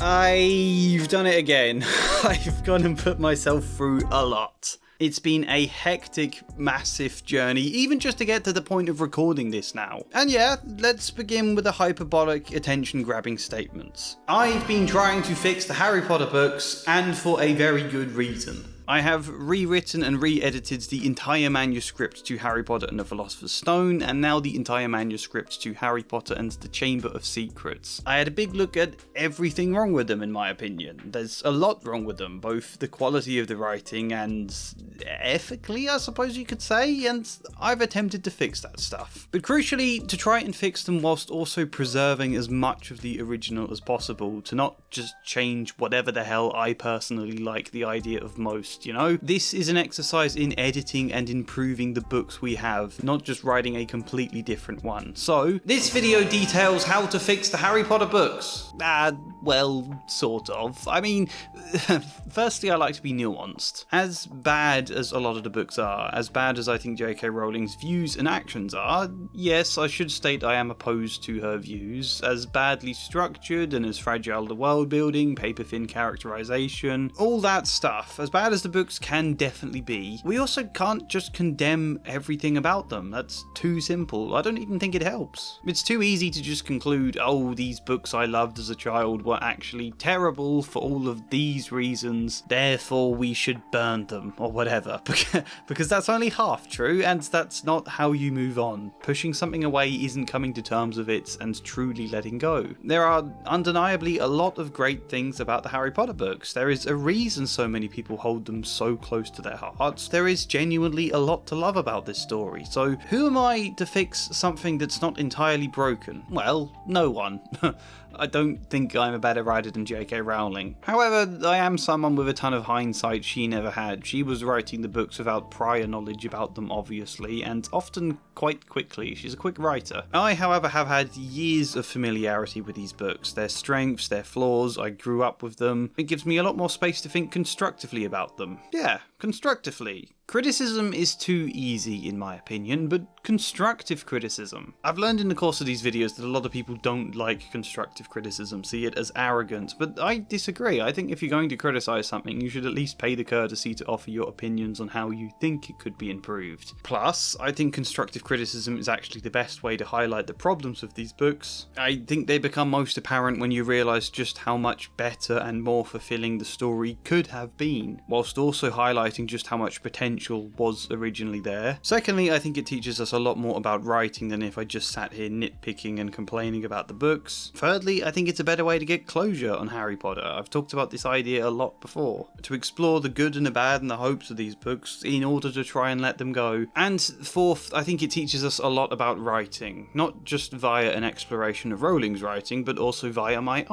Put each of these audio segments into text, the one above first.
I've done it again. I've gone and put myself through a lot. It's been a hectic, massive journey, even just to get to the point of recording this now. And yeah, let's begin with the hyperbolic, attention-grabbing statements. I've been trying to fix the Harry Potter books, and for a very good reason. I have rewritten and re-edited the entire manuscript to Harry Potter and the Philosopher's Stone, and now the entire manuscript to Harry Potter and the Chamber of Secrets. I had a big look at everything wrong with them, in my opinion. There's a lot wrong with them, both the quality of the writing and ethically, I suppose you could say, and I've attempted to fix that stuff. But crucially, to try and fix them whilst also preserving as much of the original as possible, to not just change whatever the hell I personally like the idea of most. You know, this is an exercise in editing and improving the books we have, not just writing a completely different one. So, this video details how to fix the Harry Potter books. Well, sort of. I mean, firstly, I like to be nuanced. As bad as a lot of the books are, as bad as I think J.K. Rowling's views and actions are, yes, I should state I am opposed to her views. As badly structured and as fragile the world building, paper-thin characterization, all that stuff, as bad as the books can definitely be, we also can't just condemn everything about them. That's too simple. I don't even think it helps. It's too easy to just conclude, oh, these books I loved as a child were actually terrible for all of these reasons, therefore we should burn them, or whatever, because that's only half true, and that's not how you move on. Pushing something away isn't coming to terms with it and truly letting go. There are undeniably a lot of great things about the Harry Potter books. There is a reason so many people hold them so close to their hearts. There is genuinely a lot to love about this story, so who am I to fix something that's not entirely broken? Well, no one. I don't think I'm a better writer than J.K. Rowling. However, I am someone with a ton of hindsight she never had. She was writing the books without prior knowledge about them, obviously, and often quite quickly. She's a quick writer. I, however, have had years of familiarity with these books, their strengths, their flaws. I grew up with them. It gives me a lot more space to think constructively about them. Yeah, constructively. Criticism is too easy, in my opinion, but constructive criticism. I've learned in the course of these videos that a lot of people don't like constructive criticism, see it as arrogant, but I disagree. I think if you're going to criticise something, you should at least pay the courtesy to offer your opinions on how you think it could be improved. Plus, I think constructive criticism is actually the best way to highlight the problems with these books. I think they become most apparent when you realise just how much better and more fulfilling the story could have been, whilst also highlighting just how much potential was originally there. Secondly, I think it teaches us a lot more about writing than if I just sat here nitpicking and complaining about the books. Thirdly, I think it's a better way to get closure on Harry Potter. I've talked about this idea a lot before. To explore the good and the bad and the hopes of these books in order to try and let them go. And fourth, I think it teaches us a lot about writing. Not just via an exploration of Rowling's writing, but also via my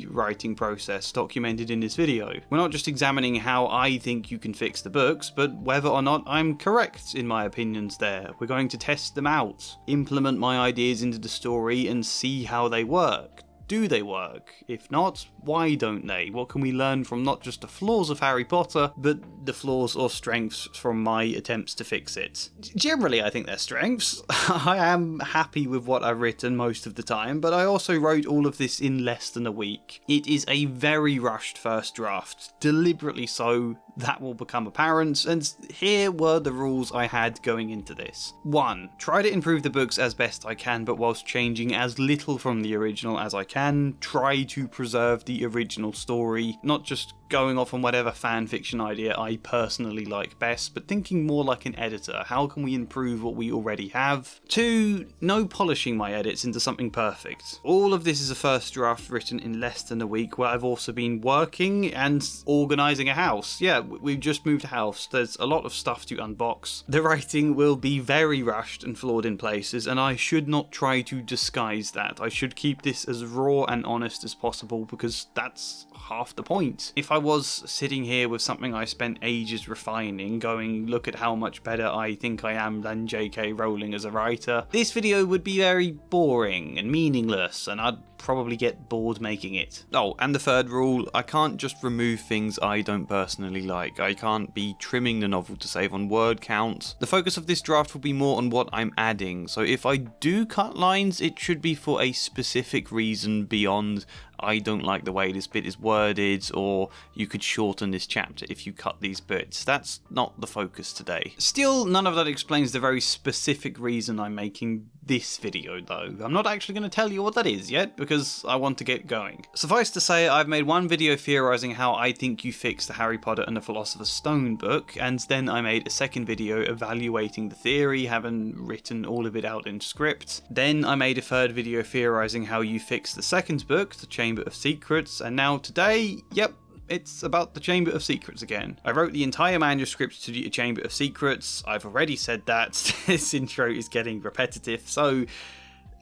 writing process documented in this video. We're not just examining how I think you can fix the books, but whether or not I'm correct in my opinions there. We're going to test them out, implement my ideas into the story and see how they work. Do they work? If not, why don't they? What can we learn from not just the flaws of Harry Potter, but the flaws or strengths from my attempts to fix it? Generally, I think they're strengths. I am happy with what I've written most of the time, but I also wrote all of this in less than a week. It is a very rushed first draft, deliberately so. That will become apparent, and here were the rules I had going into this. 1. Try to improve the books as best I can, but whilst changing as little from the original as I can. Try to preserve the original story, not just going off on whatever fanfiction idea I personally like best, but thinking more like an editor. How can we improve what we already have? 2. No polishing my edits into something perfect. All of this is a first draft written in less than a week, where I've also been working and organising a house. Yeah, we've just moved house. There's a lot of stuff to unbox. The writing will be very rushed and flawed in places, and I should not try to disguise that. I should keep this as raw and honest as possible, because that's half the point. If I was sitting here with something I spent ages refining, going, look at how much better I think I am than J.K. Rowling as a writer, this video would be very boring and meaningless, and I'd probably get bored making it. Oh, and the third rule, I can't just remove things I don't personally like. I can't be trimming the novel to save on word count. The focus of this draft will be more on what I'm adding, so if I do cut lines, it should be for a specific reason beyond I don't like the way this bit is worded, or you could shorten this chapter if you cut these bits. That's not the focus today. Still, none of that explains the very specific reason I'm making this video though. I'm not actually going to tell you what that is yet, because I want to get going. Suffice to say, I've made one video theorising how I think you fix the Harry Potter and the Philosopher's Stone book, and then I made a second video evaluating the theory, having written all of it out in script. Then I made a third video theorising how you fix the second book, the Chamber of Secrets, and now today, yep, it's about the Chamber of Secrets again. I wrote the entire manuscript to the Chamber of Secrets. I've already said that. This intro is getting repetitive, so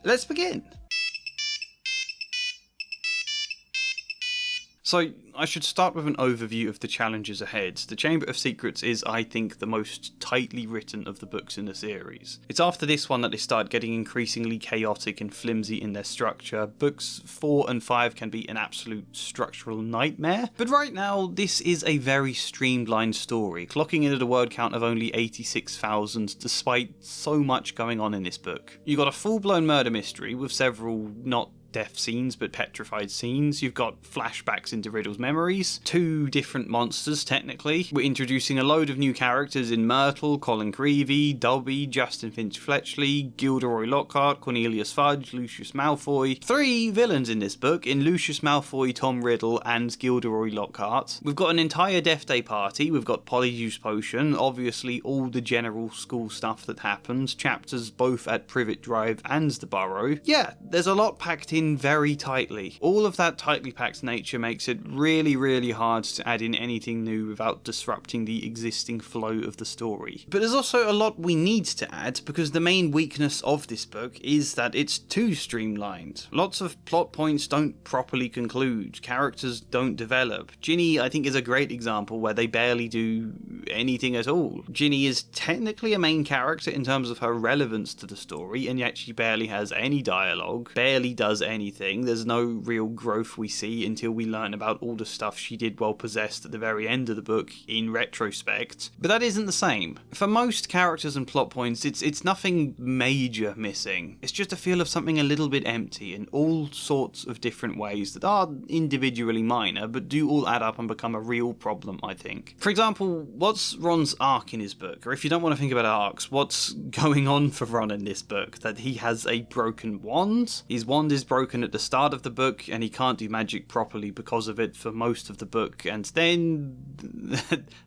let's begin. So, I should start with an overview of the challenges ahead. The Chamber of Secrets is, I think, the most tightly written of the books in the series. It's after this one that they start getting increasingly chaotic and flimsy in their structure. Books 4 and 5 can be an absolute structural nightmare, but right now, this is a very streamlined story, clocking in at a word count of only 86,000 despite so much going on in this book. You got a full-blown murder mystery with several not death scenes but petrified scenes. You've got flashbacks into Riddle's memories, 2 different monsters technically. We're introducing a load of new characters in Myrtle, Colin Creevey, Dobby, Justin Finch-Fletchley, Gilderoy Lockhart, Cornelius Fudge, Lucius Malfoy. 3 villains in this book in Lucius Malfoy, Tom Riddle and Gilderoy Lockhart. We've got an entire Death Day party, we've got Polyjuice Potion, obviously all the general school stuff that happens, chapters both at Privet Drive and the Burrow. Yeah, there's a lot packed in very tightly. All of that tightly packed nature makes it really hard to add in anything new without disrupting the existing flow of the story. But there's also a lot we need to add, because the main weakness of this book is that it's too streamlined. Lots of plot points don't properly conclude, characters don't develop. Ginny, I think, is a great example where they barely do anything at all. Ginny is technically a main character in terms of her relevance to the story, and yet she barely has any dialogue, barely does anything. There's no real growth we see until we learn about all the stuff she did while possessed at the very end of the book in retrospect. But that isn't the same. For most characters and plot points, it's nothing major missing. It's just a feel of something a little bit empty in all sorts of different ways that are individually minor, but do all add up and become a real problem, I think. For example, what's Ron's arc in his book? Or if you don't want to think about arcs, what's going on for Ron in this book? That he has a broken wand? His wand is broken at the start of the book and he can't do magic properly because of it for most of the book, and then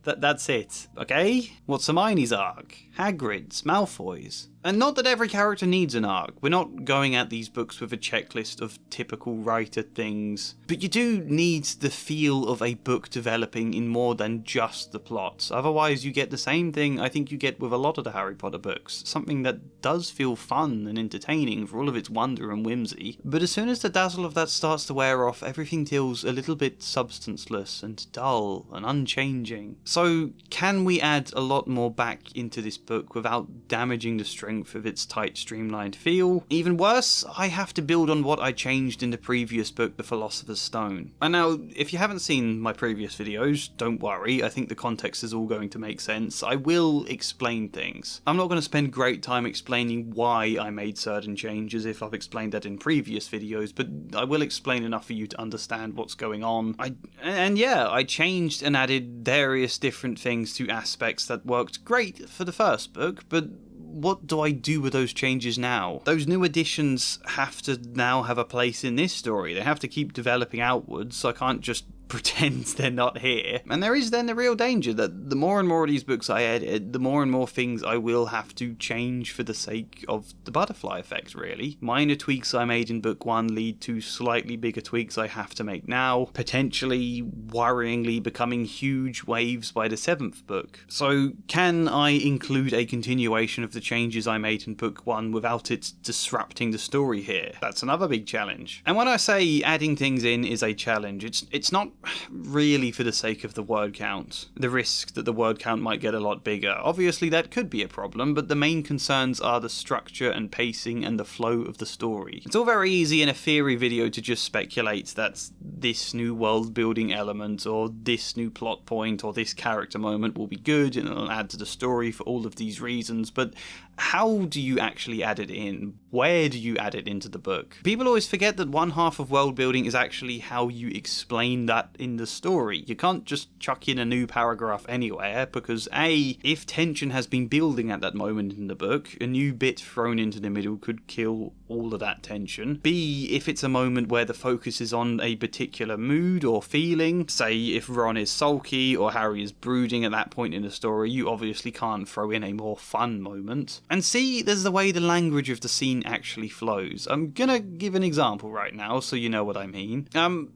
that's it. Okay? What's Hermione's arc? Hagrid's? Malfoy's? And not that every character needs an arc. We're not going at these books with a checklist of typical writer things. But you do need the feel of a book developing in more than just the plot. Otherwise you get the same thing I think you get with a lot of the Harry Potter books. Something that does feel fun and entertaining for all of its wonder and whimsy. But as soon as the dazzle of that starts to wear off, everything feels a little bit substanceless and dull and unchanging. So can we add a lot more back into this book without damaging the strength of its tight, streamlined feel? Even worse, I have to build on what I changed in the previous book, The Philosopher's Stone. And now, if you haven't seen my previous videos, don't worry, I think the context is all going to make sense. I will explain things. I'm not going to spend great time explaining why I made certain changes if I've explained that in previous videos, but I will explain enough for you to understand what's going on. I changed and added various different things to aspects that worked great for the first book, but what do I do with those changes now? Those new additions have to now have a place in this story. They have to keep developing outwards, so I can't just pretend they're not here. And there is then the real danger that the more and more of these books I edit, the more and more things I will have to change for the sake of the butterfly effect, really. Minor tweaks I made in book 1 lead to slightly bigger tweaks I have to make now, potentially worryingly becoming huge waves by the 7th book. So can I include a continuation of the changes I made in book 1 without it disrupting the story here? That's another big challenge. And when I say adding things in is a challenge, it's not really for the sake of the word count. The risk that the word count might get a lot bigger. Obviously that could be a problem, but the main concerns are the structure and pacing and the flow of the story. It's all very easy in a theory video to just speculate that this new world building element or this new plot point or this character moment will be good and it'll add to the story for all of these reasons, but how do you actually add it in? where do you add it into the book? People always forget that one half of world building is actually how you explain that in the story. You can't just chuck in a new paragraph anywhere, because A, if tension has been building at that moment in the book, a new bit thrown into the middle could kill all of that tension. B, if it's a moment where the focus is on a particular mood or feeling, say if Ron is sulky or Harry is brooding at that point in the story, you obviously can't throw in a more fun moment. And C, there's the way the language of the scene actually flows. I'm gonna give an example right now so you know what I mean.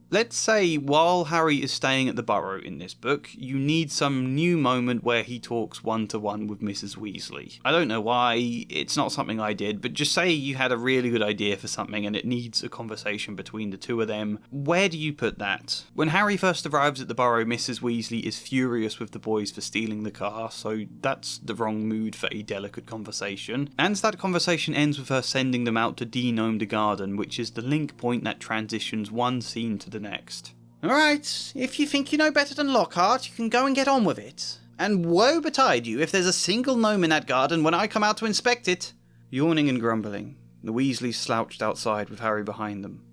Let's say while Harry is staying at the Burrow in this book, you need some new moment where he talks one-to-one with Mrs. Weasley. I don't know why, it's not something I did, but just say you had a really good idea for something and it needs a conversation between the two of them. Where do you put that? When Harry first arrives at the Burrow, Mrs. Weasley is furious with the boys for stealing the car, so that's the wrong mood for a delicate conversation. And that conversation ends with her sending them out to de-gnome the garden, which is the link point that transitions one scene to the next. Alright, if you think you know better than Lockhart, you can go and get on with it. And woe betide you if there's a single gnome in that garden when I come out to inspect it. Yawning and grumbling, the Weasleys slouched outside with Harry behind them.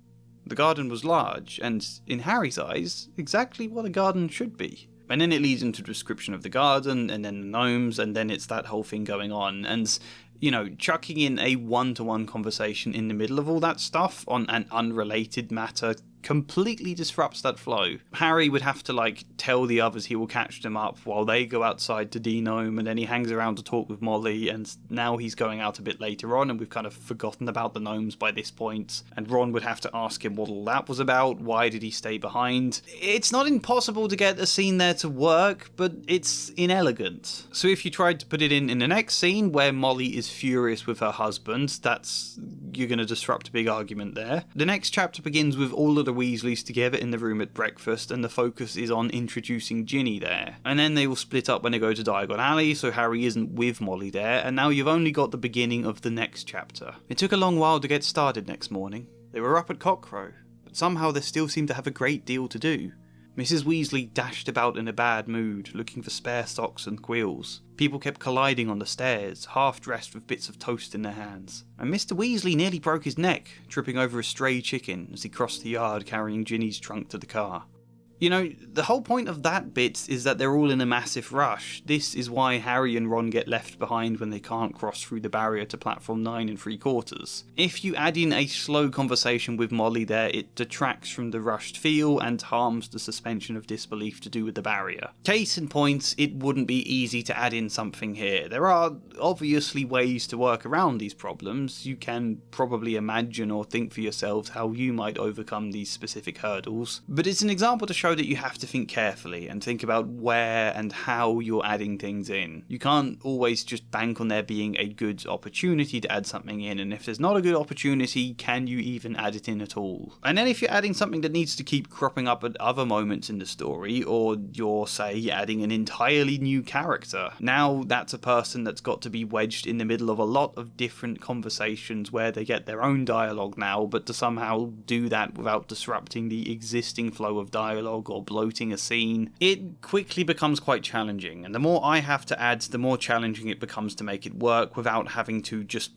The garden was large, and, in Harry's eyes, exactly what a garden should be. And then it leads into a description of the garden, and then the gnomes, and then it's that whole thing going on, and, you know, chucking in a one-to-one conversation in the middle of all that stuff on an unrelated matter completely disrupts that flow. Harry would have to, tell the others he will catch them up while they go outside to de-gnome, and then he hangs around to talk with Molly, and now he's going out a bit later on, and we've kind of forgotten about the gnomes by this point, and Ron would have to ask him what all that was about, why did he stay behind? It's not impossible to get a scene there to work, but it's inelegant. So if you tried to put it in the next scene, where Molly is furious with her husband, you're going to disrupt a big argument there. The next chapter begins with all of the Weasleys together in the room at breakfast, and the focus is on introducing Ginny there. And then they will split up when they go to Diagon Alley, so Harry isn't with Molly there, and now you've only got the beginning of the next chapter. It took a long while to get started next morning. They were up at cockcrow, but somehow they still seemed to have a great deal to do. Mrs. Weasley dashed about in a bad mood, looking for spare socks and quills. People kept colliding on the stairs, half-dressed with bits of toast in their hands. And Mr. Weasley nearly broke his neck, tripping over a stray chicken as he crossed the yard carrying Ginny's trunk to the car. You know, the whole point of that bit is that they're all in a massive rush. This is why Harry and Ron get left behind when they can't cross through the barrier to platform 9 3/4. If you add in a slow conversation with Molly there, it detracts from the rushed feel and harms the suspension of disbelief to do with the barrier. Case in point, it wouldn't be easy to add in something here. There are obviously ways to work around these problems. You can probably imagine or think for yourselves how you might overcome these specific hurdles, but it's an example to show that you have to think carefully and think about where and how you're adding things in. You can't always just bank on there being a good opportunity to add something in, and if there's not a good opportunity, can you even add it in at all? And then if you're adding something that needs to keep cropping up at other moments in the story, or you're, say, adding an entirely new character, now that's a person that's got to be wedged in the middle of a lot of different conversations where they get their own dialogue now, but to somehow do that without disrupting the existing flow of dialogue or bloating a scene, it quickly becomes quite challenging, and the more I have to add, the more challenging it becomes to make it work without having to just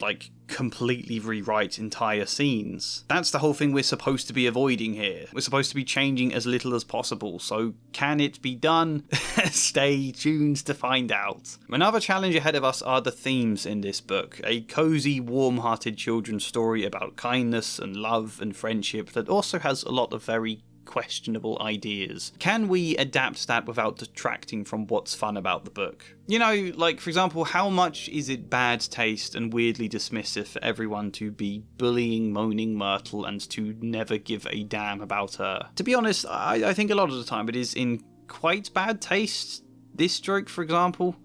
completely rewrite entire scenes. That's the whole thing we're supposed to be avoiding here. We're supposed to be changing as little as possible, so can it be done? Stay tuned to find out. Another challenge ahead of us are the themes in this book. A cozy, warm-hearted children's story about kindness and love and friendship that also has a lot of very questionable ideas. Can we adapt that without detracting from what's fun about the book? You know, for example, how much is it bad taste and weirdly dismissive for everyone to be bullying, moaning Myrtle and to never give a damn about her? To be honest, I think a lot of the time it is in quite bad taste. This joke, for example.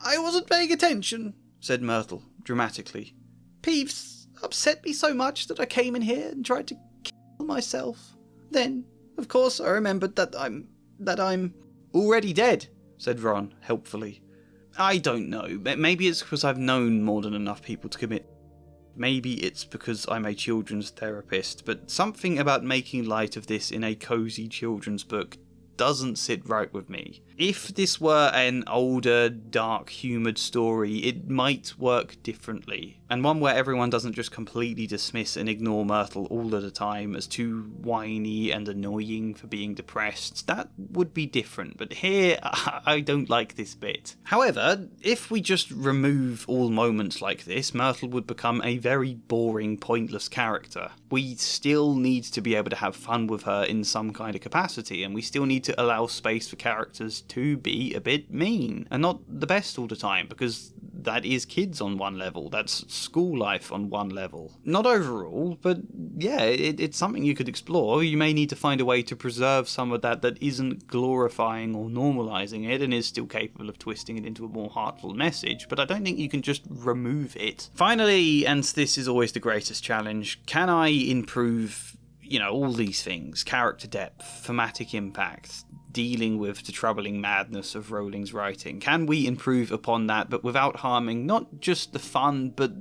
I wasn't paying attention, said Myrtle, dramatically. Peeves upset me so much that I came in here and tried to kill myself. Then, of course, I remembered that I'm already dead, said Ron, helpfully. I don't know. Maybe it's because I've known more than enough people to commit. Maybe it's because I'm a children's therapist, but something about making light of this in a cozy children's book doesn't sit right with me. If this were an older, dark, humoured story, it might work differently. and one where everyone doesn't just completely dismiss and ignore Myrtle all of the time as too whiny and annoying for being depressed. That would be different, but here I don't like this bit. However, if we just remove all moments like this, Myrtle would become a very boring, pointless character. We still need to be able to have fun with her in some kind of capacity, and we still need to allow space for characters to be a bit mean, and not the best all the time, because that is kids on one level, that's school life on one level. Not overall, but yeah, it's something you could explore. You may need to find a way to preserve some of that isn't glorifying or normalising it and is still capable of twisting it into a more heartful message, but I don't think you can just remove it. Finally, and this is always the greatest challenge, can I improve, all these things? Character depth, thematic impact, dealing with the troubling madness of Rowling's writing. Can we improve upon that, but without harming not just the fun, but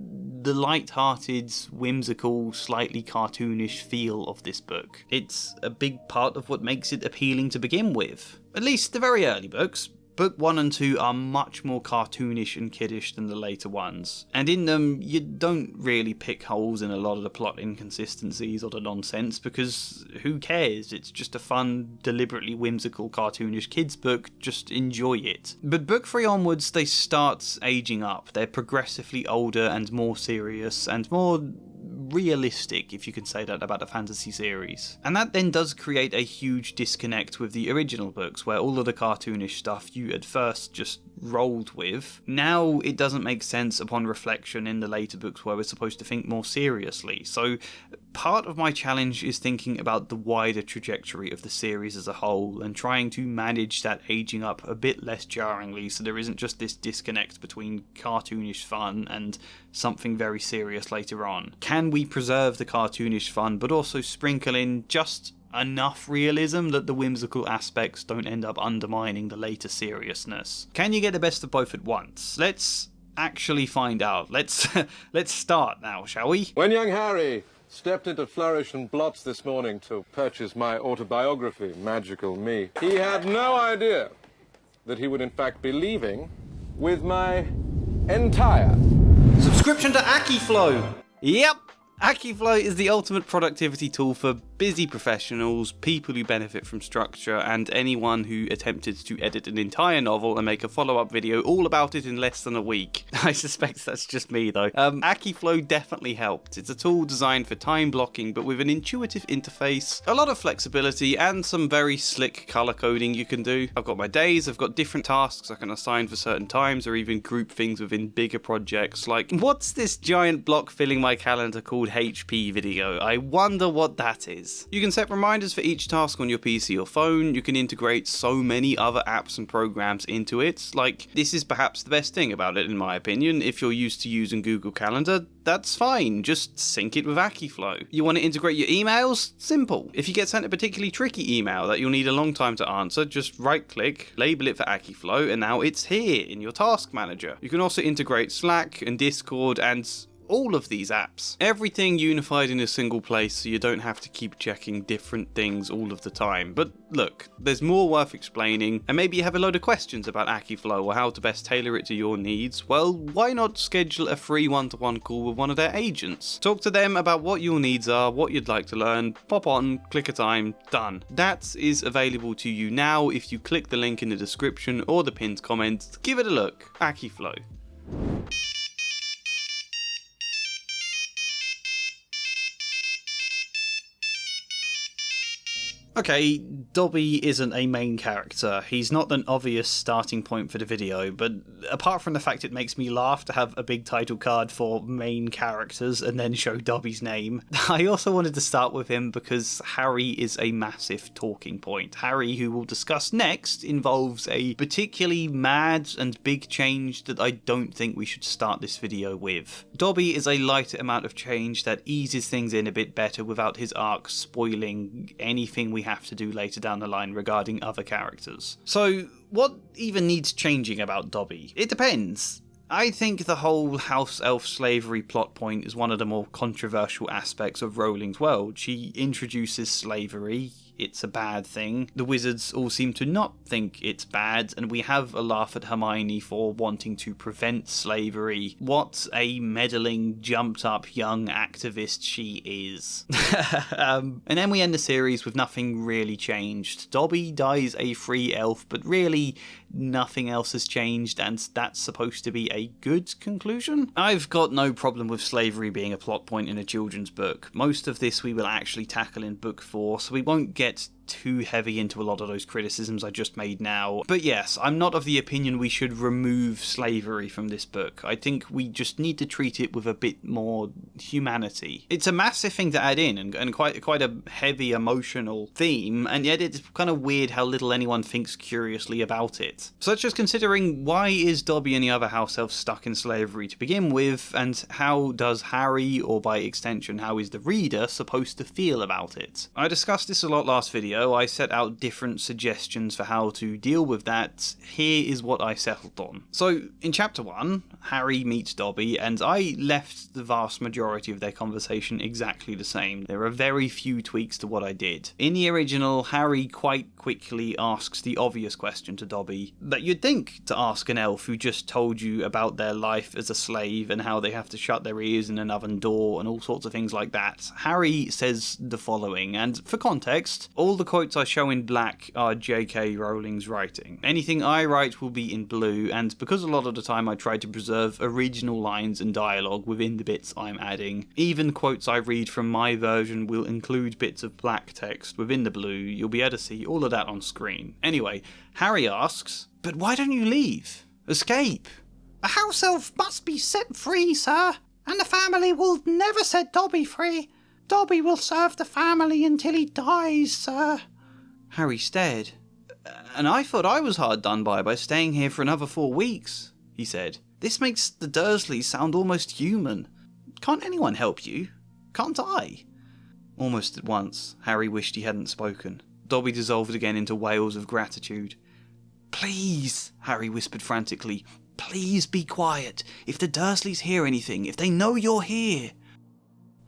the light-hearted, whimsical, slightly cartoonish feel of this book? It's a big part of what makes it appealing to begin with. At least the very early books. Book 1 and 2 are much more cartoonish and kiddish than the later ones, and in them you don't really pick holes in a lot of the plot inconsistencies or the nonsense, because who cares? It's just a fun, deliberately whimsical, cartoonish kids book, just enjoy it. But book 3 onwards they start aging up. They're progressively older and more serious and more realistic, if you can say that about a fantasy series. And that then does create a huge disconnect with the original books, where all of the cartoonish stuff you at first just rolled with, now it doesn't make sense upon reflection in the later books where we're supposed to think more seriously. So part of my challenge is thinking about the wider trajectory of the series as a whole and trying to manage that aging up a bit less jarringly, so there isn't just this disconnect between cartoonish fun and something very serious later on. Can we preserve the cartoonish fun but also sprinkle in just enough realism that the whimsical aspects don't end up undermining the later seriousness? Can you get the best of both at once? Let's actually find out. Let's start now, shall we? When young Harry stepped into Flourish and Blots this morning to purchase my autobiography, Magical Me, he had no idea that he would in fact be leaving with my entire subscription to AckyFlow. Yep. AckyFlow is the ultimate productivity tool for busy professionals, people who benefit from structure, and anyone who attempted to edit an entire novel and make a follow-up video all about it in less than a week. I suspect that's just me though. AckyFlow definitely helped. It's a tool designed for time blocking, but with an intuitive interface, a lot of flexibility, and some very slick color coding you can do. I've got my days, I've got different tasks I can assign for certain times, or even group things within bigger projects, like what's this giant block filling my calendar called HP video? I wonder what that is. You can set reminders for each task on your PC or phone. You can integrate so many other apps and programs into it. Like, this is perhaps the best thing about it in my opinion. If you're used to using Google Calendar, that's fine, just sync it with AckyFlow. You want to integrate your emails? Simple. If you get sent a particularly tricky email that you'll need a long time to answer, just right click, label it for AckyFlow, and now it's here in your task manager. You can also integrate Slack and Discord and all of these apps. Everything unified in a single place so you don't have to keep checking different things all of the time. But look, there's more worth explaining, and maybe you have a load of questions about AckyFlow or how to best tailor it to your needs. Well, why not schedule a free one-to-one call with one of their agents? Talk to them about what your needs are, what you'd like to learn, pop on, click a time, done. That is available to you now if you click the link in the description or the pinned comment. Give it a look. AckyFlow. Okay, Dobby isn't a main character. He's not an obvious starting point for the video, but apart from the fact it makes me laugh to have a big title card for main characters and then show Dobby's name, I also wanted to start with him because Harry is a massive talking point. Harry, who we'll discuss next, involves a particularly mad and big change that I don't think we should start this video with. Dobby is a lighter amount of change that eases things in a bit better without his arc spoiling anything we have to do later down the line regarding other characters. So what even needs changing about Dobby? It depends. I think the whole house elf slavery plot point is one of the more controversial aspects of Rowling's world. She introduces slavery it's a bad thing. The wizards all seem to not think it's bad, and we have a laugh at Hermione for wanting to prevent slavery. What a meddling, jumped-up young activist she is. And then we end the series with nothing really changed. Dobby dies a free elf, but really nothing else has changed, and that's supposed to be a good conclusion? I've got no problem with slavery being a plot point in a children's book. Most of this we will actually tackle in book 4, so we won't get too heavy into a lot of those criticisms I just made now. But yes, I'm not of the opinion we should remove slavery from this book. I think we just need to treat it with a bit more humanity. It's a massive thing to add in, and quite a heavy emotional theme, and yet it's kind of weird how little anyone thinks curiously about it. Such as considering, why is Dobby and the other house elves stuck in slavery to begin with, and how does Harry, or by extension how is the reader, supposed to feel about it? I discussed this a lot last video. I set out different suggestions for how to deal with that. Here is what I settled on. So, in chapter 1, Harry meets Dobby, and I left the vast majority of their conversation exactly the same. There are very few tweaks to what I did. In the original, Harry quite quickly asks the obvious question to Dobby that you'd think to ask an elf who just told you about their life as a slave and how they have to shut their ears in an oven door and all sorts of things like that. Harry says the following, and for context, all the quotes I show in black are J.K. Rowling's writing. Anything I write will be in blue, and because a lot of the time I try to preserve original lines and dialogue within the bits I'm adding, even quotes I read from my version will include bits of black text within the blue. You'll be able to see all of that on screen. Anyway, Harry asks, "But why don't you leave? Escape?" "A house elf must be set free, sir, and the family will never set Dobby free. Dobby will serve the family until he dies, sir." Harry stared. "And I thought I was hard done by staying here for another 4 weeks," he said. "This makes the Dursleys sound almost human. Can't anyone help you? Can't I?" Almost at once, Harry wished he hadn't spoken. Dobby dissolved again into wails of gratitude. "Please," Harry whispered frantically, "please be quiet. If the Dursleys hear anything, if they know you're here."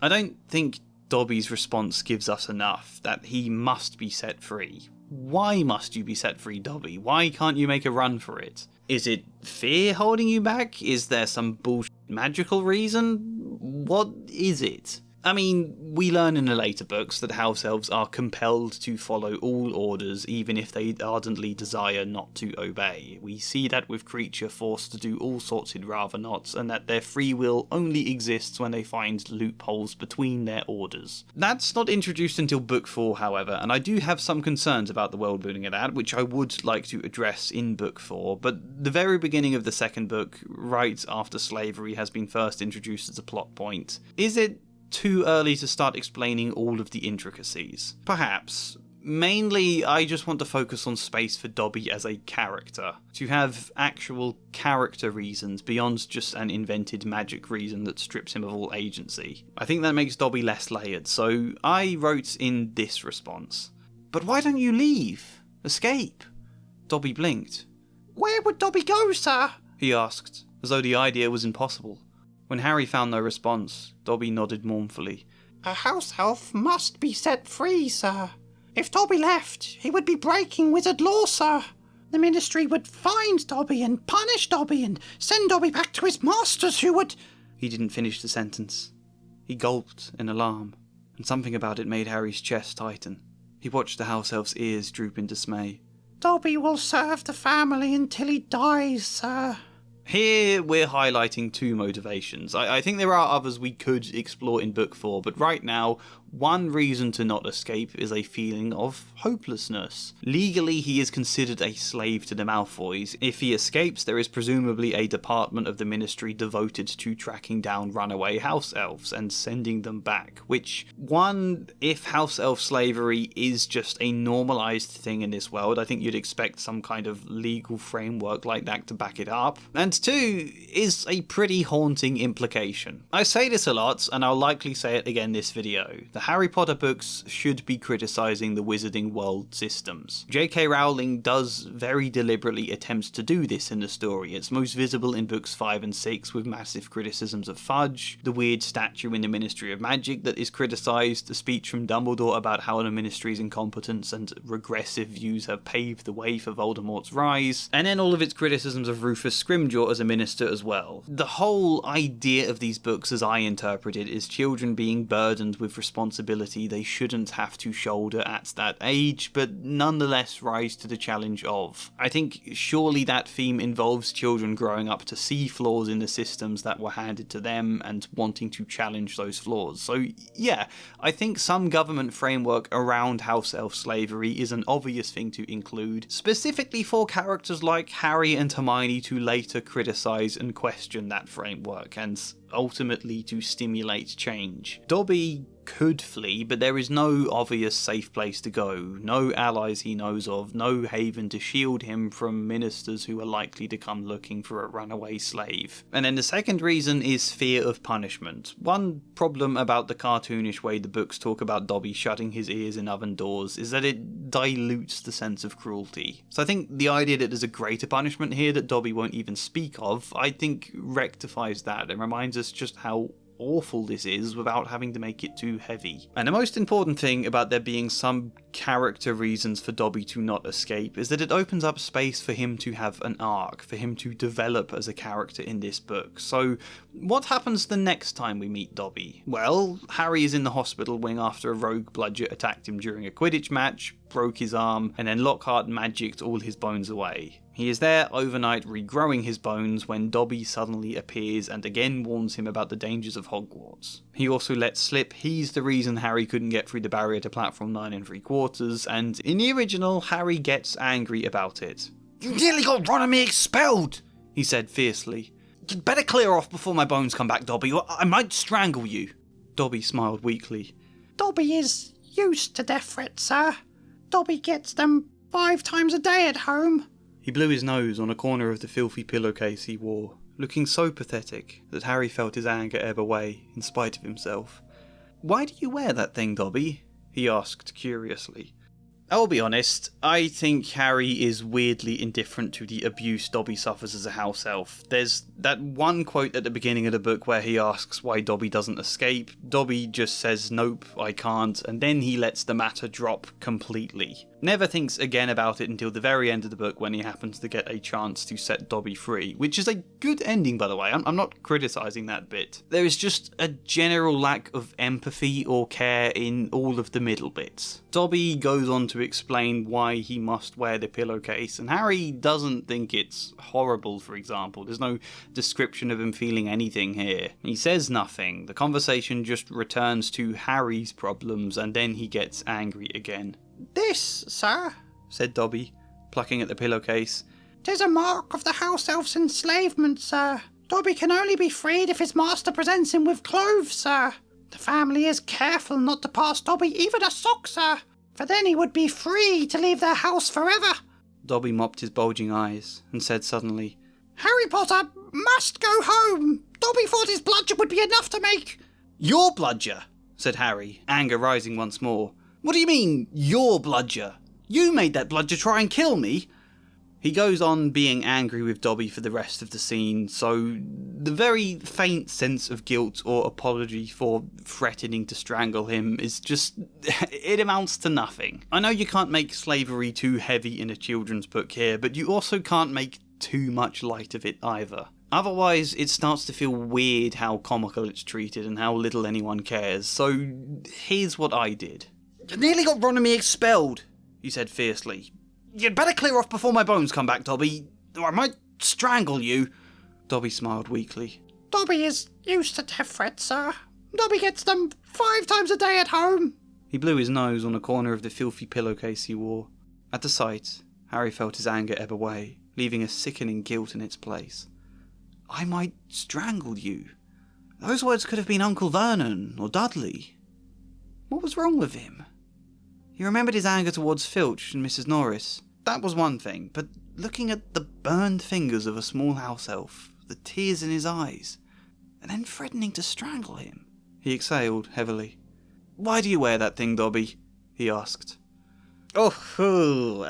I don't think Dobby's response gives us enough, that he must be set free. Why must you be set free, Dobby? Why can't you make a run for it? Is it fear holding you back? Is there some bullshit magical reason? What is it? I mean, we learn in the later books that house elves are compelled to follow all orders, even if they ardently desire not to obey. We see that with Creature forced to do all sorts he'd rather not, and that their free will only exists when they find loopholes between their orders. That's not introduced until book 4, however, and I do have some concerns about the world building of that, which I would like to address in book 4, but the very beginning of the second book, right after slavery has been first introduced as a plot point, is it too early to start explaining all of the intricacies? Perhaps. Mainly, I just want to focus on space for Dobby as a character. To have actual character reasons beyond just an invented magic reason that strips him of all agency. I think that makes Dobby less layered, so I wrote in this response. "But why don't you leave? Escape?" Dobby blinked. "Where would Dobby go, sir?" he asked, as though the idea was impossible. When Harry found no response, Dobby nodded mournfully. "A house elf must be set free, sir. If Dobby left, he would be breaking wizard law, sir. The Ministry would find Dobby and punish Dobby and send Dobby back to his masters, who would—" He didn't finish the sentence. He gulped in alarm, and something about it made Harry's chest tighten. He watched the house elf's ears droop in dismay. "Dobby will serve the family until he dies, sir." Here we're highlighting two motivations. I think there are others we could explore in book 4, but right now, one reason to not escape is a feeling of hopelessness. Legally, he is considered a slave to the Malfoys. If he escapes, there is presumably a department of the Ministry devoted to tracking down runaway house elves and sending them back, which, one, if house elf slavery is just a normalised thing in this world, I think you'd expect some kind of legal framework like that to back it up. And two, is a pretty haunting implication. I say this a lot, and I'll likely say it again this video. The Harry Potter books should be criticising the Wizarding World systems. J.K. Rowling does very deliberately attempt to do this in the story. It's most visible in books 5 and 6 with massive criticisms of Fudge, the weird statue in the Ministry of Magic that is criticised, a speech from Dumbledore about how the Ministry's incompetence and regressive views have paved the way for Voldemort's rise, and then all of its criticisms of Rufus Scrimgeour as a minister as well. The whole idea of these books, as I interpret it, is children being burdened with responsibility they shouldn't have to shoulder at that age, but nonetheless rise to the challenge of. I think surely that theme involves children growing up to see flaws in the systems that were handed to them and wanting to challenge those flaws. So yeah, I think some government framework around house elf slavery is an obvious thing to include, specifically for characters like Harry and Hermione to later criticise and question that framework, and ultimately to stimulate change. Dobby could flee, but there is no obvious safe place to go, no allies he knows of, no haven to shield him from ministers who are likely to come looking for a runaway slave. And then the second reason is fear of punishment. One problem about the cartoonish way the books talk about Dobby shutting his ears in oven doors is that it dilutes the sense of cruelty. So I think the idea that there's a greater punishment here that Dobby won't even speak of, I think rectifies that and reminds us just how awful this is without having to make it too heavy. And the most important thing about there being some character reasons for Dobby to not escape is that it opens up space for him to have an arc, for him to develop as a character in this book. So what happens the next time we meet Dobby? Well, Harry is in the hospital wing after a rogue bludger attacked him during a Quidditch match, broke his arm, and then Lockhart magicked all his bones away. He is there overnight regrowing his bones when Dobby suddenly appears and again warns him about the dangers of Hogwarts. He also lets slip he's the reason Harry couldn't get through the barrier to platform 9 3/4, and in the original, Harry gets angry about it. "You nearly got Ron and me expelled," he said fiercely. "You'd better clear off before my bones come back, Dobby, or I might strangle you." Dobby smiled weakly. Dobby is used to death threats, sir. Dobby gets them 5 times a day at home. He blew his nose on a corner of the filthy pillowcase he wore, looking so pathetic that Harry felt his anger ebb away in spite of himself. "Why do you wear that thing, Dobby?" he asked curiously. I'll be honest, I think Harry is weirdly indifferent to the abuse Dobby suffers as a house elf. There's that one quote at the beginning of the book where he asks why Dobby doesn't escape. Dobby just says, "Nope, I can't," and then he lets the matter drop completely. Never thinks again about it until the very end of the book when he happens to get a chance to set Dobby free, which is a good ending, by the way. I'm not criticising that bit. There is just a general lack of empathy or care in all of the middle bits. Dobby goes on to explain why he must wear the pillowcase, and Harry doesn't think it's horrible, for example. There's no description of him feeling anything here. He says nothing. The conversation just returns to Harry's problems, and then he gets angry again. "This, sir," said Dobby, plucking at the pillowcase. "'Tis a mark of the house elf's enslavement, sir. Dobby can only be freed if his master presents him with clothes, sir. The family is careful not to pass Dobby even a sock, sir, for then he would be free to leave their house forever." Dobby mopped his bulging eyes and said suddenly, "Harry Potter must go home. Dobby thought his bludger would be enough to make—" "Your bludger," said Harry, anger rising once more. "What do you mean, your bludger? You made that bludger try and kill me." He goes on being angry with Dobby for the rest of the scene, so the very faint sense of guilt or apology for threatening to strangle him is just, it amounts to nothing. I know you can't make slavery too heavy in a children's book here, but you also can't make too much light of it either. Otherwise, it starts to feel weird how comical it's treated and how little anyone cares, so here's what I did. "You nearly got Ron and me expelled," he said fiercely. "You'd better clear off before my bones come back, Dobby, or I might strangle you." Dobby smiled weakly. "Dobby is used to death threats, sir. Dobby gets them 5 times a day at home." He blew his nose on a corner of the filthy pillowcase he wore. At the sight, Harry felt his anger ebb away, leaving a sickening guilt in its place. "I might strangle you." Those words could have been Uncle Vernon or Dudley. What was wrong with him? He remembered his anger towards Filch and Mrs. Norris. That was one thing, but looking at the burned fingers of a small house elf, the tears in his eyes, and then threatening to strangle him. He exhaled heavily. Why do you wear that thing, Dobby? He asked. So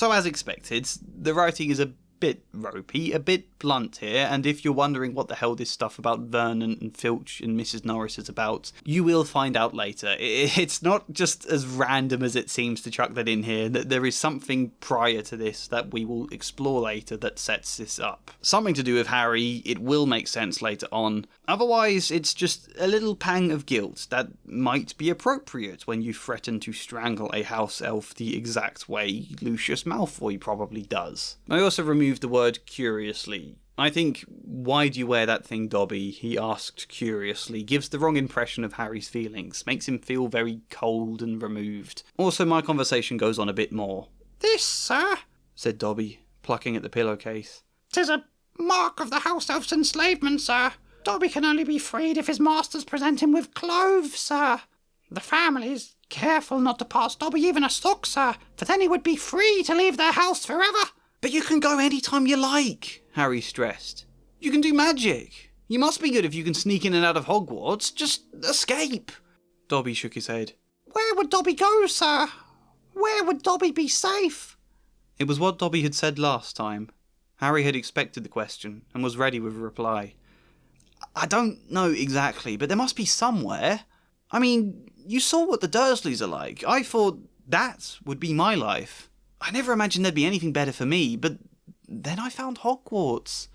as expected, the writing is a bit ropey, a bit blunt here, and if you're wondering what the hell this stuff about Vernon and Filch and Mrs. Norris is about, you will find out later. It's not just as random as it seems to chuck that in here. There is something prior to this that we will explore later that sets this up. Something to do with Harry. It will make sense later on. Otherwise, it's just a little pang of guilt that might be appropriate when you threaten to strangle a house elf the exact way Lucius Malfoy probably does. I also removed the word curiously. I think, why do you wear that thing, Dobby? He asked curiously. Gives the wrong impression of Harry's feelings. Makes him feel very cold and removed. Also, my conversation goes on a bit more. This, sir, said Dobby, plucking at the pillowcase. 'Tis a mark of the house elf's enslavement, sir. Dobby can only be freed if his masters present him with clothes, sir. The family is careful not to pass Dobby even a sock, sir, for then he would be free to leave their house forever. But you can go any time you like, Harry stressed. You can do magic. You must be good if you can sneak in and out of Hogwarts. Just escape. Dobby shook his head. Where would Dobby go, sir? Where would Dobby be safe? It was what Dobby had said last time. Harry had expected the question and was ready with a reply. I don't know exactly, but there must be somewhere. I mean, you saw what the Dursleys are like. I thought that would be my life. I never imagined there'd be anything better for me, but then I found Hogwarts.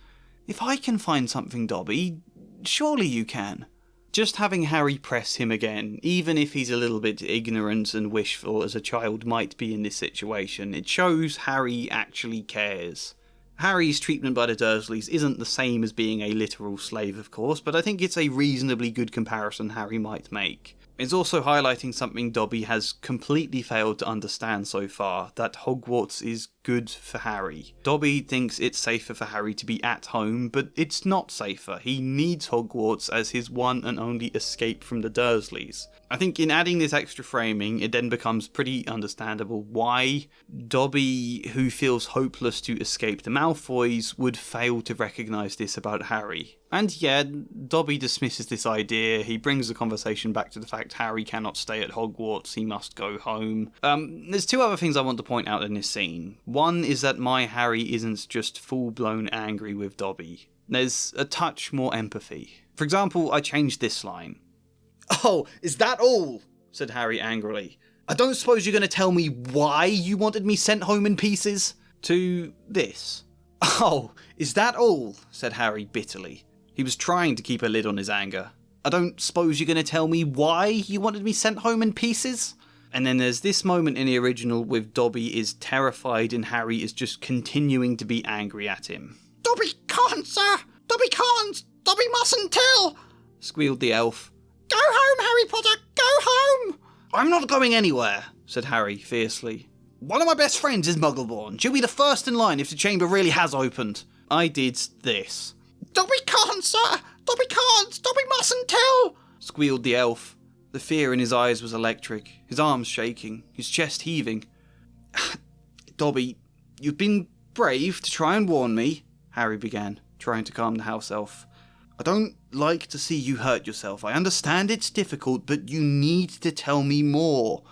If I can find something, Dobby, surely you can. Just having Harry press him again, even if he's a little bit ignorant and wishful as a child might be in this situation, it shows Harry actually cares. Harry's treatment by the Dursleys isn't the same as being a literal slave, of course, but I think it's a reasonably good comparison Harry might make. It's also highlighting something Dobby has completely failed to understand so far, that Hogwarts is good for Harry. Dobby thinks it's safer for Harry to be at home, but it's not safer. He needs Hogwarts as his one and only escape from the Dursleys. I think in adding this extra framing, it then becomes pretty understandable why Dobby, who feels hopeless to escape the Malfoys, would fail to recognise this about Harry. And yeah, Dobby dismisses this idea. He brings the conversation back to the fact Harry cannot stay at Hogwarts, he must go home. There's two other things I want to point out in this scene. One is that my Harry isn't just full-blown angry with Dobby. There's a touch more empathy. For example, I changed this line. "Oh, is that all?" said Harry angrily. "I don't suppose you're going to tell me why you wanted me sent home in pieces?" To this. "Oh, is that all?" said Harry bitterly. He was trying to keep a lid on his anger. "I don't suppose you're going to tell me why you wanted me sent home in pieces?" And then there's this moment in the original with Dobby is terrified and Harry is just continuing to be angry at him. Dobby can't, sir! Dobby can't! Dobby mustn't tell! Squealed the elf. Go home, Harry Potter! Go home! "I'm not going anywhere," said Harry fiercely. "One of my best friends is Muggleborn. She'll be the first in line if the chamber really has opened." I did this. Dobby can't, sir! Dobby can't! Dobby mustn't tell! Squealed the elf. The fear in his eyes was electric, his arms shaking, his chest heaving. "Dobby, you've been brave to try and warn me," Harry began, trying to calm the house elf. "I don't like to see you hurt yourself. I understand it's difficult, but you need to tell me more."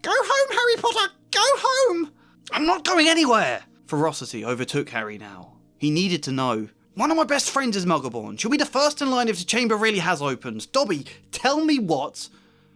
Go home, Harry Potter! Go home! "I'm not going anywhere!" Ferocity overtook Harry now. He needed to know. "One of my best friends is Muggleborn. She'll be the first in line if the chamber really has opened. Dobby, tell me what."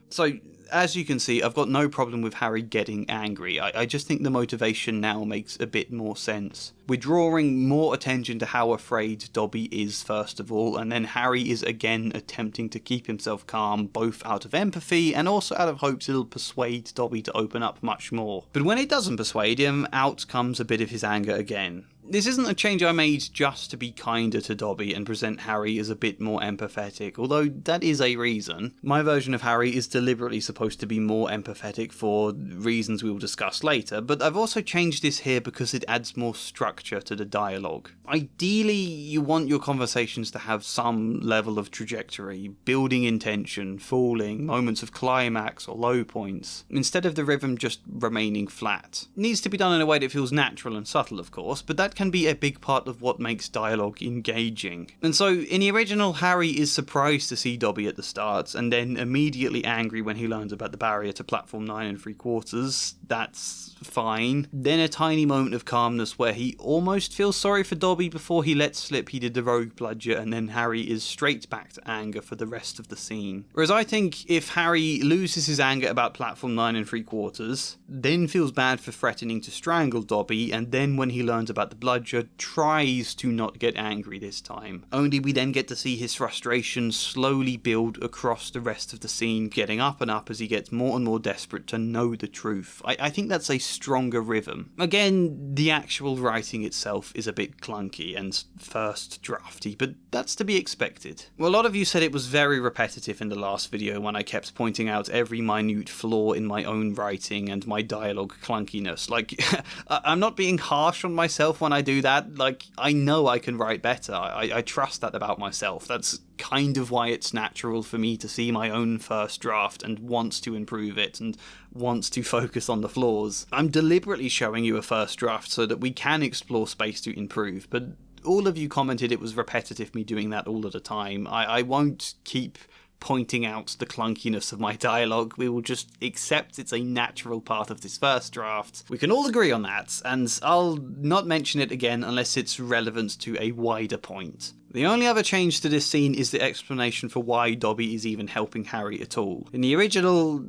So, as you can see, I've got no problem with Harry getting angry. I just think the motivation now makes a bit more sense. We're drawing more attention to how afraid Dobby is, first of all, and then Harry is again attempting to keep himself calm, both out of empathy and also out of hopes it'll persuade Dobby to open up much more. But when it doesn't persuade him, out comes a bit of his anger again. This isn't a change I made just to be kinder to Dobby and present Harry as a bit more empathetic, although that is a reason. My version of Harry is deliberately supposed to be more empathetic for reasons we will discuss later, but I've also changed this here because it adds more structure to the dialogue. Ideally, you want your conversations to have some level of trajectory, building in tension, falling, moments of climax or low points, instead of the rhythm just remaining flat. It needs to be done in a way that feels natural and subtle, of course, but that can be a big part of what makes dialogue engaging. And so, in the original, Harry is surprised to see Dobby at the start, and then immediately angry when he learns about the barrier to platform 9 3/4. That's fine. Then a tiny moment of calmness where he almost feels sorry for Dobby before he lets slip he did the rogue bludger, and then Harry is straight back to anger for the rest of the scene. Whereas I think if Harry loses his anger about platform 9 3/4, then feels bad for threatening to strangle Dobby, and then when he learns about the bludger, tries to not get angry this time. Only we then get to see his frustration slowly build across the rest of the scene, getting up and up as he gets more and more desperate to know the truth. I think that's a stronger rhythm. Again, the actual writing itself is a bit clunky and first drafty, but that's to be expected. Well, a lot of you said it was very repetitive in the last video when I kept pointing out every minute flaw in my own writing and my dialogue clunkiness. Like, I'm not being harsh on myself when I do that. Like, I know I can write better. I trust that about myself. That's kind of why it's natural for me to see my own first draft and wants to improve it and wants to focus on the flaws. I'm deliberately showing you a first draft so that we can explore space to improve, but all of you commented it was repetitive me doing that all of the time. I won't keep pointing out the clunkiness of my dialogue. We will just accept it's a natural part of this first draft. We can all agree on that, and I'll not mention it again unless it's relevant to a wider point. The only other change to this scene is the explanation for why Dobby is even helping Harry at all. In the original,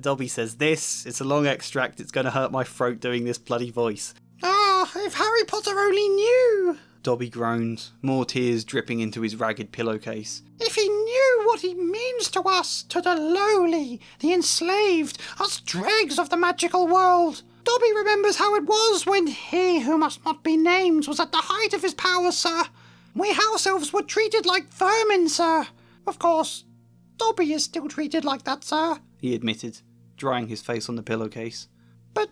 Dobby says this. It's a long extract, it's going to hurt my throat doing this bloody voice. Ah, if Harry Potter only knew! Dobby groans, more tears dripping into his ragged pillowcase. If he knew what he means to us, to the lowly, the enslaved, us dregs of the magical world. Dobby remembers how it was when he who must not be named was at the height of his power, sir. We house elves were treated like vermin, sir. Of course, Dobby is still treated like that, sir, he admitted, drying his face on the pillowcase. But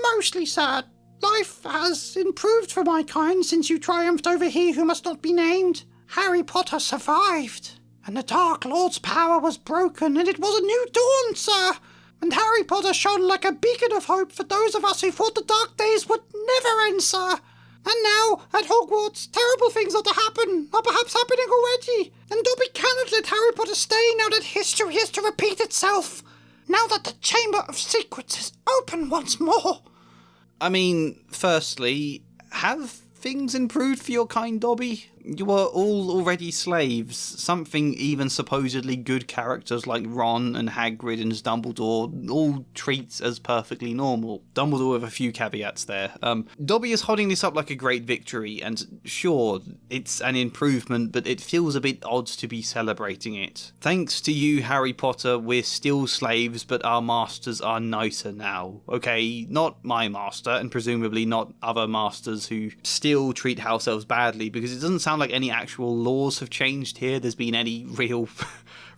mostly, sir, life has improved for my kind since you triumphed over he who must not be named. Harry Potter survived, and the Dark Lord's power was broken, and it was a new dawn, sir. And Harry Potter shone like a beacon of hope for those of us who thought the dark days would never end, sir. And now, at Hogwarts, terrible things are to happen, or perhaps happening already. And Dobby cannot let Harry Potter stay now that history is to repeat itself. Now that the Chamber of Secrets is open once more. I mean, firstly, have things improved for your kind, Dobby? You are all already slaves. Something even supposedly good characters like Ron and Hagrid and Dumbledore all treats as perfectly normal. Dumbledore with a few caveats there. Dobby is holding this up like a great victory, and sure, it's an improvement, but it feels a bit odd to be celebrating it. Thanks to you, Harry Potter, we're still slaves, but our masters are nicer now. Okay, not my master, and presumably not other masters who still treat house elves badly, because it doesn't sound like any actual laws have changed here. There's been any real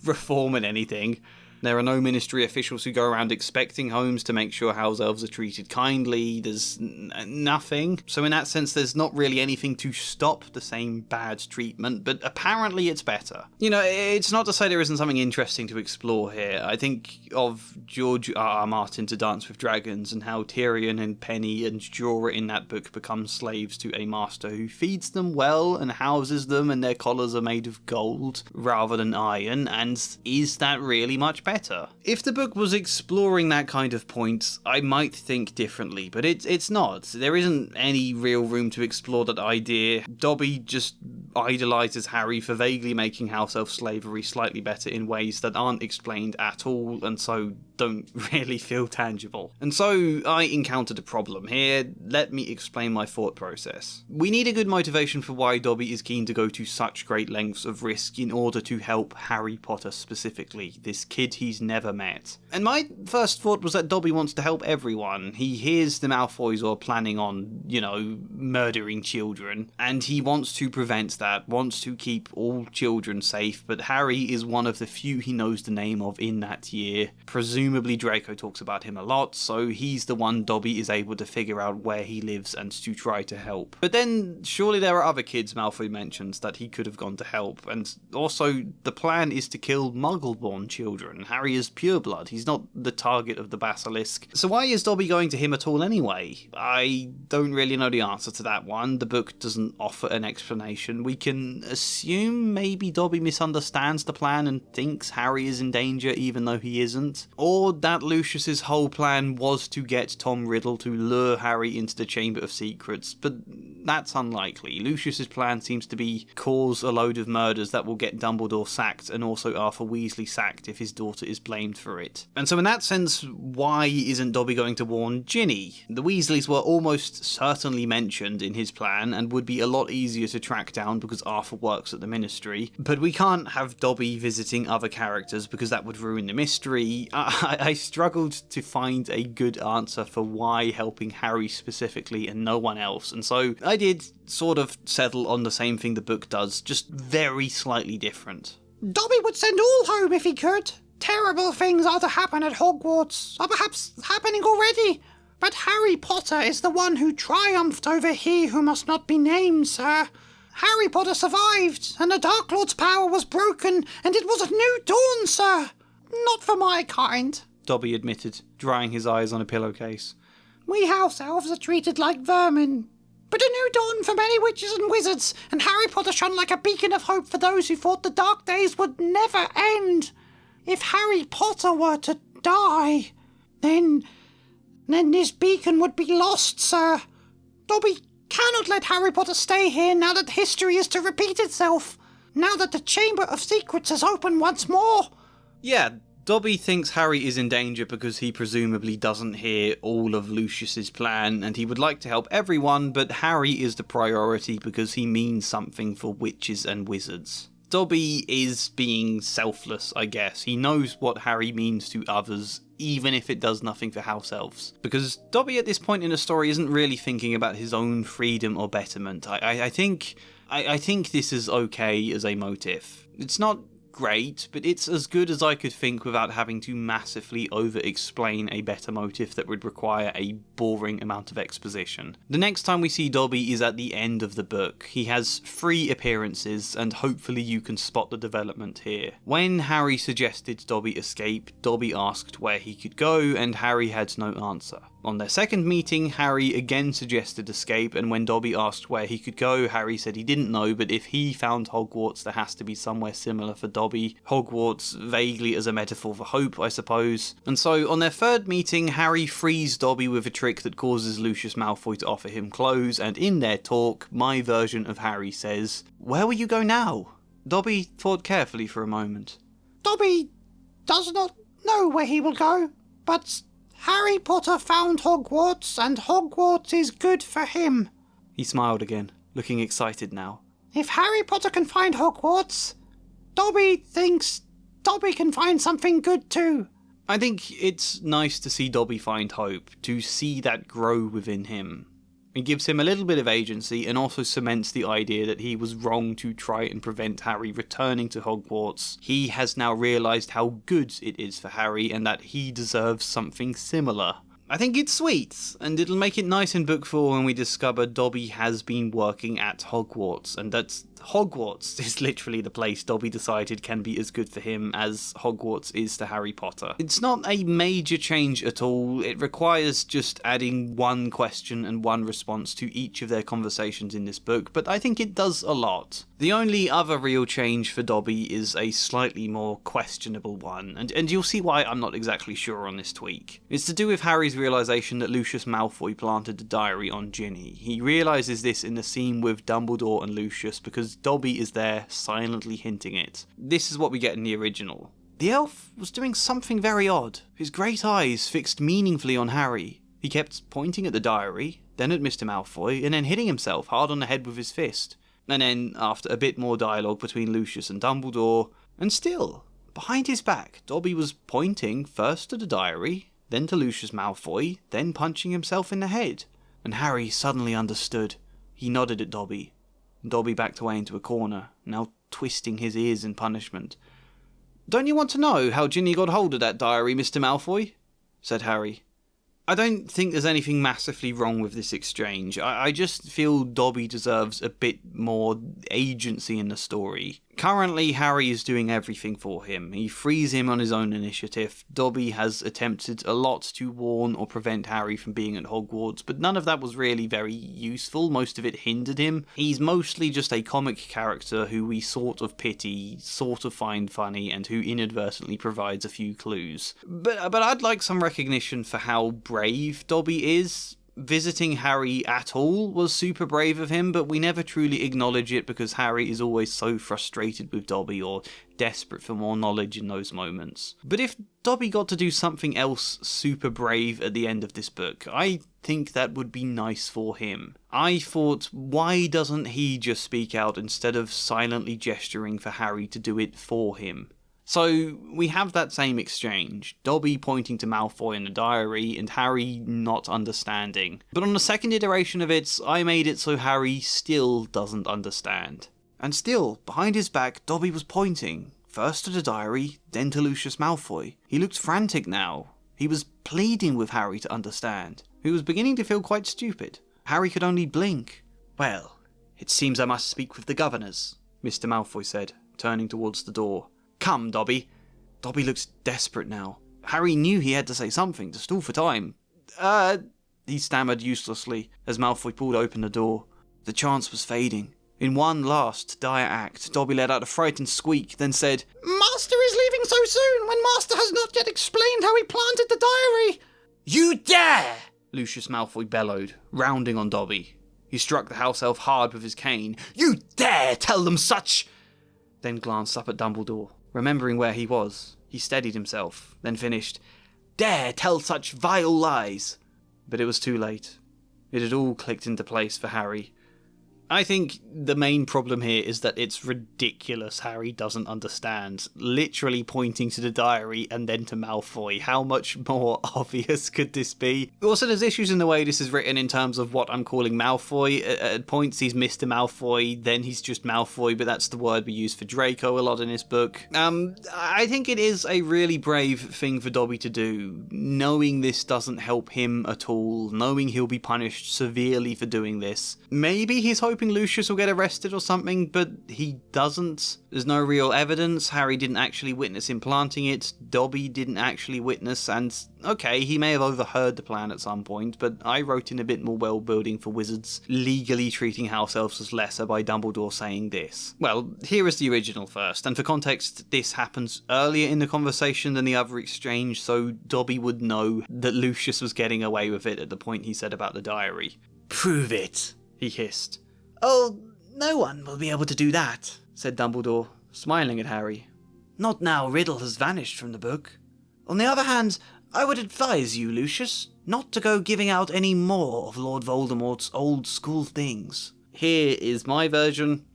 reform in anything. There are no ministry officials who go around expecting homes to make sure house elves are treated kindly. There's nothing. So in that sense, there's not really anything to stop the same bad treatment, but apparently it's better. You know, it's not to say there isn't something interesting to explore here. I think of George R.R. Martin to Dance with Dragons and how Tyrion and Penny and Jorah in that book become slaves to a master who feeds them well and houses them, and their collars are made of gold rather than iron, and is that really much better? If the book was exploring that kind of point, I might think differently, but it's not. There isn't any real room to explore that idea. Dobby just idolises Harry for vaguely making house elf slavery slightly better in ways that aren't explained at all, and so don't really feel tangible. And so I encountered a problem here. Let me explain my thought process. We need a good motivation for why Dobby is keen to go to such great lengths of risk in order to help Harry Potter specifically, this kid he's never met. And my first thought was that Dobby wants to help everyone. He hears the Malfoys are planning on, murdering children, and he wants to prevent that, wants to keep all children safe, but Harry is one of the few he knows the name of in that year. Presumably presumably Draco talks about him a lot, so he's the one Dobby is able to figure out where he lives and to try to help. But then, surely there are other kids Malfoy mentions that he could have gone to help, and also the plan is to kill Muggle-born children. Harry is pureblood, he's not the target of the basilisk. So why is Dobby going to him at all anyway? I don't really know the answer to that one. The book doesn't offer an explanation. We can assume maybe Dobby misunderstands the plan and thinks Harry is in danger even though he isn't. Or that Lucius's whole plan was to get Tom Riddle to lure Harry into the Chamber of Secrets, but that's unlikely. Lucius's plan seems to be cause a load of murders that will get Dumbledore sacked and also Arthur Weasley sacked if his daughter is blamed for it. And so in that sense, why isn't Dobby going to warn Ginny? The Weasleys were almost certainly mentioned in his plan and would be a lot easier to track down because Arthur works at the Ministry, but we can't have Dobby visiting other characters because that would ruin the mystery. I struggled to find a good answer for why helping Harry specifically and no one else, and so I did sort of settle on the same thing the book does, just very slightly different. Dobby would send all home if he could. Terrible things are to happen at Hogwarts, or perhaps happening already. But Harry Potter is the one who triumphed over he who must not be named, sir. Harry Potter survived, and the Dark Lord's power was broken, and it was a new dawn, sir. Not for my kind, Dobby admitted, drying his eyes on a pillowcase. We house elves are treated like vermin. But a new dawn for many witches and wizards, and Harry Potter shone like a beacon of hope for those who thought the dark days would never end. If Harry Potter were to die, then this beacon would be lost, sir. Dobby cannot let Harry Potter stay here now that history is to repeat itself. Now that the Chamber of Secrets has opened once more. Yeah, Dobby thinks Harry is in danger because he presumably doesn't hear all of Lucius's plan, and he would like to help everyone, but Harry is the priority because he means something for witches and wizards. Dobby is being selfless, I guess. He knows what Harry means to others, even if it does nothing for house elves. Because Dobby at this point in the story isn't really thinking about his own freedom or betterment. I think this is okay as a motive. It's not great, but it's as good as I could think without having to massively over-explain a better motive that would require a boring amount of exposition. The next time we see Dobby is at the end of the book. He has 3 appearances, and hopefully you can spot the development here. When Harry suggested Dobby escape, Dobby asked where he could go, and Harry had no answer. On their second meeting, Harry again suggested escape, and when Dobby asked where he could go, Harry said he didn't know, but if he found Hogwarts, there has to be somewhere similar for Dobby. Hogwarts vaguely as a metaphor for hope, I suppose. And so, on their third meeting, Harry frees Dobby with a trick that causes Lucius Malfoy to offer him clothes, and in their talk, my version of Harry says, "Where will you go now?" Dobby thought carefully for a moment. Dobby does not know where he will go, but Harry Potter found Hogwarts, and Hogwarts is good for him. He smiled again, looking excited now. If Harry Potter can find Hogwarts, Dobby thinks Dobby can find something good too. I think it's nice to see Dobby find hope, to see that grow within him. It gives him a little bit of agency and also cements the idea that he was wrong to try and prevent Harry returning to Hogwarts. He has now realised how good it is for Harry and that he deserves something similar. I think it's sweet, and it'll make it nice in Book 4 when we discover Dobby has been working at Hogwarts, and that Hogwarts is literally the place Dobby decided can be as good for him as Hogwarts is to Harry Potter. It's not a major change at all, it requires just adding one question and one response to each of their conversations in this book, but I think it does a lot. The only other real change for Dobby is a slightly more questionable one, and you'll see why I'm not exactly sure on this tweak. It's to do with Harry's realisation that Lucius Malfoy planted the diary on Ginny. He realises this in the scene with Dumbledore and Lucius because Dobby is there silently hinting it. This is what we get in the original. The elf was doing something very odd. His great eyes fixed meaningfully on Harry. He kept pointing at the diary, then at Mr. Malfoy, and then hitting himself hard on the head with his fist. And then, after a bit more dialogue between Lucius and Dumbledore, and still, behind his back, Dobby was pointing first to the diary, then to Lucius Malfoy, then punching himself in the head. And Harry suddenly understood. He nodded at Dobby. Dobby backed away into a corner, now twisting his ears in punishment. "Don't you want to know how Ginny got hold of that diary, Mr. Malfoy?" said Harry. I don't think there's anything massively wrong with this exchange. I just feel Dobby deserves a bit more agency in the story. Currently, Harry is doing everything for him. He frees him on his own initiative. Dobby has attempted a lot to warn or prevent Harry from being at Hogwarts, but none of that was really very useful. Most of it hindered him. He's mostly just a comic character who we sort of pity, sort of find funny, and who inadvertently provides a few clues. But I'd like some recognition for how brave Dobby is. Visiting Harry at all was super brave of him, but we never truly acknowledge it because Harry is always so frustrated with Dobby or desperate for more knowledge in those moments. But if Dobby got to do something else super brave at the end of this book, I think that would be nice for him. I thought, why doesn't he just speak out instead of silently gesturing for Harry to do it for him? So we have that same exchange, Dobby pointing to Malfoy in the diary and Harry not understanding. But on the second iteration of it, I made it so Harry still doesn't understand. And still, behind his back, Dobby was pointing, first to the diary, then to Lucius Malfoy. He looked frantic now. He was pleading with Harry to understand. He was beginning to feel quite stupid. Harry could only blink. "Well, it seems I must speak with the governors," Mr. Malfoy said, turning towards the door. "Come, Dobby." Dobby looks desperate now. Harry knew he had to say something to stall for time. He stammered uselessly as Malfoy pulled open the door. The chance was fading. In one last dire act, Dobby let out a frightened squeak, then said, "Master is leaving so soon, when Master has not yet explained how he planted the diary." "You dare!" Lucius Malfoy bellowed, rounding on Dobby. He struck the house elf hard with his cane. "You dare tell them such!" Then glanced up at Dumbledore. Remembering where he was, he steadied himself, then finished, "Dare tell such vile lies!" But it was too late. It had all clicked into place for Harry. I think the main problem here is that it's ridiculous Harry doesn't understand. Literally pointing to the diary and then to Malfoy. How much more obvious could this be? Also, there's issues in the way this is written in terms of what I'm calling Malfoy. At points he's Mr. Malfoy, then he's just Malfoy, but that's the word we use for Draco a lot in this book. I think it is a really brave thing for Dobby to do, knowing this doesn't help him at all, knowing he'll be punished severely for doing this. Maybe he's hoping Lucius will get arrested or something, but he doesn't. There's no real evidence. Harry didn't actually witness him planting it. Dobby didn't actually witness, and okay, he may have overheard the plan at some point, but I wrote in a bit more world building for wizards, legally treating house elves as lesser by Dumbledore saying this. Well, here is the original first, and for context, this happens earlier in the conversation than the other exchange, so Dobby would know that Lucius was getting away with it at the point he said about the diary. "Prove it," he hissed. "Oh, no one will be able to do that," said Dumbledore, smiling at Harry. "Not now Riddle has vanished from the book. On the other hand, I would advise you, Lucius, not to go giving out any more of Lord Voldemort's old school things." Here is my version.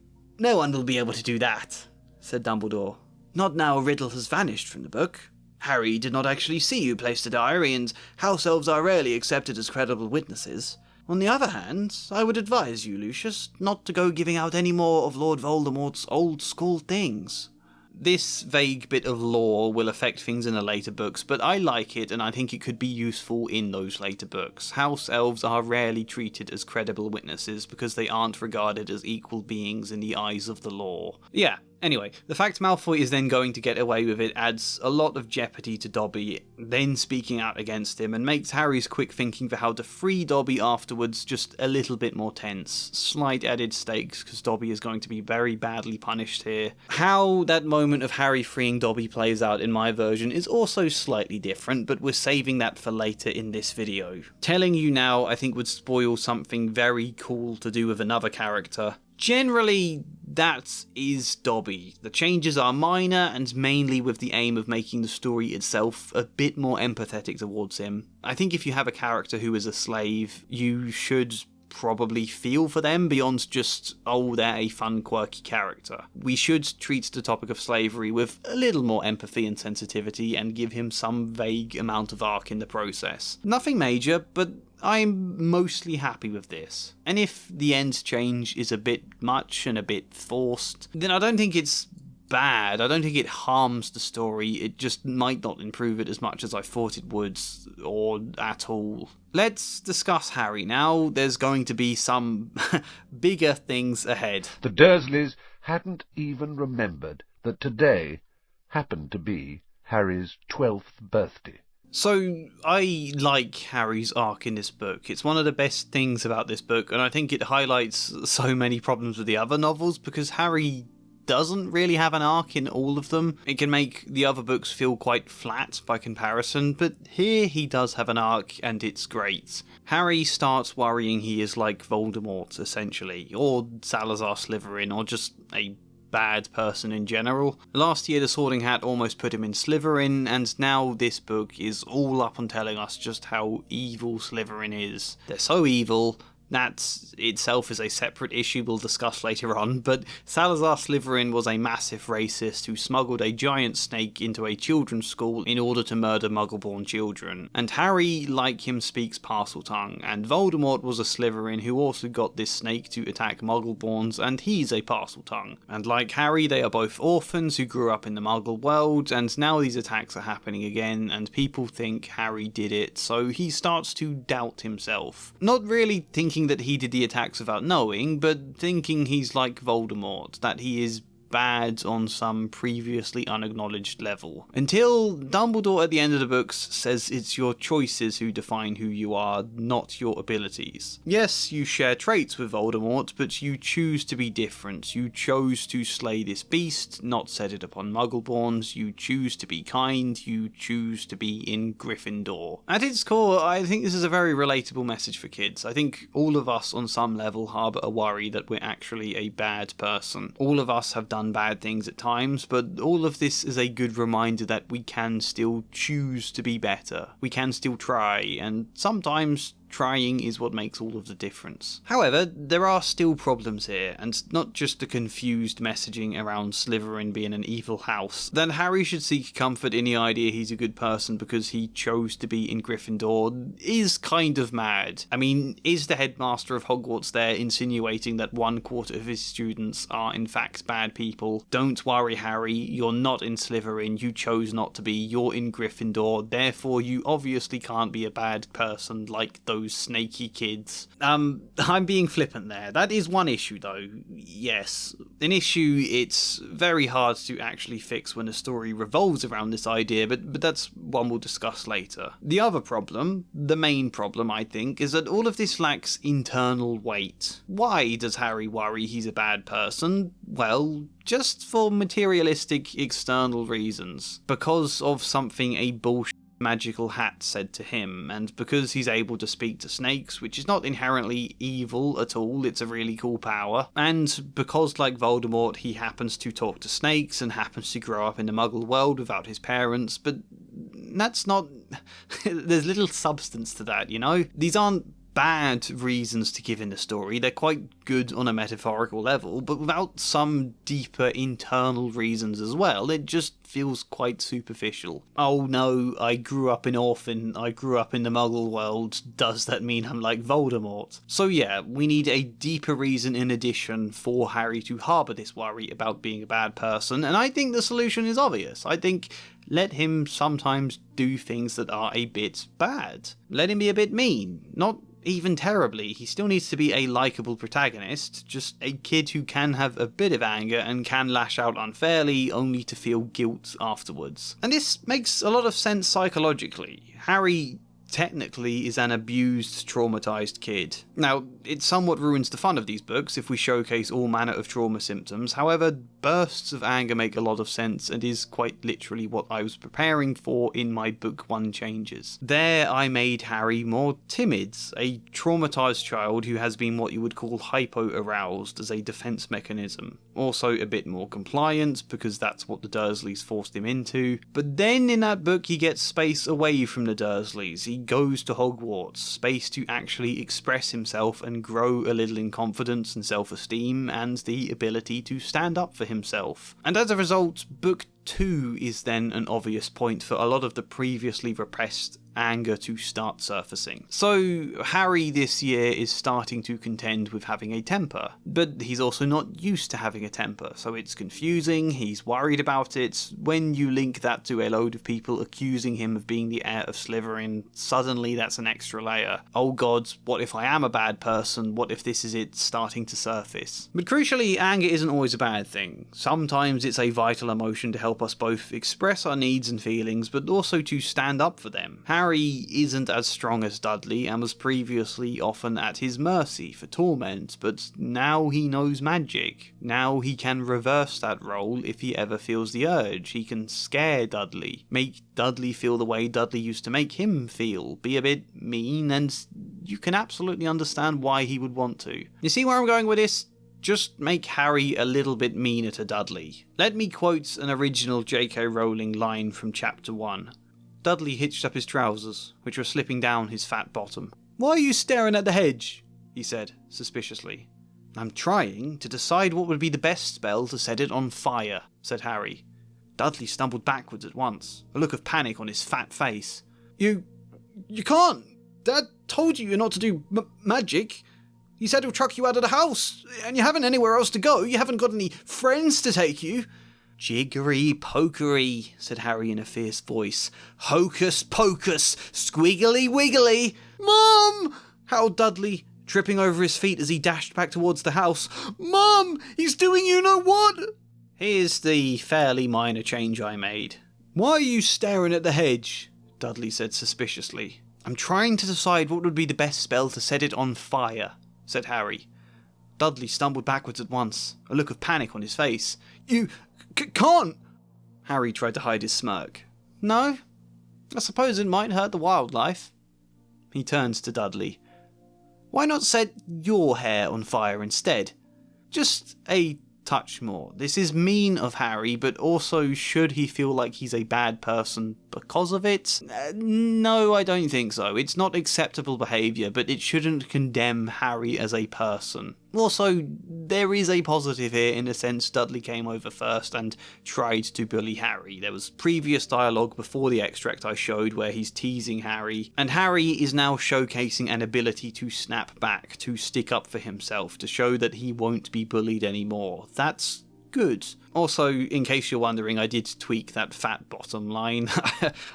"No one will be able to do that," said Dumbledore. "Not now Riddle has vanished from the book. Harry did not actually see you place the diary, and house elves are rarely accepted as credible witnesses. On the other hand, I would advise you, Lucius, not to go giving out any more of Lord Voldemort's old school things." This vague bit of lore will affect things in the later books, but I like it and I think it could be useful in those later books. House elves are rarely treated as credible witnesses because they aren't regarded as equal beings in the eyes of the law. Yeah, anyway, the fact Malfoy is then going to get away with it adds a lot of jeopardy to Dobby, then speaking out against him, and makes Harry's quick thinking for how to free Dobby afterwards just a little bit more tense. Slight added stakes because Dobby is going to be very badly punished here. How that moment of Harry freeing Dobby plays out in my version is also slightly different, but we're saving that for later in this video. Telling you now I think would spoil something very cool to do with another character. Generally, that is Dobby. The changes are minor and mainly with the aim of making the story itself a bit more empathetic towards him. I think if you have a character who is a slave, you should probably feel for them beyond just, oh, they're a fun, quirky character. We should treat the topic of slavery with a little more empathy and sensitivity and give him some vague amount of arc in the process. Nothing major, but I'm mostly happy with this. And if the end change is a bit much and a bit forced, then I don't think it's bad. I don't think it harms the story. It just might not improve it as much as I thought it would, or at all. Let's discuss Harry now. There's going to be some bigger things ahead. The Dursleys hadn't even remembered that today happened to be Harry's 12th birthday. So, I like Harry's arc in this book. It's one of the best things about this book, and I think it highlights so many problems with the other novels, because Harry doesn't really have an arc in all of them. It can make the other books feel quite flat by comparison, but here he does have an arc, and it's great. Harry starts worrying he is like Voldemort, essentially, or Salazar Slytherin, or just a bad person in general. Last year the Sorting Hat almost put him in Slytherin, and now this book is all up on telling us just how evil Slytherin is. They're so evil. That itself is a separate issue we'll discuss later on, but Salazar Slytherin was a massive racist who smuggled a giant snake into a children's school in order to murder Muggle-born children. And Harry, like him, speaks Parseltongue, and Voldemort was a Slytherin who also got this snake to attack Muggle-borns, and he's a Parseltongue. And like Harry, they are both orphans who grew up in the Muggle world, and now these attacks are happening again, and people think Harry did it, so he starts to doubt himself. Not really thinking that he did the attacks without knowing, but thinking he's like Voldemort, that he is bad on some previously unacknowledged level. Until Dumbledore at the end of the books says it's your choices who define who you are, not your abilities. Yes, you share traits with Voldemort, but you choose to be different. You chose to slay this beast, not set it upon Muggleborns. You choose to be kind. You choose to be in Gryffindor. At its core, I think this is a very relatable message for kids. I think all of us on some level harbour a worry that we're actually a bad person. All of us have done bad things at times, but all of this is a good reminder that we can still choose to be better. We can still try, and sometimes trying is what makes all of the difference. However, there are still problems here, and not just the confused messaging around Slytherin being an evil house. That Harry should seek comfort in the idea he's a good person because he chose to be in Gryffindor is kind of mad. I mean, is the headmaster of Hogwarts there insinuating that 1/4 of his students are in fact bad people? Don't worry, Harry, you're not in Slytherin, you chose not to be, you're in Gryffindor, therefore you obviously can't be a bad person like those snaky kids. I'm being flippant there. That is one issue though. Yes. An issue it's very hard to actually fix when a story revolves around this idea, but that's one we'll discuss later. The other problem, the main problem I think, is that all of this lacks internal weight. Why does Harry worry he's a bad person? Well, just for materialistic external reasons. Because of something a bullshit magical hat said to him, and because he's able to speak to snakes, which is not inherently evil at all, it's a really cool power, and because like Voldemort he happens to talk to snakes and happens to grow up in the Muggle world without his parents, but that's not there's little substance to that, you know? These aren't bad reasons to give in the story, they're quite good on a metaphorical level, but without some deeper internal reasons as well, it just feels quite superficial. Oh no, I grew up in Orphan, I grew up in the Muggle world, does that mean I'm like Voldemort? So yeah, we need a deeper reason in addition for Harry to harbour this worry about being a bad person, and I think the solution is obvious. I think let him sometimes do things that are a bit bad. Let him be a bit mean, not even terribly. He still needs to be a likeable protagonist, just a kid who can have a bit of anger and can lash out unfairly only to feel guilt afterwards. And this makes a lot of sense psychologically. Harry technically is an abused, traumatized kid. Now, it somewhat ruins the fun of these books if we showcase all manner of trauma symptoms, however, bursts of anger make a lot of sense and is quite literally what I was preparing for in my book 1 changes. There I made Harry more timid, a traumatized child who has been what you would call hypo-aroused as a defense mechanism. Also a bit more compliant because that's what the Dursleys forced him into, but then in that book he gets space away from the Dursleys. He goes to Hogwarts, space to actually express himself and grow a little in confidence and self-esteem and the ability to stand up for himself. And as a result, book 2 is then an obvious point for a lot of the previously repressed anger to start surfacing. So Harry this year is starting to contend with having a temper, but he's also not used to having a temper, so it's confusing, he's worried about it. When you link that to a load of people accusing him of being the heir of Slytherin, suddenly that's an extra layer. Oh god, what if I am a bad person? What if this is it starting to surface? But crucially, anger isn't always a bad thing. Sometimes it's a vital emotion to help us both express our needs and feelings, but also to stand up for them. Harry isn't as strong as Dudley and was previously often at his mercy for torment, but now he knows magic. Now he can reverse that role if he ever feels the urge. He can scare Dudley, make Dudley feel the way Dudley used to make him feel, be a bit mean, and you can absolutely understand why he would want to. You see where I'm going with this? Just make Harry a little bit meaner to Dudley. Let me quote an original J.K. Rowling line from Chapter 1. Dudley hitched up his trousers, which were slipping down his fat bottom. "Why are you staring at the hedge?" he said, suspiciously. "I'm trying to decide what would be the best spell to set it on fire," said Harry. Dudley stumbled backwards at once, a look of panic on his fat face. You can't! Dad told you you're not to do magic. He said he'll chuck you out of the house, and you haven't anywhere else to go. You haven't got any friends to take you." "Jiggery pokery," said Harry in a fierce voice. "Hocus pocus, squiggly wiggly." "Mum!" howled Dudley, tripping over his feet as he dashed back towards the house. "Mum! He's doing you know what?" "Here's the fairly minor change I made." "Why are you staring at the hedge?" Dudley said suspiciously. "I'm trying to decide what would be the best spell to set it on fire," said Harry. Dudley stumbled backwards at once, a look of panic on his face. "You can't!" Harry tried to hide his smirk. "No? I suppose it might hurt the wildlife." He turned to Dudley. "Why not set your hair on fire instead? Just a touch more. This is mean of Harry, but also should he feel like he's a bad person because of it? No, I don't think so. It's not acceptable behaviour, but it shouldn't condemn Harry as a person. Also, there is a positive here in the sense Dudley came over first and tried to bully Harry. There was previous dialogue before the extract I showed where he's teasing Harry, and Harry is now showcasing an ability to snap back, to stick up for himself, to show that he won't be bullied anymore. That's good. Also, in case you're wondering, I did tweak that fat bottom line.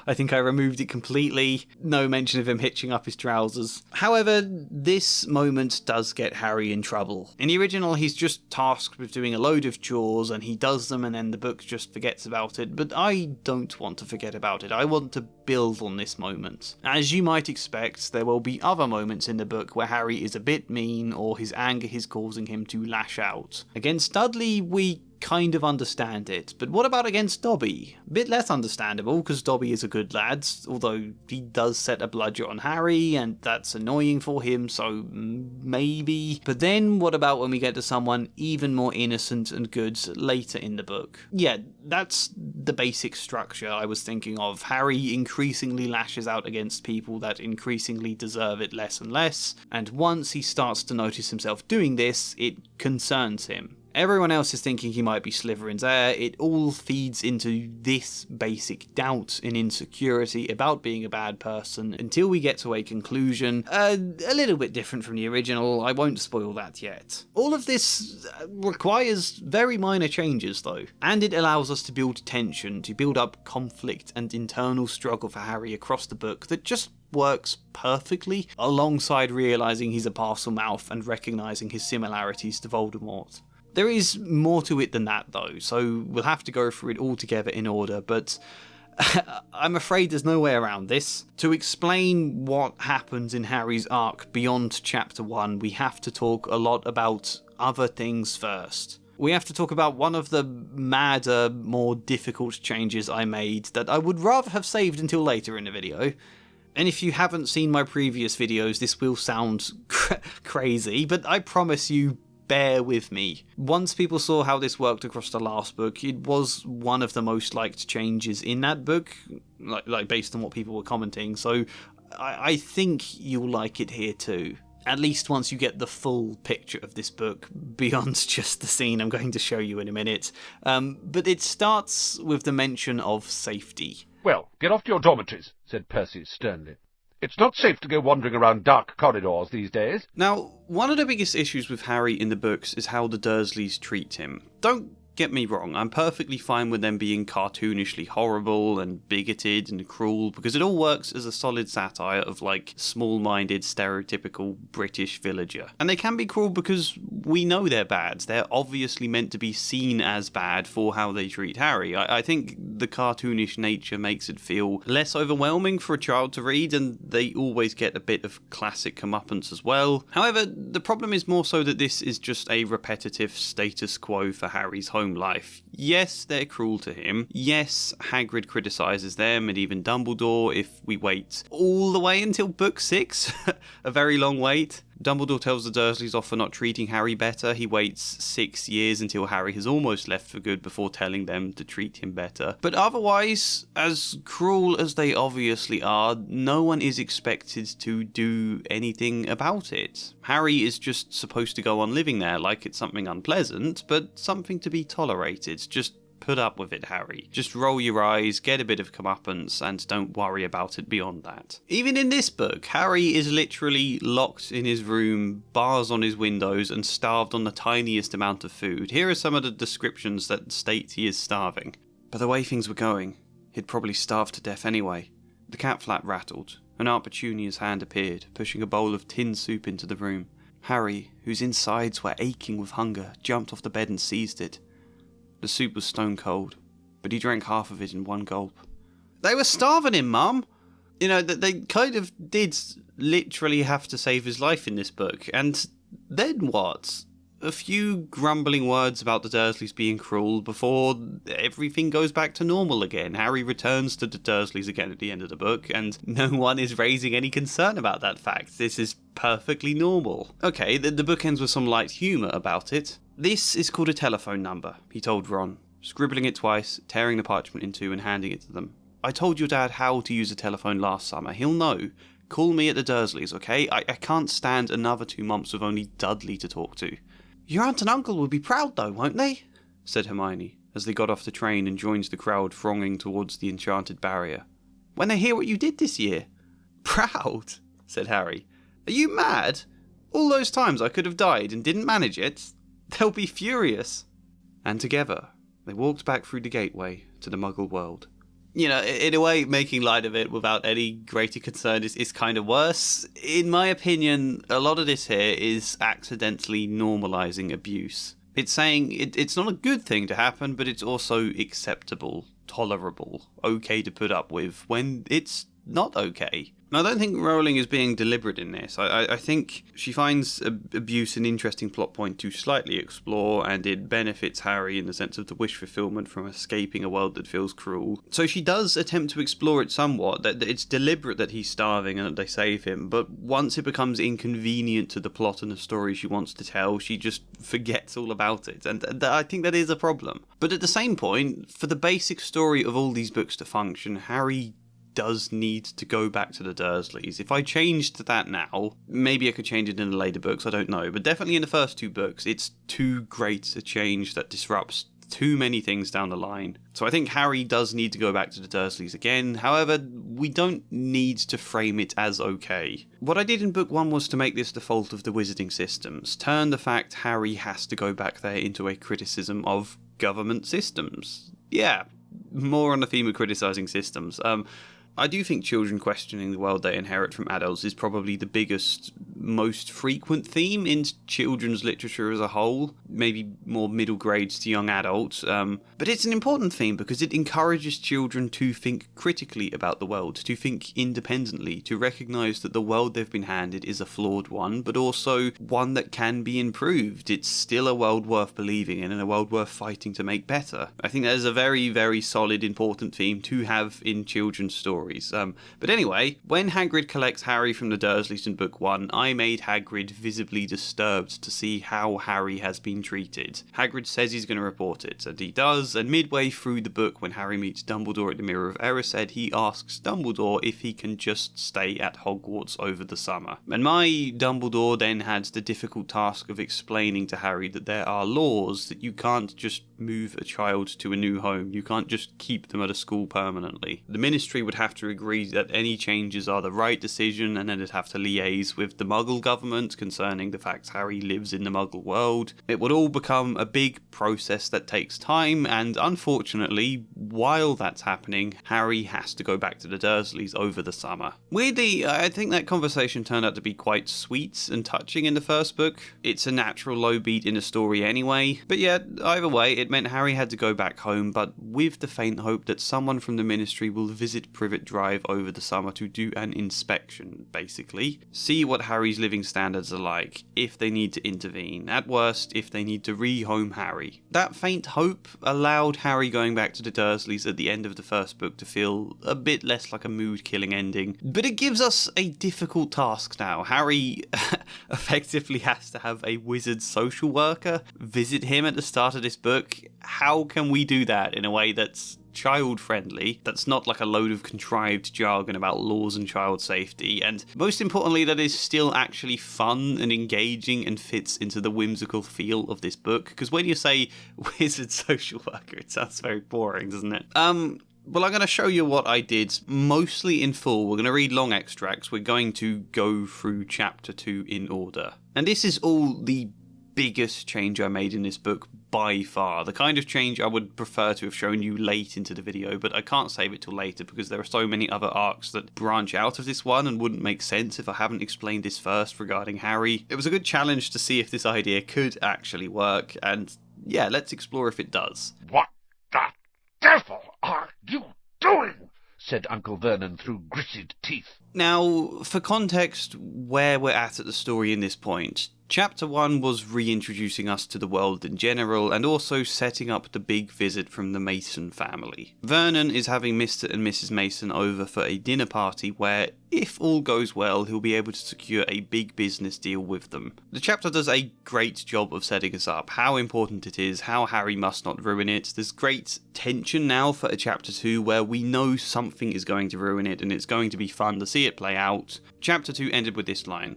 I think I removed it completely. No mention of him hitching up his trousers. However, this moment does get Harry in trouble. In the original, he's just tasked with doing a load of chores and he does them and then the book just forgets about it, but I don't want to forget about it. I want to build on this moment. As you might expect, there will be other moments in the book where Harry is a bit mean or his anger is causing him to lash out. Against Dudley, we kind of understand it, but what about against Dobby? A bit less understandable, because Dobby is a good lad, although he does set a bludger on Harry, and that's annoying for him, so maybe. But then what about when we get to someone even more innocent and good later in the book? Yeah, that's the basic structure I was thinking of. Harry increasingly lashes out against people that increasingly deserve it less and less, and once he starts to notice himself doing this, it concerns him. Everyone else is thinking he might be Slytherin's heir. It all feeds into this basic doubt and insecurity about being a bad person until we get to a conclusion a little bit different from the original. I won't spoil that yet. All of this requires very minor changes though, and it allows us to build tension, to build up conflict and internal struggle for Harry across the book that just works perfectly, alongside realising he's a Parselmouth and recognising his similarities to Voldemort. There is more to it than that though, so we'll have to go through it all together in order, but I'm afraid there's no way around this. To explain what happens in Harry's arc beyond Chapter 1, we have to talk a lot about other things first. We have to talk about one of the madder, more difficult changes I made that I would rather have saved until later in the video. And if you haven't seen my previous videos, this will sound crazy, but I promise you, bear with me. Once people saw how this worked across the last book, it was one of the most liked changes in that book, like based on what people were commenting, so I think you'll like it here too. at least once you get the full picture of this book, beyond just the scene I'm going to show you in a minute. But it starts with the mention of safety. "Well, get off to your dormitories," said Percy sternly. "It's not safe to go wandering around dark corridors these days." Now, one of the biggest issues with Harry in the books is how the Dursleys treat him. Don't get me wrong, I'm perfectly fine with them being cartoonishly horrible and bigoted and cruel, because it all works as a solid satire of, like, small-minded, stereotypical British villager. And they can be cruel because we know they're bad. They're obviously meant to be seen as bad for how they treat Harry. I think the cartoonish nature makes it feel less overwhelming for a child to read, and they always get a bit of classic comeuppance as well. However, the problem is more so that this is just a repetitive status quo for Harry's home life. Yes, they're cruel to him. Yes, Hagrid criticises them, and even Dumbledore if we wait all the way until book 6. A very long wait. Dumbledore tells the Dursleys off for not treating Harry better. He waits 6 years until Harry has almost left for good before telling them to treat him better. But otherwise, as cruel as they obviously are, no one is expected to do anything about it. Harry is just supposed to go on living there like it's something unpleasant, but something to be tolerated. Just put up with it, Harry. Just roll your eyes, get a bit of comeuppance, and don't worry about it beyond that. Even in this book, Harry is literally locked in his room, bars on his windows, and starved on the tiniest amount of food. Here are some of the descriptions that state he is starving. But the way things were going, he'd probably starve to death anyway. The cat flap rattled, and Aunt Petunia's hand appeared, pushing a bowl of tinned soup into the room. Harry, whose insides were aching with hunger, jumped off the bed and seized it. The soup was stone cold, but he drank half of it in one gulp. They were starving him, Mum! You know, they kind of did literally have to save his life in this book, and then what? A few grumbling words about the Dursleys being cruel before everything goes back to normal again. Harry returns to the Dursleys again at the end of the book, and no one is raising any concern about that fact. This is perfectly normal. Okay, the book ends with some light humour about it. "This is called a telephone number," he told Ron, scribbling it twice, tearing the parchment in two and handing it to them. "I told your dad how to use a telephone last summer. He'll know. Call me at the Dursleys, okay? I can't stand another 2 months with only Dudley to talk to." "Your aunt and uncle will be proud though, won't they?" said Hermione, as they got off the train and joined the crowd thronging towards the enchanted barrier. "When they hear what you did this year." "Proud?" said Harry. "Are you mad? All those times I could have died and didn't manage it? They'll be furious." And together, they walked back through the gateway to the Muggle world. You know, in a way, making light of it without any greater concern is kind of worse. In my opinion, a lot of this here is accidentally normalising abuse. It's saying it's not a good thing to happen, but it's also acceptable, tolerable, okay to put up with, when it's not okay. I don't think Rowling is being deliberate in this. I think she finds abuse an interesting plot point to slightly explore, and it benefits Harry in the sense of the wish fulfillment from escaping a world that feels cruel. So she does attempt to explore it somewhat, that it's deliberate that he's starving and that they save him, but once it becomes inconvenient to the plot and the story she wants to tell, she just forgets all about it, and I think that is a problem. But at the same point, for the basic story of all these books to function, Harry does need to go back to the Dursleys. If I changed that now, maybe I could change it in the later books, I don't know, but definitely in the first 2 books, it's too great a change that disrupts too many things down the line. So I think Harry does need to go back to the Dursleys again. However, we don't need to frame it as okay. What I did in book 1 was to make this the fault of the wizarding systems, turn the fact Harry has to go back there into a criticism of government systems. Yeah, more on the theme of criticising systems. I do think children questioning the world they inherit from adults is probably the biggest, most frequent theme in children's literature as a whole, maybe more middle grades to young adults, but it's an important theme because it encourages children to think critically about the world, to think independently, to recognise that the world they've been handed is a flawed one, but also one that can be improved. It's still a world worth believing in and a world worth fighting to make better. I think that is a very, very solid, important theme to have in children's stories. stories. But anyway, when Hagrid collects Harry from the Dursleys in book 1, I made Hagrid visibly disturbed to see how Harry has been treated. Hagrid says he's going to report it, and he does, and midway through the book when Harry meets Dumbledore at the Mirror of Erised, he asks Dumbledore if he can just stay at Hogwarts over the summer. And my Dumbledore then had the difficult task of explaining to Harry that there are laws, that you can't just move a child to a new home, you can't just keep them at a school permanently. The Ministry would have to agree that any changes are the right decision, and then it'd have to liaise with the Muggle government concerning the fact Harry lives in the Muggle world. It would all become a big process that takes time, and unfortunately, while that's happening, Harry has to go back to the Dursleys over the summer. Weirdly, I think that conversation turned out to be quite sweet and touching in the first book. It's a natural low beat in the story anyway, but yeah, either way, it meant Harry had to go back home, but with the faint hope that someone from the Ministry will visit Privet Drive over the summer to do an inspection, basically. See what Harry's living standards are like, if they need to intervene, at worst, if they need to rehome Harry. That faint hope allowed Harry going back to the Dursleys at the end of the first book to feel a bit less like a mood-killing ending, but it gives us a difficult task now. Harry effectively has to have a wizard social worker visit him at the start of this book. How can we do that in a way that's child-friendly, that's not like a load of contrived jargon about laws and child safety, and most importantly, that is still actually fun and engaging and fits into the whimsical feel of this book? Because when you say wizard social worker, it sounds very boring, doesn't it? Well, I'm going to show you what I did, mostly in full. We're going to read long extracts. We're going to go through chapter 2 in order. And this is all the biggest change I made in this book by far. The kind of change I would prefer to have shown you late into the video, but I can't save it till later because there are so many other arcs that branch out of this one and wouldn't make sense if I haven't explained this first regarding Harry. It was a good challenge to see if this idea could actually work, and yeah, let's explore if it does. "What the devil are you doing?" said Uncle Vernon through gritted teeth. Now, for context, where we're at the story in this point, Chapter 1 was reintroducing us to the world in general, and also setting up the big visit from the Mason family. Vernon is having Mr. and Mrs. Mason over for a dinner party where, if all goes well, he'll be able to secure a big business deal with them. The chapter does a great job of setting us up, how important it is, how Harry must not ruin it. There's great tension now for a Chapter 2 where we know something is going to ruin it, and it's going to be fun to see it play out. Chapter 2 ended with this line: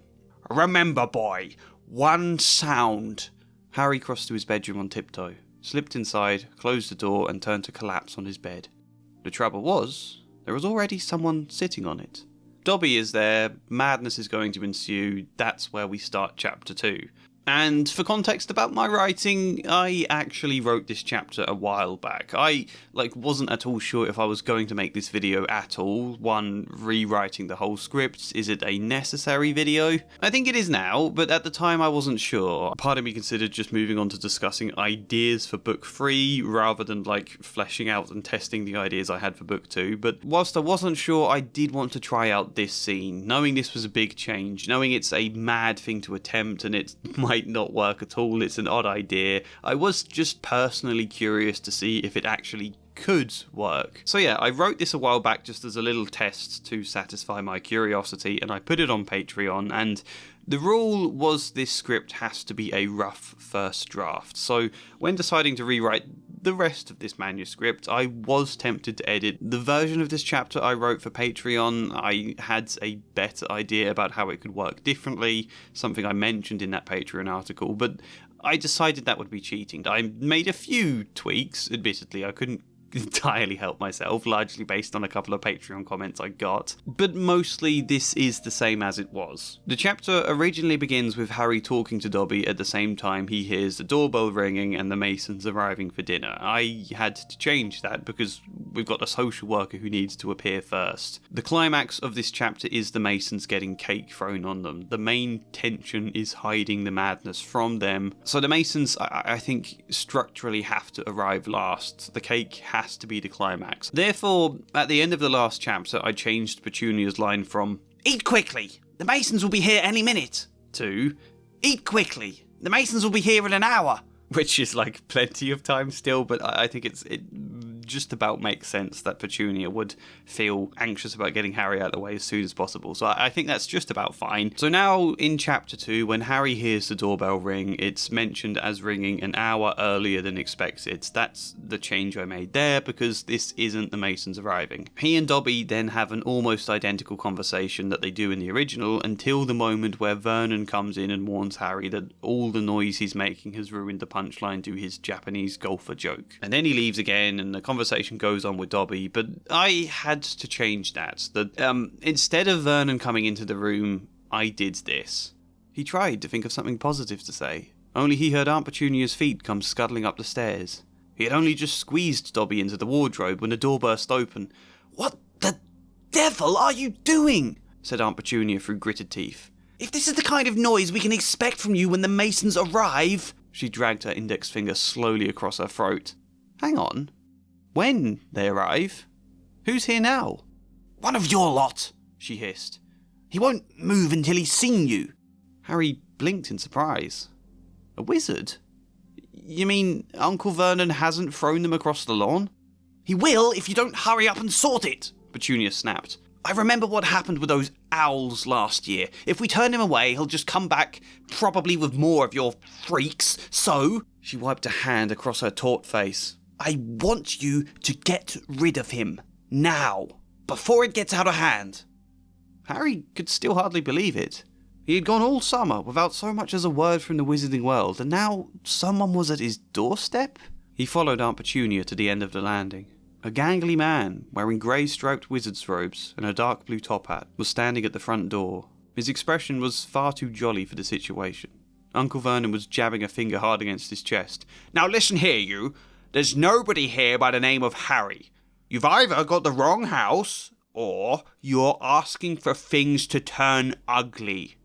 "Remember, boy, one sound." Harry crossed to his bedroom on tiptoe, slipped inside, closed the door, and turned to collapse on his bed. The trouble was, there was already someone sitting on it. Dobby is there, madness is going to ensue, that's where we start chapter 2. And for context about my writing, I actually wrote this chapter a while back. I wasn't at all sure if I was going to make this video at all. One, rewriting the whole script, is it a necessary video? I think it is now, but at the time I wasn't sure. Part of me considered just moving on to discussing ideas for book 3 rather than fleshing out and testing the ideas I had for book 2. But whilst I wasn't sure, I did want to try out this scene, knowing this was a big change, knowing it's a mad thing to attempt and it might not work at all, it's an odd idea. I was just personally curious to see if it actually could work. So yeah, I wrote this a while back just as a little test to satisfy my curiosity, and I put it on Patreon, and the rule was this script has to be a rough first draft. So when deciding to rewrite the rest of this manuscript, I was tempted to edit the version of this chapter I wrote for Patreon. I had a better idea about how it could work differently, something I mentioned in that Patreon article, but I decided that would be cheating. I made a few tweaks, admittedly. I couldn't entirely help myself, largely based on a couple of Patreon comments I got, but mostly this is the same as it was. The chapter originally begins with Harry talking to Dobby at the same time he hears the doorbell ringing and the Masons arriving for dinner. I had to change that because we've got a social worker who needs to appear first. The climax of this chapter is the Masons getting cake thrown on them. The main tension is hiding the madness from them. So the Masons, I think, structurally have to arrive last. The cake has to be the climax. Therefore, at the end of the last chapter, I changed Petunia's line from "Eat quickly, the Masons will be here any minute," to "Eat quickly, the Masons will be here in an hour," which is plenty of time still, but I think it just about makes sense that Petunia would feel anxious about getting Harry out of the way as soon as possible. So I think that's just about fine. So now in chapter 2, when Harry hears the doorbell ring, it's mentioned as ringing an hour earlier than expected. That's the change I made there, because this isn't the Masons arriving. He and Dobby then have an almost identical conversation that they do in the original, until the moment where Vernon comes in and warns Harry that all the noise he's making has ruined the punchline to his Japanese golfer joke. And then he leaves again and the conversation goes on with Dobby, but I had to change that. Instead of Vernon coming into the room, I did this. He tried to think of something positive to say, only he heard Aunt Petunia's feet come scuttling up the stairs. He had only just squeezed Dobby into the wardrobe when the door burst open. "What the devil are you doing?" said Aunt Petunia through gritted teeth. "If this is the kind of noise we can expect from you when the Masons arrive..." She dragged her index finger slowly across her throat. "Hang on. When they arrive? Who's here now?" "One of your lot," she hissed. "He won't move until he's seen you." Harry blinked in surprise. "A wizard? You mean Uncle Vernon hasn't thrown them across the lawn?" "He will if you don't hurry up and sort it," Petunia snapped. "I remember what happened with those owls last year. If we turn him away, he'll just come back, probably with more of your freaks. So..." She wiped a hand across her taut face. "I want you to get rid of him. Now. Before it gets out of hand." Harry could still hardly believe it. He had gone all summer without so much as a word from the wizarding world, and now someone was at his doorstep? He followed Aunt Petunia to the end of the landing. A gangly man, wearing grey-striped wizard's robes and a dark blue top hat, was standing at the front door. His expression was far too jolly for the situation. Uncle Vernon was jabbing a finger hard against his chest. "Now listen here, you. There's nobody here by the name of Harry. You've either got the wrong house, or you're asking for things to turn ugly."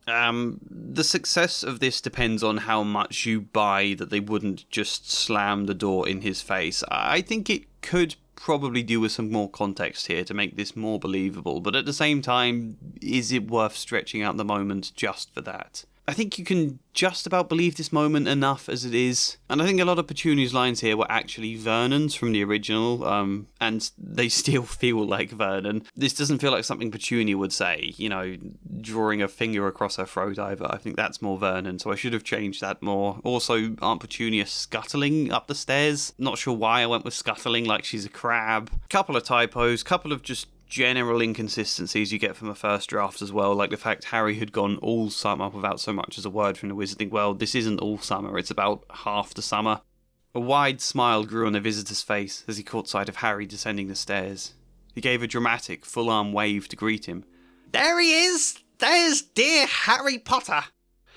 The success of this depends on how much you buy that they wouldn't just slam the door in his face. I think it could probably do with some more context here to make this more believable, but at the same time, is it worth stretching out the moment just for that? I think you can just about believe this moment enough as it is, and I think a lot of Petunia's lines here were actually Vernon's from the original, and they still feel like Vernon. This doesn't feel like something Petunia would say, drawing a finger across her throat either. I think that's more Vernon, so I should have changed that more. Also, Aunt Petunia scuttling up the stairs. Not sure why I went with scuttling like she's a crab. Couple of typos, couple of just general inconsistencies you get from a first draft as well, like the fact Harry had gone all summer without so much as a word from the wizarding world. This isn't all summer, it's about half the summer. A wide smile grew on the visitor's face as he caught sight of Harry descending the stairs. He gave a dramatic, full-arm wave to greet him. "There he is! There's dear Harry Potter!"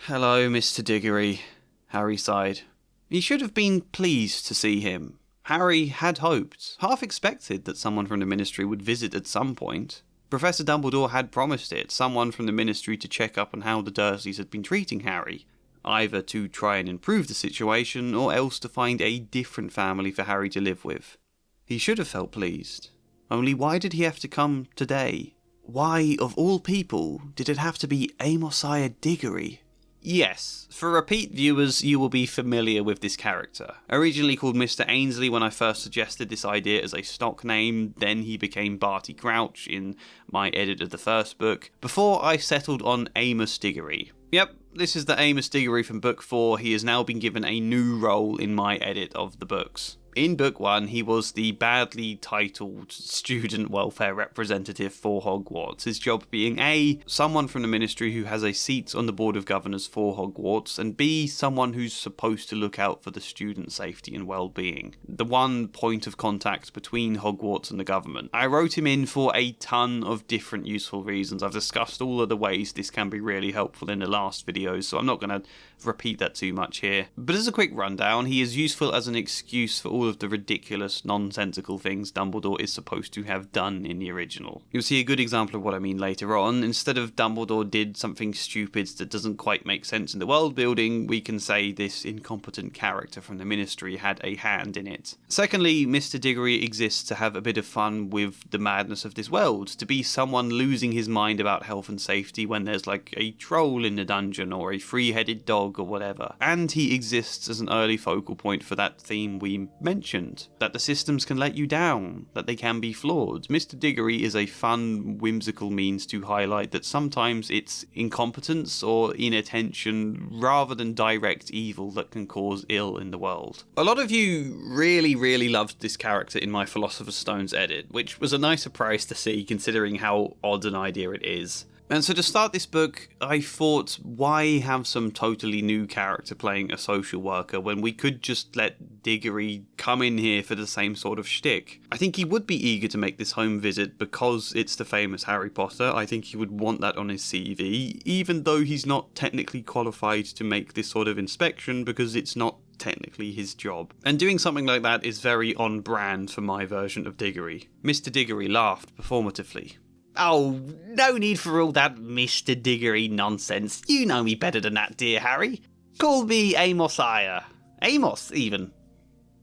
"Hello, Mr. Diggory," Harry sighed. He should have been pleased to see him. Harry had hoped, half expected, that someone from the Ministry would visit at some point. Professor Dumbledore had promised it, someone from the Ministry to check up on how the Dursleys had been treating Harry, either to try and improve the situation, or else to find a different family for Harry to live with. He should have felt pleased. Only why did he have to come today? Why, of all people, did it have to be Amosiah Diggory? Yes, for repeat viewers, you will be familiar with this character. Originally called Mr. Ainsley when I first suggested this idea as a stock name, then he became Barty Crouch in my edit of the first book, before I settled on Amos Diggory. Yep, this is the Amos Diggory from Book 4. He has now been given a new role in my edit of the books. In Book 1, he was the badly titled student welfare representative for Hogwarts, his job being A, someone from the Ministry who has a seat on the Board of Governors for Hogwarts, and B, someone who's supposed to look out for the student safety and well-being. The one point of contact between Hogwarts and the government. I wrote him in for a ton of different useful reasons. I've discussed all of the ways this can be really helpful in the last videos, so I'm not going to repeat that too much here. But as a quick rundown, he is useful as an excuse for all of the ridiculous, nonsensical things Dumbledore is supposed to have done in the original. You'll see a good example of what I mean later on. Instead of Dumbledore did something stupid that doesn't quite make sense in the world building, we can say this incompetent character from the Ministry had a hand in it. Secondly, Mr. Diggory exists to have a bit of fun with the madness of this world, to be someone losing his mind about health and safety when there's like a troll in the dungeon, magician or a three-headed dog or whatever. And he exists as an early focal point for that theme we mentioned, that the systems can let you down, that they can be flawed. Mr. Diggory is a fun, whimsical means to highlight that sometimes it's incompetence or inattention rather than direct evil that can cause ill in the world. A lot of you really loved this character in my Philosopher's Stones edit, which was a nice surprise to see considering how odd an idea it is. And so to start this book, I thought, why have some totally new character playing a social worker when we could just let Diggory come in here for the same sort of shtick? I think he would be eager to make this home visit because it's the famous Harry Potter. I think he would want that on his CV, even though he's not technically qualified to make this sort of inspection because it's not technically his job. And doing something like that is very on brand for my version of Diggory. Mr. Diggory laughed performatively. Oh, no need for all that Mr. Diggory nonsense. You know me better than that, dear Harry. Call me Amos-iah. Amos, even.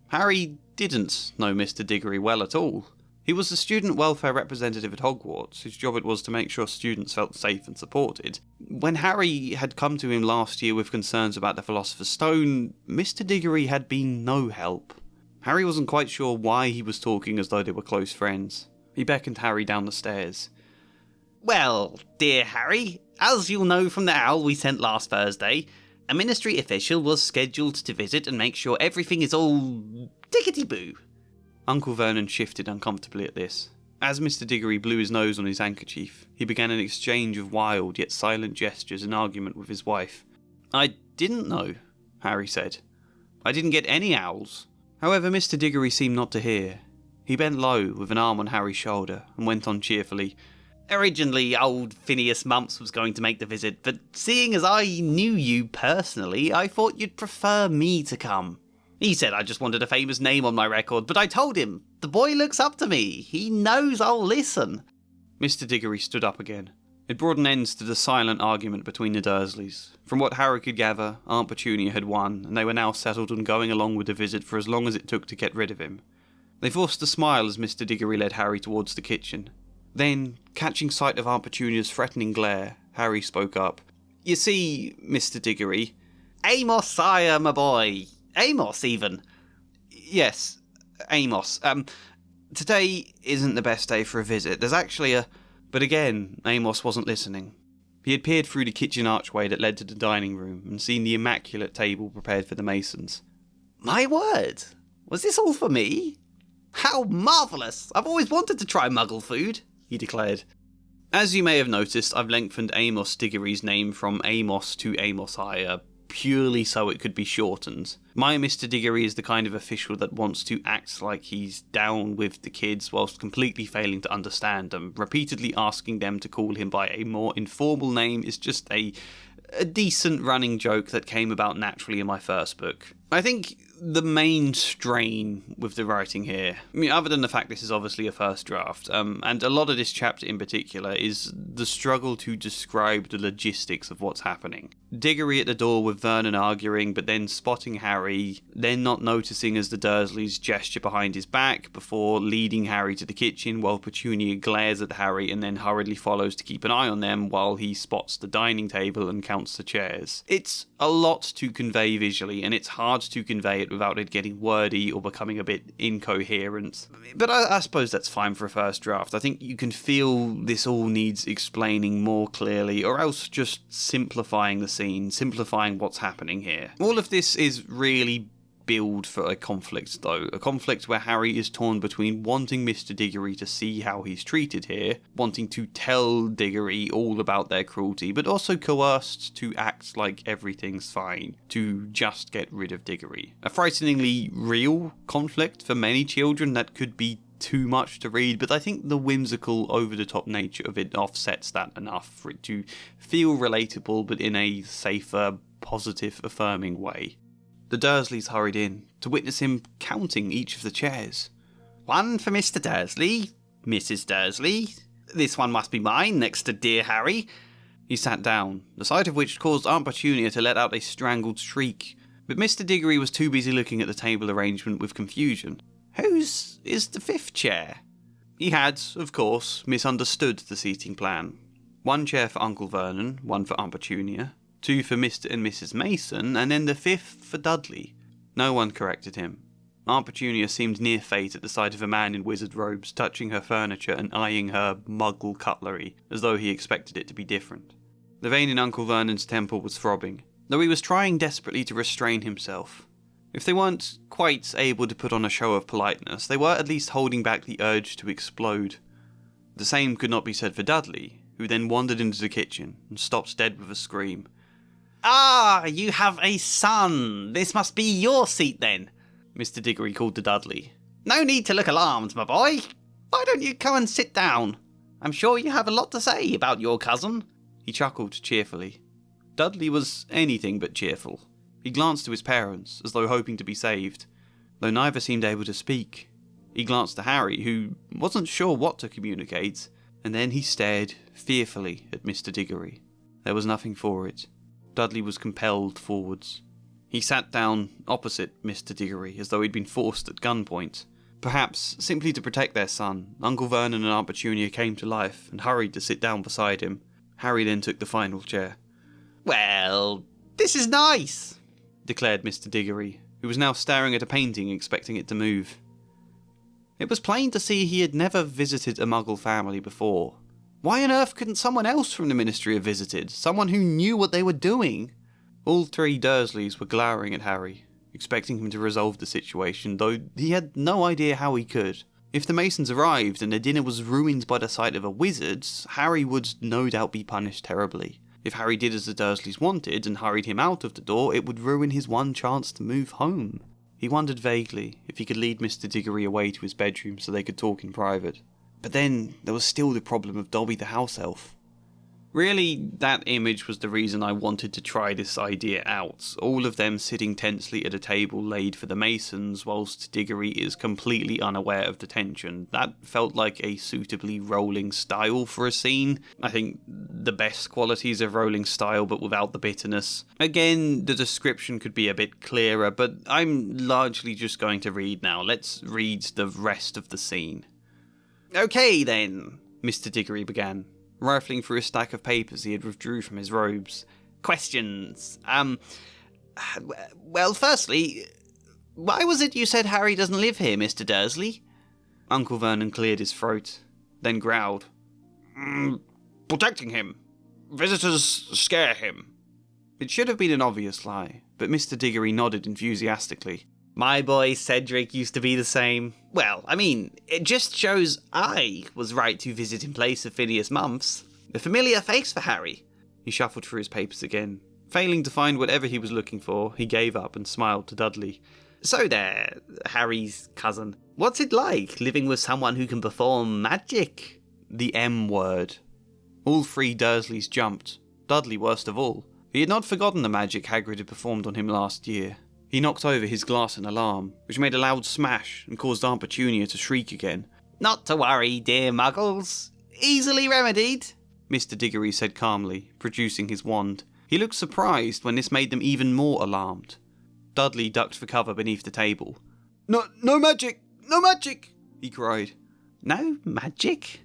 Harry didn't know Mr. Diggory well at all. He was the student welfare representative at Hogwarts, whose job it was to make sure students felt safe and supported. When Harry had come to him last year with concerns about the Philosopher's Stone, Mr. Diggory had been no help. Harry wasn't quite sure why he was talking as though they were close friends. He beckoned Harry down the stairs. Well, dear Harry, as you'll know from the owl we sent last Thursday, a ministry official was scheduled to visit and make sure everything is all diggity-boo. Uncle Vernon shifted uncomfortably at this. As Mr. Diggory blew his nose on his handkerchief, he began an exchange of wild yet silent gestures in argument with his wife. I didn't know, Harry said. I didn't get any owls. However, Mr. Diggory seemed not to hear. He bent low with an arm on Harry's shoulder and went on cheerfully. Originally, old Phineas Mumps was going to make the visit, but seeing as I knew you personally, I thought you'd prefer me to come. He said I just wanted a famous name on my record, but I told him, the boy looks up to me. He knows I'll listen. Mr. Diggory stood up again. It brought an end to the silent argument between the Dursleys. From what Harry could gather, Aunt Petunia had won, and they were now settled on going along with the visit for as long as it took to get rid of him. They forced a smile as Mr. Diggory led Harry towards the kitchen. Then, catching sight of Aunt Petunia's threatening glare, Harry spoke up. You see, Mr. Diggory... Amos-iah, my boy. Amos, even. Yes, Amos. Today isn't the best day for a visit. There's actually a... But again, Amos wasn't listening. He had peered through the kitchen archway that led to the dining room and seen the immaculate table prepared for the Masons. My word! Was this all for me? How marvellous! I've always wanted to try Muggle food, he declared. As you may have noticed, I've lengthened Amos Diggory's name from Amos to Amos-iah, purely so it could be shortened. My Mr. Diggory is the kind of official that wants to act like he's down with the kids whilst completely failing to understand them. Repeatedly asking them to call him by a more informal name is just a decent running joke that came about naturally in my first book. I think the main strain with the writing here, I mean, other than the fact this is obviously a first draft, and a lot of this chapter in particular, is the struggle to describe the logistics of what's happening. Diggory at the door with Vernon arguing, but then spotting Harry, then not noticing as the Dursleys gesture behind his back before leading Harry to the kitchen while Petunia glares at Harry and then hurriedly follows to keep an eye on them while he spots the dining table and counts the chairs. It's a lot to convey visually, and it's hard to convey it without it getting wordy or becoming a bit incoherent. But I suppose that's fine for a first draft. I think you can feel this all needs explaining more clearly, or else just simplifying the scene, simplifying what's happening here. All of this is really build for a conflict, though. A conflict where Harry is torn between wanting Mr. Diggory to see how he's treated here, wanting to tell Diggory all about their cruelty, but also coerced to act like everything's fine, to just get rid of Diggory. A frighteningly real conflict for many children that could be too much to read, but I think the whimsical, over-the-top nature of it offsets that enough for it to feel relatable, but in a safer, positive, affirming way. The Dursleys hurried in, to witness him counting each of the chairs. One for Mr. Dursley, Mrs. Dursley. This one must be mine, next to dear Harry. He sat down, the sight of which caused Aunt Petunia to let out a strangled shriek, but Mr. Diggory was too busy looking at the table arrangement with confusion. Whose is the fifth chair? He had, of course, misunderstood the seating plan. One chair for Uncle Vernon, one for Aunt Petunia, 2 for Mr. and Mrs. Mason, and then the 5th for Dudley. No one corrected him. Aunt Petunia seemed near fate at the sight of a man in wizard robes touching her furniture and eyeing her muggle cutlery, as though he expected it to be different. The vein in Uncle Vernon's temple was throbbing, though he was trying desperately to restrain himself. If they weren't quite able to put on a show of politeness, they were at least holding back the urge to explode. The same could not be said for Dudley, who then wandered into the kitchen and stopped dead with a scream. "Ah, you have a son! This must be your seat then," Mr. Diggory called to Dudley. "No need to look alarmed, my boy. Why don't you come and sit down? I'm sure you have a lot to say about your cousin." He chuckled cheerfully. Dudley was anything but cheerful. He glanced to his parents, as though hoping to be saved, though neither seemed able to speak. He glanced to Harry, who wasn't sure what to communicate, and then he stared fearfully at Mr. Diggory. There was nothing for it. Dudley was compelled forwards. He sat down opposite Mr. Diggory, as though he'd been forced at gunpoint. Perhaps, simply to protect their son, Uncle Vernon and Aunt Petunia came to life and hurried to sit down beside him. Harry then took the final chair. "Well, this is nice," declared Mr. Diggory, who was now staring at a painting expecting it to move. It was plain to see he had never visited a Muggle family before. Why on earth couldn't someone else from the Ministry have visited? Someone who knew what they were doing? All 3 Dursleys were glowering at Harry, expecting him to resolve the situation, though he had no idea how he could. If the Masons arrived and their dinner was ruined by the sight of a wizard, Harry would no doubt be punished terribly. If Harry did as the Dursleys wanted and hurried him out of the door, it would ruin his one chance to move home. He wondered vaguely if he could lead Mr. Diggory away to his bedroom so they could talk in private. But then there was still the problem of Dobby the house elf. Really, that image was the reason I wanted to try this idea out. All of them sitting tensely at a table laid for the Masons, whilst Diggory is completely unaware of the tension. That felt like a suitably Rowling style for a scene. I think the best qualities of Rowling style, but without the bitterness. Again, the description could be a bit clearer, but I'm largely just going to read now. Let's read the rest of the scene. "Okay then," Mr. Diggory began, rifling through a stack of papers he had withdrew from his robes. "Questions. Well, firstly, why was it you said Harry doesn't live here, Mr. Dursley?" Uncle Vernon cleared his throat, then growled. "Protecting him. Visitors scare him." It should have been an obvious lie, but Mr. Diggory nodded enthusiastically. "My boy Cedric used to be the same. Well, I mean, it just shows I was right to visit in place of Phineas Mumps. A familiar face for Harry." He shuffled through his papers again. Failing to find whatever he was looking for, he gave up and smiled to Dudley. "So there, Harry's cousin. What's it like, living with someone who can perform magic?" The M word. All 3 Dursleys jumped, Dudley worst of all. He had not forgotten the magic Hagrid had performed on him last year. He knocked over his glass in alarm, which made a loud smash and caused Aunt Petunia to shriek again. "Not to worry, dear Muggles. Easily remedied," Mr. Diggory said calmly, producing his wand. He looked surprised when this made them even more alarmed. Dudley ducked for cover beneath the table. No magic! No magic!" he cried. "No magic?"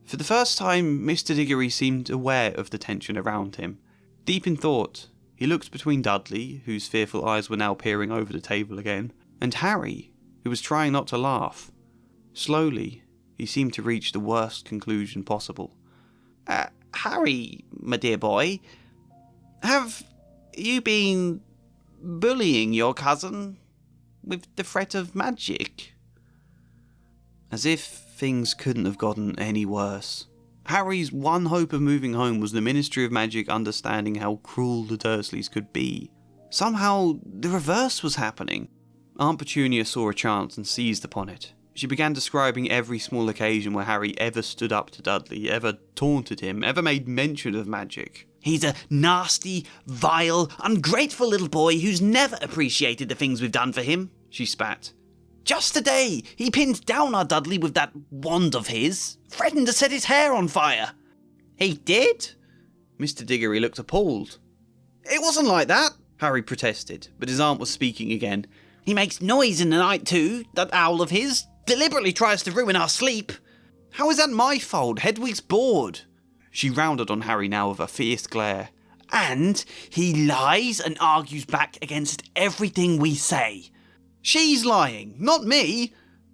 For the first time, Mr. Diggory seemed aware of the tension around him. Deep in thought, he looked between Dudley, whose fearful eyes were now peering over the table again, and Harry, who was trying not to laugh. Slowly, he seemed to reach the worst conclusion possible. Harry, my dear boy, have you been bullying your cousin with the threat of magic?" As if things couldn't have gotten any worse. Harry's one hope of moving home was the Ministry of Magic understanding how cruel the Dursleys could be. Somehow, the reverse was happening. Aunt Petunia saw a chance and seized upon it. She began describing every small occasion where Harry ever stood up to Dudley, ever taunted him, ever made mention of magic. "He's a nasty, vile, ungrateful little boy who's never appreciated the things we've done for him," she spat. "Just today, he pinned down our Dudley with that wand of his, threatened to set his hair on fire." "He did?" Mr. Diggory looked appalled. "It wasn't like that," Harry protested, but his aunt was speaking again. "He makes noise in the night too, that owl of his. Deliberately tries to ruin our sleep." "How is that my fault? Hedwig's bored." She rounded on Harry now with a fierce glare. And he lies and argues back against everything we say. She's lying, not me,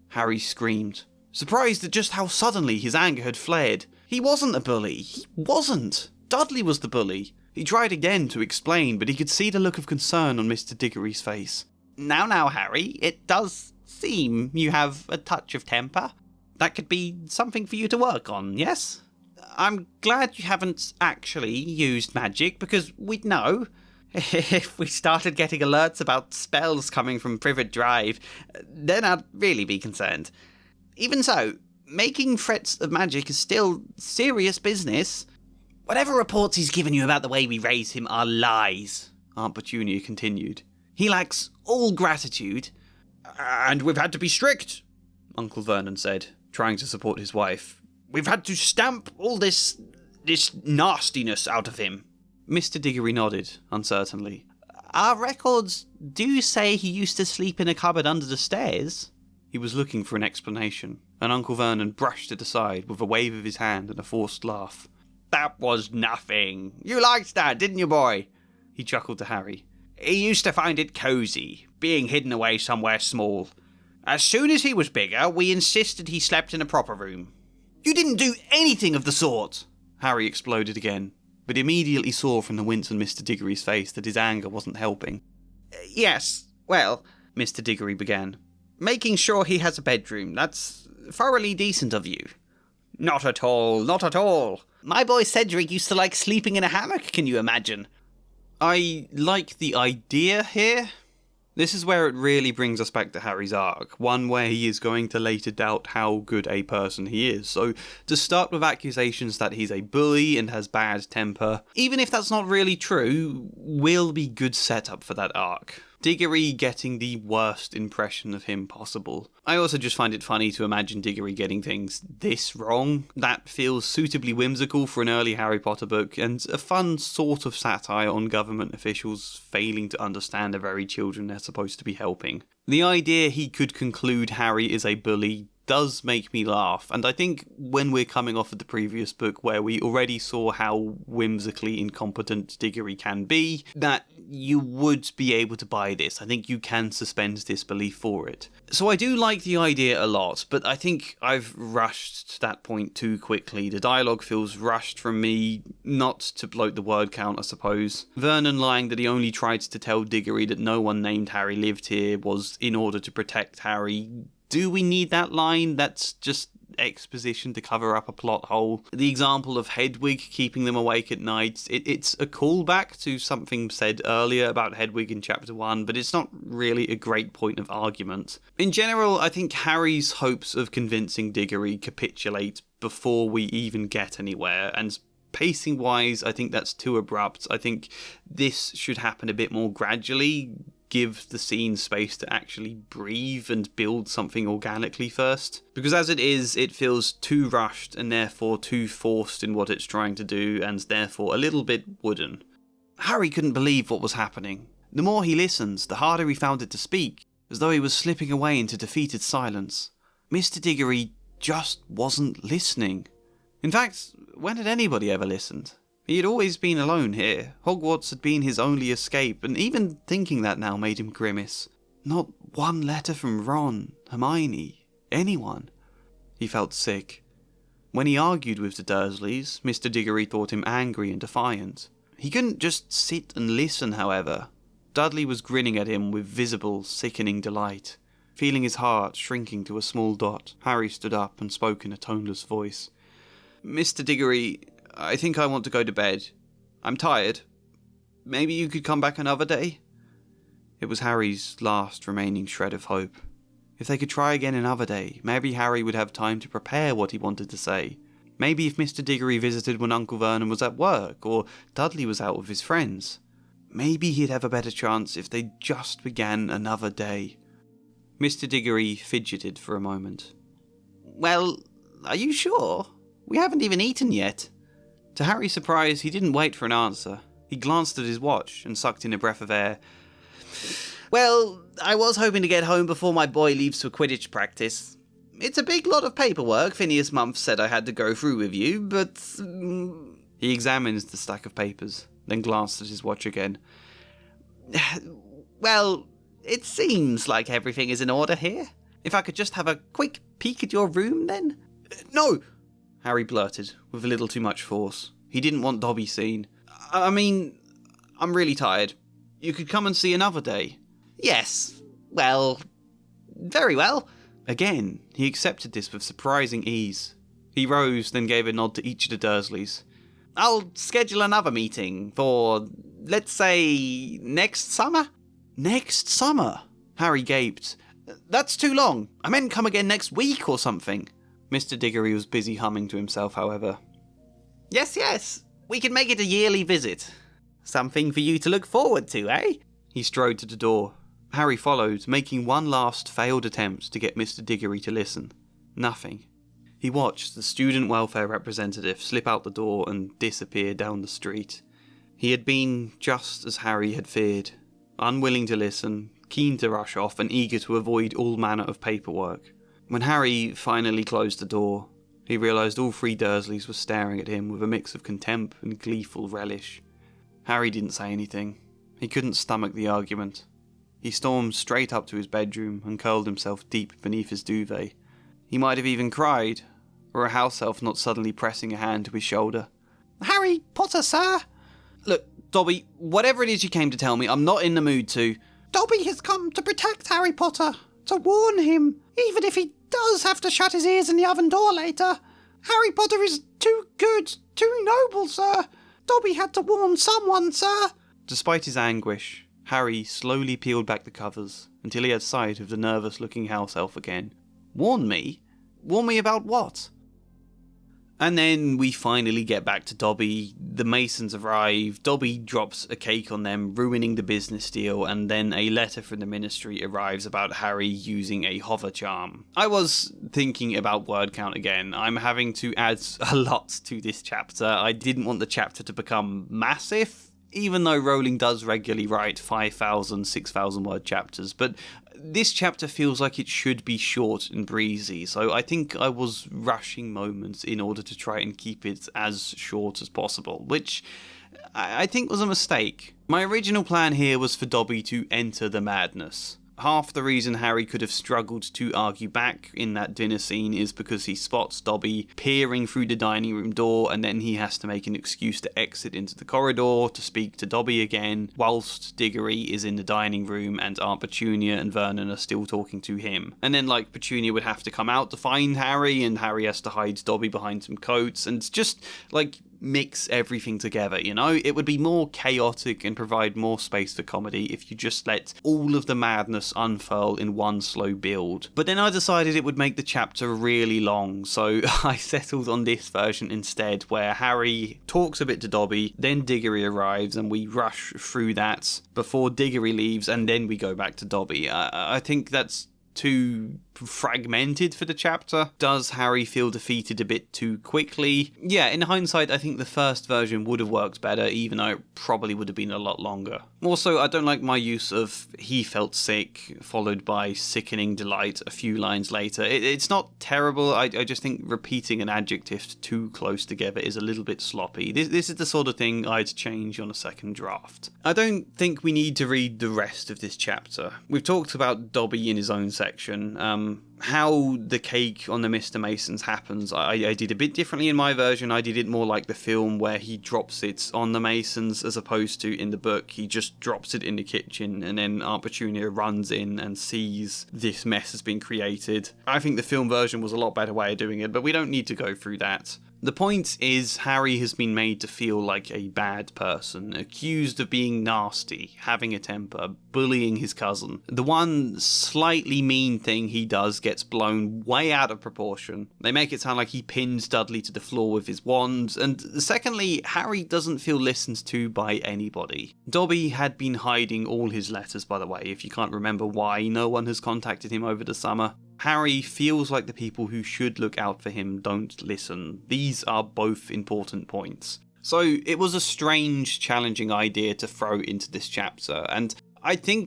Harry screamed, surprised at just how suddenly his anger had flared. He wasn't a bully. He wasn't. Dudley was the bully. He tried again to explain, but he could see the look of concern on Mr. Diggory's face. Now, Harry, it does seem you have a touch of temper. That could be something for you to work on, yes? I'm glad you haven't actually used magic, because we'd know. If we started getting alerts about spells coming from Privet Drive, then I'd really be concerned. Even so, making threats of magic is still serious business. Whatever reports he's given you about the way we raise him are lies, Aunt Petunia continued. He lacks all gratitude. And we've had to be strict, Uncle Vernon said, trying to support his wife. We've had to stamp all this nastiness out of him. Mr. Diggory nodded, uncertainly. Our records do say he used to sleep in a cupboard under the stairs. He was looking for an explanation, and Uncle Vernon brushed it aside with a wave of his hand and a forced laugh. That was nothing. You liked that, didn't you, boy? He chuckled to Harry. He used to find it cosy, being hidden away somewhere small. As soon as he was bigger, we insisted he slept in a proper room. You didn't do anything of the sort! Harry exploded again, but immediately saw from the wince on Mr. Diggory's face that his anger wasn't helping. Yes, well, Mr. Diggory began. Making sure he has a bedroom, that's thoroughly decent of you. Not at all, not at all. My boy Cedric used to like sleeping in a hammock, can you imagine? I like the idea here. This is where it really brings us back to Harry's arc, one where he is going to later doubt how good a person he is. So, to start with accusations that he's a bully and has bad temper, even if that's not really true, will be good setup for that arc. Diggory getting the worst impression of him possible. I also just find it funny to imagine Diggory getting things this wrong. That feels suitably whimsical for an early Harry Potter book, and a fun sort of satire on government officials failing to understand the very children they're supposed to be helping. The idea he could conclude Harry is a bully does make me laugh, and I think when we're coming off of the previous book where we already saw how whimsically incompetent Diggory can be, that you would be able to buy this. I think you can suspend disbelief for it. So I do like the idea a lot, but I think I've rushed to that point too quickly. The dialogue feels rushed from me, not to bloat the word count, I suppose. Vernon lying that he only tried to tell Diggory that no one named Harry lived here was in order to protect Harry. Do we need that line? That's just exposition to cover up a plot hole. The example of Hedwig keeping them awake at night, it's a callback to something said earlier about Hedwig in chapter 1, but it's not really a great point of argument. In general, I think Harry's hopes of convincing Diggory capitulate before we even get anywhere, and pacing wise, I think that's too abrupt. I think this should happen a bit more gradually. Give the scene space to actually breathe and build something organically first. Because as it is, it feels too rushed and therefore too forced in what it's trying to do, and therefore a little bit wooden. Harry couldn't believe what was happening. The more he listened, the harder he found it to speak, as though he was slipping away into defeated silence. Mr. Diggory just wasn't listening. In fact, when had anybody ever listened? He had always been alone here. Hogwarts had been his only escape, and even thinking that now made him grimace. Not one letter from Ron, Hermione, anyone. He felt sick. When he argued with the Dursleys, Mr. Diggory thought him angry and defiant. He couldn't just sit and listen, however. Dudley was grinning at him with visible, sickening delight. Feeling his heart shrinking to a small dot, Harry stood up and spoke in a toneless voice. Mr. Diggory, I think I want to go to bed. I'm tired. Maybe you could come back another day? It was Harry's last remaining shred of hope. If they could try again another day, maybe Harry would have time to prepare what he wanted to say. Maybe if Mr. Diggory visited when Uncle Vernon was at work, or Dudley was out with his friends. Maybe he'd have a better chance if they just began another day. Mr. Diggory fidgeted for a moment. Well, are you sure? We haven't even eaten yet. To Harry's surprise, he didn't wait for an answer. He glanced at his watch and sucked in a breath of air. Well, I was hoping to get home before my boy leaves for Quidditch practice. It's a big lot of paperwork Phineas Mumph said I had to go through with you, but... He examines the stack of papers. then glanced at his watch again. Well, it seems like everything is in order here. If I could just have a quick peek at your room, then? No! Harry blurted, with a little too much force. He didn't want Dobby seen. I mean, I'm really tired. You could come and see another day. Yes, well, very well. Again, he accepted this with surprising ease. He rose, then gave a nod to each of the Dursleys. I'll schedule another meeting for, let's say, next summer? Next summer? Harry gaped. That's too long. I meant come again next week or something. Mr. Diggory was busy humming to himself, however. Yes, we can make it a yearly visit. Something for you to look forward to, eh? He strode to the door. Harry followed, making one last failed attempt to get Mr. Diggory to listen. Nothing. He watched the student welfare representative slip out the door and disappear down the street. He had been just as Harry had feared, unwilling to listen, keen to rush off, and eager to avoid all manner of paperwork. When Harry finally closed the door, he realised all three Dursleys were staring at him with a mix of contempt and gleeful relish. Harry didn't say anything. He couldn't stomach the argument. He stormed straight up to his bedroom and curled himself deep beneath his duvet. He might have even cried, or a house elf not suddenly pressing a hand to his shoulder. Harry Potter, sir! Look, Dobby, whatever it is you came to tell me, I'm not in the mood to... Dobby has come to protect Harry Potter, to warn him, even if he does have to shut his ears in the oven door later. Harry Potter is too good, too noble, sir. Dobby had to warn someone, sir. Despite his anguish, Harry slowly peeled back the covers until he had sight of the nervous-looking house elf again. Warn me? Warn me about what? And then we finally get back to Dobby. The Masons arrive, Dobby drops a cake on them, ruining the business deal, and then a letter from the Ministry arrives about Harry using a hover charm. I was thinking about word count again. I'm having to add a lot to this chapter. I didn't want the chapter to become massive, even though Rowling does regularly write 5,000, 6,000 word chapters, but this chapter feels like it should be short and breezy, so I think I was rushing moments in order to try and keep it as short as possible, which I think was a mistake. My original plan here was for Dobby to enter the madness. Half the reason Harry could have struggled to argue back in that dinner scene is because he spots Dobby peering through the dining room door, and then he has to make an excuse to exit into the corridor to speak to Dobby again, whilst Diggory is in the dining room and Aunt Petunia and Vernon are still talking to him. And then, Petunia would have to come out to find Harry, and Harry has to hide Dobby behind some coats, and just, mix everything together, you know? It would be more chaotic and provide more space for comedy if you just let all of the madness unfurl in one slow build. But then I decided it would make the chapter really long, so I settled on this version instead, where Harry talks a bit to Dobby, then Diggory arrives and we rush through that before Diggory leaves, and then we go back to Dobby. I think that's too fragmented for the chapter. Does Harry feel defeated a bit too quickly? Yeah, in hindsight, I think the first version would have worked better, even though it probably would have been a lot longer. Also, I don't like my use of "he felt sick," followed by "sickening delight" a few lines later. It's not terrible, I just think repeating an adjective too close together is a little bit sloppy. This is the sort of thing I'd change on a second draft. I don't think we need to read the rest of this chapter. We've talked about Dobby in his own section. How the cake on the Mr. Masons happens, I did a bit differently in my version. I did it more like the film, where he drops it on the Masons, as opposed to in the book he just drops it in the kitchen and then Aunt Petunia runs in and sees this mess has been created. I think the film version was a lot better way of doing it, but we don't need to go through that. The point is, Harry has been made to feel like a bad person, accused of being nasty, having a temper, bullying his cousin. The one slightly mean thing he does gets blown way out of proportion. They make it sound like he pins Dudley to the floor with his wand, and secondly, Harry doesn't feel listened to by anybody. Dobby had been hiding all his letters, by the way, if you can't remember why no one has contacted him over the summer. Harry feels like the people who should look out for him don't listen. These are both important points. So it was a strange, challenging idea to throw into this chapter, and I do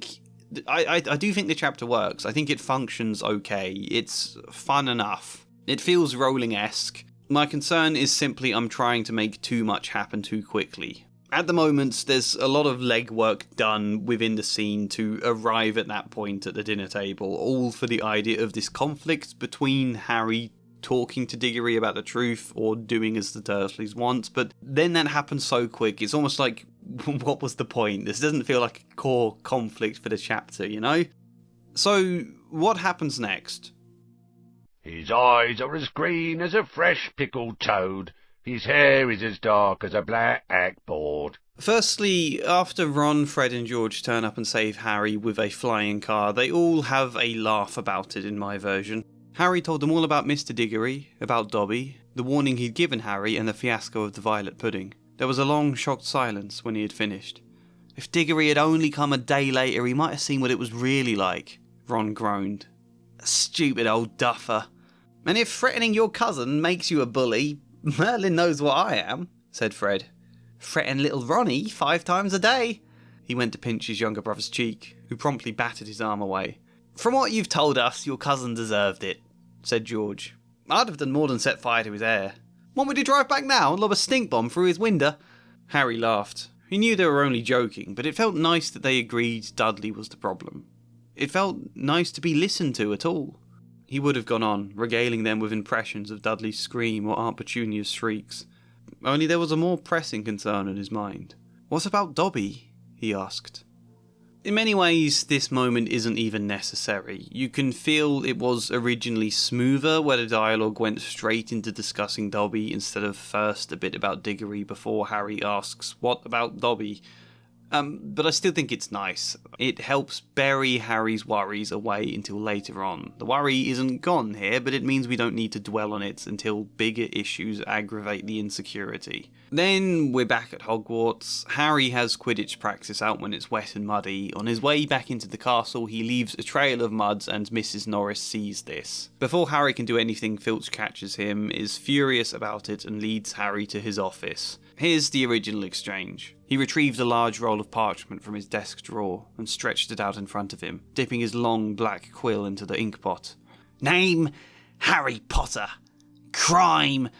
think the chapter works. I think it functions okay. It's fun enough. It feels Rowling-esque. My concern is simply I'm trying to make too much happen too quickly. At the moment, there's a lot of legwork done within the scene to arrive at that point at the dinner table, all for the idea of this conflict between Harry talking to Diggory about the truth or doing as the Dursleys want, but then that happens so quick, it's almost like, what was the point? This doesn't feel like a core conflict for the chapter, you know? So, what happens next? His eyes are as green as a fresh pickled toad. His hair is as dark as a blackboard. Firstly, after Ron, Fred and George turn up and save Harry with a flying car, they all have a laugh about it in my version. Harry told them all about Mr. Diggory, about Dobby, the warning he'd given Harry, and the fiasco of the violet pudding. There was a long, shocked silence when he had finished. If Diggory had only come a day later, he might have seen what it was really like, Ron groaned. Stupid old duffer. And if threatening your cousin makes you a bully, Merlin knows what I am, said Fred. Threaten little Ronnie 5 times a day. He went to pinch his younger brother's cheek, who promptly batted his arm away. From what you've told us, your cousin deserved it, said George. I'd have done more than set fire to his hair. Want me to drive back now and lob a stink bomb through his window? Harry laughed. He knew they were only joking, but it felt nice that they agreed Dudley was the problem. It felt nice to be listened to at all. He would have gone on, regaling them with impressions of Dudley's scream or Aunt Petunia's shrieks. Only there was a more pressing concern in his mind. What about Dobby? He asked. In many ways, this moment isn't even necessary. You can feel it was originally smoother, where the dialogue went straight into discussing Dobby instead of first a bit about Diggory before Harry asks, what about Dobby? But I still think it's nice. It helps bury Harry's worries away until later on. The worry isn't gone here, but it means we don't need to dwell on it until bigger issues aggravate the insecurity. Then we're back at Hogwarts. Harry has Quidditch practice out when it's wet and muddy. On his way back into the castle, he leaves a trail of mud and Mrs. Norris sees this. Before Harry can do anything, Filch catches him, is furious about it and leads Harry to his office. Here's the original exchange. He retrieved a large roll of parchment from his desk drawer and stretched it out in front of him, dipping his long black quill into the inkpot. Name, Harry Potter. Crime.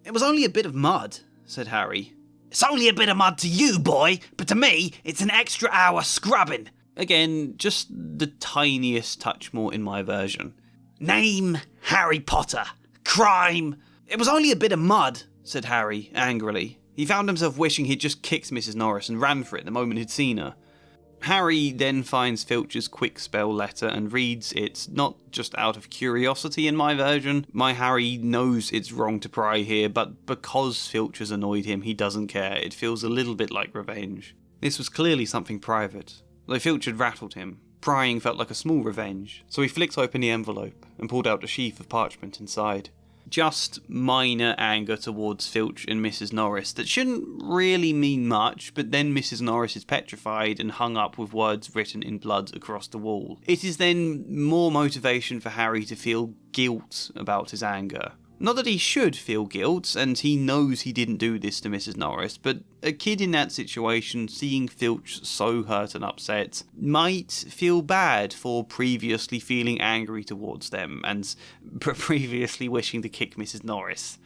It was only a bit of mud, said Harry. It's only a bit of mud to you, boy, but to me, it's an extra hour scrubbing. Again, just the tiniest touch more in my version. Name, Harry Potter. Crime. It was only a bit of mud, said Harry, angrily. He found himself wishing he'd just kicked Mrs. Norris and ran for it the moment he'd seen her. Harry then finds Filch's quick spell letter and reads it, not just out of curiosity in my version. My Harry knows it's wrong to pry here, but because Filch has annoyed him, he doesn't care. It feels a little bit like revenge. This was clearly something private. Though Filch had rattled him, prying felt like a small revenge, so he flicked open the envelope and pulled out a sheaf of parchment inside. Just minor anger towards Filch and Mrs. Norris that shouldn't really mean much, but then Mrs. Norris is petrified and hung up with words written in blood across the wall. It is then more motivation for Harry to feel guilt about his anger. Not that he should feel guilt, and he knows he didn't do this to Mrs. Norris, but a kid in that situation, seeing Filch so hurt and upset, might feel bad for previously feeling angry towards them, and previously wishing to kick Mrs. Norris.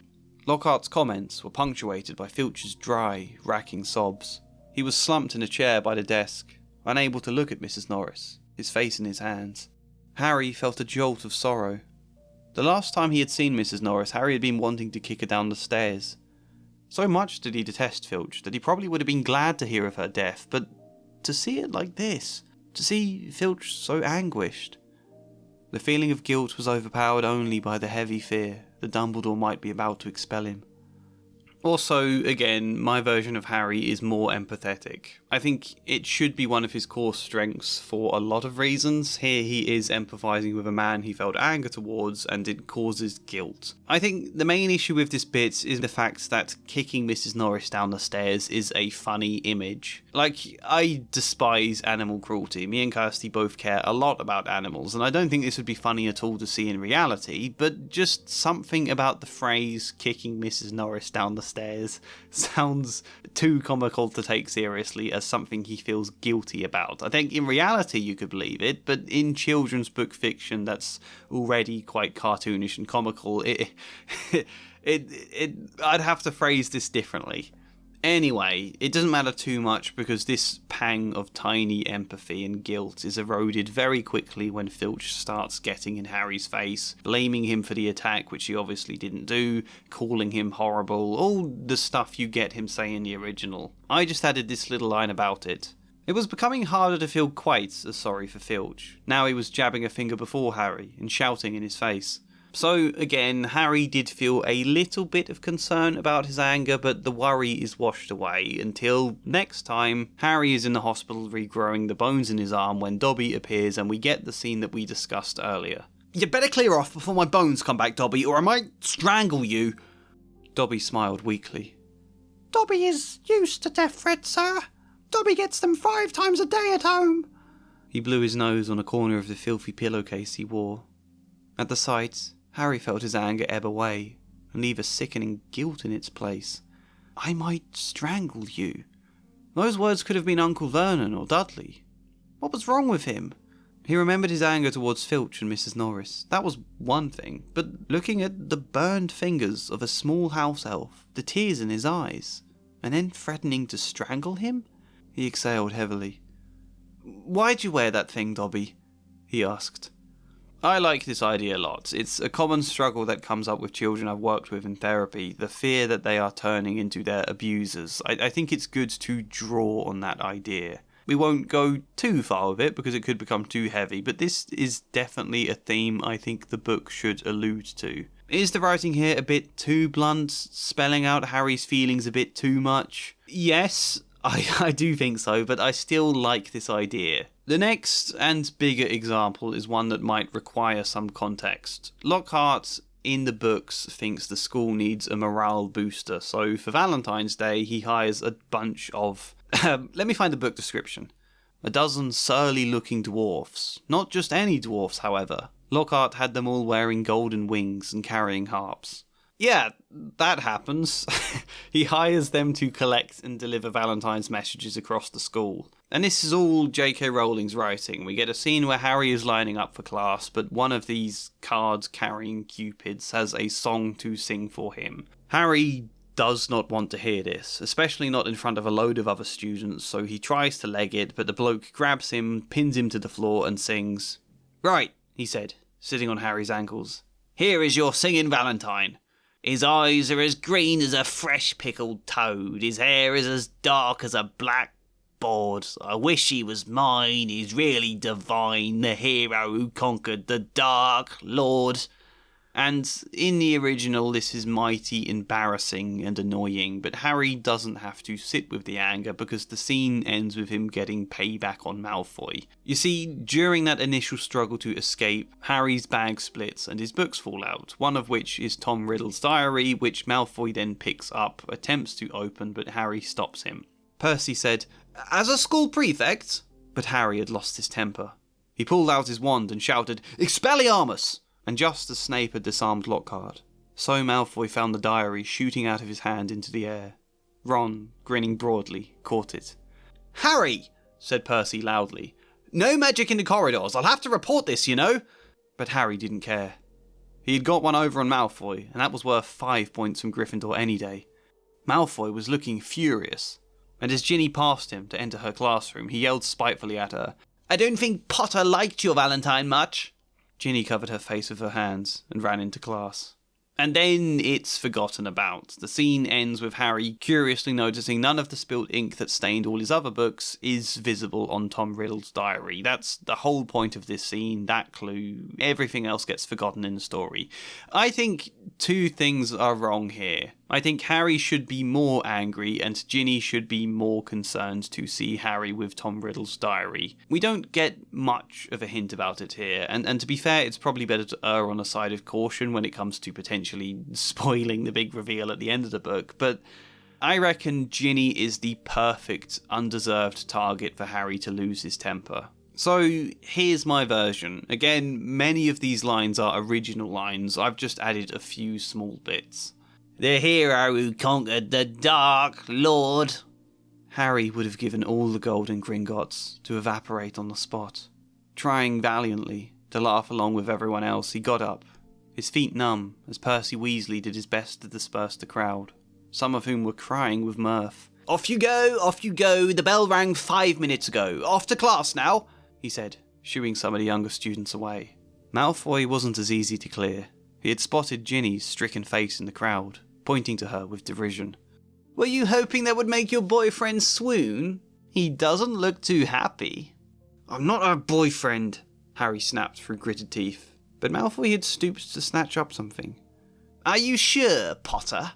Lockhart's comments were punctuated by Filch's dry, racking sobs. He was slumped in a chair by the desk, unable to look at Mrs. Norris, his face in his hands. Harry felt a jolt of sorrow. The last time he had seen Mrs. Norris, Harry had been wanting to kick her down the stairs. So much did he detest Filch that he probably would have been glad to hear of her death, but to see it like this, to see Filch so anguished. The feeling of guilt was overpowered only by the heavy fear that Dumbledore might be about to expel him. Also, again, my version of Harry is more empathetic. I think it should be one of his core strengths for a lot of reasons. Here he is empathising with a man he felt anger towards, and it causes guilt. I think the main issue with this bit is the fact that kicking Mrs. Norris down the stairs is a funny image. Like, I despise animal cruelty. Me and Kirsty both care a lot about animals, and I don't think this would be funny at all to see in reality, but just something about the phrase kicking Mrs. Norris down the stairs sounds too comical to take seriously as something he feels guilty about. I think in reality you could believe it, but in children's book fiction that's already quite cartoonish and comical, I'd have to phrase this differently. Anyway, it doesn't matter too much because this pang of tiny empathy and guilt is eroded very quickly when Filch starts getting in Harry's face, blaming him for the attack, which he obviously didn't do, calling him horrible, all the stuff you get him say in the original. I just added this little line about it. It was becoming harder to feel quite as sorry for Filch. Now he was jabbing a finger before Harry and shouting in his face. So, again, Harry did feel a little bit of concern about his anger, but the worry is washed away until next time Harry is in the hospital regrowing the bones in his arm when Dobby appears and we get the scene that we discussed earlier. "You better clear off before my bones come back, Dobby, or I might strangle you." Dobby smiled weakly. Dobby is used to death threats, sir. Dobby gets them 5 times a day at home. He blew his nose on a corner of the filthy pillowcase he wore. At the sight, Harry felt his anger ebb away and leave a sickening guilt in its place. "I might strangle you." Those words could have been Uncle Vernon or Dudley. What was wrong with him? He remembered his anger towards Filch and Mrs. Norris. That was one thing, but looking at the burned fingers of a small house elf, the tears in his eyes, and then threatening to strangle him? He exhaled heavily. "Why'd you wear that thing, Dobby?" he asked. I like this idea a lot. It's a common struggle that comes up with children I've worked with in therapy, the fear that they are turning into their abusers. I think it's good to draw on that idea. We won't go too far with it because it could become too heavy, but this is definitely a theme I think the book should allude to. Is the writing here a bit too blunt, spelling out Harry's feelings a bit too much? Yes, I do think so, but I still like this idea. The next and bigger example is one that might require some context. Lockhart in the books thinks the school needs a morale booster, so for Valentine's Day he hires a bunch of... let me find the book description. A dozen surly-looking dwarfs. Not just any dwarfs, however. Lockhart had them all wearing golden wings and carrying harps. Yeah, that happens. He hires them to collect and deliver Valentine's messages across the school. And this is all J.K. Rowling's writing. We get a scene where Harry is lining up for class, but one of these card-carrying cupids has a song to sing for him. Harry does not want to hear this, especially not in front of a load of other students, so he tries to leg it, but the bloke grabs him, pins him to the floor, and sings. "Right," he said, sitting on Harry's ankles. "Here is your singing Valentine. His eyes are as green as a fresh pickled toad. His hair is as dark as a blackboard. I wish he was mine. He's really divine, the hero who conquered the Dark Lord." And in the original, this is mighty embarrassing and annoying, but Harry doesn't have to sit with the anger because the scene ends with him getting payback on Malfoy. You see, during that initial struggle to escape, Harry's bag splits and his books fall out, one of which is Tom Riddle's diary, which Malfoy then picks up, attempts to open, but Harry stops him. Percy said, "As a school prefect?" But Harry had lost his temper. He pulled out his wand and shouted, "Expelliarmus!" And just as Snape had disarmed Lockhart, so Malfoy found the diary shooting out of his hand into the air. Ron, grinning broadly, caught it. "Harry!" said Percy loudly. "No magic in the corridors. I'll have to report this, you know." But Harry didn't care. He had got one over on Malfoy, and that was worth 5 points from Gryffindor any day. Malfoy was looking furious, and as Ginny passed him to enter her classroom, he yelled spitefully at her, "I don't think Potter liked your Valentine much." Ginny covered her face with her hands and ran into class. And then it's forgotten about. The scene ends with Harry curiously noticing none of the spilled ink that stained all his other books is visible on Tom Riddle's diary. That's the whole point of this scene, that clue. Everything else gets forgotten in the story. I think two things are wrong here. I think Harry should be more angry and Ginny should be more concerned to see Harry with Tom Riddle's diary. We don't get much of a hint about it here, and to be fair, it's probably better to err on the side of caution when it comes to potentially spoiling the big reveal at the end of the book, but I reckon Ginny is the perfect, undeserved target for Harry to lose his temper. So here's my version. Again, many of these lines are original lines, I've just added a few small bits. "The hero who conquered the Dark Lord." Harry would have given all the golden Gringotts to evaporate on the spot. Trying valiantly to laugh along with everyone else, he got up, his feet numb as Percy Weasley did his best to disperse the crowd, some of whom were crying with mirth. Off you go, the bell rang 5 minutes ago. Off to class now, he said, shooing some of the younger students away. Malfoy wasn't as easy to clear. He had spotted Ginny's stricken face in the crowd, pointing to her with derision. Were you hoping that would make your boyfriend swoon? He doesn't look too happy. I'm not her boyfriend, Harry snapped through gritted teeth, but Malfoy had stooped to snatch up something. Are you sure, Potter?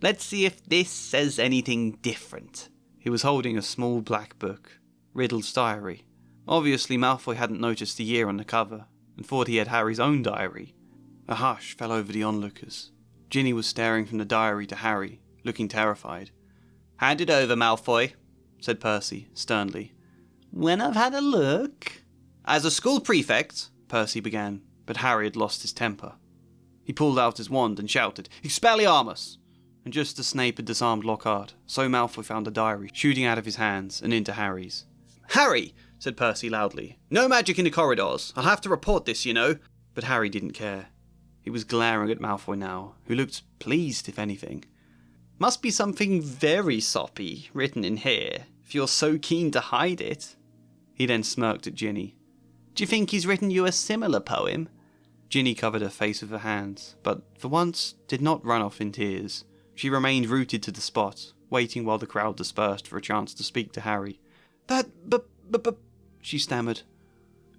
Let's see if this says anything different. He was holding a small black book, Riddle's diary. Obviously, Malfoy hadn't noticed the year on the cover, and thought he had Harry's own diary. A hush fell over the onlookers. Ginny was staring from the diary to Harry, looking terrified. Hand it over, Malfoy, said Percy, sternly. When I've had a look... As a school prefect, Percy began, but Harry had lost his temper. He pulled out his wand and shouted, Expelliarmus! And just as Snape had disarmed Lockhart, so Malfoy found the diary shooting out of his hands and into Harry's. Harry, said Percy loudly. No magic in the corridors. I'll have to report this, you know. But Harry didn't care. He was glaring at Malfoy now, who looked pleased, if anything. Must be something very soppy written in here, if you're so keen to hide it. He then smirked at Ginny. Do you think he's written you a similar poem? Ginny covered her face with her hands, but for once did not run off in tears. She remained rooted to the spot, waiting while the crowd dispersed for a chance to speak to Harry. She stammered.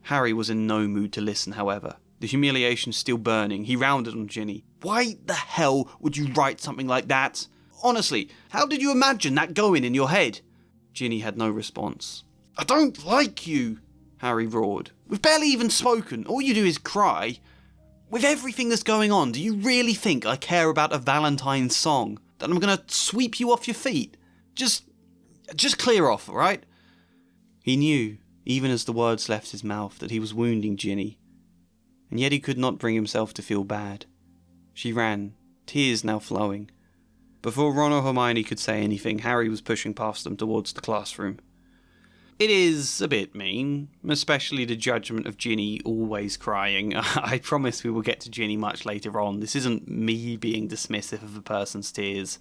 Harry was in no mood to listen, however. The humiliation still burning, he rounded on Ginny. Why the hell would you write something like that? Honestly, how did you imagine that going in your head? Ginny had no response. I don't like you, Harry roared. We've barely even spoken. All you do is cry. With everything that's going on, do you really think I care about a Valentine's song? That I'm going to sweep you off your feet? Just clear off, alright? He knew, even as the words left his mouth, that he was wounding Ginny. And yet he could not bring himself to feel bad. She ran, tears now flowing. Before Ron or Hermione could say anything, Harry was pushing past them towards the classroom. It is a bit mean, especially the judgment of Ginny always crying. I promise we will get to Ginny much later on. This isn't me being dismissive of a person's tears.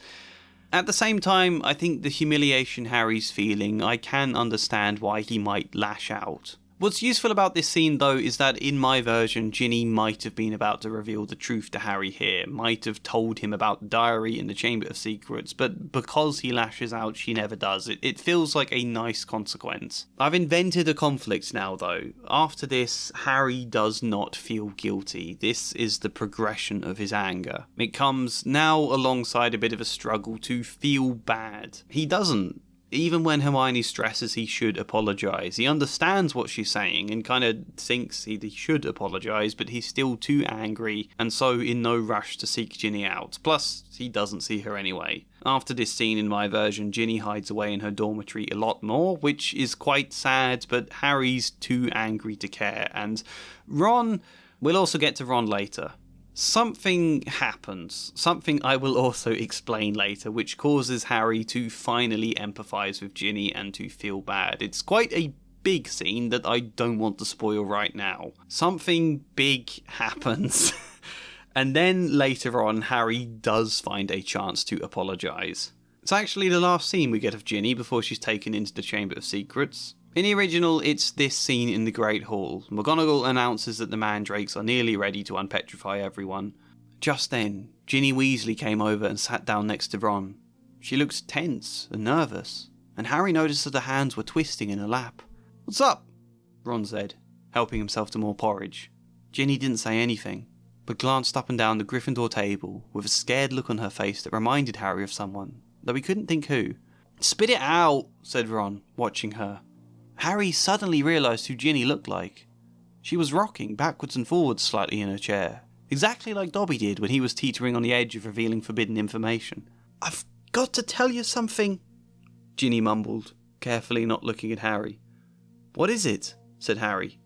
At the same time, I think the humiliation Harry's feeling, I can understand why he might lash out. What's useful about this scene, though, is that in my version, Ginny might have been about to reveal the truth to Harry here, might have told him about the diary in the Chamber of Secrets, but because he lashes out, she never does. It feels like a nice consequence. I've invented a conflict now, though. After this, Harry does not feel guilty. This is the progression of his anger. It comes now alongside a bit of a struggle to feel bad. He doesn't. Even when Hermione stresses he should apologise, he understands what she's saying and kind of thinks he should apologise, but he's still too angry and so in no rush to seek Ginny out. Plus, he doesn't see her anyway. After this scene in my version, Ginny hides away in her dormitory a lot more, which is quite sad, but Harry's too angry to care. And Ron, we'll also get to Ron later. Something happens, something I will also explain later, which causes Harry to finally empathise with Ginny and to feel bad. It's quite a big scene that I don't want to spoil right now. Something big happens. And then later on, Harry does find a chance to apologise. It's actually the last scene we get of Ginny before she's taken into the Chamber of Secrets. In the original, it's this scene in the Great Hall. McGonagall announces that the mandrakes are nearly ready to unpetrify everyone. Just then, Ginny Weasley came over and sat down next to Ron. She looked tense and nervous, and Harry noticed that her hands were twisting in her lap. "What's up?" Ron said, helping himself to more porridge. Ginny didn't say anything, but glanced up and down the Gryffindor table with a scared look on her face that reminded Harry of someone, though he couldn't think who. "Spit it out," said Ron, watching her. Harry suddenly realised who Ginny looked like. She was rocking backwards and forwards slightly in her chair, exactly like Dobby did when he was teetering on the edge of revealing forbidden information. "I've got to tell you something," Ginny mumbled, carefully not looking at Harry. "What is it?" said Harry.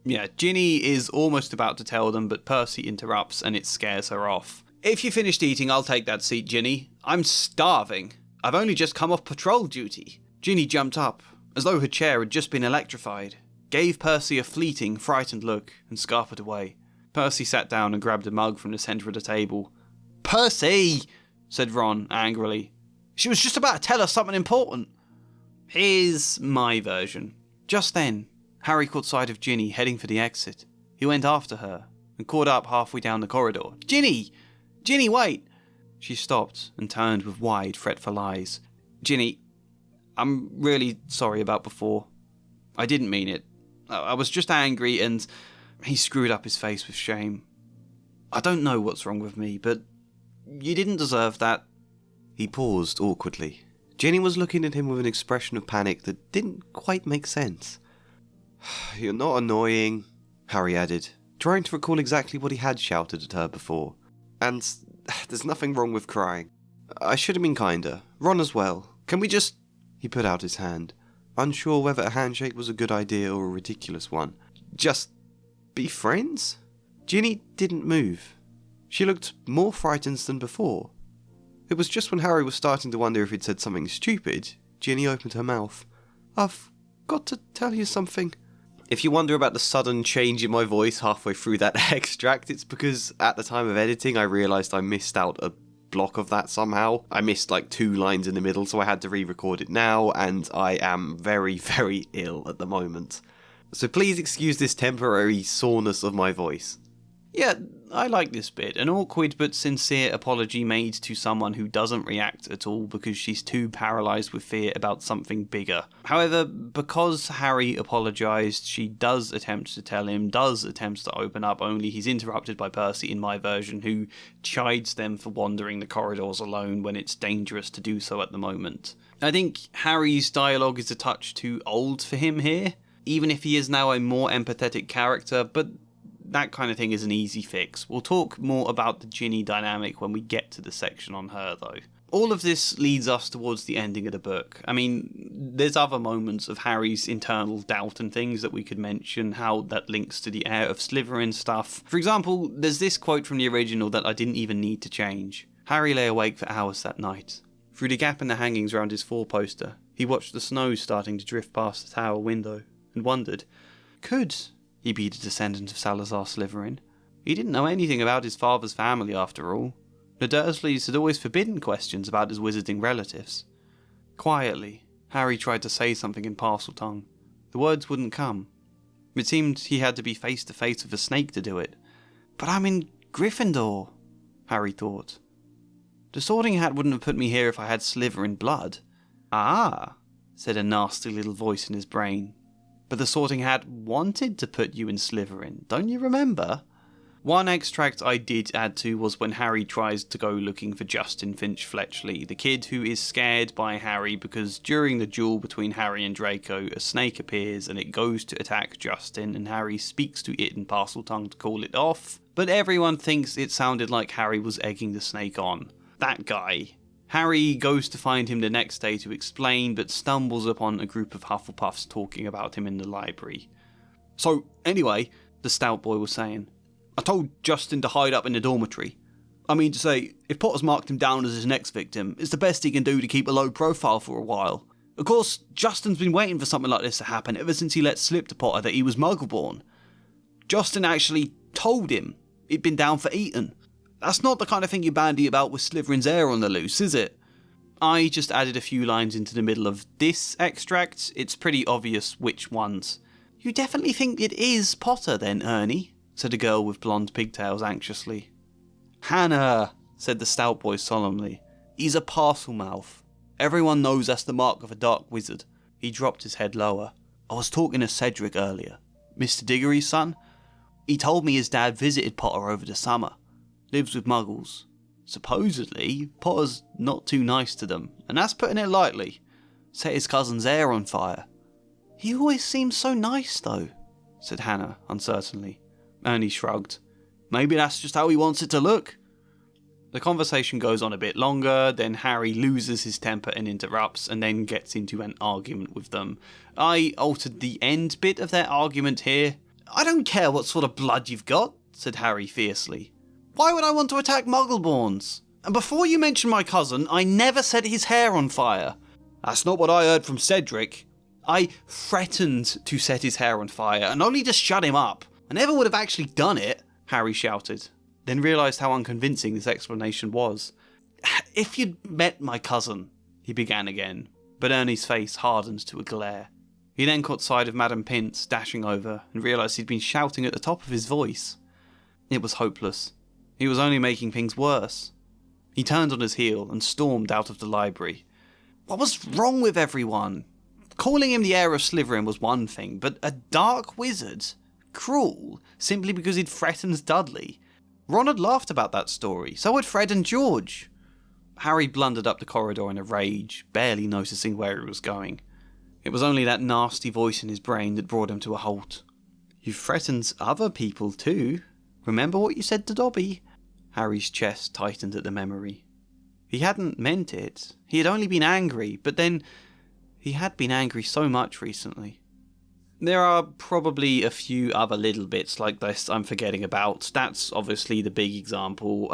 Yeah, Ginny is almost about to tell them, but Percy interrupts and it scares her off. "If you finished eating, I'll take that seat, Ginny. I'm starving. I've only just come off patrol duty." Ginny jumped up, as though her chair had just been electrified, gave Percy a fleeting, frightened look, and scarpered away. Percy sat down and grabbed a mug from the centre of the table. "Percy!" said Ron, angrily. She was just about to tell us something important. Here's my version. Just then, Harry caught sight of Ginny heading for the exit. He went after her and caught up halfway down the corridor. Ginny! Ginny, wait! She stopped and turned with wide, fretful eyes. Ginny, I'm really sorry about before. I didn't mean it. I was just angry and... He screwed up his face with shame. I don't know what's wrong with me, but you didn't deserve that. He paused awkwardly. Ginny was looking at him with an expression of panic that didn't quite make sense. You're not annoying, Harry added, trying to recall exactly what he had shouted at her before. And there's nothing wrong with crying. I should have been kinder. Ron as well. Can we just... He put out his hand, unsure whether a handshake was a good idea or a ridiculous one. Just be friends? Ginny didn't move. She looked more frightened than before. It was just when Harry was starting to wonder if he'd said something stupid, Ginny opened her mouth. I've got to tell you something. If you wonder about the sudden change in my voice halfway through that extract, it's because at the time of editing I realised I missed out a block of that somehow. I missed like 2 lines in the middle, so I had to re-record it now, and I am very, very ill at the moment. So please excuse this temporary soreness of my voice. Yeah, I like this bit. An awkward but sincere apology made to someone who doesn't react at all because she's too paralysed with fear about something bigger. However, because Harry apologised, she does attempt to tell him, does attempt to open up, only he's interrupted by Percy in my version, who chides them for wandering the corridors alone when it's dangerous to do so at the moment. I think Harry's dialogue is a touch too old for him here, even if he is now a more empathetic character, but that kind of thing is an easy fix. We'll talk more about the Ginny dynamic when we get to the section on her, though. All of this leads us towards the ending of the book. I mean, there's other moments of Harry's internal doubt and things that we could mention, how that links to the Heir of Slytherin stuff. For example, there's this quote from the original that I didn't even need to change. Harry lay awake for hours that night. Through the gap in the hangings around his 4-poster, he watched the snow starting to drift past the tower window, and wondered, could he be the descendant of Salazar Slytherin? He didn't know anything about his father's family after all. The Dursleys had always forbidden questions about his wizarding relatives. Quietly, Harry tried to say something in Parseltongue. The words wouldn't come. It seemed he had to be face to face with a snake to do it. But I'm in Gryffindor, Harry thought. The Sorting Hat wouldn't have put me here if I had Slytherin blood. Ah, said a nasty little voice in his brain. But the Sorting Hat wanted to put you in Slytherin, don't you remember? One extract I did add to was when Harry tries to go looking for Justin Finch Fletchley, the kid who is scared by Harry because during the duel between Harry and Draco, a snake appears and it goes to attack Justin, and Harry speaks to it in Parseltongue to call it off, but everyone thinks it sounded like Harry was egging the snake on. That guy. Harry goes to find him the next day to explain, but stumbles upon a group of Hufflepuffs talking about him in the library. So, anyway, the stout boy was saying, I told Justin to hide up in the dormitory. I mean to say, if Potter's marked him down as his next victim, it's the best he can do to keep a low profile for a while. Of course, Justin's been waiting for something like this to happen ever since he let slip to Potter that he was Muggle-born. Justin actually told him he'd been down for Eton. That's not the kind of thing you bandy about with Slytherin's heir on the loose, is it? I just added a few lines into the middle of this extract. It's pretty obvious which ones. You definitely think it is Potter then, Ernie? Said a girl with blonde pigtails anxiously. Hannah, said the stout boy solemnly. He's a Parselmouth. Everyone knows that's the mark of a dark wizard. He dropped his head lower. I was talking to Cedric earlier. Mr. Diggory's son. He told me his dad visited Potter over the summer. Lives with muggles. Supposedly, Potter's not too nice to them, and that's putting it lightly. Set his cousin's hair on fire. He always seems so nice, though, said Hannah, uncertainly. Ernie shrugged. Maybe that's just how he wants it to look. The conversation goes on a bit longer, then Harry loses his temper and interrupts, and then gets into an argument with them. I altered the end bit of their argument here. I don't care what sort of blood you've got, said Harry fiercely. Why would I want to attack Muggleborns? And before you mention my cousin, I never set his hair on fire. That's not what I heard from Cedric. I threatened to set his hair on fire, and only to shut him up. I never would have actually done it, Harry shouted, then realised how unconvincing this explanation was. If you'd met my cousin, he began again, but Ernie's face hardened to a glare. He then caught sight of Madame Pince dashing over and realised he'd been shouting at the top of his voice. It was hopeless. He was only making things worse. He turned on his heel and stormed out of the library. What was wrong with everyone? Calling him the heir of Slytherin was one thing, but a dark wizard? Cruel, simply because he'd threatened Dudley? Ron had laughed about that story, so had Fred and George. Harry blundered up the corridor in a rage, barely noticing where he was going. It was only that nasty voice in his brain that brought him to a halt. "You've threatened other people too. Remember what you said to Dobby?" Harry's chest tightened at the memory. He hadn't meant it. He had only been angry, but then he had been angry so much recently. There are probably a few other little bits like this I'm forgetting about. That's obviously the big example.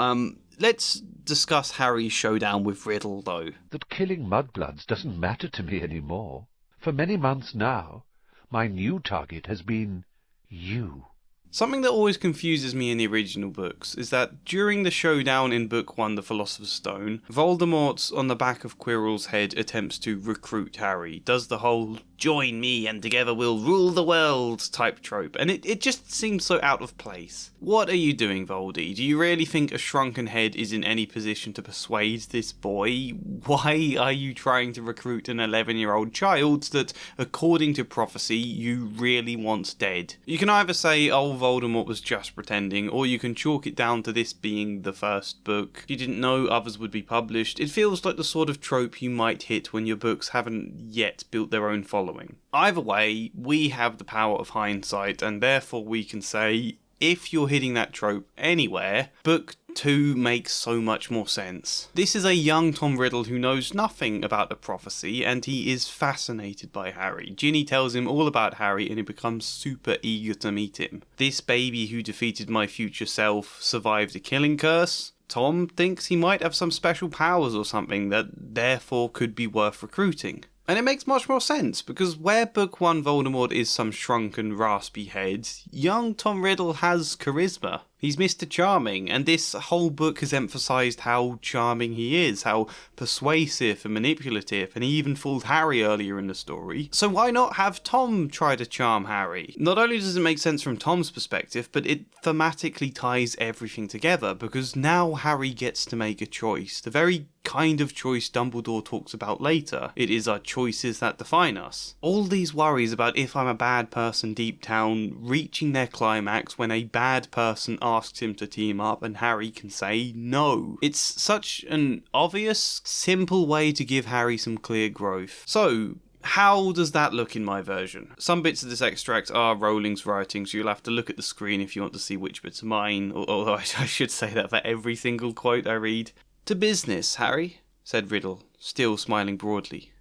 Let's discuss Harry's showdown with Riddle, though. That killing mudbloods doesn't matter to me anymore. For many months now, my new target has been you. Something that always confuses me in the original books is that during the showdown in Book 1, The Philosopher's Stone, Voldemort on the back of Quirrell's head attempts to recruit Harry, does the whole "join me and together we'll rule the world" type trope, and it just seems so out of place. What are you doing, Voldy? Do you really think a shrunken head is in any position to persuade this boy? Why are you trying to recruit an 11-year-old child that, according to prophecy, you really want dead? You can either say, oh, Voldemort was just pretending, or you can chalk it down to this being the first book. You didn't know others would be published. It feels like the sort of trope you might hit when your books haven't yet built their own following. Either way, we have the power of hindsight, and therefore we can say, if you're hitting that trope anywhere, Book 2 makes so much more sense. This is a young Tom Riddle who knows nothing about the prophecy, and he is fascinated by Harry. Ginny tells him all about Harry, and he becomes super eager to meet him. This baby who defeated my future self survived a killing curse. Tom thinks he might have some special powers or something that therefore could be worth recruiting. And it makes much more sense, because where Book 1 Voldemort is some shrunken, raspy head, young Tom Riddle has charisma. He's Mr. Charming, and this whole book has emphasised how charming he is, how persuasive and manipulative, and he even fooled Harry earlier in the story. So why not have Tom try to charm Harry? Not only does it make sense from Tom's perspective, but it thematically ties everything together, because now Harry gets to make a choice, the very kind of choice Dumbledore talks about later. It is our choices that define us. All these worries about if I'm a bad person deep down reaching their climax when a bad person asks him to team up and Harry can say no. It's such an obvious, simple way to give Harry some clear growth. So, how does that look in my version? Some bits of this extract are Rowling's writing, so you'll have to look at the screen if you want to see which bits are mine, although I should say that for every single quote I read. "To business, Harry," said Riddle, still smiling broadly.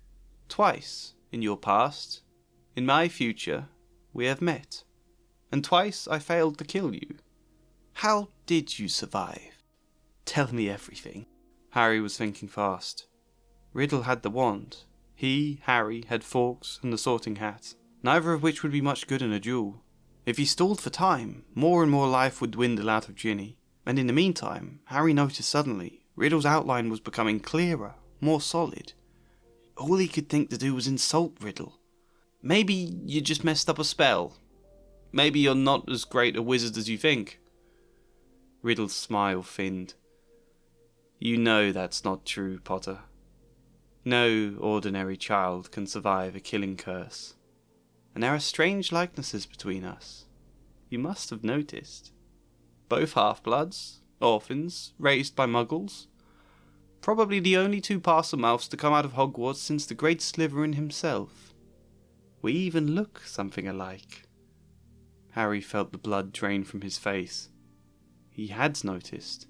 "Twice, in your past, in my future, we have met. And twice I failed to kill you. How did you survive? Tell me everything." Harry was thinking fast. Riddle had the wand. He, Harry, had Fawkes and the sorting hat, neither of which would be much good in a duel. If he stalled for time, more and more life would dwindle out of Ginny. And in the meantime, Harry noticed suddenly, Riddle's outline was becoming clearer, more solid. All he could think to do was insult Riddle. Maybe you just messed up a spell. Maybe you're not as great a wizard as you think. Riddle's smile thinned. "You know that's not true, Potter. No ordinary child can survive a killing curse. And there are strange likenesses between us. You must have noticed. Both half-bloods, orphans, raised by muggles. Probably the only two Parselmouths to come out of Hogwarts since the great Slytherin himself. We even look something alike." Harry felt the blood drain from his face. He had noticed.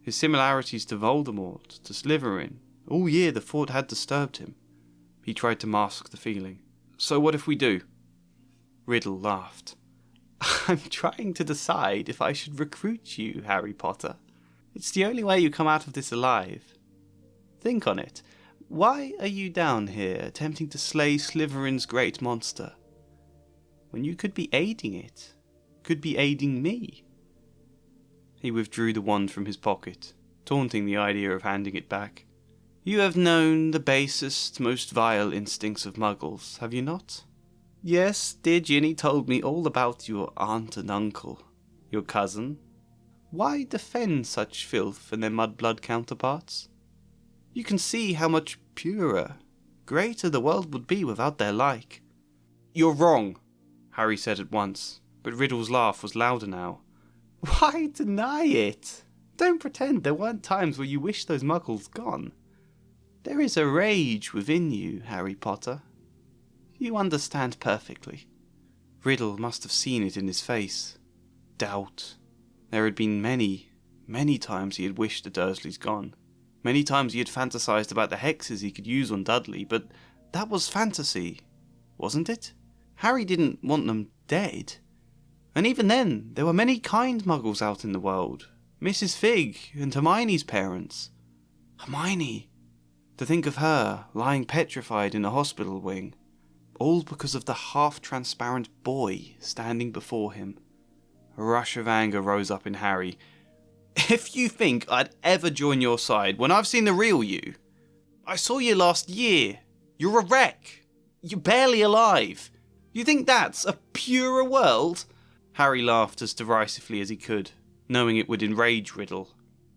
His similarities to Voldemort, to Slytherin, all year the thought had disturbed him. He tried to mask the feeling. "So what if we do?" Riddle laughed. "I'm trying to decide if I should recruit you, Harry Potter. It's the only way you come out of this alive. Think on it. Why are you down here attempting to slay Slytherin's great monster, when you could be aiding it, could be aiding me?" He withdrew the wand from his pocket, taunting the idea of handing it back. You have known the basest, most vile instincts of muggles, have you not? Yes, dear Ginny told me all about your aunt and uncle, your cousin. Why defend such filth and their mudblood counterparts? You can see how much purer, greater the world would be without their like. You're wrong, Harry said at once, but Riddle's laugh was louder now. Why deny it? Don't pretend there weren't times where you wished those muggles gone. There is a rage within you, Harry Potter. You understand perfectly. Riddle must have seen it in his face. Doubt. There had been many, many times he had wished the Dursleys gone. Many times he had fantasized about the hexes he could use on Dudley, but that was fantasy, wasn't it? Harry didn't want them dead. And even then, there were many kind muggles out in the world. Mrs. Fig and Hermione's parents. Hermione! To think of her lying petrified in a hospital wing. All because of the half-transparent boy standing before him. A rush of anger rose up in Harry. If you think I'd ever join your side when I've seen the real you. I saw you last year. You're a wreck. You're barely alive. You think that's a purer world? Harry laughed as derisively as he could, knowing it would enrage Riddle.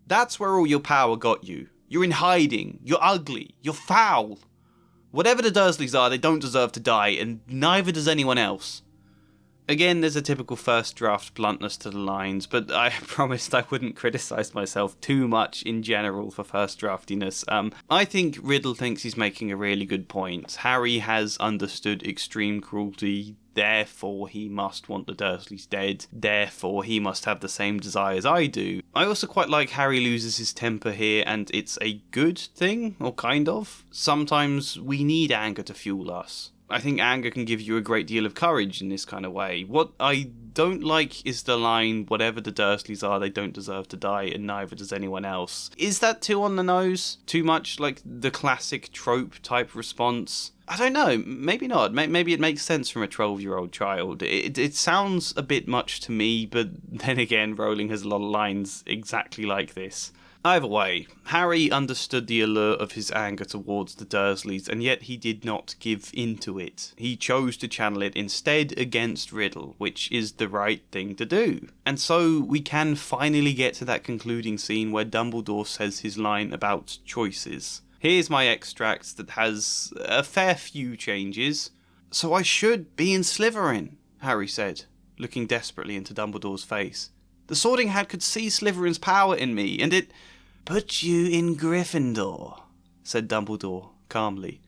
That's where all your power got you. You're in hiding. You're ugly. You're foul. Whatever the Dursleys are, they don't deserve to die, and neither does anyone else. Again, there's a typical first draft bluntness to the lines, but I promised I wouldn't criticise myself too much in general for first draftiness. I think Riddle thinks he's making a really good point. Harry has understood extreme cruelty, therefore he must want the Dursleys dead, therefore he must have the same desires I do. I also quite like Harry loses his temper here, and it's a good thing, or kind of. Sometimes we need anger to fuel us. I think anger can give you a great deal of courage in this kind of way. What I don't like is the line, whatever the Dursleys are, they don't deserve to die, and neither does anyone else. Is that too on the nose? Too much like the classic trope type response? I don't know, maybe not. Maybe it makes sense from a 12-year-old child. It sounds a bit much to me, but then again, Rowling has a lot of lines exactly like this. Either way, Harry understood the allure of his anger towards the Dursleys, and yet he did not give into it. He chose to channel it instead against Riddle, which is the right thing to do. And so we can finally get to that concluding scene where Dumbledore says his line about choices. Here's my extract that has a fair few changes. So I should be in Slytherin, Harry said, looking desperately into Dumbledore's face. The Sorting Hat could see Slytherin's power in me, and it... Put you in Gryffindor, said Dumbledore, calmly.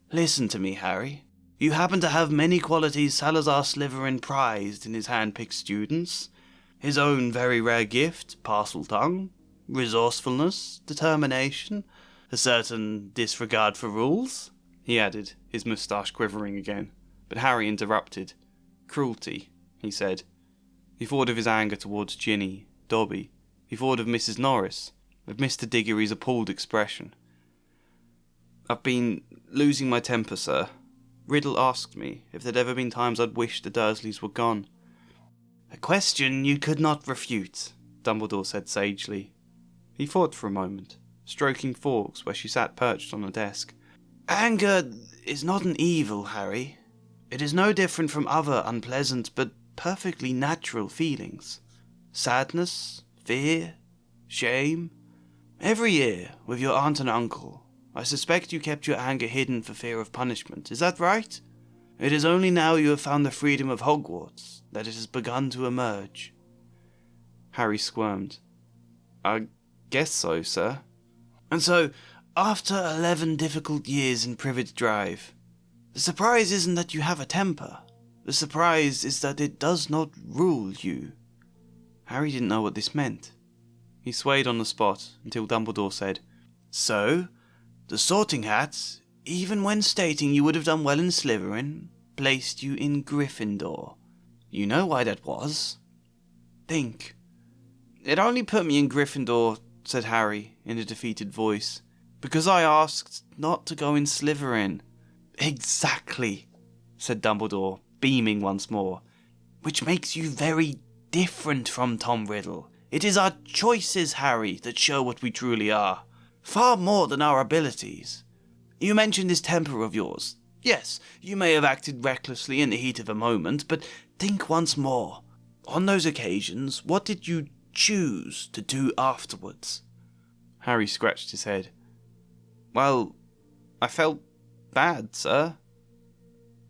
Listen to me, Harry. You happen to have many qualities Salazar Slytherin prized in his hand-picked students. His own very rare gift, Parseltongue, resourcefulness, determination, a certain disregard for rules, he added, his moustache quivering again. But Harry interrupted. Cruelty, he said. He thought of his anger towards Ginny, Dobby. He thought of Mrs. Norris, of Mr. Diggory's appalled expression. I've been losing my temper, sir. Riddle asked me if there'd ever been times I'd wished the Dursleys were gone. A question you could not refute, Dumbledore said sagely. He thought for a moment, stroking Fawkes where she sat perched on a desk. Anger is not an evil, Harry. It is no different from other unpleasant but perfectly natural feelings. Sadness, fear, shame. Every year, with your aunt and uncle, I suspect you kept your anger hidden for fear of punishment. Is that right? It is only now you have found the freedom of Hogwarts that it has begun to emerge. Harry squirmed. I guess so, sir. And so, after 11 difficult years in Privet Drive, the surprise isn't that you have a temper. The surprise is that it does not rule you. Harry didn't know what this meant. He swayed on the spot until Dumbledore said, So, the Sorting Hat, even when stating you would have done well in Slytherin, placed you in Gryffindor. You know why that was? Think. It only put me in Gryffindor, said Harry in a defeated voice, because I asked not to go in Slytherin. Exactly, said Dumbledore, beaming once more. Which makes you very different from Tom Riddle. It is our choices, Harry, that show what we truly are. Far more than our abilities. You mentioned this temper of yours. Yes, you may have acted recklessly in the heat of a moment, but think once more. On those occasions, what did you choose to do afterwards? Harry scratched his head. Well, I felt bad, sir.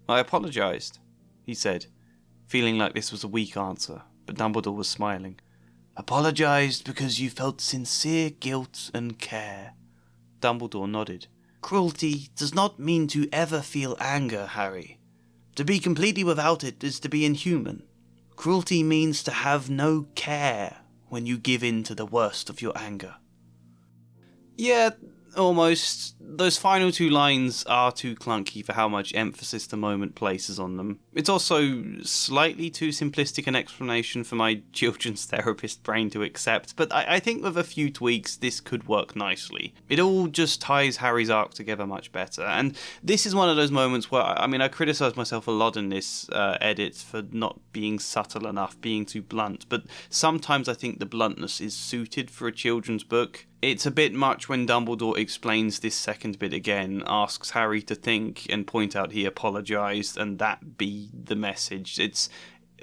I apologised, he said, feeling like this was a weak answer, but Dumbledore was smiling. Apologised because you felt sincere guilt and care. Dumbledore nodded. Cruelty does not mean to ever feel anger, Harry. To be completely without it is to be inhuman. Cruelty means to have no care when you give in to the worst of your anger. Yeah, almost. Those final two lines are too clunky for how much emphasis the moment places on them. It's also slightly too simplistic an explanation for my children's therapist brain to accept, but I think with a few tweaks this could work nicely. It all just ties Harry's arc together much better, and this is one of those moments where, I criticise myself a lot in this edit for not being subtle enough, being too blunt, but sometimes I think the bluntness is suited for a children's book. It's a bit much when Dumbledore explains this second bit again, asks Harry to think and point out he apologised, and that be the message. It's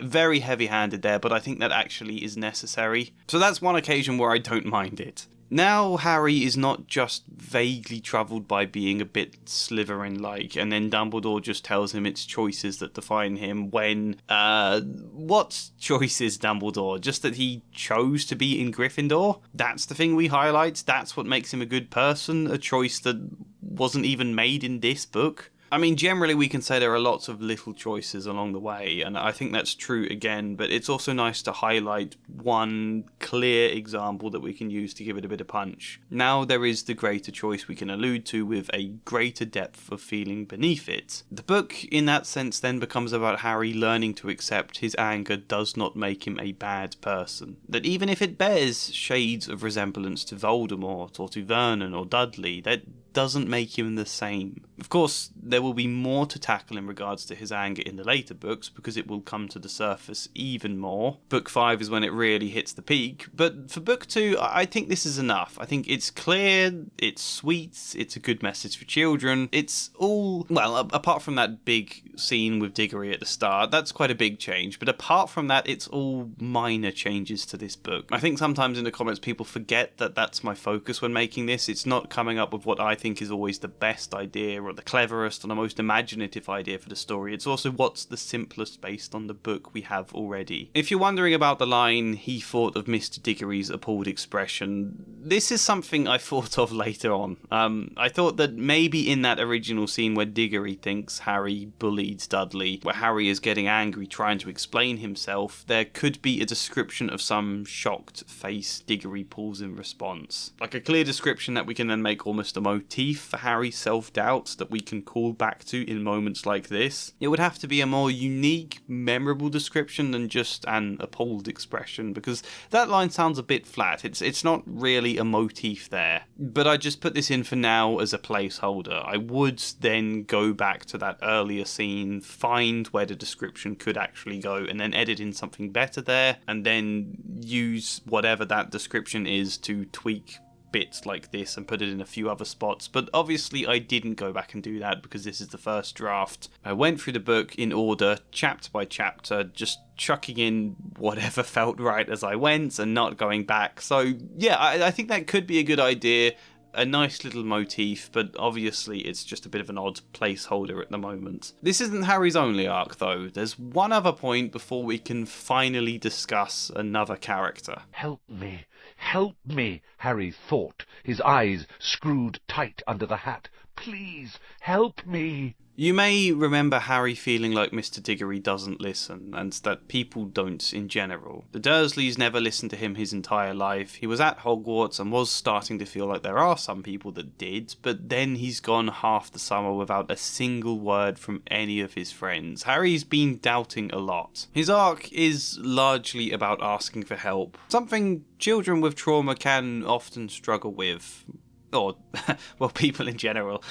very heavy-handed there, but I think that actually is necessary. So that's one occasion where I don't mind it. Now Harry is not just vaguely troubled by being a bit Slytherin-like, and then Dumbledore just tells him it's choices that define him when, what choices, Dumbledore? Just that he chose to be in Gryffindor? That's the thing we highlight? That's what makes him a good person? A choice that wasn't even made in this book? Generally we can say there are lots of little choices along the way, and I think that's true again, but it's also nice to highlight one clear example that we can use to give it a bit of punch. Now there is the greater choice we can allude to with a greater depth of feeling beneath it. The book, in that sense, then becomes about Harry learning to accept his anger does not make him a bad person. That even if it bears shades of resemblance to Voldemort, or to Vernon, or Dudley, that doesn't make him the same. Of course, there will be more to tackle in regards to his anger in the later books, because it will come to the surface even more. Book 5 is when it really hits the peak, but for Book 2, I think this is enough. I think it's clear, it's sweet, it's a good message for children. It's all, well, apart from that big scene with Diggory at the start, that's quite a big change, but apart from that, it's all minor changes to this book. I think sometimes in the comments people forget that that's my focus when making this. It's not coming up with what I think is always the best idea or the cleverest or the most imaginative idea for the story. It's also what's the simplest based on the book we have already. If you're wondering about the line, he thought of Mr. Diggory's appalled expression, this is something I thought of later on. I thought that maybe in that original scene where Diggory thinks Harry bullied Dudley, where Harry is getting angry trying to explain himself, there could be a description of some shocked face Diggory pulls in response. Like a clear description that we can then make almost a motif for Harry's self-doubt that we can call back to in moments like this. It would have to be a more unique, memorable description than just an appalled expression, because that line sounds a bit flat. It's not really a motif there. But I just put this in for now as a placeholder. I would then go back to that earlier scene, find where the description could actually go, and then edit in something better there, and then use whatever that description is to tweak bits like this and put it in a few other spots, but obviously I didn't go back and do that because this is the first draft. I went through the book in order, chapter by chapter, just chucking in whatever felt right as I went and not going back. So yeah, I think that could be a good idea, a nice little motif, but obviously it's just a bit of an odd placeholder at the moment. This isn't Harry's only arc though. There's one other point before we can finally discuss another character. Help me, Harry thought, his eyes screwed tight under the hat. Please, help me. You may remember Harry feeling like Mr. Diggory doesn't listen, and that people don't in general. The Dursleys never listened to him his entire life. He was at Hogwarts and was starting to feel like there are some people that did, but then he's gone half the summer without a single word from any of his friends. Harry's been doubting a lot. His arc is largely about asking for help, something children with trauma can often struggle with. Or, well, people in general.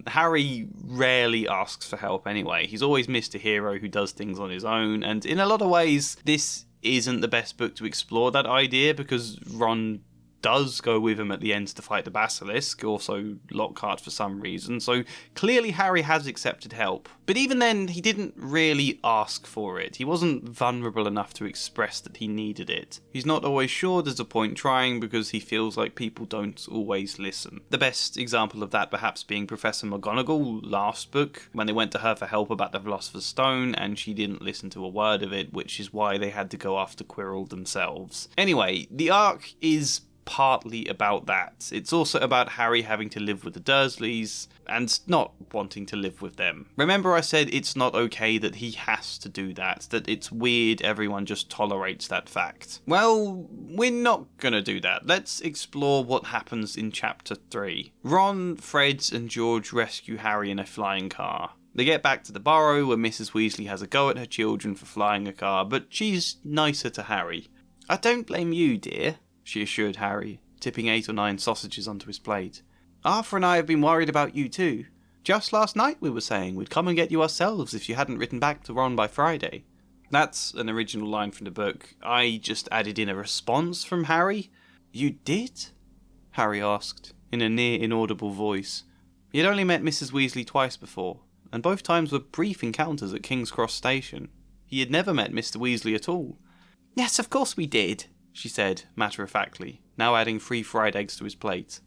Harry rarely asks for help anyway. He's always Mr. Hero who does things on his own, and in a lot of ways, this isn't the best book to explore that idea because Ron does go with him at the end to fight the basilisk, also Lockhart for some reason, so clearly Harry has accepted help. But even then, he didn't really ask for it. He wasn't vulnerable enough to express that he needed it. He's not always sure there's a point trying because he feels like people don't always listen. The best example of that perhaps being Professor McGonagall last book, when they went to her for help about the Philosopher's Stone and she didn't listen to a word of it, which is why they had to go after Quirrell themselves. Anyway, the arc is partly about that. It's also about Harry having to live with the Dursleys and not wanting to live with them. Remember I said it's not okay that he has to do that it's weird everyone just tolerates that fact. Well, we're not gonna do that. Let's explore what happens in chapter 3. Ron, Fred and George rescue Harry in a flying car. They get back to the Burrow where Mrs. Weasley has a go at her children for flying a car, but she's nicer to Harry. "I don't blame you, dear," she assured Harry, tipping 8 or 9 sausages onto his plate. "Arthur and I have been worried about you too. Just last night we were saying we'd come and get you ourselves if you hadn't written back to Ron by Friday." That's an original line from the book. I just added in a response from Harry. "You did?" Harry asked, in a near inaudible voice. He had only met Mrs. Weasley twice before, and both times were brief encounters at King's Cross Station. He had never met Mr. Weasley at all. "Yes, of course we did," she said, matter-of-factly, now adding 3 fried eggs to his plate.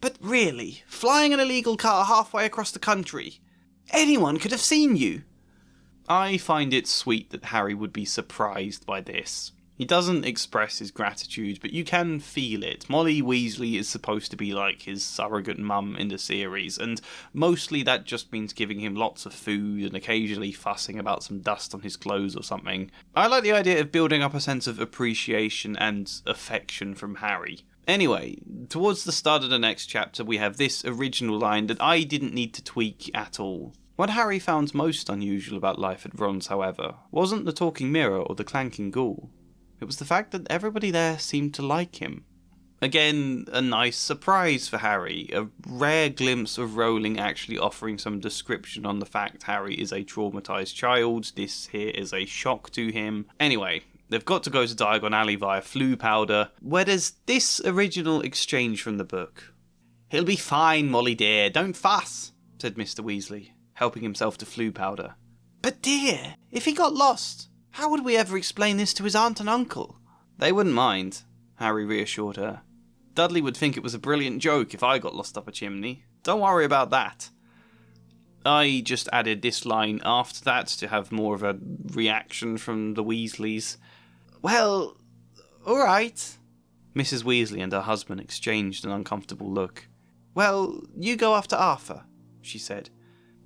"But really, flying an illegal car halfway across the country, anyone could have seen you." I find it sweet that Harry would be surprised by this. He doesn't express his gratitude, but you can feel it. Molly Weasley is supposed to be like his surrogate mum in the series, and mostly that just means giving him lots of food and occasionally fussing about some dust on his clothes or something. I like the idea of building up a sense of appreciation and affection from Harry. Anyway, towards the start of the next chapter we have this original line that I didn't need to tweak at all. What Harry found most unusual about life at Ron's, however, wasn't the talking mirror or the clanking ghoul. It was the fact that everybody there seemed to like him. Again, a nice surprise for Harry, a rare glimpse of Rowling actually offering some description on the fact Harry is a traumatised child. This here is a shock to him. Anyway, they've got to go to Diagon Alley via Floo powder, where there's this original exchange from the book. "He'll be fine, Molly dear, don't fuss," said Mr. Weasley, helping himself to Floo powder. "But dear, if he got lost, how would we ever explain this to his aunt and uncle?" "They wouldn't mind," Harry reassured her. "Dudley would think it was a brilliant joke if I got lost up a chimney. Don't worry about that." I just added this line after that to have more of a reaction from the Weasleys. "Well, alright." Mrs. Weasley and her husband exchanged an uncomfortable look. "Well, you go after Arthur," she said.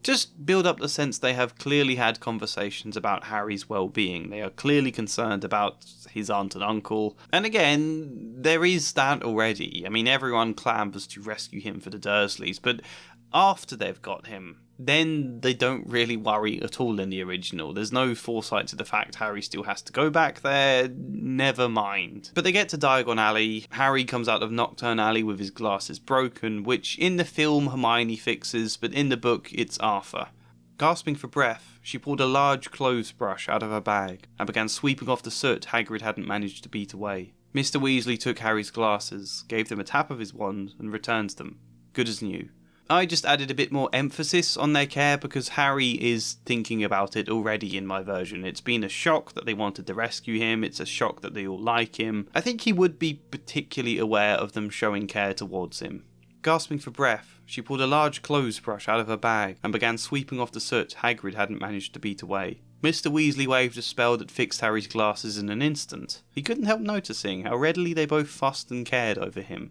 Just build up the sense they have clearly had conversations about Harry's well-being. They are clearly concerned about his aunt and uncle. And again, there is that already. I mean, everyone clambers to rescue him for the Dursleys, but after they've got him, then they don't really worry at all in the original. There's no foresight to the fact Harry still has to go back there. Never mind. But they get to Diagon Alley. Harry comes out of Nocturne Alley with his glasses broken, which in the film Hermione fixes, but in the book it's Arthur. Gasping for breath, she pulled a large clothes brush out of her bag and began sweeping off the soot Hagrid hadn't managed to beat away. Mr. Weasley took Harry's glasses, gave them a tap of his wand, and returned them, good as new. I just added a bit more emphasis on their care because Harry is thinking about it already in my version. It's been a shock that they wanted to rescue him. It's a shock that they all like him. I think he would be particularly aware of them showing care towards him. Gasping for breath, she pulled a large clothes brush out of her bag and began sweeping off the soot Hagrid hadn't managed to beat away. Mr. Weasley waved a spell that fixed Harry's glasses in an instant. He couldn't help noticing how readily they both fussed and cared over him.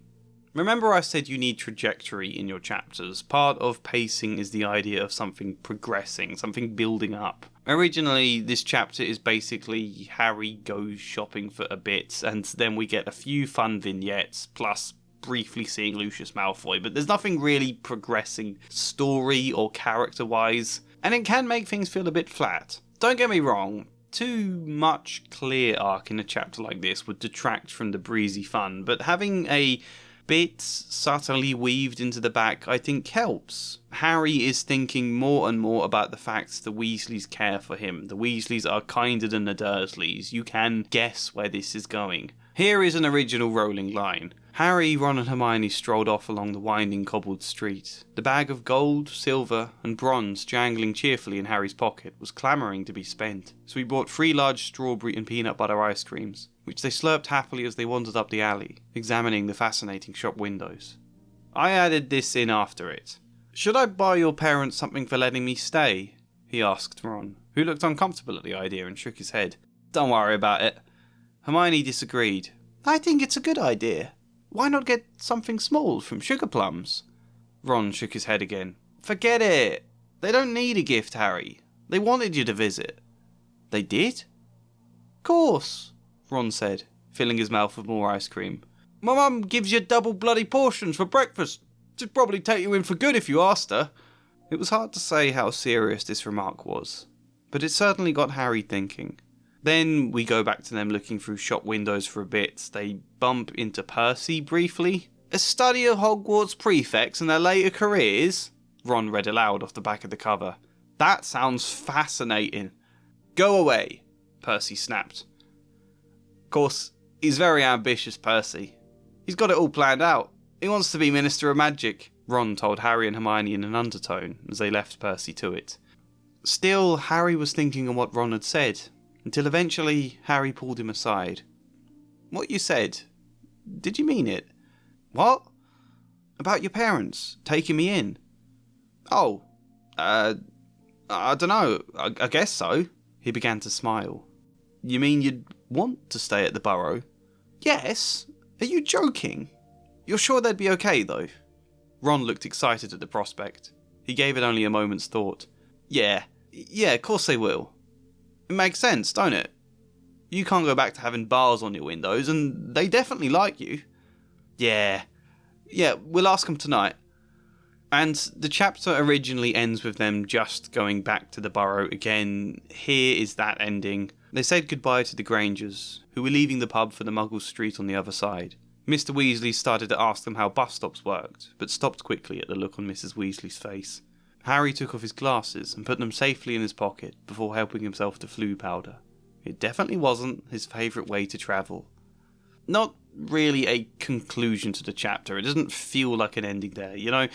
Remember I said you need trajectory in your chapters. Part of pacing is the idea of something progressing, something building up. Originally, this chapter is basically Harry goes shopping for a bit, and then we get a few fun vignettes, plus briefly seeing Lucius Malfoy, but there's nothing really progressing story or character-wise, and it can make things feel a bit flat. Don't get me wrong, too much clear arc in a chapter like this would detract from the breezy fun, but having a bit subtly weaved into the back I think helps. Harry is thinking more and more about the fact the Weasleys care for him. The Weasleys are kinder than the Dursleys. You can guess where this is going. Here is an original Rowling line. Harry, Ron and Hermione strolled off along the winding cobbled street. The bag of gold, silver and bronze jangling cheerfully in Harry's pocket was clamouring to be spent, so he bought 3 large strawberry and peanut butter ice creams, which they slurped happily as they wandered up the alley, examining the fascinating shop windows. I added this in after it. "Should I buy your parents something for letting me stay?" he asked Ron, who looked uncomfortable at the idea and shook his head. "Don't worry about it." Hermione disagreed. "I think it's a good idea. Why not get something small from Sugar Plums?" Ron shook his head again. "Forget it. They don't need a gift, Harry. They wanted you to visit." "They did?" "Course," Ron said, filling his mouth with more ice cream. "My mum gives you double bloody portions for breakfast. She'd probably take you in for good if you asked her." It was hard to say how serious this remark was, but it certainly got Harry thinking. Then we go back to them looking through shop windows for a bit. They bump into Percy briefly. "A study of Hogwarts prefects and their later careers?" Ron read aloud off the back of the cover. "That sounds fascinating." "Go away," Percy snapped. Of course, he's very ambitious, Percy. He's got it all planned out. He wants to be Minister of Magic, Ron told Harry and Hermione in an undertone as they left Percy to it. Still, Harry was thinking on what Ron had said, until eventually Harry pulled him aside. "What you said, did you mean it?" "What?" "About your parents taking me in." "Oh, I dunno, I guess so." He began to smile. "You mean you'd want to stay at the Burrow?" "Yes. Are you joking? You're sure they'd be okay, though?" Ron looked excited at the prospect. He gave it only a moment's thought. Yeah, of course they will. It makes sense, don't it? You can't go back to having bars on your windows, and they definitely like you." Yeah, we'll ask them tonight." And the chapter originally ends with them just going back to the Burrow again. Here is that ending. They said goodbye to the Grangers, who were leaving the pub for the Muggle Street on the other side. Mr. Weasley started to ask them how bus stops worked, but stopped quickly at the look on Mrs. Weasley's face. Harry took off his glasses and put them safely in his pocket before helping himself to Floo powder. It definitely wasn't his favourite way to travel. Not really a conclusion to the chapter. It doesn't feel like an ending there. You know,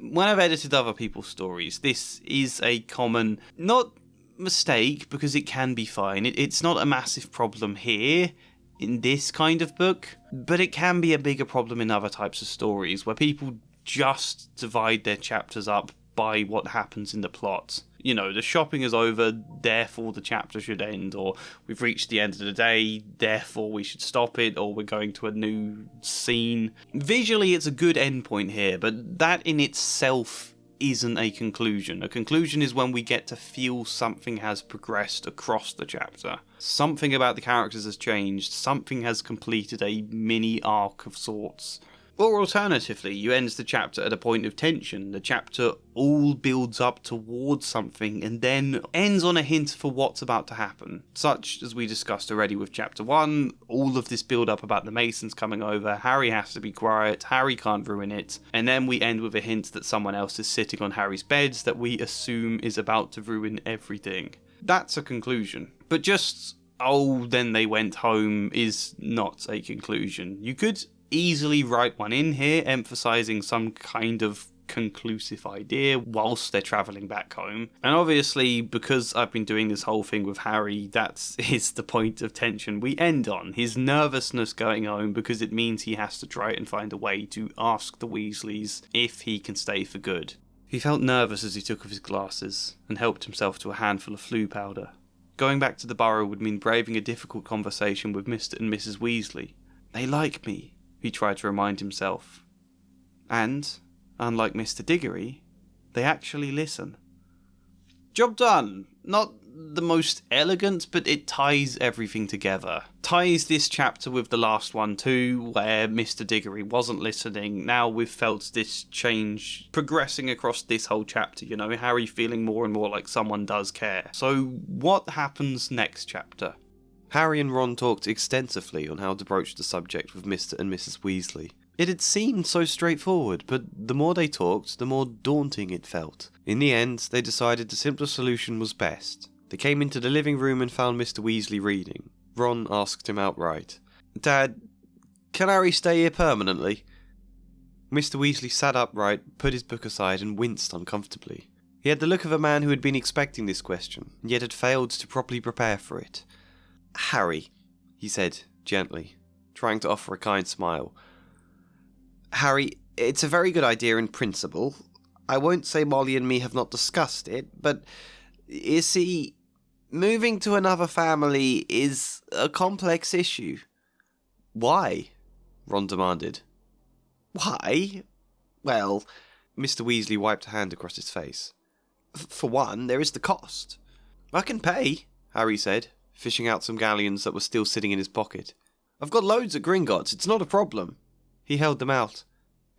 when I've edited other people's stories, this is a common, not mistake, because it can be fine. It's not a massive problem here in this kind of book, but it can be a bigger problem in other types of stories where people just divide their chapters up by what happens in the plot. You know, the shopping is over, therefore the chapter should end, or we've reached the end of the day, therefore we should stop it, or we're going to a new scene. Visually, it's a good endpoint here, but that in itself isn't a conclusion. A conclusion is when we get to feel something has progressed across the chapter. Something about the characters has changed, something has completed a mini arc of sorts. Or alternatively, you end the chapter at a point of tension. The chapter all builds up towards something and then ends on a hint for what's about to happen. Such as we discussed already with chapter 1, all of this build up about the Masons coming over, Harry has to be quiet, Harry can't ruin it, and then we end with a hint that someone else is sitting on Harry's bed that we assume is about to ruin everything. That's a conclusion. But just, "oh, then they went home" is not a conclusion. You could easily write one in here, emphasising some kind of conclusive idea whilst they're travelling back home. And obviously, because I've been doing this whole thing with Harry, that is the point of tension we end on. His nervousness going home, because it means he has to try and find a way to ask the Weasleys if he can stay for good. He felt nervous as he took off his glasses and helped himself to a handful of Floo powder. Going back to the Burrow would mean braving a difficult conversation with Mr. and Mrs. Weasley. They like me, he tried to remind himself. And, unlike Mr. Diggory, they actually listen. Job done. Not the most elegant, but it ties everything together. Ties this chapter with the last one too, where Mr. Diggory wasn't listening. Now we've felt this change progressing across this whole chapter, you know, Harry feeling more and more like someone does care. So what happens next chapter? Harry and Ron talked extensively on how to broach the subject with Mr. and Mrs. Weasley. It had seemed so straightforward, but the more they talked, the more daunting it felt. In the end, they decided the simpler solution was best. They came into the living room and found Mr. Weasley reading. Ron asked him outright, Dad, can Harry stay here permanently? Mr. Weasley sat upright, put his book aside, and winced uncomfortably. He had the look of a man who had been expecting this question, yet had failed to properly prepare for it. Harry, he said, gently, trying to offer a kind smile. Harry, it's a very good idea in principle. I won't say Molly and me have not discussed it, but, you see, moving to another family is a complex issue. Why? Ron demanded. Why? Well, Mr. Weasley wiped a hand across his face. For one, there is the cost. I can pay, Harry said, fishing out some galleons that were still sitting in his pocket. I've got loads at Gringotts, it's not a problem. He held them out.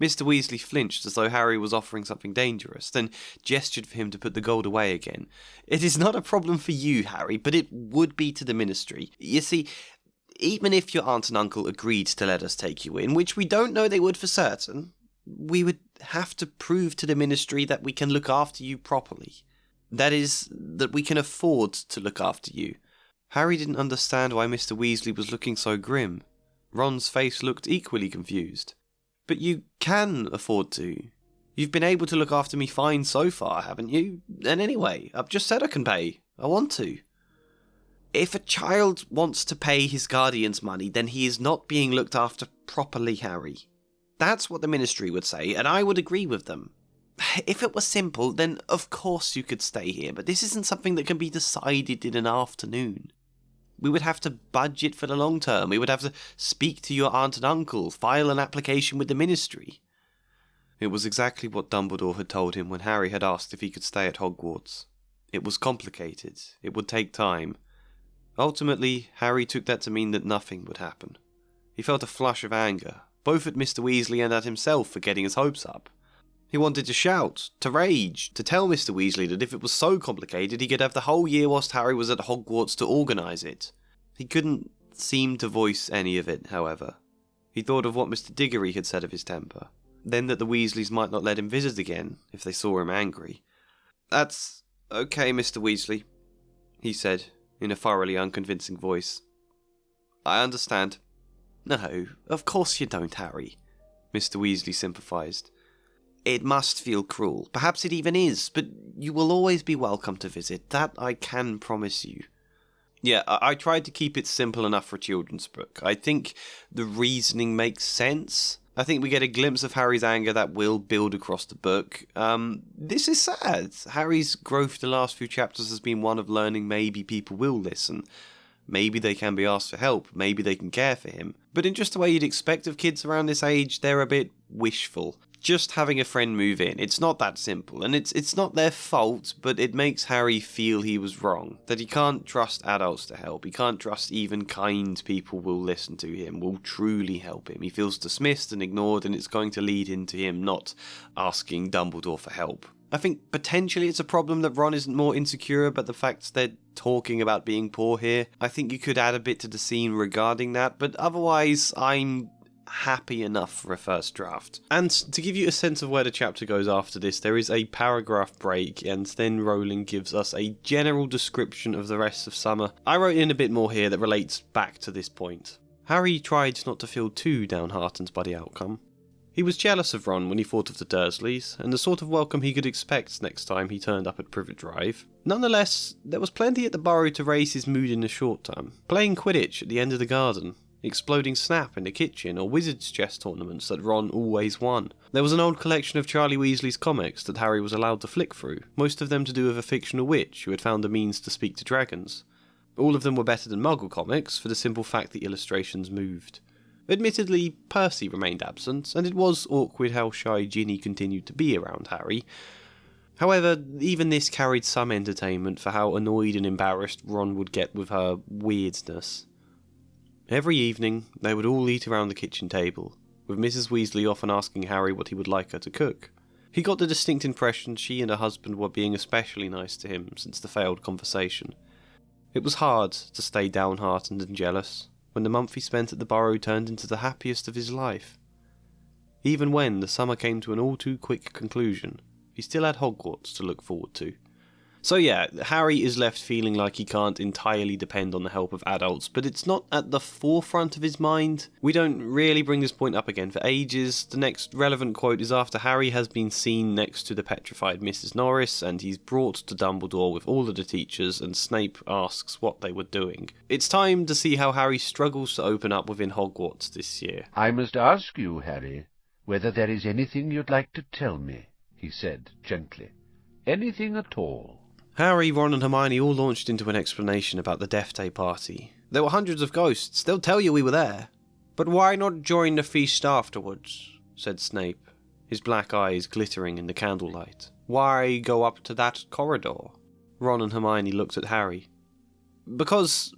Mr. Weasley flinched as though Harry was offering something dangerous, then gestured for him to put the gold away again. It is not a problem for you, Harry, but it would be to the Ministry. You see, even if your aunt and uncle agreed to let us take you in, which we don't know they would for certain, we would have to prove to the Ministry that we can look after you properly. That is, that we can afford to look after you. Harry didn't understand why Mr. Weasley was looking so grim. Ron's face looked equally confused. But you can afford to. You've been able to look after me fine so far, haven't you? And anyway, I've just said I can pay. I want to. If a child wants to pay his guardian's money, then he is not being looked after properly, Harry. That's what the Ministry would say, and I would agree with them. If it was simple, then of course you could stay here, but this isn't something that can be decided in an afternoon. We would have to budget for the long term. We would have to speak to your aunt and uncle, file an application with the Ministry. It was exactly what Dumbledore had told him when Harry had asked if he could stay at Hogwarts. It was complicated. It would take time. Ultimately, Harry took that to mean that nothing would happen. He felt a flush of anger, both at Mr. Weasley and at himself for getting his hopes up. He wanted to shout, to rage, to tell Mr. Weasley that if it was so complicated he could have the whole year whilst Harry was at Hogwarts to organise it. He couldn't seem to voice any of it, however. He thought of what Mr. Diggory had said of his temper, then that the Weasleys might not let him visit again if they saw him angry. That's okay, Mr. Weasley, he said, in a thoroughly unconvincing voice. I understand. No, of course you don't, Harry, Mr. Weasley sympathised. It must feel cruel. Perhaps it even is, but you will always be welcome to visit. That I can promise you. Yeah, I tried to keep it simple enough for a children's book. I think the reasoning makes sense. I think we get a glimpse of Harry's anger that will build across the book. This is sad. Harry's growth the last few chapters has been one of learning maybe people will listen. Maybe they can be asked for help. Maybe they can care for him. But in just the way you'd expect of kids around this age, they're a bit wishful. Just having a friend move in, it's not that simple, and it's not their fault, but it makes Harry feel he was wrong, that he can't trust adults to help, he can't trust even kind people will listen to him, will truly help him. He feels dismissed and ignored, and it's going to lead into him not asking Dumbledore for help. I think potentially it's a problem that Ron isn't more insecure about the fact they're talking about being poor here. I think you could add a bit to the scene regarding that, but otherwise I'm happy enough for a first draft. And to give you a sense of where the chapter goes after this, there is a paragraph break, and then Rowling gives us a general description of the rest of summer. I wrote in a bit more here that relates back to this point. Harry tried not to feel too downhearted by the outcome. He was jealous of Ron when he thought of the Dursleys, and the sort of welcome he could expect next time he turned up at Privet Drive. Nonetheless, there was plenty at the Burrow to raise his mood in the short term. Playing Quidditch at the end of the garden, exploding Snap in the kitchen, or Wizard's chess tournaments that Ron always won. There was an old collection of Charlie Weasley's comics that Harry was allowed to flick through, most of them to do with a fictional witch who had found a means to speak to dragons. All of them were better than Muggle comics for the simple fact the illustrations moved. Admittedly, Percy remained absent, and it was awkward how shy Ginny continued to be around Harry. However, even this carried some entertainment for how annoyed and embarrassed Ron would get with her weirdness. Every evening, they would all eat around the kitchen table, with Mrs. Weasley often asking Harry what he would like her to cook. He got the distinct impression she and her husband were being especially nice to him since the failed conversation. It was hard to stay downhearted and jealous when the month he spent at the Burrow turned into the happiest of his life. Even when the summer came to an all-too-quick conclusion, he still had Hogwarts to look forward to. So yeah, Harry is left feeling like he can't entirely depend on the help of adults, but it's not at the forefront of his mind. We don't really bring this point up again for ages. The next relevant quote is after Harry has been seen next to the petrified Mrs. Norris, and he's brought to Dumbledore with all of the teachers, and Snape asks what they were doing. It's time to see how Harry struggles to open up within Hogwarts this year. "I must ask you, Harry, whether there is anything you'd like to tell me," he said gently. "Anything at all." Harry, Ron and Hermione all launched into an explanation about the Death Day party. There were hundreds of ghosts, they'll tell you we were there. "But why not join the feast afterwards?" said Snape, his black eyes glittering in the candlelight. "Why go up to that corridor?" Ron and Hermione looked at Harry. Because,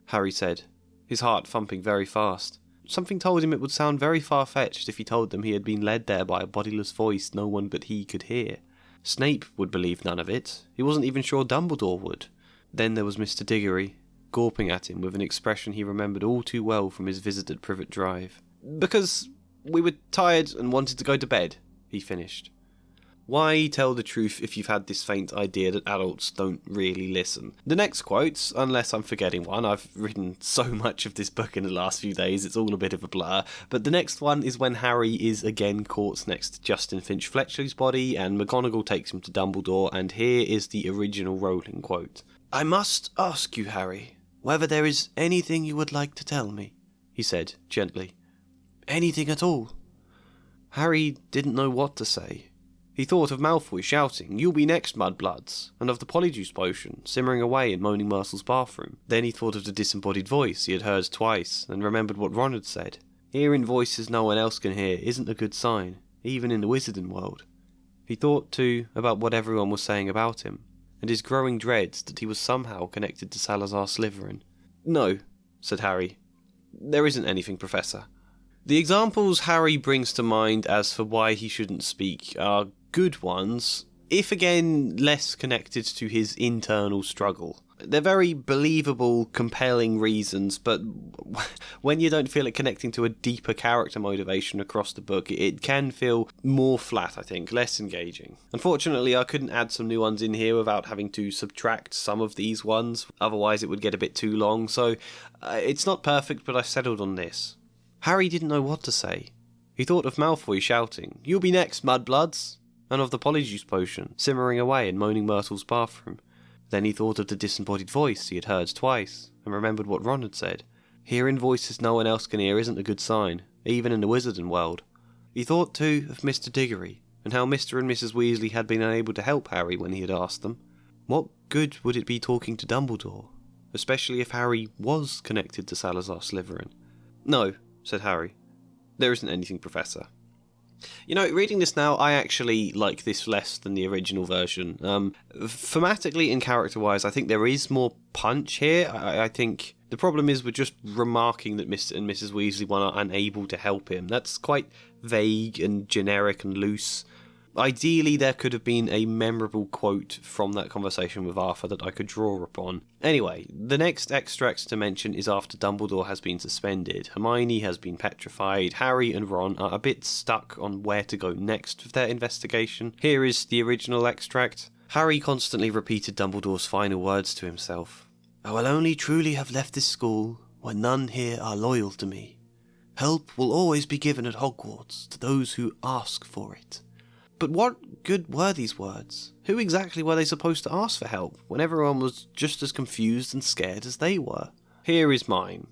Harry said, his heart thumping very fast. Something told him it would sound very far-fetched if he told them he had been led there by a bodiless voice no one but he could hear. Snape would believe none of it. He wasn't even sure Dumbledore would. Then there was Mr. Diggory, gawping at him with an expression he remembered all too well from his visit at Privet Drive. "Because we were tired and wanted to go to bed," he finished. Why tell the truth if you've had this faint idea that adults don't really listen? The next quote, unless I'm forgetting one, I've written so much of this book in the last few days, it's all a bit of a blur, but the next one is when Harry is again caught next to Justin Finch Fletchley's body, and McGonagall takes him to Dumbledore, and here is the original Rowling quote. "I must ask you, Harry, whether there is anything you would like to tell me," he said, gently. "Anything at all." Harry didn't know what to say. He thought of Malfoy shouting, "You'll be next, mudbloods," and of the polyjuice potion simmering away in Moaning Myrtle's bathroom. Then he thought of the disembodied voice he had heard twice, and remembered what Ron had said. Hearing voices no one else can hear isn't a good sign, even in the wizarding world. He thought, too, about what everyone was saying about him, and his growing dreads that he was somehow connected to Salazar Slytherin. "No," said Harry. "There isn't anything, Professor." The examples Harry brings to mind as for why he shouldn't speak are good ones, if again less connected to his internal struggle. They're very believable, compelling reasons, but when you don't feel it connecting to a deeper character motivation across the book, it can feel more flat, I think, less engaging. Unfortunately, I couldn't add some new ones in here without having to subtract some of these ones, otherwise it would get a bit too long, so it's not perfect, but I've settled on this. Harry didn't know what to say. He thought of Malfoy shouting, "You'll be next, mudbloods," and of the polyjuice potion simmering away in Moaning Myrtle's bathroom. Then he thought of the disembodied voice he had heard twice, and remembered what Ron had said. Hearing voices no one else can hear isn't a good sign, even in the wizarding world. He thought too of Mr. Diggory, and how Mr. and Mrs. Weasley had been unable to help Harry when he had asked them. What good would it be talking to Dumbledore, especially if Harry was connected to Salazar Slytherin? "No," said Harry. "There isn't anything, Professor." You know, reading this now, I actually like this less than the original version. Thematically and character-wise, I think there is more punch here. I think the problem is we're just remarking that Mr. and Mrs. Weasley were unable to help him. That's quite vague and generic and loose. Ideally, there could have been a memorable quote from that conversation with Arthur that I could draw upon. Anyway, the next extract to mention is after Dumbledore has been suspended. Hermione has been petrified. Harry and Ron are a bit stuck on where to go next with their investigation. Here is the original extract. Harry constantly repeated Dumbledore's final words to himself. "I will only truly have left this school when none here are loyal to me. Help will always be given at Hogwarts to those who ask for it." But what good were these words? Who exactly were they supposed to ask for help, when everyone was just as confused and scared as they were? Here is mine.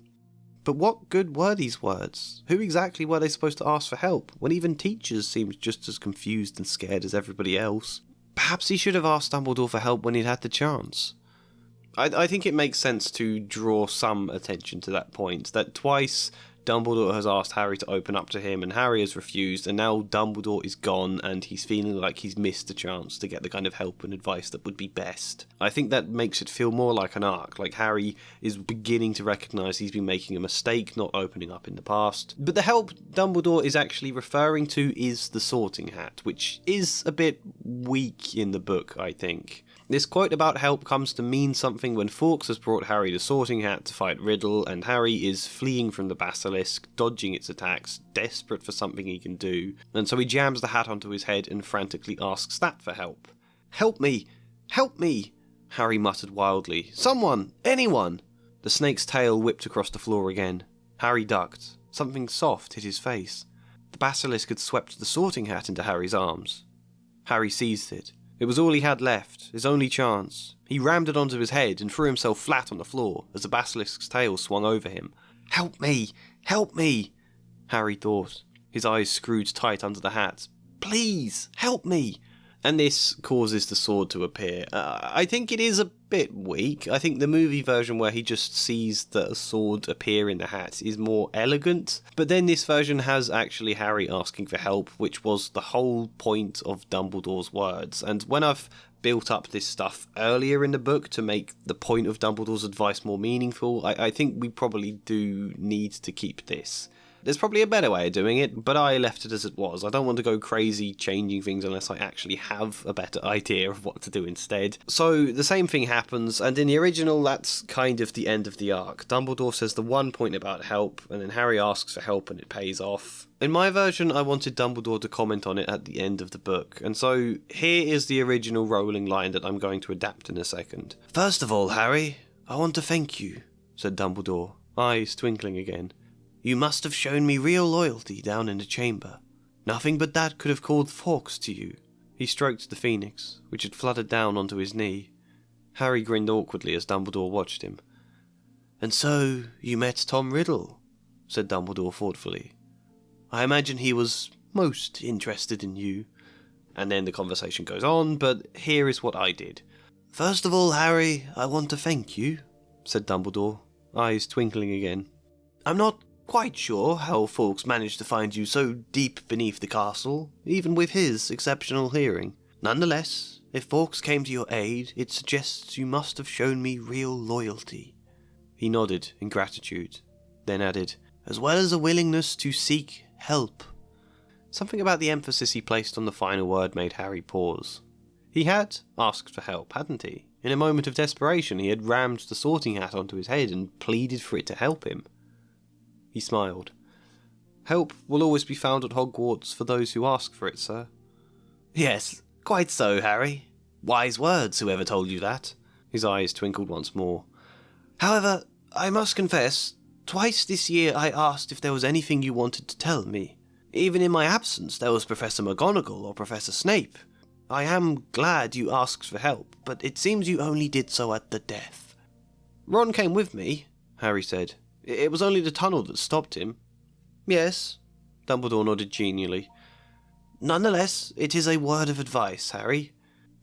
But what good were these words? Who exactly were they supposed to ask for help, when even teachers seemed just as confused and scared as everybody else? Perhaps he should have asked Dumbledore for help when he'd had the chance. I think it makes sense to draw some attention to that point, that twice Dumbledore has asked Harry to open up to him, and Harry has refused, and now Dumbledore is gone, and he's feeling like he's missed a chance to get the kind of help and advice that would be best. I think that makes it feel more like an arc, like Harry is beginning to recognise he's been making a mistake, not opening up in the past. But the help Dumbledore is actually referring to is the Sorting Hat, which is a bit weak in the book, I think. This quote about help comes to mean something when Fawkes has brought Harry the Sorting Hat to fight Riddle, and Harry is fleeing from the basilisk, dodging its attacks, desperate for something he can do, and so he jams the hat onto his head and frantically asks that for help. Help me! Help me! Harry muttered wildly. Someone! Anyone! The snake's tail whipped across the floor again. Harry ducked. Something soft hit his face. The basilisk had swept the sorting hat into Harry's arms. Harry seized it. It was all he had left, his only chance. He rammed it onto his head and threw himself flat on the floor as the basilisk's tail swung over him. Help me! Help me! Harry thought, his eyes screwed tight under the hat. Please, help me! And this causes the sword to appear. I think it is a bit weak. I think the movie version where he just sees the sword appear in the hat is more elegant. But then this version has actually Harry asking for help, which was the whole point of Dumbledore's words. And when I've built up this stuff earlier in the book to make the point of Dumbledore's advice more meaningful, I think we probably do need to keep this. There's probably a better way of doing it, but I left it as it was. I don't want to go crazy changing things unless I actually have a better idea of what to do instead. So the same thing happens, and in the original, that's kind of the end of the arc. Dumbledore says the one point about help, and then Harry asks for help and it pays off. In my version, I wanted Dumbledore to comment on it at the end of the book, and so here is the original Rowling line that I'm going to adapt in a second. First of all, Harry, I want to thank you, said Dumbledore, eyes twinkling again. You must have shown me real loyalty down in the chamber. Nothing but that could have called Fawkes to you. He stroked the phoenix, which had fluttered down onto his knee. Harry grinned awkwardly as Dumbledore watched him. And so you met Tom Riddle, said Dumbledore thoughtfully. I imagine he was most interested in you. And then the conversation goes on, but here is what I did. First of all, Harry, I want to thank you, said Dumbledore, eyes twinkling again. I'm not quite sure how Fawkes managed to find you so deep beneath the castle, even with his exceptional hearing. Nonetheless, if Fawkes came to your aid, it suggests you must have shown me real loyalty. He nodded in gratitude, then added, as well as a willingness to seek help. Something about the emphasis he placed on the final word made Harry pause. He had asked for help, hadn't he? In a moment of desperation, he had rammed the sorting hat onto his head and pleaded for it to help him. He smiled. Help will always be found at Hogwarts for those who ask for it, sir. Yes, quite so, Harry. Wise words, whoever told you that. His eyes twinkled once more. However, I must confess, twice this year I asked if there was anything you wanted to tell me. Even in my absence, there was Professor McGonagall or Professor Snape. I am glad you asked for help, but it seems you only did so at the death. Ron came with me, Harry said. It was only the tunnel that stopped him. Yes, Dumbledore nodded genially. Nonetheless, it is a word of advice, Harry.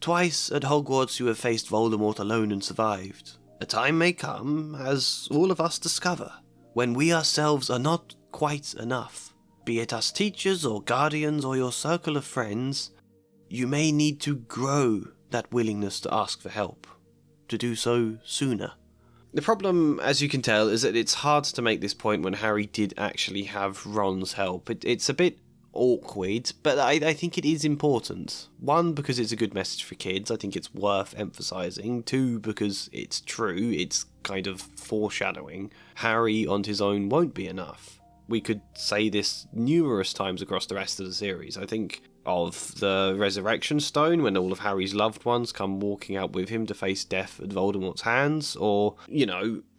Twice at Hogwarts you have faced Voldemort alone and survived. A time may come, as all of us discover, when we ourselves are not quite enough. Be it us teachers or guardians or your circle of friends, you may need to grow that willingness to ask for help, to do so sooner. The problem, as you can tell, is that it's hard to make this point when Harry did actually have Ron's help. It's a bit awkward, but I think it is important. One, because it's a good message for kids. I think it's worth emphasising. Two, because it's true. It's kind of foreshadowing. Harry on his own won't be enough. We could say this numerous times across the rest of the series. I think of the Resurrection Stone, when all of Harry's loved ones come walking out with him to face death at Voldemort's hands, or,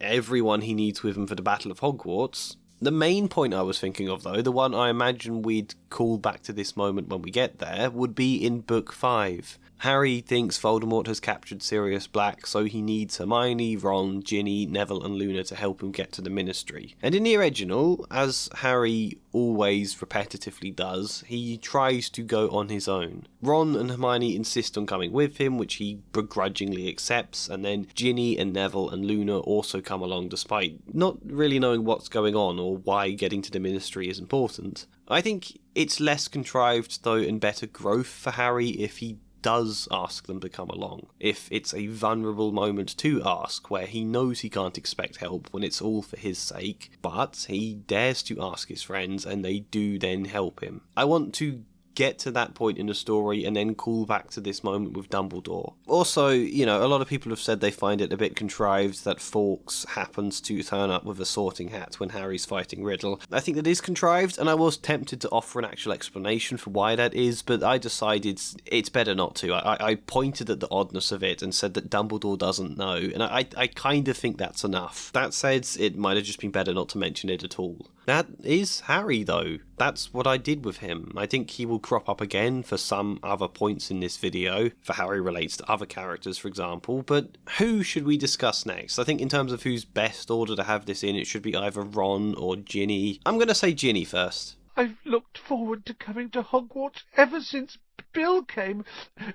everyone he needs with him for the Battle of Hogwarts. The main point I was thinking of, though, the one I imagine we'd call back to this moment when we get there, would be in Book 5. Harry thinks Voldemort has captured Sirius Black, so he needs Hermione, Ron, Ginny, Neville and Luna to help him get to the Ministry. And in the original, as Harry always repetitively does, he tries to go on his own. Ron and Hermione insist on coming with him, which he begrudgingly accepts, and then Ginny and Neville and Luna also come along despite not really knowing what's going on or why getting to the Ministry is important. I think it's less contrived, though, and better growth for Harry if he does ask them to come along. If it's a vulnerable moment to ask, where he knows he can't expect help when it's all for his sake, but he dares to ask his friends and they do then help him. I want to get to that point in the story and then call back to this moment with Dumbledore. Also, a lot of people have said they find it a bit contrived that Fawkes happens to turn up with a sorting hat when Harry's fighting Riddle. I think that is contrived, and I was tempted to offer an actual explanation for why that is, but I decided it's better not to. I pointed at the oddness of it and said that Dumbledore doesn't know, and I kind of think that's enough. That said, it might have just been better not to mention it at all. That is Harry, though. That's what I did with him. I think he will crop up again for some other points in this video, for how he relates to other characters, for example, but who should we discuss next? I think in terms of who's best order to have this in, it should be either Ron or Ginny. I'm going to say Ginny first. I've looked forward to coming to Hogwarts ever since Bill came,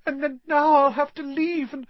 and then now I'll have to leave, and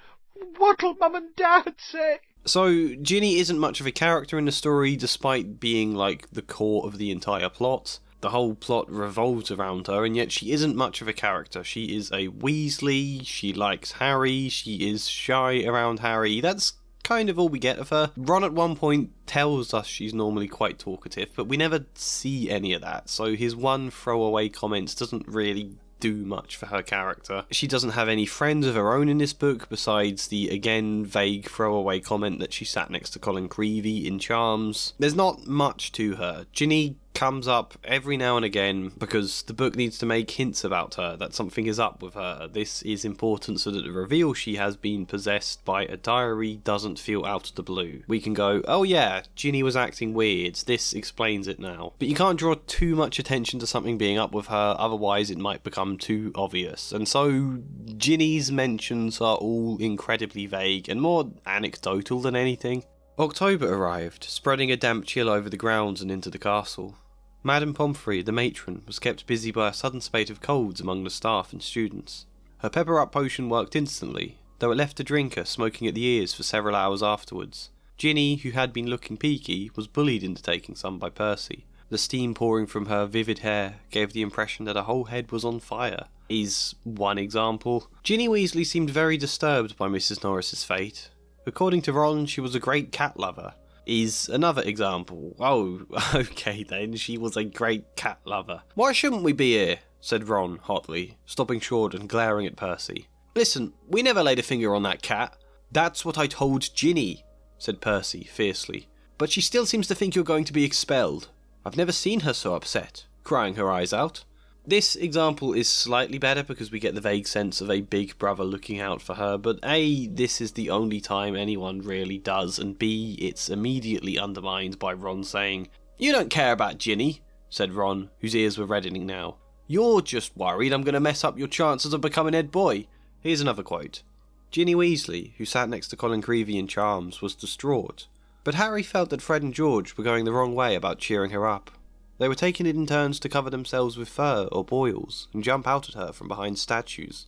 what'll Mum and Dad say? So, Ginny isn't much of a character in the story, despite being, the core of the entire plot. The whole plot revolves around her, and yet she isn't much of a character. She is a Weasley, she likes Harry, she is shy around Harry. That's kind of all we get of her. Ron at one point tells us she's normally quite talkative, but we never see any of that, so his one throwaway comments doesn't really do much for her character. She doesn't have any friends of her own in this book, besides the, again, vague throwaway comment that she sat next to Colin Creevey in Charms. There's not much to her. Ginny comes up every now and again because the book needs to make hints about her, that something is up with her. This is important so that the reveal she has been possessed by a diary doesn't feel out of the blue. We can go, oh yeah, Ginny was acting weird, this explains it now. But you can't draw too much attention to something being up with her, otherwise it might become too obvious. And so Ginny's mentions are all incredibly vague and more anecdotal than anything. October arrived, spreading a damp chill over the grounds and into the castle. Madame Pomfrey, the matron, was kept busy by a sudden spate of colds among the staff and students. Her pepper-up potion worked instantly, though it left the drinker smoking at the ears for several hours afterwards. Ginny, who had been looking peaky, was bullied into taking some by Percy. The steam pouring from her vivid hair gave the impression that her whole head was on fire. Is one example. Ginny Weasley seemed very disturbed by Mrs. Norris's fate. According to Ron, she was a great cat lover. Is another example. Oh, okay then, she was a great cat lover. Why shouldn't we be here? Said Ron hotly, stopping short and glaring at Percy. Listen, we never laid a finger on that cat. That's what I told Ginny, said Percy fiercely. But she still seems to think you're going to be expelled. I've never seen her so upset, crying her eyes out. This example is slightly better because we get the vague sense of a big brother looking out for her, but A, this is the only time anyone really does, and B, it's immediately undermined by Ron saying, "You don't care about Ginny," said Ron, whose ears were reddening now. "You're just worried I'm going to mess up your chances of becoming head boy." Here's another quote. Ginny Weasley, who sat next to Colin Creevey in Charms, was distraught, but Harry felt that Fred and George were going the wrong way about cheering her up. They were taking it in turns to cover themselves with fur or boils and jump out at her from behind statues.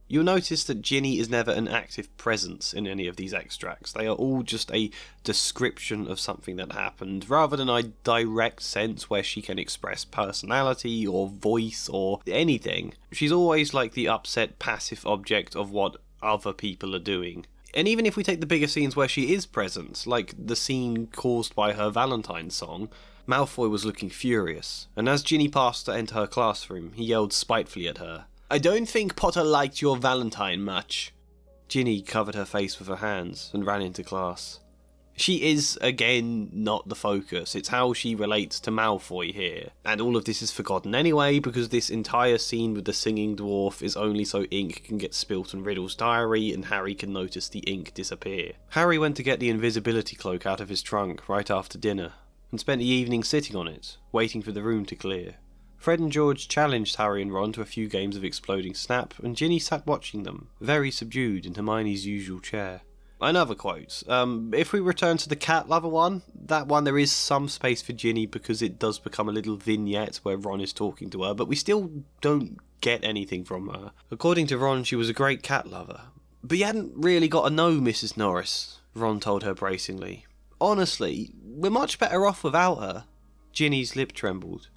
You'll notice that Ginny is never an active presence in any of these extracts. They are all just a description of something that happened, rather than a direct sense where she can express personality or voice or anything. She's always like the upset passive object of what other people are doing. And even if we take the bigger scenes where she is present, like the scene caused by her Valentine's song, Malfoy was looking furious, and as Ginny passed to enter her classroom, he yelled spitefully at her, "I don't think Potter liked your Valentine much." Ginny covered her face with her hands and ran into class. She is, again, not the focus. It's how she relates to Malfoy here. And all of this is forgotten anyway, because this entire scene with the singing dwarf is only so ink can get spilt on Riddle's diary and Harry can notice the ink disappear. Harry went to get the invisibility cloak out of his trunk right after dinner, and spent the evening sitting on it, waiting for the room to clear. Fred and George challenged Harry and Ron to a few games of Exploding Snap, and Ginny sat watching them, very subdued in Hermione's usual chair. Another quote. If we return to the cat lover one, that one there is some space for Ginny because it does become a little vignette where Ron is talking to her, but we still don't get anything from her. According to Ron, she was a great cat lover. But you hadn't really got to know Mrs. Norris, Ron told her bracingly. Honestly, we're much better off without her. Ginny's lip trembled.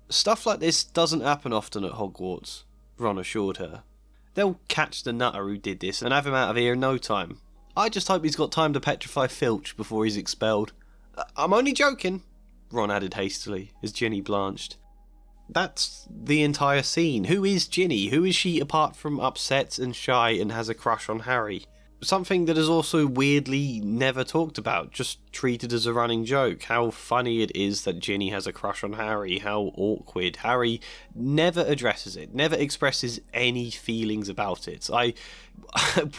Stuff like this doesn't happen often at Hogwarts, Ron assured her. They'll catch the nutter who did this and have him out of here in no time. I just hope he's got time to petrify Filch before he's expelled. I'm only joking, Ron added hastily, as Ginny blanched. That's the entire scene. Who is Ginny? Who is she apart from upset and shy and has a crush on Harry? Something that is also weirdly never talked about, just treated as a running joke. How funny it is that Ginny has a crush on Harry, how awkward. Harry never addresses it, never expresses any feelings about it. I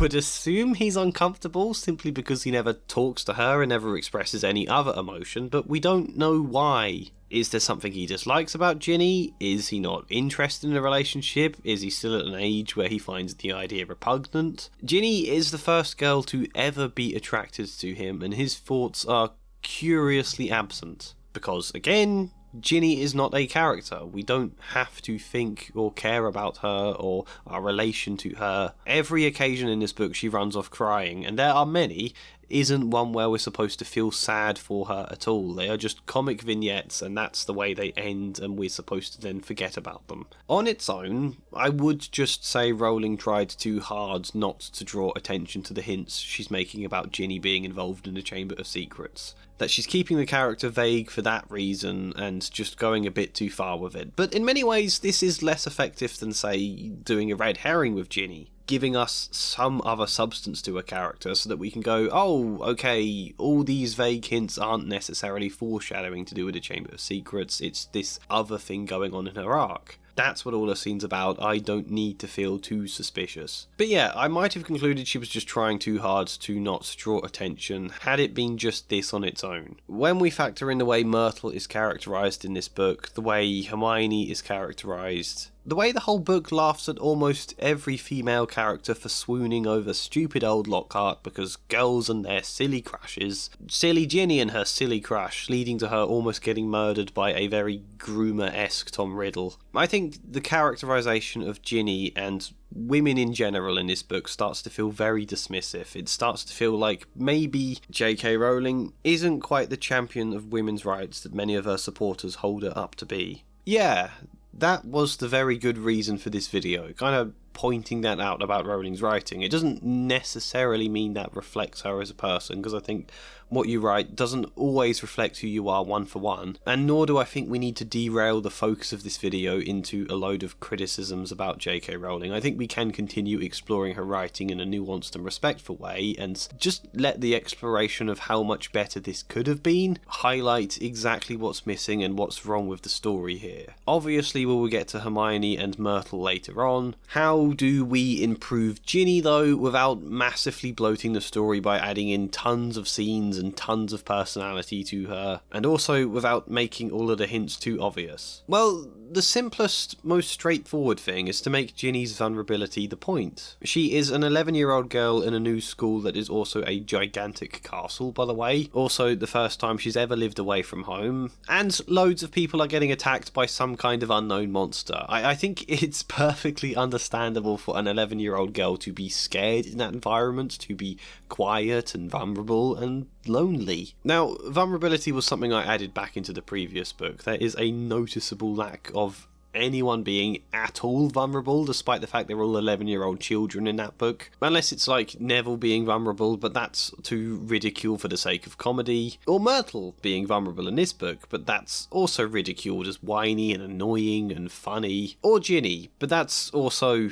would assume he's uncomfortable simply because he never talks to her and never expresses any other emotion, but we don't know why. Is there something he dislikes about Ginny? Is he not interested in a relationship? Is he still at an age where he finds the idea repugnant? Ginny is the first girl to ever be attracted to him, and his thoughts are curiously absent. Because, again, Ginny is not a character. We don't have to think or care about her or our relation to her. Every occasion in this book she runs off crying, and there are many, isn't one where we're supposed to feel sad for her at all. They are just comic vignettes, and that's the way they end, and we're supposed to then forget about them. On its own, I would just say Rowling tried too hard not to draw attention to the hints she's making about Ginny being involved in the Chamber of Secrets. That she's keeping the character vague for that reason and just going a bit too far with it. But in many ways, this is less effective than, say, doing a red herring with Ginny. Giving us some other substance to a character so that we can go, oh, okay, all these vague hints aren't necessarily foreshadowing to do with the Chamber of Secrets, it's this other thing going on in her arc. That's what all the scene's about. I don't need to feel too suspicious. But yeah, I might have concluded she was just trying too hard to not draw attention had it been just this on its own. When we factor in the way Myrtle is characterised in this book, the way Hermione is characterised, the way the whole book laughs at almost every female character for swooning over stupid old Lockhart because girls and their silly crushes, silly Ginny and her silly crush, leading to her almost getting murdered by a very groomer-esque Tom Riddle. I think the characterisation of Ginny and women in general in this book starts to feel very dismissive. It starts to feel like maybe J.K. Rowling isn't quite the champion of women's rights that many of her supporters hold her up to be. Yeah, that was the very good reason for this video, kind of pointing that out about Rowling's writing. It doesn't necessarily mean that reflects her as a person, because I think what you write doesn't always reflect who you are one for one, and nor do I think we need to derail the focus of this video into a load of criticisms about J.K. Rowling. I think we can continue exploring her writing in a nuanced and respectful way, and just let the exploration of how much better this could have been highlight exactly what's missing and what's wrong with the story here. Obviously we will get to Hermione and Myrtle later on. How do we improve Ginny though without massively bloating the story by adding in tons of scenes and tons of personality to her, and also without making all of the hints too obvious? Well, the simplest, most straightforward thing is to make Ginny's vulnerability the point. She is an 11-year-old girl in a new school that is also a gigantic castle, by the way. Also the first time she's ever lived away from home. And loads of people are getting attacked by some kind of unknown monster. I think it's perfectly understandable for an 11-year-old girl to be scared in that environment, to be quiet and vulnerable and lonely. Now, vulnerability was something I added back into the previous book. There is a noticeable lack of anyone being at all vulnerable, despite the fact they're all 11-year-old children in that book. Unless it's like Neville being vulnerable, but that's to ridicule for the sake of comedy. Or Myrtle being vulnerable in this book, but that's also ridiculed as whiny and annoying and funny. Or Ginny, but that's also...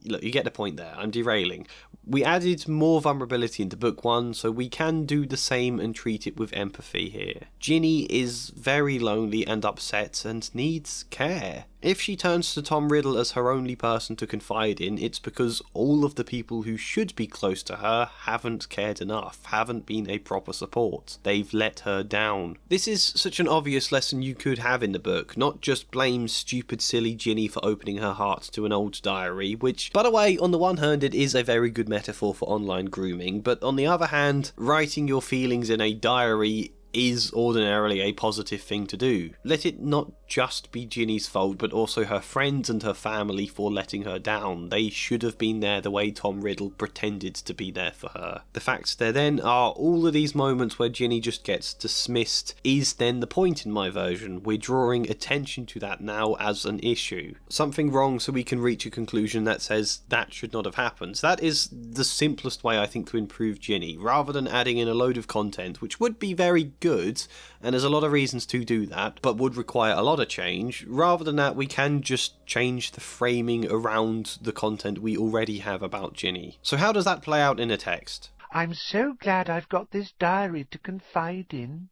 Look, you get the point there, I'm derailing. We added more vulnerability into book 1, so we can do the same and treat it with empathy here. Ginny is very lonely and upset and needs care. If she turns to Tom Riddle as her only person to confide in, it's because all of the people who should be close to her haven't cared enough, haven't been a proper support. They've let her down. This is such an obvious lesson you could have in the book, not just blame stupid silly Ginny for opening her heart to an old diary, which, by the way, on the one hand it is a very good metaphor for online grooming, but on the other hand, writing your feelings in a diary is ordinarily a positive thing to do. Let it not just be Ginny's fault, but also her friends and her family for letting her down. They should have been there the way Tom Riddle pretended to be there for her. The fact there then are all of these moments where Ginny just gets dismissed is then the point in my version. We're drawing attention to that now as an issue. Something wrong so we can reach a conclusion that says that should not have happened. That is the simplest way I think to improve Ginny, rather than adding in a load of content, which would be very good, and there's a lot of reasons to do that, but would require a lot of change. Rather than that, we can just change the framing around the content we already have about Ginny. So how does that play out in a text? I'm so glad I've got this diary to confide in.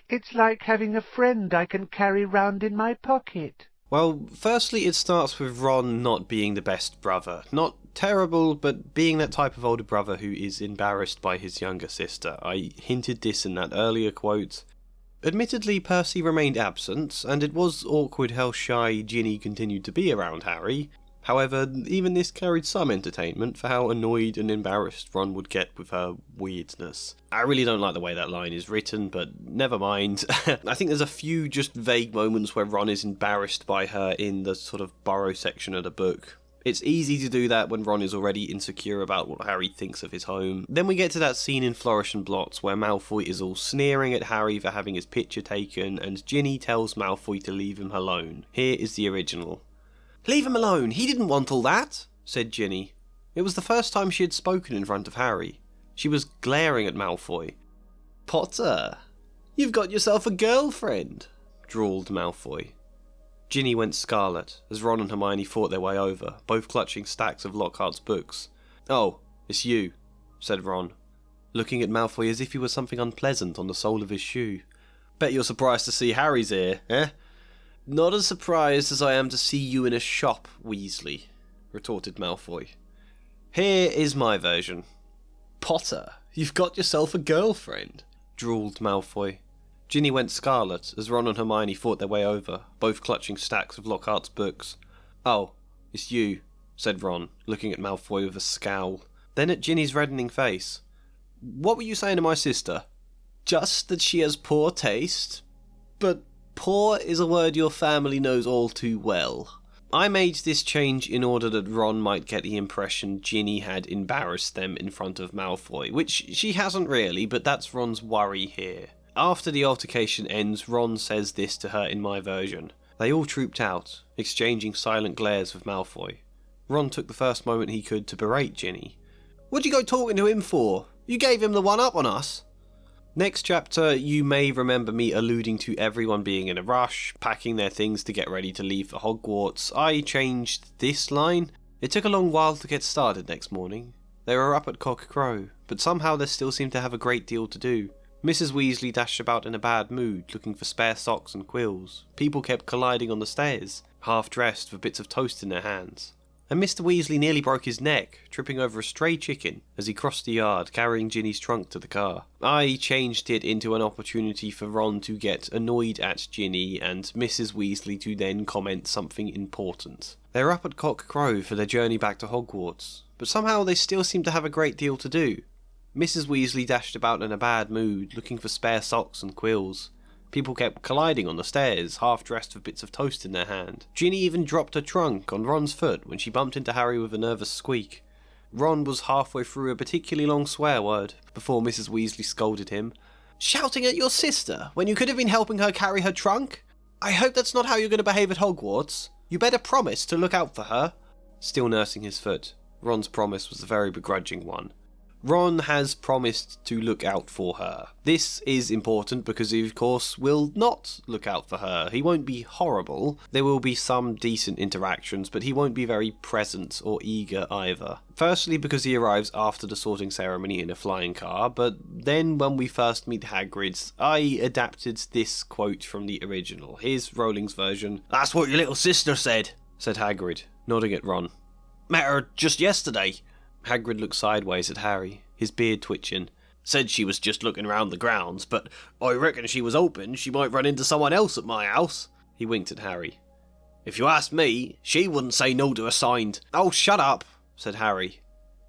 It's like having a friend I can carry round in my pocket. Well, firstly, it starts with Ron not being the best brother. Not terrible, but being that type of older brother who is embarrassed by his younger sister. I hinted this in that earlier quote. Admittedly, Percy remained absent, and it was awkward how shy Ginny continued to be around Harry. However, even this carried some entertainment for how annoyed and embarrassed Ron would get with her weirdness. I really don't like the way that line is written, but never mind. I think there's a few just vague moments where Ron is embarrassed by her in the sort of Burrow section of the book. It's easy to do that when Ron is already insecure about what Harry thinks of his home. Then we get to that scene in Flourish and Blots where Malfoy is all sneering at Harry for having his picture taken, and Ginny tells Malfoy to leave him alone. Here is the original. "Leave him alone, he didn't want all that," said Ginny. It was the first time she had spoken in front of Harry. She was glaring at Malfoy. "Potter, you've got yourself a girlfriend," drawled Malfoy. Ginny went scarlet as Ron and Hermione fought their way over, both clutching stacks of Lockhart's books. "Oh, it's you," said Ron, looking at Malfoy as if he was something unpleasant on the sole of his shoe. "Bet you're surprised to see Harry's here, eh?" "Not as surprised as I am to see you in a shop, Weasley," retorted Malfoy. "Here is my version." "Potter, you've got yourself a girlfriend," drawled Malfoy. Ginny went scarlet as Ron and Hermione fought their way over, both clutching stacks of Lockhart's books. "Oh, it's you," said Ron, looking at Malfoy with a scowl. Then at Ginny's reddening face. "What were you saying to my sister?" "Just that she has poor taste. But poor is a word your family knows all too well." I made this change in order that Ron might get the impression Ginny had embarrassed them in front of Malfoy, which she hasn't really, but that's Ron's worry here. After the altercation ends, Ron says this to her in my version. They all trooped out, exchanging silent glares with Malfoy. Ron took the first moment he could to berate Ginny. "What'd you go talking to him for? You gave him the one-up on us." Next chapter, you may remember me alluding to everyone being in a rush, packing their things to get ready to leave for Hogwarts. I changed this line. It took a long while to get started next morning. They were up at cock crow, but somehow they still seemed to have a great deal to do. Mrs. Weasley dashed about in a bad mood, looking for spare socks and quills. People kept colliding on the stairs, half-dressed with bits of toast in their hands. And Mr. Weasley nearly broke his neck, tripping over a stray chicken as he crossed the yard, carrying Ginny's trunk to the car. I changed it into an opportunity for Ron to get annoyed at Ginny and Mrs. Weasley to then comment something important. They were up at cock crow for their journey back to Hogwarts, but somehow they still seemed to have a great deal to do. Mrs. Weasley dashed about in a bad mood, looking for spare socks and quills. People kept colliding on the stairs, half-dressed with bits of toast in their hand. Ginny even dropped her trunk on Ron's foot when she bumped into Harry with a nervous squeak. Ron was halfway through a particularly long swear word before Mrs. Weasley scolded him. "Shouting at your sister when you could have been helping her carry her trunk? I hope that's not how you're going to behave at Hogwarts. You better promise to look out for her." Still nursing his foot, Ron's promise was a very begrudging one. Ron has promised to look out for her. This is important because he, of course, will not look out for her. He won't be horrible. There will be some decent interactions, but he won't be very present or eager either. Firstly, because he arrives after the sorting ceremony in a flying car, but then when we first meet Hagrid, I adapted this quote from the original. Here's Rowling's version. "That's what your little sister said," said Hagrid, nodding at Ron. "Met her just yesterday." Hagrid looked sideways at Harry, his beard twitching. "Said she was just looking around the grounds, but I reckon she was hoping she might run into someone else at my house." He winked at Harry. "If you ask me, she wouldn't say no to a signed—" "Oh, shut up," said Harry.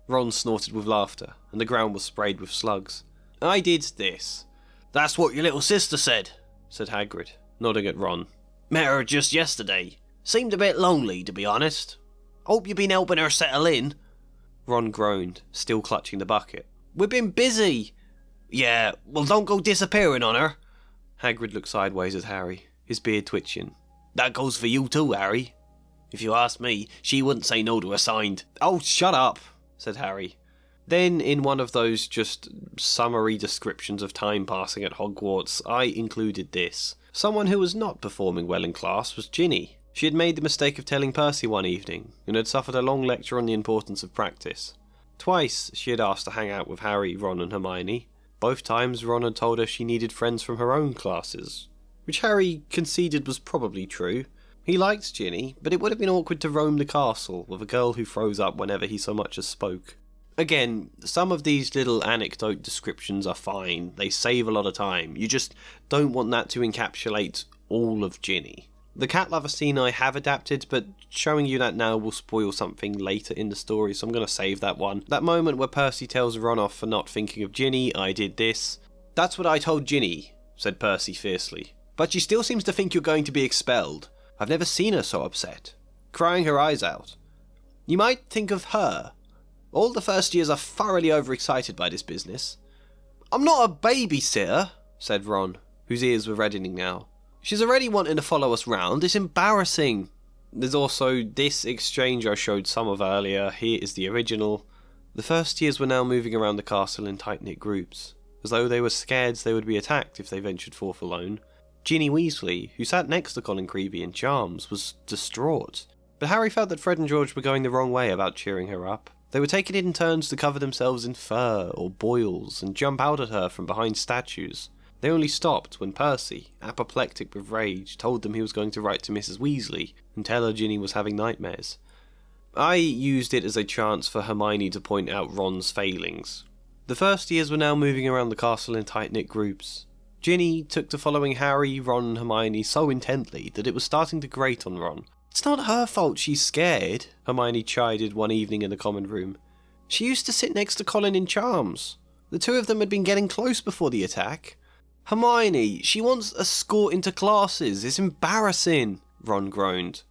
Ron snorted with laughter, and the ground was sprayed with slugs. "I did this." "That's what your little sister said," said Hagrid, nodding at Ron. "Met her just yesterday. Seemed a bit lonely, to be honest. Hope you've been helping her settle in." Ron groaned, still clutching the bucket. "We've been busy." "Yeah, well don't go disappearing on her." Hagrid looked sideways at Harry, his beard twitching. "That goes for you too, Harry. If you ask me, she wouldn't say no to a signed." "Oh, shut up," said Harry. Then, in one of those just summary descriptions of time passing at Hogwarts, I included this. Someone who was not performing well in class was Ginny. She had made the mistake of telling Percy one evening, and had suffered a long lecture on the importance of practice. Twice she had asked to hang out with Harry, Ron and Hermione. Both times Ron had told her she needed friends from her own classes, which Harry conceded was probably true. He liked Ginny, but it would have been awkward to roam the castle with a girl who froze up whenever he so much as spoke. Again, some of these little anecdote descriptions are fine, they save a lot of time, you just don't want that to encapsulate all of Ginny. The cat lover scene I have adapted, but showing you that now will spoil something later in the story, so I'm going to save that one. That moment where Percy tells Ron off for not thinking of Ginny, I did this. "That's what I told Ginny," said Percy fiercely. "But she still seems to think you're going to be expelled. I've never seen her so upset. Crying her eyes out. You might think of her. All the first years are thoroughly overexcited by this business." "I'm not a babysitter," said Ron, whose ears were reddening now. "She's already wanting to follow us round. It's embarrassing." There's also this exchange I showed some of earlier. Here is the original. The first years were now moving around the castle in tight-knit groups, as though they were scared they would be attacked if they ventured forth alone. Ginny Weasley, who sat next to Colin Creevey in Charms, was distraught. But Harry felt that Fred and George were going the wrong way about cheering her up. They were taking it in turns to cover themselves in fur or boils and jump out at her from behind statues. They only stopped when Percy, apoplectic with rage, told them he was going to write to Mrs. Weasley and tell her Ginny was having nightmares. I used it as a chance for Hermione to point out Ron's failings. The first years were now moving around the castle in tight-knit groups. Ginny took to following Harry, Ron and Hermione so intently that it was starting to grate on Ron. "It's not her fault she's scared," Hermione chided one evening in the common room. "She used to sit next to Colin in Charms. The two of them had been getting close before the attack. Hermione, she wants a escort into classes. It's embarrassing," Ron groaned.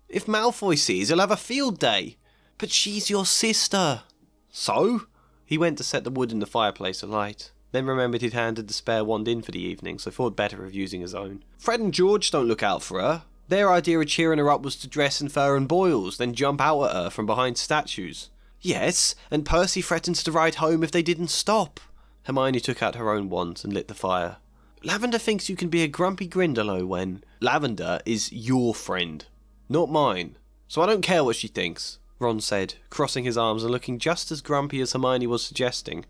"If Malfoy sees, he'll have a field day." "But she's your sister." "So?" He went to set the wood in the fireplace alight, then remembered he'd handed the spare wand in for the evening, so thought better of using his own. "Fred and George don't look out for her. Their idea of cheering her up was to dress in fur and boils, then jump out at her from behind statues." "Yes, and Percy threatens to ride home if they didn't stop." Hermione took out her own wand and lit the fire. "Lavender thinks you can be a grumpy Grindylow when Lavender is your friend, not mine, so I don't care what she thinks," Ron said, crossing his arms and looking just as grumpy as Hermione was suggesting.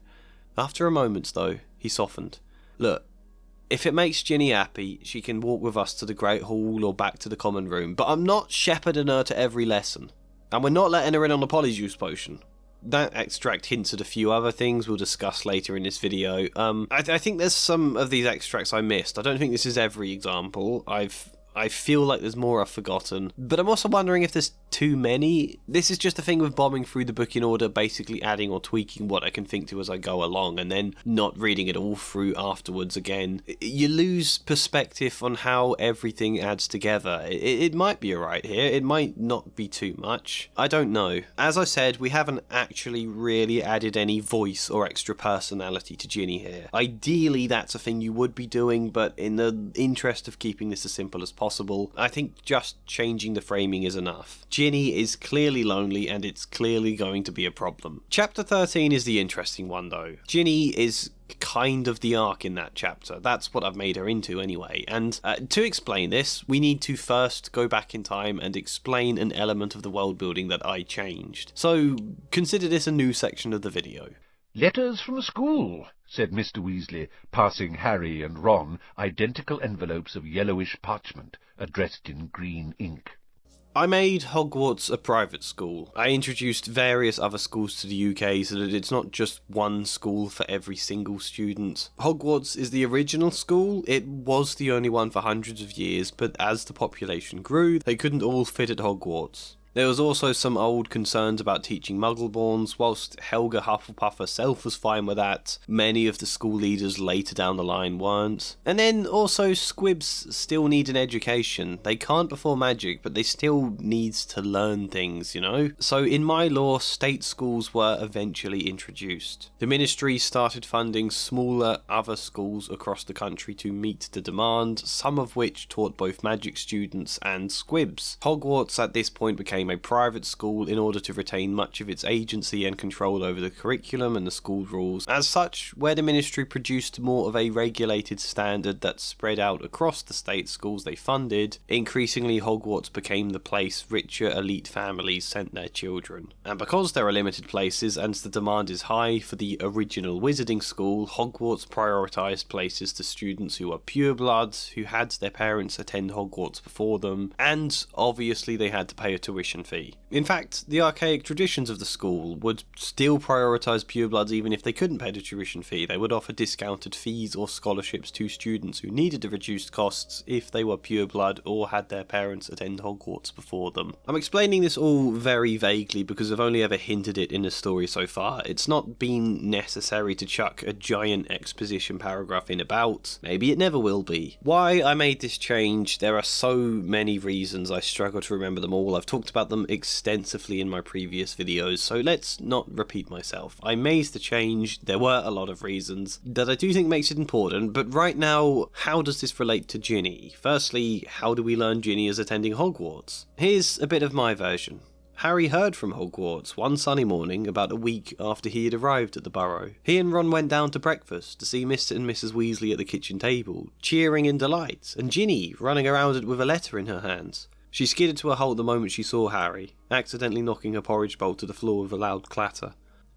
After a moment, though, he softened. "Look, if it makes Ginny happy, she can walk with us to the Great Hall or back to the common room, but I'm not shepherding her to every lesson. And we're not letting her in on the Polyjuice potion." That extract hints at a few other things we'll discuss later in this video. I think there's some of these extracts I missed. I don't think this is every example. I feel like there's more I've forgotten, but I'm also wondering if there's too many. This is just a thing with bombing through the book in order, basically adding or tweaking what I can think to as I go along, and then not reading it all through afterwards again. You lose perspective on how everything adds together. It might be alright here, it might not be too much. I don't know. As I said, we haven't actually really added any voice or extra personality to Ginny here. Ideally, that's a thing you would be doing, but in the interest of keeping this as simple as possible, I think just changing the framing is enough. Ginny is clearly lonely and it's clearly going to be a problem. Chapter 13 is the interesting one though. Ginny is kind of the arc in that chapter. That's what I've made her into anyway. And to explain this, we need to first go back in time and explain an element of the world building that I changed. So consider this a new section of the video. "Letters from school," said Mr. Weasley, passing Harry and Ron identical envelopes of yellowish parchment, addressed in green ink. I made Hogwarts a private school. I introduced various other schools to the UK so that it's not just one school for every single student. Hogwarts is the original school. It was the only one for hundreds of years, but as the population grew, they couldn't all fit at Hogwarts. There was also some old concerns about teaching Muggleborns. Whilst Helga Hufflepuff herself was fine with that, many of the school leaders later down the line weren't. And then also squibs still need an education. They can't perform magic, but they still need to learn things, you know? So in my law, state schools were eventually introduced. The ministry started funding smaller other schools across the country to meet the demand, some of which taught both magic students and squibs. Hogwarts at this point became became a private school in order to retain much of its agency and control over the curriculum and the school rules. As such, where the Ministry produced more of a regulated standard that spread out across the state schools they funded, increasingly Hogwarts became the place richer elite families sent their children. And because there are limited places and the demand is high for the original Wizarding School, Hogwarts prioritised places to students who are purebloods, who had their parents attend Hogwarts before them, and obviously they had to pay a tuition fee. In fact, the archaic traditions of the school would still prioritise purebloods even if they couldn't pay the tuition fee. They would offer discounted fees or scholarships to students who needed the reduced costs if they were pureblood or had their parents attend Hogwarts before them. I'm explaining this all very vaguely because I've only ever hinted it in the story so far. It's not been necessary to chuck a giant exposition paragraph in about. Maybe it never will be. Why I made this change, there are so many reasons. I struggle to remember them all. I've talked about them extensively in my previous videos, so let's not repeat myself. I made the change, there were a lot of reasons that I do think makes it important, but right now, how does this relate to Ginny? Firstly, how do we learn Ginny is attending Hogwarts? Here's a bit of my version. Harry heard from Hogwarts one sunny morning about a week after he had arrived at the Burrow. He and Ron went down to breakfast to see Mr. and Mrs. Weasley at the kitchen table, cheering in delight, and Ginny running around it with a letter in her hands. She skidded to a halt the moment she saw Harry, accidentally knocking her porridge bowl to the floor with a loud clatter.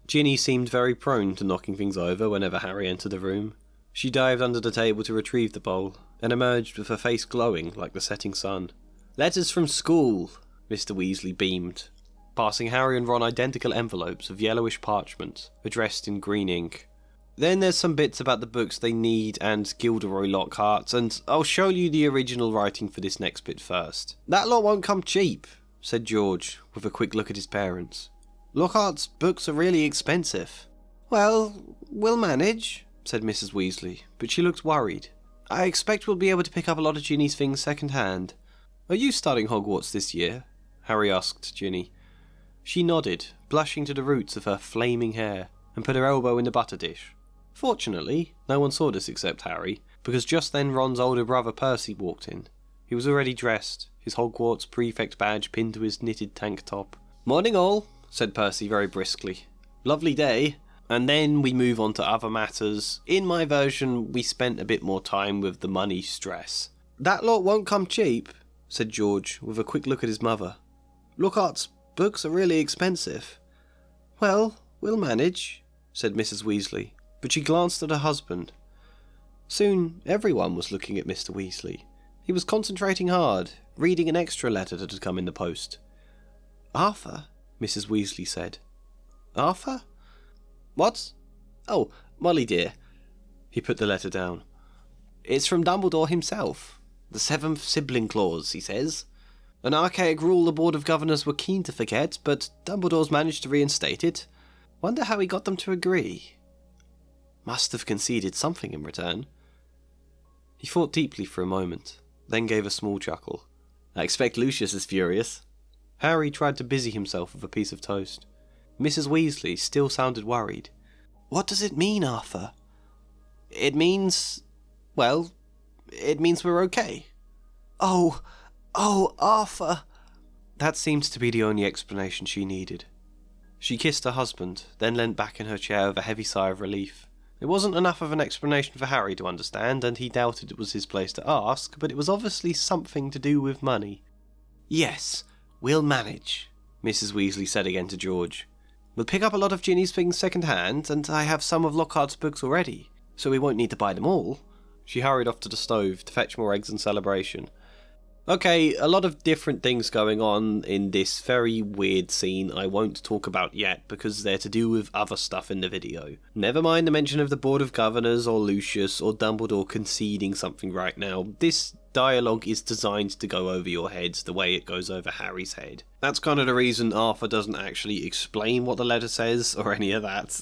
Ginny seemed very prone to knocking things over whenever Harry entered the room. She dived under the table to retrieve the bowl, and emerged with her face glowing like the setting sun. "Letters from school," Mr. Weasley beamed, passing Harry and Ron identical envelopes of yellowish parchment, addressed in green ink. Then there's some bits about the books they need and Gilderoy Lockhart, and I'll show you the original writing for this next bit first. "That lot won't come cheap," said George, with a quick look at his parents. "Lockhart's books are really expensive." "Well, we'll manage," said Mrs. Weasley, but she looked worried. "I expect we'll be able to pick up a lot of Ginny's things second hand." "Are you starting Hogwarts this year?" Harry asked Ginny. She nodded, blushing to the roots of her flaming hair, and put her elbow in the butter dish. Fortunately, no one saw this except Harry, because just then Ron's older brother Percy walked in. He was already dressed, his Hogwarts prefect badge pinned to his knitted tank top. "Morning all," said Percy very briskly. "Lovely day." And then we move on to other matters. In my version, we spent a bit more time with the money stress. "That lot won't come cheap," said George, with a quick look at his mother. "Lockhart's books are really expensive." "Well, we'll manage," said Mrs. Weasley, but she glanced at her husband. Soon, everyone was looking at Mr. Weasley. He was concentrating hard, reading an extra letter that had come in the post. "Arthur," Mrs. Weasley said. "Arthur? What? Oh, Molly dear." He put the letter down. "It's from Dumbledore himself. The 7th sibling clause, he says. An archaic rule the Board of Governors were keen to forget, but Dumbledore's managed to reinstate it. Wonder how he got them to agree. Must have conceded something in return." He thought deeply for a moment, then gave a small chuckle. "I expect Lucius is furious." Harry tried to busy himself with a piece of toast. Mrs. Weasley still sounded worried. "What does it mean, Arthur?" It means we're okay." Oh, Arthur." That seemed to be the only explanation she needed. She kissed her husband, then leant back in her chair with a heavy sigh of relief. It wasn't enough of an explanation for Harry to understand, and he doubted it was his place to ask, but it was obviously something to do with money. "Yes, we'll manage," Mrs. Weasley said again to George. "We'll pick up a lot of Ginny's things second hand, and I have some of Lockhart's books already, so we won't need to buy them all." She hurried off to the stove to fetch more eggs in celebration. Okay, a lot of different things going on in this very weird scene I won't talk about yet because they're to do with other stuff in the video. Never mind the mention of the Board of Governors or Lucius or Dumbledore conceding something right now. This dialogue is designed to go over your heads the way it goes over Harry's head. That's kind of the reason Arthur doesn't actually explain what the letter says or any of that.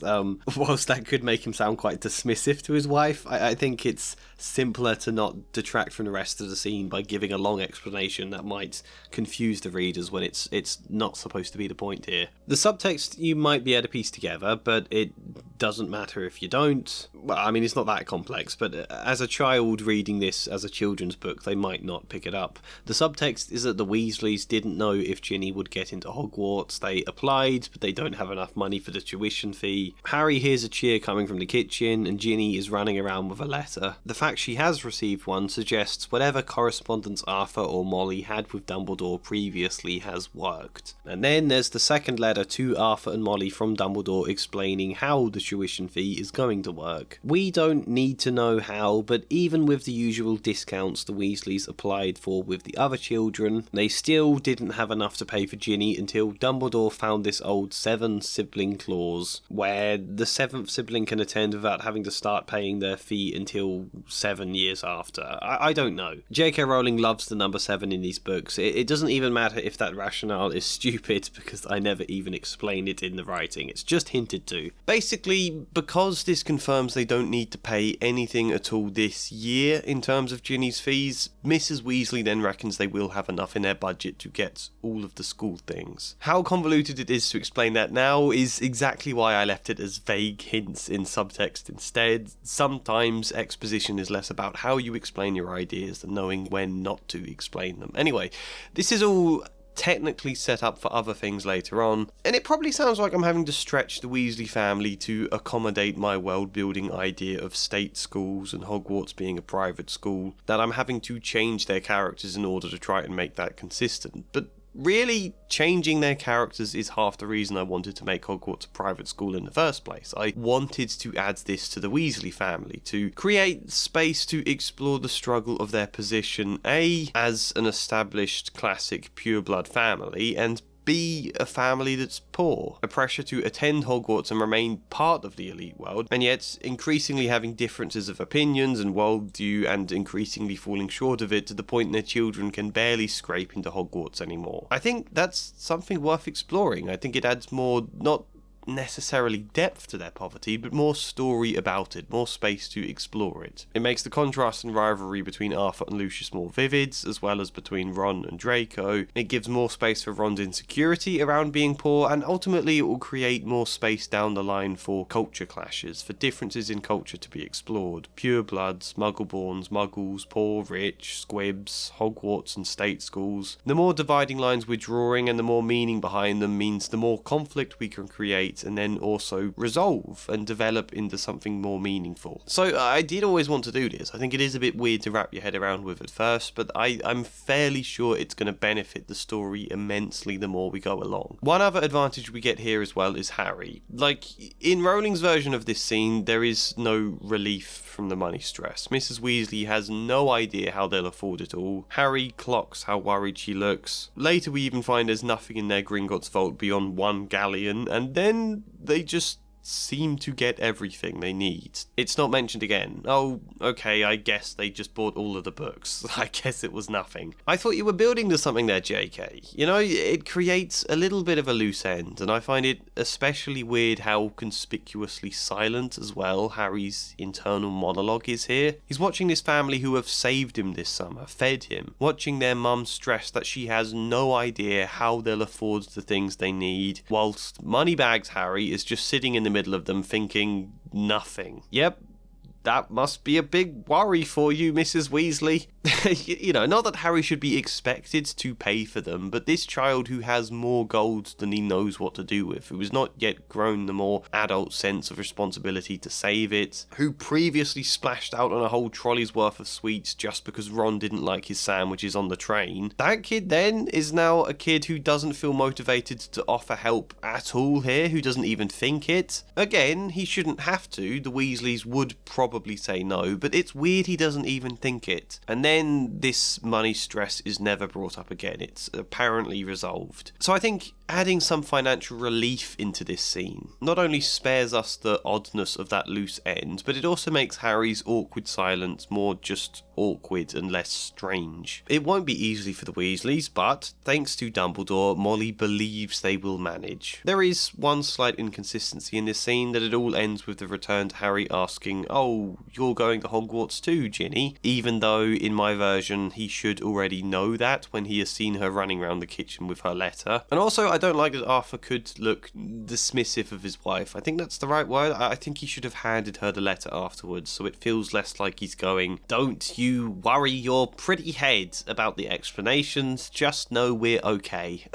Whilst that could make him sound quite dismissive to his wife, I think it's simpler to not detract from the rest of the scene by giving a long explanation that might confuse the readers when it's not supposed to be the point here. The subtext you might be able to piece together, but it doesn't matter if you don't. Well, I mean, it's not that complex, but as a child reading this as a children's book, they might not pick it up. The subtext is that the Weasleys didn't know if Ginny would get into Hogwarts. They applied, but they don't have enough money for the tuition fee. Harry hears a cheer coming from the kitchen, and Ginny is running around with a letter. The fact she has received one suggests whatever correspondence Arthur or Molly had with Dumbledore previously has worked. And then there's the second letter to Arthur and Molly from Dumbledore explaining how the tuition fee is going to work. We don't need to know how, but even with the usual discounts the Weasleys applied for with the other children, they still didn't have enough to pay for Ginny until Dumbledore found this old 7-sibling clause, where the 7th sibling can attend without having to start paying their fee until 7 years after. I don't know. J.K. Rowling loves the number 7 in these books. It doesn't even matter if that rationale is stupid, because I never even explain it in the writing. It's just hinted to. Basically, because this confirms they don't need to pay anything at all this year in terms of Ginny's fees, Mrs. Weasley then reckons they will have enough in their budget to get all of the school things. How convoluted it is to explain that now is exactly why I left it as vague hints in subtext instead. Sometimes exposition is less about how you explain your ideas than knowing when not to explain them. Anyway, this is all technically set up for other things later on, and it probably sounds like I'm having to stretch the Weasley family to accommodate my world-building idea of state schools and Hogwarts being a private school, that I'm having to change their characters in order to try and make that consistent. But really, changing their characters is half the reason I wanted to make Hogwarts a private school in the first place. I wanted to add this to the Weasley family, to create space to explore the struggle of their position, A, as an established classic pureblood family, and B, a family that's poor, a pressure to attend Hogwarts and remain part of the elite world, and yet increasingly having differences of opinions and worldview and increasingly falling short of it to the point their children can barely scrape into Hogwarts anymore. I think that's something worth exploring. I think it adds more, not necessarily depth to their poverty, but more story about it, more space to explore it. It makes the contrast and rivalry between Arthur and Lucius more vivid, as well as between Ron and Draco. It gives more space for Ron's insecurity around being poor, and ultimately it will create more space down the line for culture clashes, for differences in culture to be explored. Purebloods, Muggleborns, Muggles, poor, rich, squibs, Hogwarts and state schools. The more dividing lines we're drawing and the more meaning behind them means the more conflict we can create and then also resolve and develop into something more meaningful. So I did always want to do this. I think it is a bit weird to wrap your head around with at first, but I'm fairly sure it's going to benefit the story immensely the more we go along. One other advantage we get here as well is Harry. Like, in Rowling's version of this scene, there is no relief from the money stress. Mrs. Weasley has no idea how they'll afford it all. Harry clocks how worried she looks. Later we even find there's nothing in their Gringotts vault beyond one galleon, and then they just seem to get everything they need. It's not mentioned again. Oh, okay, I guess they just bought all of the books. I guess it was nothing. I thought you were building to something there, JK. You know, it creates a little bit of a loose end, and I find it especially weird how conspicuously silent as well Harry's internal monologue is here. He's watching this family who have saved him this summer, fed him, watching their mum stress that she has no idea how they'll afford the things they need, whilst Moneybags Harry is just sitting in the middle of them thinking nothing. Yep, that must be a big worry for you, Mrs. Weasley. You know, not that Harry should be expected to pay for them, but this child who has more gold than he knows what to do with, who has not yet grown the more adult sense of responsibility to save it, who previously splashed out on a whole trolley's worth of sweets just because Ron didn't like his sandwiches on the train. That kid then is now a kid who doesn't feel motivated to offer help at all here, who doesn't even think it. Again, he shouldn't have to. The Weasleys would probably say no, but it's weird he doesn't even think it. And then this money stress is never brought up again. It's apparently resolved. So I think adding some financial relief into this scene not only spares us the oddness of that loose end, but it also makes Harry's awkward silence more just awkward and less strange. It won't be easy for the Weasleys, but thanks to Dumbledore, Molly believes they will manage. There is one slight inconsistency in this scene, that it all ends with the return to Harry asking, "Oh, you're going to Hogwarts too, Ginny?" Even though in my version he should already know that when he has seen her running around the kitchen with her letter. And also I I don't like that Arthur could look dismissive of his wife. I think that's the right word. I think he should have handed her the letter afterwards, so it feels less like he's going, don't you worry your pretty head about the explanations, just know we're okay.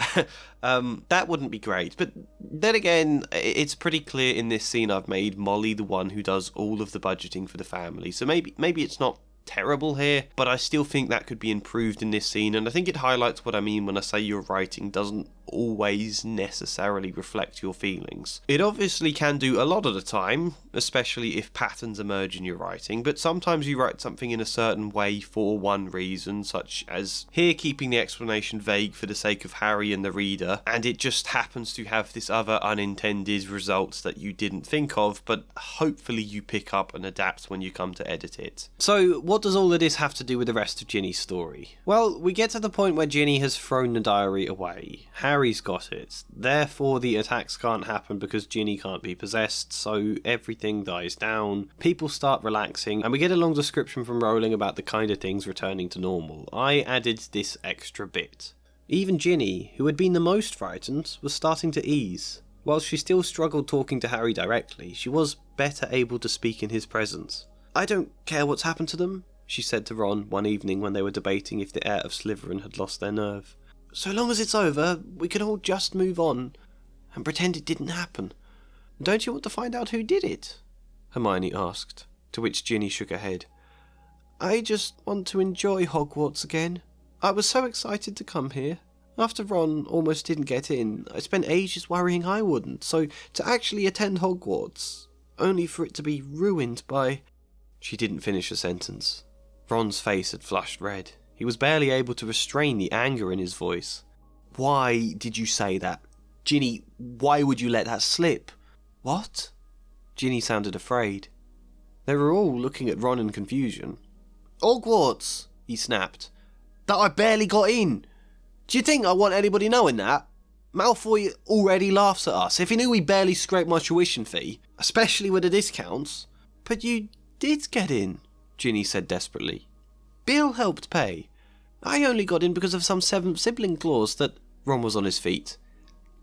That wouldn't be great. But then again, it's pretty clear in this scene I've made Molly the one who does all of the budgeting for the family, so maybe it's not terrible here, but I still think that could be improved in this scene, and I think it highlights what I mean when I say your writing doesn't always necessarily reflect your feelings. It obviously can do a lot of the time, especially if patterns emerge in your writing, but sometimes you write something in a certain way for one reason, such as here keeping the explanation vague for the sake of Harry and the reader, and it just happens to have this other unintended result that you didn't think of, but hopefully you pick up and adapt when you come to edit it. So what does all of this have to do with the rest of Ginny's story? Well, we get to the point where Ginny has thrown the diary away. Harry's got it. Therefore, the attacks can't happen because Ginny can't be possessed, so everything dies down. People start relaxing, and we get a long description from Rowling about the kind of things returning to normal. I added this extra bit. Even Ginny, who had been the most frightened, was starting to ease. Whilst she still struggled talking to Harry directly, she was better able to speak in his presence. I don't care what's happened to them, she said to Ron one evening when they were debating if the heir of Slytherin had lost their nerve. So long as it's over, we can all just move on and pretend it didn't happen. Don't you want to find out who did it? Hermione asked, to which Ginny shook her head. I just want to enjoy Hogwarts again. I was so excited to come here. After Ron almost didn't get in, I spent ages worrying I wouldn't, so to actually attend Hogwarts, only for it to be ruined by... She didn't finish a sentence. Ron's face had flushed red. He was barely able to restrain the anger in his voice. Why did you say that? Ginny, why would you let that slip? What? Ginny sounded afraid. They were all looking at Ron in confusion. Hogwarts, he snapped. That I barely got in. Do you think I want anybody knowing that? Malfoy already laughs at us if he knew we barely scraped my tuition fee, especially with the discounts. But you did get in, Ginny said desperately. Bill helped pay. I only got in because of some seventh sibling clause that... Ron was on his feet.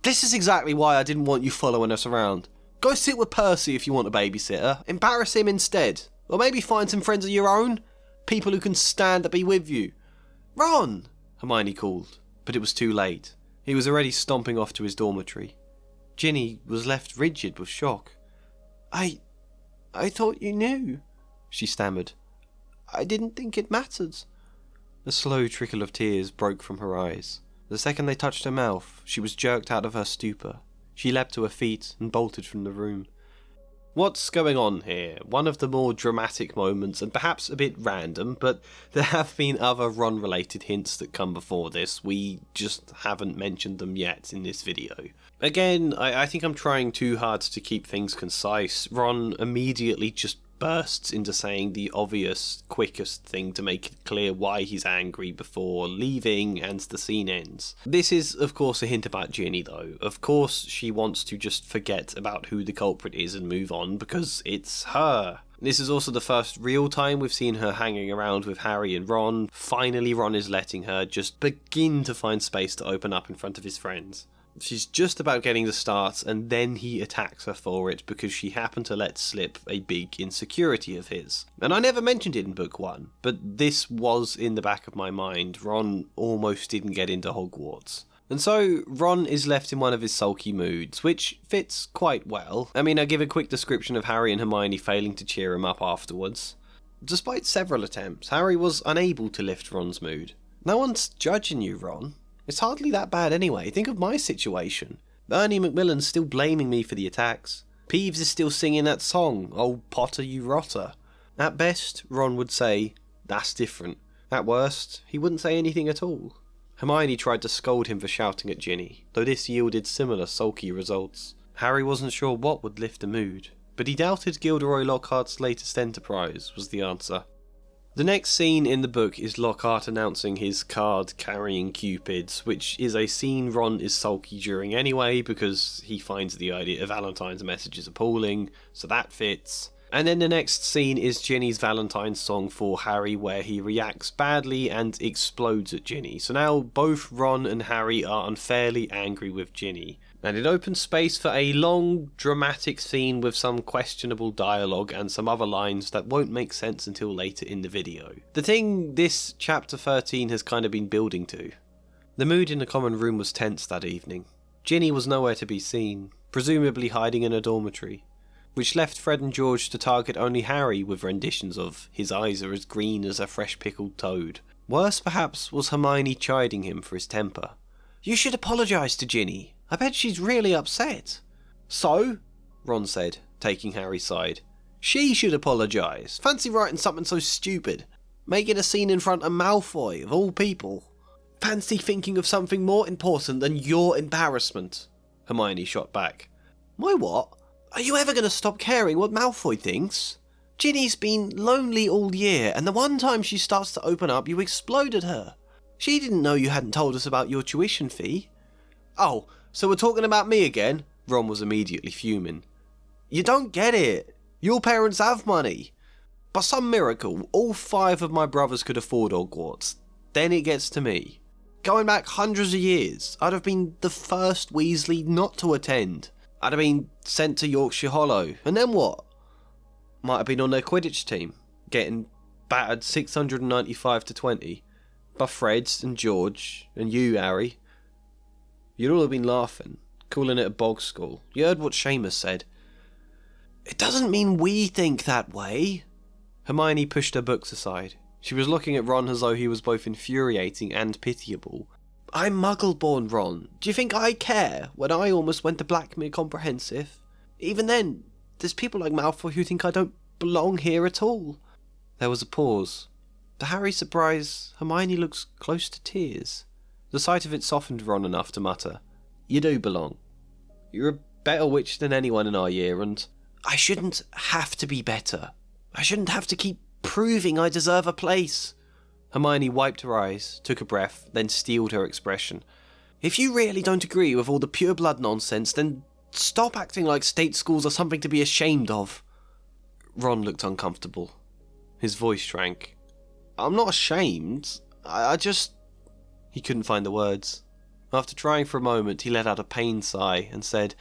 This is exactly why I didn't want you following us around. Go sit with Percy if you want a babysitter. Embarrass him instead. Or maybe find some friends of your own. People who can stand to be with you. Ron! Hermione called, but it was too late. He was already stomping off to his dormitory. Ginny was left rigid with shock. I thought you knew, she stammered. I didn't think it mattered. A slow trickle of tears broke from her eyes. The second they touched her mouth, she was jerked out of her stupor. She leapt to her feet and bolted from the room. What's going on here? One of the more dramatic moments, and perhaps a bit random, but there have been other Ron-related hints that come before this. We just haven't mentioned them yet in this video. Again, I think I'm trying too hard to keep things concise. Ron immediately just bursts into saying the obvious, quickest thing to make it clear why he's angry before leaving, and the scene ends. This is, of course, a hint about Ginny, though. Of course, she wants to just forget about who the culprit is and move on, because it's her. This is also the first real time we've seen her hanging around with Harry and Ron. Finally, Ron is letting her just begin to find space to open up in front of his friends. She's just about getting the start, and then he attacks her for it because she happened to let slip a big insecurity of his. And I never mentioned it in book 1, but this was in the back of my mind. Ron almost didn't get into Hogwarts. And so Ron is left in one of his sulky moods, which fits quite well. I mean, I give a quick description of Harry and Hermione failing to cheer him up afterwards. Despite several attempts, Harry was unable to lift Ron's mood. No one's judging you, Ron. It's hardly that bad anyway. Think of my situation. Ernie Macmillan's still blaming me for the attacks. Peeves is still singing that song, "Old Potter, you rotter." At best, Ron would say, that's different. At worst, he wouldn't say anything at all. Hermione tried to scold him for shouting at Ginny, though this yielded similar sulky results. Harry wasn't sure what would lift the mood, but he doubted Gilderoy Lockhart's latest enterprise was the answer. The next scene in the book is Lockhart announcing his card-carrying Cupids, which is a scene Ron is sulky during anyway because he finds the idea of Valentine's messages appalling, so that fits. And then the next scene is Ginny's Valentine's song for Harry, where he reacts badly and explodes at Ginny. So now both Ron and Harry are unfairly angry with Ginny. And it opens space for a long, dramatic scene with some questionable dialogue and some other lines that won't make sense until later in the video. The thing this chapter 13 has kind of been building to. The mood in the common room was tense that evening. Ginny was nowhere to be seen, presumably hiding in a dormitory, which left Fred and George to target only Harry with renditions of "his eyes are as green as a fresh pickled toad." Worse perhaps was Hermione chiding him for his temper. "You should apologise to Ginny. I bet she's really upset." "So?" Ron said, taking Harry's side. "She should apologise. Fancy writing something so stupid. Making a scene in front of Malfoy, of all people. Fancy thinking of something more important than your embarrassment," Hermione shot back. "My what? Are you ever going to stop caring what Malfoy thinks? Ginny's been lonely all year, and the one time she starts to open up, you exploded her. She didn't know you hadn't told us about your tuition fee." "Oh, so we're talking about me again?" Ron was immediately fuming. "You don't get it. Your parents have money. By some miracle, all 5 of my brothers could afford Hogwarts. Then it gets to me. Going back hundreds of years, I'd have been the first Weasley not to attend. I'd have been sent to Yorkshire Hollow, and then what? Might have been on their Quidditch team, getting battered 695 to 20 by Fred and George and you, Harry. You'd all have been laughing, calling it a bog school. You heard what Seamus said. It doesn't mean we think that way." Hermione pushed her books aside. She was looking at Ron as though he was both infuriating and pitiable. "I'm Muggle-born, Ron. Do you think I care when I almost went to Blackmere Comprehensive? Even then, there's people like Malfoy who think I don't belong here at all." There was a pause. To Harry's surprise, Hermione looks close to tears. The sight of it softened Ron enough to mutter, "You do belong. You're a better witch than anyone in our year, and I shouldn't have to be better. I shouldn't have to keep proving I deserve a place." Hermione wiped her eyes, took a breath, then steeled her expression. "If you really don't agree with all the pure blood nonsense, then stop acting like state schools are something to be ashamed of." Ron looked uncomfortable. His voice shrank. "I'm not ashamed. I just..." He couldn't find the words. After trying for a moment, he let out a pained sigh and said,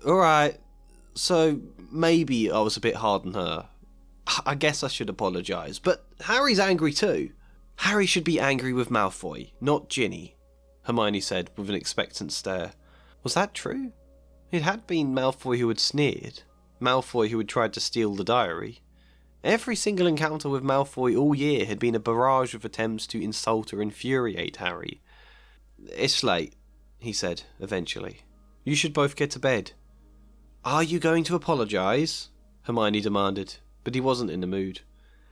"Alright, so maybe I was a bit hard on her. I guess I should apologise, but Harry's angry too." "Harry should be angry with Malfoy, not Ginny," Hermione said with an expectant stare. Was that true? It had been Malfoy who had sneered, Malfoy who had tried to steal the diary. Every single encounter with Malfoy all year had been a barrage of attempts to insult or infuriate Harry. "It's late," he said, eventually. "You should both get to bed." "Are you going to apologise?" Hermione demanded, but he wasn't in the mood.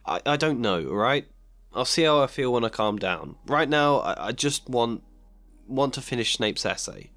I don't know, alright? I'll see how I feel when I calm down. Right now, I just want to finish Snape's essay.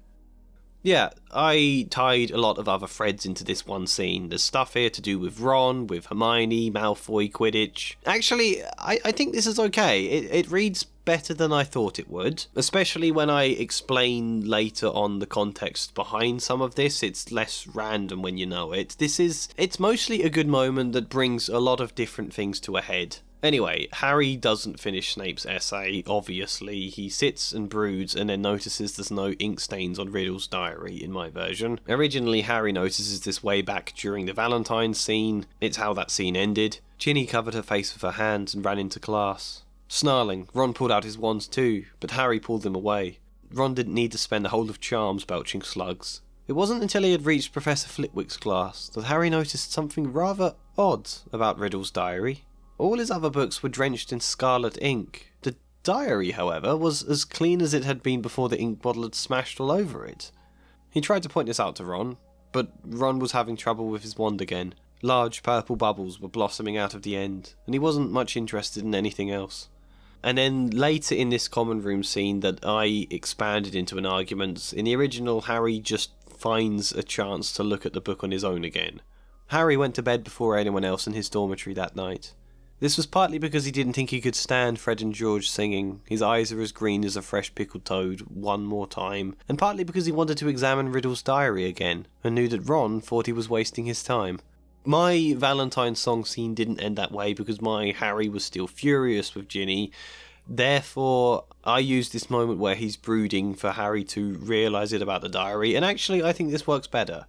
Yeah, I tied a lot of other threads into this one scene. There's stuff here to do with Ron, with Hermione, Malfoy, Quidditch. Actually, I think this is okay. It reads better than I thought it would, especially when I explain later on the context behind some of this. It's less random when you know it. It's mostly a good moment that brings a lot of different things to a head. Anyway, Harry doesn't finish Snape's essay, obviously. He sits and broods and then notices there's no ink stains on Riddle's diary in my version. Originally, Harry notices this way back during the Valentine's scene. It's how that scene ended. Ginny covered her face with her hands and ran into class. Snarling, Ron pulled out his wands too, but Harry pulled them away. Ron didn't need to spend a whole of charms belching slugs. It wasn't until he had reached Professor Flitwick's class that Harry noticed something rather odd about Riddle's diary. All his other books were drenched in scarlet ink. The diary, however, was as clean as it had been before the ink bottle had smashed all over it. He tried to point this out to Ron, but Ron was having trouble with his wand again. Large purple bubbles were blossoming out of the end, and he wasn't much interested in anything else. And then later in this common room scene that I expanded into an argument, in the original Harry just finds a chance to look at the book on his own again. Harry went to bed before anyone else in his dormitory that night. This was partly because he didn't think he could stand Fred and George singing "His eyes are as green as a fresh pickled toad" one more time, and partly because he wanted to examine Riddle's diary again, and knew that Ron thought he was wasting his time. My Valentine's song scene didn't end that way because my Harry was still furious with Ginny. Therefore, I used this moment where he's brooding for Harry to realise it about the diary, and actually I think this works better.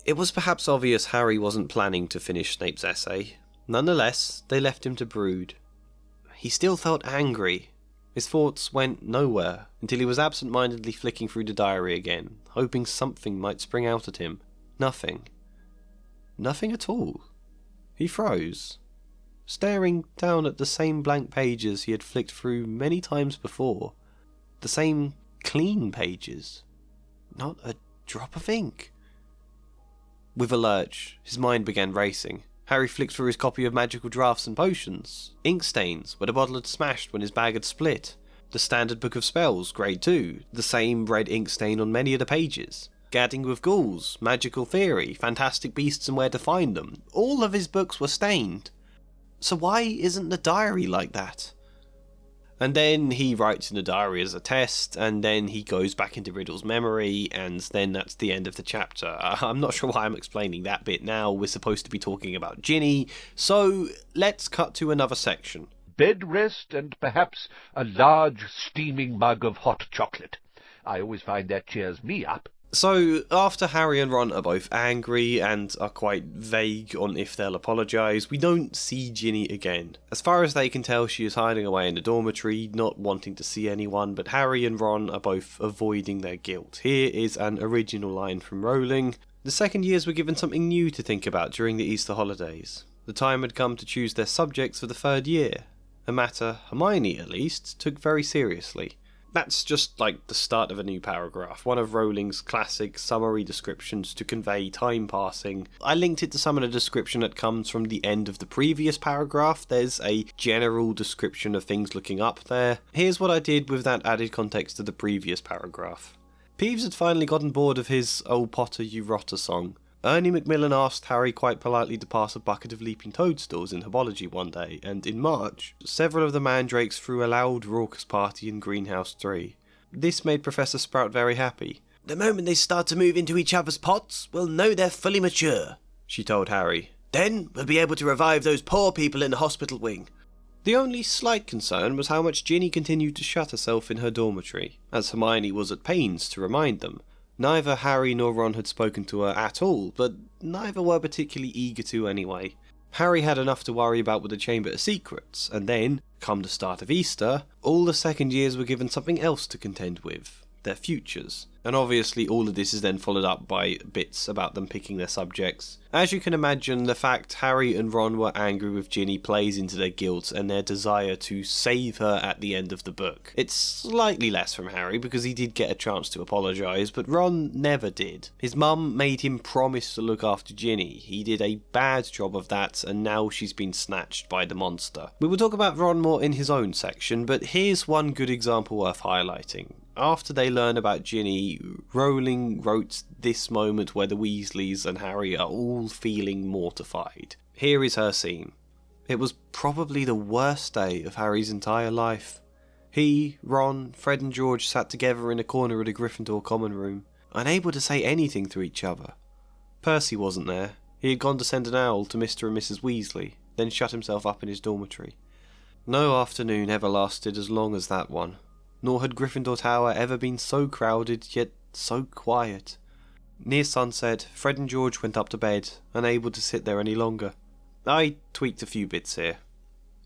It was perhaps obvious Harry wasn't planning to finish Snape's essay. Nonetheless, they left him to brood. He still felt angry. His thoughts went nowhere until he was absent-mindedly flicking through the diary again, hoping something might spring out at him. Nothing. Nothing at all. He froze, staring down at the same blank pages he had flicked through many times before. The same clean pages. Not a drop of ink. With a lurch, his mind began racing. Harry flicked through his copy of Magical Drafts and Potions. Ink stains, where the bottle had smashed when his bag had split. The Standard Book of Spells, Grade 2. The same red ink stain on many of the pages. Gadding with Ghouls, Magical Theory, Fantastic Beasts and Where to Find Them. All of his books were stained. So why isn't the diary like that? And then he writes in the diary as a test, and then he goes back into Riddle's memory, and then that's the end of the chapter. I'm not sure why I'm explaining that bit now. We're supposed to be talking about Ginny, so let's cut to another section. Bed rest and perhaps a large steaming mug of hot chocolate. I always find that cheers me up. So, after Harry and Ron are both angry and are quite vague on if they'll apologise, we don't see Ginny again. As far as they can tell, she is hiding away in the dormitory, not wanting to see anyone, but Harry and Ron are both avoiding their guilt. Here is an original line from Rowling. The second years were given something new to think about during the Easter holidays. The time had come to choose their subjects for the third year, a matter Hermione, at least, took very seriously. That's just like the start of a new paragraph, one of Rowling's classic summary descriptions to convey time passing. I linked it to some of the description that comes from the end of the previous paragraph. There's a general description of things looking up there. Here's what I did with that added context to the previous paragraph. Peeves had finally gotten bored of his "Oh Potter, you rotter" song. Ernie Macmillan asked Harry quite politely to pass a bucket of leaping toadstools in herbology one day, and in March, several of the mandrakes threw a loud, raucous party in Greenhouse 3. This made Professor Sprout very happy. "The moment they start to move into each other's pots, we'll know they're fully mature," she told Harry. "Then we'll be able to revive those poor people in the hospital wing." The only slight concern was how much Ginny continued to shut herself in her dormitory, as Hermione was at pains to remind them. Neither Harry nor Ron had spoken to her at all, but neither were particularly eager to anyway. Harry had enough to worry about with the Chamber of Secrets, and then, come the start of Easter, all the second years were given something else to contend with, their futures. And obviously all of this is then followed up by bits about them picking their subjects. As you can imagine, the fact Harry and Ron were angry with Ginny plays into their guilt and their desire to save her at the end of the book. It's slightly less from Harry because he did get a chance to apologise, but Ron never did. His mum made him promise to look after Ginny. He did a bad job of that, and now she's been snatched by the monster. We will talk about Ron more in his own section, but here's one good example worth highlighting. After they learn about Ginny, Rowling wrote this moment where the Weasleys and Harry are all feeling mortified. Here is her scene. It was probably the worst day of Harry's entire life. He, Ron, Fred and George sat together in a corner of the Gryffindor common room, unable to say anything to each other. Percy wasn't there. He had gone to send an owl to Mr. and Mrs. Weasley, then shut himself up in his dormitory. No afternoon ever lasted as long as that one. Nor had Gryffindor Tower ever been so crowded, yet so quiet. Near sunset, Fred and George went up to bed, unable to sit there any longer. I tweaked a few bits here.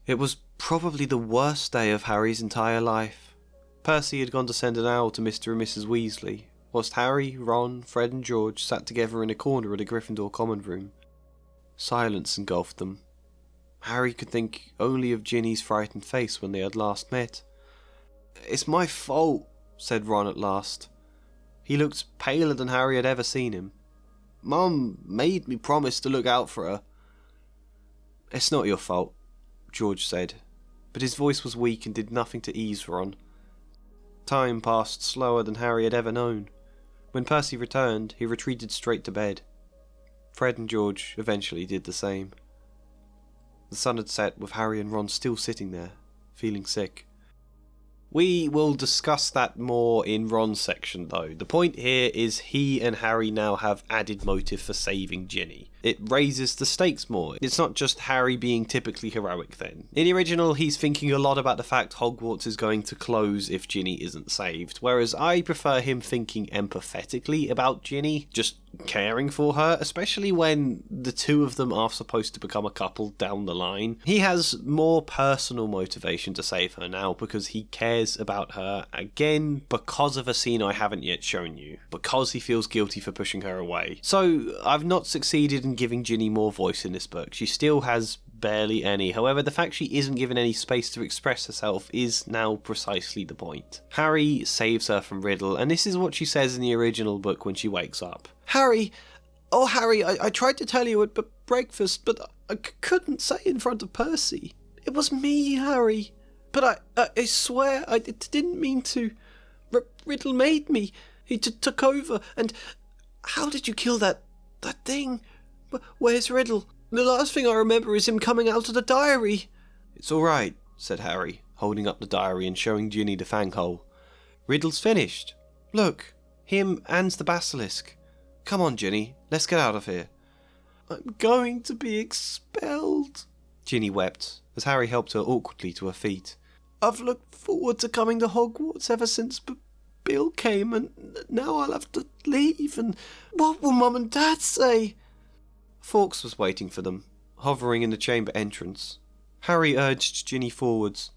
It was probably the worst day of Harry's entire life. Percy had gone to send an owl to Mr. and Mrs. Weasley, whilst Harry, Ron, Fred and George sat together in a corner of the Gryffindor common room. Silence engulfed them. Harry could think only of Ginny's frightened face when they had last met. "It's my fault," said Ron at last. He looked paler than Harry had ever seen him. "Mum made me promise to look out for her." "It's not your fault," George said, but his voice was weak and did nothing to ease Ron. Time passed slower than Harry had ever known. When Percy returned, he retreated straight to bed. Fred and George eventually did the same. The sun had set with Harry and Ron still sitting there, feeling sick. We will discuss that more in Ron's section though. The point here is he and Harry now have added motive for saving Ginny. It raises the stakes more. It's not just Harry being typically heroic then. In the original, he's thinking a lot about the fact Hogwarts is going to close if Ginny isn't saved, whereas I prefer him thinking empathetically about Ginny, just caring for her, especially when the two of them are supposed to become a couple down the line. He has more personal motivation to save her now because he cares about her, again, because of a scene I haven't yet shown you, because he feels guilty for pushing her away. So I've not succeeded in giving Ginny more voice in this book. She still has barely any. However, the fact she isn't given any space to express herself is now precisely the point. Harry saves her from Riddle, and this is what she says in the original book when she wakes up. Harry, I tried to tell you at breakfast, but I couldn't say in front of Percy. It was me, Harry. But I swear I didn't mean to. Riddle made me. He took over, and how did you kill that thing? Where's Riddle? The last thing I remember is him coming out of the diary. It's all right, said Harry, holding up the diary and showing Ginny the fanghole. Riddle's finished. Look, him and the basilisk. Come on, Ginny, let's get out of here. I'm going to be expelled, Ginny wept, as Harry helped her awkwardly to her feet. I've looked forward to coming to Hogwarts ever since Bill came, and now I'll have to leave, and what will Mum and Dad say? Fawkes was waiting for them, hovering in the chamber entrance. Harry urged Ginny forwards.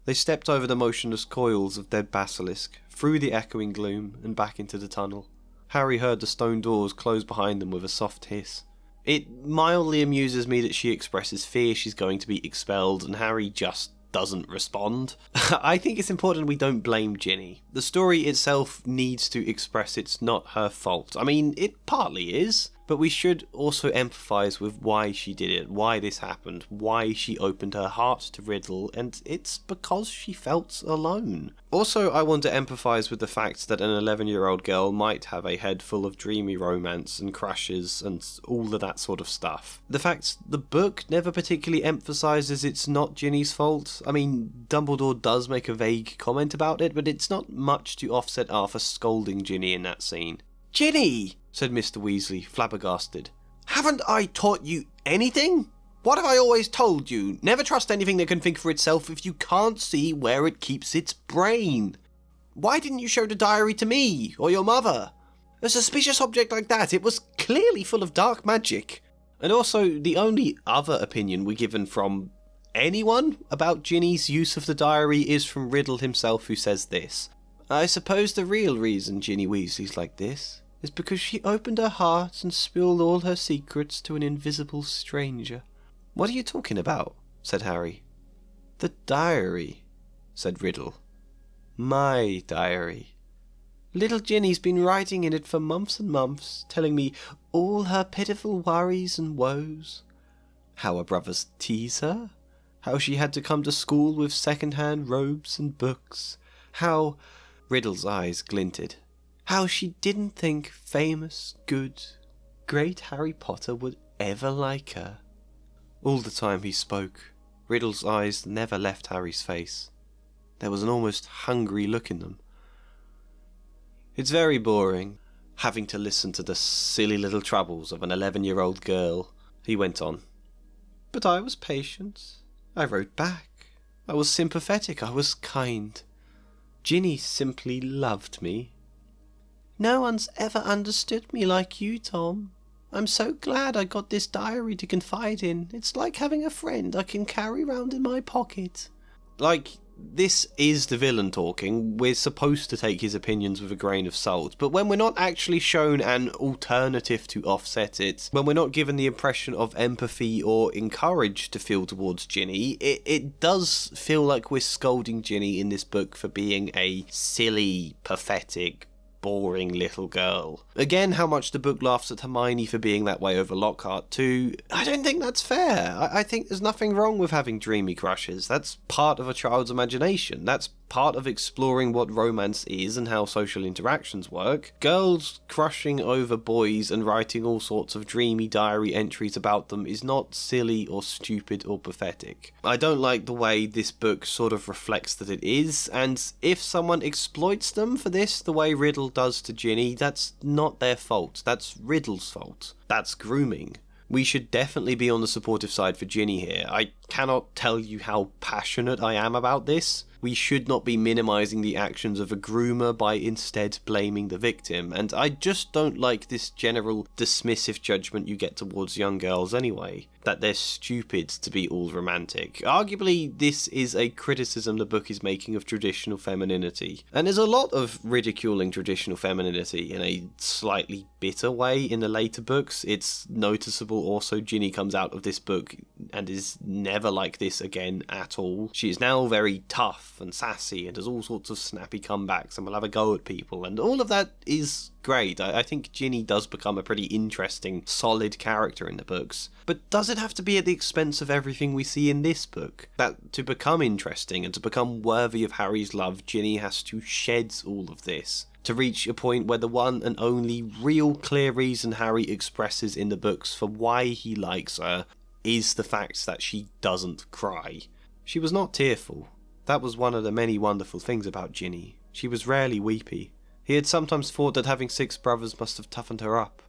They stepped over the motionless coils of dead basilisk, through the echoing gloom, and back into the tunnel. Harry heard the stone doors close behind them with a soft hiss. It mildly amuses me that she expresses fear she's going to be expelled, and Harry just doesn't respond. I think it's important we don't blame Ginny. The story itself needs to express it's not her fault. I mean, it partly is, but we should also empathise with why she did it, why this happened, why she opened her heart to Riddle, and it's because she felt alone. Also, I want to empathise with the fact that an 11-year-old girl might have a head full of dreamy romance and crushes and all of that sort of stuff. The fact the book never particularly emphasises it's not Ginny's fault. I mean, Dumbledore does make a vague comment about it, but it's not much to offset Arthur scolding Ginny in that scene. Ginny, said Mr. Weasley, flabbergasted. Haven't I taught you anything? What have I always told you? Never trust anything that can think for itself if you can't see where it keeps its brain. Why didn't you show the diary to me, or your mother? A suspicious object like that, it was clearly full of dark magic. And also, the only other opinion we're given from anyone about Ginny's use of the diary is from Riddle himself, who says this. I suppose the real reason Ginny Weasley's like this is because she opened her heart and spilled all her secrets to an invisible stranger. What are you talking about? Said Harry. The diary, said Riddle. My diary. Little Ginny's been writing in it for months and months, telling me all her pitiful worries and woes. How her brothers tease her. How she had to come to school with second-hand robes and books. How... Riddle's eyes glinted. How she didn't think famous, good, great Harry Potter would ever like her. All the time he spoke, Riddle's eyes never left Harry's face. There was an almost hungry look in them. It's very boring, having to listen to the silly little troubles of an 11-year-old girl, he went on. But I was patient. I wrote back. I was sympathetic. I was kind. Ginny simply loved me. No one's ever understood me like you, Tom. I'm so glad I got this diary to confide in. It's like having a friend I can carry round in my pocket. Like, this is the villain talking. We're supposed to take his opinions with a grain of salt, but when we're not actually shown an alternative to offset it, when we're not given the impression of empathy or encouraged to feel towards Ginny, it does feel like we're scolding Ginny in this book for being a silly, pathetic, boring little girl. Again, how much the book laughs at Hermione for being that way over Lockhart too. I don't think that's fair. I think there's nothing wrong with having dreamy crushes. That's part of a child's imagination. That's part of exploring what romance is and how social interactions work. Girls crushing over boys and writing all sorts of dreamy diary entries about them is not silly or stupid or pathetic. I don't like the way this book sort of reflects that it is, and if someone exploits them for this the way Riddle does to Ginny, that's not their fault. That's Riddle's fault. That's grooming. We should definitely be on the supportive side for Ginny here. I cannot tell you how passionate I am about this. We should not be minimising the actions of a groomer by instead blaming the victim, and I just don't like this general dismissive judgment you get towards young girls anyway, that they're stupid to be all romantic. Arguably, this is a criticism the book is making of traditional femininity, and there's a lot of ridiculing traditional femininity in a slightly bitter way in the later books. It's noticeable also Ginny comes out of this book and is never like this again at all. She is now very tough and sassy and does all sorts of snappy comebacks and will have a go at people, and all of that is great. I think Ginny does become a pretty interesting, solid character in the books. But does it have to be at the expense of everything we see in this book? That to become interesting and to become worthy of Harry's love, Ginny has to shed all of this, to reach a point where the one and only real clear reason Harry expresses in the books for why he likes her is the fact that she doesn't cry. She was not tearful. That was one of the many wonderful things about Ginny. She was rarely weepy. He had sometimes thought that having 6 brothers must have toughened her up.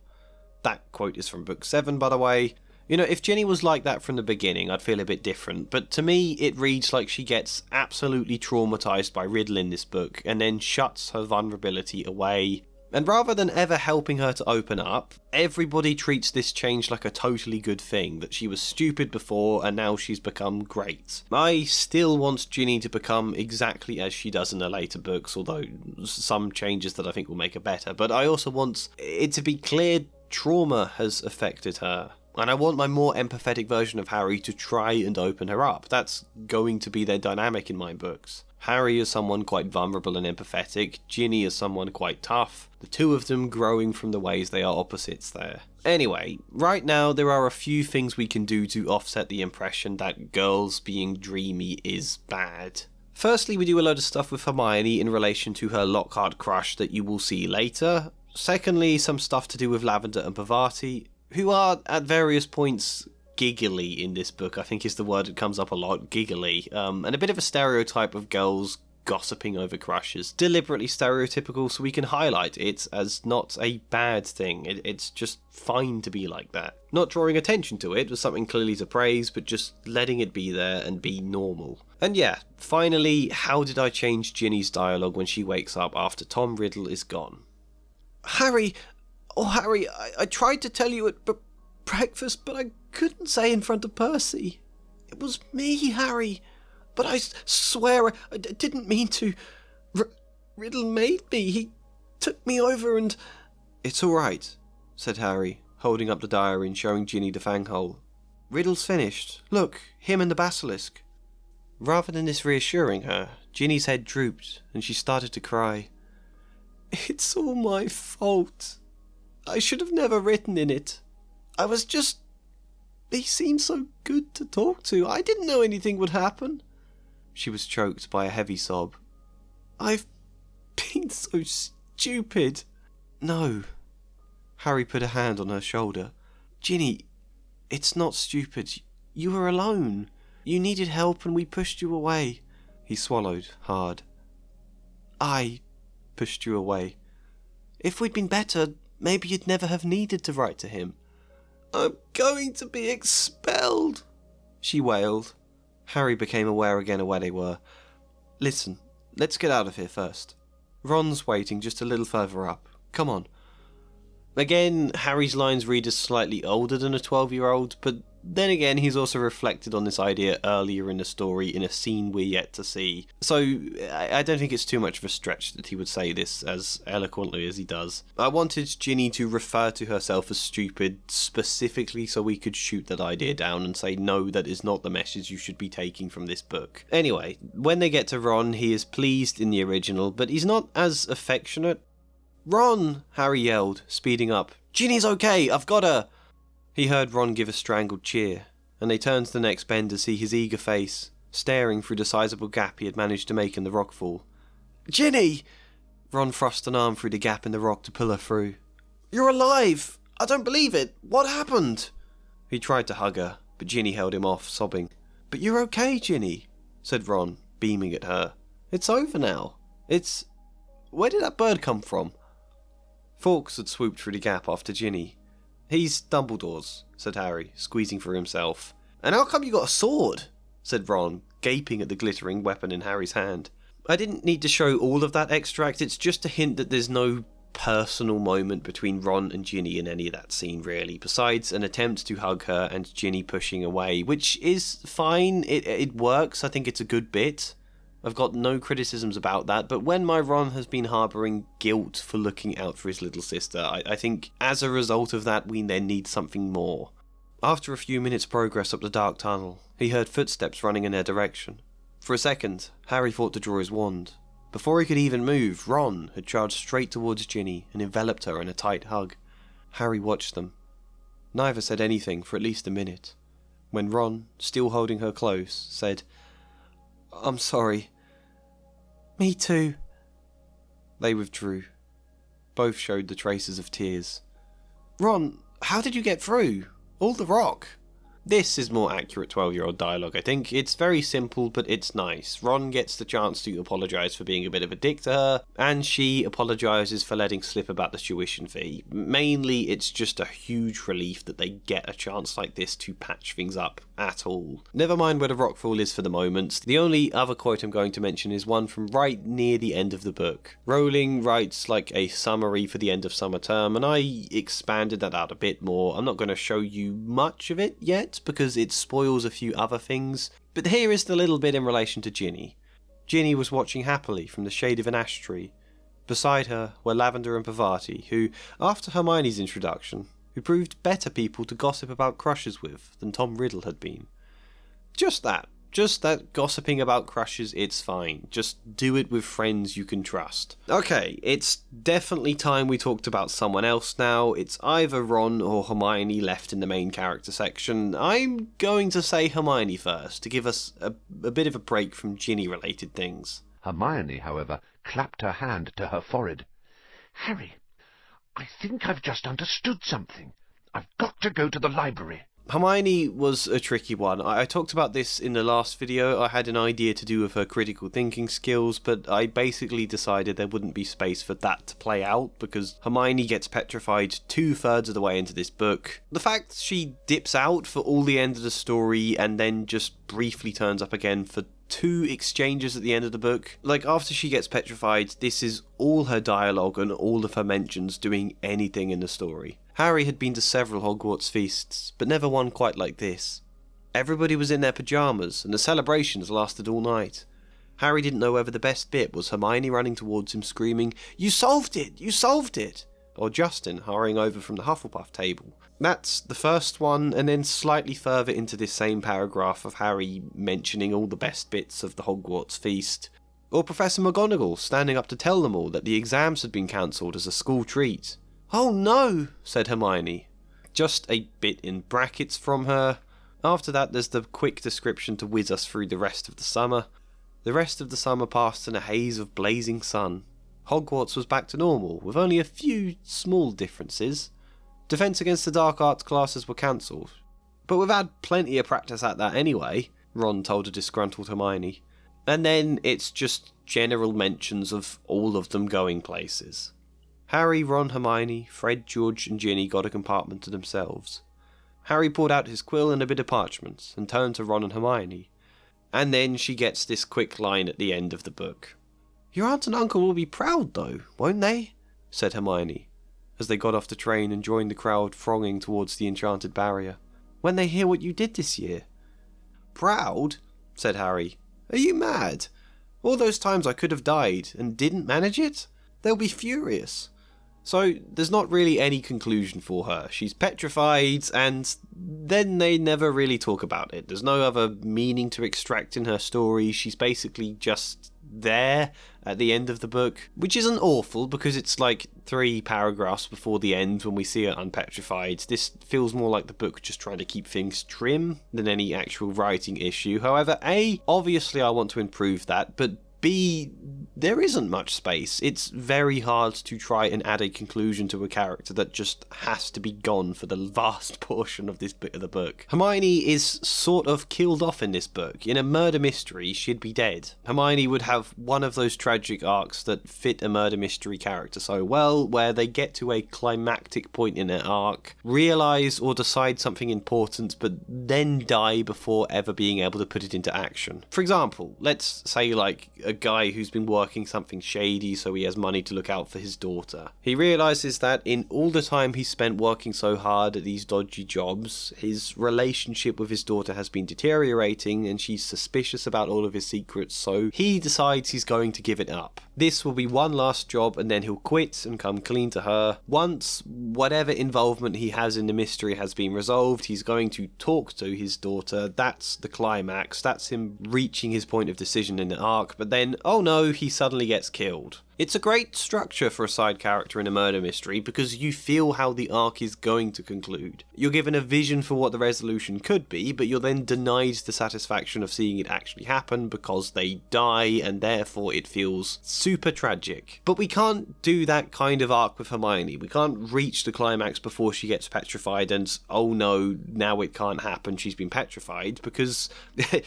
That quote is from book 7, by the way. You know, if Ginny was like that from the beginning, I'd feel a bit different, but to me it reads like she gets absolutely traumatised by Riddle in this book, and then shuts her vulnerability away. And rather than ever helping her to open up, everybody treats this change like a totally good thing, that she was stupid before and now she's become great. I still want Ginny to become exactly as she does in the later books, although some changes that I think will make her better, but I also want it to be clear trauma has affected her. And I want my more empathetic version of Harry to try and open her up. That's going to be their dynamic in my books. Harry is someone quite vulnerable and empathetic, Ginny is someone quite tough, the two of them growing from the ways they are opposites there. Anyway, right now there are a few things we can do to offset the impression that girls being dreamy is bad. Firstly, we do a load of stuff with Hermione in relation to her Lockhart crush that you will see later. Secondly, some stuff to do with Lavender and Parvati, who are at various points giggly in this book, I think is the word that comes up a lot, giggly, and a bit of a stereotype of girls gossiping over crushes. Deliberately stereotypical so we can highlight it as not a bad thing, it's just fine to be like that. Not drawing attention to it was something clearly to praise, but just letting it be there and be normal. And yeah, finally, how did I change Ginny's dialogue when she wakes up after Tom Riddle is gone? Harry, I tried to tell you at breakfast, but I couldn't say in front of Percy. It was me, Harry, but I swear I didn't mean to. Riddle made me. He took me over and... It's all right, said Harry, holding up the diary and showing Ginny the fanghole. Riddle's finished. Look, him and the basilisk. Rather than this reassuring her, Ginny's head drooped and she started to cry. It's all my fault. I should have never written in it. I was just... He seemed so good to talk to. I didn't know anything would happen. She was choked by a heavy sob. I've been so stupid. No. Harry put a hand on her shoulder. Ginny, it's not stupid. You were alone. You needed help and we pushed you away. He swallowed hard. I pushed you away. If we'd been better, maybe you'd never have needed to write to him. I'm going to be expelled, she wailed. Harry became aware again of where they were. Listen, let's get out of here first. Ron's waiting just a little further up. Come on. Again, Harry's lines read as slightly older than a 12-year-old, but then again, he's also reflected on this idea earlier in the story in a scene we're yet to see. So, I don't think it's too much of a stretch that he would say this as eloquently as he does. I wanted Ginny to refer to herself as stupid specifically so we could shoot that idea down and say, no, that is not the message you should be taking from this book. Anyway, when they get to Ron, he is pleased in the original, but he's not as affectionate. Ron! Harry yelled, speeding up. Ginny's okay, I've got her! He heard Ron give a strangled cheer, and they turned to the next bend to see his eager face, staring through the sizable gap he had managed to make in the rockfall. Ginny! Ron thrust an arm through the gap in the rock to pull her through. You're alive! I don't believe it! What happened? He tried to hug her, but Ginny held him off, sobbing. But you're okay, Ginny, said Ron, beaming at her. It's over now. Where did that bird come from? Fawkes had swooped through the gap after Ginny. He's Dumbledore's, said Harry, squeezing through himself. And how come you got a sword? Said Ron, gaping at the glittering weapon in Harry's hand. I didn't need to show all of that extract, it's just a hint that there's no personal moment between Ron and Ginny in any of that scene, really, besides an attempt to hug her and Ginny pushing away, which is fine, it works, I think it's a good bit. I've got no criticisms about that, but when my Ron has been harbouring guilt for looking out for his little sister, I think as a result of that we then need something more. After a few minutes' progress up the dark tunnel, he heard footsteps running in their direction. For a second, Harry thought to draw his wand. Before he could even move, Ron had charged straight towards Ginny and enveloped her in a tight hug. Harry watched them. Neither said anything for at least a minute, when Ron, still holding her close, said, "I'm sorry." "Me too." They withdrew. Both showed the traces of tears. "Ron, how did you get through? All the rock?" This is more accurate 12-year-old dialogue, I think. It's very simple, but it's nice. Ron gets the chance to apologise for being a bit of a dick to her, and she apologises for letting slip about the tuition fee. Mainly, it's just a huge relief that they get a chance like this to patch things up at all. Never mind where the rockfall is for the moment. The only other quote I'm going to mention is one from right near the end of the book. Rowling writes like a summary for the end of summer term, and I expanded that out a bit more. I'm not going to show you much of it yet, because it spoils a few other things, but here is the little bit in relation to Ginny. Ginny was watching happily from the shade of an ash tree. Beside her were Lavender and Parvati, who, after Hermione's introduction, who proved better people to gossip about crushes with than Tom Riddle had been. Just that gossiping about crushes, it's fine. Just do it with friends you can trust. Okay, it's definitely time we talked about someone else now. It's either Ron or Hermione left in the main character section. I'm going to say Hermione first, to give us a bit of a break from Ginny-related things. Hermione, however, clapped her hand to her forehead. "Harry, I think I've just understood something. I've got to go to the library." Hermione was a tricky one. I talked about this in the last video. I had an idea to do with her critical thinking skills, but I basically decided there wouldn't be space for that to play out because Hermione gets petrified 2/3 of the way into this book. The fact she dips out for all the end of the story and then just briefly turns up again for 2 exchanges at the end of the book. Like, after she gets petrified, this is all her dialogue and all of her mentions doing anything in the story. Harry had been to several Hogwarts feasts, but never one quite like this. Everybody was in their pyjamas, and the celebrations lasted all night. Harry didn't know whether the best bit was Hermione running towards him screaming, "You solved it! You solved it!" or Justin hurrying over from the Hufflepuff table. That's the first one, and then slightly further into this same paragraph of Harry mentioning all the best bits of the Hogwarts feast. Or Professor McGonagall standing up to tell them all that the exams had been cancelled as a school treat. "Oh no," said Hermione. Just a bit in brackets from her. After that there's the quick description to whiz us through the rest of the summer. The rest of the summer passed in a haze of blazing sun. Hogwarts was back to normal, with only a few small differences. Defence Against the Dark Arts classes were cancelled. "But we've had plenty of practice at that anyway," Ron told a disgruntled Hermione. And then it's just general mentions of all of them going places. Harry, Ron, Hermione, Fred, George and Ginny got a compartment to themselves. Harry pulled out his quill and a bit of parchment and turned to Ron and Hermione. And then she gets this quick line at the end of the book. "Your aunt and uncle will be proud though, won't they?" said Hermione, as they got off the train and joined the crowd thronging towards the enchanted barrier. "When they hear what you did this year." "Proud?" said Harry. "Are you mad? All those times I could have died and didn't manage it? They'll be furious." So there's not really any conclusion for her. She's petrified, and then they never really talk about it. There's no other meaning to extract in her story. She's basically just there at the end of the book, which isn't awful because it's like 3 paragraphs before the end when we see her unpetrified. This feels more like the book just trying to keep things trim than any actual writing issue. However, obviously I want to improve that, but B, there isn't much space. It's very hard to try and add a conclusion to a character that just has to be gone for the vast portion of this bit of the book. Hermione is sort of killed off in this book. In a murder mystery, she'd be dead. Hermione would have one of those tragic arcs that fit a murder mystery character so well, where they get to a climactic point in their arc, realise or decide something important, but then die before ever being able to put it into action. For example, let's say like a guy who's been working something shady so he has money to look out for his daughter. He realises that in all the time he's spent working so hard at these dodgy jobs, his relationship with his daughter has been deteriorating and she's suspicious about all of his secrets, so he decides he's going to give it up. This will be one last job and then he'll quit and come clean to her. Once whatever involvement he has in the mystery has been resolved, he's going to talk to his daughter. That's the climax. That's him reaching his point of decision in the arc, but then, oh no, he suddenly gets killed. It's a great structure for a side character in a murder mystery because you feel how the arc is going to conclude. You're given a vision for what the resolution could be, but you're then denied the satisfaction of seeing it actually happen because they die and therefore it feels super tragic. But we can't do that kind of arc with Hermione. We can't reach the climax before she gets petrified and, oh no, now it can't happen, she's been petrified, because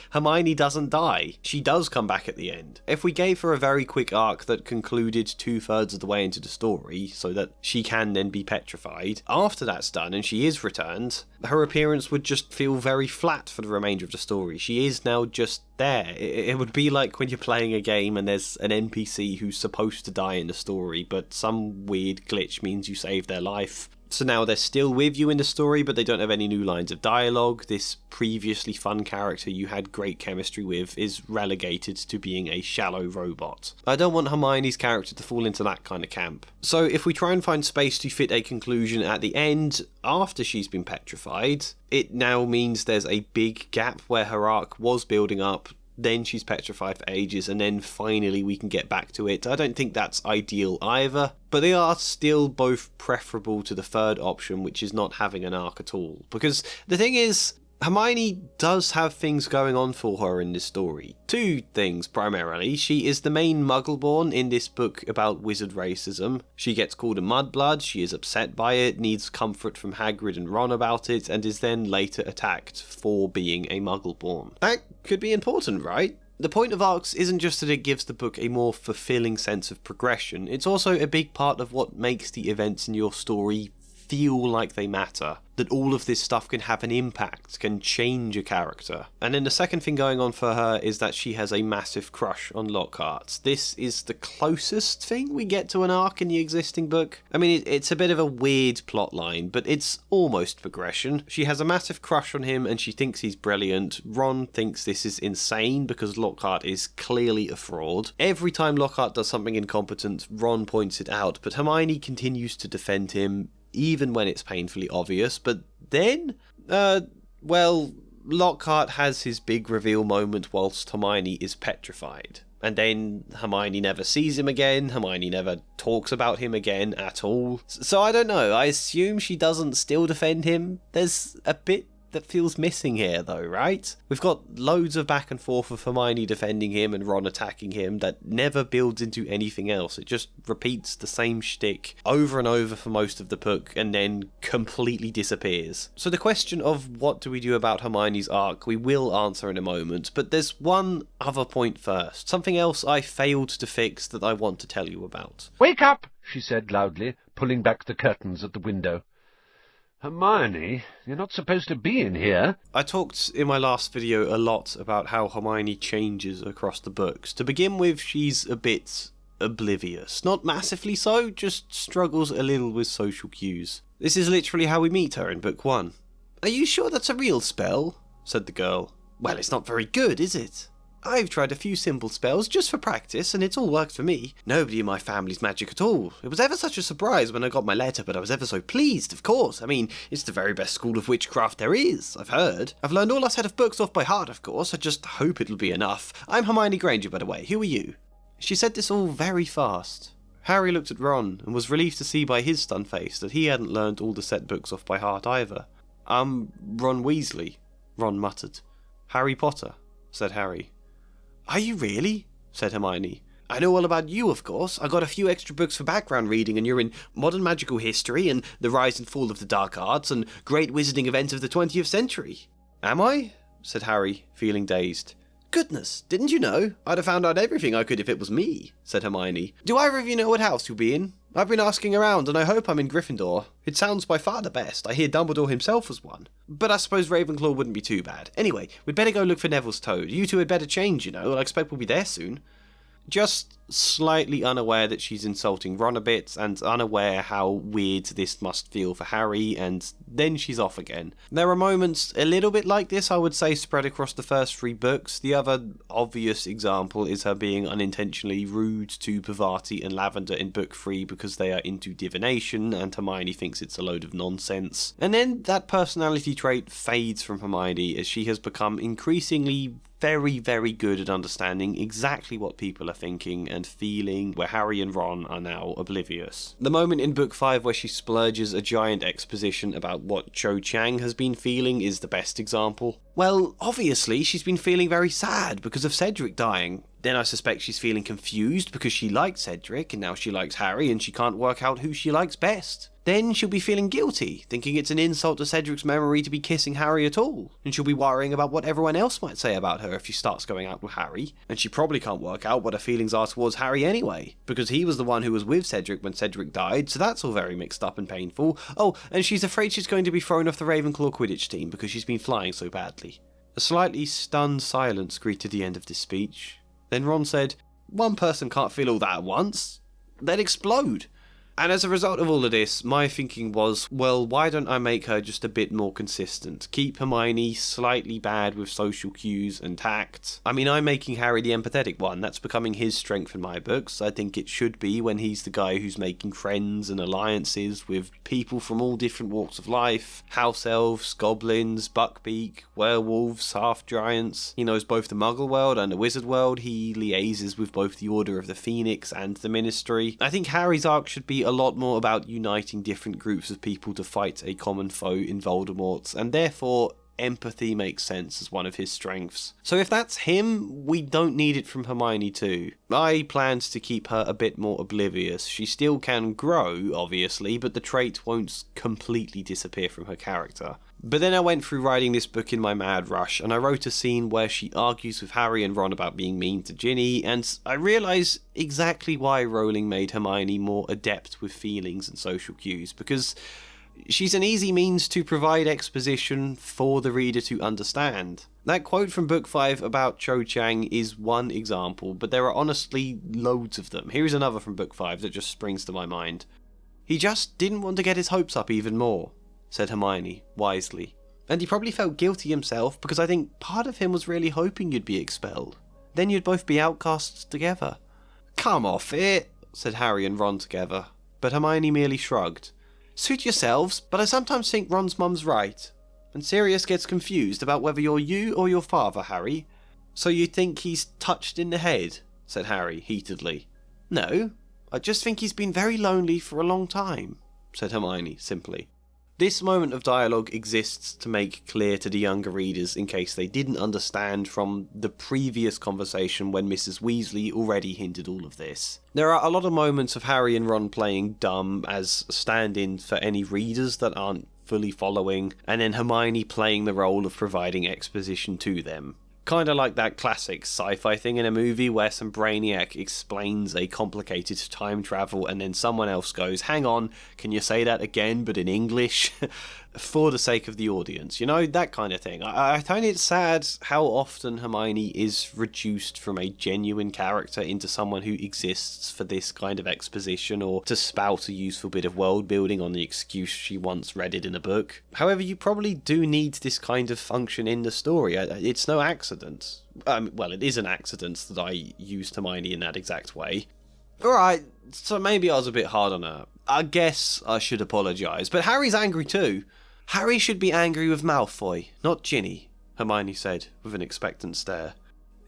Hermione doesn't die. She does come back at the end. If we gave her a very quick arc that concluded 2/3 of the way into the story so that she can then be petrified, after that's done and she is returned, her appearance would just feel very flat for the remainder of the story. She is now just there. It would be like when you're playing a game and there's an NPC who's supposed to die in the story, but some weird glitch means you save their life. So now they're still with you in the story, but they don't have any new lines of dialogue. This previously fun character you had great chemistry with is relegated to being a shallow robot. I don't want Hermione's character to fall into that kind of camp. So if we try and find space to fit a conclusion at the end, after she's been petrified, it now means there's a big gap where her arc was building up, then she's petrified for ages, and then finally we can get back to it. I don't think that's ideal either, but they are still both preferable to the third option, which is not having an arc at all. Because the thing is, Hermione does have things going on for her in this story. Two things, primarily. She is the main Muggleborn in this book about wizard racism. She gets called a mudblood, she is upset by it, needs comfort from Hagrid and Ron about it, and is then later attacked for being a Muggleborn. That could be important, right? The point of arcs isn't just that it gives the book a more fulfilling sense of progression, it's also a big part of what makes the events in your story feel like they matter. That all of this stuff can have an impact, can change a character. And then the second thing going on for her is that she has a massive crush on Lockhart. This is the closest thing we get to an arc in the existing book. I mean, it's a bit of a weird plotline, but it's almost progression. She has a massive crush on him and she thinks he's brilliant. Ron thinks this is insane because Lockhart is clearly a fraud. Every time Lockhart does something incompetent, Ron points it out, but Hermione continues to defend him, even when it's painfully obvious. But then, Lockhart has his big reveal moment whilst Hermione is petrified. And then Hermione never sees him again, Hermione never talks about him again at all. So I don't know, I assume she doesn't still defend him. There's a bit that feels missing here though, right? We've got loads of back and forth of Hermione defending him and Ron attacking him that never builds into anything else. It just repeats the same shtick over and over for most of the book and then completely disappears. So the question of what do we do about Hermione's arc we will answer in a moment, but there's one other point first. Something else I failed to fix that I want to tell you about. "Wake up!" she said loudly, pulling back the curtains at the window. "Hermione, you're not supposed to be in here." I talked in my last video a lot about how Hermione changes across the books. To begin with, she's a bit oblivious. Not massively so, just struggles a little with social cues. This is literally how we meet her in book 1. "Are you sure that's a real spell?" said the girl. "Well, it's not very good, is it? I've tried a few simple spells just for practice, and it's all worked for me. Nobody in my family's magic at all. It was ever such a surprise when I got my letter, but I was ever so pleased, of course. I mean, it's the very best school of witchcraft there is, I've heard. I've learned all our set of books off by heart, of course. I just hope it'll be enough. I'm Hermione Granger, by the way. Who are you?" She said this all very fast. Harry looked at Ron, and was relieved to see by his stunned face that he hadn't learned all the set books off by heart either. Ron Weasley," Ron muttered. "Harry Potter," said Harry. "Are you really?" said Hermione. I know all about you, of course. I got a few extra books for background reading, and you're in modern magical history and the rise and fall of the dark arts and great wizarding events of the 20th century. Am I? Said Harry, feeling dazed. Goodness, didn't you know? I'd have found out everything I could if it was me, said Hermione. Do either of you know what house you'll be in? I've been asking around, and I hope I'm in Gryffindor. It sounds by far the best. I hear Dumbledore himself was one. But I suppose Ravenclaw wouldn't be too bad. Anyway, we'd better go look for Neville's toad. You two had better change, you know. I expect we'll be there soon. Just slightly unaware that she's insulting Ron a bit, and unaware how weird this must feel for Harry, and then she's off again. There are moments a little bit like this, I would say, spread across the first 3 books. The other obvious example is her being unintentionally rude to Parvati and Lavender in book 3 because they are into divination, and Hermione thinks it's a load of nonsense. And then that personality trait fades from Hermione as she has become increasingly very, very good at understanding exactly what people are thinking and feeling, where Harry and Ron are now oblivious. The moment in book 5 where she splurges a giant exposition about what Cho Chang has been feeling is the best example. Well, obviously she's been feeling very sad because of Cedric dying. Then I suspect she's feeling confused because she liked Cedric and now she likes Harry and she can't work out who she likes best. Then she'll be feeling guilty, thinking it's an insult to Cedric's memory to be kissing Harry at all. And she'll be worrying about what everyone else might say about her if she starts going out with Harry. And she probably can't work out what her feelings are towards Harry anyway, because he was the one who was with Cedric when Cedric died, so that's all very mixed up and painful. Oh, and she's afraid she's going to be thrown off the Ravenclaw Quidditch team because she's been flying so badly. A slightly stunned silence greeted the end of this speech. Then Ron said, "One person can't feel all that at once. They'd explode." And as a result of all of this, my thinking was, well, why don't I make her just a bit more consistent? Keep Hermione slightly bad with social cues and tact. I mean, I'm making Harry the empathetic one. That's becoming his strength in my books. I think it should be when he's the guy who's making friends and alliances with people from all different walks of life. House elves, goblins, buckbeak, werewolves, half-giants. He knows both the Muggle world and the Wizard world. He liaises with both the Order of the Phoenix and the Ministry. I think Harry's arc should be a lot more about uniting different groups of people to fight a common foe in Voldemort, and therefore empathy makes sense as one of his strengths. So if that's him, we don't need it from Hermione too. I planned to keep her a bit more oblivious. She still can grow, obviously, but the trait won't completely disappear from her character. But then I went through writing this book in my mad rush, and I wrote a scene where she argues with Harry and Ron about being mean to Ginny, and I realise exactly why Rowling made Hermione more adept with feelings and social cues, because she's an easy means to provide exposition for the reader to understand. That quote from book 5 about Cho Chang is one example, but there are honestly loads of them. Here's another from book 5 that just springs to my mind. "He just didn't want to get his hopes up even more," said Hermione, wisely. "And he probably felt guilty himself, because I think part of him was really hoping you'd be expelled. Then you'd both be outcasts together." "Come off it," said Harry and Ron together, but Hermione merely shrugged. "Suit yourselves, but I sometimes think Ron's mum's right. And Sirius gets confused about whether you're you or your father, Harry." "So you think he's touched in the head?" said Harry, heatedly. "No, I just think he's been very lonely for a long time," said Hermione, simply. This moment of dialogue exists to make clear to the younger readers in case they didn't understand from the previous conversation when Mrs. Weasley already hinted all of this. There are a lot of moments of Harry and Ron playing dumb as stand-in for any readers that aren't fully following, and then Hermione playing the role of providing exposition to them. Kinda like that classic sci-fi thing in a movie where some brainiac explains a complicated time travel and then someone else goes, "Hang on, can you say that again but in English?" for the sake of the audience, you know, that kind of thing. I find it sad how often Hermione is reduced from a genuine character into someone who exists for this kind of exposition or to spout a useful bit of world building on the excuse she once read it in a book. However, you probably do need this kind of function in the story. It's no accident. Well, it is an accident that I used Hermione in that exact way. Alright, so maybe I was a bit hard on her. I guess I should apologise, but Harry's angry too. "Harry should be angry with Malfoy, not Ginny," Hermione said, with an expectant stare.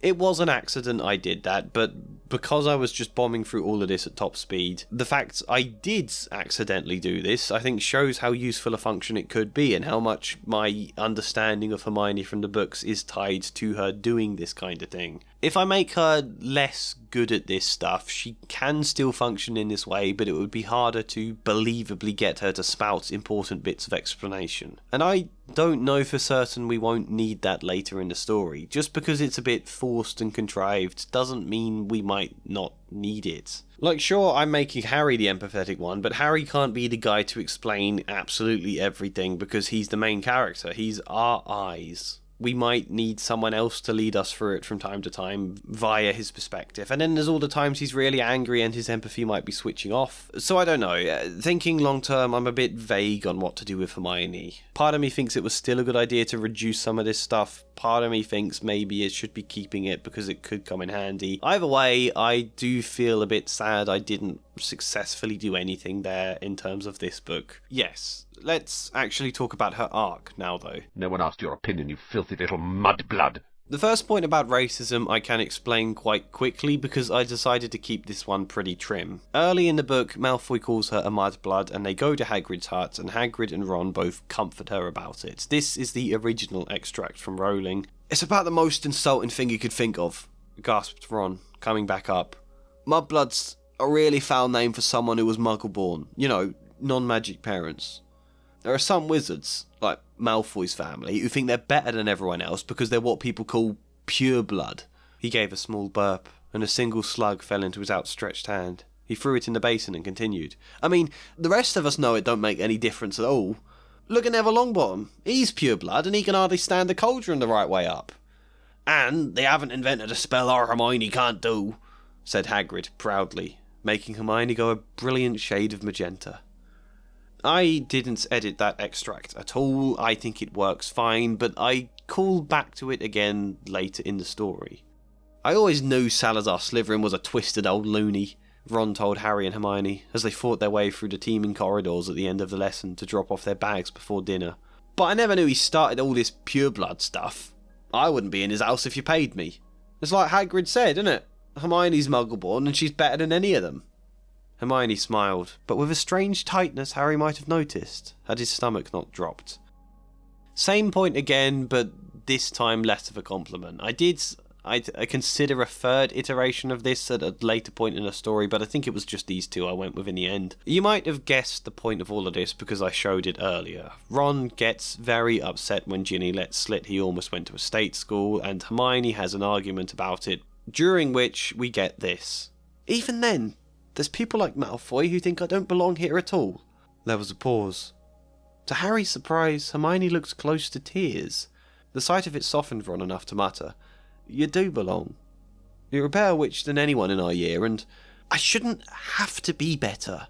It was an accident I did that, but because I was just bombing through all of this at top speed, the fact I did accidentally do this, I think shows how useful a function it could be and how much my understanding of Hermione from the books is tied to her doing this kind of thing. If I make her less good at this stuff, she can still function in this way, but it would be harder to believably get her to spout important bits of explanation. And I don't know for certain we won't need that later in the story. Just because it's a bit forced and contrived doesn't mean we might not need it. Like, sure, I'm making Harry the empathetic one, but Harry can't be the guy to explain absolutely everything because he's the main character. He's our eyes. We might need someone else to lead us through it from time to time via his perspective. And then there's all the times he's really angry and his empathy might be switching off. So I don't know. Thinking long term, I'm a bit vague on what to do with Hermione. Part of me thinks it was still a good idea to reduce some of this stuff. Part of me thinks maybe it should be keeping it because it could come in handy. Either way, I do feel a bit sad I didn't successfully do anything there in terms of this book. Yes. Let's actually talk about her arc now, though. No one asked your opinion, you filthy little mudblood. The first point about racism I can explain quite quickly because I decided to keep this one pretty trim. Early in the book, Malfoy calls her a mudblood and they go to Hagrid's hut and Hagrid and Ron both comfort her about it. This is the original extract from Rowling. "It's about the most insulting thing you could think of," gasped Ron, coming back up. "Mudblood's a really foul name for someone who was muggle-born. You know, non-magic parents. There are some wizards, like Malfoy's family, who think they're better than everyone else because they're what people call pure blood." He gave a small burp, and a single slug fell into his outstretched hand. He threw it in the basin and continued. "I mean, the rest of us know it don't make any difference at all. Look at Neville Longbottom. He's pure blood, and he can hardly stand the cauldron the right way up. And they haven't invented a spell our Hermione can't do," said Hagrid proudly, making Hermione go a brilliant shade of magenta. I didn't edit that extract at all. I think it works fine, but I call back to it again later in the story. "I always knew Salazar Slytherin was a twisted old loony," Ron told Harry and Hermione as they fought their way through the teeming corridors at the end of the lesson to drop off their bags before dinner. "But I never knew he started all this pureblood stuff. I wouldn't be in his house if you paid me. It's like Hagrid said, isn't it? Hermione's muggle-born and she's better than any of them." Hermione smiled, but with a strange tightness Harry might have noticed, had his stomach not dropped. Same point again, but this time less of a compliment. I consider a third iteration of this at a later point in the story, but I think it was just these two I went with in the end. You might have guessed the point of all of this because I showed it earlier. Ron gets very upset when Ginny lets slip he almost went to a state school, and Hermione has an argument about it, during which we get this. "Even then, there's people like Malfoy who think I don't belong here at all." There was a pause. To Harry's surprise, Hermione looked close to tears. The sight of it softened Ron enough to mutter, "You do belong. You're a better witch than anyone in our year, and I shouldn't have to be better.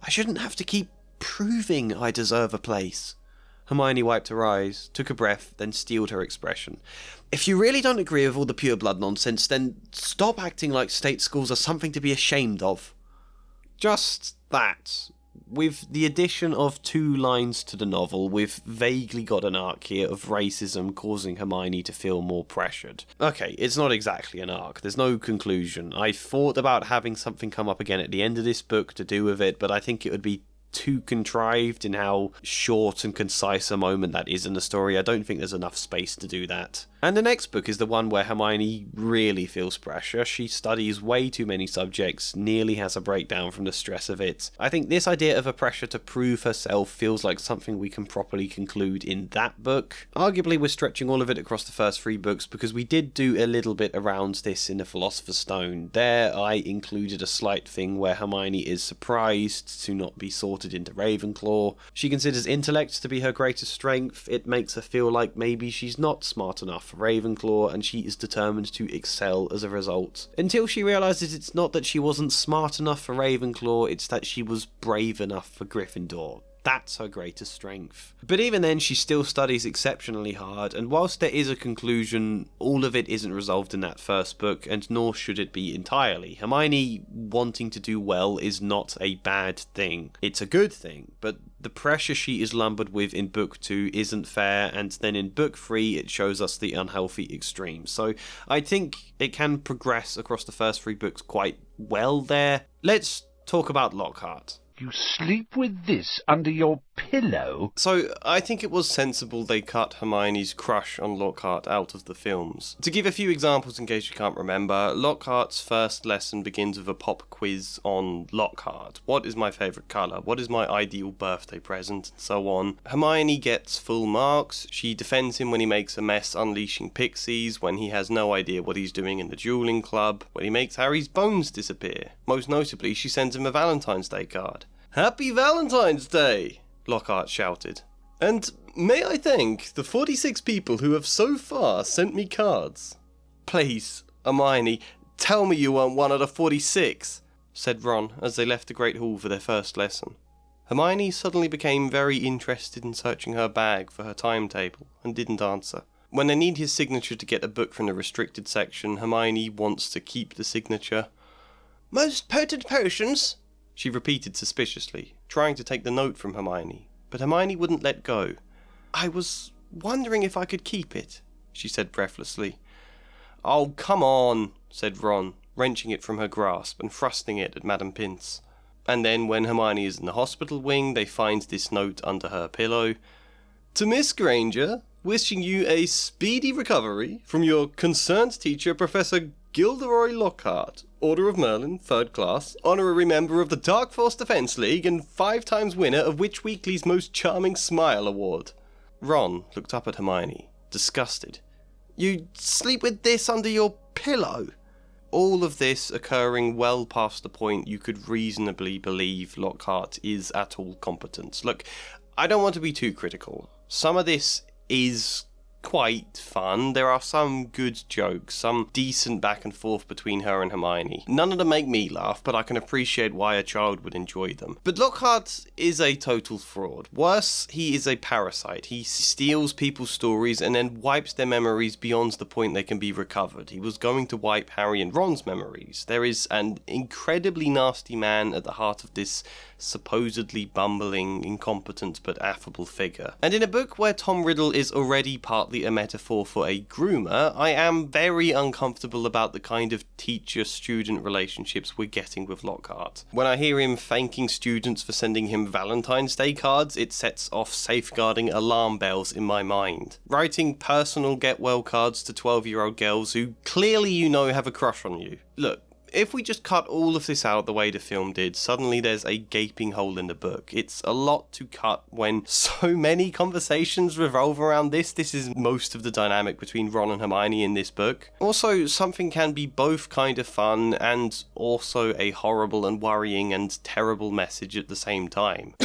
I shouldn't have to keep proving I deserve a place." Hermione wiped her eyes, took a breath, then steeled her expression. "If you really don't agree with all the pureblood nonsense, then stop acting like state schools are something to be ashamed of." Just that. With the addition of 2 lines to the novel, we've vaguely got an arc here of racism causing Hermione to feel more pressured. Okay, it's not exactly an arc, there's no conclusion. I thought about having something come up again at the end of this book to do with it, but I think it would be too contrived in how short and concise a moment that is in the story. I don't think there's enough space to do that. And the next book is the one where Hermione really feels pressure. She studies way too many subjects, nearly has a breakdown from the stress of it. I think this idea of a pressure to prove herself feels like something we can properly conclude in that book. Arguably we're stretching all of it across the first 3 books because we did do a little bit around this in the Philosopher's Stone. There I included a slight thing where Hermione is surprised to not be sorted into Ravenclaw. She considers intellect to be her greatest strength. It makes her feel like maybe she's not smart enough for Ravenclaw, and she is determined to excel as a result. Until she realises it's not that she wasn't smart enough for Ravenclaw, it's that she was brave enough for Gryffindor. That's her greatest strength. But even then, she still studies exceptionally hard, and whilst there is a conclusion, all of it isn't resolved in that first book, and nor should it be entirely. Hermione wanting to do well is not a bad thing. It's a good thing, but the pressure she is lumbered with in book 2 isn't fair, and then in book 3 it shows us the unhealthy extreme. So I think it can progress across the first 3 books quite well there. Let's talk about Lockhart. You sleep with this under your pillow? So, I think it was sensible they cut Hermione's crush on Lockhart out of the films. To give a few examples in case you can't remember, Lockhart's first lesson begins with a pop quiz on Lockhart. What is my favourite colour? What is my ideal birthday present? And so on. Hermione gets full marks. She defends him when he makes a mess unleashing pixies, when he has no idea what he's doing in the dueling club, when he makes Harry's bones disappear. Most notably, she sends him a Valentine's Day card. Happy Valentine's Day! Lockhart shouted. And may I thank the 46 people who have so far sent me cards? Please, Hermione, tell me you weren't one of the 46, said Ron as they left the Great Hall for their first lesson. Hermione suddenly became very interested in searching her bag for her timetable and didn't answer. When they need his signature to get a book from the restricted section, Hermione wants to keep the signature. Most potent potions? She repeated suspiciously, trying to take the note from Hermione, but Hermione wouldn't let go. I was wondering if I could keep it, she said breathlessly. Oh, come on, said Ron, wrenching it from her grasp and thrusting it at Madame Pince. And then, when Hermione is in the hospital wing, they find this note under her pillow. To Miss Granger, wishing you a speedy recovery from your concerned teacher, Professor Gilderoy Lockhart, Order of Merlin, 3rd class, honorary member of the Dark Force Defence League, and 5 times winner of Witch Weekly's Most Charming Smile Award. Ron looked up at Hermione, disgusted. You sleep with this under your pillow? All of this occurring well past the point you could reasonably believe Lockhart is at all competent. Look, I don't want to be too critical. Some of this is quite fun. There are some good jokes, some decent back and forth between her and Hermione. None of them make me laugh, but I can appreciate why a child would enjoy them. But Lockhart is a total fraud. Worse, he is a parasite. He steals people's stories and then wipes their memories beyond the point they can be recovered. He was going to wipe Harry and Ron's memories. There is an incredibly nasty man at the heart of this supposedly bumbling, incompetent but affable figure. And in a book where Tom Riddle is already partly a metaphor for a groomer, I am very uncomfortable about the kind of teacher-student relationships we're getting with Lockhart. When I hear him thanking students for sending him Valentine's Day cards, it sets off safeguarding alarm bells in my mind. Writing personal get-well cards to 12-year-old girls who clearly you know have a crush on you. Look, if we just cut all of this out the way the film did, suddenly there's a gaping hole in the book. It's a lot to cut when so many conversations revolve around this. This is most of the dynamic between Ron and Hermione in this book. Also, something can be both kind of fun and also a horrible and worrying and terrible message at the same time.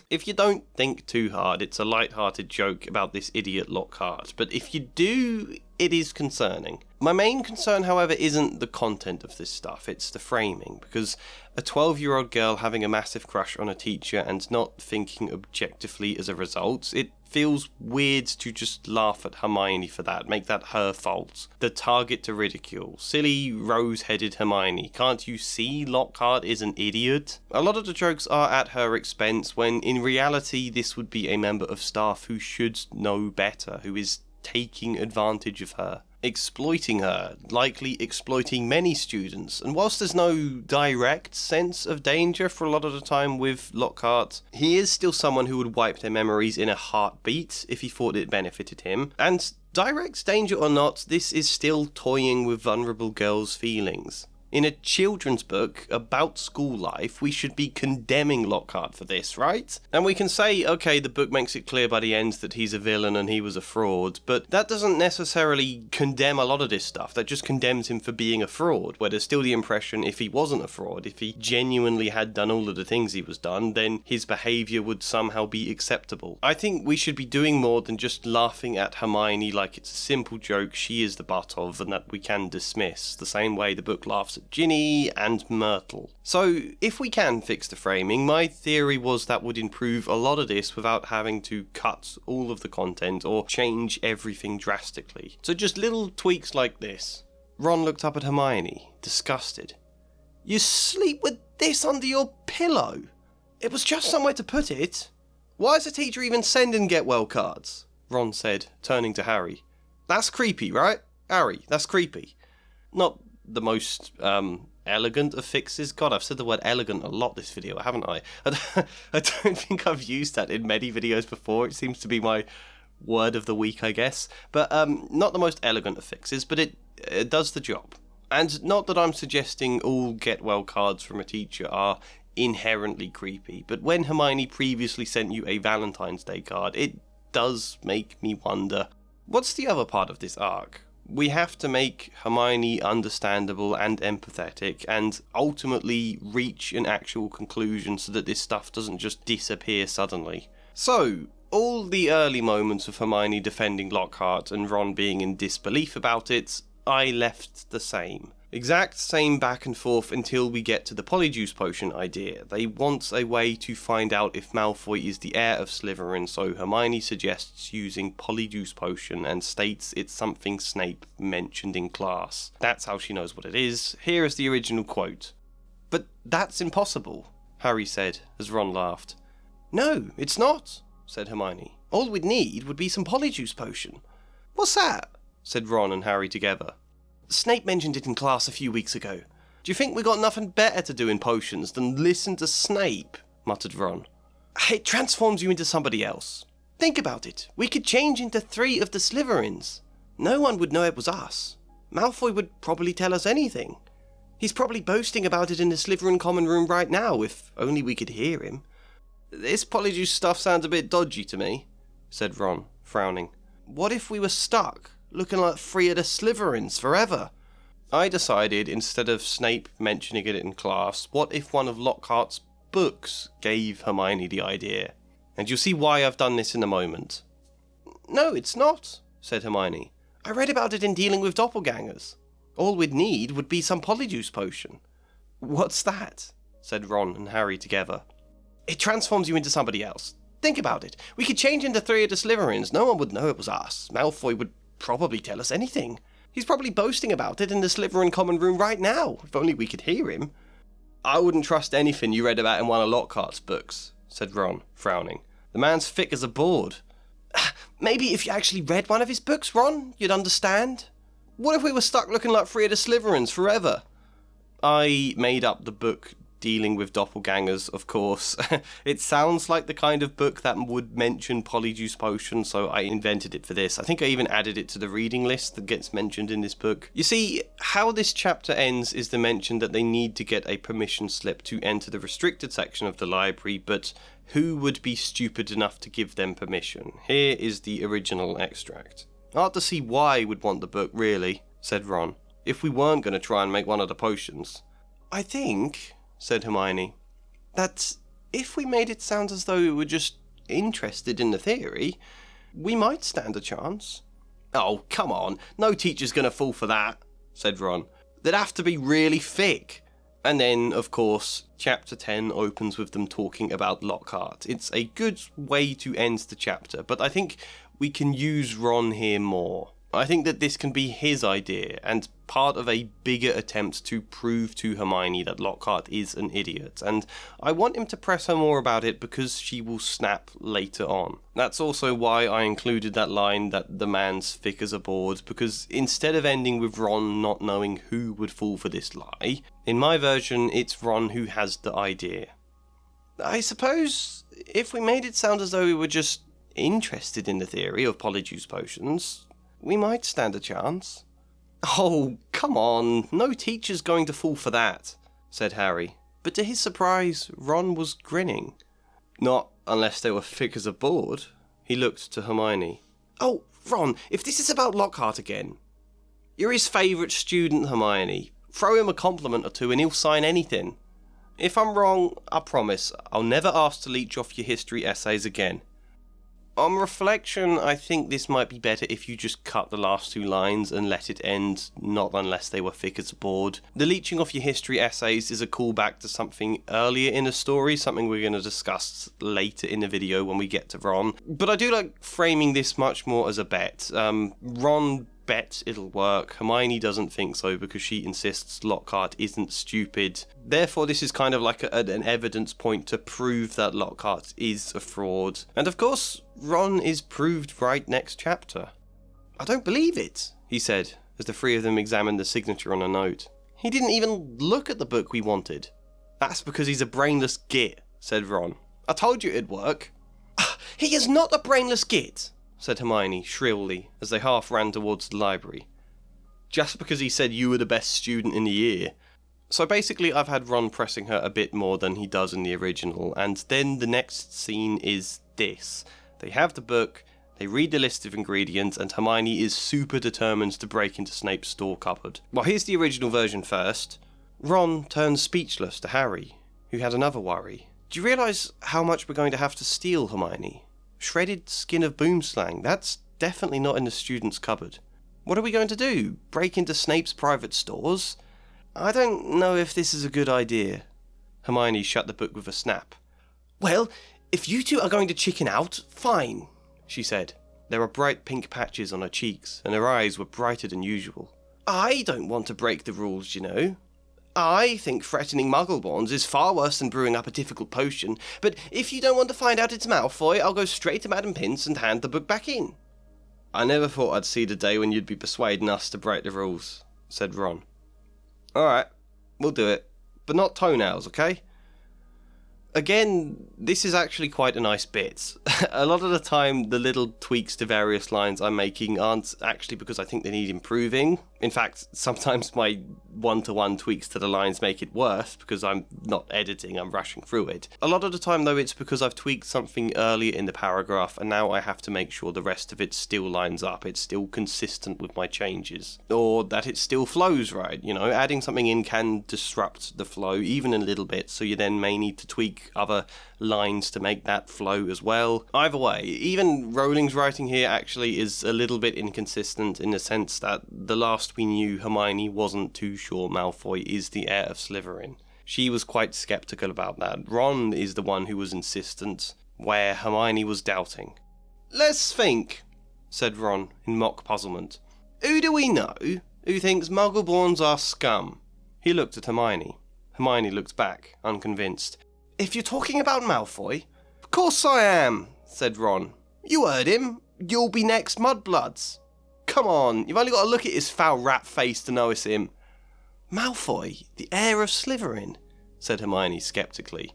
If you don't think too hard, it's a light-hearted joke about this idiot Lockhart, but if you do, it is concerning. My main concern, however, isn't the content of this stuff, it's the framing, because a 12-year-old girl having a massive crush on a teacher and not thinking objectively as a result, it feels weird to just laugh at Hermione for that, make that her fault. The target to ridicule. Silly, rose-headed Hermione. Can't you see Lockhart is an idiot? A lot of the jokes are at her expense, when in reality this would be a member of staff who should know better, who is taking advantage of her, exploiting her, likely exploiting many students. And whilst there's no direct sense of danger for a lot of the time with Lockhart, he is still someone who would wipe their memories in a heartbeat if he thought it benefited him. And direct danger or not, this is still toying with vulnerable girls' feelings. In a children's book about school life, we should be condemning Lockhart for this, right? And we can say, okay, the book makes it clear by the end that he's a villain and he was a fraud, but that doesn't necessarily condemn a lot of this stuff. That just condemns him for being a fraud, where there's still the impression if he wasn't a fraud, if he genuinely had done all of the things he was done, then his behaviour would somehow be acceptable. I think we should be doing more than just laughing at Hermione like it's a simple joke she is the butt of and that we can dismiss, the same way the book laughs at Ginny and Myrtle. So, if we can fix the framing, my theory was that would improve a lot of this without having to cut all of the content or change everything drastically. So just little tweaks like this. Ron looked up at Hermione, disgusted. You sleep with this under your pillow? It was just somewhere to put it. Why is the teacher even sending get-well cards? Ron said, turning to Harry. That's creepy, right? Harry, that's creepy. Not the most elegant of fixes. God, I've said the word elegant a lot this video, haven't I? I don't think I've used that in many videos before. It seems to be my word of the week, I guess. But not the most elegant of fixes, but it does the job. And not that I'm suggesting all get-well cards from a teacher are inherently creepy, but when Hermione previously sent you a Valentine's Day card, it does make me wonder, what's the other part of this arc? We have to make Hermione understandable and empathetic, and ultimately reach an actual conclusion so that this stuff doesn't just disappear suddenly. So, all the early moments of Hermione defending Lockhart and Ron being in disbelief about it, I left the same. Exact same back and forth until we get to the Polyjuice Potion idea. They want a way to find out if Malfoy is the heir of Slytherin, so Hermione suggests using Polyjuice Potion and states it's something Snape mentioned in class. That's how she knows what it is. Here is the original quote. "But that's impossible," Harry said, as Ron laughed. "No, it's not," said Hermione. "All we'd need would be some Polyjuice Potion." "What's that?" said Ron and Harry together. "Snape mentioned it in class a few weeks ago. Do you think we got nothing better to do in potions than listen to Snape?" muttered Ron. "It transforms you into somebody else. Think about it. We could change into 3 of the Slytherins. No one would know it was us. Malfoy would probably tell us anything. He's probably boasting about it in the Slytherin common room right now, if only we could hear him." "This Polyjuice stuff sounds a bit dodgy to me," said Ron, frowning. "What if we were stuck, looking like 3 of the Slytherins forever?" I decided, instead of Snape mentioning it in class, what if one of Lockhart's books gave Hermione the idea? And you'll see why I've done this in a moment. "No, it's not," said Hermione. "I read about it in Dealing with Doppelgangers. All we'd need would be some Polyjuice Potion." "What's that?" said Ron and Harry together. "It transforms you into somebody else. Think about it. We could change into 3 of the Slytherins. No one would know it was us. Malfoy would probably tell us anything. He's probably boasting about it in the Slytherin common room right now, if only we could hear him." "I wouldn't trust anything you read about in one of Lockhart's books," said Ron, frowning. "The man's thick as a board." "Maybe if you actually read one of his books, Ron, you'd understand. What if we were stuck looking like 3 of the Slytherins forever?" I made up the book Dealing with Doppelgangers, of course. It sounds like the kind of book that would mention Polyjuice Potion, so I invented it for this. I think I even added it to the reading list that gets mentioned in this book. You see, how this chapter ends is the mention that they need to get a permission slip to enter the restricted section of the library, but who would be stupid enough to give them permission? Here is the original extract. "Hard to see why we'd want the book, really," said Ron, "if we weren't going to try and make one of the potions." "I think," said Hermione, "that if we made it sound as though we were just interested in the theory, we might stand a chance." "Oh, come on, no teacher's gonna fall for that," said Ron. "They'd have to be really thick." And then, of course, chapter 10 opens with them talking about Lockhart. It's a good way to end the chapter, but I think we can use Ron here more. I think that this can be his idea, and part of a bigger attempt to prove to Hermione that Lockhart is an idiot, and I want him to press her more about it because she will snap later on. That's also why I included that line that the man's thick as a board, because instead of ending with Ron not knowing who would fall for this lie, in my version it's Ron who has the idea. "I suppose if we made it sound as though we were just interested in the theory of Polyjuice Potions, we might stand a chance." "Oh, come on, no teacher's going to fall for that," said Harry. But to his surprise, Ron was grinning. "Not unless they were thick as a board." He looked to Hermione. "Oh, Ron, if this is about Lockhart again, you're his favourite student, Hermione. Throw him a compliment or two and he'll sign anything. If I'm wrong, I promise, I'll never ask to leech off your history essays again." On reflection, I think this might be better if you just cut the last 2 lines and let it end, "not unless they were thick as a board." The leeching off your history essays is a callback to something earlier in the story, something we're going to discuss later in the video when we get to Ron. But I do like framing this much more as a bet. Ron bets it'll work. Hermione doesn't think so because she insists Lockhart isn't stupid. Therefore, this is kind of like an evidence point to prove that Lockhart is a fraud. And of course, Ron is proved right next chapter. "I don't believe it," he said, as the 3 of them examined the signature on a note. He didn't even look at the book we wanted. That's because he's a brainless git, said Ron. I told you it'd work. He is not a brainless git, said Hermione shrilly as they half ran towards the library. Just because he said you were the best student in the year. So basically I've had Ron pressing her a bit more than he does in the original, and then the next scene is this. They have the book, they read the list of ingredients, and Hermione is super determined to break into Snape's store cupboard. Well, here's the original version first. Ron turns speechless to Harry, who had another worry. Do you realise how much we're going to have to steal, Hermione? Shredded skin of boomslang, that's definitely not in the student's cupboard. What are we going to do? Break into Snape's private stores? I don't know if this is a good idea. Hermione shut the book with a snap. Well, if you two are going to chicken out, fine, she said. There were bright pink patches on her cheeks, and her eyes were brighter than usual. I don't want to break the rules, you know. I think threatening Muggleborns is far worse than brewing up a difficult potion, but if you don't want to find out it's Malfoy, I'll go straight to Madam Pince and hand the book back in. I never thought I'd see the day when you'd be persuading us to break the rules, said Ron. Alright, we'll do it, but not toenails, okay? Again, this is actually quite a nice bit. A lot of the time, the little tweaks to various lines I'm making aren't actually because I think they need improving. In fact, sometimes my one-to-one tweaks to the lines make it worse because I'm not editing, I'm rushing through it. A lot of the time, though, it's because I've tweaked something earlier in the paragraph and now I have to make sure the rest of it still lines up, it's still consistent with my changes. Or that it still flows right, you know, adding something in can disrupt the flow even a little bit, so you then may need to tweak other lines to make that flow as well. Either way, even Rowling's writing here actually is a little bit inconsistent in the sense that the last we knew, Hermione wasn't too sure Malfoy is the heir of Slytherin. She was quite sceptical about that. Ron is the one who was insistent, where Hermione was doubting. Let's think, said Ron in mock puzzlement. Who do we know who thinks Muggleborns are scum? He looked at Hermione. Hermione looked back, unconvinced. If you're talking about Malfoy... Of course I am, said Ron. You heard him. You'll be next, Mudbloods. Come on, you've only got to look at his foul rat face to know it's him. Malfoy, the heir of Slytherin, said Hermione sceptically.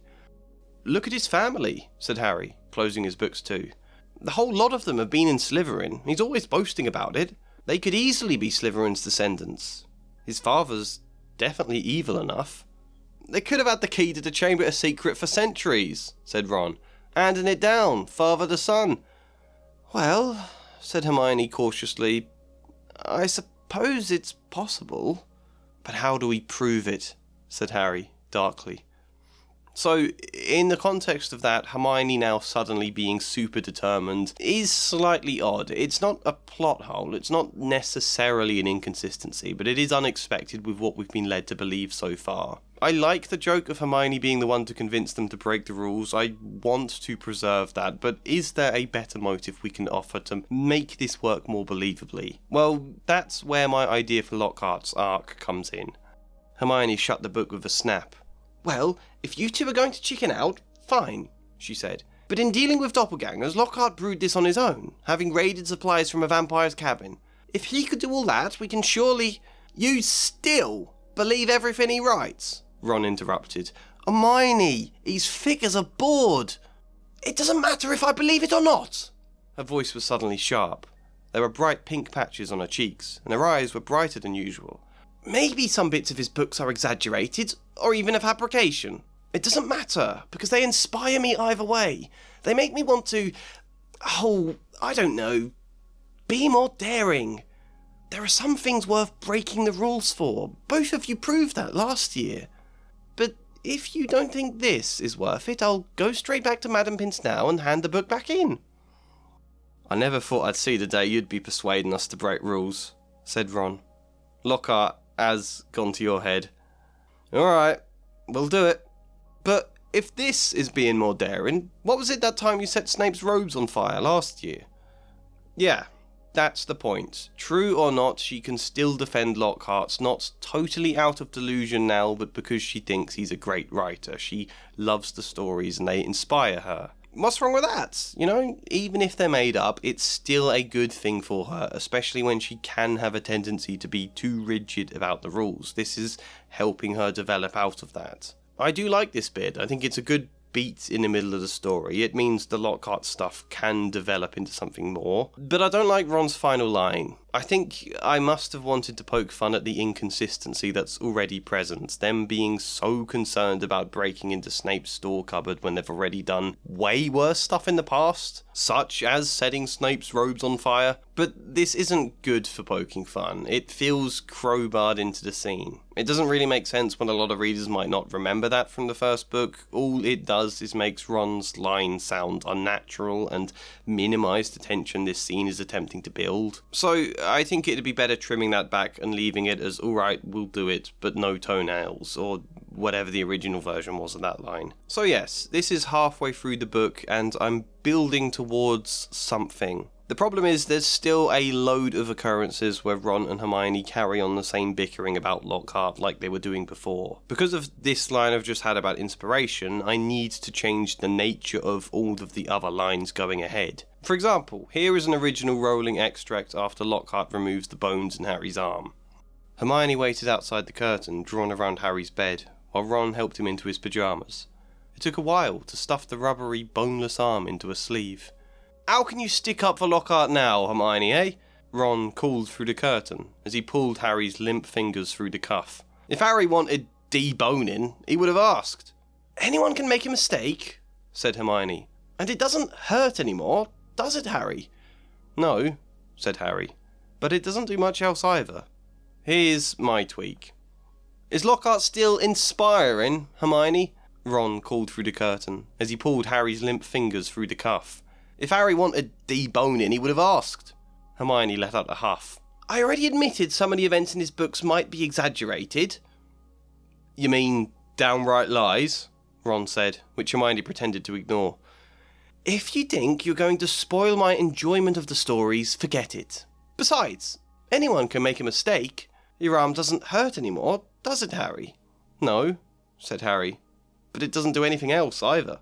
Look at his family, said Harry, closing his books too. The whole lot of them have been in Slytherin. He's always boasting about it. They could easily be Slytherin's descendants. His father's definitely evil enough. They could have had the key to the Chamber of Secret for centuries, said Ron. Handing it down, father to son. Well, said Hermione cautiously, I suppose it's possible. But how do we prove it? Said Harry, darkly. So, in the context of that, Hermione now suddenly being super determined is slightly odd. It's not a plot hole, it's not necessarily an inconsistency, but it is unexpected with what we've been led to believe so far. I like the joke of Hermione being the one to convince them to break the rules. I want to preserve that, but is there a better motive we can offer to make this work more believably? Well, that's where my idea for Lockhart's arc comes in. Hermione shut the book with a snap. Well, if you two are going to chicken out, fine, she said. But in dealing with doppelgangers, Lockhart brewed this on his own, having raided supplies from a vampire's cabin. If he could do all that, we can surely... You still believe everything he writes? Ron interrupted. Hermione, he's thick as a board. It doesn't matter if I believe it or not. Her voice was suddenly sharp. There were bright pink patches on her cheeks, and her eyes were brighter than usual. Maybe some bits of his books are exaggerated, or even a fabrication. It doesn't matter, because they inspire me either way. They make me want to... Oh, I don't know. Be more daring. There are some things worth breaking the rules for. Both of you proved that last year. But if you don't think this is worth it, I'll go straight back to Madam Pince now and hand the book back in. I never thought I'd see the day you'd be persuading us to break rules, said Ron. Lockhart has gone to your head. Alright, we'll do it. But if this is being more daring, what was it that time you set Snape's robes on fire last year? Yeah, that's the point. True or not, she can still defend Lockhart, not totally out of delusion now, but because she thinks he's a great writer. She loves the stories and they inspire her. What's wrong with that? You know, even if they're made up, it's still a good thing for her, especially when she can have a tendency to be too rigid about the rules. This is helping her develop out of that. I do like this bit. I think it's a good beat in the middle of the story. It means the Lockhart stuff can develop into something more. But I don't like Ron's final line. I think I must have wanted to poke fun at the inconsistency that's already present, them being so concerned about breaking into Snape's store cupboard when they've already done way worse stuff in the past, such as setting Snape's robes on fire. But this isn't good for poking fun. It feels crowbarred into the scene. It doesn't really make sense when a lot of readers might not remember that from the first book. All it does is makes Ron's line sound unnatural and minimise the tension this scene is attempting to build. So I think it'd be better trimming that back and leaving it as, alright, we'll do it, but no toenails, or whatever the original version was of that line. So yes, this is halfway through the book, and I'm building towards something. The problem is there's still a load of occurrences where Ron and Hermione carry on the same bickering about Lockhart like they were doing before. Because of this line I've just had about inspiration, I need to change the nature of all of the other lines going ahead. For example, here is an original Rowling extract after Lockhart removes the bones in Harry's arm. Hermione waited outside the curtain drawn around Harry's bed, while Ron helped him into his pyjamas. It took a while to stuff the rubbery, boneless arm into a sleeve. "How can you stick up for Lockhart now, Hermione, eh?" Ron called through the curtain as he pulled Harry's limp fingers through the cuff. If Harry wanted deboning, he would have asked. "Anyone can make a mistake," said Hermione. "And it doesn't hurt anymore, does it, Harry?" "No," said Harry, "but it doesn't do much else either. Here's my tweak." "Is Lockhart still inspiring, Hermione?" Ron called through the curtain as he pulled Harry's limp fingers through the cuff. If Harry wanted deboning, he would have asked. Hermione let out a huff. "I already admitted some of the events in his books might be exaggerated." "You mean downright lies?" Ron said, which Hermione pretended to ignore. "If you think you're going to spoil my enjoyment of the stories, forget it. Besides, anyone can make a mistake. Your arm doesn't hurt anymore, does it, Harry?" "No," said Harry, "but it doesn't do anything else either."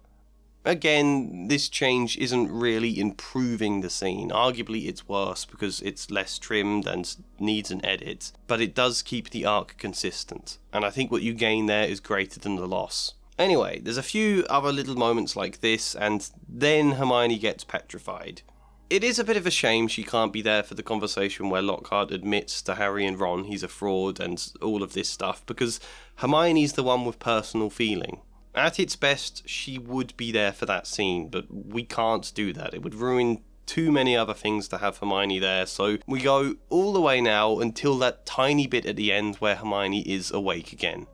Again, this change isn't really improving the scene. Arguably it's worse because it's less trimmed and needs an edit, but it does keep the arc consistent, and I think what you gain there is greater than the loss. Anyway, there's a few other little moments like this, and then Hermione gets petrified. It is a bit of a shame she can't be there for the conversation where Lockhart admits to Harry and Ron he's a fraud and all of this stuff, because Hermione's the one with personal feeling. At its best, she would be there for that scene, but we can't do that. It would ruin too many other things to have Hermione there, so we go all the way now until that tiny bit at the end where Hermione is awake again.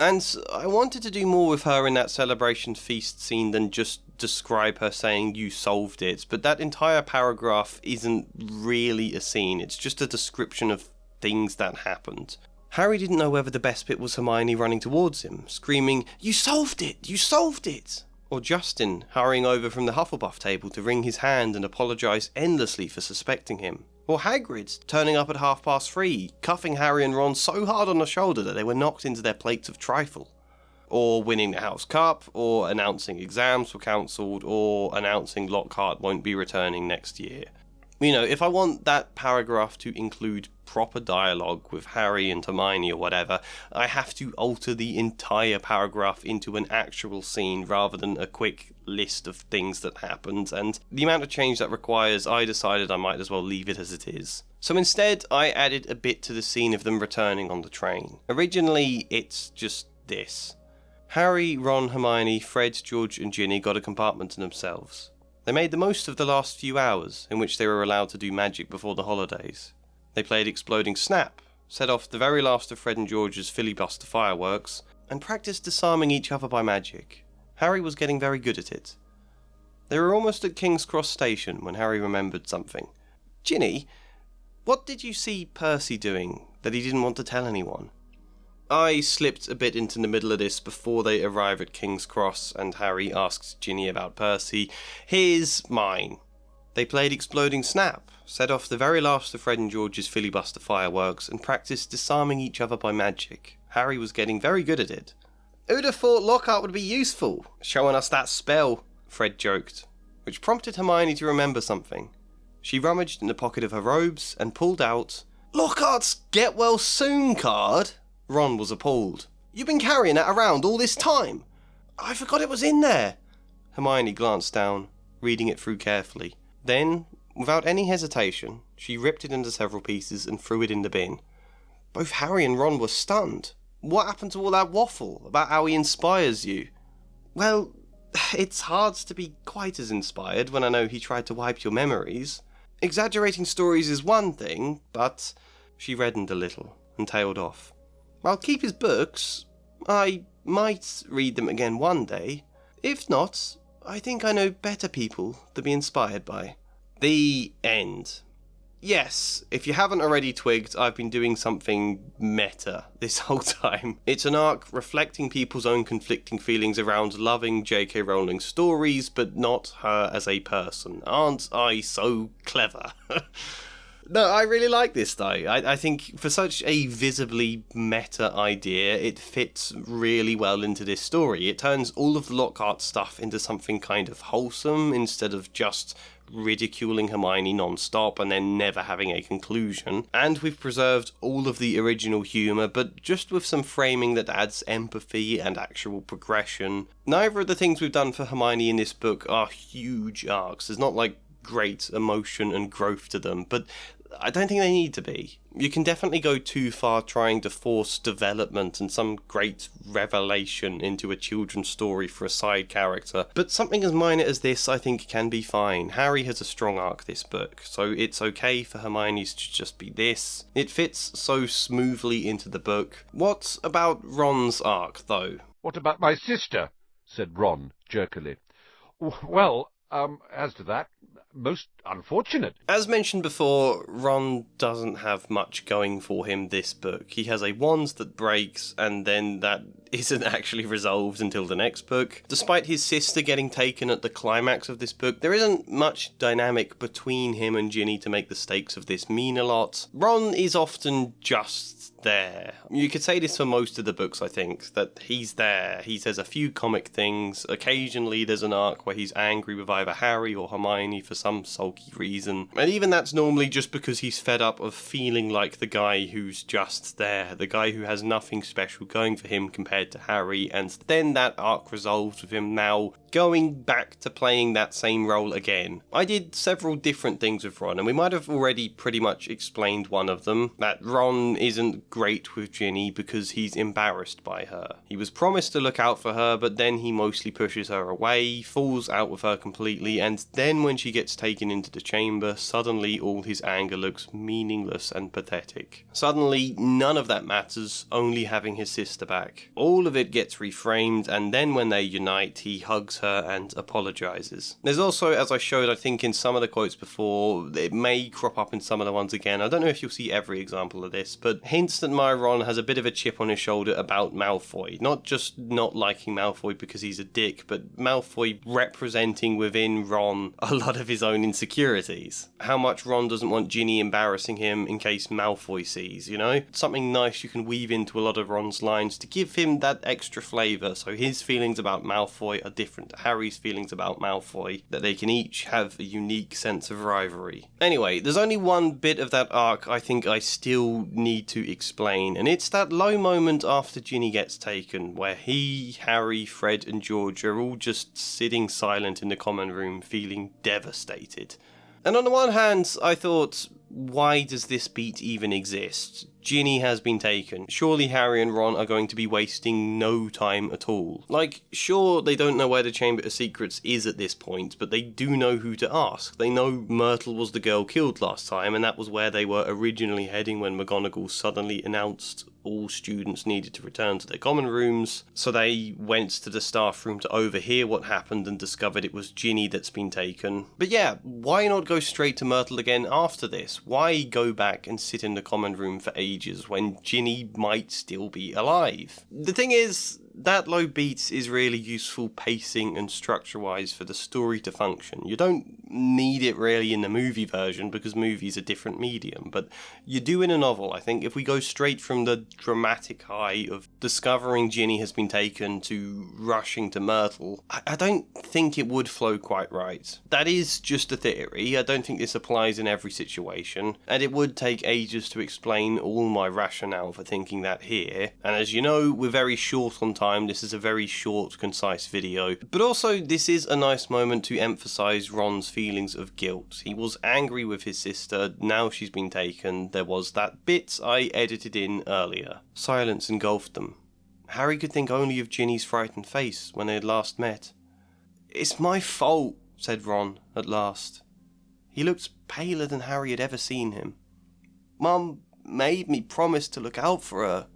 And I wanted to do more with her in that celebration feast scene than just describe her saying "you solved it," but that entire paragraph isn't really a scene, it's just a description of things that happened. Harry didn't know whether the best bit was Hermione running towards him, screaming, "You solved it! You solved it!" or Justin hurrying over from the Hufflepuff table to wring his hand and apologise endlessly for suspecting him, or Hagrid turning up at 3:30, cuffing Harry and Ron so hard on the shoulder that they were knocked into their plates of trifle, or winning the House Cup, or announcing exams were cancelled, or announcing Lockhart won't be returning next year. You know, if I want that paragraph to include proper dialogue with Harry and Hermione or whatever, I have to alter the entire paragraph into an actual scene rather than a quick list of things that happened, and the amount of change that requires, I decided I might as well leave it as it is. So instead, I added a bit to the scene of them returning on the train. Originally, it's just this. Harry, Ron, Hermione, Fred, George and Ginny got a compartment to themselves. They made the most of the last few hours in which they were allowed to do magic before the holidays. They played Exploding Snap, set off the very last of Fred and George's filibuster fireworks, and practiced disarming each other by magic. Harry was getting very good at it. They were almost at King's Cross Station when Harry remembered something. "Ginny, what did you see Percy doing that he didn't want to tell anyone?" I slipped a bit into the middle of this before they arrive at King's Cross and Harry asks Ginny about Percy. Here's mine. They played Exploding Snap, set off the very last of Fred and George's filibuster fireworks, and practiced disarming each other by magic. Harry was getting very good at it. "Who'd have thought Lockhart would be useful, showing us that spell?" Fred joked, which prompted Hermione to remember something. She rummaged in the pocket of her robes and pulled out Lockhart's Get Well Soon card. Ron was appalled. You've been carrying that around all this time? I forgot it was in there. Hermione glanced down, reading it through carefully. Then, without any hesitation, she ripped it into several pieces and threw it in the bin. Both Harry and Ron were stunned. What happened to all that waffle about how he inspires you? Well, it's hard to be quite as inspired when I know he tried to wipe your memories. Exaggerating stories is one thing, but... She reddened a little and tailed off. I'll keep his books. I might read them again one day. If not, I think I know better people to be inspired by. The end. Yes, if you haven't already twigged, I've been doing something meta this whole time. It's an arc reflecting people's own conflicting feelings around loving J.K. Rowling's stories, but not her as a person. Aren't I so clever? No, I really like this though. I think for such a visibly meta idea, it fits really well into this story. It turns all of the Lockhart stuff into something kind of wholesome instead of just ridiculing Hermione non-stop and then never having a conclusion. And we've preserved all of the original humour, but just with some framing that adds empathy and actual progression. Neither of the things we've done for Hermione in this book are huge arcs. There's not like great emotion and growth to them, but I don't think they need to be. You can definitely go too far trying to force development and some great revelation into a children's story for a side character, but something as minor as this I think can be fine. Harry has a strong arc this book, so it's okay for Hermione's to just be this. It fits so smoothly into the book. What about Ron's arc, though? What about my sister? Said Ron, jerkily. Well, as to that, most unfortunate. As mentioned before, Ron doesn't have much going for him this book. He has a wand that breaks, and then that isn't actually resolved until the next book. Despite his sister getting taken at the climax of this book, there isn't much dynamic between him and Ginny to make the stakes of this mean a lot. Ron is often just there. You could say this for most of the books, I think, that he's there. He says a few comic things. Occasionally there's an arc where he's angry with either Harry or Hermione for some sulky reason. And even that's normally just because he's fed up of feeling like the guy who's just there, the guy who has nothing special going for him compared to Harry, and then that arc resolves with him now going back to playing that same role again. I did several different things with Ron, and we might have already pretty much explained one of them, that Ron isn't great with Ginny because he's embarrassed by her. He was promised to look out for her, but then he mostly pushes her away, falls out with her completely, and then when she gets taken into the chamber, suddenly all his anger looks meaningless and pathetic. Suddenly, none of that matters, only having his sister back. All of it gets reframed, and then when they unite, he hugs her and apologises. There's also, as I showed I think in some of the quotes before, it may crop up in some of the ones again, I don't know if you'll see every example of this, but hints that my Ron has a bit of a chip on his shoulder about Malfoy. Not just not liking Malfoy because he's a dick, but Malfoy representing within Ron a lot of his own insecurities. How much Ron doesn't want Ginny embarrassing him in case Malfoy sees, you know? Something nice you can weave into a lot of Ron's lines to give him that extra flavour, so his feelings about Malfoy are different to Harry's feelings about Malfoy, that they can each have a unique sense of rivalry. Anyway, there's only one bit of that arc I think I still need to explain, and it's that low moment after Ginny gets taken, where he, Harry, Fred and George are all just sitting silent in the common room feeling devastated. And on the one hand, I thought, why does this beat even exist? Ginny has been taken. Surely Harry and Ron are going to be wasting no time at all. Like, sure, they don't know where the Chamber of Secrets is at this point, but they do know who to ask. They know Myrtle was the girl killed last time, and that was where they were originally heading when McGonagall suddenly announced all students needed to return to their common rooms. So they went to the staff room to overhear what happened and discovered it was Ginny that's been taken. But yeah, why not go straight to Myrtle again after this? Why go back and sit in the common room for ages when Ginny might still be alive? The thing is, that low beat is really useful pacing and structure-wise for the story to function. You don't need it really in the movie version because movies are different medium, but you do in a novel. I think if we go straight from the dramatic high of discovering Ginny has been taken to rushing to Myrtle, I don't think it would flow quite right. That is just a theory. I don't think this applies in every situation, and it would take ages to explain all my rationale for thinking that here. And as you know, we're very short on time. This is a very short, concise video. But also, this is a nice moment to emphasise Ron's feelings of guilt. He was angry with his sister, now she's been taken. There was that bit I edited in earlier. Silence engulfed them. Harry could think only of Ginny's frightened face when they had last met. "It's my fault," said Ron, at last. He looked paler than Harry had ever seen him. "Mum made me promise to look out for her."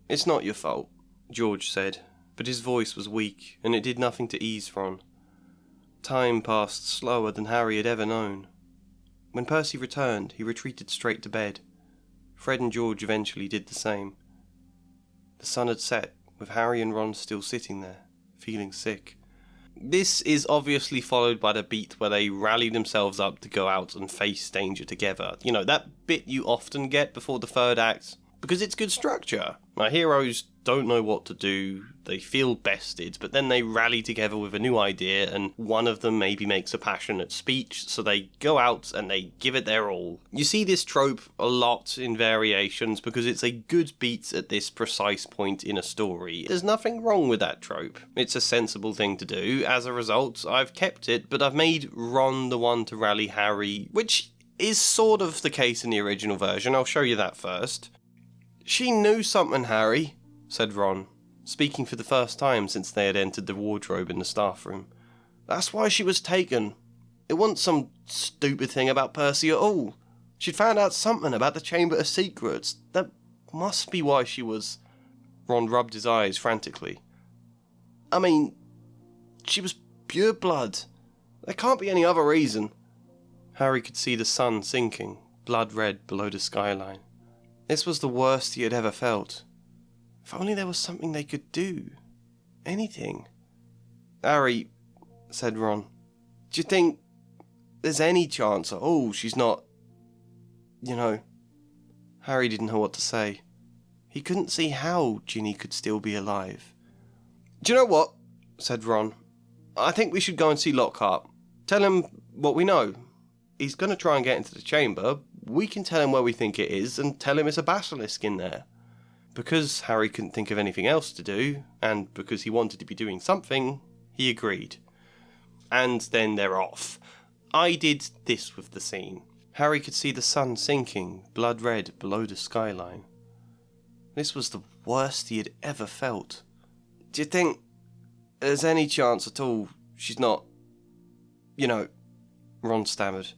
"It's not your fault," George said, but his voice was weak, and it did nothing to ease Ron. Time passed slower than Harry had ever known. When Percy returned, he retreated straight to bed. Fred and George eventually did the same. The sun had set, with Harry and Ron still sitting there, feeling sick. This is obviously followed by the beat where they rally themselves up to go out and face danger together. You know, that bit you often get before the third act, because it's good structure. Our heroes don't know what to do, they feel bested, but then they rally together with a new idea, and one of them maybe makes a passionate speech, so they go out and they give it their all. You see this trope a lot in variations because it's a good beat at this precise point in a story. There's nothing wrong with that trope. It's a sensible thing to do. As a result, I've kept it, but I've made Ron the one to rally Harry, which is sort of the case in the original version. I'll show you that first. "She knew something, Harry," said Ron, speaking for the first time since they had entered the wardrobe in the staff room. "That's why she was taken. It wasn't some stupid thing about Percy at all. She'd found out something about the Chamber of Secrets. That must be why she was..." Ron rubbed his eyes frantically. "I mean, she was pure blood. There can't be any other reason." Harry could see the sun sinking, blood red below the skyline. This was the worst he had ever felt. If only there was something they could do. Anything. "Harry," said Ron, "do you think there's any chance at all she's not... you know..." Harry didn't know what to say. He couldn't see how Ginny could still be alive. "Do you know what?" said Ron. "I think we should go and see Lockhart. Tell him what we know. He's going to try and get into the chamber. We can tell him where we think it is and tell him it's a basilisk in there." Because Harry couldn't think of anything else to do, and because he wanted to be doing something, he agreed. And then they're off. I did this with the scene. Harry could see the sun sinking, blood red, below the skyline. This was the worst he had ever felt. "Do you think there's any chance at all she's not... you know..." Ron stammered.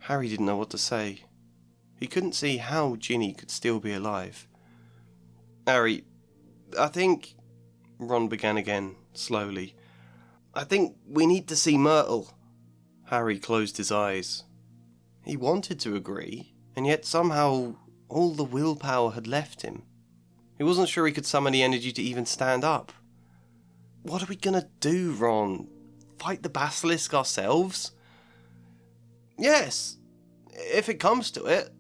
Harry didn't know what to say. He couldn't see how Ginny could still be alive. "Harry, I think..." Ron began again, slowly. "I think we need to see Myrtle." Harry closed his eyes. He wanted to agree, and yet somehow all the willpower had left him. He wasn't sure he could summon the energy to even stand up. "What are we gonna do, Ron? Fight the basilisk ourselves?" "Yes, if it comes to it.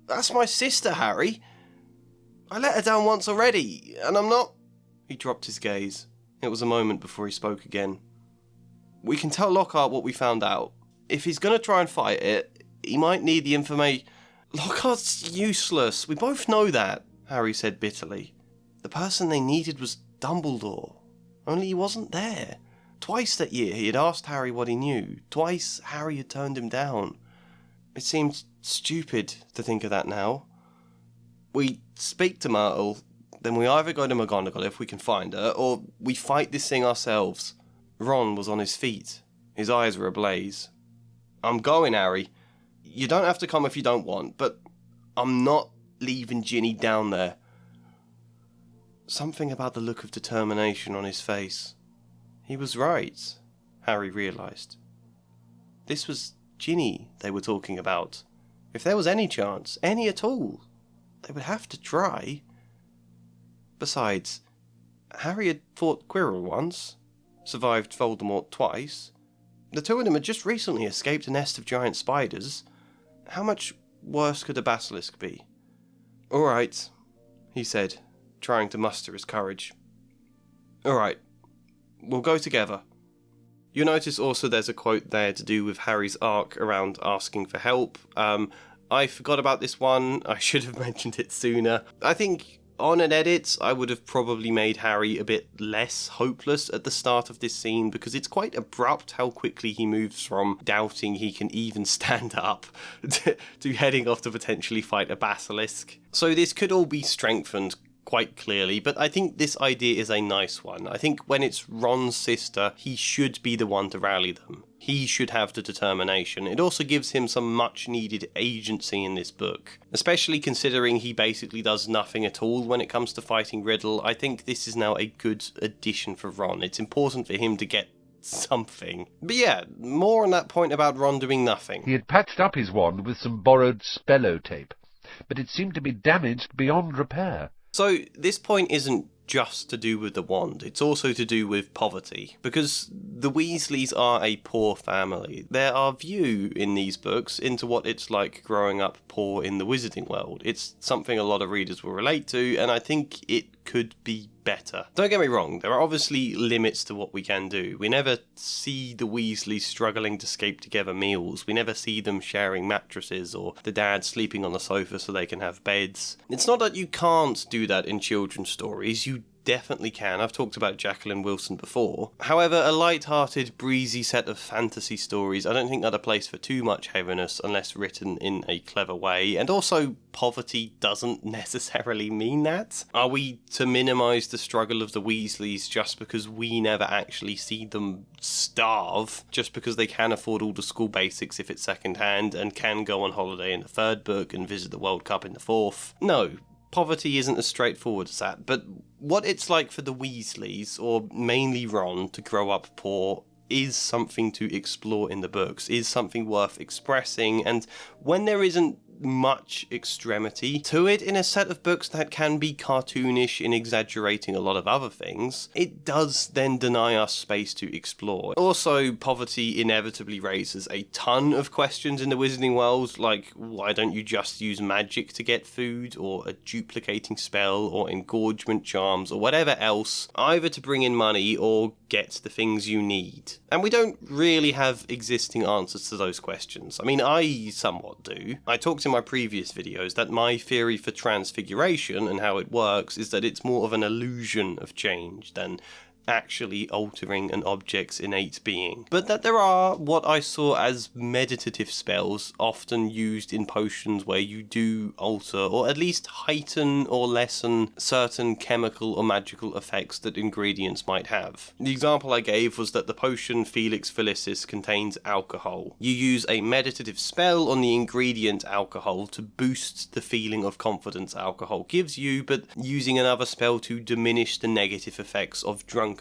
That's my sister, Harry. I let her down once already, and I'm not..." He dropped his gaze. It was a moment before he spoke again. "We can tell Lockhart what we found out. If he's going to try and fight it, he might need the information..." "Lockhart's useless. We both know that," Harry said bitterly. "The person they needed was Dumbledore. Only he wasn't there. Twice that year he had asked Harry what he knew. Twice Harry had turned him down. It seemed stupid to think of that now. We speak to Myrtle, then we either go to McGonagall if we can find her, or we fight this thing ourselves." Ron was on his feet. His eyes were ablaze. "I'm going, Harry. You don't have to come if you don't want, but I'm not leaving Ginny down there." Something about the look of determination on his face. He was right, Harry realised. This was Ginny they were talking about. If there was any chance, any at all, they would have to try. Besides, Harry had fought Quirrell once, survived Voldemort twice. The two of them had just recently escaped a nest of giant spiders. How much worse could a basilisk be? "Alright," he said, trying to muster his courage. "Alright, we'll go together." You'll notice also there's a quote there to do with Harry's arc around asking for help. I forgot about this one. I should have mentioned it sooner. I think on an edit, I would have probably made Harry a bit less hopeless at the start of this scene, because it's quite abrupt how quickly he moves from doubting he can even stand up to heading off to potentially fight a basilisk. So this could all be strengthened quite clearly, but I think this idea is a nice one. I think when it's Ron's sister, he should be the one to rally them. He should have the determination. It also gives him some much needed agency in this book, especially considering he basically does nothing at all when it comes to fighting Riddle. I think this is now a good addition for Ron. It's important for him to get something. But yeah, more on that point about Ron doing nothing. He had patched up his wand with some borrowed spello tape, but it seemed to be damaged beyond repair. So this point isn't just to do with the wand, it's also to do with poverty, because the Weasleys are a poor family. There are view in these books into what it's like growing up poor in the wizarding world. It's something a lot of readers will relate to, and I think it could be better. Don't get me wrong, there are obviously limits to what we can do. We never see the Weasleys struggling to scrape together meals. We never see them sharing mattresses or the dad sleeping on the sofa so they can have beds. It's not that you can't do that in children's stories. You definitely can. I've talked about Jacqueline Wilson before. However, a light-hearted, breezy set of fantasy stories, I don't think that a place for too much heaviness unless written in a clever way. And also, poverty doesn't necessarily mean that. Are we to minimise the struggle of the Weasleys just because we never actually see them starve, just because they can afford all the school basics if it's second-hand and can go on holiday in the third book and visit the World Cup in the fourth? No. Poverty isn't as straightforward as that, but what it's like for the Weasleys, or mainly Ron, to grow up poor is something to explore in the books, is something worth expressing, and when there isn't much extremity to it in a set of books that can be cartoonish in exaggerating a lot of other things, it does then deny us space to explore. Also, poverty inevitably raises a ton of questions in the wizarding world, like why don't you just use magic to get food, or a duplicating spell, or engorgement charms, or whatever else, either to bring in money or get the things you need. And we don't really have existing answers to those questions. I mean, I somewhat do. I talked in my previous videos that my theory for transfiguration and how it works is that it's more of an illusion of change than actually altering an object's innate being, but that there are what I saw as meditative spells often used in potions where you do alter or at least heighten or lessen certain chemical or magical effects that ingredients might have. The example I gave was that the potion Felix Felicis contains alcohol. You use a meditative spell on the ingredient alcohol to boost the feeling of confidence alcohol gives you, but using another spell to diminish the negative effects of drunkenness,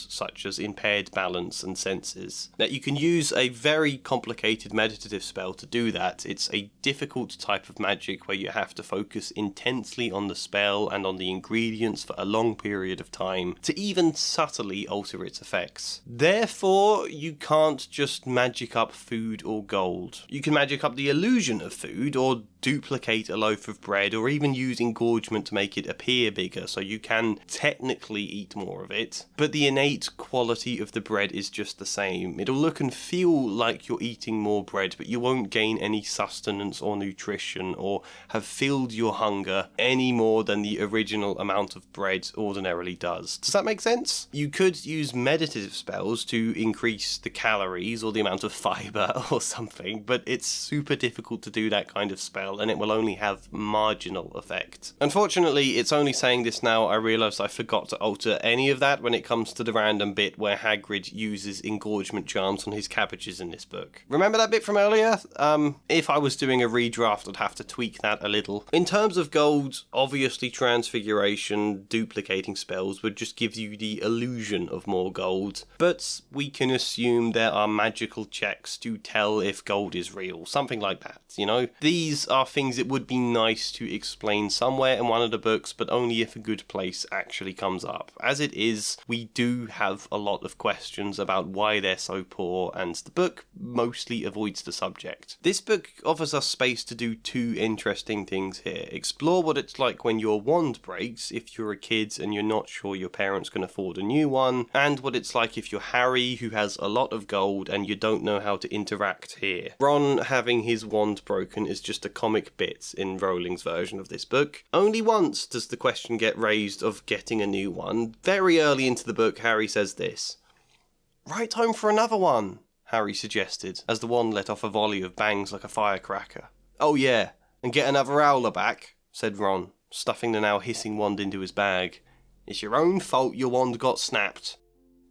such as impaired balance and senses. Now, you can use a very complicated meditative spell to do that. It's a difficult type of magic where you have to focus intensely on the spell and on the ingredients for a long period of time to even subtly alter its effects. Therefore, you can't just magic up food or gold. You can magic up the illusion of food, or duplicate a loaf of bread, or even use engorgement to make it appear bigger so you can technically eat more of it, but the innate quality of the bread is just the same. It'll look and feel like you're eating more bread, but you won't gain any sustenance or nutrition or have filled your hunger any more than the original amount of bread ordinarily does. Does that make sense? You could use meditative spells to increase the calories or the amount of fiber or something, but it's super difficult to do that kind of spell, and it will only have marginal effect. Unfortunately, it's only saying this now I realise I forgot to alter any of that when it comes to the random bit where Hagrid uses engorgement charms on his cabbages in this book. Remember that bit from earlier? If I was doing a redraft, I'd have to tweak that a little. In terms of gold, obviously transfiguration, duplicating spells would just give you the illusion of more gold, but we can assume there are magical checks to tell if gold is real, something like that, you know? These are things it would be nice to explain somewhere in one of the books, but only if a good place actually comes up. As it is, we do have a lot of questions about why they're so poor, and the book mostly avoids the subject. This book offers us space to do two interesting things here. Explore what it's like when your wand breaks, if you're a kid and you're not sure your parents can afford a new one, and what it's like if you're Harry, who has a lot of gold and you don't know how to interact here. Ron having his wand broken is just a comic bit in Rowling's version of this book. Only once does the question get raised of getting a new one. Very early into the book, Harry says this. "Right home for another one," Harry suggested, as the wand let off a volley of bangs like a firecracker. "Oh yeah, and get another owler back," said Ron, stuffing the now hissing wand into his bag. "It's your own fault your wand got snapped."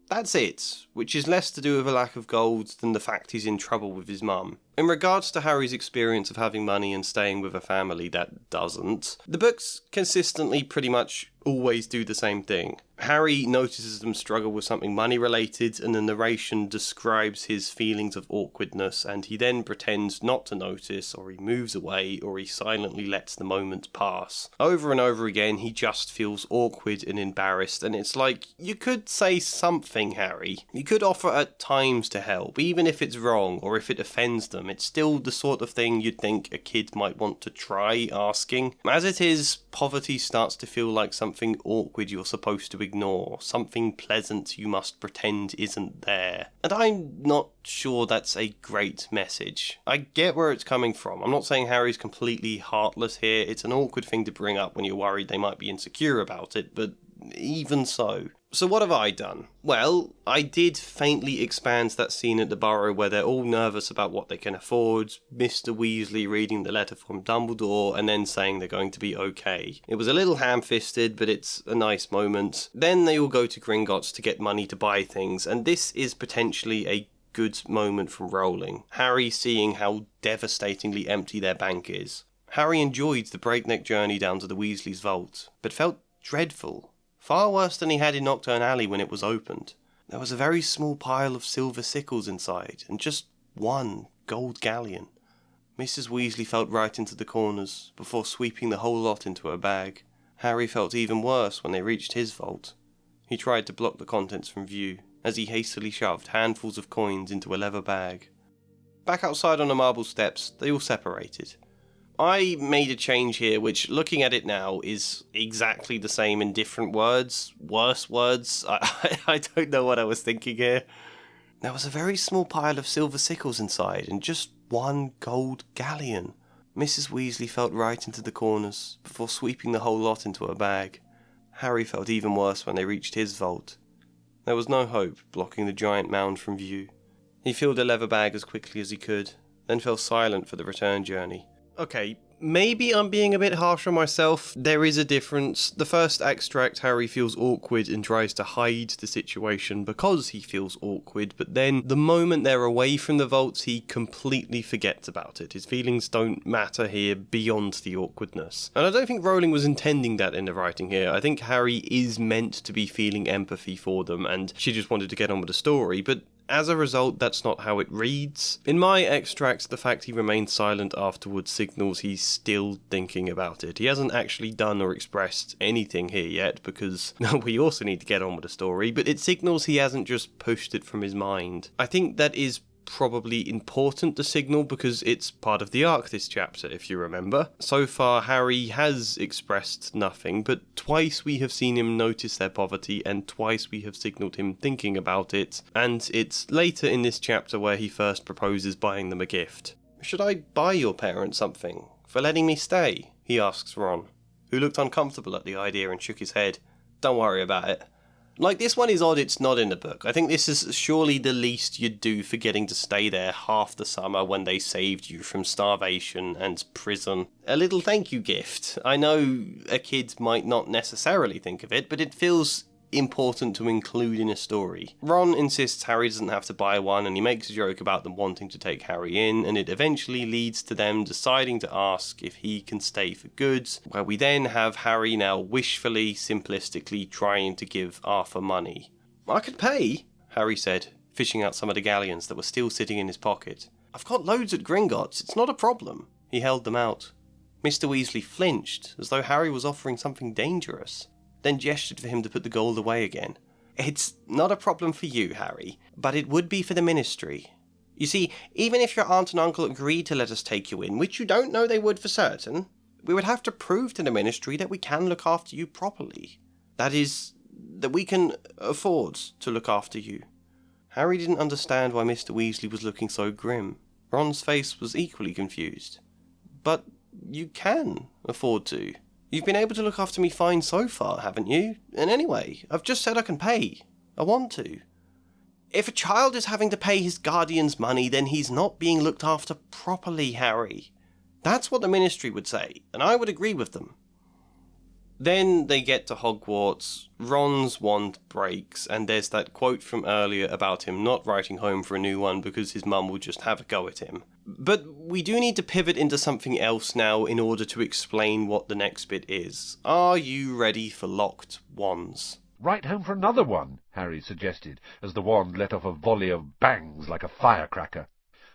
That's it, which is less to do with a lack of gold than the fact he's in trouble with his mum. In regards to Harry's experience of having money and staying with a family that doesn't, the books consistently pretty much always do the same thing. Harry notices them struggle with something money related, and the narration describes his feelings of awkwardness, and he then pretends not to notice, or he moves away, or he silently lets the moment pass. Over and over again, he just feels awkward and embarrassed, and it's like, you could say something, Harry. You could offer at times to help, even if it's wrong, or if it offends them. It's still the sort of thing you'd think a kid might want to try asking. As it is, poverty starts to feel like something awkward you're supposed to ignore, something pleasant you must pretend isn't there. And I'm not sure that's a great message. I get where it's coming from. I'm not saying Harry's completely heartless here. It's an awkward thing to bring up when you're worried they might be insecure about it, but even so. So what have I done? Well, I did faintly expand that scene at the Burrow where they're all nervous about what they can afford, Mr. Weasley reading the letter from Dumbledore and then saying they're going to be okay. It was a little ham-fisted, but it's a nice moment. Then they all go to Gringotts to get money to buy things, and this is potentially a good moment from Rowling. Harry seeing how devastatingly empty their bank is. Harry enjoyed the breakneck journey down to the Weasleys' vault, but felt dreadful. Far worse than he had in Knockturn Alley when it was opened. There was a very small pile of silver sickles inside, and just one gold galleon. Mrs. Weasley felt right into the corners, before sweeping the whole lot into her bag. Harry felt even worse when they reached his vault. He tried to block the contents from view, as he hastily shoved handfuls of coins into a leather bag. Back outside on the marble steps, they all separated. I made a change here, which, looking at it now, is exactly the same in different words. Worse words. I don't know what I was thinking here. There was a very small pile of silver sickles inside, and just one gold galleon. Mrs. Weasley felt right into the corners, before sweeping the whole lot into her bag. Harry felt even worse when they reached his vault. There was no hope, blocking the giant mound from view. He filled a leather bag as quickly as he could, then fell silent for the return journey. Okay, maybe I'm being a bit harsh on myself. There is a difference. The first extract, Harry feels awkward and tries to hide the situation because he feels awkward, but then the moment they're away from the vaults, he completely forgets about it. His feelings don't matter here beyond the awkwardness. And I don't think Rowling was intending that in the writing here. I think Harry is meant to be feeling empathy for them, and she just wanted to get on with the story, but as a result, that's not how it reads. In my extract, the fact he remained silent afterwards signals he's still thinking about it. He hasn't actually done or expressed anything here yet, because we also need to get on with the story, but it signals he hasn't just pushed it from his mind. I think that is probably important to signal because it's part of the arc this chapter, if you remember. So far, Harry has expressed nothing, but twice we have seen him notice their poverty, and twice we have signalled him thinking about it, and it's later in this chapter where he first proposes buying them a gift. "Should I buy your parents something for letting me stay?" he asks Ron, who looked uncomfortable at the idea and shook his head. "Don't worry about it." Like, this one is odd it's not in the book. I think this is surely the least you'd do for getting to stay there half the summer when they saved you from starvation and prison. A little thank you gift. I know a kid might not necessarily think of it, but it feels important to include in a story. Ron insists Harry doesn't have to buy one, and he makes a joke about them wanting to take Harry in, and it eventually leads to them deciding to ask if he can stay for good, where we then have Harry now wishfully, simplistically trying to give Arthur money. "I could pay," Harry said, fishing out some of the galleons that were still sitting in his pocket. "I've got loads at Gringotts, it's not a problem." He held them out. Mr. Weasley flinched, as though Harry was offering something dangerous, then gestured for him to put the gold away again. "It's not a problem for you, Harry, but it would be for the Ministry. You see, even if your aunt and uncle agreed to let us take you in, which you don't know they would for certain, we would have to prove to the Ministry that we can look after you properly. That is, that we can afford to look after you." Harry didn't understand why Mr. Weasley was looking so grim. Ron's face was equally confused. "But you can afford to. You've been able to look after me fine so far, haven't you? And anyway, I've just said I can pay. I want to." "If a child is having to pay his guardian's money, then he's not being looked after properly, Harry. That's what the Ministry would say, and I would agree with them." Then they get to Hogwarts, Ron's wand breaks, and there's that quote from earlier about him not writing home for a new one because his mum will just have a go at him. But we do need to pivot into something else now in order to explain what the next bit is. Are you ready for locked wands? "Write home for another one," Harry suggested, as the wand let off a volley of bangs like a firecracker.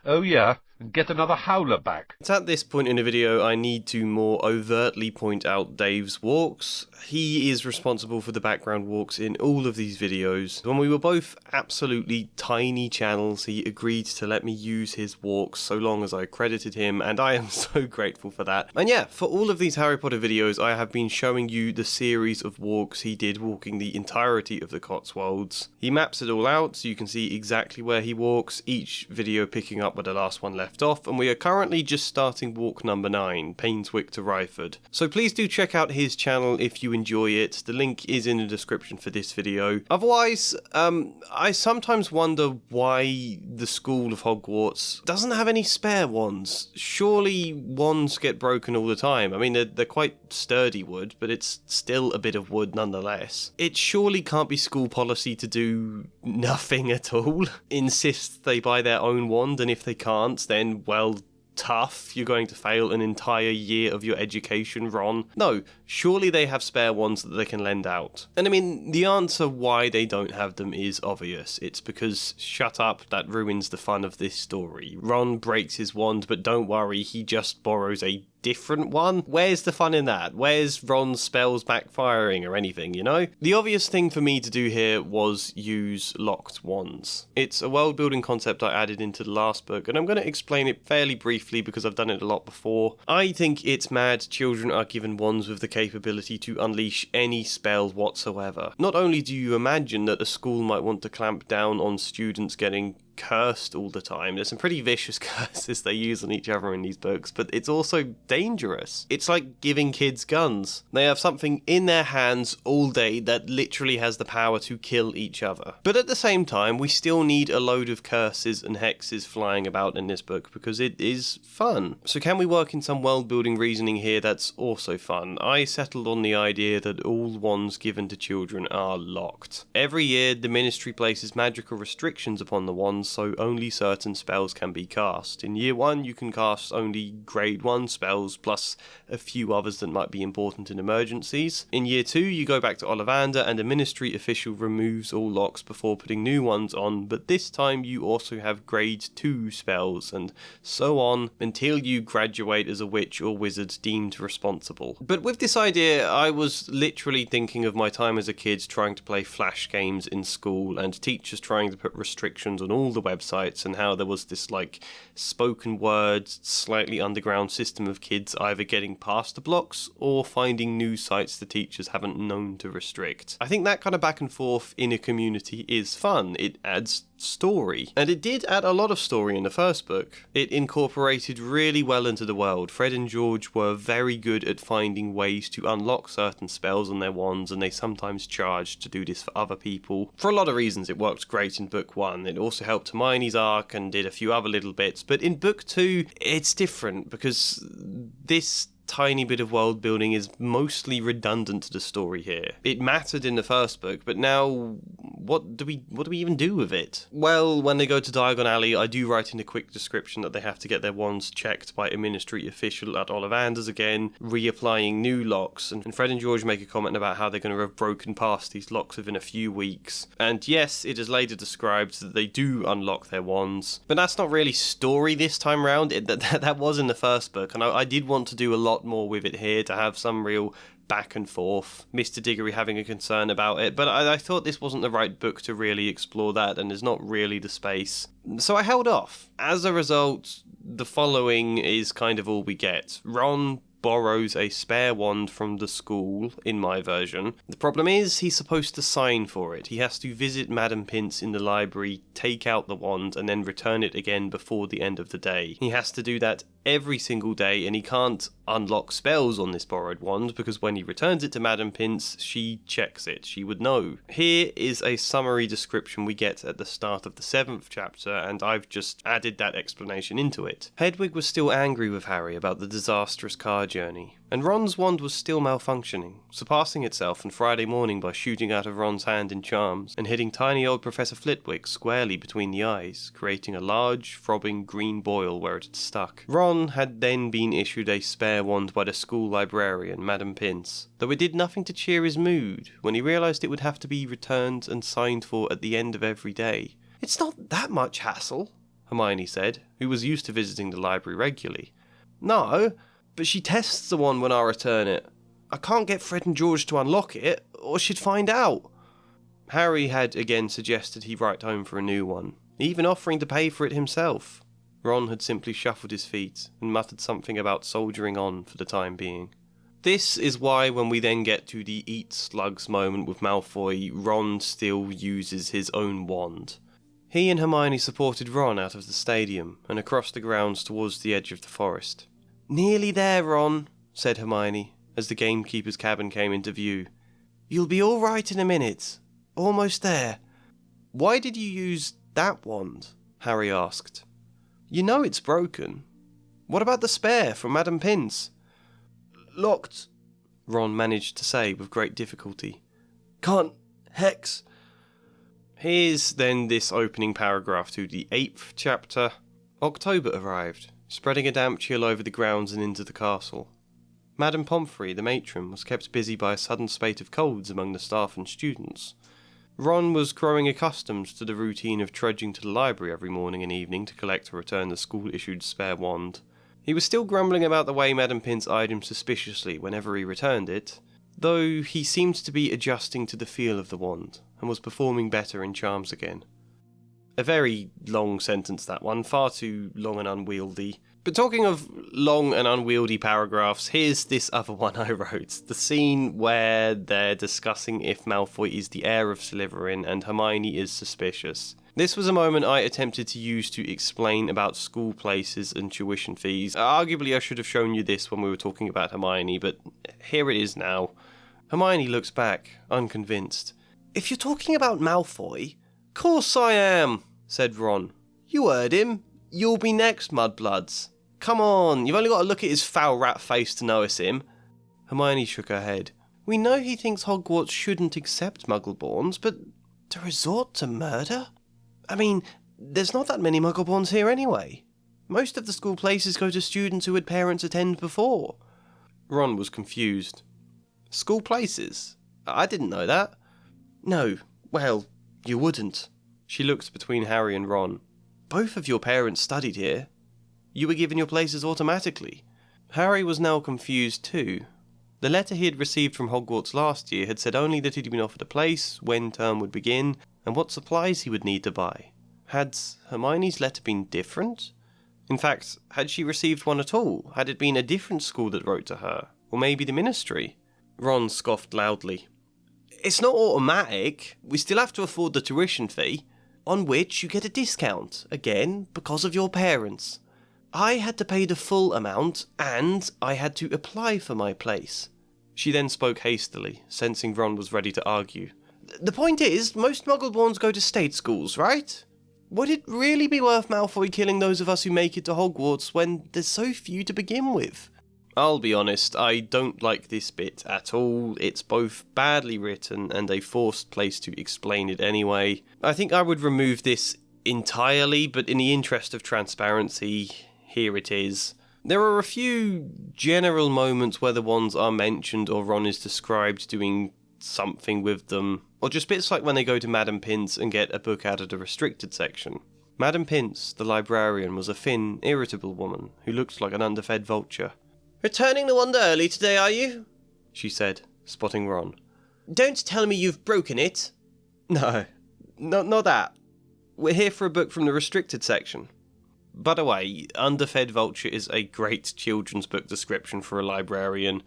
"Oh yeah, and get another howler back." It's at this point in the video I need to more overtly point out Dave's walks. He is responsible for the background walks in all of these videos. When we were both absolutely tiny channels, he agreed to let me use his walks so long as I credited him, and I am so grateful for that. And yeah, for all of these Harry Potter videos, I have been showing you the series of walks he did walking the entirety of the Cotswolds. He maps it all out so you can see exactly where he walks, each video picking up where the last one left off, and we are currently just starting walk number 9, Painswick to Ryford. So please do check out his channel if you enjoy it. The link is in the description for this video. Otherwise, I sometimes wonder why the School of Hogwarts doesn't have any spare wands. Surely wands get broken all the time. I mean, they're quite sturdy wood, but it's still a bit of wood nonetheless. It surely can't be school policy to do nothing at all. Insist they buy their own wand, and if they can't, then, well, tough, you're going to fail an entire year of your education, Ron. No, surely they have spare ones that they can lend out. And I mean, the answer why they don't have them is obvious. It's because, shut up, that ruins the fun of this story. Ron breaks his wand, but don't worry, he just borrows a different one. Where's the fun in that? Where's Ron's spells backfiring or anything, you know? The obvious thing for me to do here was use locked wands. It's a world building concept I added into the last book, and I'm going to explain it fairly briefly because I've done it a lot before. I think it's mad children are given wands with the capability to unleash any spell whatsoever. Not only do you imagine that a school might want to clamp down on students getting cursed all the time. There's some pretty vicious curses they use on each other in these books, but it's also dangerous. It's like giving kids guns. They have something in their hands all day that literally has the power to kill each other. But at the same time, we still need a load of curses and hexes flying about in this book because it is fun. So can we work in some world building reasoning here that's also fun? I settled on the idea that all wands given to children are locked. Every year, the Ministry places magical restrictions upon the wands, so only certain spells can be cast. In year 1, you can cast only grade 1 spells, plus a few others that might be important in emergencies. In year 2, you go back to Ollivander, and a Ministry official removes all locks before putting new ones on, but this time you also have grade 2 spells, and so on, until you graduate as a witch or wizard deemed responsible. But with this idea, I was literally thinking of my time as a kid trying to play flash games in school, and teachers trying to put restrictions on all the websites, and how there was this like spoken word, slightly underground system of kids either getting past the blocks or finding new sites the teachers haven't known to restrict. I think that kind of back and forth in a community is fun. It adds story. And it did add a lot of story in the first book. It incorporated really well into the world. Fred and George were very good at finding ways to unlock certain spells on their wands, and they sometimes charged to do this for other people. For a lot of reasons it worked great in book 1. It also helped Hermione's arc and did a few other little bits, but in book 2 it's different because this tiny bit of world building is mostly redundant to the story here. It mattered in the first book, but now what do we even do with it? Well, when they go to Diagon Alley, I do write in a quick description that they have to get their wands checked by a ministry official at Ollivander's again, reapplying new locks, and Fred and George make a comment about how they're going to have broken past these locks within a few weeks. And yes, it is later described that they do unlock their wands, but that's not really story this time round. That was in the first book, and I did want to do a lot more with it here, to have some real back and forth, Mr. Diggory having a concern about it, but I thought this wasn't the right book to really explore that, and there's not really the space. So I held off. As a result, the following is kind of all we get. Ron borrows a spare wand from the school, in my version. The problem is, he's supposed to sign for it. He has to visit Madam Pince in the library, take out the wand, and then return it again before the end of the day. He has to do that every single day, and he can't unlock spells on this borrowed wand, because when he returns it to Madam Pince, she checks it. She would know. Here is a summary description we get at the start of the 7th chapter, and I've just added that explanation into it. Hedwig was still angry with Harry about the disastrous car journey, and Ron's wand was still malfunctioning, surpassing itself on Friday morning by shooting out of Ron's hand in charms, and hitting tiny old Professor Flitwick squarely between the eyes, creating a large, throbbing green boil where it had stuck. Ron had then been issued a spare wand by the school librarian, Madam Pince, though it did nothing to cheer his mood when he realised it would have to be returned and signed for at the end of every day. "It's not that much hassle," Hermione said, who was used to visiting the library regularly. "No, but she tests the wand when I return it. I can't get Fred and George to unlock it, or she'd find out." Harry had again suggested he write home for a new one, even offering to pay for it himself. Ron had simply shuffled his feet and muttered something about soldiering on for the time being. This is why when we then get to the eat slugs moment with Malfoy, Ron still uses his own wand. He and Hermione supported Ron out of the stadium and across the grounds towards the edge of the forest. "Nearly there, Ron," said Hermione, as the gamekeeper's cabin came into view. "You'll be all right in a minute. Almost there." "Why did you use that wand?" Harry asked. "You know it's broken. What about the spare from Madam Pince?" "Locked," Ron managed to say with great difficulty. "Can't hex." Here's then this opening paragraph to the 8th chapter. October arrived, spreading a damp chill over the grounds and into the castle. Madame Pomfrey, the matron, was kept busy by a sudden spate of colds among the staff and students. Ron was growing accustomed to the routine of trudging to the library every morning and evening to collect or return the school-issued spare wand. He was still grumbling about the way Madam Pince eyed him suspiciously whenever he returned it, though he seemed to be adjusting to the feel of the wand, and was performing better in charms again. A very long sentence, that one, far too long and unwieldy. But talking of long and unwieldy paragraphs, here's this other one I wrote. The scene where they're discussing if Malfoy is the heir of Slytherin and Hermione is suspicious. This was a moment I attempted to use to explain about school places and tuition fees. Arguably I should have shown you this when we were talking about Hermione, but here it is now. Hermione looks back, unconvinced. "If you're talking about Malfoy..." "Course I am," said Ron. "You heard him. You'll be next, mudbloods. Come on, you've only got to look at his foul rat face to notice him." Hermione shook her head. "We know he thinks Hogwarts shouldn't accept Muggleborns, but to resort to murder? I mean, there's not that many Muggleborns here anyway. Most of the school places go to students who had parents attend before." Ron was confused. "School places? I didn't know that." "No, well, you wouldn't." She looked between Harry and Ron. "Both of your parents studied here. You were given your places automatically." Harry was now confused too. The letter he had received from Hogwarts last year had said only that he'd been offered a place, when term would begin, and what supplies he would need to buy. Had Hermione's letter been different? In fact, had she received one at all? Had it been a different school that wrote to her? Or maybe the ministry? Ron scoffed loudly. "It's not automatic. We still have to afford the tuition fee, on which you get a discount, again, because of your parents. I had to pay the full amount, and I had to apply for my place." She then spoke hastily, sensing Ron was ready to argue. "The point is, most Muggleborns go to state schools, right? Would it really be worth Malfoy killing those of us who make it to Hogwarts when there's so few to begin with?" I'll be honest, I don't like this bit at all. It's both badly written and a forced place to explain it anyway. I think I would remove this entirely, but in the interest of transparency, here it is. There are a few general moments where the wands are mentioned or Ron is described doing something with them, or just bits like when they go to Madame Pince and get a book out of the restricted section. Madame Pince, the librarian, was a thin, irritable woman who looked like an underfed vulture. "Returning the wand early today, are you?" she said, spotting Ron. "Don't tell me you've broken it." No, not that. We're here for a book from the restricted section. By the way, underfed vulture is a great children's book description for a librarian.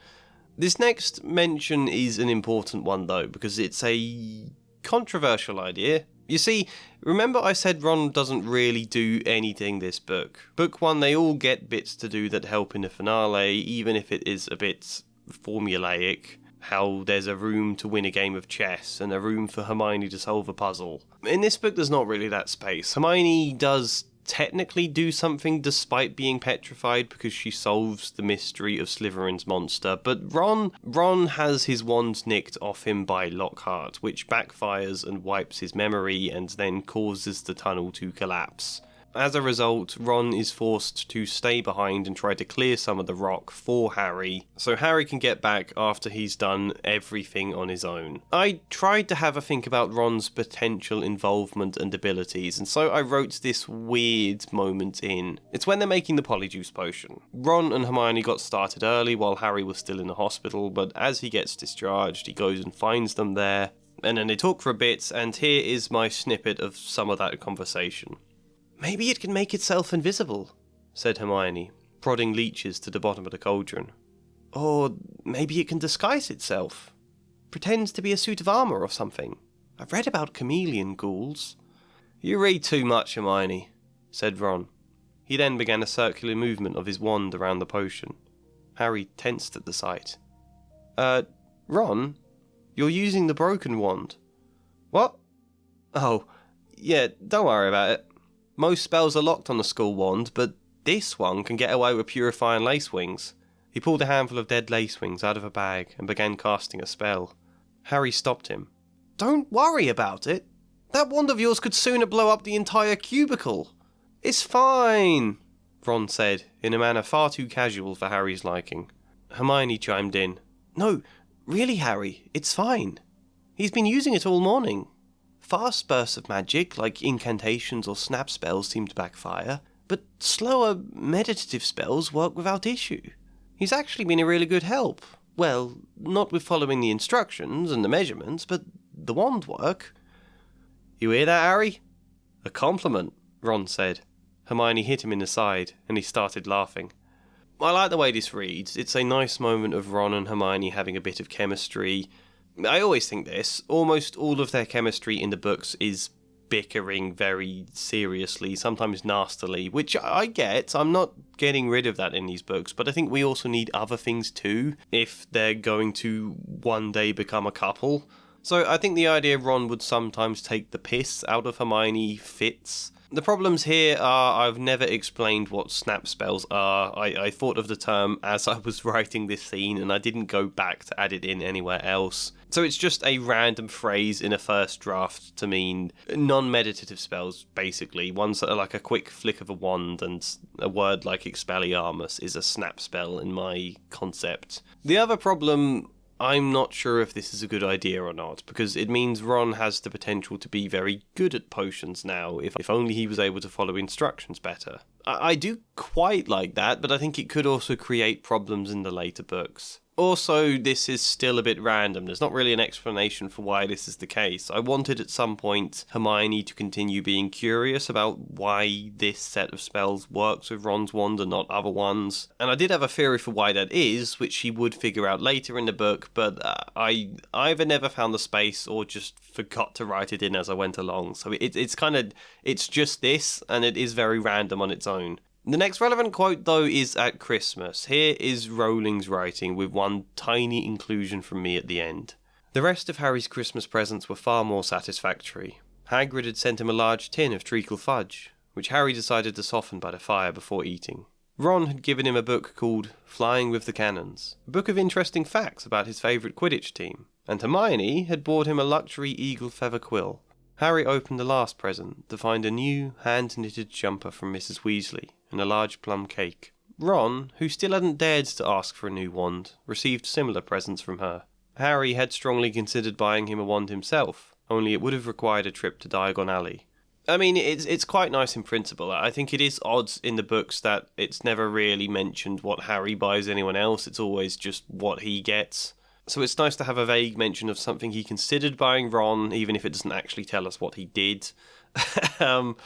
This next mention is an important one though, because it's a controversial idea. You see, remember I said Ron doesn't really do anything this book. Book 1, they all get bits to do that help in the finale, even if it is a bit formulaic. How there's a room to win a game of chess, and a room for Hermione to solve a puzzle. In this book there's not really that space. Hermione does technically do something despite being petrified because she solves the mystery of Slytherin's monster, but Ron has his wand nicked off him by Lockhart, which backfires and wipes his memory and then causes the tunnel to collapse. As a result, Ron is forced to stay behind and try to clear some of the rock for Harry, so Harry can get back after he's done everything on his own. I tried to have a think about Ron's potential involvement and abilities, and so I wrote this weird moment in. It's when they're making the polyjuice potion. Ron and Hermione got started early while Harry was still in the hospital, but as he gets discharged, he goes and finds them there, and then they talk for a bit, and here is my snippet of some of that conversation. "Maybe it can make itself invisible," said Hermione, prodding leeches to the bottom of the cauldron. "Or maybe it can disguise itself. Pretends to be a suit of armour or something. I've read about chameleon ghouls." "You read too much, Hermione," said Ron. He then began a circular movement of his wand around the potion. Harry tensed at the sight. Ron, you're using the broken wand." "What? Oh, yeah, don't worry about it. Most spells are locked on the school wand, but this one can get away with purifying lace wings." He pulled a handful of dead lace wings out of a bag and began casting a spell. Harry stopped him. "Don't worry about it. That wand of yours could sooner blow up the entire cubicle." "It's fine," Ron said, in a manner far too casual for Harry's liking. Hermione chimed in. "No, really, Harry, it's fine. He's been using it all morning. Fast bursts of magic, like incantations or snap spells, seem to backfire, but slower, meditative spells work without issue. He's actually been a really good help. Well, not with following the instructions and the measurements, but the wand work." "You hear that, Harry?" "A compliment," Ron said. Hermione hit him in the side, and he started laughing. I like the way this reads. It's a nice moment of Ron and Hermione having a bit of chemistry. I always think this. Almost all of their chemistry in the books is bickering very seriously, sometimes nastily, which I get. I'm not getting rid of that in these books, but I think we also need other things too, if they're going to one day become a couple. So I think the idea Ron would sometimes take the piss out of Hermione fits. The problems here are I've never explained what snap spells are. I thought of the term as I was writing this scene and I didn't go back to add it in anywhere else. So it's just a random phrase in a first draft to mean non-meditative spells, basically. Ones that are like a quick flick of a wand, and a word like Expelliarmus is a snap spell in my concept. The other problem, I'm not sure if this is a good idea or not, because it means Ron has the potential to be very good at potions now, if only he was able to follow instructions better. I do quite like that, but I think it could also create problems in the later books. Also, this is still a bit random. There's not really an explanation for why this is the case. I wanted at some point Hermione to continue being curious about why this set of spells works with Ron's wand and not other ones. And I did have a theory for why that is, which she would figure out later in the book, but I either never found the space or just forgot to write it in as I went along. So it's just this, and it is very random on its own. The next relevant quote, though, is at Christmas. Here is Rowling's writing, with one tiny inclusion from me at the end. The rest of Harry's Christmas presents were far more satisfactory. Hagrid had sent him a large tin of treacle fudge, which Harry decided to soften by the fire before eating. Ron had given him a book called Flying with the Cannons, a book of interesting facts about his favourite Quidditch team, and Hermione had bought him a luxury eagle feather quill. Harry opened the last present to find a new hand-knitted jumper from Mrs. Weasley and a large plum cake. Ron, who still hadn't dared to ask for a new wand, received similar presents from her. Harry had strongly considered buying him a wand himself, only it would have required a trip to Diagon Alley. I mean, it's quite nice in principle. I think it is odd in the books that it's never really mentioned what Harry buys anyone else. It's always just what he gets. So it's nice to have a vague mention of something he considered buying Ron, even if it doesn't actually tell us what he did. And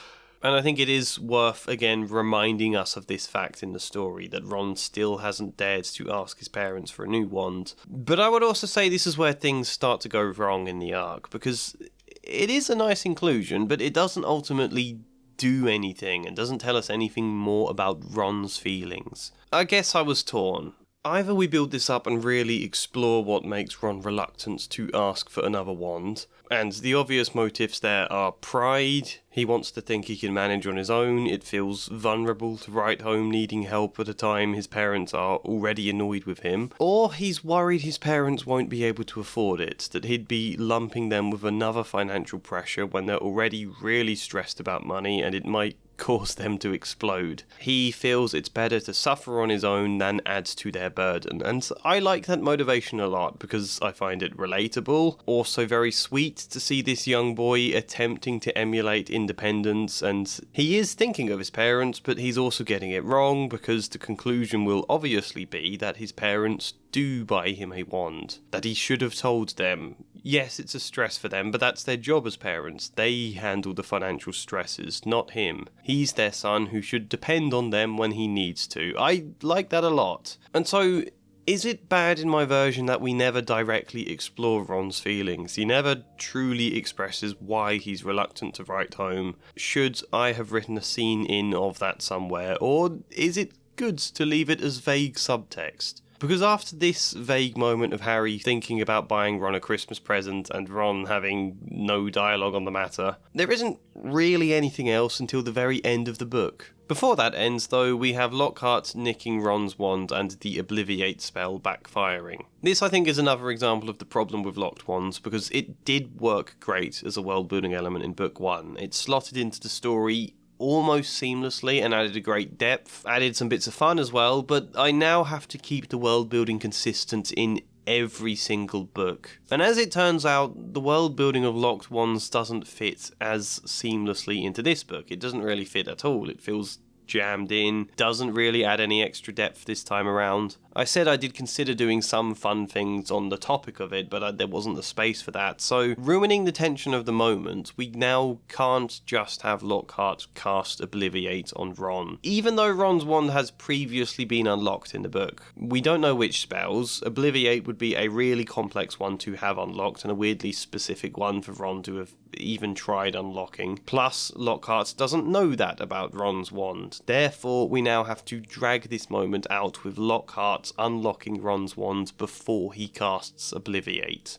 I think it is worth, again, reminding us of this fact in the story, that Ron still hasn't dared to ask his parents for a new wand. But I would also say this is where things start to go wrong in the arc, because it is a nice inclusion, but it doesn't ultimately do anything and doesn't tell us anything more about Ron's feelings. I guess I was torn. Either we build this up and really explore what makes Ron reluctant to ask for another wand, and the obvious motives there are pride. He wants to think he can manage on his own. It feels vulnerable to write home needing help at a time his parents are already annoyed with him. Or he's worried his parents won't be able to afford it, that he'd be lumping them with another financial pressure when they're already really stressed about money and it might cause them to explode. He feels it's better to suffer on his own than add to their burden, and I like that motivation a lot because I find it relatable, also very sweet to see this young boy attempting to emulate independence, and he is thinking of his parents, but he's also getting it wrong because the conclusion will obviously be that his parents do buy him a wand, that he should have told them. Yes, it's a stress for them, but that's their job as parents. They handle the financial stresses, not him. He's their son who should depend on them when he needs to. I like that a lot. And so, is it bad in my version that we never directly explore Ron's feelings? He never truly expresses why he's reluctant to write home. Should I have written a scene in of that somewhere? Or is it good to leave it as vague subtext? Because after this vague moment of Harry thinking about buying Ron a Christmas present and Ron having no dialogue on the matter, there isn't really anything else until the very end of the book. Before that ends, though, we have Lockhart nicking Ron's wand and the Obliviate spell backfiring. This, I think, is another example of the problem with locked wands, because it did work great as a world-building element in Book 1. It slotted into the story almost seamlessly and added a great depth, added some bits of fun as well, but I now have to keep the world building consistent in every single book. And as it turns out, the world building of locked wands doesn't fit as seamlessly into this book. It doesn't really fit at all. It feels jammed in, doesn't really add any extra depth this time around. I said I did consider doing some fun things on the topic of it, but there wasn't the space for that, so ruining the tension of the moment, we now can't just have Lockhart cast Obliviate on Ron. Even though Ron's wand has previously been unlocked in the book, we don't know which spells. Obliviate would be a really complex one to have unlocked, and a weirdly specific one for Ron to have even tried unlocking. Plus, Lockhart doesn't know that about Ron's wand. Therefore, we now have to drag this moment out with Lockhart unlocking Ron's wand before he casts Obliviate.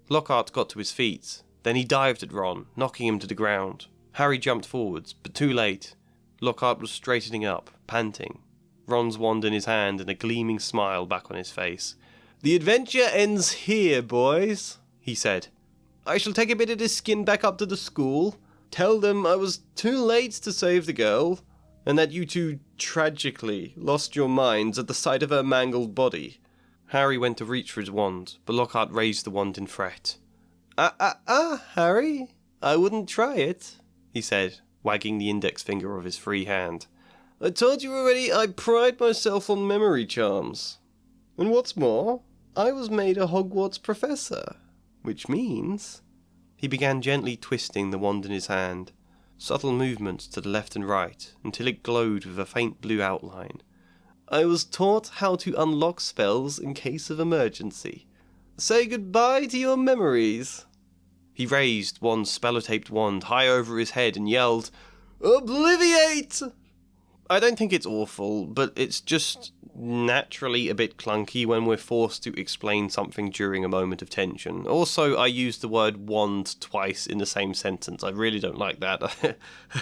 Lockhart got to his feet. Then he dived at Ron, knocking him to the ground. Harry jumped forwards, but too late. Lockhart was straightening up, panting, Ron's wand in his hand and a gleaming smile back on his face. "The adventure ends here, boys," he said. "I shall take a bit of this skin back up to the school, tell them I was too late to save the girl, and that you two tragically lost your minds at the sight of her mangled body." Harry went to reach for his wand, but Lockhart raised the wand in fret. Harry, I wouldn't try it," he said, wagging the index finger of his free hand. "I told you already I pride myself on memory charms. And what's more, I was made a Hogwarts professor, which means..." He began gently twisting the wand in his hand, subtle movements to the left and right, until it glowed with a faint blue outline. "I was taught how to unlock spells in case of emergency. Say goodbye to your memories." He raised one spellotaped wand high over his head and yelled, "Obliviate!" I don't think it's awful, but it's just naturally a bit clunky when we're forced to explain something during a moment of tension. Also, I used the word wand twice in the same sentence. I really don't like that.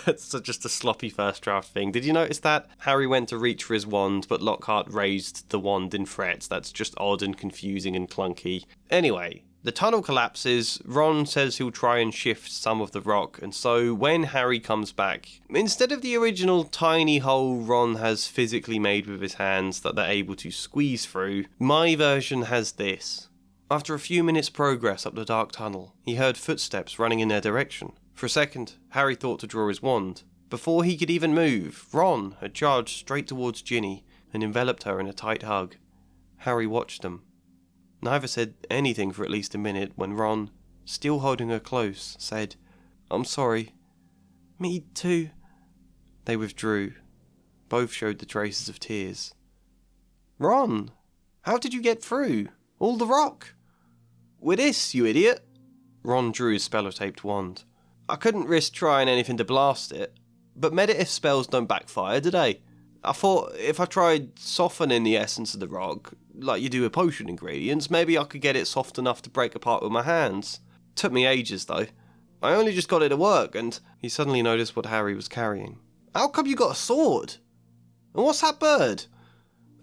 It's just a sloppy first draft thing. Did you notice that? Harry went to reach for his wand, but Lockhart raised the wand in frets. That's just odd and confusing and clunky. Anyway, the tunnel collapses, Ron says he'll try and shift some of the rock, and so when Harry comes back, instead of the original tiny hole Ron has physically made with his hands that they're able to squeeze through, my version has this. After a few minutes' progress up the dark tunnel, he heard footsteps running in their direction. For a second, Harry thought to draw his wand. Before he could even move, Ron had charged straight towards Ginny and enveloped her in a tight hug. Harry watched them. Neither said anything for at least a minute when Ron, still holding her close, said, "I'm sorry." "Me too." They withdrew. Both showed the traces of tears. "Ron, how did you get through? All the rock?" "With this, you idiot." Ron drew his spellotaped wand. "I couldn't risk trying anything to blast it. But meditative spells don't backfire, do they? I thought if I tried softening the essence of the rock, like you do with potion ingredients, maybe I could get it soft enough to break apart with my hands. Took me ages, though. I only just got it to work, and..." He suddenly noticed what Harry was carrying. "How come you got a sword? And what's that bird?"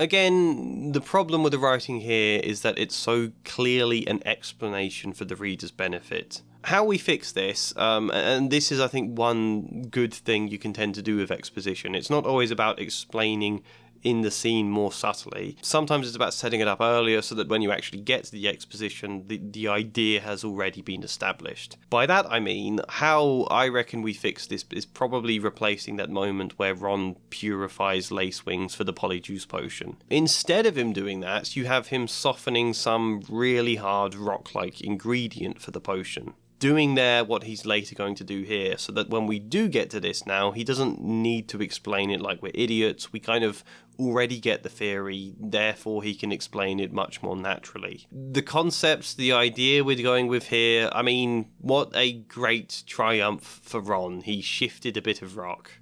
Again, the problem with the writing here is that it's so clearly an explanation for the reader's benefit. How we fix this, and this is, I think, one good thing you can tend to do with exposition. It's not always about explaining in the scene more subtly. Sometimes it's about setting it up earlier so that when you actually get to the exposition, the idea has already been established. By that I mean, how I reckon we fix this is probably replacing that moment where Ron purifies Lace Wings for the Polyjuice potion. Instead of him doing that, you have him softening some really hard rock-like ingredient for the potion. Doing there what he's later going to do here, so that when we do get to this now, he doesn't need to explain it like we're idiots. We kind of already get the theory, therefore he can explain it much more naturally. The concepts, the idea we're going with here, I mean, what a great triumph for Ron. He shifted a bit of rock.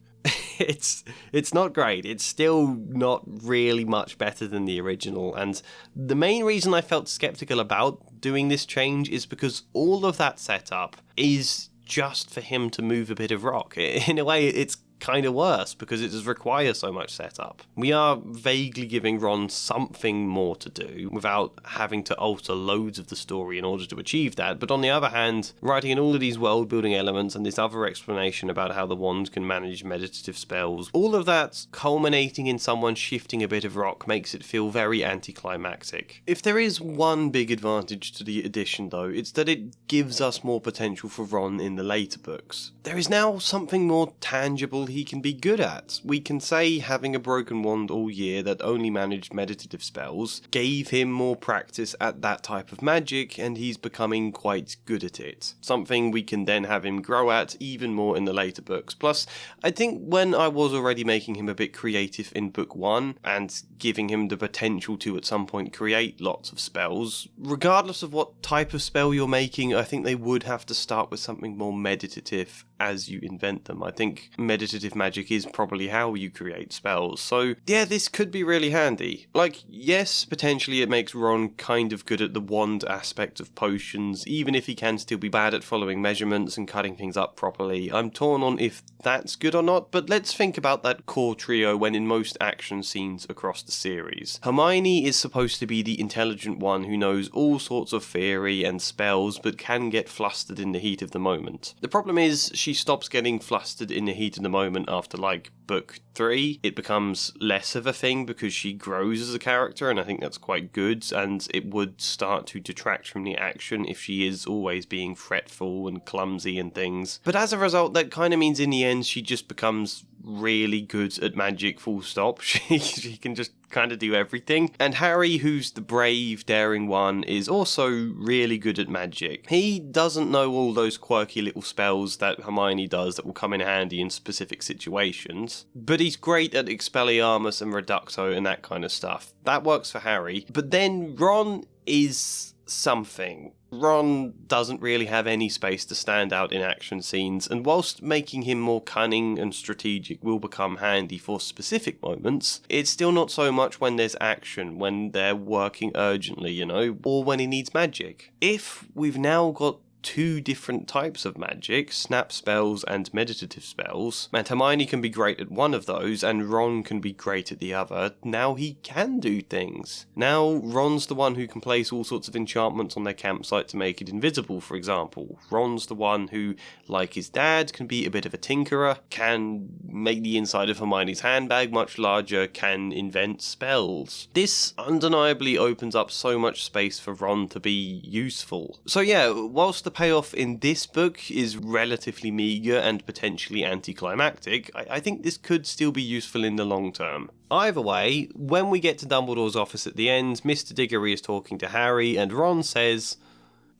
It's not great. It's still not really much better than the original, and the main reason I felt skeptical about doing this change is because all of that setup is just for him to move a bit of rock. In a way, it's kind of worse because it does require so much setup. We are vaguely giving Ron something more to do without having to alter loads of the story in order to achieve that, but on the other hand, writing in all of these world building elements and this other explanation about how the wand can manage meditative spells, all of that culminating in someone shifting a bit of rock makes it feel very anticlimactic. If there is one big advantage to the edition though, it's that it gives us more potential for Ron in the later books. There is now something more tangible he can be good at. We can say having a broken wand all year that only managed meditative spells gave him more practice at that type of magic, and he's becoming quite good at it. Something we can then have him grow at even more in the later books. Plus, I think when I was already making him a bit creative in book 1 and giving him the potential to at some point create lots of spells, regardless of what type of spell you're making, I think they would have to start with something more meditative as you invent them. I think meditative magic is probably how you create spells, so yeah, this could be really handy. Like, yes, potentially it makes Ron kind of good at the wand aspect of potions, even if he can still be bad at following measurements and cutting things up properly. I'm torn on if that's good or not, but let's think about that core trio when in most action scenes across the series. Hermione is supposed to be the intelligent one who knows all sorts of theory and spells, but can get flustered in the heat of the moment. The problem is, she stops getting flustered in the heat of the moment after, like, book 3. It becomes less of a thing because she grows as a character, and I think that's quite good, and it would start to detract from the action if she is always being fretful and clumsy and things. But as a result, that kind of means in the end she just becomes really good at magic, full stop. She can just kind of do everything. And Harry, who's the brave, daring one, is also really good at magic. He doesn't know all those quirky little spells that Hermione does that will come in handy in specific situations, but he's great at Expelliarmus and Reducto and that kind of stuff. That works for Harry. But then Ron is something. Ron doesn't really have any space to stand out in action scenes, and whilst making him more cunning and strategic will become handy for specific moments, it's still not so much when there's action, when they're working urgently, you know, or when he needs magic. If we've now got two different types of magic, snap spells and meditative spells, and Hermione can be great at one of those and Ron can be great at the other, now he can do things. Now Ron's the one who can place all sorts of enchantments on their campsite to make it invisible, for example. Ron's the one who, like his dad, can be a bit of a tinkerer, can make the inside of Hermione's handbag much larger, can invent spells. This undeniably opens up so much space for Ron to be useful. So yeah, whilst the payoff in this book is relatively meagre and potentially anticlimactic, I think this could still be useful in the long term. Either way, when we get to Dumbledore's office at the end, Mr. Diggory is talking to Harry, and Ron says,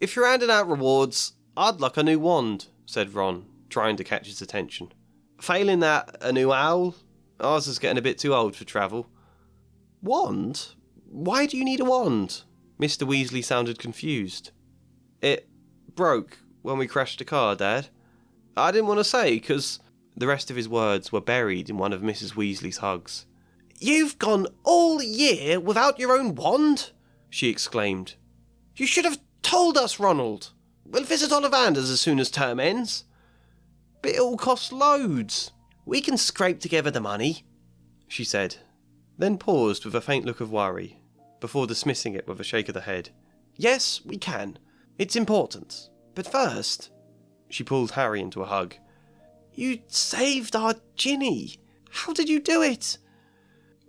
"If you're handing out rewards, I'd like a new wand," said Ron, trying to catch his attention. "Failing that, a new owl? Ours is getting a bit too old for travel." "Wand? Why do you need a wand?" Mr. Weasley sounded confused. "It broke when we crashed the car, Dad. I didn't want to say, 'cause..." The rest of his words were buried in one of Mrs. Weasley's hugs. "You've gone all year without your own wand?" she exclaimed. "You should have told us, Ronald. We'll visit Ollivanders as soon as term ends." "But it'll cost loads." "We can scrape together the money," she said, then paused with a faint look of worry, before dismissing it with a shake of the head. "Yes, we can. It's important. But first," she pulled Harry into a hug, "you saved our Ginny. How did you do it?"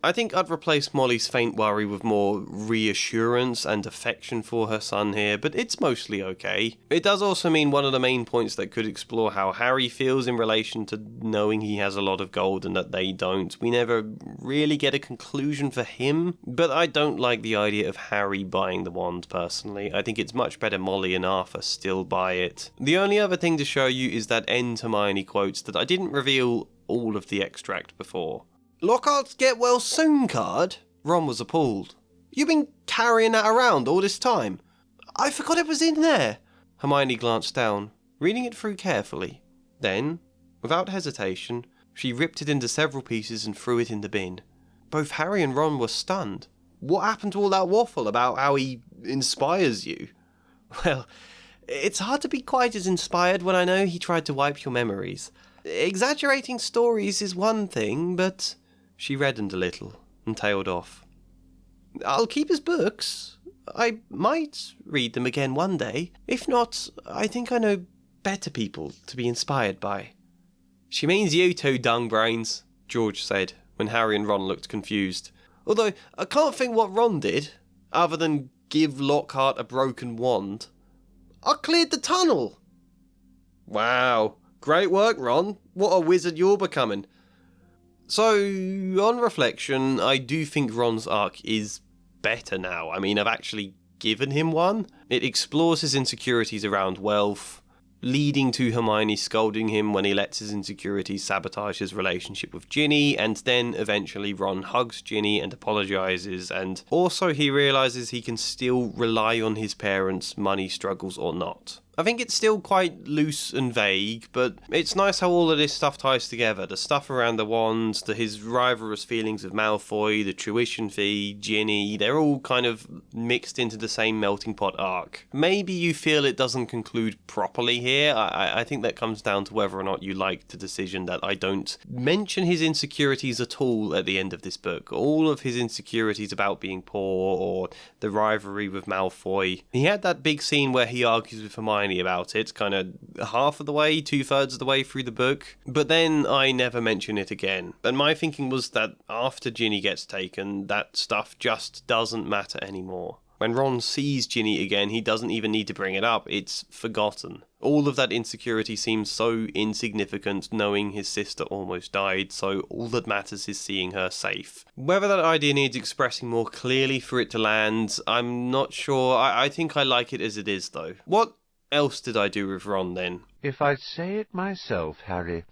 I think I'd replace Molly's faint worry with more reassurance and affection for her son here, but it's mostly okay. It does also mean one of the main points that could explore how Harry feels in relation to knowing he has a lot of gold and that they don't. We never really get a conclusion for him, but I don't like the idea of Harry buying the wand personally. I think it's much better Molly and Arthur still buy it. The only other thing to show you is that end Hermione quotes that I didn't reveal all of the extract before. "Lockhart's get well soon card?" Ron was appalled. "You been carrying that around all this time?" "I forgot it was in there." Hermione glanced down, reading it through carefully. Then, without hesitation, she ripped it into several pieces and threw it in the bin. Both Harry and Ron were stunned. "What happened to all that waffle about how he inspires you?" "Well, it's hard to be quite as inspired when I know he tried to wipe your memories. Exaggerating stories is one thing, but..." She reddened a little and tailed off. "I'll keep his books. I might read them again one day. If not, I think I know better people to be inspired by." "She means you two, dung brains," George said, when Harry and Ron looked confused. "Although, I can't think what Ron did, other than give Lockhart a broken wand." "I cleared the tunnel." "Wow, great work, Ron. What a wizard you're becoming." So, on reflection, I do think Ron's arc is better now. I mean, I've actually given him one. It explores his insecurities around wealth, leading to Hermione scolding him when he lets his insecurities sabotage his relationship with Ginny, and then eventually Ron hugs Ginny and apologises, and also he realises he can still rely on his parents' money struggles or not. I think it's still quite loose and vague, but it's nice how all of this stuff ties together. The stuff around the wands, his rivalrous feelings of Malfoy, the tuition fee, Ginny, they're all kind of mixed into the same melting pot arc. Maybe you feel it doesn't conclude properly here. I think that comes down to whether or not you like the decision that I don't mention his insecurities at all at the end of this book. All of his insecurities about being poor or the rivalry with Malfoy. He had that big scene where he argues with Hermione about it, kind of half of the way, 2/3 of the way through the book, but then I never mention it again. And my thinking was that after Ginny gets taken, that stuff just doesn't matter anymore. When Ron sees Ginny again, he doesn't even need to bring it up, it's forgotten. All of that insecurity seems so insignificant knowing his sister almost died, so all that matters is seeing her safe. Whether that idea needs expressing more clearly for it to land, I'm not sure. I think I like it as it is though. What else did I do with Ron then? If I say it myself, Harry,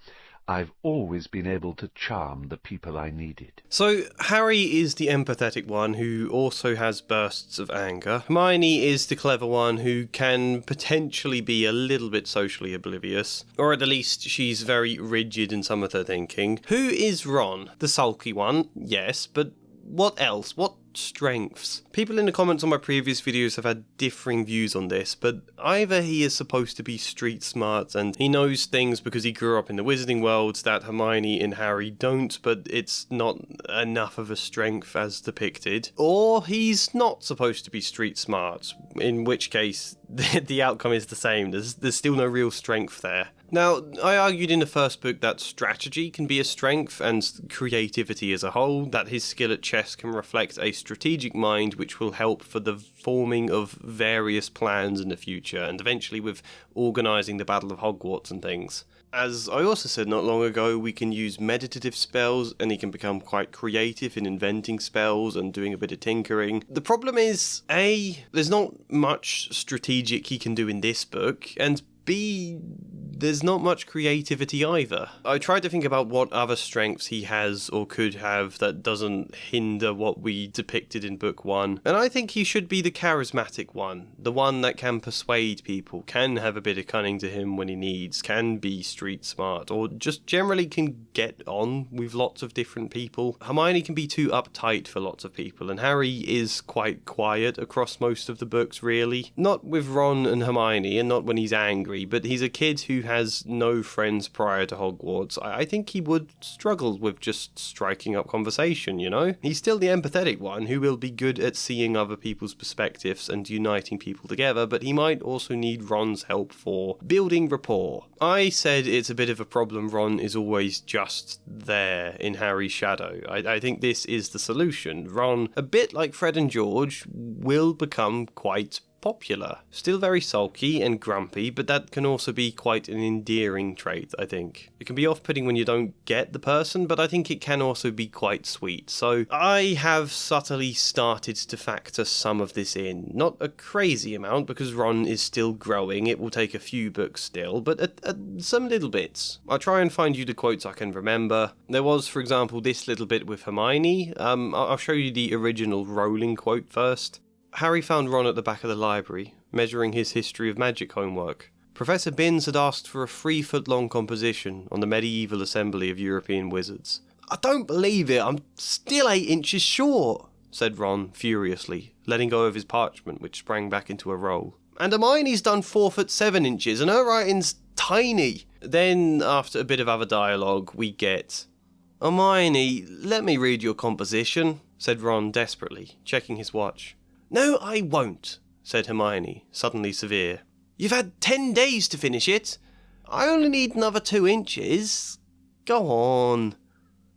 I've always been able to charm the people I needed. So, Harry is the empathetic one who also has bursts of anger. Hermione is the clever one who can potentially be a little bit socially oblivious, or at the least she's very rigid in some of her thinking. Who is Ron? The sulky one, yes, but what else? What strengths? People in the comments on my previous videos have had differing views on this, but either he is supposed to be street smart and he knows things because he grew up in the wizarding world that Hermione and Harry don't, but it's not enough of a strength as depicted, or he's not supposed to be street smart, in which case the outcome is the same. There's still no real strength there. Now, I argued in the first book that strategy can be a strength and creativity as a whole, that his skill at chess can reflect a strategic mind which will help for the forming of various plans in the future, and eventually with organising the Battle of Hogwarts and things. As I also said not long ago, we can use meditative spells and he can become quite creative in inventing spells and doing a bit of tinkering. The problem is, A, there's not much strategic he can do in this book, and B, there's not much creativity either. I tried to think about what other strengths he has or could have that doesn't hinder what we depicted in book 1, and I think he should be the charismatic one, the one that can persuade people, can have a bit of cunning to him when he needs, can be street smart, or just generally can get on with lots of different people. Hermione can be too uptight for lots of people, and Harry is quite quiet across most of the books, really. Not with Ron and Hermione, and not when he's angry, but he's a kid who has no friends prior to Hogwarts. I think he would struggle with just striking up conversation, you know? He's still the empathetic one who will be good at seeing other people's perspectives and uniting people together, but he might also need Ron's help for building rapport. I said it's a bit of a problem Ron is always just there in Harry's shadow. I think this is the solution. Ron, a bit like Fred and George, will become quite popular. Still very sulky and grumpy, but that can also be quite an endearing trait, I think. It can be off-putting when you don't get the person, but I think it can also be quite sweet. So I have subtly started to factor some of this in. Not a crazy amount, because Ron is still growing. It will take a few books still, but some little bits. I'll try and find you the quotes I can remember. There was, for example, this little bit with Hermione. I'll show you the original Rowling quote first. Harry found Ron at the back of the library, measuring his history of magic homework. Professor Binns had asked for a 3-foot-long composition on the medieval assembly of European wizards. "I don't believe it, I'm still 8 inches short," said Ron furiously, letting go of his parchment, which sprang back into a roll. "And Hermione's done 4 foot 7 inches, and her writing's tiny." Then, after a bit of other dialogue, we get, "Hermione, let me read your composition," said Ron desperately, checking his watch. "No, I won't," said Hermione, suddenly severe. "You've had 10 days to finish it. I only need another 2 inches. Go on."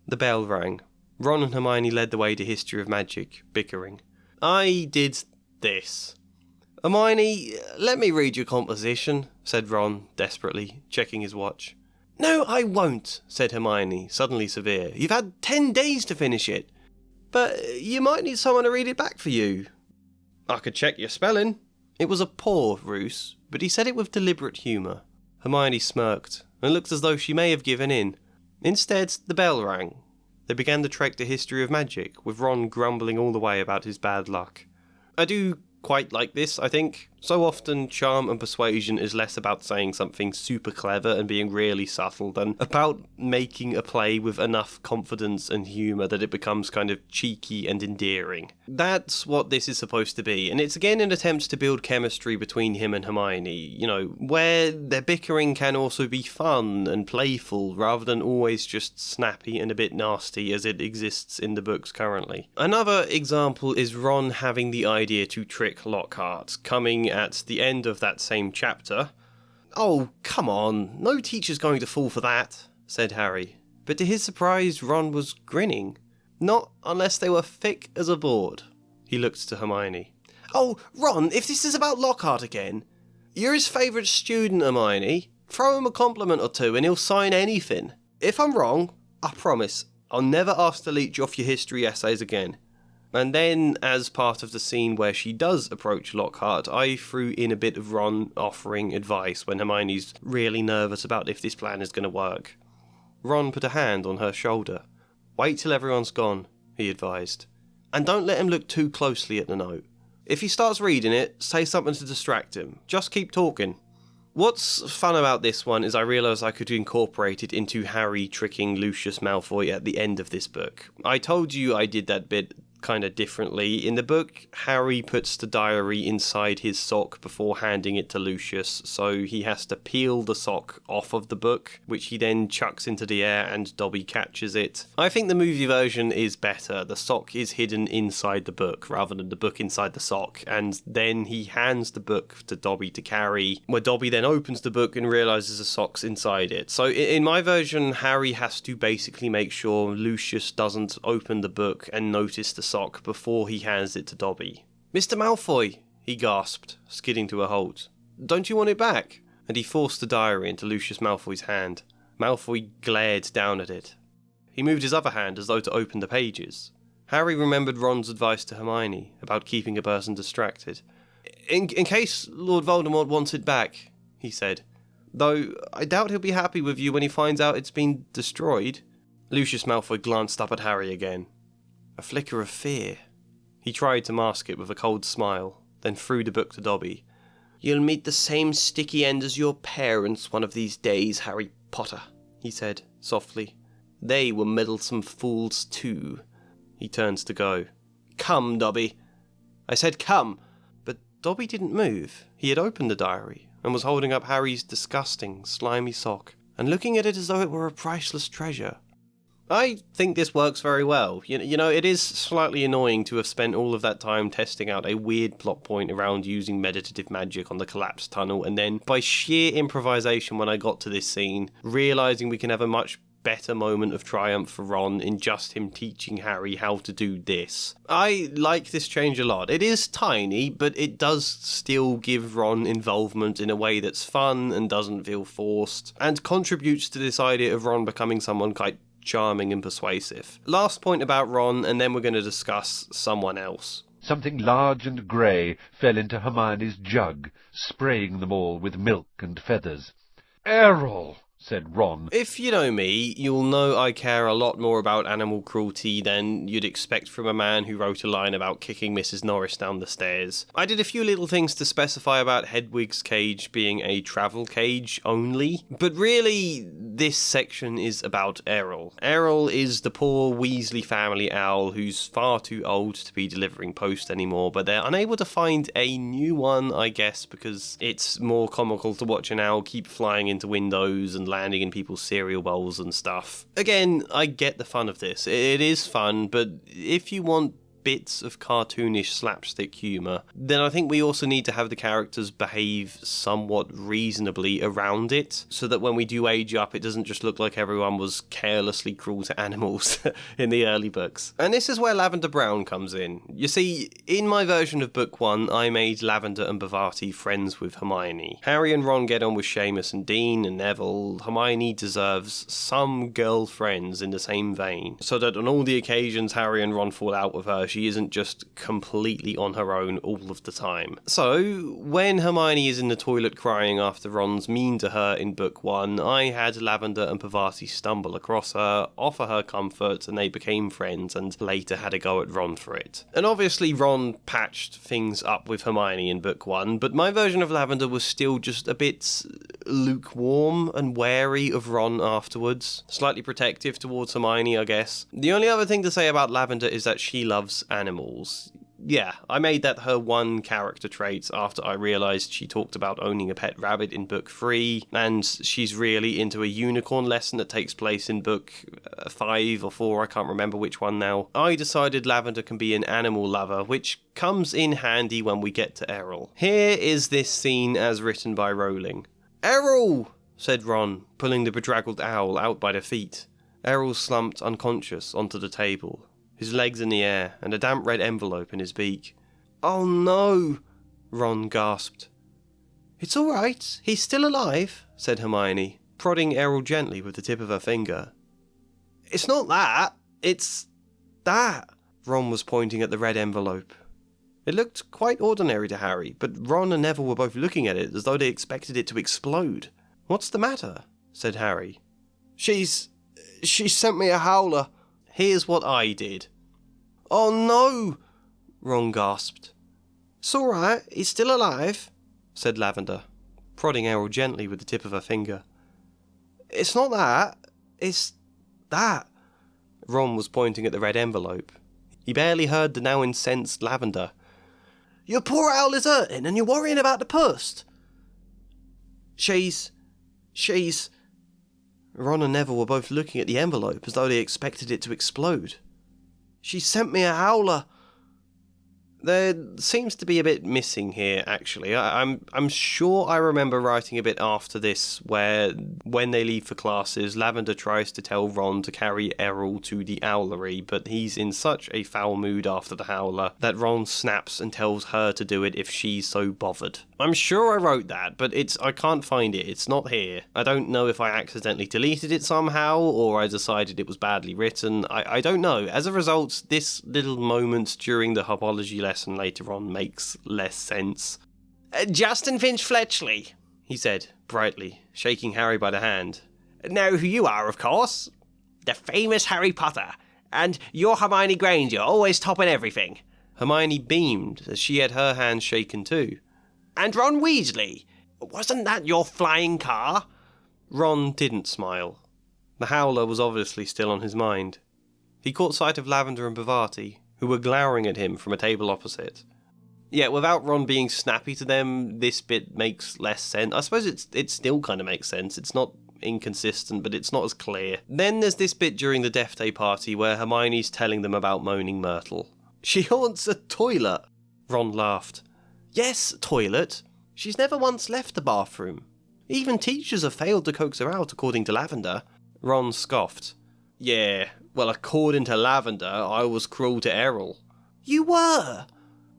The bell rang. Ron and Hermione led the way to History of Magic, bickering. "I did this." "Hermione, let me read your composition," said Ron, desperately, checking his watch. "No, I won't," said Hermione, suddenly severe. "You've had 10 days to finish it. But you might need someone to read it back for you." "I could check your spelling." It was a poor ruse, but he said it with deliberate humour. Hermione smirked, and looked as though she may have given in. Instead, the bell rang. They began the trek to History of Magic, with Ron grumbling all the way about his bad luck. I do quite like this, I think. So often, charm and persuasion is less about saying something super clever and being really subtle than about making a play with enough confidence and humour that it becomes kind of cheeky and endearing. That's what this is supposed to be, and it's again an attempt to build chemistry between him and Hermione, you know, where their bickering can also be fun and playful rather than always just snappy and a bit nasty as it exists in the books currently. Another example is Ron having the idea to trick Lockhart, coming at the end of that same chapter. "Oh, come on, no teacher's going to fall for that," said Harry. But to his surprise, Ron was grinning. "Not unless they were thick as a board." He looked to Hermione. "Oh, Ron, if this is about Lockhart again, you're his favourite student, Hermione. Throw him a compliment or two and he'll sign anything. If I'm wrong, I promise, I'll never ask to leech off your history essays again." And then, as part of the scene where she does approach Lockhart, I threw in a bit of Ron offering advice when Hermione's really nervous about if this plan is going to work. Ron put a hand on her shoulder. "Wait till everyone's gone," he advised. "And don't let him look too closely at the note. If he starts reading it, say something to distract him. Just keep talking." What's fun about this one is I realised I could incorporate it into Harry tricking Lucius Malfoy at the end of this book. I told you I did that bit kind of differently. In the book, Harry puts the diary inside his sock before handing it to Lucius, so he has to peel the sock off of the book, which he then chucks into the air and Dobby catches it. I think the movie version is better. The sock is hidden inside the book rather than the book inside the sock, and then he hands the book to Dobby to carry, where Dobby then opens the book and realises the sock's inside it. So in my version, Harry has to basically make sure Lucius doesn't open the book and notice the sock before he hands it to Dobby. "Mr. Malfoy," he gasped, skidding to a halt. "Don't you want it back?" And he forced the diary into Lucius Malfoy's hand. Malfoy glared down at it. He moved his other hand as though to open the pages. Harry remembered Ron's advice to Hermione about keeping a person distracted. In case Lord Voldemort wants it back," he said. "Though I doubt he'll be happy with you when he finds out it's been destroyed." Lucius Malfoy glanced up at Harry again. A flicker of fear. He tried to mask it with a cold smile, then threw the book to Dobby. "You'll meet the same sticky end as your parents one of these days, Harry Potter," he said, softly. "They were meddlesome fools too." He turns to go. "Come, Dobby." I said come, but Dobby didn't move. He had opened the diary, and was holding up Harry's disgusting, slimy sock, and looking at it as though it were a priceless treasure. I think this works very well. You know, it is slightly annoying to have spent all of that time testing out a weird plot point around using meditative magic on the collapsed tunnel, and then, by sheer improvisation when I got to this scene, realising we can have a much better moment of triumph for Ron in just him teaching Harry how to do this. I like this change a lot. It is tiny, but it does still give Ron involvement in a way that's fun and doesn't feel forced, and contributes to this idea of Ron becoming someone quite charming and persuasive. Last point about Ron, and then we're going to discuss someone else. Something large and grey fell into Hermione's jug, spraying them all with milk and feathers. "Errol!" said Ron. If you know me, you'll know I care a lot more about animal cruelty than you'd expect from a man who wrote a line about kicking Mrs. Norris down the stairs. I did a few little things to specify about Hedwig's cage being a travel cage only, but really, this section is about Errol. Errol is the poor Weasley family owl who's far too old to be delivering post anymore, but they're unable to find a new one, I guess, because it's more comical to watch an owl keep flying into windows and landing in people's cereal bowls and stuff. Again, I get the fun of this. It is fun, but if you want bits of cartoonish slapstick humour, then I think we also need to have the characters behave somewhat reasonably around it, so that when we do age up, it doesn't just look like everyone was carelessly cruel to animals in the early books. And this is where Lavender Brown comes in. You see, in my version of book 1, I made Lavender and Parvati friends with Hermione. Harry and Ron get on with Seamus and Dean and Neville. Hermione deserves some girlfriends in the same vein, so that on all the occasions Harry and Ron fall out with her, she isn't just completely on her own all of the time. So, when Hermione is in the toilet crying after Ron's mean to her in book 1, I had Lavender and Parvati stumble across her, offer her comfort, and they became friends, and later had a go at Ron for it. And obviously Ron patched things up with Hermione in book 1, but my version of Lavender was still just a bit lukewarm and wary of Ron afterwards. Slightly protective towards Hermione, I guess. The only other thing to say about Lavender is that she loves animals. Yeah, I made that her one character trait after I realised she talked about owning a pet rabbit in book 3, and she's really into a unicorn lesson that takes place in book 5 or 4, I can't remember which one now. I decided Lavender can be an animal lover, which comes in handy when we get to Errol. Here is this scene as written by Rowling. "Errol!" said Ron, pulling the bedraggled owl out by the feet. Errol slumped unconscious onto the table, his legs in the air, and a damp red envelope in his beak. "Oh no!" Ron gasped. "It's all right, he's still alive," said Hermione, prodding Errol gently with the tip of her finger. "It's not that, it's that." Ron was pointing at the red envelope. It looked quite ordinary to Harry, but Ron and Neville were both looking at it as though they expected it to explode. "What's the matter?" said Harry. She's She sent me a howler. Here's what I did. Oh no, Ron gasped. It's all right, he's still alive, said Lavender, prodding Errol gently with the tip of her finger. It's not that, it's that. Ron was pointing at the red envelope. He barely heard the now incensed Lavender. Your poor owl is hurting and you're worrying about the pust. She's... Ron and Neville were both looking at the envelope as though they expected it to explode. She sent me a howler. There seems to be a bit missing here, actually. I'm sure I remember writing a bit after this where, when they leave for classes, Lavender tries to tell Ron to carry Errol to the owlery, but he's in such a foul mood after the howler that Ron snaps and tells her to do it if she's so bothered. I'm sure I wrote that, but I can't find it. It's not here. I don't know if I accidentally deleted it somehow, or I decided it was badly written. I don't know. As a result, this little moment during the hopology lesson later on makes less sense. Justin Finch Fletchley, he said, brightly, shaking Harry by the hand. Know who you are, of course. The famous Harry Potter. And you're Hermione Granger, always topping everything. Hermione beamed as she had her hand shaken too. And Ron Weasley. Wasn't that your flying car? Ron didn't smile. The howler was obviously still on his mind. He caught sight of Lavender and Parvati, who were glowering at him from a table opposite. Yeah, without Ron being snappy to them, this bit makes less sense. I suppose it still kind of makes sense. It's not inconsistent, but it's not as clear. Then there's this bit during the Death Day party where Hermione's telling them about moaning Myrtle. She haunts a toilet. Ron laughed. Yes, toilet. She's never once left the bathroom. Even teachers have failed to coax her out, according to Lavender. Ron scoffed. Yeah, well, according to Lavender, I was cruel to Errol. You were!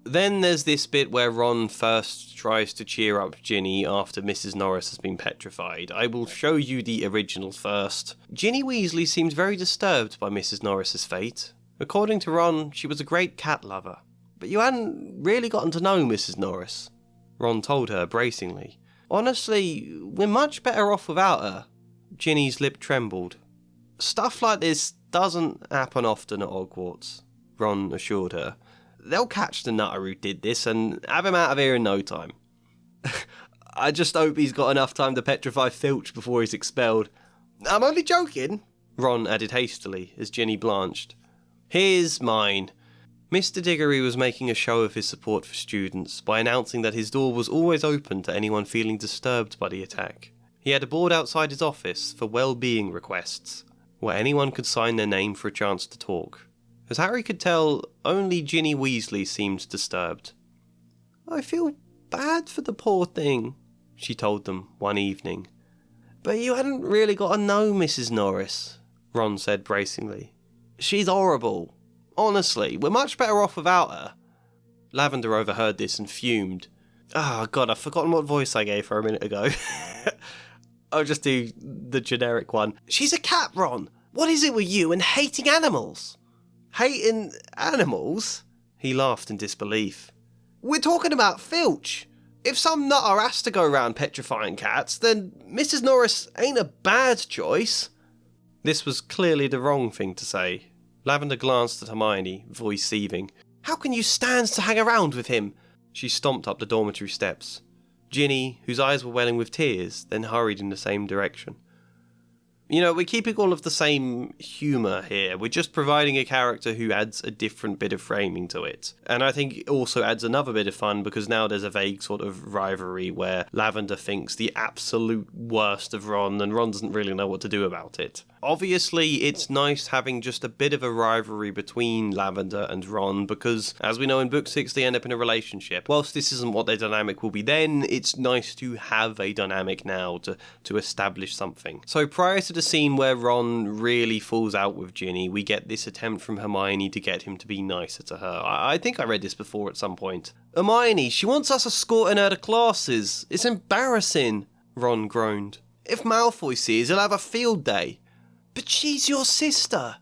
Then there's this bit where Ron first tries to cheer up Ginny after Mrs. Norris has been petrified. I will show you the original first. Ginny Weasley seemed very disturbed by Mrs. Norris's fate. According to Ron, she was a great cat lover. But you hadn't really gotten to know Mrs. Norris, Ron told her bracingly. Honestly, we're much better off without her. Ginny's lip trembled. Stuff like this doesn't happen often at Hogwarts, Ron assured her. They'll catch the nutter who did this and have him out of here in no time. I just hope he's got enough time to petrify Filch before he's expelled. I'm only joking, Ron added hastily as Ginny blanched. Here's mine. Mr. Diggory was making a show of his support for students by announcing that his door was always open to anyone feeling disturbed by the attack. He had a board outside his office for well-being requests, where anyone could sign their name for a chance to talk. As Harry could tell, only Ginny Weasley seemed disturbed. I feel bad for the poor thing, she told them one evening. But you hadn't really got to know Mrs. Norris, Ron said bracingly. She's horrible. Honestly, we're much better off without her. Lavender overheard this and fumed. Oh god, I've forgotten what voice I gave her a minute ago. I'll just do the generic one. She's a cat, Ron. What is it with you and hating animals? Hating animals? He laughed in disbelief. We're talking about Filch. If some nutter has to go round petrifying cats, then Mrs. Norris ain't a bad choice. This was clearly the wrong thing to say. Lavender glanced at Hermione, voice seething. How can you stand to hang around with him? She stomped up the dormitory steps. Ginny, whose eyes were welling with tears, then hurried in the same direction. You know, we're keeping all of the same humour here. We're just providing a character who adds a different bit of framing to it. And I think it also adds another bit of fun because now there's a vague sort of rivalry where Lavender thinks the absolute worst of Ron and Ron doesn't really know what to do about it. Obviously, it's nice having just a bit of a rivalry between Lavender and Ron because, as we know in Book 6, they end up in a relationship. Whilst this isn't what their dynamic will be then, it's nice to have a dynamic now to establish something. So prior to the scene where Ron really falls out with Ginny, we get this attempt from Hermione to get him to be nicer to her. I think I read this before at some point. Hermione, she wants us escorting her to classes. It's embarrassing, Ron groaned. If Malfoy sees, he'll have a field day. But she's your sister.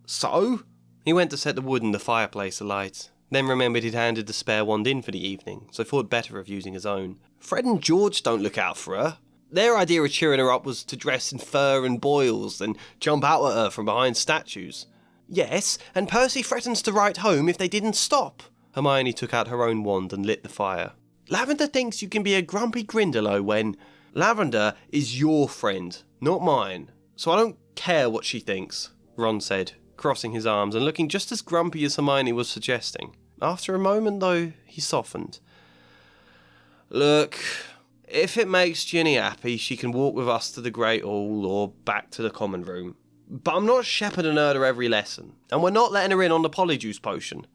So? He went to set the wood in the fireplace alight, then remembered he'd handed the spare wand in for the evening, so thought better of using his own. Fred and George don't look out for her. Their idea of cheering her up was to dress in fur and boils, then jump out at her from behind statues. Yes, and Percy threatens to write home if they didn't stop. Hermione took out her own wand and lit the fire. Lavender thinks you can be a grumpy Grindylow when... Lavender is your friend, not mine, so I don't care what she thinks, Ron said, crossing his arms and looking just as grumpy as Hermione was suggesting. After a moment, though, he softened. Look, if it makes Ginny happy, she can walk with us to the Great Hall or back to the common room. But I'm not shepherding her to every lesson, and we're not letting her in on the polyjuice potion.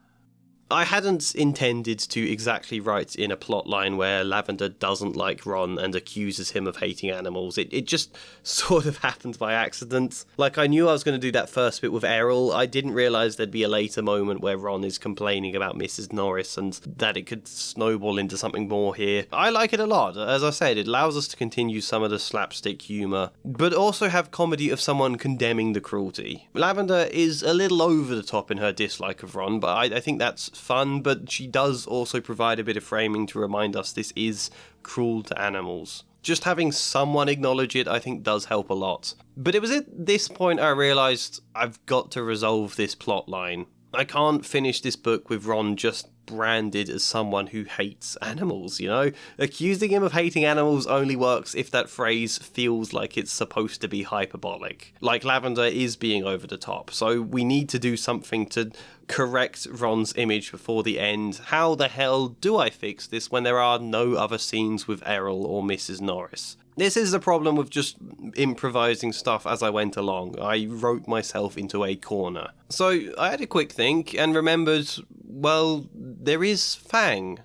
I hadn't intended to exactly write in a plot line where Lavender doesn't like Ron and accuses him of hating animals. It just sort of happened by accident. Like, I knew I was going to do that first bit with Errol. I didn't realise there'd be a later moment where Ron is complaining about Mrs. Norris and that it could snowball into something more here. I like it a lot. As I said, it allows us to continue some of the slapstick humour, but also have comedy of someone condemning the cruelty. Lavender is a little over the top in her dislike of Ron, but I think that's fun, but she does also provide a bit of framing to remind us this is cruel to animals. Just having someone acknowledge it, I think, does help a lot. But it was at this point I realised I've got to resolve this plot line. I can't finish this book with Ron just branded as someone who hates animals, you know? Accusing him of hating animals only works if that phrase feels like it's supposed to be hyperbolic. Like Lavender is being over the top, so we need to do something to correct Ron's image before the end. How the hell do I fix this when there are no other scenes with Errol or Mrs. Norris? This is the problem with just improvising stuff as I went along. I wrote myself into a corner. So I had a quick think and remembered, well, there is Fang.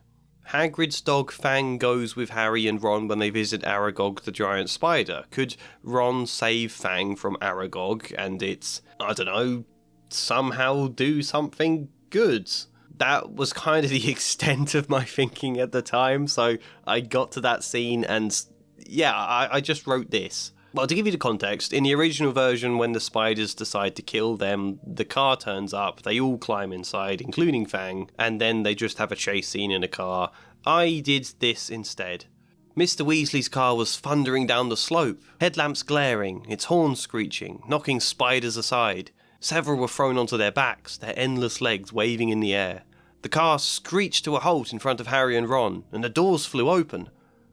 Hagrid's dog Fang goes with Harry and Ron when they visit Aragog the giant spider. Could Ron save Fang from Aragog and it's, I don't know, somehow do something good? That was kind of the extent of my thinking at the time, so I got to that scene and... yeah, I just wrote this. Well, to give you the context, in the original version, when the spiders decide to kill them, the car turns up, they all climb inside, including Fang, and then they just have a chase scene in a car. I did this instead. Mr. Weasley's car was thundering down the slope, headlamps glaring, its horns screeching, knocking spiders aside. Several were thrown onto their backs, their endless legs waving in the air. The car screeched to a halt in front of Harry and Ron, and the doors flew open.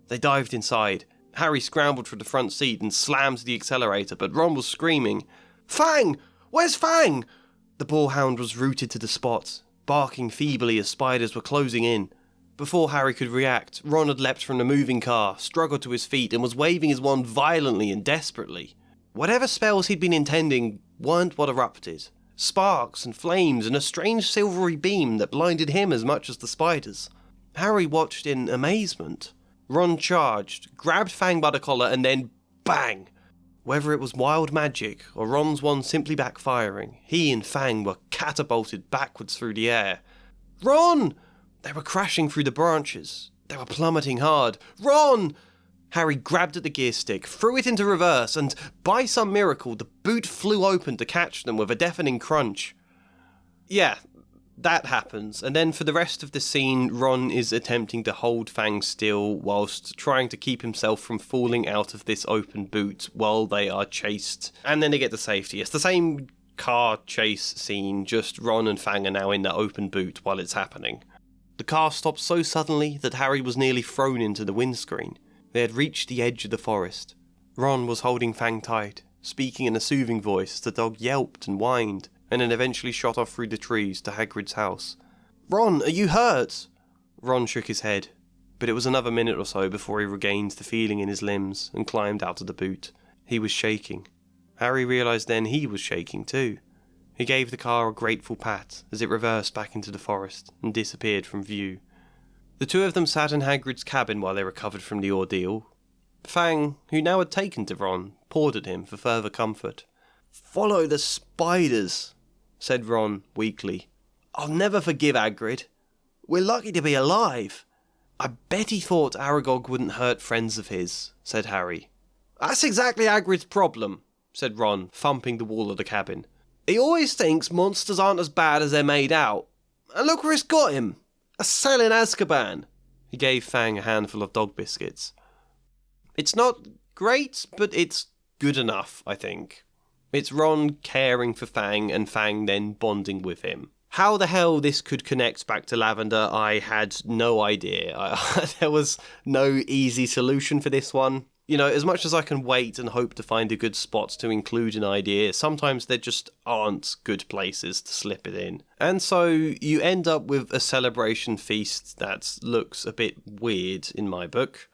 They dived inside. Harry scrambled for the front seat and slammed the accelerator, but Ron was screaming, "Fang! Where's Fang?" The boarhound was rooted to the spot, barking feebly as spiders were closing in. Before Harry could react, Ron had leapt from the moving car, struggled to his feet, and was waving his wand violently and desperately. Whatever spells he'd been intending weren't what erupted. Sparks and flames and a strange silvery beam that blinded him as much as the spiders. Harry watched in amazement. Ron charged, grabbed Fang by the collar, and then bang! Whether it was wild magic or Ron's wand simply backfiring, he and Fang were catapulted backwards through the air. Ron! They were crashing through the branches. They were plummeting hard. Ron! Harry grabbed at the gear stick, threw it into reverse, and by some miracle, the boot flew open to catch them with a deafening crunch. Yeah, that happens, and then for the rest of the scene, Ron is attempting to hold Fang still whilst trying to keep himself from falling out of this open boot while they are chased, and then they get to safety. It's the same car chase scene, just Ron and Fang are now in the open boot while it's happening. The car stopped so suddenly that Harry was nearly thrown into the windscreen. They had reached the edge of the forest. Ron was holding Fang tight, speaking in a soothing voice as the dog yelped and whined, and then eventually shot off through the trees to Hagrid's house. "Ron, are you hurt?" Ron shook his head, but it was another minute or so before he regained the feeling in his limbs and climbed out of the boot. He was shaking. Harry realised then he was shaking too. He gave the car a grateful pat as it reversed back into the forest and disappeared from view. The two of them sat in Hagrid's cabin while they recovered from the ordeal. Fang, who now had taken to Ron, pawed at him for further comfort. "Follow the spiders," said Ron weakly. "I'll never forgive Hagrid. We're lucky to be alive." "I bet he thought Aragog wouldn't hurt friends of his," said Harry. "That's exactly Hagrid's problem," said Ron, thumping the wall of the cabin. "He always thinks monsters aren't as bad as they're made out. And look where it's got him. A cell in Azkaban." He gave Fang a handful of dog biscuits. "It's not great, but it's good enough, I think. It's Ron caring for Fang and Fang then bonding with him. How the hell this could connect back to Lavender, I had no idea. There was no easy solution for this one. You know, as much as I can wait and hope to find a good spot to include an idea, sometimes there just aren't good places to slip it in. And so you end up with a celebration feast that looks a bit weird in my book.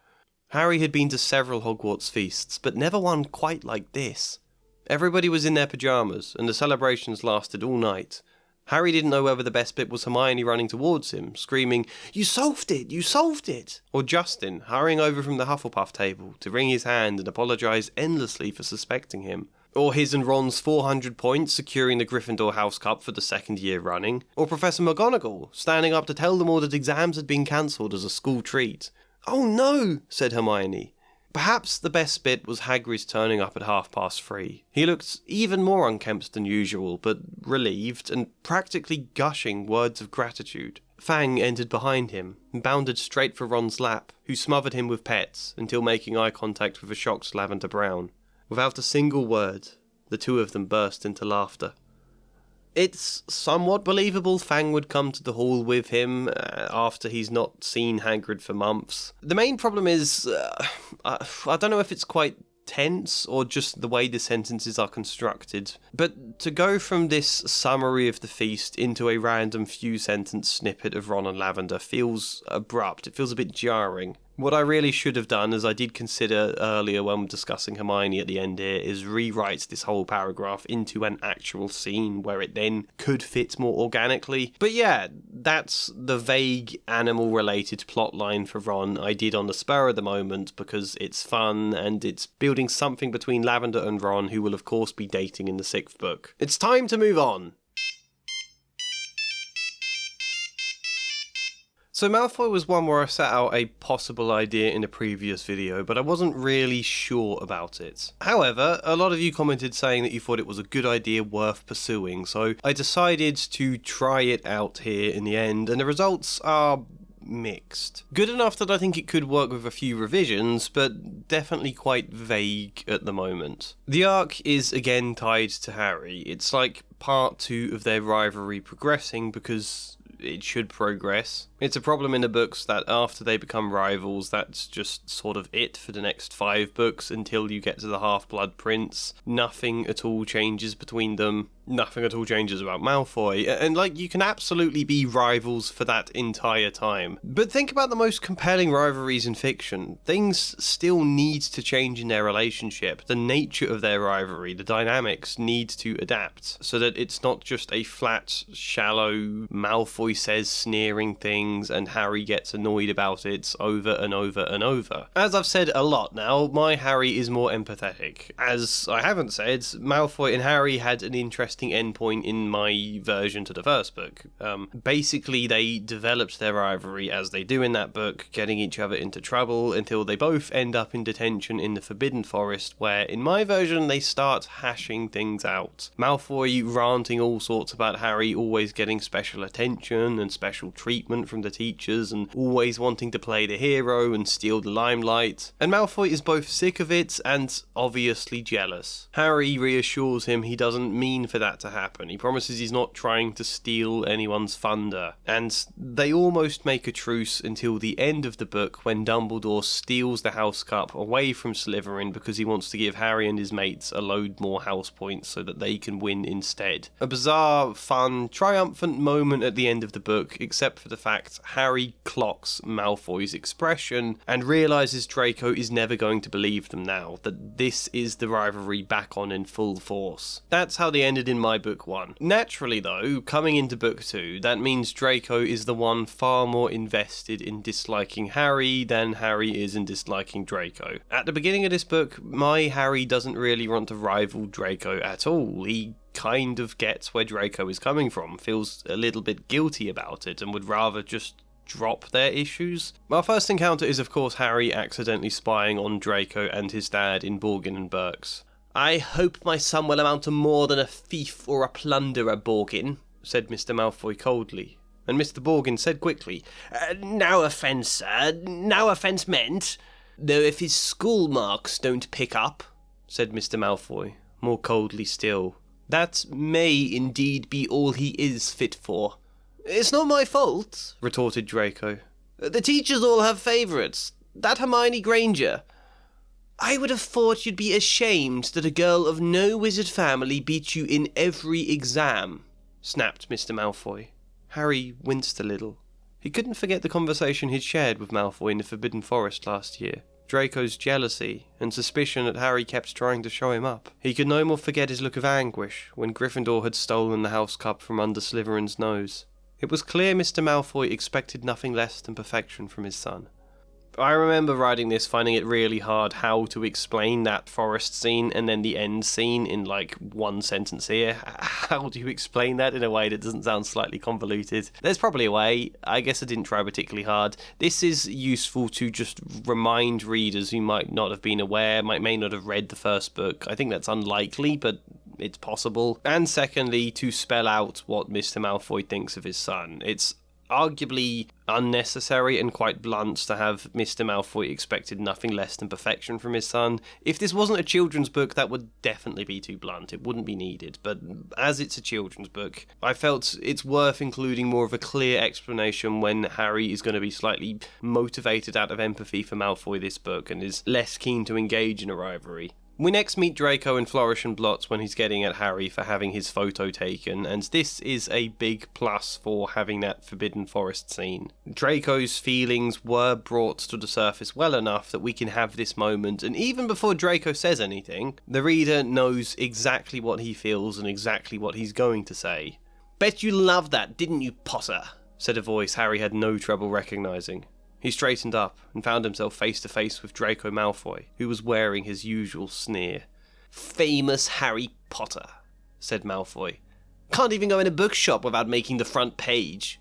Harry had been to several Hogwarts feasts, but never one quite like this. Everybody was in their pyjamas, and the celebrations lasted all night. Harry didn't know whether the best bit was Hermione running towards him, screaming, "You solved it! You solved it!" or Justin hurrying over from the Hufflepuff table to wring his hand and apologise endlessly for suspecting him. Or his and Ron's 400 points securing the Gryffindor House Cup for the second year running. Or Professor McGonagall standing up to tell them all that exams had been cancelled as a school treat. "Oh no," said Hermione. Perhaps the best bit was Hagrid turning up at 3:30. He looked even more unkempt than usual, but relieved, and practically gushing words of gratitude. Fang entered behind him, and bounded straight for Ron's lap, who smothered him with pets, until making eye contact with a shocked Lavender Brown. Without a single word, the two of them burst into laughter. It's somewhat believable Fang would come to the hall with him after he's not seen Hagrid for months. The main problem is, I don't know if it's quite tense or just the way the sentences are constructed, but to go from this summary of the feast into a random few sentence snippet of Ron and Lavender feels abrupt. It feels a bit jarring. What I really should have done, as I did consider earlier when discussing Hermione at the end here, is rewrite this whole paragraph into an actual scene where it then could fit more organically. But yeah, that's the vague animal-related plotline for Ron I did on the spur of the moment because it's fun and it's building something between Lavender and Ron, who will of course be dating in the 6th book. It's time to move on. So Malfoy was one where I set out a possible idea in a previous video, but I wasn't really sure about it. However, a lot of you commented saying that you thought it was a good idea worth pursuing, so I decided to try it out here in the end, and the results are mixed. Good enough that I think it could work with a few revisions, but definitely quite vague at the moment. The arc is again tied to Harry. It's like part 2 of their rivalry progressing because it should progress. It's a problem in the books that after they become rivals, that's just sort of it for the next 5 books until you get to the Half-Blood Prince. Nothing at all changes between them. Nothing at all changes about Malfoy. And like, you can absolutely be rivals for that entire time. But think about the most compelling rivalries in fiction. Things still need to change in their relationship. The nature of their rivalry, the dynamics need to adapt so that it's not just a flat, shallow, Malfoy says sneering things and Harry gets annoyed about it over and over and over. As I've said a lot now, my Harry is more empathetic. As I haven't said, Malfoy and Harry had an interesting endpoint in my version to the first book. Basically, they developed their rivalry as they do in that book, getting each other into trouble until they both end up in detention in the Forbidden Forest, where in my version they start hashing things out. Malfoy ranting all sorts about Harry always getting special attention and special treatment from the teachers and always wanting to play the hero and steal the limelight. And Malfoy is both sick of it and obviously jealous. Harry reassures him he doesn't mean for that to happen. He promises he's not trying to steal anyone's thunder. And they almost make a truce until the end of the book when Dumbledore steals the House Cup away from Slytherin because he wants to give Harry and his mates a load more house points so that they can win instead. A bizarre, fun, triumphant moment at the end of the book, except for the fact Harry clocks Malfoy's expression and realises Draco is never going to believe them now, that this is the rivalry back on in full force. That's how they ended in my book 1. Naturally though, coming into book 2, that means Draco is the one far more invested in disliking Harry than Harry is in disliking Draco. At the beginning of this book, my Harry doesn't really want to rival Draco at all. He kind of gets where Draco is coming from, feels a little bit guilty about it, and would rather just drop their issues. Our first encounter is of course Harry accidentally spying on Draco and his dad in Borgin and Burke's. "I hope my son will amount to more than a thief or a plunderer, Borgin," said Mr. Malfoy coldly. And Mr. Borgin said quickly, "No offence, sir. No offence meant." Though if his school marks don't pick up, said Mr. Malfoy, more coldly still, that may indeed be all he is fit for. It's not my fault, retorted Draco. The teachers all have favourites. That Hermione Granger. I would have thought you'd be ashamed that a girl of no wizard family beat you in every exam, snapped Mr. Malfoy. Harry winced a little. He couldn't forget the conversation he'd shared with Malfoy in the Forbidden Forest last year. Draco's jealousy and suspicion that Harry kept trying to show him up. He could no more forget his look of anguish when Gryffindor had stolen the house cup from under Slytherin's nose. It was clear Mr. Malfoy expected nothing less than perfection from his son. I remember writing this, finding it really hard how to explain that forest scene and then the end scene in like one sentence here. How do you explain that in a way that doesn't sound slightly convoluted? There's probably a way. I guess I didn't try particularly hard. This is useful to just remind readers who might not have been aware, may not have read the first book. I think that's unlikely, but it's possible. And secondly, to spell out what Mr. Malfoy thinks of his son. It's arguably unnecessary and quite blunt to have Mr. Malfoy expected nothing less than perfection from his son. If this wasn't a children's book, that would definitely be too blunt. It wouldn't be needed. But as it's a children's book, I felt it's worth including more of a clear explanation when Harry is going to be slightly motivated out of empathy for Malfoy this book and is less keen to engage in a rivalry. We next meet Draco in Flourish and Blots when he's getting at Harry for having his photo taken, and this is a big plus for having that Forbidden Forest scene. Draco's feelings were brought to the surface well enough that we can have this moment, and even before Draco says anything, the reader knows exactly what he feels and exactly what he's going to say. "Bet you loved that, didn't you, Potter?" said a voice Harry had no trouble recognising. He straightened up and found himself face to face with Draco Malfoy, who was wearing his usual sneer. "Famous Harry Potter," said Malfoy. "Can't even go in a bookshop without making the front page."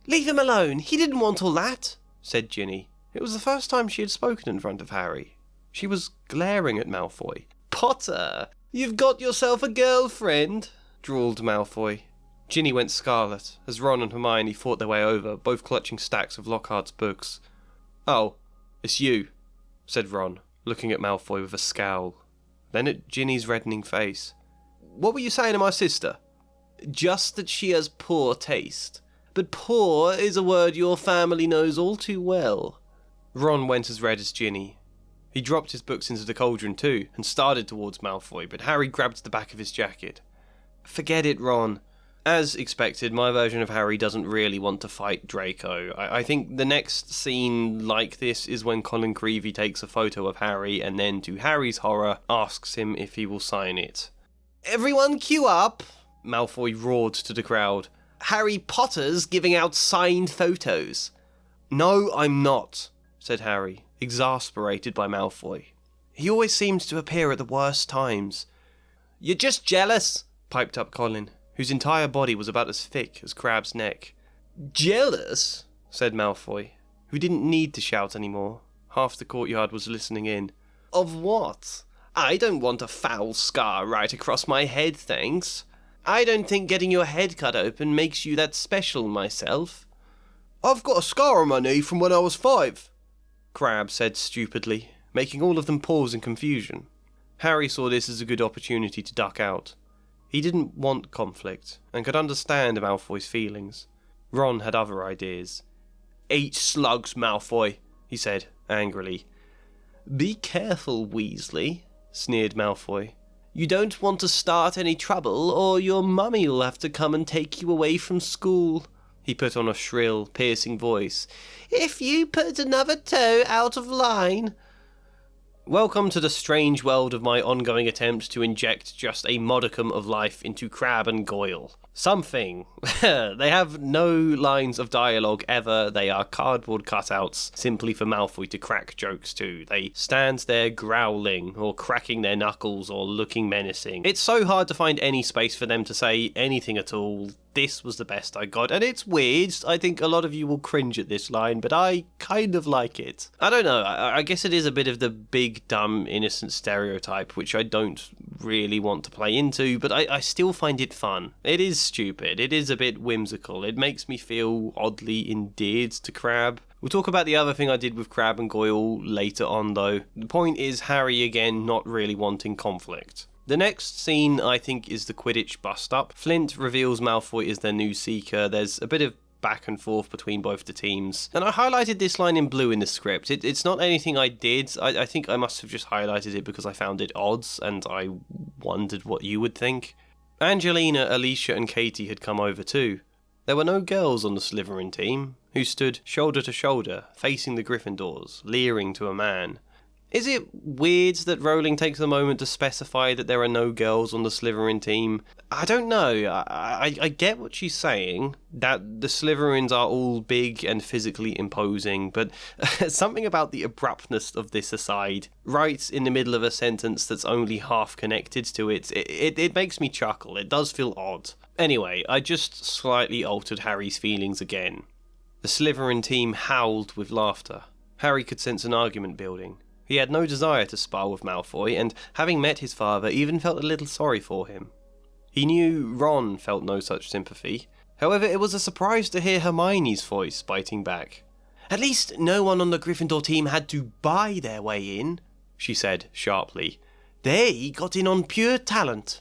"Leave him alone, he didn't want all that," said Ginny. It was the first time she had spoken in front of Harry. She was glaring at Malfoy. "Potter, you've got yourself a girlfriend," drawled Malfoy. Ginny went scarlet as Ron and Hermione fought their way over, both clutching stacks of Lockhart's books. "Oh, it's you," said Ron, looking at Malfoy with a scowl. Then at Ginny's reddening face. "What were you saying to my sister?" "Just that she has poor taste. But poor is a word your family knows all too well." Ron went as red as Ginny. He dropped his books into the cauldron too, and started towards Malfoy, but Harry grabbed the back of his jacket. "Forget it, Ron." As expected, my version of Harry doesn't really want to fight Draco. I think the next scene like this is when Colin Creevey takes a photo of Harry and then, to Harry's horror, asks him if he will sign it. "Everyone queue up!" Malfoy roared to the crowd. "Harry Potter's giving out signed photos." "No, I'm not," said Harry, exasperated by Malfoy. He always seems to appear at the worst times. "You're just jealous," piped up Colin, whose entire body was about as thick as Crabbe's neck. "Jealous?" said Malfoy, who didn't need to shout anymore. Half the courtyard was listening in. "Of what? I don't want a foul scar right across my head, thanks. I don't think getting your head cut open makes you that special myself." "I've got a scar on my knee from when I was 5, Crabbe said stupidly, making all of them pause in confusion. Harry saw this as a good opportunity to duck out. He didn't want conflict, and could understand Malfoy's feelings. Ron had other ideas. "Eat slugs, Malfoy," he said, angrily. "Be careful, Weasley," sneered Malfoy. "You don't want to start any trouble, or your mummy will have to come and take you away from school." He put on a shrill, piercing voice. "If you put another toe out of line..." Welcome to the strange world of my ongoing attempt to inject just a modicum of life into Crabbe and Goyle. Something. They have no lines of dialogue ever. They are cardboard cutouts simply for Malfoy to crack jokes to. They stand there growling or cracking their knuckles or looking menacing. It's so hard to find any space for them to say anything at all. This was the best I got, and it's weird. I think a lot of you will cringe at this line, but I kind of like it. I don't know, I guess it is a bit of the big, dumb, innocent stereotype, which I don't really want to play into, but I still find it fun. It is stupid, it is a bit whimsical, it makes me feel oddly endeared to Crabbe, We'll talk about the other thing I did with Crabbe and Goyle later on though. The point is Harry again not really wanting conflict. The next scene I think is the Quidditch bust-up. Flint reveals Malfoy is their new seeker. There's a bit of back and forth between both the teams. And I highlighted this line in blue in the script. It's not anything I did. I think I must have just highlighted it because I found it odd and I wondered what you would think. Angelina, Alicia and Katie had come over too. There were no girls on the Slytherin team, who stood shoulder to shoulder, facing the Gryffindors, leering to a man. Is it weird that Rowling takes a moment to specify that there are no girls on the Slytherin team? I don't know. I get what she's saying, that the Slytherins are all big and physically imposing, but something about the abruptness of this aside, right in the middle of a sentence that's only half connected to it makes me chuckle. It does feel odd. Anyway, I just slightly altered Harry's feelings again. The Slytherin team howled with laughter. Harry could sense an argument building. He had no desire to spar with Malfoy, and having met his father, even felt a little sorry for him. He knew Ron felt no such sympathy. However, it was a surprise to hear Hermione's voice biting back. "At least no one on the Gryffindor team had to buy their way in," she said sharply. "They got in on pure talent."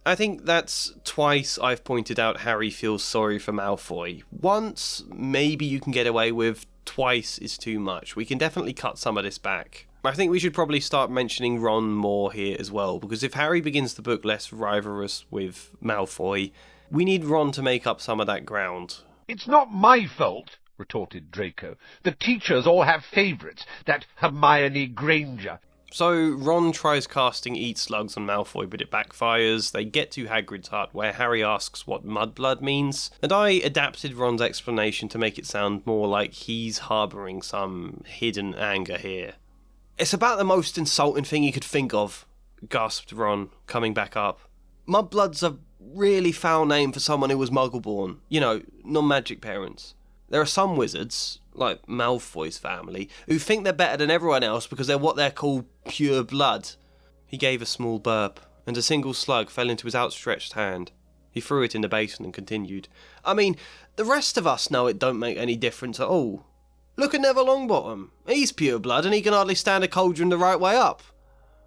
I think that's twice I've pointed out Harry feels sorry for Malfoy. Once, maybe you can get away with. Twice is too much. We can definitely cut some of this back. I think we should probably start mentioning Ron more here as well, because if Harry begins the book less rivalrous with Malfoy, we need Ron to make up some of that ground. "It's not my fault," retorted Draco. "The teachers all have favourites. That Hermione Granger." So Ron tries casting Eat Slugs on Malfoy, but it backfires. They get to Hagrid's hut, where Harry asks what mudblood means, and I adapted Ron's explanation to make it sound more like he's harbouring some hidden anger here. "It's about the most insulting thing you could think of," gasped Ron, coming back up. "Mudblood's a really foul name for someone who was muggle-born. You know, non-magic parents. There are some wizards, like Malfoy's family, who think they're better than everyone else because they're what they're called pure blood." He gave a small burp, and a single slug fell into his outstretched hand. He threw it in the basin and continued. "I mean, the rest of us know it don't make any difference at all. Look at Neville Longbottom. He's pure blood and he can hardly stand a cauldron the right way up.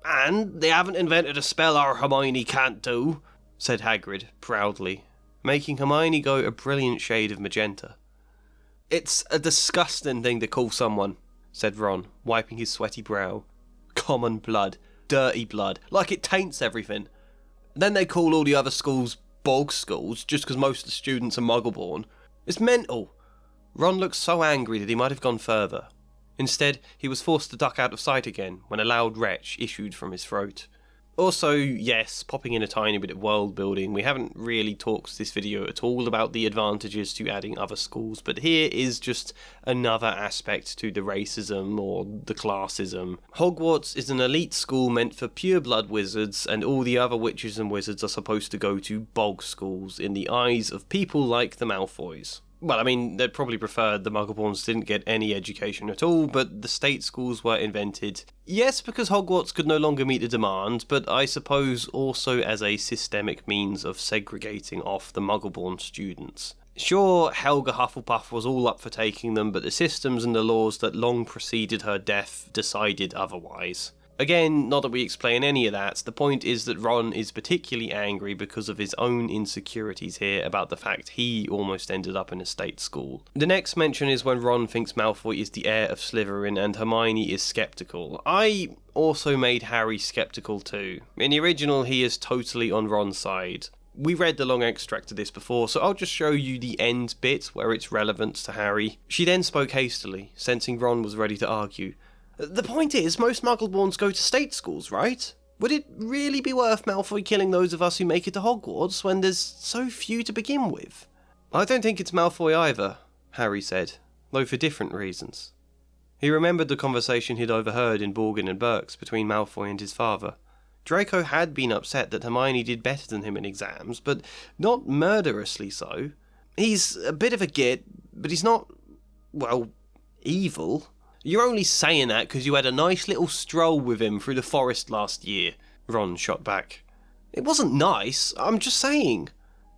And they haven't invented a spell our Hermione can't do," said Hagrid, proudly, making Hermione go a brilliant shade of magenta. "It's a disgusting thing to call someone," said Ron, wiping his sweaty brow. "Common blood. Dirty blood. Like it taints everything. Then they call all the other schools bog schools just because most of the students are muggle-born. It's mental." Ron looked so angry that he might have gone further. Instead, he was forced to duck out of sight again when a loud retch issued from his throat. Also, yes, popping in a tiny bit of world building, we haven't really talked this video at all about the advantages to adding other schools, but here is just another aspect to the racism or the classism. Hogwarts is an elite school meant for pure blood wizards, and all the other witches and wizards are supposed to go to bog schools in the eyes of people like the Malfoys. Well, I mean, they'd probably prefer the Muggleborns didn't get any education at all, but the state schools were invented. Yes, because Hogwarts could no longer meet the demand, but I suppose also as a systemic means of segregating off the Muggleborn students. Sure, Helga Hufflepuff was all up for taking them, but the systems and the laws that long preceded her death decided otherwise. Again, not that we explain any of that, the point is that Ron is particularly angry because of his own insecurities here about the fact he almost ended up in a state school. The next mention is when Ron thinks Malfoy is the heir of Slytherin and Hermione is sceptical. I also made Harry sceptical too. In the original, he is totally on Ron's side. We read the long extract of this before, so I'll just show you the end bit where it's relevant to Harry. She then spoke hastily, sensing Ron was ready to argue. "The point is, most Muggleborns go to state schools, right? Would it really be worth Malfoy killing those of us who make it to Hogwarts when there's so few to begin with?" "I don't think it's Malfoy either," Harry said, though for different reasons. He remembered the conversation he'd overheard in Borgin and Burke's between Malfoy and his father. Draco had been upset that Hermione did better than him in exams, but not murderously so. He's a bit of a git, but he's not, well, evil. "You're only saying that because you had a nice little stroll with him through the forest last year," Ron shot back. "It wasn't nice, I'm just saying."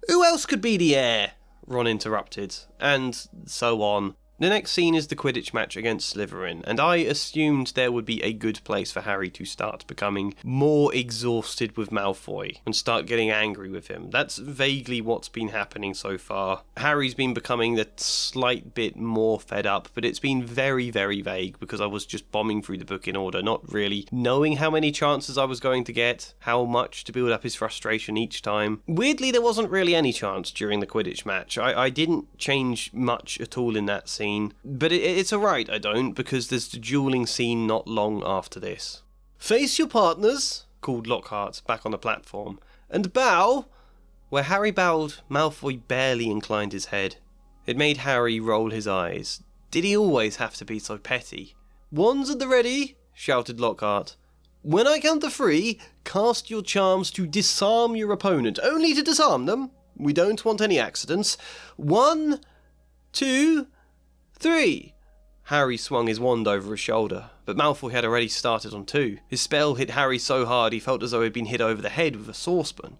"Who else could be the heir?" Ron interrupted, and so on. The next scene is the Quidditch match against Slytherin, and I assumed there would be a good place for Harry to start becoming more exhausted with Malfoy and start getting angry with him. That's vaguely what's been happening so far. Harry's been becoming a slight bit more fed up, but it's been very, very vague because I was just bombing through the book in order, not really knowing how many chances I was going to get, how much to build up his frustration each time. Weirdly, there wasn't really any chance during the Quidditch match. I didn't change much at all in that scene. But it's alright I don't, because there's the dueling scene not long after this. "Face your partners," called Lockhart back on the platform, "and bow." Where Harry bowed, Malfoy barely inclined his head. It made Harry roll his eyes. Did he always have to be so petty? "Wands at the ready," shouted Lockhart. "When I count to 3, cast your charms to disarm your opponent. Only to disarm them. We don't want any accidents. 1, 2, 3. Harry swung his wand over his shoulder, but Malfoy had already started on 2. His spell hit Harry so hard he felt as though he had been hit over the head with a saucepan.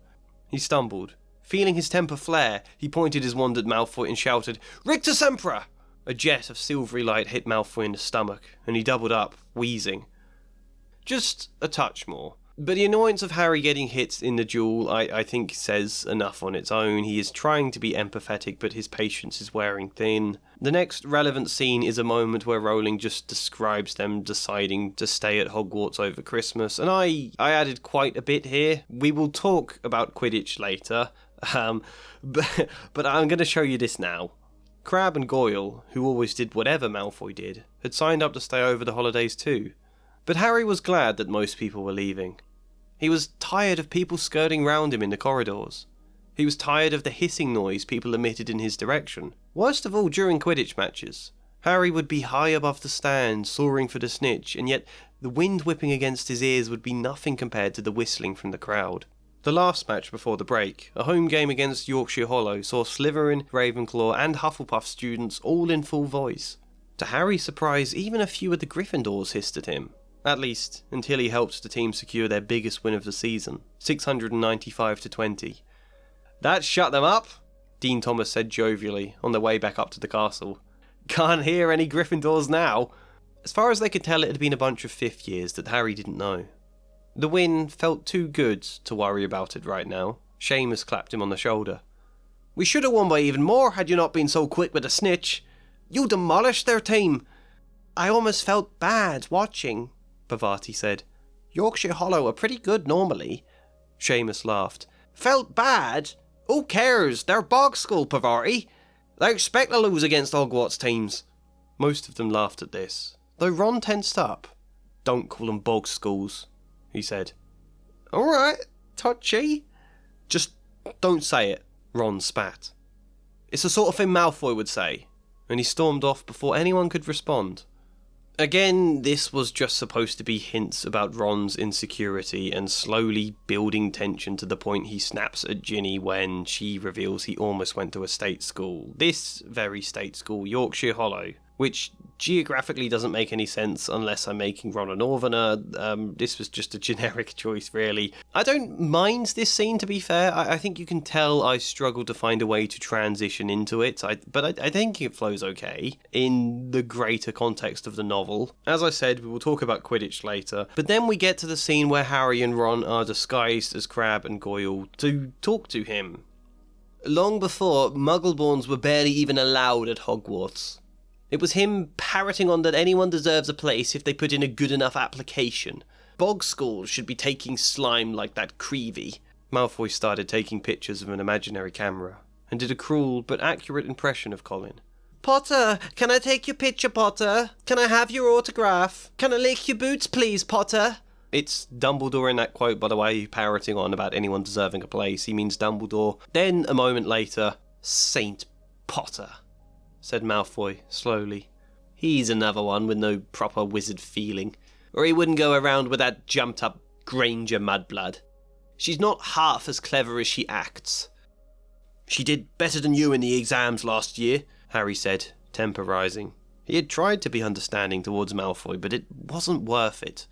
He stumbled. Feeling his temper flare, he pointed his wand at Malfoy and shouted, "Rictus Sempra!" A jet of silvery light hit Malfoy in the stomach, and he doubled up, wheezing. Just a touch more. But the annoyance of Harry getting hit in the duel, I think, says enough on its own. He is trying to be empathetic, but his patience is wearing thin. The next relevant scene is a moment where Rowling just describes them deciding to stay at Hogwarts over Christmas, and I added quite a bit here. We will talk about Quidditch later, but I'm going to show you this now. Crabbe and Goyle, who always did whatever Malfoy did, had signed up to stay over the holidays too. But Harry was glad that most people were leaving. He was tired of people skirting round him in the corridors. He was tired of the hissing noise people emitted in his direction. Worst of all during Quidditch matches. Harry would be high above the stand, soaring for the snitch, and yet the wind whipping against his ears would be nothing compared to the whistling from the crowd. The last match before the break, a home game against Yorkshire Hollow, saw Slytherin, Ravenclaw and Hufflepuff students all in full voice. To Harry's surprise, even a few of the Gryffindors hissed at him. At least, until he helped the team secure their biggest win of the season, 695-20. "That shut them up," Dean Thomas said jovially, on their way back up to the castle. "Can't hear any Gryffindors now." As far as they could tell, it had been a bunch of fifth years that Harry didn't know. The win felt too good to worry about it right now. Seamus clapped him on the shoulder. "We should have won by even more had you not been so quick with the snitch. You demolished their team." "I almost felt bad watching," Parvati said. "Yorkshire Hollow are pretty good normally." Seamus laughed. "Felt bad? Who cares? They're bog school, Parvati. They expect to lose against Hogwarts teams." Most of them laughed at this, though Ron tensed up. "Don't call them bog schools," he said. "Alright, touchy." "Just don't say it," Ron spat. "It's the sort of thing Malfoy would say," and he stormed off before anyone could respond. Again, this was just supposed to be hints about Ron's insecurity and slowly building tension to the point he snaps at Ginny when she reveals he almost went to a state school. This very state school, Yorkshire Hollow, which geographically doesn't make any sense unless I'm making Ron a northerner. This was just a generic choice, really. I don't mind this scene, to be fair. I think you can tell I struggled to find a way to transition into it, but I think it flows okay in the greater context of the novel. As I said, we will talk about Quidditch later, but then we get to the scene where Harry and Ron are disguised as Crabbe and Goyle to talk to him. Long before, Muggleborns were barely even allowed at Hogwarts. It was him parroting on that anyone deserves a place if they put in a good enough application. Bog schools should be taking slime like that Creevey. Malfoy started taking pictures of an imaginary camera, and did a cruel but accurate impression of Colin. "Potter, can I take your picture, Potter? Can I have your autograph? Can I lick your boots, please, Potter?" It's Dumbledore in that quote, by the way, parroting on about anyone deserving a place. He means Dumbledore. Then, a moment later, "Saint Potter," said Malfoy, slowly. "He's another one with no proper wizard feeling, or he wouldn't go around with that jumped-up Granger mudblood. She's not half as clever as she acts." "She did better than you in the exams last year," Harry said, temper rising. He had tried to be understanding towards Malfoy, but it wasn't worth it.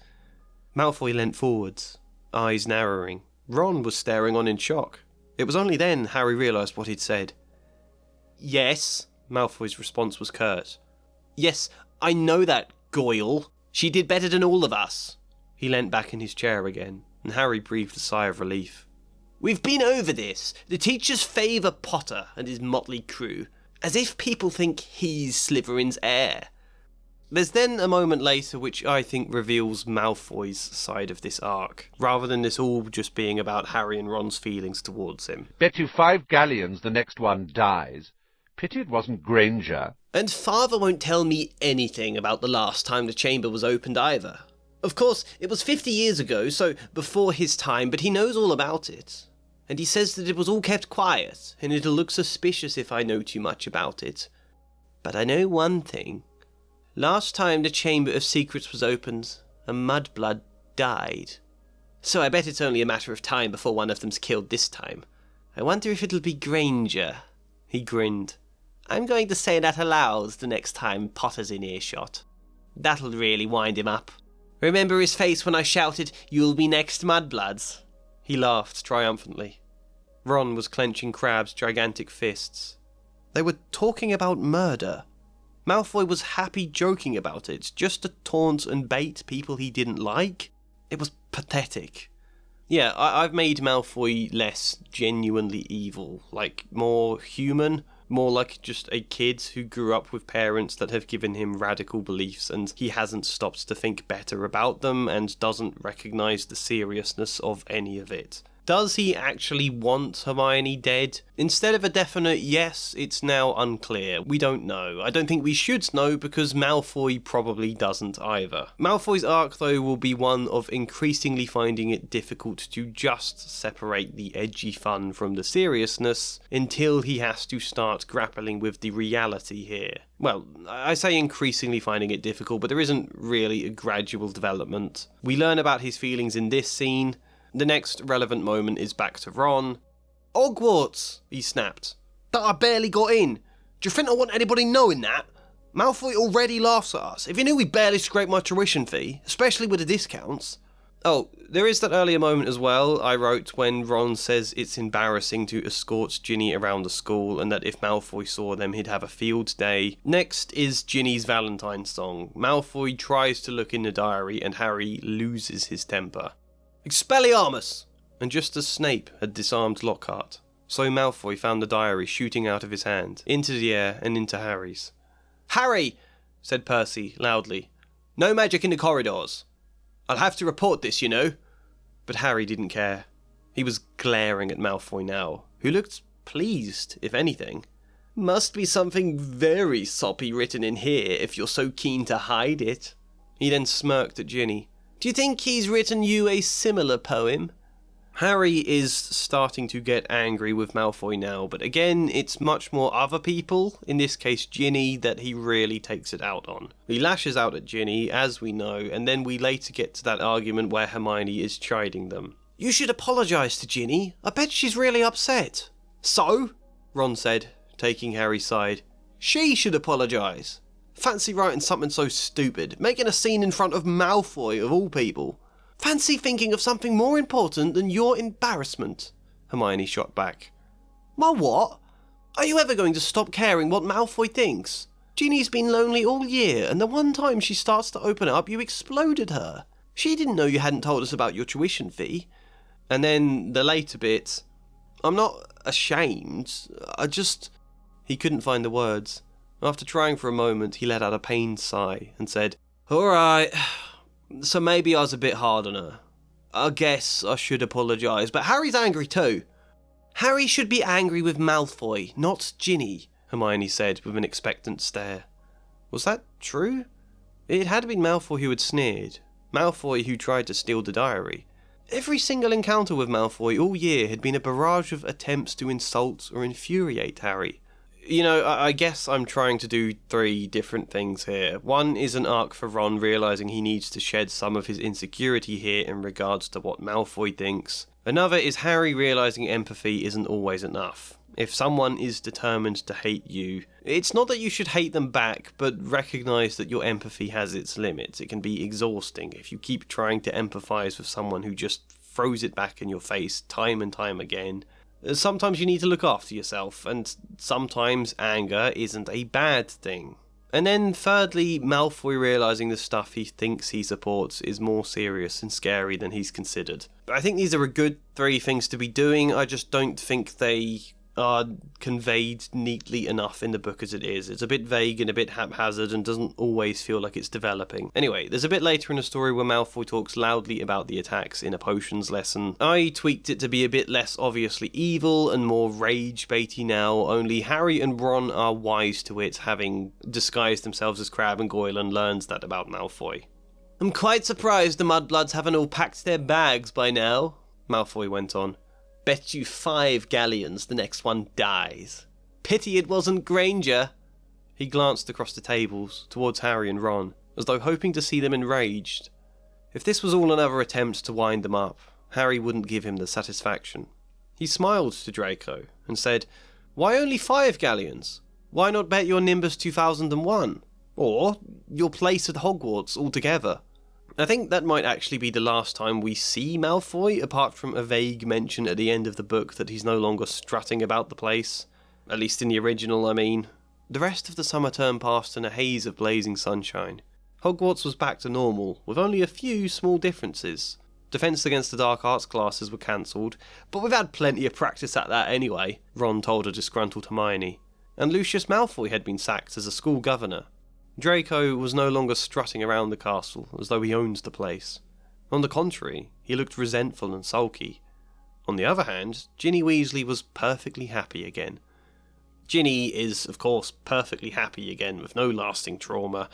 Malfoy leant forwards, eyes narrowing. Ron was staring on in shock. It was only then Harry realised what he'd said. "Yes." Malfoy's response was curt. Yes, I know that, Goyle. She did better than all of us. He leant back in his chair again, and Harry breathed a sigh of relief. We've been over this. The teachers favour Potter and his motley crew, as if people think he's Slytherin's heir. There's then a moment later which I think reveals Malfoy's side of this arc, rather than this all just being about Harry and Ron's feelings towards him. Bet you 5 galleons the next one dies. Pity it wasn't Granger. And Father won't tell me anything about the last time the chamber was opened either. Of course, it was 50 years ago, so before his time, but he knows all about it. And he says that it was all kept quiet, and it'll look suspicious if I know too much about it. But I know one thing. Last time the Chamber of Secrets was opened, a mudblood died. So I bet it's only a matter of time before one of them's killed this time. I wonder if it'll be Granger. He grinned. I'm going to say that aloud the next time Potter's in earshot. That'll really wind him up. Remember his face when I shouted, "You'll be next, mudbloods"? He laughed triumphantly. Ron was clenching Crabbe's gigantic fists. They were talking about murder. Malfoy was happy joking about it, just to taunt and bait people he didn't like. It was pathetic. Yeah, I've made Malfoy less genuinely evil, like more human, more like just a kid who grew up with parents that have given him radical beliefs and he hasn't stopped to think better about them and doesn't recognise the seriousness of any of it. Does he actually want Hermione dead? Instead of a definite yes, it's now unclear. We don't know. I don't think we should know because Malfoy probably doesn't either. Malfoy's arc, though, will be one of increasingly finding it difficult to just separate the edgy fun from the seriousness until he has to start grappling with the reality here. Well, I say increasingly finding it difficult, but there isn't really a gradual development. We learn about his feelings in this scene. The next relevant moment is back to Ron. Hogwarts, he snapped. That I barely got in. Do you think I want anybody knowing that? Malfoy already laughs at us. If he knew we barely scraped my tuition fee, especially with the discounts. Oh, there is that earlier moment as well, I wrote, when Ron says it's embarrassing to escort Ginny around the school and that if Malfoy saw them he'd have a field day. Next is Ginny's Valentine song. Malfoy tries to look in the diary and Harry loses his temper. Expelliarmus! And just as Snape had disarmed Lockhart, so Malfoy found the diary shooting out of his hand, into the air and into Harry's. Harry! Said Percy, loudly. No magic in the corridors. I'll have to report this, you know. But Harry didn't care. He was glaring at Malfoy now, who looked pleased, if anything. Must be something very soppy written in here if you're so keen to hide it. He then smirked at Ginny. Do you think he's written you a similar poem? Harry is starting to get angry with Malfoy now, but again, it's much more other people, in this case Ginny, that he really takes it out on. He lashes out at Ginny, as we know, and then we later get to that argument where Hermione is chiding them. You should apologise to Ginny. I bet she's really upset. So? Ron said, taking Harry's side. She should apologise. Fancy writing something so stupid, making a scene in front of Malfoy of all people. Fancy thinking of something more important than your embarrassment, Hermione shot back. My what? Are you ever going to stop caring what Malfoy thinks? Ginny's been lonely all year, and the one time she starts to open up, you exploded her. She didn't know you hadn't told us about your tuition fee. And then the later bit. I'm not ashamed, He couldn't find the words. After trying for a moment, he let out a pained sigh and said, Alright, so maybe I was a bit hard on her. I guess I should apologise, but Harry's angry too. Harry should be angry with Malfoy, not Ginny, Hermione said with an expectant stare. Was that true? It had been Malfoy who had sneered. Malfoy who tried to steal the diary. Every single encounter with Malfoy all year had been a barrage of attempts to insult or infuriate Harry. You know, I guess I'm trying to do 3 different things here. One is an arc for Ron realising he needs to shed some of his insecurity here in regards to what Malfoy thinks. Another is Harry realising empathy isn't always enough. If someone is determined to hate you, it's not that you should hate them back, but recognise that your empathy has its limits. It can be exhausting if you keep trying to empathise with someone who just throws it back in your face time and time again. Sometimes you need to look after yourself, and sometimes anger isn't a bad thing. And then thirdly, Malfoy realising the stuff he thinks he supports is more serious and scary than he's considered. I think these are a good 3 things to be doing, I just don't think they are conveyed neatly enough in the book as it is. It's a bit vague and a bit haphazard and doesn't always feel like it's developing. Anyway, there's a bit later in the story where Malfoy talks loudly about the attacks in a potions lesson. I tweaked it to be a bit less obviously evil and more rage-baity now, only Harry and Ron are wise to it, having disguised themselves as Crabbe and Goyle and learned that about Malfoy. "I'm quite surprised the Mudbloods haven't all packed their bags by now," Malfoy went on. "Bet you 5 galleons the next one dies. Pity it wasn't Granger." He glanced across the tables, towards Harry and Ron, as though hoping to see them enraged. If this was all another attempt to wind them up, Harry wouldn't give him the satisfaction. He smiled to Draco, and said, "Why only 5 galleons? Why not bet your Nimbus 2001? Or your place at Hogwarts altogether?" I think that might actually be the last time we see Malfoy, apart from a vague mention at the end of the book that he's no longer strutting about the place. At least in the original, I mean. The rest of the summer term passed in a haze of blazing sunshine. Hogwarts was back to normal, with only a few small differences. Defence against the dark arts classes were cancelled, but we've had plenty of practice at that anyway, Ron told a disgruntled Hermione. And Lucius Malfoy had been sacked as a school governor. Draco was no longer strutting around the castle as though he owned the place. On the contrary, he looked resentful and sulky. On the other hand, Ginny Weasley was perfectly happy again. Ginny is, of course, perfectly happy again with no lasting trauma.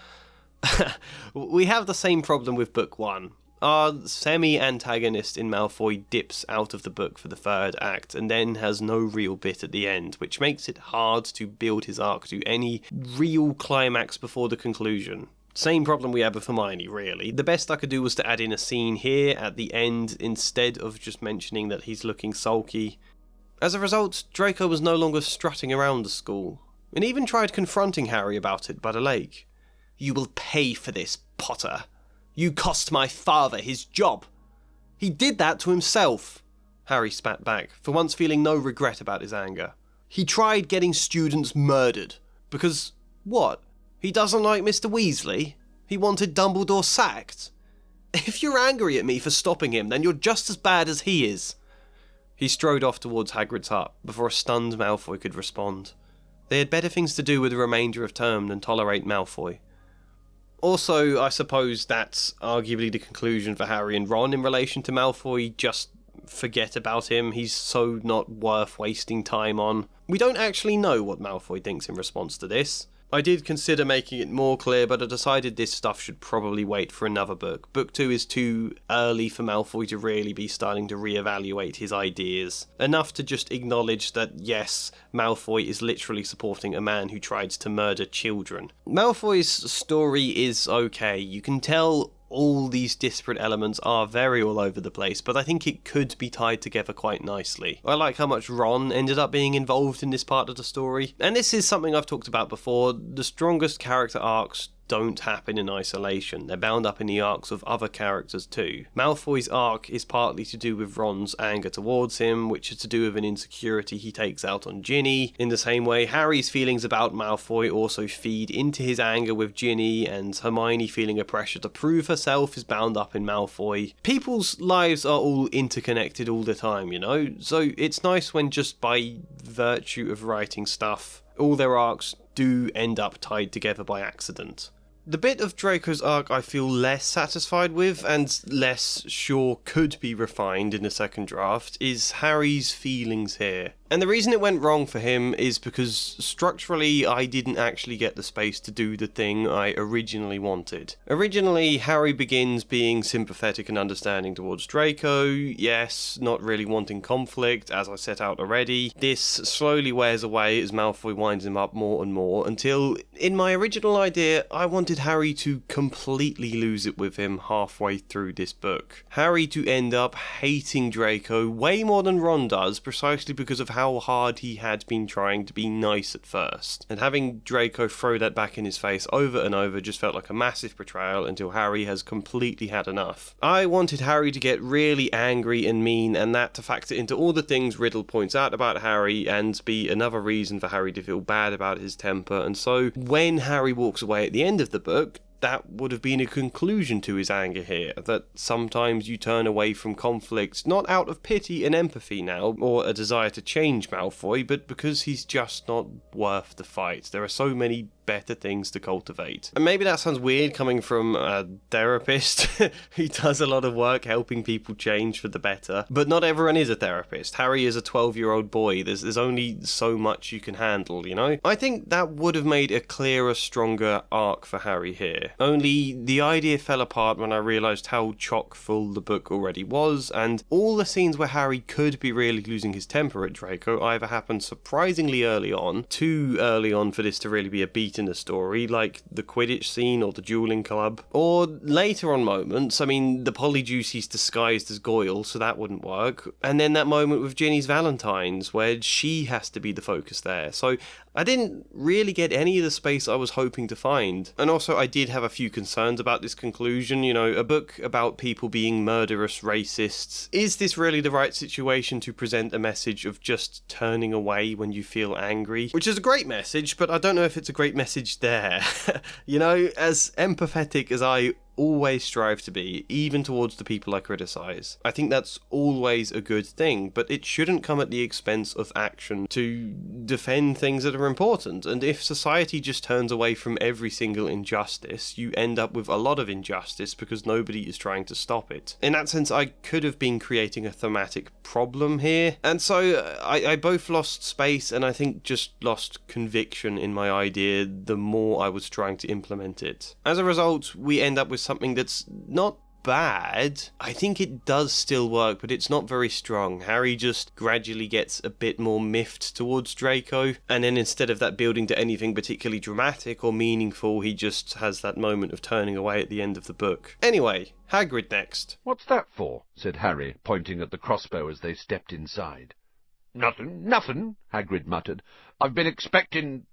We have the same problem with Book 1. Our semi-antagonist in Malfoy dips out of the book for the 3rd act and then has no real bit at the end, which makes it hard to build his arc to any real climax before the conclusion. Same problem we had with Hermione, really. The best I could do was to add in a scene here at the end instead of just mentioning that he's looking sulky. As a result, Draco was no longer strutting around the school, and even tried confronting Harry about it by the lake. "You will pay for this, Potter. You cost my father his job." "He did that to himself," Harry spat back, for once feeling no regret about his anger. "He tried getting students murdered. Because, what? He doesn't like Mr. Weasley? He wanted Dumbledore sacked? If you're angry at me for stopping him, then you're just as bad as he is." He strode off towards Hagrid's hut, before a stunned Malfoy could respond. They had better things to do with the remainder of term than tolerate Malfoy. Also, I suppose that's arguably the conclusion for Harry and Ron in relation to Malfoy. Just forget about him, he's so not worth wasting time on. We don't actually know what Malfoy thinks in response to this. I did consider making it more clear, but I decided this stuff should probably wait for another book. Book 2 is too early for Malfoy to really be starting to reevaluate his ideas. Enough to just acknowledge that, yes, Malfoy is literally supporting a man who tried to murder children. Malfoy's story is okay. You can tell all these disparate elements are very all over the place, but I think it could be tied together quite nicely. I like how much Ron ended up being involved in this part of the story, and this is something I've talked about before. The strongest character arcs don't happen in isolation. They're bound up in the arcs of other characters too. Malfoy's arc is partly to do with Ron's anger towards him, which is to do with an insecurity he takes out on Ginny. In the same way, Harry's feelings about Malfoy also feed into his anger with Ginny, and Hermione feeling a pressure to prove herself is bound up in Malfoy. People's lives are all interconnected all the time, you know? So it's nice when just by virtue of writing stuff, all their arcs do end up tied together by accident. The bit of Draco's arc I feel less satisfied with, and less sure could be refined in the second draft, is Harry's feelings here. And the reason it went wrong for him is because structurally I didn't actually get the space to do the thing I originally wanted. Originally, Harry begins being sympathetic and understanding towards Draco, yes, not really wanting conflict, as I set out already. This slowly wears away as Malfoy winds him up more and more, until, in my original idea, I wanted Harry to completely lose it with him halfway through this book. Harry to end up hating Draco way more than Ron does, precisely because of how hard he had been trying to be nice at first. And having Draco throw that back in his face over and over just felt like a massive betrayal until Harry has completely had enough. I wanted Harry to get really angry and mean, and that to factor into all the things Riddle points out about Harry and be another reason for Harry to feel bad about his temper. And so when Harry walks away at the end of the book, that would have been a conclusion to his anger here, that sometimes you turn away from conflict not out of pity and empathy now, or a desire to change Malfoy, but because he's just not worth the fight. There are so many better things to cultivate. And maybe that sounds weird coming from a therapist who does a lot of work helping people change for the better, but not everyone is a therapist. Harry is a 12-year-old boy. There's only so much you can handle, you know? I think that would have made a clearer, stronger arc for Harry here. Only the idea fell apart when I realised how chock full the book already was, and all the scenes where Harry could be really losing his temper at Draco either happened surprisingly early on, too early on for this to really be a beat in the story, like the Quidditch scene or the dueling club, or later on moments. I mean, the Polyjuicy's disguised as Goyle, so that wouldn't work, and then that moment with Ginny's Valentines where she has to be the focus there. So I didn't really get any of the space I was hoping to find. And also I did have a few concerns about this conclusion. You know, a book about people being murderous racists. Is this really the right situation to present a message of just turning away when you feel angry? Which is a great message, but I don't know if it's a great message there. You know, as empathetic as I always strive to be, even towards the people I criticise, I think that's always a good thing, but it shouldn't come at the expense of action to defend things that are important. And if society just turns away from every single injustice, you end up with a lot of injustice because nobody is trying to stop it. In that sense, I could have been creating a thematic problem here, and so I both lost space and I think just lost conviction in my idea the more I was trying to implement it. As a result, we end up with something that's not bad. I think it does still work, but it's not very strong. Harry just gradually gets a bit more miffed towards Draco, and then instead of that building to anything particularly dramatic or meaningful, he just has that moment of turning away at the end of the book. Anyway, Hagrid next. "What's that for?" said Harry, pointing at the crossbow as they stepped inside. Nothing, Hagrid muttered. "I've been expecting...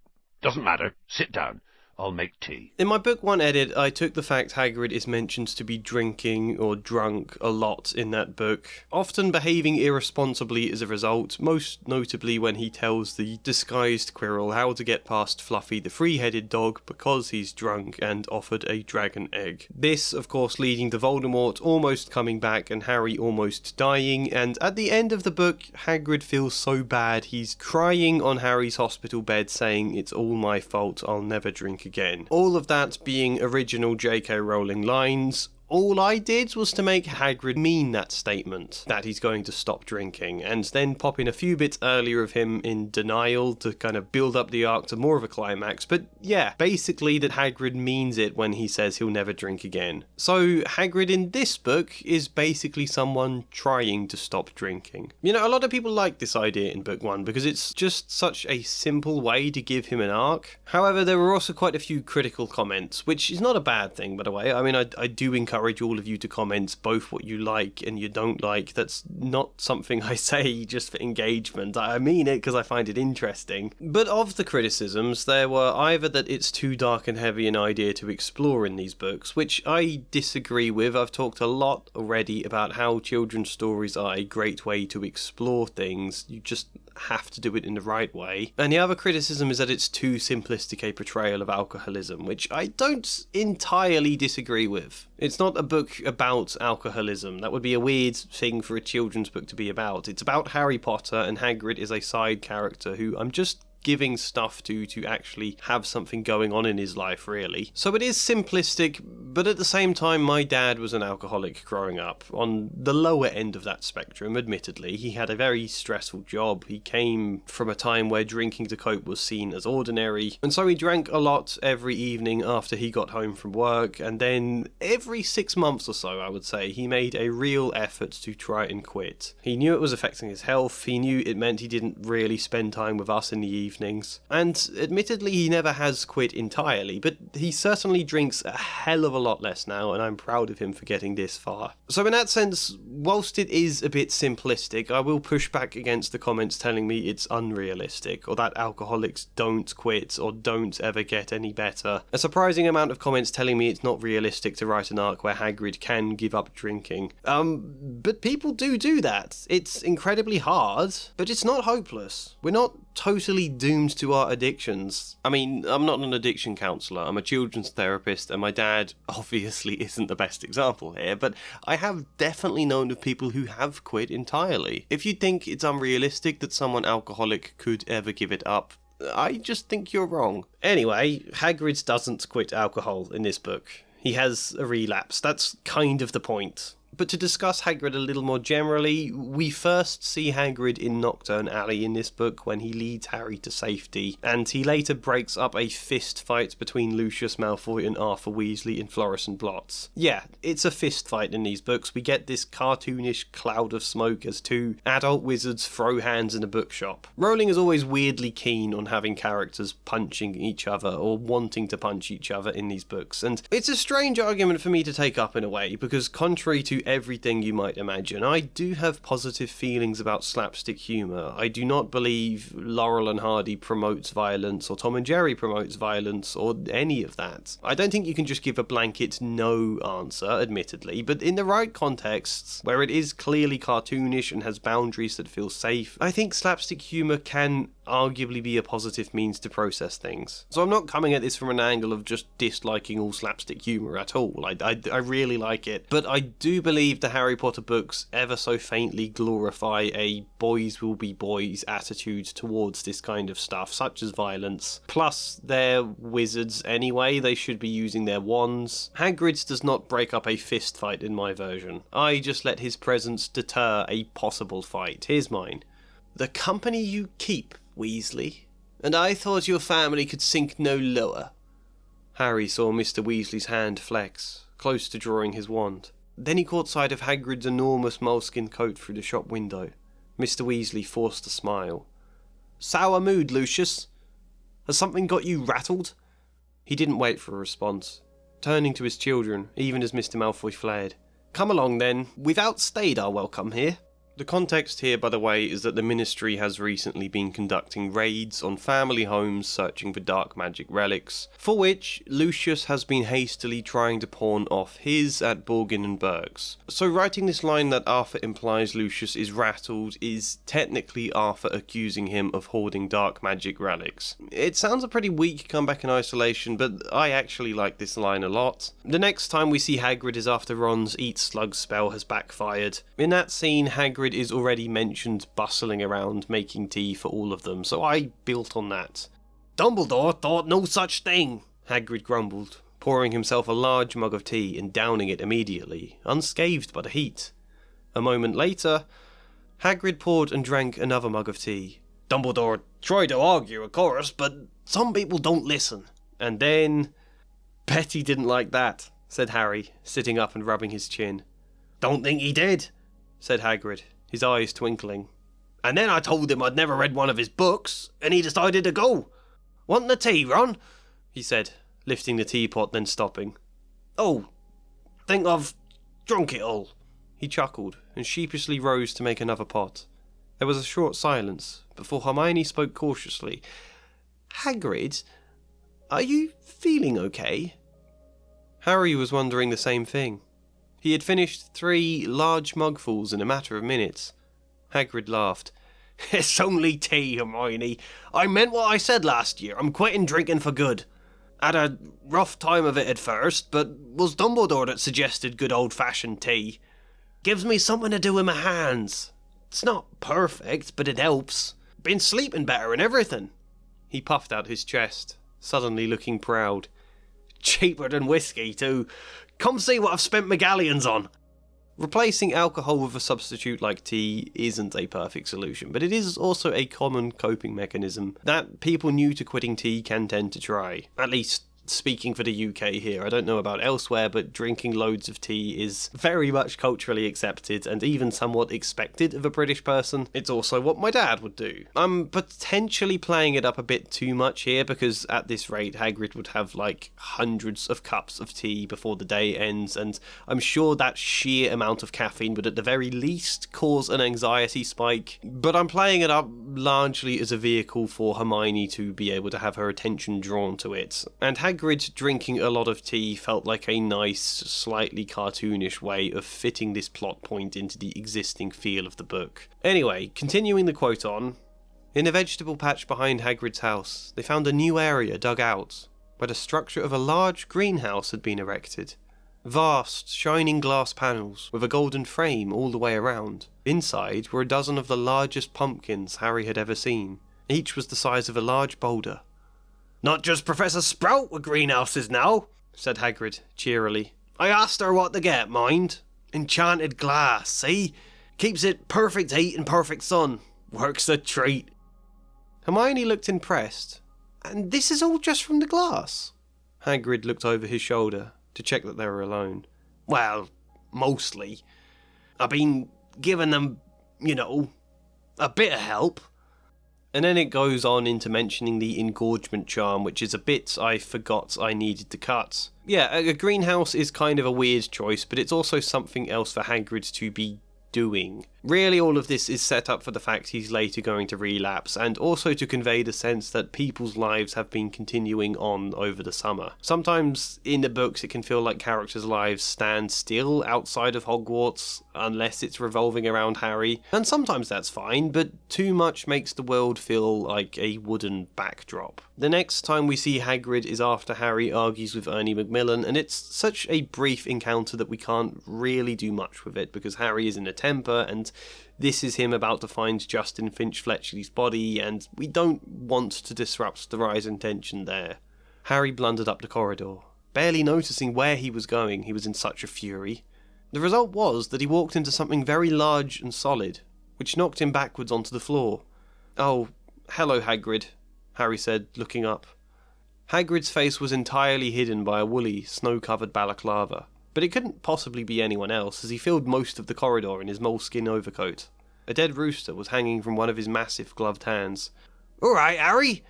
Doesn't matter. Sit down. I'll make tea." In my book one edit, I took the fact Hagrid is mentioned to be drinking or drunk a lot in that book, often behaving irresponsibly as a result, most notably when he tells the disguised Quirrell how to get past Fluffy the three-headed dog because he's drunk and offered a dragon egg. This, of course, leading to Voldemort almost coming back and Harry almost dying, and at the end of the book, Hagrid feels so bad he's crying on Harry's hospital bed saying, "It's all my fault, I'll never drink again." All of that being original J.K. Rowling lines. All I did was to make Hagrid mean that statement, that he's going to stop drinking, and then pop in a few bits earlier of him in denial to kind of build up the arc to more of a climax. But yeah, basically that Hagrid means it when he says he'll never drink again. So Hagrid in this book is basically someone trying to stop drinking. You know, a lot of people like this idea in book one because it's just such a simple way to give him an arc. However, there were also quite a few critical comments, which is not a bad thing, by the way. I mean, I do encourage all of you to comment both what you like and you don't like. That's not something I say just for engagement. I mean it because I find it interesting. But of the criticisms, there were either that it's too dark and heavy an idea to explore in these books, which I disagree with. I've talked a lot already about how children's stories are a great way to explore things. You just have to do it in the right way. And the other criticism is that it's too simplistic a portrayal of alcoholism, which I don't entirely disagree with. It's not a book about alcoholism. That would be a weird thing for a children's book to be about. It's about Harry Potter, and Hagrid is a side character who I'm just giving stuff to actually have something going on in his life, really. So it is simplistic, but at the same time, my dad was an alcoholic growing up, on the lower end of that spectrum, admittedly. He had a very stressful job. He came from a time where drinking to cope was seen as ordinary, and so he drank a lot every evening after he got home from work, and then every 6 months or so, I would say, he made a real effort to try and quit. He knew it was affecting his health. He knew it meant he didn't really spend time with us in the evening, evenings. And admittedly he never has quit entirely, but he certainly drinks a hell of a lot less now, and I'm proud of him for getting this far. So in that sense, whilst it is a bit simplistic, I will push back against the comments telling me it's unrealistic, or that alcoholics don't quit, or don't ever get any better. A surprising amount of comments telling me it's not realistic to write an arc where Hagrid can give up drinking. But people do that. It's incredibly hard, but it's not hopeless. We're not totally doomed to our addictions. I mean, I'm not an addiction counsellor, I'm a children's therapist, and my dad obviously isn't the best example here, but I have definitely known of people who have quit entirely. If you think it's unrealistic that someone alcoholic could ever give it up, I just think you're wrong. Anyway, Hagrid doesn't quit alcohol in this book. He has a relapse. That's kind of the point. But to discuss Hagrid a little more generally, we first see Hagrid in Knockturn Alley in this book when he leads Harry to safety, and he later breaks up a fist fight between Lucius Malfoy and Arthur Weasley in Fluorescent Blots. Yeah, it's a fist fight in these books. We get this cartoonish cloud of smoke as two adult wizards throw hands in a bookshop. Rowling is always weirdly keen on having characters punching each other or wanting to punch each other in these books, and it's a strange argument for me to take up in a way, because contrary to everything you might imagine, I do have positive feelings about slapstick humour. I do not believe Laurel and Hardy promotes violence, or Tom and Jerry promotes violence, or any of that. I don't think you can just give a blanket no answer, admittedly, but in the right contexts, where it is clearly cartoonish and has boundaries that feel safe, I think slapstick humour can arguably be a positive means to process things. So I'm not coming at this from an angle of just disliking all slapstick humour at all. I really like it, but I do believe the Harry Potter books ever so faintly glorify a boys will be boys attitude towards this kind of stuff, such as violence. Plus, they're wizards anyway, they should be using their wands. Hagrid's does not break up a fist fight in my version. I just let his presence deter a possible fight. Here's mine. The company you keep, Weasley, and I thought your family could sink no lower. Harry saw Mr. Weasley's hand flex, close to drawing his wand. Then he caught sight of Hagrid's enormous moleskin coat through the shop window. Mr. Weasley forced a smile. Sour mood, Lucius? Has something got you rattled? He didn't wait for a response, turning to his children, even as Mr. Malfoy flared. Come along then, we've outstayed our welcome here. The context here, by the way, is that the Ministry has recently been conducting raids on family homes searching for dark magic relics, for which Lucius has been hastily trying to pawn off his at Borgin and Berg's. So writing this line that Arthur implies Lucius is rattled is technically Arthur accusing him of hoarding dark magic relics. It sounds a pretty weak comeback in isolation, but I actually like this line a lot. The next time we see Hagrid is after Ron's Eat Slug spell has backfired. In that scene, Hagrid is already mentioned bustling around making tea for all of them, so I built on that. Dumbledore thought no such thing, Hagrid grumbled, pouring himself a large mug of tea and downing it immediately, unscathed by the heat. A moment later, Hagrid poured and drank another mug of tea. Dumbledore tried to argue, of course, but some people don't listen. And then... Bet he didn't like that, said Harry, sitting up and rubbing his chin. Don't think he did, said Hagrid, his eyes twinkling. And then I told him I'd never read one of his books, and he decided to go. Want the tea, Ron? He said, lifting the teapot, then stopping. Oh, think I've drunk it all. He chuckled, and sheepishly rose to make another pot. There was a short silence, before Hermione spoke cautiously. Hagrid, are you feeling okay? Harry was wondering the same thing. He had finished 3 large mugfuls in a matter of minutes. Hagrid laughed. It's only tea, Hermione. I meant what I said last year. I'm quitting drinking for good. Had a rough time of it at first, but was Dumbledore that suggested good old-fashioned tea. Gives me something to do with my hands. It's not perfect, but it helps. Been sleeping better and everything. He puffed out his chest, suddenly looking proud. Cheaper than whiskey, too. Come see what I've spent my galleons on. Replacing alcohol with a substitute like tea isn't a perfect solution, but it is also a common coping mechanism that people new to quitting tea can tend to try. At least, speaking for the UK here. I don't know about elsewhere, but drinking loads of tea is very much culturally accepted and even somewhat expected of a British person. It's also what my dad would do. I'm potentially playing it up a bit too much here because at this rate Hagrid would have like hundreds of cups of tea before the day ends, and I'm sure that sheer amount of caffeine would at the very least cause an anxiety spike. But I'm playing it up largely as a vehicle for Hermione to be able to have her attention drawn to it, and Hagrid drinking a lot of tea felt like a nice, slightly cartoonish way of fitting this plot point into the existing feel of the book. Anyway, continuing the quote on, in a vegetable patch behind Hagrid's house, they found a new area dug out, where the structure of a large greenhouse had been erected. Vast, shining glass panels, with a golden frame all the way around. Inside were a dozen of the largest pumpkins Harry had ever seen. Each was the size of a large boulder. "Not just Professor Sprout with greenhouses now," said Hagrid, cheerily. "I asked her what to get, mind. Enchanted glass, see? Keeps it perfect heat and perfect sun. Works a treat." Hermione looked impressed. "And this is all just from the glass?" Hagrid looked over his shoulder to check that they were alone. "Well, mostly. I've been giving them, a bit of help." And then it goes on into mentioning the engorgement charm, which is a bit I forgot I needed to cut. Yeah, a greenhouse is kind of a weird choice, but it's also something else for Hagrid to be doing. Really, all of this is set up for the fact he's later going to relapse, and also to convey the sense that people's lives have been continuing on over the summer. Sometimes in the books it can feel like characters' lives stand still outside of Hogwarts, unless it's revolving around Harry, and sometimes that's fine, but too much makes the world feel like a wooden backdrop. The next time we see Hagrid is after Harry argues with Ernie Macmillan, and it's such a brief encounter that we can't really do much with it, because Harry is in a temper, and this is him about to find Justin Finch-Fletchley's body, and we don't want to disrupt the rise in tension there. Harry blundered up the corridor, barely noticing where he was going. He was in such a fury. The result was that he walked into something very large and solid, which knocked him backwards onto the floor. "Oh, hello, Hagrid," Harry said, looking up. Hagrid's face was entirely hidden by a woolly, snow-covered balaclava, but it couldn't possibly be anyone else, as he filled most of the corridor in his moleskin overcoat. A dead rooster was hanging from one of his massive gloved hands. "All right, Harry,"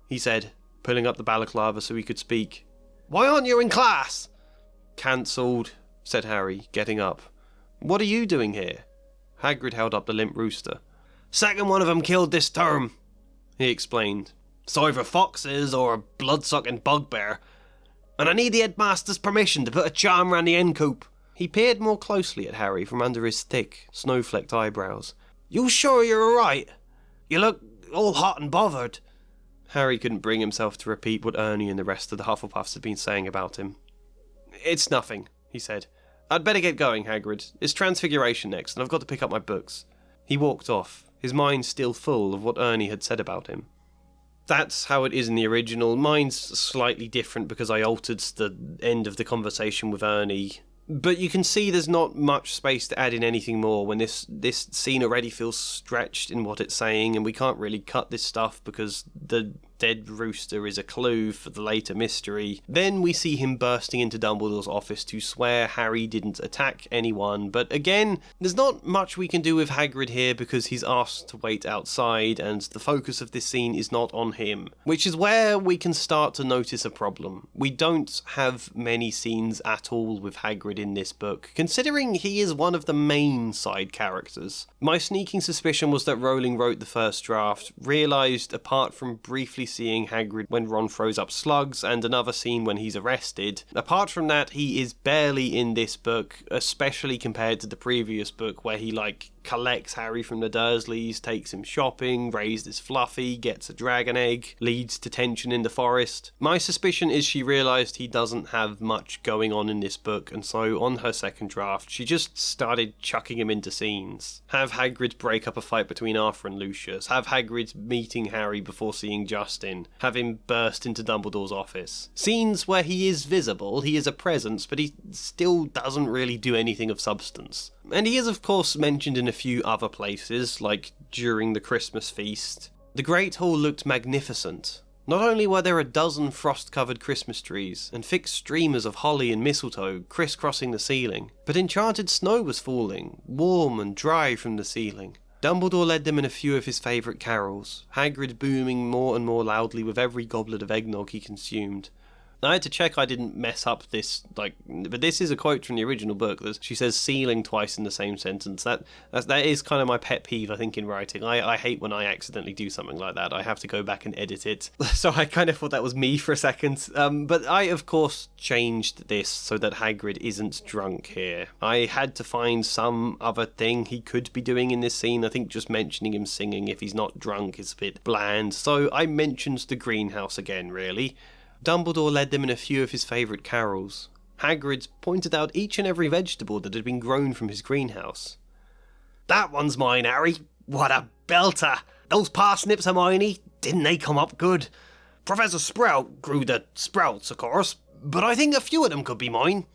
he said, pulling up the balaclava so he could speak. "Why aren't you in class?" "Cancelled," said Harry, getting up. "What are you doing here?" Hagrid held up the limp rooster. "Second one of them killed this term," he explained. "It's either foxes or a blood-sucking bugbear. And I need the headmaster's permission to put a charm round the end coop." He peered more closely at Harry from under his thick, snow-flecked eyebrows. "You sure you're alright? You look all hot and bothered." Harry couldn't bring himself to repeat what Ernie and the rest of the Hufflepuffs had been saying about him. "It's nothing," he said. "I'd better get going, Hagrid. It's Transfiguration next, and I've got to pick up my books." He walked off, his mind still full of what Ernie had said about him. That's how it is in the original. Mine's slightly different because I altered the end of the conversation with Ernie. But you can see there's not much space to add in anything more when this scene already feels stretched in what it's saying, and we can't really cut this stuff because the dead rooster is a clue for the later mystery. Then we see him bursting into Dumbledore's office to swear Harry didn't attack anyone, but again, there's not much we can do with Hagrid here because he's asked to wait outside, and the focus of this scene is not on him, which is where we can start to notice a problem. We don't have many scenes at all with Hagrid in this book, considering he is one of the main side characters. My sneaking suspicion was that Rowling wrote the first draft, realised apart from briefly seeing Hagrid when Ron throws up slugs and another scene when he's arrested, apart from that he is barely in this book, especially compared to the previous book where he collects Harry from the Dursleys, takes him shopping, raises Fluffy, gets a dragon egg, leads to tension in the forest. My suspicion is she realised he doesn't have much going on in this book, and so on her second draft she just started chucking him into scenes. Have Hagrid break up a fight between Arthur and Lucius, have Hagrid meeting Harry before seeing Justin, have him burst into Dumbledore's office. Scenes where he is visible, he is a presence, but he still doesn't really do anything of substance. And he is of course mentioned in a few other places, like during the Christmas feast. The Great Hall looked magnificent, Not only were there a dozen frost-covered Christmas trees, and thick streamers of holly and mistletoe crisscrossing the ceiling, but enchanted snow was falling, warm and dry from the ceiling. Dumbledore led them in a few of his favourite carols, Hagrid booming more and more loudly with every goblet of eggnog he consumed. I had to check I didn't mess up this, but this is a quote from the original book. She says ceiling twice in the same sentence. That is kind of my pet peeve, I think, in writing. I hate when I accidentally do something like that. I have to go back and edit it. So I kind of thought that was me for a second. But I, of course, changed this so that Hagrid isn't drunk here. I had to find some other thing he could be doing in this scene. I think just mentioning him singing if he's not drunk is a bit bland. So I mentioned the greenhouse again, really. Dumbledore led them in a few of his favourite carols. Hagrid pointed out each and every vegetable that had been grown from his greenhouse. "That one's mine, Harry. What a belter! Those parsnips, Hermione, didn't they come up good? Professor Sprout grew the sprouts, of course, but I think a few of them could be mine."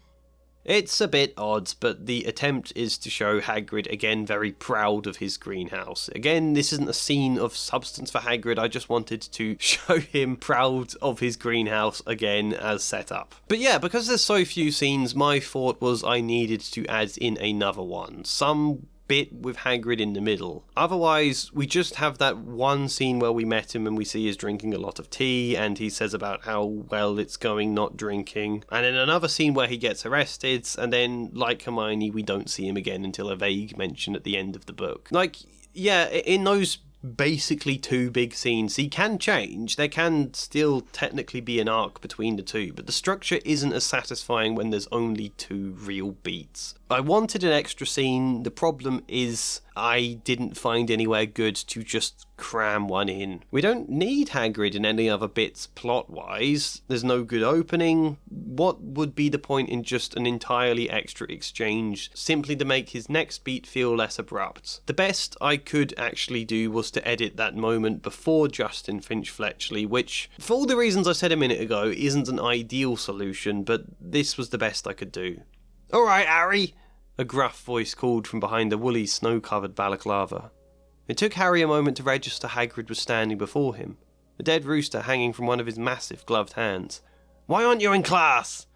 It's a bit odd, but the attempt is to show Hagrid again very proud of his greenhouse. Again, this isn't a scene of substance for Hagrid, I just wanted to show him proud of his greenhouse again as set up. But yeah, because there's so few scenes, my thought was I needed to add in another one. Some bit with Hagrid in the middle. Otherwise, we just have that one scene where we met him and we see he's drinking a lot of tea and he says about how well it's going not drinking. And then another scene where he gets arrested, and then, like Hermione, we don't see him again until a vague mention at the end of the book. Yeah, in those basically two big scenes, he can change. There can still technically be an arc between the two, but the structure isn't as satisfying when there's only two real beats. I wanted an extra scene. The problem is I didn't find anywhere good to just cram one in. We don't need Hagrid in any other bits plot-wise. There's no good opening. What would be the point in just an entirely extra exchange, simply to make his next beat feel less abrupt? The best I could actually do was to edit that moment before Justin Finch-Fletchley, which, for all the reasons I said a minute ago, isn't an ideal solution, but this was the best I could do. "All right, Harry," a gruff voice called from behind the woolly, snow-covered balaclava. It took Harry a moment to register Hagrid was standing before him, a dead rooster hanging from one of his massive gloved hands. "Why aren't you in class?"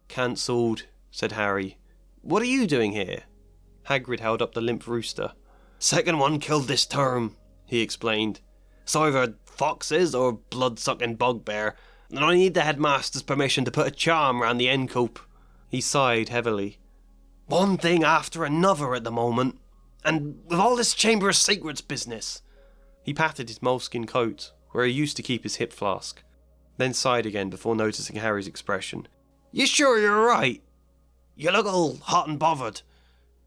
"Cancelled," said Harry. "What are you doing here?" Hagrid held up the limp rooster. "Second one killed this term," he explained. "It's either foxes or blood-sucking bugbear, and I need the headmaster's permission to put a charm round the end coop." He sighed heavily. "One thing after another at the moment, and with all this Chamber of Secrets business." He patted his moleskin coat, where he used to keep his hip flask, then sighed again before noticing Harry's expression. "You sure you're right? You look all hot and bothered."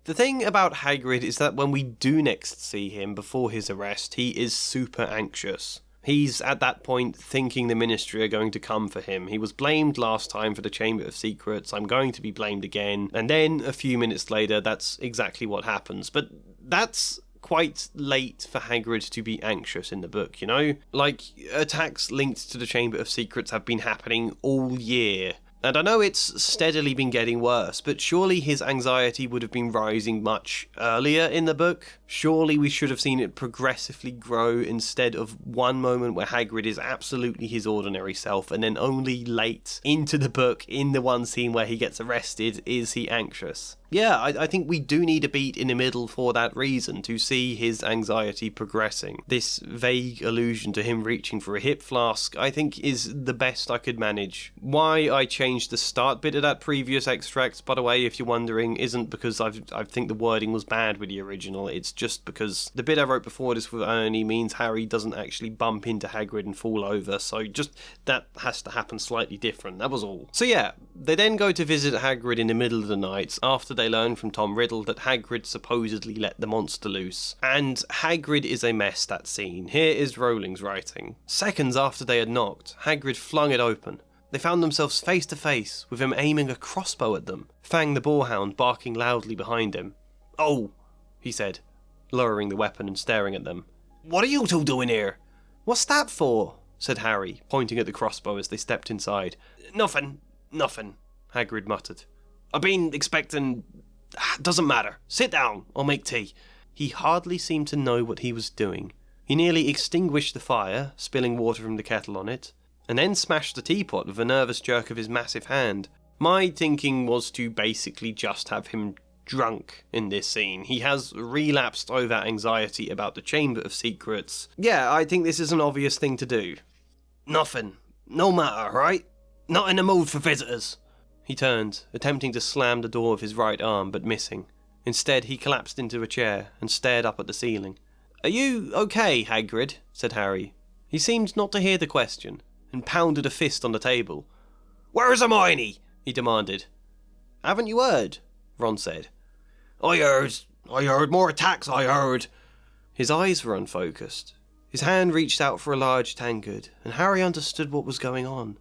The thing about Hagrid is that when we do next see him before his arrest, he is super anxious. He's at that point thinking the Ministry are going to come for him. He was blamed last time for the Chamber of Secrets. I'm going to be blamed again. And then a few minutes later, that's exactly what happens. But that's quite late for Hagrid to be anxious in the book, you know? Attacks linked to the Chamber of Secrets have been happening all year. And I know it's steadily been getting worse, but surely his anxiety would have been rising much earlier in the book. Surely we should have seen it progressively grow instead of one moment where Hagrid is absolutely his ordinary self, and then only late into the book, in the one scene where he gets arrested, is he anxious. Yeah, I think we do need a beat in the middle for that reason, to see his anxiety progressing. This vague allusion to him reaching for a hip flask, I think, is the best I could manage. Why I changed the start bit of that previous extract, by the way, if you're wondering, isn't because I think the wording was bad with the original. It's just because the bit I wrote before this with Ernie means Harry doesn't actually bump into Hagrid and fall over, so just that has to happen slightly different, that was all. So yeah, they then go to visit Hagrid in the middle of the night, after they learn from Tom Riddle that Hagrid supposedly let the monster loose. And Hagrid is a mess, that scene. Here is Rowling's writing. Seconds after they had knocked, Hagrid flung it open. They found themselves face to face, with him aiming a crossbow at them, Fang the boarhound barking loudly behind him. "Oh," he said, lowering the weapon and staring at them. "What are you two doing here?" "What's that for?" said Harry, pointing at the crossbow as they stepped inside. Nothing, Hagrid muttered. "I've been expecting... Doesn't matter. Sit down, I'll make tea." He hardly seemed to know what he was doing. He nearly extinguished the fire, spilling water from the kettle on it, and then smashed the teapot with a nervous jerk of his massive hand. My thinking was to basically just have him drunk in this scene. He has relapsed over anxiety about the Chamber of Secrets. Yeah, I think this is an obvious thing to do. Nothing. No matter, right? Not in the mood for visitors. He turned, attempting to slam the door with his right arm, but missing. Instead, he collapsed into a chair and stared up at the ceiling. "Are you okay, Hagrid?" said Harry. He seemed not to hear the question, and pounded a fist on the table. "Where's Hermione?" he demanded. "Haven't you heard?" Ron said. I heard more attacks, I heard. His eyes were unfocused. His hand reached out for a large tankard, and Harry understood what was going on.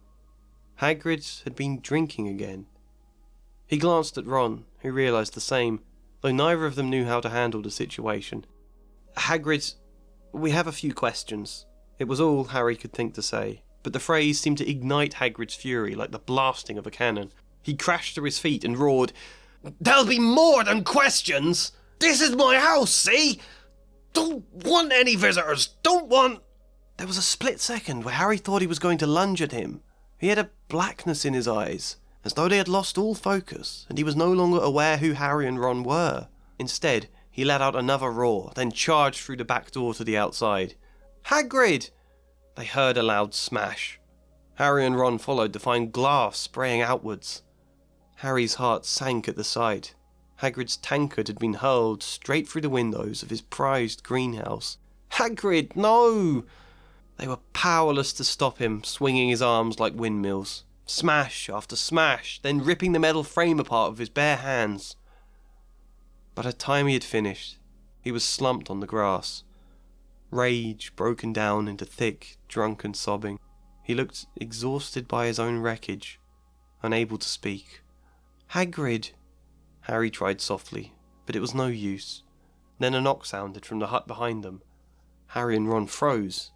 Hagrid had been drinking again. He glanced at Ron, who realised the same, though neither of them knew how to handle the situation. "Hagrid, we have a few questions." It was all Harry could think to say, but the phrase seemed to ignite Hagrid's fury like the blasting of a cannon. He crashed to his feet and roared, "There'll be more than questions! This is my house, see? Don't want any visitors, don't want..." There was a split second where Harry thought he was going to lunge at him. He had a blackness in his eyes, as though they had lost all focus, and he was no longer aware who Harry and Ron were. Instead, he let out another roar, then charged through the back door to the outside. "Hagrid!" They heard a loud smash. Harry and Ron followed to find glass spraying outwards. Harry's heart sank at the sight. Hagrid's tankard had been hurled straight through the windows of his prized greenhouse. "Hagrid, no!" They were powerless to stop him, swinging his arms like windmills. Smash after smash, then ripping the metal frame apart with his bare hands. By the time he had finished, he was slumped on the grass. Rage broken down into thick, drunken sobbing. He looked exhausted by his own wreckage, unable to speak. "Hagrid!" Harry tried softly, but it was no use. Then a knock sounded from the hut behind them. Harry and Ron froze.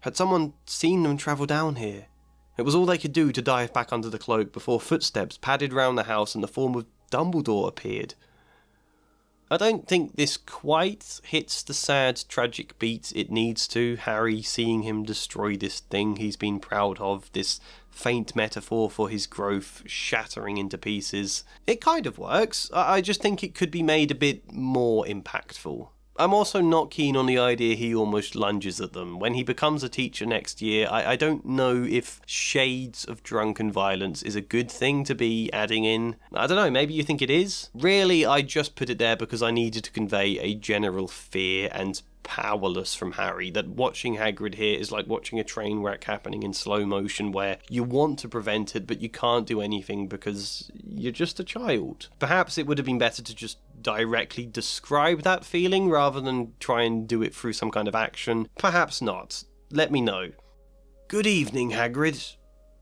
Had someone seen them travel down here? It was all they could do to dive back under the cloak before footsteps padded round the house and the form of Dumbledore appeared. I don't think this quite hits the sad, tragic beat it needs to, Harry seeing him destroy this thing he's been proud of, this faint metaphor for his growth shattering into pieces. It kind of works, I just think it could be made a bit more impactful. I'm also not keen on the idea he almost lunges at them. When he becomes a teacher next year, I don't know if shades of drunken violence is a good thing to be adding in. I don't know, maybe you think it is? Really, I just put it there because I needed to convey a general fear and powerless from Harry, that watching Hagrid here is like watching a train wreck happening in slow motion where you want to prevent it but you can't do anything because you're just a child. Perhaps it would have been better to just directly describe that feeling rather than try and do it through some kind of action. Perhaps not. Let me know. "Good evening, Hagrid.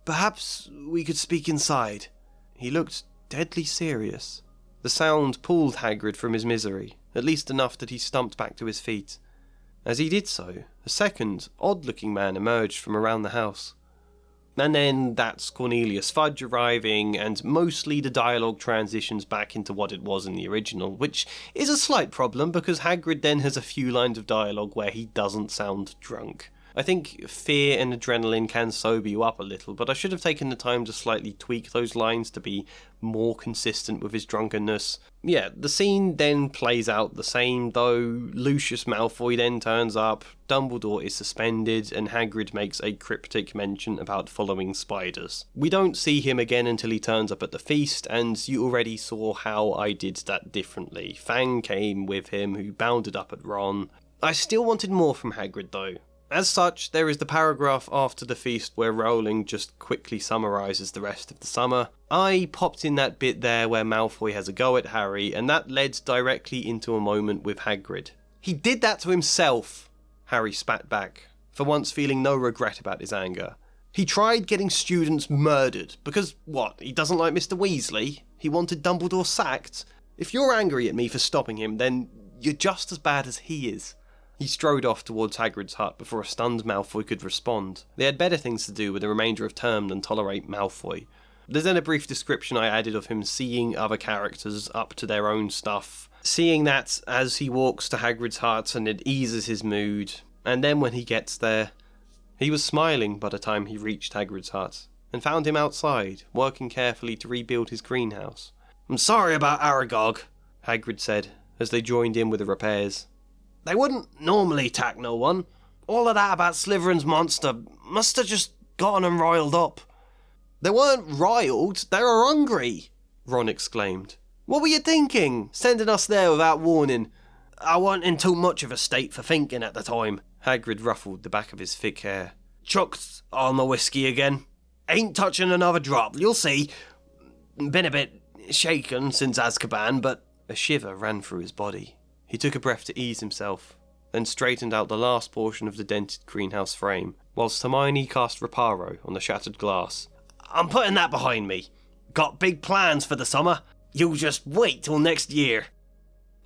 Perhaps we could speak inside." He looked deadly serious. The sound pulled Hagrid from his misery, at least enough that he stumped back to his feet. As he did so, a second, odd-looking man emerged from around the house. And then that's Cornelius Fudge arriving, and mostly the dialogue transitions back into what it was in the original, which is a slight problem because Hagrid then has a few lines of dialogue where he doesn't sound drunk. I think fear and adrenaline can sober you up a little, but I should have taken the time to slightly tweak those lines to be more consistent with his drunkenness. Yeah, the scene then plays out the same, though. Lucius Malfoy then turns up, Dumbledore is suspended, and Hagrid makes a cryptic mention about following spiders. We don't see him again until he turns up at the feast, and you already saw how I did that differently. Fang came with him, who bounded up at Ron. I still wanted more from Hagrid, though. As such, there is the paragraph after the feast where Rowling just quickly summarises the rest of the summer. I popped in that bit there where Malfoy has a go at Harry, and that led directly into a moment with Hagrid. "He did that to himself," Harry spat back, for once feeling no regret about his anger. "He tried getting students murdered, because, what, he doesn't like Mr. Weasley? He wanted Dumbledore sacked? If you're angry at me for stopping him, then you're just as bad as he is." He strode off towards Hagrid's hut before a stunned Malfoy could respond. They had better things to do with the remainder of term than tolerate Malfoy. There's then a brief description I added of him seeing other characters up to their own stuff. Seeing that as he walks to Hagrid's hut and it eases his mood. And then when he gets there, he was smiling by the time he reached Hagrid's hut, and found him outside, working carefully to rebuild his greenhouse. "I'm sorry about Aragog," Hagrid said, as they joined in with the repairs. "They wouldn't normally attack no one. All of that about Slytherin's monster must have just gotten them riled up." "They weren't riled, they were hungry," Ron exclaimed. "What were you thinking, sending us there without warning?" "I wasn't in too much of a state for thinking at the time." Hagrid ruffled the back of his thick hair. "Chucked all my whiskey again. Ain't touching another drop, you'll see. Been a bit shaken since Azkaban, but..." A shiver ran through his body. He took a breath to ease himself, then straightened out the last portion of the dented greenhouse frame, whilst Hermione cast reparo on the shattered glass. "I'm putting that behind me. Got big plans for the summer. You just wait till next year."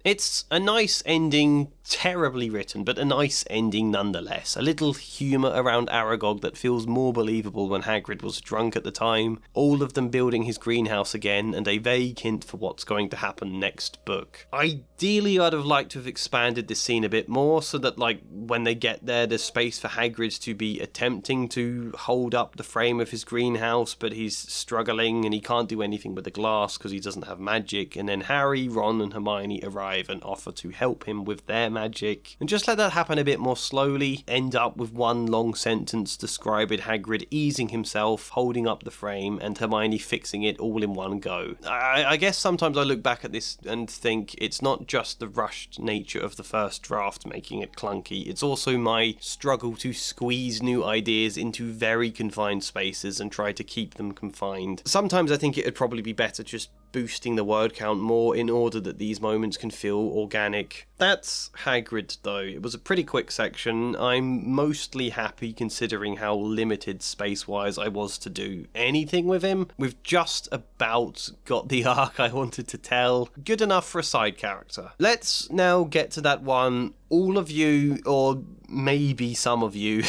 It's a nice ending, terribly written, but a nice ending nonetheless. A little humour around Aragog that feels more believable when Hagrid was drunk at the time, all of them building his greenhouse again, and a vague hint for what's going to happen next book. Ideally, I'd have liked to have expanded this scene a bit more, so that, like, when they get there, there's space for Hagrid to be attempting to hold up the frame of his greenhouse, but he's struggling and he can't do anything with the glass because he doesn't have magic, and then Harry, Ron and Hermione arrive and offer to help him with their magic, and just let that happen a bit more slowly, end up with one long sentence describing Hagrid easing himself, holding up the frame, and Hermione fixing it all in one go. I guess sometimes I look back at this and think it's not just the rushed nature of the first draft making it clunky, it's also my struggle to squeeze new ideas into very confined spaces and try to keep them confined. Sometimes I think it'd probably be better just boosting the word count more in order that these moments can feel organic. That's Hagrid though. It was a pretty quick section. I'm mostly happy considering how limited space-wise I was to do anything with him. We've just about got the arc I wanted to tell. Good enough for a side character. Let's now get to that one all of you, or maybe some of you,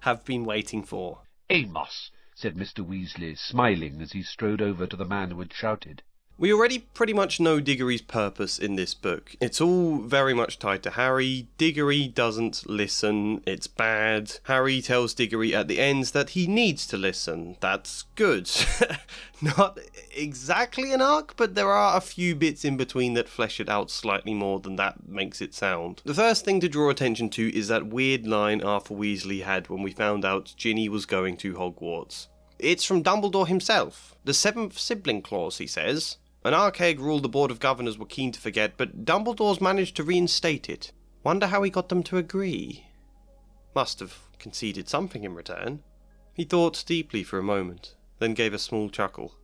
have been waiting for. "Amos," said Mr. Weasley, smiling as he strode over to the man who had shouted. We already pretty much know Diggory's purpose in this book. It's all very much tied to Harry. Diggory doesn't listen. It's bad. Harry tells Diggory at the end that he needs to listen. That's good. Not exactly an arc, but there are a few bits in between that flesh it out slightly more than that makes it sound. The first thing to draw attention to is that weird line Arthur Weasley had when we found out Ginny was going to Hogwarts. It's from Dumbledore himself. The 7th sibling clause, he says. An archaic rule the Board of Governors were keen to forget, but Dumbledore's managed to reinstate it. Wonder how he got them to agree. Must have conceded something in return. He thought deeply for a moment, then gave a small chuckle.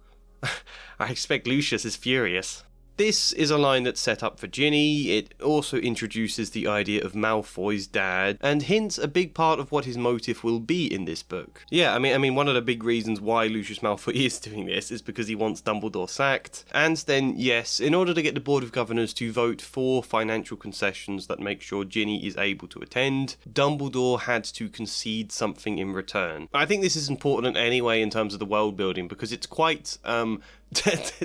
I expect Lucius is furious. This is a line that's set up for Ginny. It also introduces the idea of Malfoy's dad, and hints a big part of what his motive will be in this book. Yeah, I mean, one of the big reasons why Lucius Malfoy is doing this is because he wants Dumbledore sacked. And then, yes, in order to get the Board of Governors to vote for financial concessions that make sure Ginny is able to attend, Dumbledore had to concede something in return. I think this is important anyway in terms of the world building, because it's quite,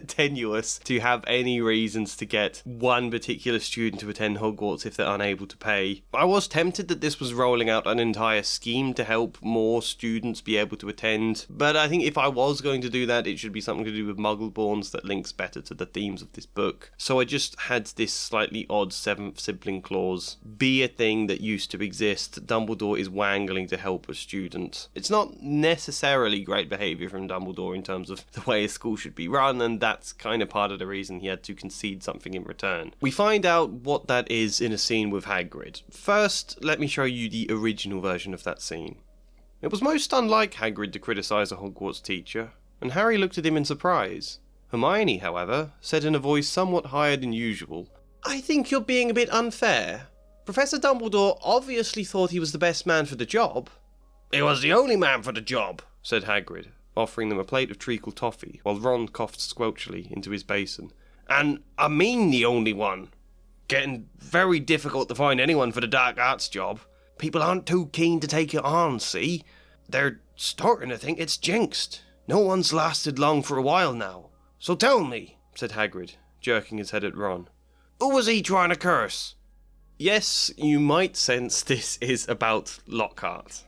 tenuous to have any reasons to get one particular student to attend Hogwarts if they're unable to pay. I was tempted that this was rolling out an entire scheme to help more students be able to attend, but I think if I was going to do that, it should be something to do with Muggleborns that links better to the themes of this book. So I just had this slightly odd 7th sibling clause be a thing that used to exist. Dumbledore is wangling to help a student. It's not necessarily great behaviour from Dumbledore in terms of the way a school should be run, and that's kind of part of the reason he had to concede something in return. We find out what that is in a scene with Hagrid. First, let me show you the original version of that scene. It was most unlike Hagrid to criticise a Hogwarts teacher, and Harry looked at him in surprise. Hermione, however, said in a voice somewhat higher than usual, "I think you're being a bit unfair. Professor Dumbledore obviously thought he was the best man for the job." "He was the only man for the job," said Hagrid, offering them a plate of treacle toffee, while Ron coughed squelchily into his basin. "And I mean the only one. Getting very difficult to find anyone for the dark arts job. People aren't too keen to take it on, see? They're starting to think it's jinxed. No one's lasted long for a while now. So tell me," said Hagrid, jerking his head at Ron, "who was he trying to curse?" Yes, you might sense this is about Lockhart.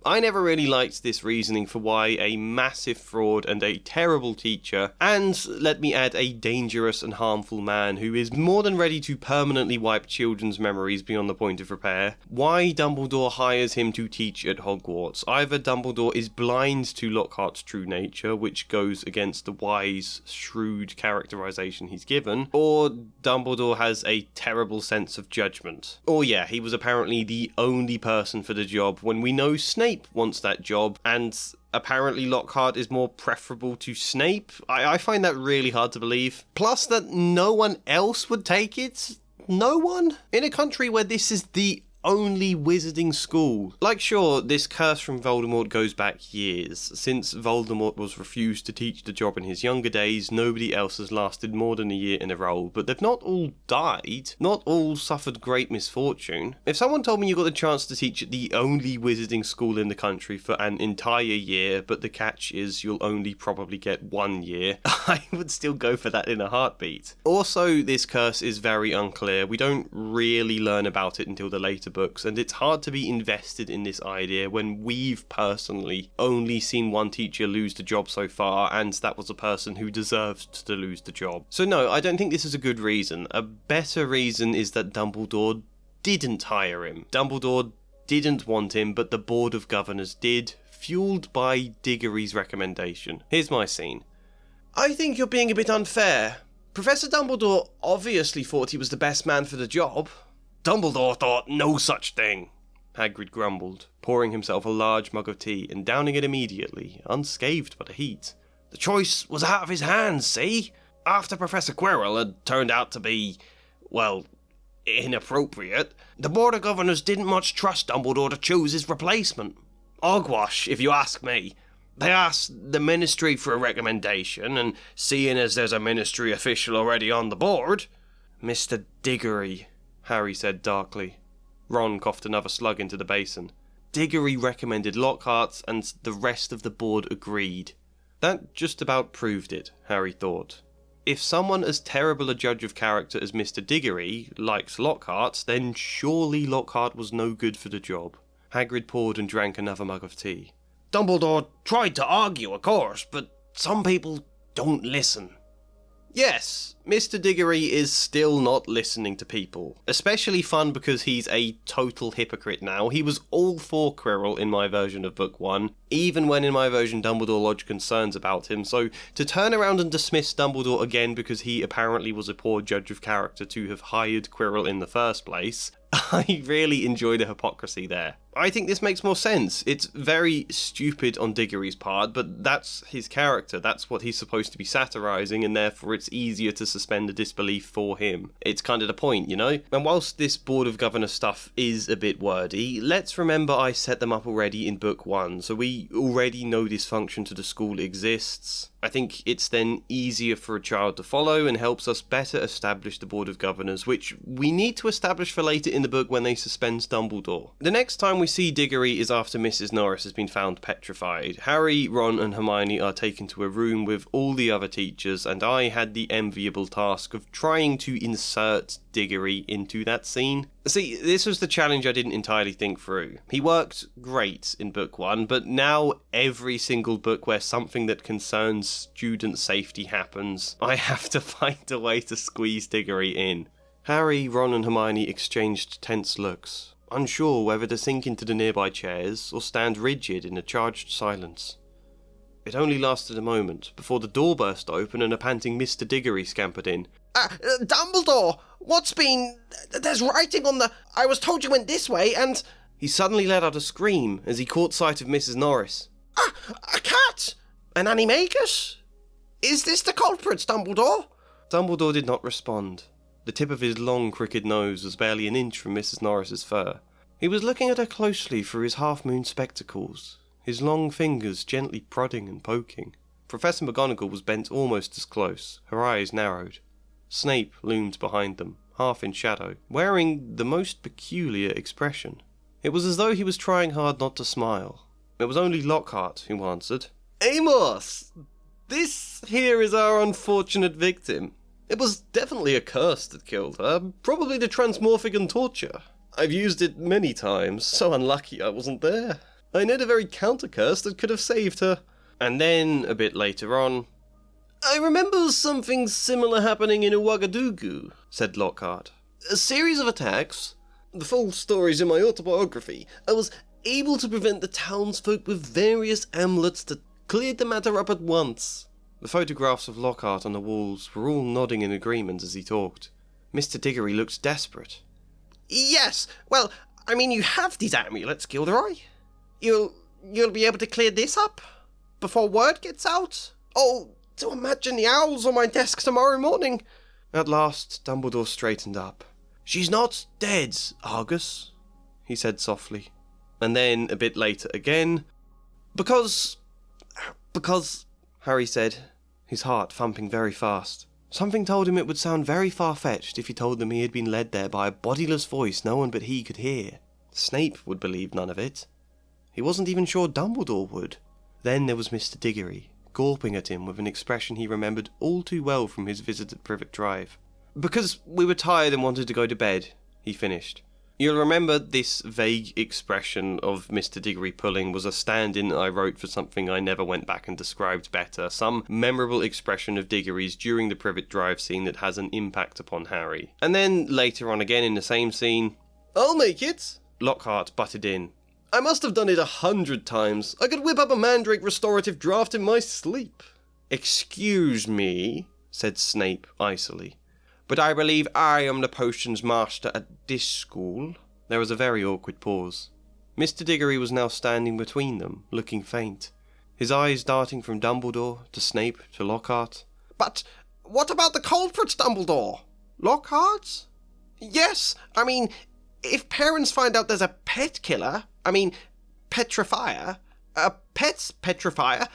I never really liked this reasoning for why a massive fraud and a terrible teacher, and let me add, a dangerous and harmful man who is more than ready to permanently wipe children's memories beyond the point of repair, why Dumbledore hires him to teach at Hogwarts. Either Dumbledore is blind to Lockhart's true nature, which goes against the wise, shrewd characterization he's given, or Dumbledore has a terrible sense of judgment. Or yeah, he was apparently the only person for the job when we know Snape wants that job, and apparently Lockhart is more preferable to Snape. I find that really hard to believe. Plus that no one else would take it. No one? In a country where this is the only wizarding school. Like, sure, this curse from Voldemort goes back years. Since Voldemort was refused to teach the job in his younger days, nobody else has lasted more than a year in a role, but they've not all died. Not all suffered great misfortune. If someone told me you got the chance to teach at the only wizarding school in the country for an entire year, but the catch is you'll only probably get 1 year, I would still go for that in a heartbeat. Also, this curse is very unclear. We don't really learn about it until the later books, and it's hard to be invested in this idea when we've personally only seen one teacher lose the job so far, and that was a person who deserved to lose the job. So no, I don't think this is a good reason. A better reason is that Dumbledore didn't hire him. Dumbledore didn't want him, but the Board of Governors did, fueled by Diggory's recommendation. Here's my scene. I think you're being a bit unfair. Professor Dumbledore obviously thought he was the best man for the job. Dumbledore thought no such thing, Hagrid grumbled, pouring himself a large mug of tea and downing it immediately, unscathed by the heat. The choice was out of his hands, see? After Professor Quirrell had turned out to be, well, inappropriate, the Board of Governors didn't much trust Dumbledore to choose his replacement. Hogwash, if you ask me. They asked the Ministry for a recommendation, and seeing as there's a Ministry official already on the board... Mr. Diggory, Harry said darkly. Ron coughed another slug into the basin. Diggory recommended Lockhart, and the rest of the board agreed. That just about proved it, Harry thought. If someone as terrible a judge of character as Mr. Diggory likes Lockhart, then surely Lockhart was no good for the job. Hagrid poured and drank another mug of tea. Dumbledore tried to argue, of course, but some people don't listen. Yes, Mr. Diggory is still not listening to people. Especially fun because he's a total hypocrite now. He was all for Quirrell in my version of Book 1, even when in my version Dumbledore lodged concerns about him, so to turn around and dismiss Dumbledore again because he apparently was a poor judge of character to have hired Quirrell in the first place, I really enjoy the hypocrisy there. I think this makes more sense. It's very stupid on Diggory's part, but that's his character. That's what he's supposed to be satirising, and therefore it's easier to suspend the disbelief for him. It's kind of the point, you know? And whilst this Board of Governors stuff is a bit wordy, let's remember I set them up already in Book 1, so we already know this function to the school exists. I think it's then easier for a child to follow and helps us better establish the Board of Governors, which we need to establish for later in the book when they suspend Dumbledore. The next time we see Diggory is after Mrs. Norris has been found petrified. Harry, Ron and Hermione are taken to a room with all the other teachers, and I had the enviable task of trying to insert Diggory into that scene. See, this was the challenge I didn't entirely think through. He worked great in Book 1, but now every single book where something that concerns student safety happens, I have to find a way to squeeze Diggory in. Harry, Ron and Hermione exchanged tense looks, unsure whether to sink into the nearby chairs or stand rigid in a charged silence. It only lasted a moment before the door burst open and a panting Mr. Diggory scampered in. Dumbledore! What's been... There's writing on the... I was told you went this way, and... He suddenly let out a scream as he caught sight of Mrs. Norris. A cat! An animagus? Is this the culprit, Dumbledore? Dumbledore did not respond. The tip of his long, crooked nose was barely an inch from Mrs. Norris's fur. He was looking at her closely through his half-moon spectacles, his long fingers gently prodding and poking. Professor McGonagall was bent almost as close, her eyes narrowed. Snape loomed behind them, half in shadow, wearing the most peculiar expression. It was as though he was trying hard not to smile. It was only Lockhart who answered. Amos! This here is our unfortunate victim. It was definitely a curse that killed her, probably the transmorphic and torture. I've used it many times, so unlucky I wasn't there. I know the very counter-curse that could have saved her. And then, a bit later on, I remember something similar happening in Ouagadougou, said Lockhart. A series of attacks. The full story's in my autobiography. I was able to prevent the townsfolk with various amulets that cleared the matter up at once. The photographs of Lockhart on the walls were all nodding in agreement as he talked. Mr. Diggory looked desperate. Yes, well, I mean, you have these amulets, Gilderoy. You'll be able to clear this up before word gets out? Oh, to imagine the owls on my desk tomorrow morning. At last, Dumbledore straightened up. She's not dead, Argus, he said softly. And then, a bit later again, Because, Harry said, his heart thumping very fast. Something told him it would sound very far-fetched if he told them he had been led there by a bodiless voice no one but he could hear. Snape would believe none of it. He wasn't even sure Dumbledore would. Then there was Mr. Diggory, gawping at him with an expression he remembered all too well from his visit at Privet Drive. Because we were tired and wanted to go to bed, he finished. You'll remember this vague expression of Mr. Diggory pulling was a stand-in I wrote for something I never went back and described better, some memorable expression of Diggory's during the Privet Drive scene that has an impact upon Harry. And then, later on again in the same scene, I'll make it, Lockhart butted in. I must have done it 100 times. I could whip up a Mandrake restorative draft in my sleep. Excuse me, said Snape icily. But I believe I am the potions master at this school. There was a very awkward pause. Mr. Diggory was now standing between them, looking faint, his eyes darting from Dumbledore to Snape to Lockhart. But what about the culprits, Dumbledore? Lockhart? Yes, I mean, if parents find out there's a pet killer, petrifier, a pet's petrifier,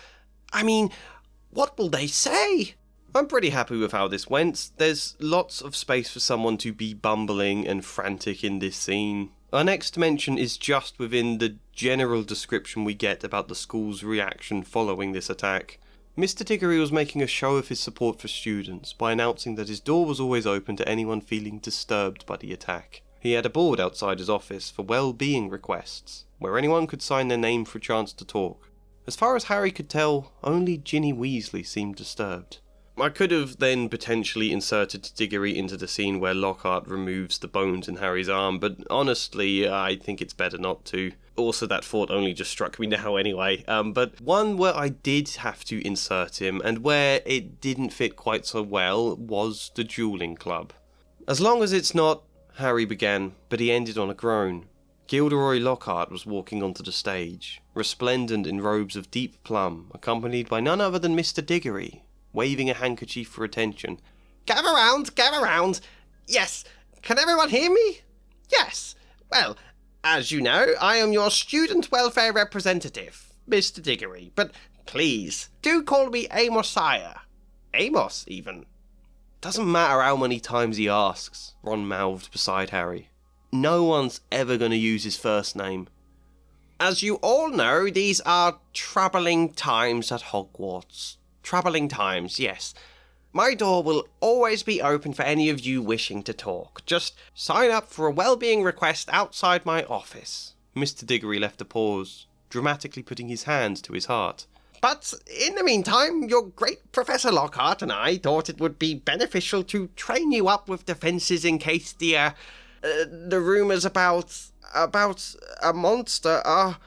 what will they say? I'm pretty happy with how this went. There's lots of space for someone to be bumbling and frantic in this scene. Our next mention is just within the general description we get about the school's reaction following this attack. Mr. Diggory was making a show of his support for students by announcing that his door was always open to anyone feeling disturbed by the attack. He had a board outside his office for well-being requests, where anyone could sign their name for a chance to talk. As far as Harry could tell, only Ginny Weasley seemed disturbed. I could have then potentially inserted Diggory into the scene where Lockhart removes the bones in Harry's arm, but honestly, I think it's better not to. Also, that thought only just struck me now anyway. But one where I did have to insert him, and where it didn't fit quite so well, was the dueling club. As long as it's not, Harry began, but he ended on a groan. Gilderoy Lockhart was walking onto the stage, resplendent in robes of deep plum, accompanied by none other than Mr. Diggory, waving a handkerchief for attention. Gather round. Yes, can everyone hear me? Yes. Well, as you know, I am your student welfare representative, Mr. Diggory, but please, do call me Amosiah. Amos, even. Doesn't matter how many times he asks, Ron mouthed beside Harry. No one's ever going to use his first name. As you all know, these are troubling times at Hogwarts. Troubling times, yes. My door will always be open for any of you wishing to talk. Just sign up for a well-being request outside my office. Mr. Diggory left a pause, dramatically putting his hand to his heart. But in the meantime, your great Professor Lockhart and I thought it would be beneficial to train you up with defences in case the rumours about a monster are...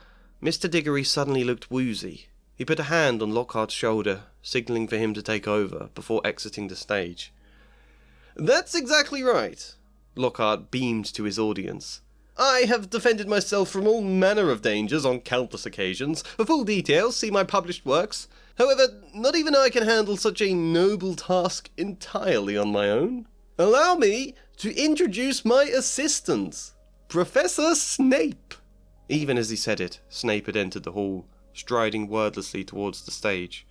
Mr. Diggory suddenly looked woozy. He put a hand on Lockhart's shoulder, signalling for him to take over before exiting the stage. That's exactly right, Lockhart beamed to his audience. I have defended myself from all manner of dangers on countless occasions. For full details, see my published works. However, not even I can handle such a noble task entirely on my own. Allow me to introduce my assistant, Professor Snape. Even as he said it, Snape had entered the hall, striding wordlessly towards the stage.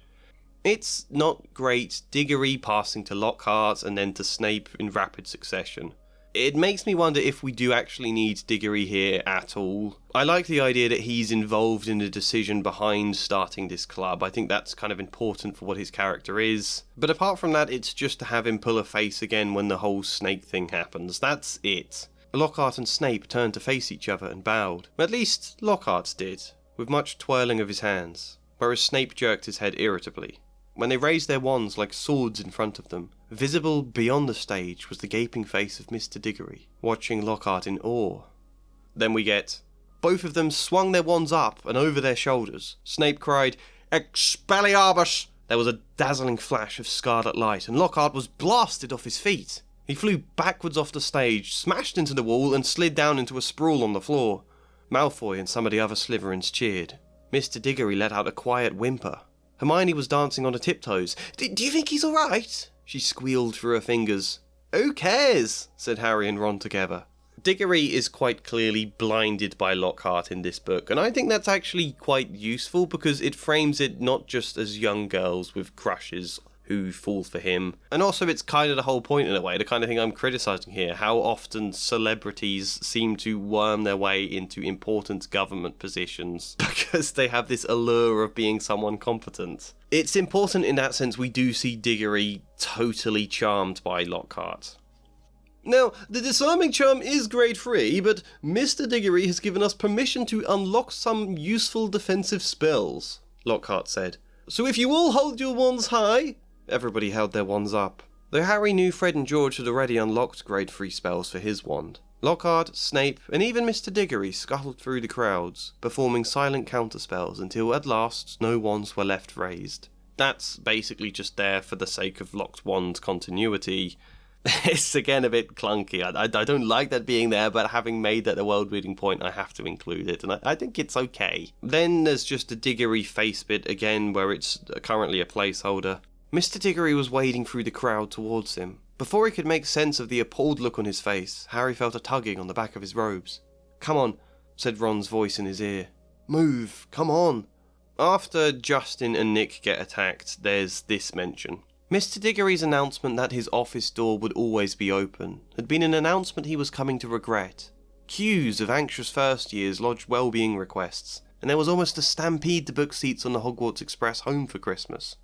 It's not great Diggory passing to Lockhart and then to Snape in rapid succession. It makes me wonder if we do actually need Diggory here at all. I like the idea that he's involved in the decision behind starting this club. I think that's kind of important for what his character is. But apart from that, it's just to have him pull a face again when the whole snake thing happens. That's it. Lockhart and Snape turned to face each other and bowed. At least Lockhart did, with much twirling of his hands, whereas Snape jerked his head irritably. When they raised their wands like swords in front of them, visible beyond the stage was the gaping face of Mr. Diggory, watching Lockhart in awe. Then we get... Both of them swung their wands up and over their shoulders. Snape cried, "Expelliarmus!" There was a dazzling flash of scarlet light, and Lockhart was blasted off his feet. He flew backwards off the stage, smashed into the wall, and slid down into a sprawl on the floor. Malfoy and some of the other Slytherins cheered. Mr. Diggory let out a quiet whimper. Hermione was dancing on her tiptoes. Do you think he's alright? She squealed through her fingers. Who cares? Said Harry and Ron together. Diggory is quite clearly blinded by Lockhart in this book, and I think that's actually quite useful because it frames it not just as young girls with crushes who fall for him, and also it's kind of the whole point in a way, the kind of thing I'm criticising here, how often celebrities seem to worm their way into important government positions because they have this allure of being someone competent. It's important in that sense we do see Diggory totally charmed by Lockhart. Now, the disarming charm is grade 3, but Mr. Diggory has given us permission to unlock some useful defensive spells, Lockhart said. So if you all hold your wands high... Everybody held their wands up. Though Harry knew Fred and George had already unlocked grade 3 spells for his wand. Lockhart, Snape, and even Mr. Diggory scuttled through the crowds, performing silent counterspells until at last no wands were left raised. That's basically just there for the sake of locked wand continuity. It's again a bit clunky. I don't like that being there, but having made that a world-reading point, I have to include it, and I think it's okay. Then there's just a Diggory face bit again, where it's currently a placeholder. Mr. Diggory was wading through the crowd towards him. Before he could make sense of the appalled look on his face, Harry felt a tugging on the back of his robes. "Come on," said Ron's voice in his ear. "Move, come on." After Justin and Nick get attacked, there's this mention. Mr. Diggory's announcement that his office door would always be open had been an announcement he was coming to regret. Queues of anxious first years lodged well-being requests, and there was almost a stampede to book seats on the Hogwarts Express home for Christmas.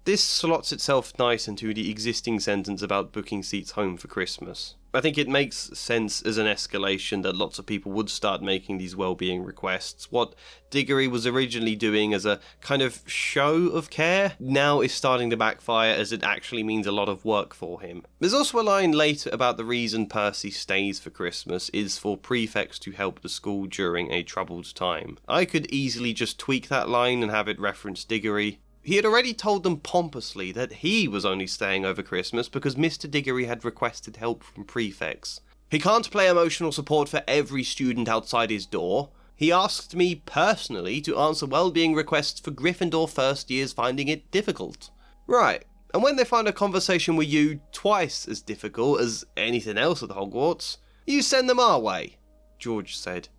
This slots itself nice into the existing sentence about booking seats home for Christmas. I think it makes sense as an escalation that lots of people would start making these well-being requests. What Diggory was originally doing as a kind of show of care now is starting to backfire as it actually means a lot of work for him. There's also a line later about the reason Percy stays for Christmas is for prefects to help the school during a troubled time. I could easily just tweak that line and have it reference Diggory. He had already told them pompously that he was only staying over Christmas because Mr. Diggory had requested help from prefects. He can't play emotional support for every student outside his door. He asked me personally to answer well-being requests for Gryffindor first years finding it difficult. Right, and when they find a conversation with you twice as difficult as anything else at Hogwarts, you send them our way, George said.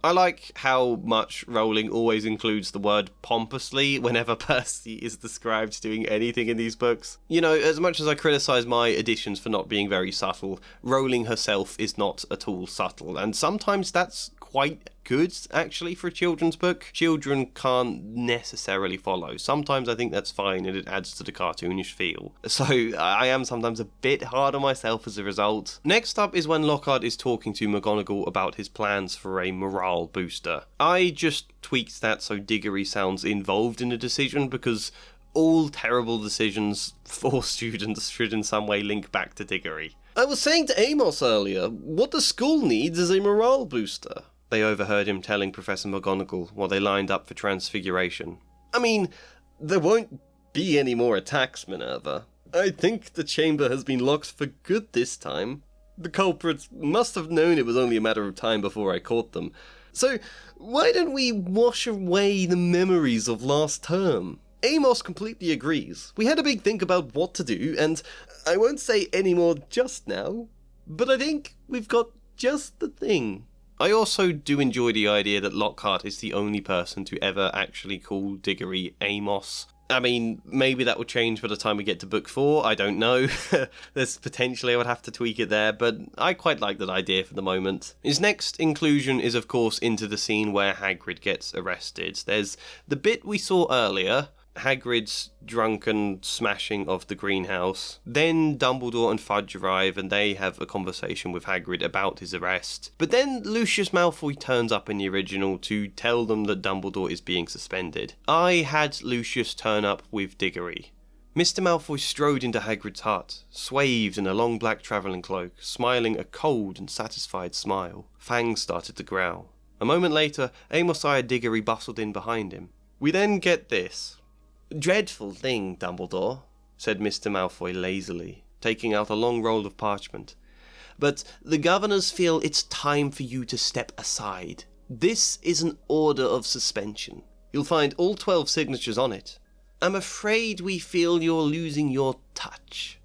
I like how much Rowling always includes the word pompously whenever Percy is described doing anything in these books. You know, as much as I criticise my additions for not being very subtle, Rowling herself is not at all subtle, and sometimes that's quite good, actually, for a children's book. Children can't necessarily follow. Sometimes I think that's fine and it adds to the cartoonish feel. So I am sometimes a bit hard on myself as a result. Next up is when Lockhart is talking to McGonagall about his plans for a morale booster. I just tweaked that so Diggory sounds involved in the decision because all terrible decisions for students should in some way link back to Diggory. I was saying to Amos earlier, what the school needs is a morale booster. They overheard him telling Professor McGonagall while they lined up for Transfiguration. I mean, there won't be any more attacks, Minerva. I think the chamber has been locked for good this time. The culprits must have known it was only a matter of time before I caught them. So, why don't we wash away the memories of last term? Amos completely agrees. We had a big think about what to do, and I won't say any more just now, but I think we've got just the thing. I also do enjoy the idea that Lockhart is the only person to ever actually call Diggory Amos. I mean, maybe that will change by the time we get to book 4, I don't know. There's potentially I would have to tweak it there, but I quite like that idea for the moment. His next inclusion is of course into the scene where Hagrid gets arrested. There's the bit we saw earlier, Hagrid's drunken smashing of the greenhouse. Then Dumbledore and Fudge arrive and they have a conversation with Hagrid about his arrest. But then Lucius Malfoy turns up in the original to tell them that Dumbledore is being suspended. I had Lucius turn up with Diggory. Mr. Malfoy strode into Hagrid's hut, swathed in a long black travelling cloak, smiling a cold and satisfied smile. Fangs started to growl. A moment later, Amosiah Diggory bustled in behind him. We then get this. "Dreadful thing, Dumbledore," said Mr. Malfoy lazily, taking out a long roll of parchment. "But the governors feel it's time for you to step aside. This is an order of suspension. You'll find all 12 signatures on it. I'm afraid we feel you're losing your touch.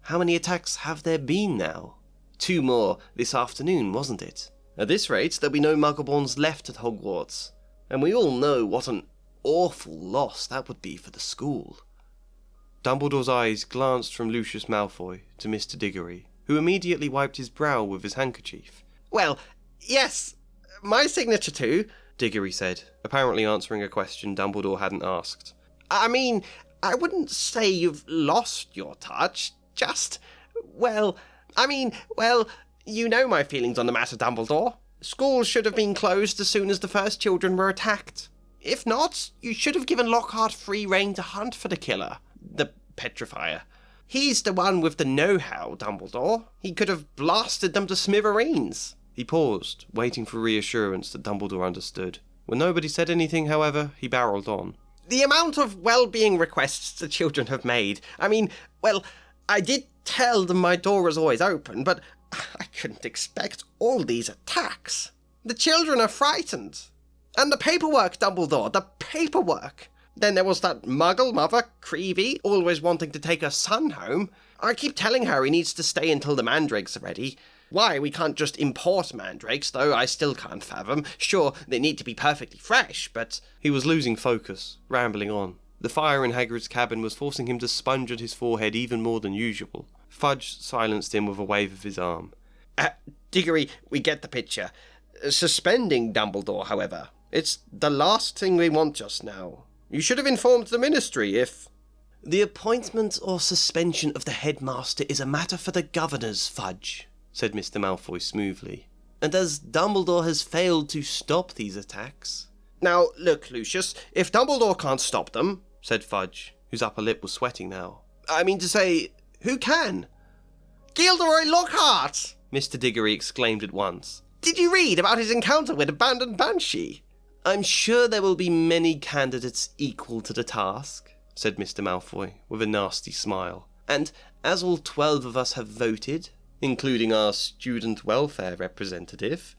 How many attacks have there been now? 2 more this afternoon, wasn't it? At this rate, there'll be no Muggleborns left at Hogwarts. And we all know what an awful loss that would be for the school." Dumbledore's eyes glanced from Lucius Malfoy to Mr. Diggory, who immediately wiped his brow with his handkerchief. "Well, yes, my signature too," Diggory said, apparently answering a question Dumbledore hadn't asked. "I mean, I wouldn't say you've lost your touch, just, well, you know my feelings on the matter, Dumbledore. Schools should have been closed as soon as the first children were attacked. If not, you should have given Lockhart free rein to hunt for the killer, the petrifier. He's the one with the know-how, Dumbledore. He could have blasted them to smithereens." He paused, waiting for reassurance that Dumbledore understood. When nobody said anything, however, he barreled on. "The amount of well-being requests the children have made. I mean, well, I did tell them my door was always open, but I couldn't expect all these attacks. The children are frightened. And the paperwork, Dumbledore, the paperwork. Then there was that muggle mother, Creevey, always wanting to take her son home. I keep telling her he needs to stay until the mandrakes are ready. Why we can't just import mandrakes, though, I still can't fathom. Sure, they need to be perfectly fresh, but..." He was losing focus, rambling on. The fire in Hagrid's cabin was forcing him to sponge at his forehead even more than usual. Fudge silenced him with a wave of his arm. "Diggory, we get the picture. Suspending Dumbledore, however. It's the last thing we want just now. You should have informed the Ministry if..." "The appointment or suspension of the headmaster is a matter for the governors, Fudge," said Mr. Malfoy smoothly. "And as Dumbledore has failed to stop these attacks..." "Now, look, Lucius, if Dumbledore can't stop them," said Fudge, whose upper lip was sweating now. "I mean to say, who can?" "Gilderoy Lockhart!" Mr. Diggory exclaimed at once. "Did you read about his encounter with Abandoned Banshee?" "I'm sure there will be many candidates equal to the task," said Mr. Malfoy, with a nasty smile. "And as all 12 of us have voted, including our student welfare representative..."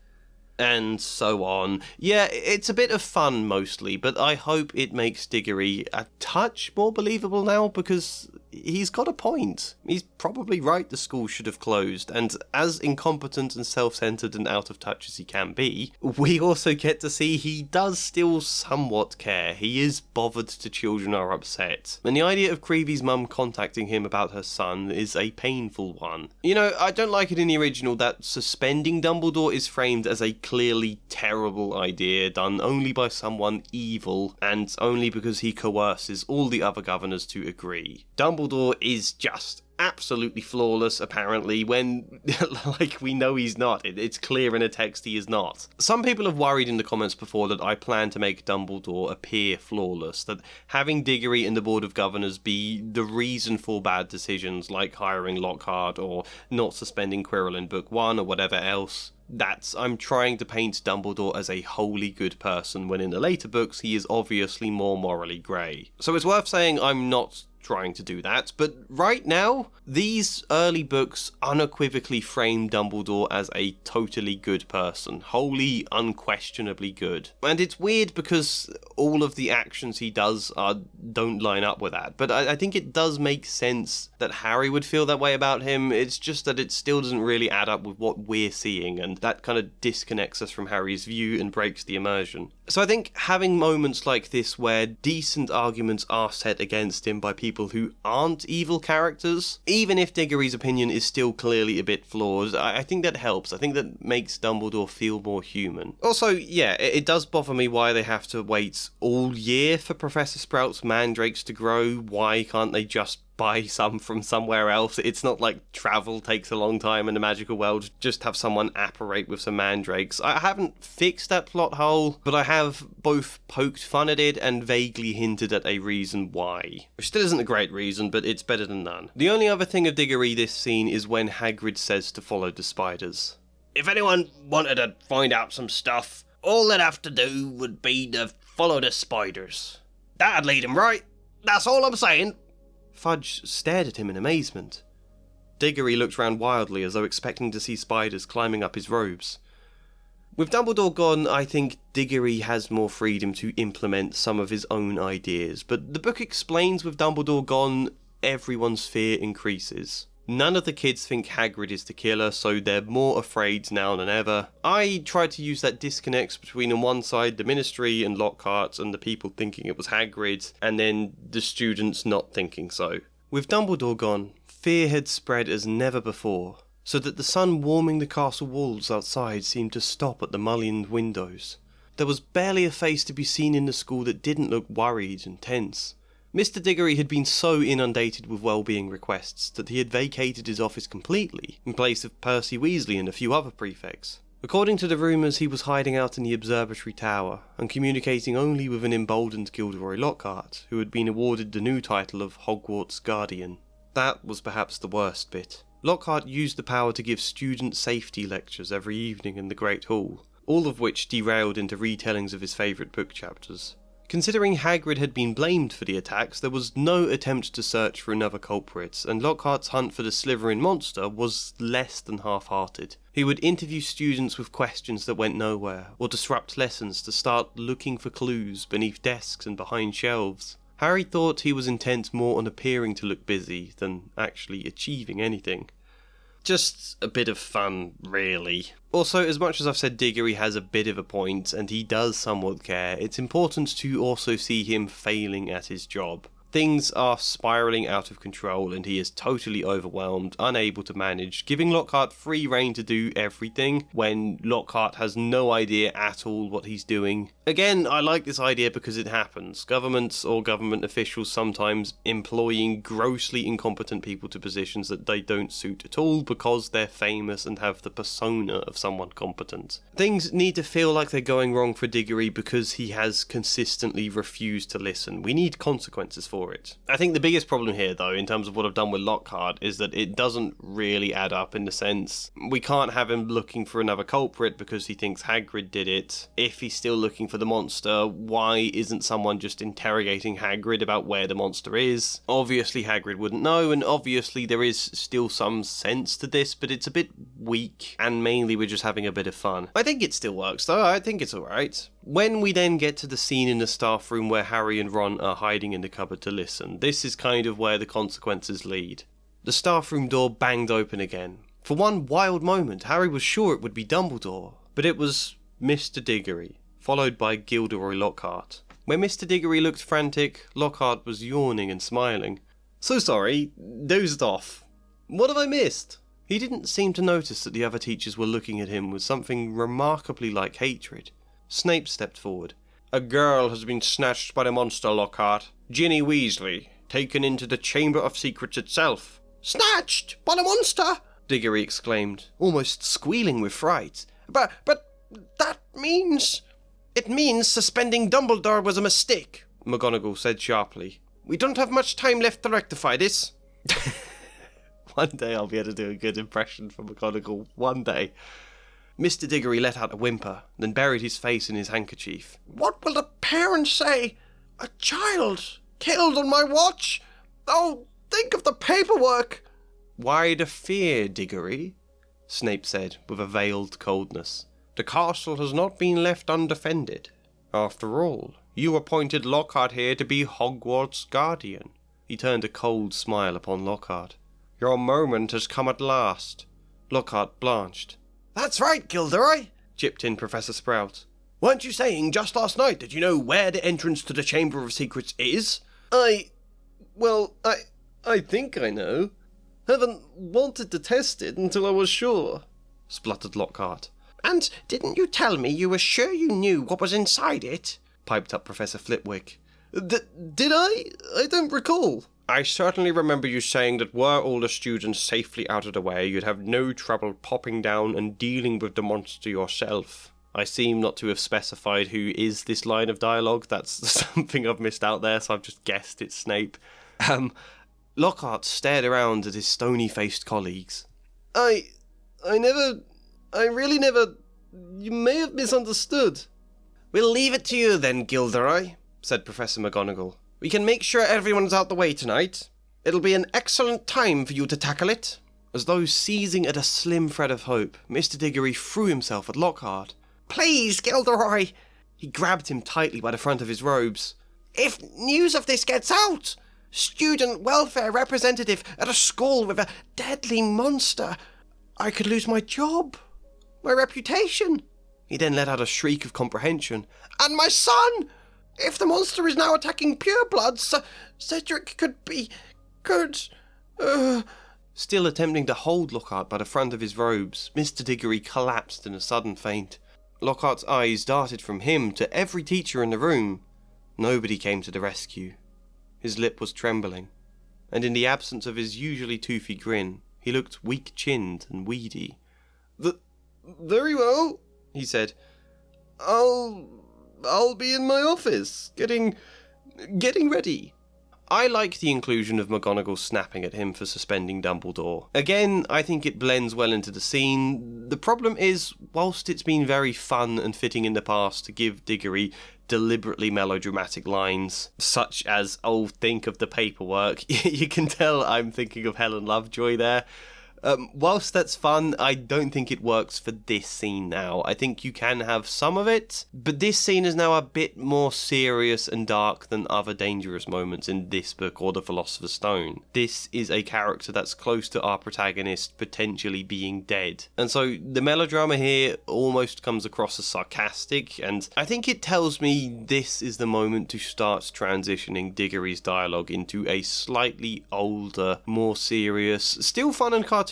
And so on. Yeah, it's a bit of fun mostly, but I hope it makes Diggory a touch more believable now, because he's got a point. He's probably right the school should have closed, and as incompetent and self-centered and out of touch as he can be, we also get to see he does still somewhat care. He is bothered the children are upset. And the idea of Creevey's mum contacting him about her son is a painful one. You know, I don't like it in the original that suspending Dumbledore is framed as a clearly terrible idea done only by someone evil and only because he coerces all the other governors to agree. Dumbledore is just absolutely flawless, apparently, when, like, we know he's not. It's clear in a text he is not. Some people have worried in the comments before that I plan to make Dumbledore appear flawless, that having Diggory and the Board of Governors be the reason for bad decisions, like hiring Lockhart or not suspending Quirrell in Book 1 or whatever else. I'm trying to paint Dumbledore as a wholly good person, when in the later books he is obviously more morally grey. So it's worth saying I'm not trying to do that, but right now, these early books unequivocally frame Dumbledore as a totally good person, wholly, unquestionably good. And it's weird because all of the actions he does don't line up with that, but I think it does make sense that Harry would feel that way about him. It's just that it still doesn't really add up with what we're seeing, and that kind of disconnects us from Harry's view and breaks the immersion. So I think having moments like this where decent arguments are set against him by people who aren't evil characters, even if Diggory's opinion is still clearly a bit flawed, I think that helps. I think that makes Dumbledore feel more human. Also, yeah, it does bother me why they have to wait all year for Professor Sprout's mandrakes to grow. Why can't they just buy some from somewhere else? It's not like travel takes a long time in the magical world. Just have someone apparate with some mandrakes. I haven't fixed that plot hole, but I have both poked fun at it and vaguely hinted at a reason why. Which still isn't a great reason, but it's better than none. The only other thing of Diggory this scene is when Hagrid says to follow the spiders. If anyone wanted to find out some stuff, all they'd have to do would be to follow the spiders. That'd lead him right. That's all I'm saying. Fudge stared at him in amazement. Diggory looked round wildly as though expecting to see spiders climbing up his robes. With Dumbledore gone, I think Diggory has more freedom to implement some of his own ideas, but the book explains with Dumbledore gone, everyone's fear increases. None of the kids think Hagrid is the killer, so they're more afraid now than ever. I tried to use that disconnect between on one side the Ministry and Lockhart and the people thinking it was Hagrid, and then the students not thinking so. With Dumbledore gone, fear had spread as never before, so that the sun warming the castle walls outside seemed to stop at the mullioned windows. There was barely a face to be seen in the school that didn't look worried and tense. Mr. Diggory had been so inundated with well-being requests that he had vacated his office completely, in place of Percy Weasley and a few other prefects. According to the rumours, he was hiding out in the observatory tower, and communicating only with an emboldened Gilderoy Lockhart, who had been awarded the new title of Hogwarts Guardian. That was perhaps the worst bit. Lockhart used the power to give student safety lectures every evening in the Great Hall, all of which derailed into retellings of his favourite book chapters. Considering Hagrid had been blamed for the attacks, there was no attempt to search for another culprit, and Lockhart's hunt for the Slytherin monster was less than half-hearted. He would interview students with questions that went nowhere, or disrupt lessons to start looking for clues beneath desks and behind shelves. Harry thought he was intent more on appearing to look busy than actually achieving anything. Just a bit of fun, really. Also, as much as I've said Diggory has a bit of a point, and he does somewhat care, it's important to also see him failing at his job. Things are spiralling out of control and he is totally overwhelmed, unable to manage, giving Lockhart free rein to do everything when Lockhart has no idea at all what he's doing. Again, I like this idea because it happens. Governments or government officials sometimes employing grossly incompetent people to positions that they don't suit at all because they're famous and have the persona of someone competent. Things need to feel like they're going wrong for Diggory because he has consistently refused to listen. We need consequences for it. I think the biggest problem here, though, in terms of what I've done with Lockhart, is that it doesn't really add up in the sense we can't have him looking for another culprit because he thinks Hagrid did it. If he's still looking for the monster, why isn't someone just interrogating Hagrid about where the monster is? Obviously Hagrid wouldn't know, and obviously there is still some sense to this, but it's a bit weak, and mainly we're just having a bit of fun. I think it still works, though. I think it's alright. When we then get to the scene in the staff room where Harry and Ron are hiding in the cupboard to listen, this is kind of where the consequences lead. The staff room door banged open again. For one wild moment, Harry was sure it would be Dumbledore, but it was Mr. Diggory, followed by Gilderoy Lockhart. When Mr. Diggory looked frantic, Lockhart was yawning and smiling. "So sorry, dozed off. What have I missed?" He didn't seem to notice that the other teachers were looking at him with something remarkably like hatred. Snape stepped forward. "A girl has been snatched by the monster, Lockhart. Ginny Weasley, taken into the Chamber of Secrets itself." "Snatched by the monster?" Diggory exclaimed, almost squealing with fright. But that means... "It means suspending Dumbledore was a mistake," McGonagall said sharply. "We don't have much time left to rectify this." One day I'll be able to do a good impression from McGonagall. One day. Mr. Diggory let out a whimper, then buried his face in his handkerchief. "What will the parents say? A child killed on my watch? Oh, think of the paperwork!" "Why the fear, Diggory?" Snape said, with a veiled coldness. "The castle has not been left undefended. After all, you appointed Lockhart here to be Hogwarts Guardian." He turned a cold smile upon Lockhart. "Your moment has come at last." Lockhart blanched. "That's right, Gilderoy," chipped in Professor Sprout. Weren't you saying just last night that you know where the entrance to the Chamber of Secrets is? Well, I think I know. Haven't wanted to test it until I was sure, spluttered Lockhart. And didn't you tell me you were sure you knew what was inside it? Piped up Professor Flitwick. Did I? I don't recall. I certainly remember you saying that were all the students safely out of the way, you'd have no trouble popping down and dealing with the monster yourself. I seem not to have specified who is this line of dialogue. That's something I've missed out there, so I've just guessed it's Snape. Lockhart stared around at his stony-faced colleagues. I really never... You may have misunderstood. We'll leave it to you then, Gilderoy, said Professor McGonagall. We can make sure everyone's out the way tonight. It'll be an excellent time for you to tackle it. As though seizing at a slim thread of hope, Mr. Diggory threw himself at Lockhart. Please, Gilderoy! He grabbed him tightly by the front of his robes. If news of this gets out, student welfare representative at a school with a deadly monster, I could lose my job, my reputation. He then let out a shriek of comprehension. And my son! If the monster is now attacking purebloods, Cedric could... Still attempting to hold Lockhart by the front of his robes, Mr. Diggory collapsed in a sudden faint. Lockhart's eyes darted from him to every teacher in the room. Nobody came to the rescue. His lip was trembling, and in the absence of his usually toothy grin, he looked weak-chinned and weedy. Very well, he said. I'll be in my office, getting ready. I like the inclusion of McGonagall snapping at him for suspending Dumbledore. Again, I think it blends well into the scene. The problem is, whilst it's been very fun and fitting in the past to give Diggory deliberately melodramatic lines, such as, oh, think of the paperwork, you can tell I'm thinking of Helen Lovejoy there. Whilst that's fun, I don't think it works for this scene now. I think you can have some of it, but this scene is now a bit more serious and dark than other dangerous moments in this book or The Philosopher's Stone. This is a character that's close to our protagonist potentially being dead. And so the melodrama here almost comes across as sarcastic, and I think it tells me this is the moment to start transitioning Diggory's dialogue into a slightly older, more serious, still fun and cartoonish,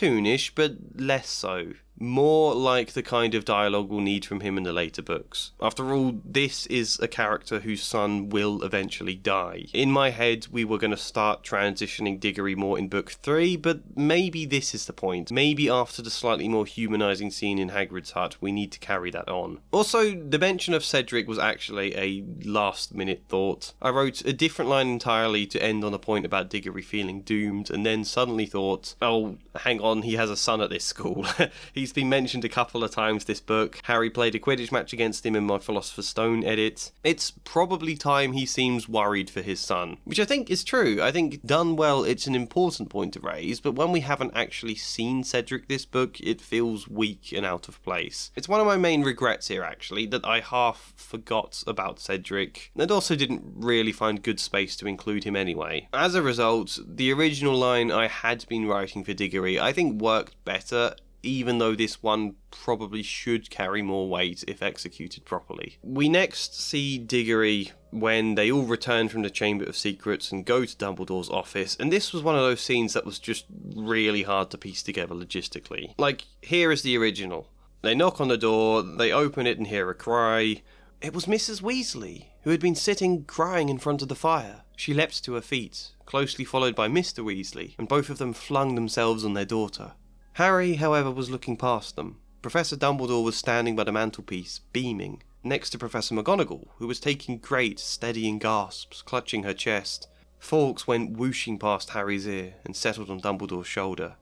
but less so. More like the kind of dialogue we'll need from him in the later books. After all, this is a character whose son will eventually die. In my head, we were going to start transitioning Diggory more in book 3, but maybe this is the point. Maybe after the slightly more humanising scene in Hagrid's hut, we need to carry that on. Also, the mention of Cedric was actually a last-minute thought. I wrote a different line entirely to end on a point about Diggory feeling doomed, and then suddenly thought, oh, hang on, he has a son at this school. He's been mentioned a couple of times this book. Harry played a Quidditch match against him in my Philosopher's Stone edit. It's probably time he seems worried for his son, which I think is true. I think done well, it's an important point to raise, but when we haven't actually seen Cedric this book, it feels weak and out of place. It's one of my main regrets here, actually, that I half forgot about Cedric, and also didn't really find good space to include him anyway. As a result, the original line I had been writing for Diggory I think worked better, even though this one probably should carry more weight if executed properly. We next see Diggory when they all return from the Chamber of Secrets and go to Dumbledore's office, and this was one of those scenes that was just really hard to piece together logistically. Like, here is the original. They knock on the door, they open it and hear a cry. It was Mrs. Weasley, who had been sitting crying in front of the fire. She leapt to her feet, closely followed by Mr. Weasley, and both of them flung themselves on their daughter. Harry, however, was looking past them. Professor Dumbledore was standing by the mantelpiece, beaming, next to Professor McGonagall, who was taking great, steadying gasps, clutching her chest. Fawkes went whooshing past Harry's ear and settled on Dumbledore's shoulder,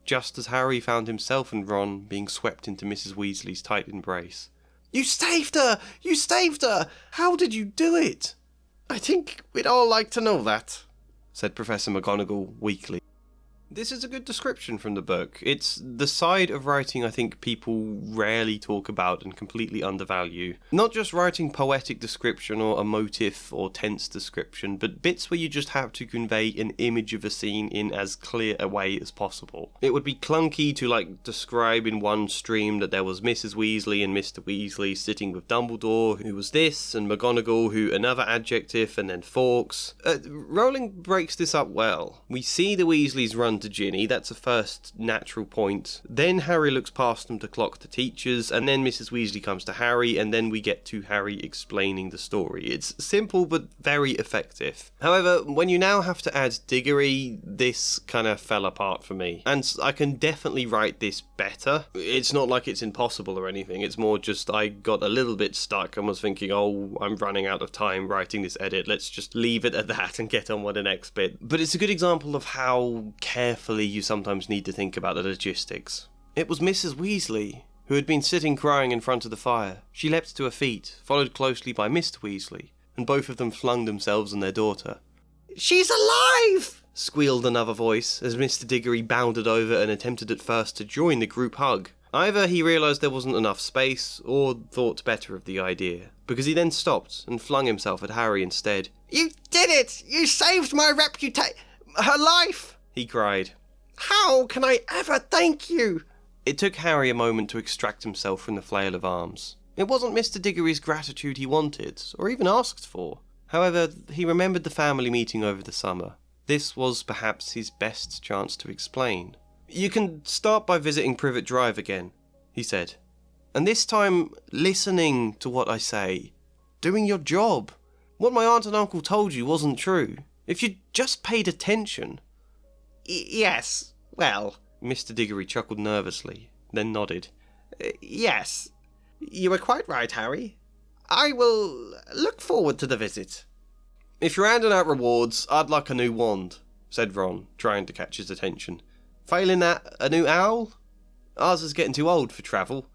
just as Harry found himself and Ron being swept into Mrs. Weasley's tight embrace. "You saved her! You saved her! How did you do it?" "I think we'd all like to know that," said Professor McGonagall weakly. This is a good description from the book. It's the side of writing I think people rarely talk about and completely undervalue. Not just writing poetic description or emotive or tense description, but bits where you just have to convey an image of a scene in as clear a way as possible. It would be clunky to describe in one stream that there was Mrs. Weasley and Mr. Weasley sitting with Dumbledore, who was this, and McGonagall, who another adjective, and then Fawkes. Rowling breaks this up well. We see the Weasleys run to Ginny, that's a first natural point. Then Harry looks past them to clock the teachers, and then Mrs. Weasley comes to Harry, and then we get to Harry explaining the story. It's simple but very effective. However, when you now have to add Diggory, this kind of fell apart for me. And I can definitely write this better. It's not like it's impossible or anything, it's more just I got a little bit stuck and was thinking, oh, I'm running out of time writing this edit, let's just leave it at that and get on with the next bit. But it's a good example of how carefully you sometimes need to think about the logistics. It was Mrs. Weasley, who had been sitting crying in front of the fire. She leapt to her feet, followed closely by Mr. Weasley, and both of them flung themselves on their daughter. "She's alive!" squealed another voice, as Mr. Diggory bounded over and attempted at first to join the group hug. Either he realised there wasn't enough space, or thought better of the idea, because he then stopped and flung himself at Harry instead. "You did it! You saved my her life!" he cried. "How can I ever thank you?" It took Harry a moment to extract himself from the flail of arms. It wasn't Mr. Diggory's gratitude he wanted, or even asked for. However, he remembered the family meeting over the summer. This was perhaps his best chance to explain. "You can start by visiting Privet Drive again," he said. "And this time, listening to what I say. Doing your job. What my aunt and uncle told you wasn't true. If you just paid attention." Yes, well," Mr. Diggory chuckled nervously, then nodded. "Yes, you were quite right, Harry. I will look forward to the visit." "If you're handing out rewards, I'd like a new wand," said Ron, trying to catch his attention. "Failing that, a new owl? Ours is getting too old for travel."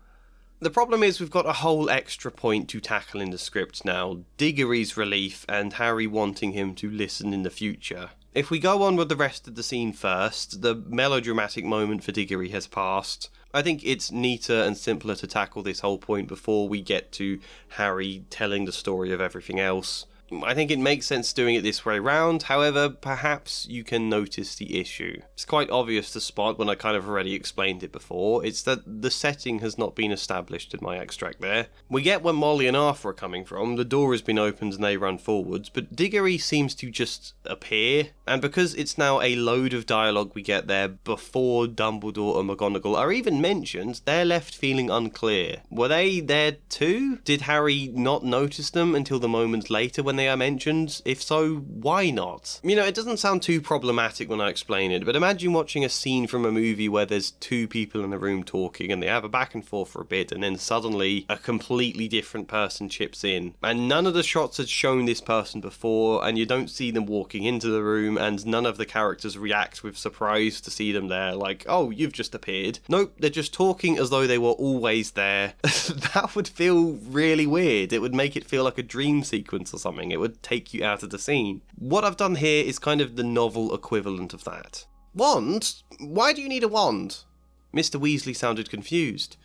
The problem is we've got a whole extra point to tackle in the script now, Diggory's relief and Harry wanting him to listen in the future. If we go on with the rest of the scene first, the melodramatic moment for Diggory has passed. I think it's neater and simpler to tackle this whole point before we get to Harry telling the story of everything else. I think it makes sense doing it this way round, however, perhaps you can notice the issue. It's quite obvious to spot when I kind of already explained it before, it's that the setting has not been established in my extract there. We get where Molly and Arthur are coming from, the door has been opened and they run forwards, but Diggory seems to just appear, and because it's now a load of dialogue we get there before Dumbledore and McGonagall are even mentioned, they're left feeling unclear. Were they there too? Did Harry not notice them until the moment later when they are mentioned? If so, why not? You know, it doesn't sound too problematic when I explain it, but imagine watching a scene from a movie where there's two people in a room talking and they have a back and forth for a bit and then suddenly a completely different person chips in. And none of the shots had shown this person before and you don't see them walking into the room and none of the characters react with surprise to see them there, like, oh, you've just appeared. Nope, they're just talking as though they were always there. That would feel really weird. It would make it feel like a dream sequence or something. It would take you out of the scene. What I've done here is kind of the novel equivalent of that. "Wand? Why do you need a wand?" Mr. Weasley sounded confused.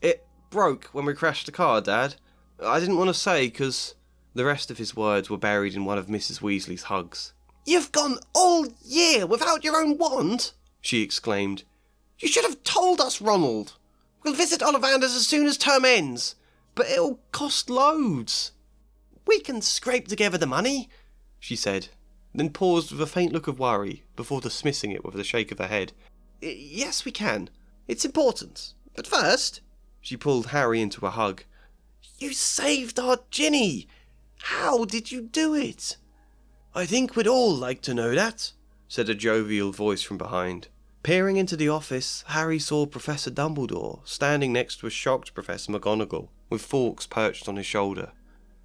"It broke when we crashed the car, Dad. I didn't want to say because..." The rest of his words were buried in one of Mrs. Weasley's hugs. "You've gone all year without your own wand?" she exclaimed. "You should have told us, Ronald. We'll visit Ollivander's as soon as term ends. But it'll cost loads." "We can scrape together the money," she said, then paused with a faint look of worry before dismissing it with a shake of her head. "Yes, we can. It's important. But first..." She pulled Harry into a hug. "You saved our Ginny. How did you do it?" "I think we'd all like to know that," said a jovial voice from behind. Peering into the office, Harry saw Professor Dumbledore standing next to a shocked Professor McGonagall, with Fawkes perched on his shoulder.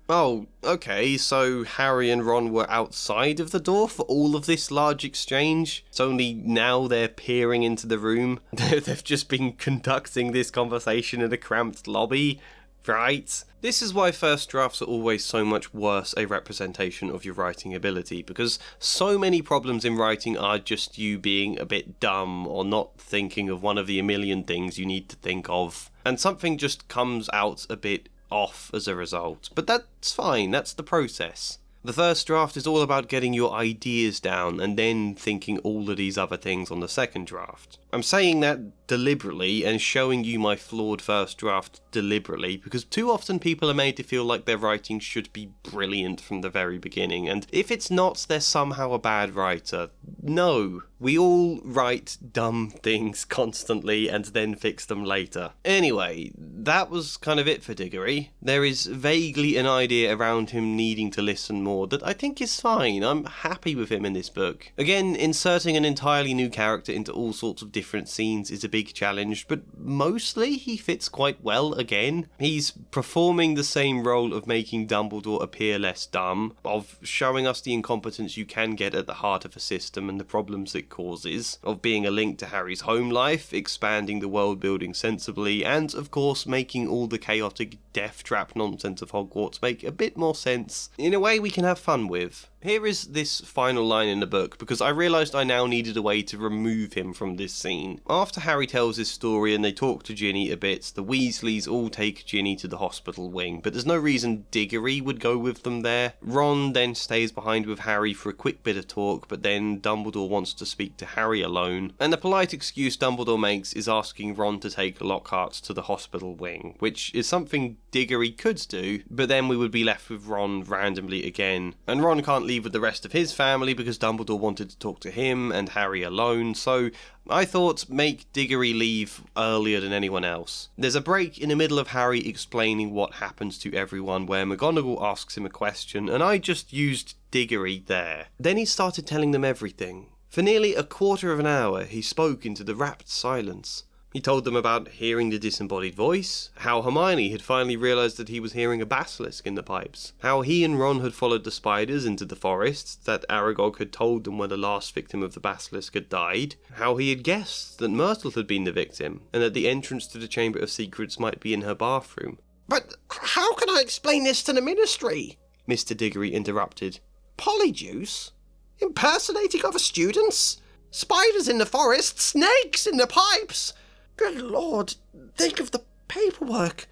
Oh, okay, so Harry and Ron were outside of the door for all of this large exchange? It's only now they're peering into the room? They've just been conducting this conversation in a cramped lobby? Right? This is why first drafts are always so much worse a representation of your writing ability, because so many problems in writing are just you being a bit dumb or not thinking of one of the a million things you need to think of, and something just comes out a bit off as a result. But that's fine, that's the process. The first draft is all about getting your ideas down and then thinking all of these other things on the second draft. I'm saying that deliberately and showing you my flawed first draft deliberately because too often people are made to feel like their writing should be brilliant from the very beginning, and if it's not, they're somehow a bad writer. No, we all write dumb things constantly and then fix them later. Anyway, that was kind of it for Diggory. There is vaguely an idea around him needing to listen more that I think is fine. I'm happy with him in this book. Again, inserting an entirely new character into all sorts of different scenes is a big challenge, but mostly he fits quite well again. He's performing the same role of making Dumbledore appear less dumb, of showing us the incompetence you can get at the heart of a system and the problems it causes, of being a link to Harry's home life, expanding the world building sensibly, and of course making all the chaotic death trap nonsense of Hogwarts make a bit more sense in a way we can have fun with. Here is this final line in the book, because I realised I now needed a way to remove him from this scene. After Harry tells his story and they talk to Ginny a bit, the Weasleys all take Ginny to the hospital wing, but there's no reason Diggory would go with them there. Ron then stays behind with Harry for a quick bit of talk, but then Dumbledore wants to speak to Harry alone, and the polite excuse Dumbledore makes is asking Ron to take Lockhart to the hospital wing, which is something Diggory could do, but then we would be left with Ron randomly again, and Ron can't leave with the rest of his family because Dumbledore wanted to talk to him and Harry alone, so I thought make Diggory leave earlier than anyone else. There's a break in the middle of Harry explaining what happens to everyone where McGonagall asks him a question, and I just used Diggory there. Then he started telling them everything. For nearly a quarter of an hour he spoke into the rapt silence. He told them about hearing the disembodied voice, how Hermione had finally realised that he was hearing a basilisk in the pipes, how he and Ron had followed the spiders into the forest, that Aragog had told them where the last victim of the basilisk had died, how he had guessed that Myrtle had been the victim, and that the entrance to the Chamber of Secrets might be in her bathroom. But how can I explain this to the Ministry? Mr. Diggory interrupted. Polyjuice? Impersonating other students? Spiders in the forest? Snakes in the pipes? Good Lord, think of the paperwork.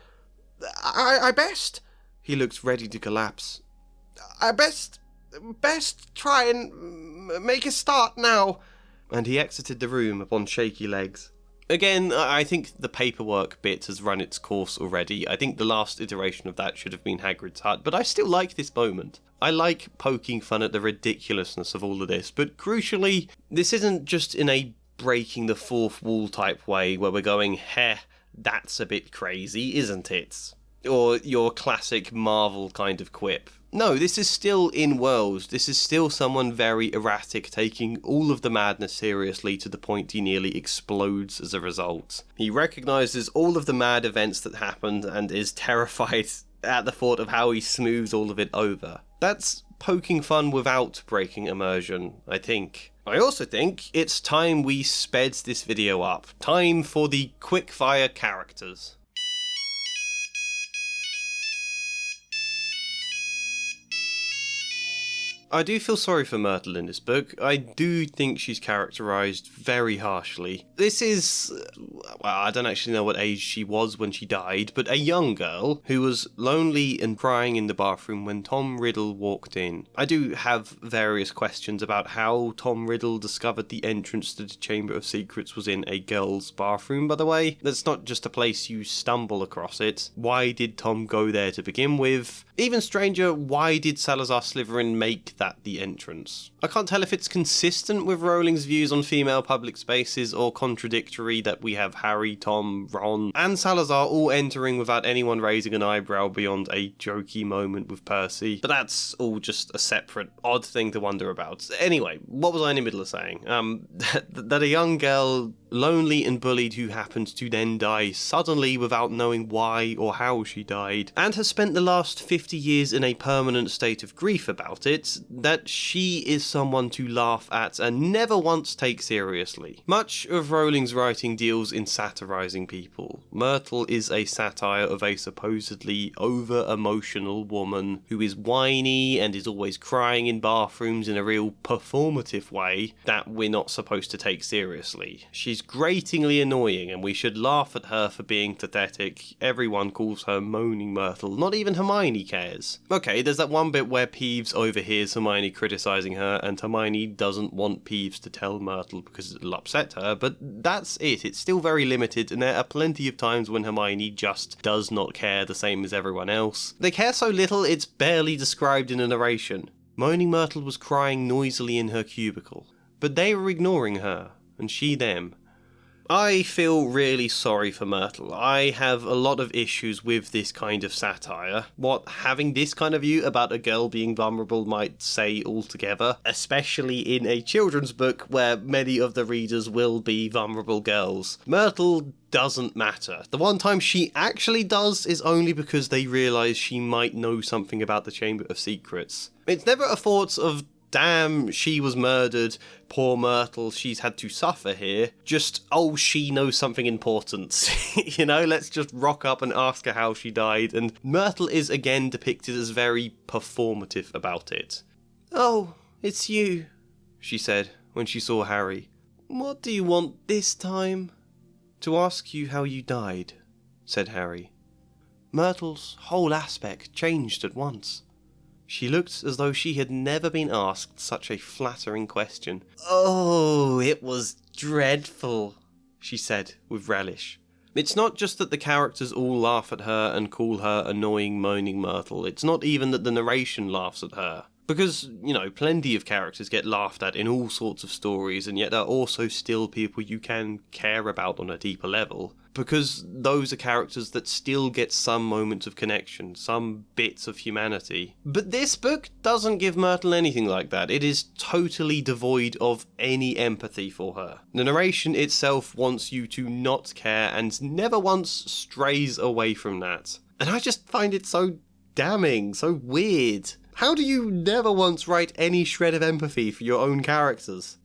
I best... He looked ready to collapse. I best try and make a start now. And he exited the room upon shaky legs. Again, I think the paperwork bit has run its course already. I think the last iteration of that should have been Hagrid's hut, but I still like this moment. I like poking fun at the ridiculousness of all of this, but crucially, this isn't just in a breaking the fourth wall type way where we're going, heh, that's a bit crazy, isn't it? Or your classic Marvel kind of quip. No, this is still in-world. This is still someone very erratic, taking all of the madness seriously to the point he nearly explodes as a result. He recognises all of the mad events that happened and is terrified at the thought of how he smooths all of it over. That's poking fun without breaking immersion, I think. I also think it's time we sped this video up. Time for the quickfire characters. I do feel sorry for Myrtle in this book. I do think she's characterised very harshly. This is, well, I don't actually know what age she was when she died, but a young girl who was lonely and crying in the bathroom when Tom Riddle walked in. I do have various questions about how Tom Riddle discovered the entrance to the Chamber of Secrets was in a girl's bathroom, by the way. That's not just a place you stumble across it. Why did Tom go there to begin with? Even stranger, why did Salazar Slytherin make that the entrance? I can't tell if it's consistent with Rowling's views on female public spaces or contradictory that we have Harry, Tom, Ron, and Salazar all entering without anyone raising an eyebrow beyond a jokey moment with Percy, but that's all just a separate odd thing to wonder about. Anyway, what was I in the middle of saying? That a young girl lonely and bullied, who happened to then die suddenly without knowing why or how she died, and has spent the last 50 years in a permanent state of grief about it, that she is someone to laugh at and never once take seriously. Much of Rowling's writing deals in satirising people. Myrtle is a satire of a supposedly over-emotional woman who is whiny and is always crying in bathrooms in a real performative way that we're not supposed to take seriously. She's gratingly annoying and we should laugh at her for being pathetic. Everyone calls her Moaning Myrtle, not even Hermione cares. Okay, there's that one bit where Peeves overhears Hermione criticising her and Hermione doesn't want Peeves to tell Myrtle because it'll upset her, but that's it. It's still very limited and there are plenty of times when Hermione just does not care the same as everyone else. They care so little it's barely described in a narration. Moaning Myrtle was crying noisily in her cubicle, but they were ignoring her, and she them. I feel really sorry for Myrtle. I have a lot of issues with this kind of satire. What having this kind of view about a girl being vulnerable might say altogether, especially in a children's book where many of the readers will be vulnerable girls. Myrtle doesn't matter. The one time she actually does is only because they realise she might know something about the Chamber of Secrets. It's never a thought of, damn, she was murdered, poor Myrtle, she's had to suffer here. Just, oh, she knows something important. You know, let's just rock up and ask her how she died, and Myrtle is again depicted as very performative about it. Oh, it's you, she said when she saw Harry. What do you want this time? To ask you how you died, said Harry. Myrtle's whole aspect changed at once. She looked as though she had never been asked such a flattering question. Oh, it was dreadful, she said with relish. It's not just that the characters all laugh at her and call her annoying Moaning Myrtle, it's not even that the narration laughs at her. Because, you know, plenty of characters get laughed at in all sorts of stories, and yet there are also still people you can care about on a deeper level. Because those are characters that still get some moments of connection, some bits of humanity. But this book doesn't give Myrtle anything like that. It is totally devoid of any empathy for her. The narration itself wants you to not care and never once strays away from that. And I just find it so damning, so weird. How do you never once write any shred of empathy for your own characters?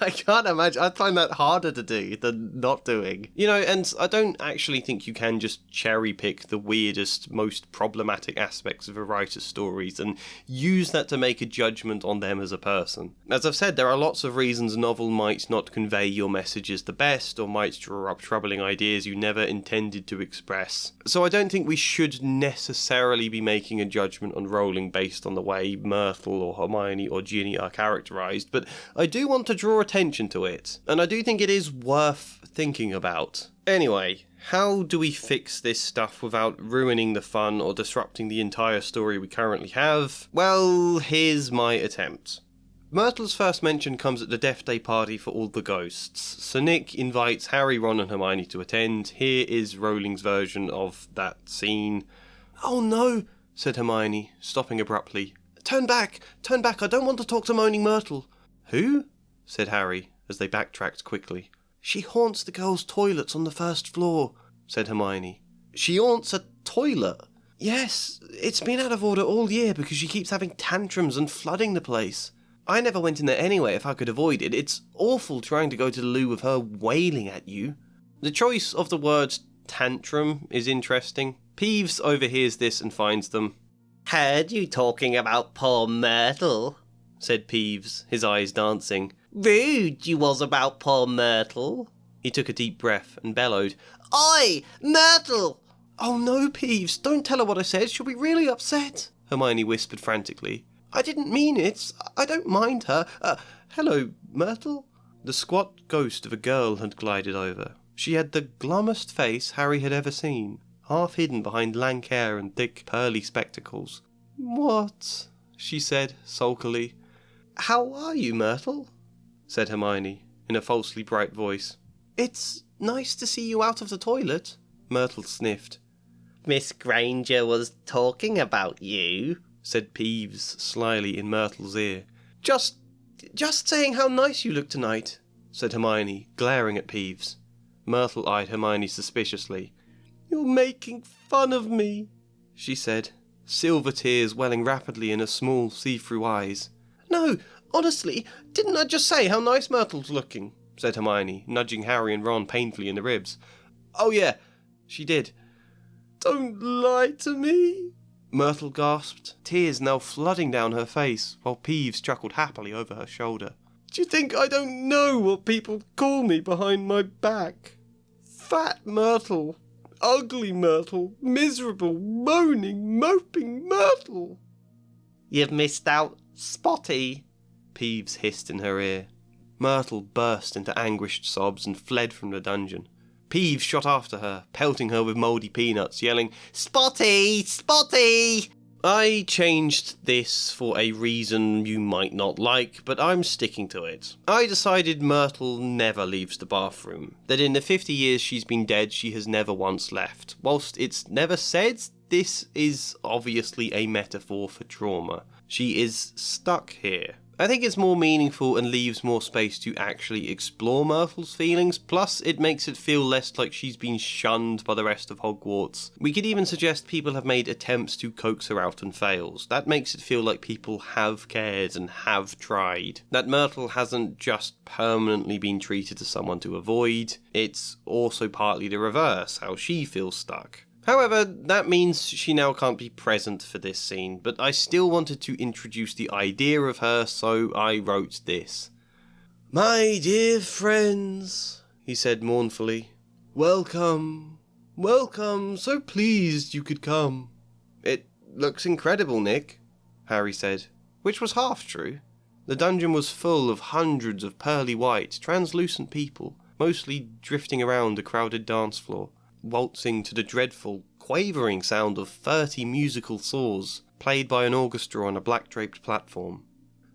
I can't imagine. I find that harder to do than not doing. You know, and I don't actually think you can just cherry pick the weirdest, most problematic aspects of a writer's stories and use that to make a judgment on them as a person. As I've said, there are lots of reasons a novel might not convey your messages the best or might draw up troubling ideas you never intended to express. So I don't think we should necessarily be making a judgment on Rowling based on the way Myrtle or Hermione or Ginny are characterised, but I do want to draw attention to it, and I do think it is worth thinking about. Anyway, how do we fix this stuff without ruining the fun or disrupting the entire story we currently have? Well, here's my attempt. Myrtle's first mention comes at the Death Day party for all the ghosts. Sir Nick invites Harry, Ron and Hermione to attend. Here is Rowling's version of that scene. Oh no, said Hermione, stopping abruptly. Turn back, I don't want to talk to Moaning Myrtle. Who? Said Harry, as they backtracked quickly. She haunts the girls' toilets on the first floor, said Hermione. She haunts a toilet? Yes, it's been out of order all year because she keeps having tantrums and flooding the place. I never went in there anyway if I could avoid it. It's awful trying to go to the loo with her wailing at you. The choice of the word tantrum is interesting. Peeves overhears this and finds them. Heard you talking about poor Myrtle, said Peeves, his eyes dancing. Rude you was about poor Myrtle. He took a deep breath and bellowed, Oi, Myrtle! Oh no, Peeves, don't tell her what I said, she'll be really upset, Hermione whispered frantically. I didn't mean it, I don't mind her. Hello, Myrtle? The squat ghost of a girl had glided over. She had the glummest face Harry had ever seen, half hidden behind lank hair and thick, pearly spectacles. What? She said, sulkily. How are you, Myrtle? Said Hermione, in a falsely bright voice. It's nice to see you out of the toilet, Myrtle sniffed. Miss Granger was talking about you, said Peeves slyly in Myrtle's ear. Just saying how nice you look tonight, said Hermione, glaring at Peeves. Myrtle eyed Hermione suspiciously. "You're making fun of me," she said, silver tears welling rapidly in her small, see-through eyes. "No, honestly, didn't I just say how nice Myrtle's looking?" said Hermione, nudging Harry and Ron painfully in the ribs. "Oh yeah, she did." "Don't lie to me," Myrtle gasped, tears now flooding down her face, while Peeves chuckled happily over her shoulder. "Do you think I don't know what people call me behind my back? Fat Myrtle, ugly Myrtle, miserable, moaning, moping Myrtle." "You've missed out, Spotty," Peeves hissed in her ear. Myrtle burst into anguished sobs and fled from the dungeon. Peeves shot after her, pelting her with mouldy peanuts, yelling, "Spotty! Spotty!" I changed this for a reason you might not like, but I'm sticking to it. I decided Myrtle never leaves the bathroom, that in the 50 years she's been dead she has never once left. Whilst it's never said, this is obviously a metaphor for trauma. She is stuck here. I think it's more meaningful and leaves more space to actually explore Myrtle's feelings, plus it makes it feel less like she's been shunned by the rest of Hogwarts. We could even suggest people have made attempts to coax her out and fails. That makes it feel like people have cared and have tried. That Myrtle hasn't just permanently been treated as someone to avoid, it's also partly the reverse, how she feels stuck. However, that means she now can't be present for this scene, but I still wanted to introduce the idea of her, so I wrote this. "My dear friends," he said mournfully, "welcome, welcome, so pleased you could come." "It looks incredible, Nick," Harry said, which was half true. The dungeon was full of hundreds of pearly white, translucent people, mostly drifting around a crowded dance floor, waltzing to the dreadful, quavering sound of 30 musical saws, played by an orchestra on a black-draped platform.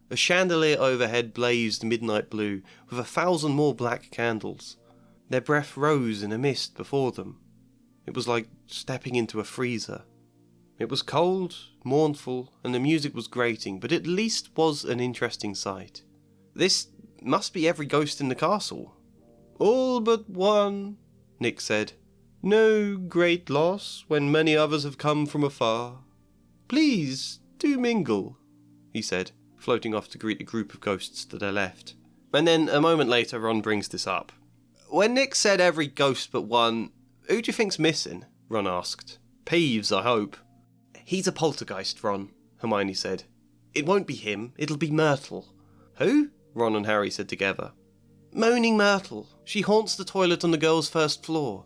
A chandelier overhead blazed midnight blue, with 1,000 more black candles. Their breath rose in a mist before them. It was like stepping into a freezer. It was cold, mournful, and the music was grating, but at least was an interesting sight. "This must be every ghost in the castle." "All but one," Nick said. "No great loss, when many others have come from afar. Please, do mingle," he said, floating off to greet a group of ghosts to their left. And then, a moment later, Ron brings this up. "When Nick said every ghost but one, who do you think's missing?" Ron asked. "Peeves, I hope." "He's a poltergeist, Ron," Hermione said. "It won't be him, it'll be Myrtle." "Who?" Ron and Harry said together. "Moaning Myrtle. She haunts the toilet on the girls' first floor."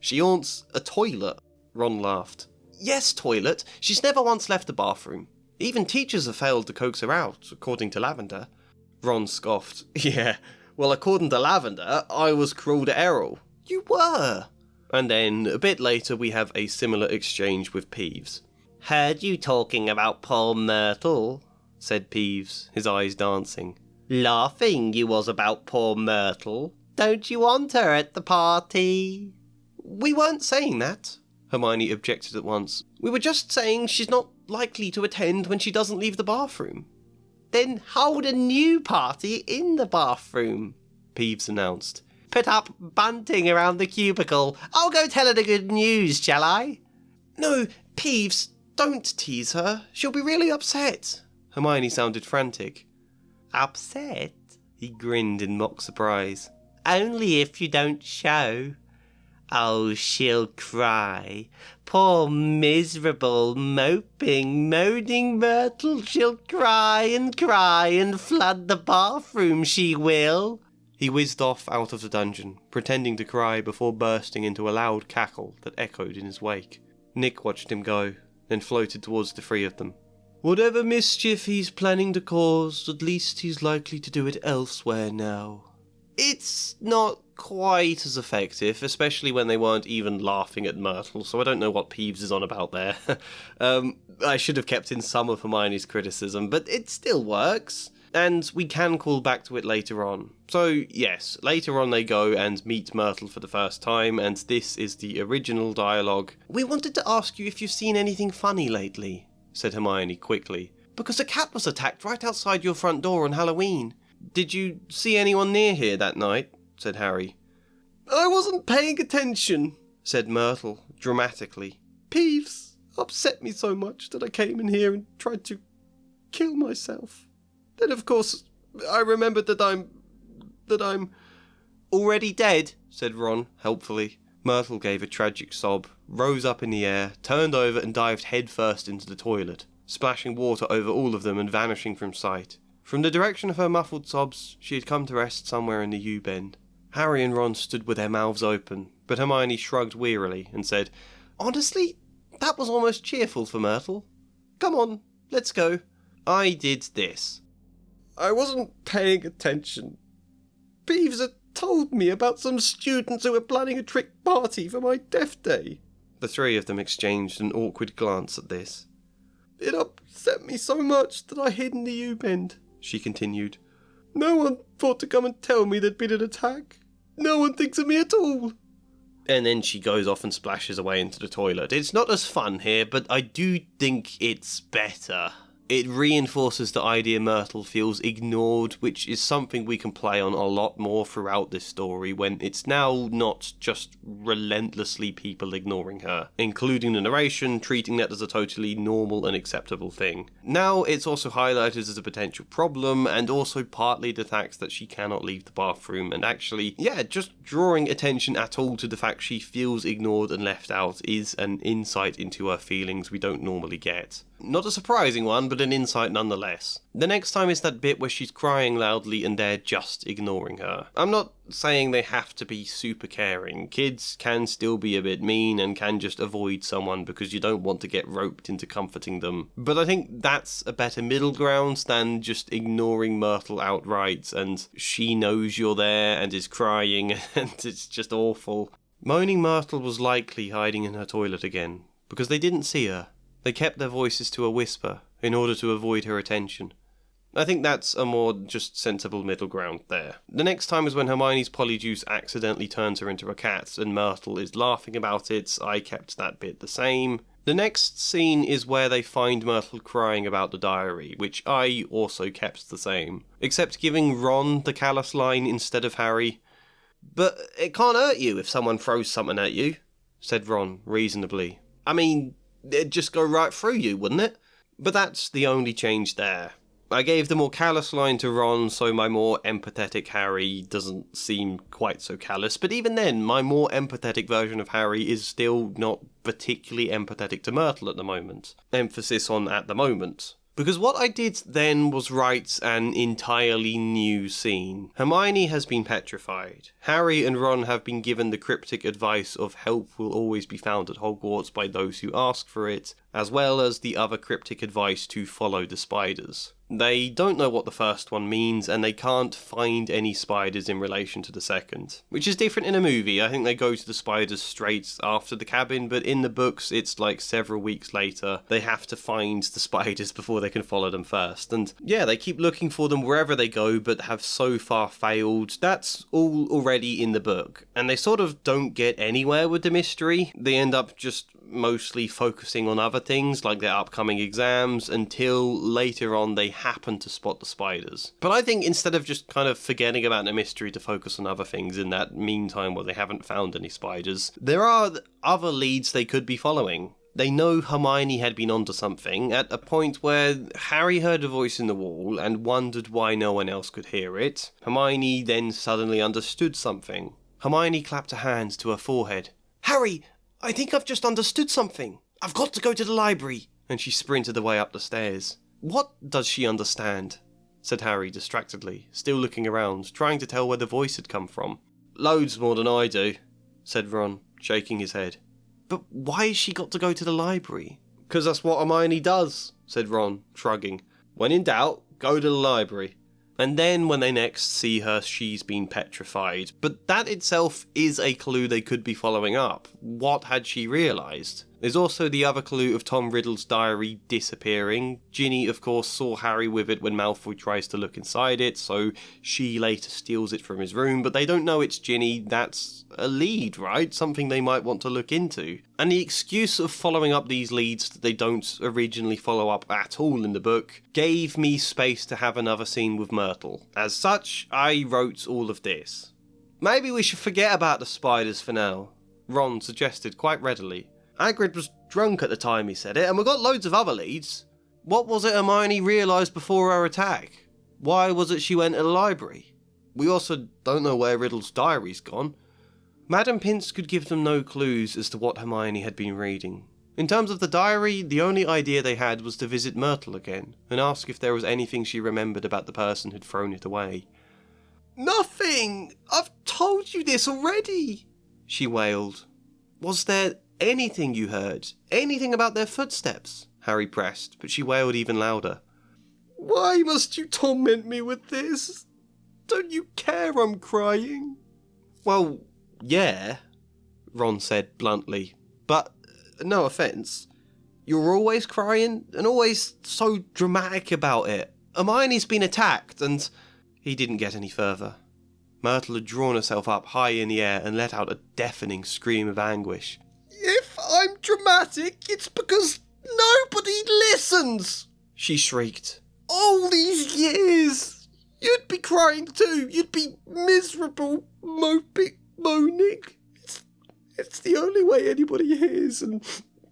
"She haunts a toilet?" Ron laughed. "Yes, toilet. She's never once left the bathroom. Even teachers have failed to coax her out, according to Lavender." Ron scoffed. "Yeah, well, according to Lavender, I was cruel to Errol." "You were." And then, a bit later, we have a similar exchange with Peeves. "Heard you talking about poor Myrtle," said Peeves, his eyes dancing. "Laughing you was about poor Myrtle. Don't you want her at the party?" "We weren't saying that," Hermione objected at once. "We were just saying she's not likely to attend when she doesn't leave the bathroom." "Then hold a new party in the bathroom," Peeves announced. "Put up bunting around the cubicle. I'll go tell her the good news, shall I?" "No, Peeves, don't tease her. She'll be really upset." Hermione sounded frantic. "Upset?" He grinned in mock surprise. "Only if you don't show. Oh, she'll cry. Poor miserable, moping, moaning Myrtle. She'll cry and flood the bathroom, she will." He whizzed off out of the dungeon, pretending to cry before bursting into a loud cackle that echoed in his wake. Nick watched him go, then floated towards the three of them. "Whatever mischief he's planning to cause, at least he's likely to do it elsewhere now." It's not quite as effective, especially when they weren't even laughing at Myrtle, so I don't know what Peeves is on about there. I should have kept in some of Hermione's criticism, but it still works. And we can call back to it later on. So, yes, later on they go and meet Myrtle for the first time, and this is the original dialogue. "We wanted to ask you if you've seen anything funny lately," said Hermione quickly, "because a cat was attacked right outside your front door on Halloween. Did you see anyone near here that night? Said Harry. I wasn't paying attention, said Myrtle, dramatically. Peeves upset me so much that I came in here and tried to kill myself. Then, of course, I remembered that I'm already dead, said Ron, helpfully. Myrtle gave a tragic sob, rose up in the air, turned over and dived headfirst into the toilet, splashing water over all of them and vanishing from sight. From the direction of her muffled sobs, she had come to rest somewhere in the U-bend. Harry and Ron stood with their mouths open, but Hermione shrugged wearily and said, Honestly, that was almost cheerful for Myrtle. Come on, let's go. I did this. I wasn't paying attention. Peeves had told me about some students who were planning a trick party for my death day. The three of them exchanged an awkward glance at this. It upset me so much that I hid in the U-bend, she continued. No one thought to come and tell me there'd been an attack. No one thinks of me at all. And then she goes off and splashes away into the toilet. It's not as fun here, but I do think it's better. It reinforces the idea Myrtle feels ignored, which is something we can play on a lot more throughout this story when it's now not just relentlessly people ignoring her, including the narration, treating that as a totally normal and acceptable thing. Now it's also highlighted as a potential problem, and also partly the fact that she cannot leave the bathroom, and actually, just drawing attention at all to the fact she feels ignored and left out is an insight into her feelings we don't normally get. Not a surprising one, but an insight nonetheless. The next time is that bit where she's crying loudly and they're just ignoring her. I'm not saying they have to be super caring. Kids can still be a bit mean and can just avoid someone because you don't want to get roped into comforting them. But I think that's a better middle ground than just ignoring Myrtle outright and she knows you're there and is crying and it's just awful. Moaning Myrtle was likely hiding in her toilet again because they didn't see her. They kept their voices to a whisper in order to avoid her attention. I think that's a more just sensible middle ground there. The next time is when Hermione's polyjuice accidentally turns her into a cat and Myrtle is laughing about it. I kept that bit the same. The next scene is where they find Myrtle crying about the diary, which I also kept the same, except giving Ron the callous line instead of Harry. But it can't hurt you if someone throws something at you, said Ron reasonably. I mean, it'd just go right through you, wouldn't it? But that's the only change there. I gave the more callous line to Ron, so my more empathetic Harry doesn't seem quite so callous. But even then, my more empathetic version of Harry is still not particularly empathetic to Myrtle at the moment. Emphasis on at the moment. Because what I did then was write an entirely new scene. Hermione has been petrified. Harry and Ron have been given the cryptic advice of help will always be found at Hogwarts by those who ask for it, as well as the other cryptic advice to follow the spiders. They don't know what the first one means, and they can't find any spiders in relation to the second. Which is different in a movie. I think they go to the spiders straight after the cabin, but in the books it's like several weeks later. They have to find the spiders before they can follow them first. And yeah, they keep looking for them wherever they go, but have so far failed. That's all already in the book. And they sort of don't get anywhere with the mystery. They end up just mostly focusing on other things like their upcoming exams until later on they happen to spot the spiders. But I think instead of just kind of forgetting about the mystery to focus on other things in that meantime while they haven't found any spiders, there are other leads they could be following. They know Hermione had been onto something at a point where Harry heard a voice in the wall and wondered why no one else could hear it. Hermione then suddenly understood something. Hermione clapped her hands to her forehead. Harry, I think I've just understood something. I've got to go to the library. And she sprinted away up the stairs. What does she understand? Said Harry distractedly, still looking around, trying to tell where the voice had come from. Loads more than I do, said Ron, shaking his head. But why has she got to go to the library? Because that's what Hermione does, said Ron, shrugging. When in doubt, go to the library. And then when they next see her, she's been petrified. But that itself is a clue they could be following up. What had she realised? There's also the other clue of Tom Riddle's diary disappearing. Ginny, of course, saw Harry with it when Malfoy tries to look inside it, so she later steals it from his room, but they don't know it's Ginny. That's a lead, right? Something they might want to look into. And the excuse of following up these leads that they don't originally follow up at all in the book gave me space to have another scene with Myrtle. As such, I wrote all of this. Maybe we should forget about the spiders for now, Ron suggested quite readily. Hagrid was drunk at the time he said it, and we got loads of other leads. What was it Hermione realised before her attack? Why was it she went to the library? We also don't know where Riddle's diary's gone. Madam Pince could give them no clues as to what Hermione had been reading. In terms of the diary, the only idea they had was to visit Myrtle again, and ask if there was anything she remembered about the person who'd thrown it away. "Nothing! I've told you this already!" she wailed. "Was there anything you heard? Anything about their footsteps?" Harry pressed, but she wailed even louder. "Why must you torment me with this? Don't you care I'm crying?" "Well, yeah," Ron said bluntly, "but no offence. You're always crying, and always so dramatic about it. Hermione's been attacked, and..." He didn't get any further. Myrtle had drawn herself up high in the air and let out a deafening scream of anguish. "If I'm dramatic, it's because nobody listens!" she shrieked. "All these years! You'd be crying too! You'd be miserable, moping, moaning. It's the only way anybody hears, and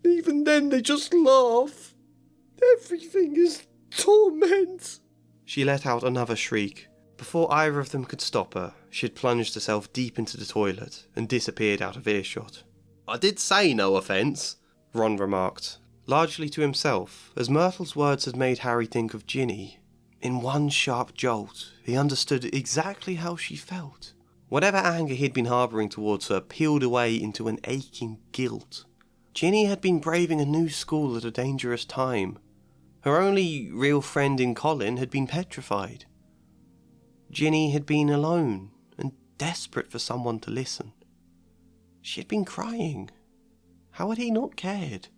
even then they just laugh. Everything is torment." She let out another shriek. Before either of them could stop her, she had plunged herself deep into the toilet and disappeared out of earshot. "I did say no offence," Ron remarked, largely to himself, as Myrtle's words had made Harry think of Ginny. In one sharp jolt, he understood exactly how she felt. Whatever anger he'd been harbouring towards her peeled away into an aching guilt. Ginny had been braving a new school at a dangerous time. Her only real friend in Colin had been petrified. Ginny had been alone and desperate for someone to listen. She had been crying. How had he not cared?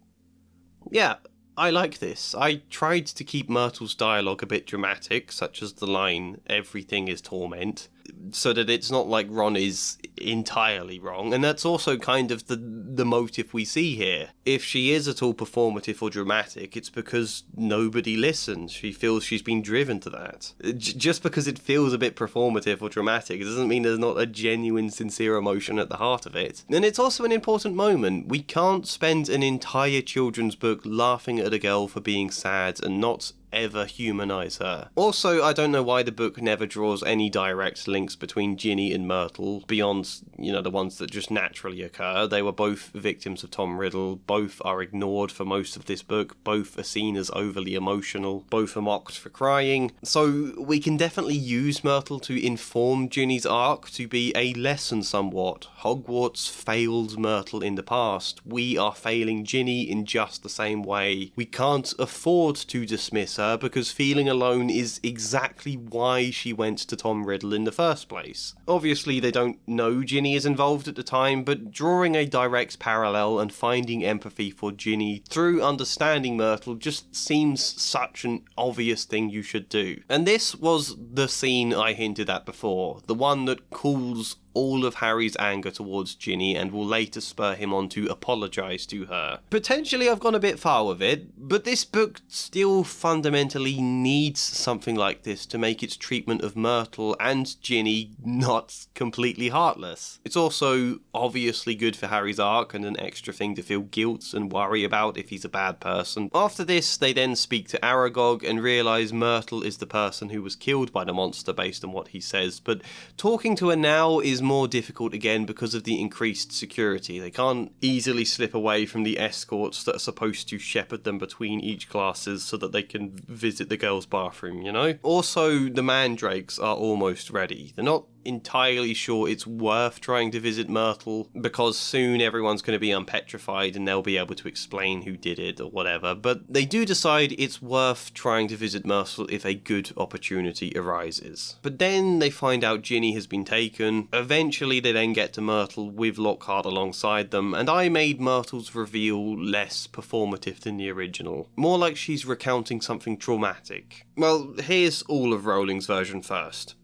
Yeah, I like this. I tried to keep Myrtle's dialogue a bit dramatic, such as the line, "everything is torment," so that it's not like Ron is entirely wrong, and that's also kind of the motive we see here. If she is at all performative or dramatic, it's because nobody listens. She feels she's been driven to that. Just because it feels a bit performative or dramatic, it doesn't mean there's not a genuine, sincere emotion at the heart of it. And it's also an important moment. We can't spend an entire children's book laughing at a girl for being sad and not ever humanise her. Also, I don't know why the book never draws any direct links between Ginny and Myrtle, beyond, the ones that just naturally occur. They were both victims of Tom Riddle, both are ignored for most of this book, both are seen as overly emotional, both are mocked for crying. So we can definitely use Myrtle to inform Ginny's arc, to be a lesson somewhat. Hogwarts failed Myrtle in the past. We are failing Ginny in just the same way. We can't afford to dismiss her, because feeling alone is exactly why she went to Tom Riddle in the first place. Obviously they don't know Ginny is involved at the time, but drawing a direct parallel and finding empathy for Ginny through understanding Myrtle just seems such an obvious thing you should do. And this was the scene I hinted at before, the one that cools all of Harry's anger towards Ginny and will later spur him on to apologise to her. Potentially I've gone a bit far with it, but this book still fundamentally needs something like this to make its treatment of Myrtle and Ginny not completely heartless. It's also obviously good for Harry's arc and an extra thing to feel guilt and worry about if he's a bad person. After this, they then speak to Aragog and realise Myrtle is the person who was killed by the monster based on what he says, but talking to her now is more difficult again because of the increased security. They can't easily slip away from the escorts that are supposed to shepherd them between each classes so that they can visit the girls' bathroom, Also, the mandrakes are almost ready. They're not entirely sure it's worth trying to visit Myrtle, because soon everyone's going to be unpetrified and they'll be able to explain who did it or whatever, but they do decide it's worth trying to visit Myrtle if a good opportunity arises. But then they find out Ginny has been taken. A Eventually they then get to Myrtle with Lockhart alongside them, and I made Myrtle's reveal less performative than the original. More like she's recounting something traumatic. Well, here's all of Rowling's version first.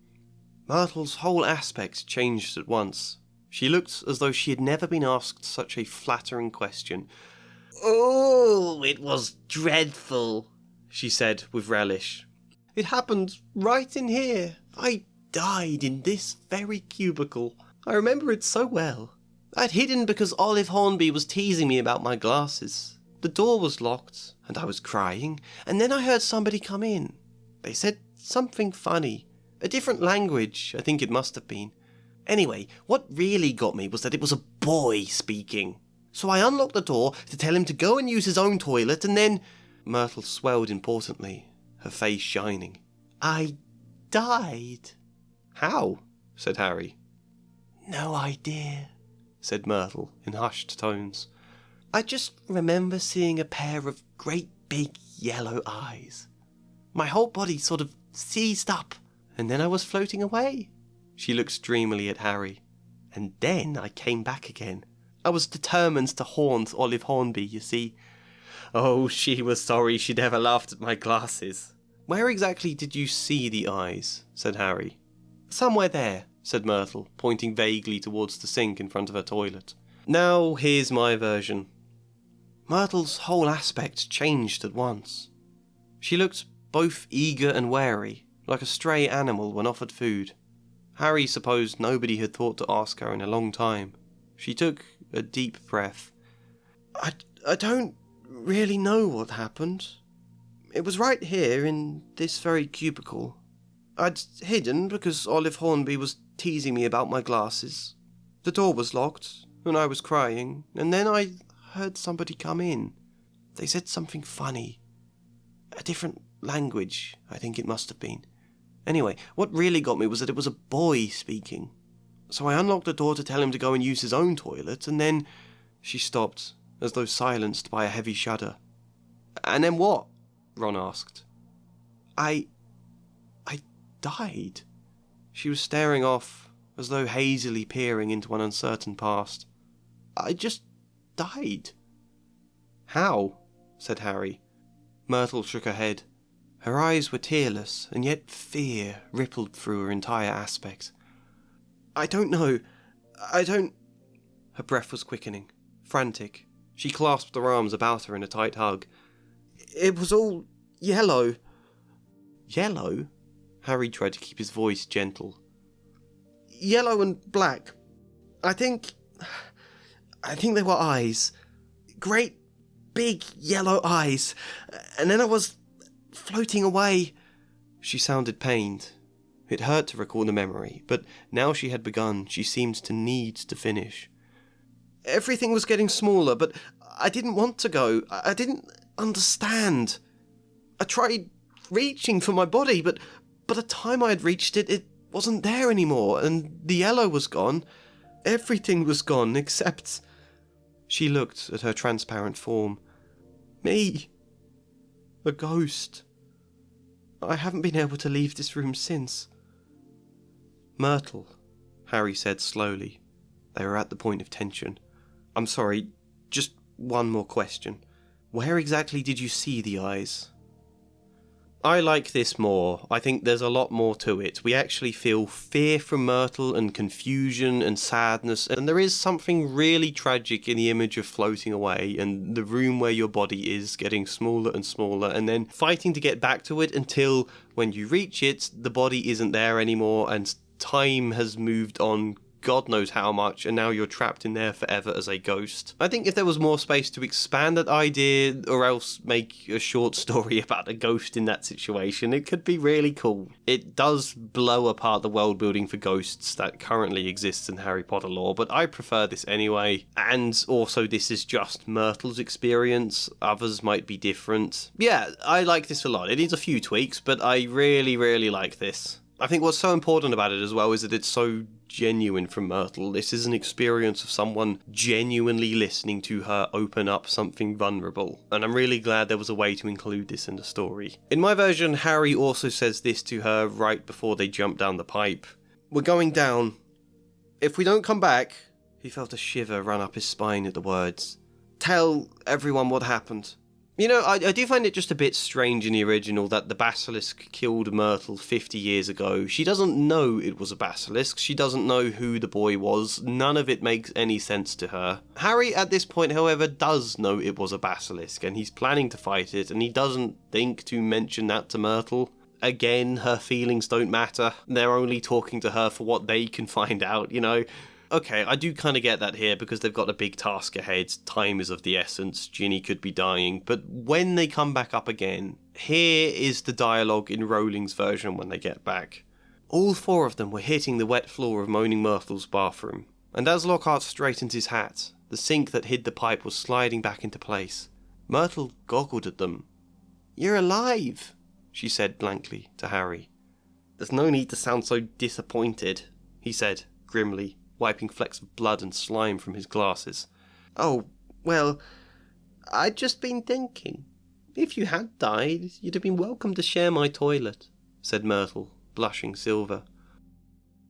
Myrtle's whole aspect changed at once. She looked as though she had never been asked such a flattering question. "Oh, it was dreadful," she said with relish. "It happened right in here. I died in this very cubicle. I remember it so well. I'd hidden because Olive Hornby was teasing me about my glasses. The door was locked, and I was crying, and then I heard somebody come in. They said something funny. A different language, I think it must have been. Anyway, what really got me was that it was a boy speaking. So I unlocked the door to tell him to go and use his own toilet, and then..." Myrtle swelled importantly, her face shining. "I died." "How?" said Harry. "No idea," said Myrtle in hushed tones. "I just remember seeing a pair of great big yellow eyes. My whole body sort of seized up, and then I was floating away." She looked dreamily at Harry. "And then I came back again. I was determined to haunt Olive Hornby, you see. Oh, she was sorry she'd ever laughed at my glasses." "Where exactly did you see the eyes?" said Harry. "Somewhere there," said Myrtle, pointing vaguely towards the sink in front of her toilet. Now, here's my version. Myrtle's whole aspect changed at once. She looked both eager and wary, like a stray animal when offered food. Harry supposed nobody had thought to ask her in a long time. She took a deep breath. I don't really know what happened. It was right here, in this very cubicle. I'd hidden because Olive Hornby was teasing me about my glasses. The door was locked, and I was crying, and then I heard somebody come in. They said something funny. A different language, I think it must have been. Anyway, what really got me was that it was a boy speaking. So I unlocked the door to tell him to go and use his own toilet, and then... She stopped, as though silenced by a heavy shudder. "And then what?" Ron asked. I died. She was staring off, as though hazily peering into an uncertain past. I just died. "How?" said Harry. Myrtle shook her head. Her eyes were tearless, and yet fear rippled through her entire aspect. "I don't know. Her breath was quickening, frantic. She clasped her arms about her in a tight hug. "It was all yellow." "Yellow?" Harry tried to keep his voice gentle. "Yellow and black. I think they were eyes. Great, big yellow eyes. And then I was floating away." She sounded pained. It hurt to recall the memory, but now she had begun, she seemed to need to finish. "Everything was getting smaller, but I didn't want to go. I didn't understand. I tried reaching for my body, but by the time I had reached it, it wasn't there anymore, and the yellow was gone. Everything was gone, except..." She looked at her transparent form. "Me. A ghost. I haven't been able to leave this room since." "Myrtle," Harry said slowly. They were at the point of tension. "I'm sorry, just one more question. Where exactly did you see the eyes?" I like this more. I think there's a lot more to it. We actually feel fear from Myrtle and confusion and sadness, and there is something really tragic in the image of floating away and the room where your body is getting smaller and smaller and then fighting to get back to it until when you reach it, the body isn't there anymore and time has moved on God knows how much, and now you're trapped in there forever as a ghost. I think if there was more space to expand that idea, or else make a short story about a ghost in that situation, it could be really cool. It does blow apart the world building for ghosts that currently exists in Harry Potter lore, but I prefer this anyway. And also this is just Myrtle's experience, others might be different. Yeah, I like this a lot. It needs a few tweaks, but I really, really like this. I think what's so important about it as well is that it's so genuine from Myrtle. This is an experience of someone genuinely listening to her open up something vulnerable, and I'm really glad there was a way to include this in the story. In my version, Harry also says this to her right before they jump down the pipe. "We're going down. If we don't come back... He felt a shiver run up his spine at the words. Tell everyone what happened. You know, I do find it just a bit strange in the original that the basilisk killed Myrtle 50 years ago. She doesn't know it was a basilisk. She doesn't know who the boy was. None of it makes any sense to her. Harry, at this point, however, does know it was a basilisk, and he's planning to fight it, and he doesn't think to mention that to Myrtle. Again, her feelings don't matter. They're only talking to her for what they can find out, you know? Okay, I do kind of get that here because they've got a big task ahead. Time is of the essence. Ginny could be dying. But when they come back up again, here is the dialogue in Rowling's version when they get back. All four of them were hitting the wet floor of Moaning Myrtle's bathroom. And as Lockhart straightened his hat, the sink that hid the pipe was sliding back into place. Myrtle goggled at them. "You're alive," she said blankly to Harry. "There's no need to sound so disappointed," he said grimly, wiping flecks of blood and slime from his glasses. "Oh, well, I'd just been thinking. If you had died, you'd have been welcome to share my toilet," said Myrtle, blushing silver.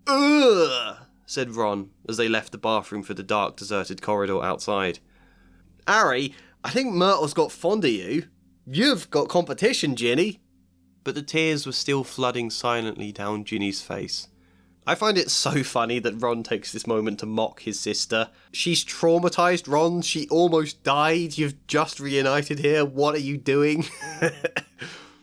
"Ugh!" said Ron, as they left the bathroom for the dark, deserted corridor outside. "Harry, I think Myrtle's got fond of you. You've got competition, Ginny." But the tears were still flooding silently down Ginny's face. I find it so funny that Ron takes this moment to mock his sister. She's traumatised, Ron. She almost died. You've just reunited here. What are you doing?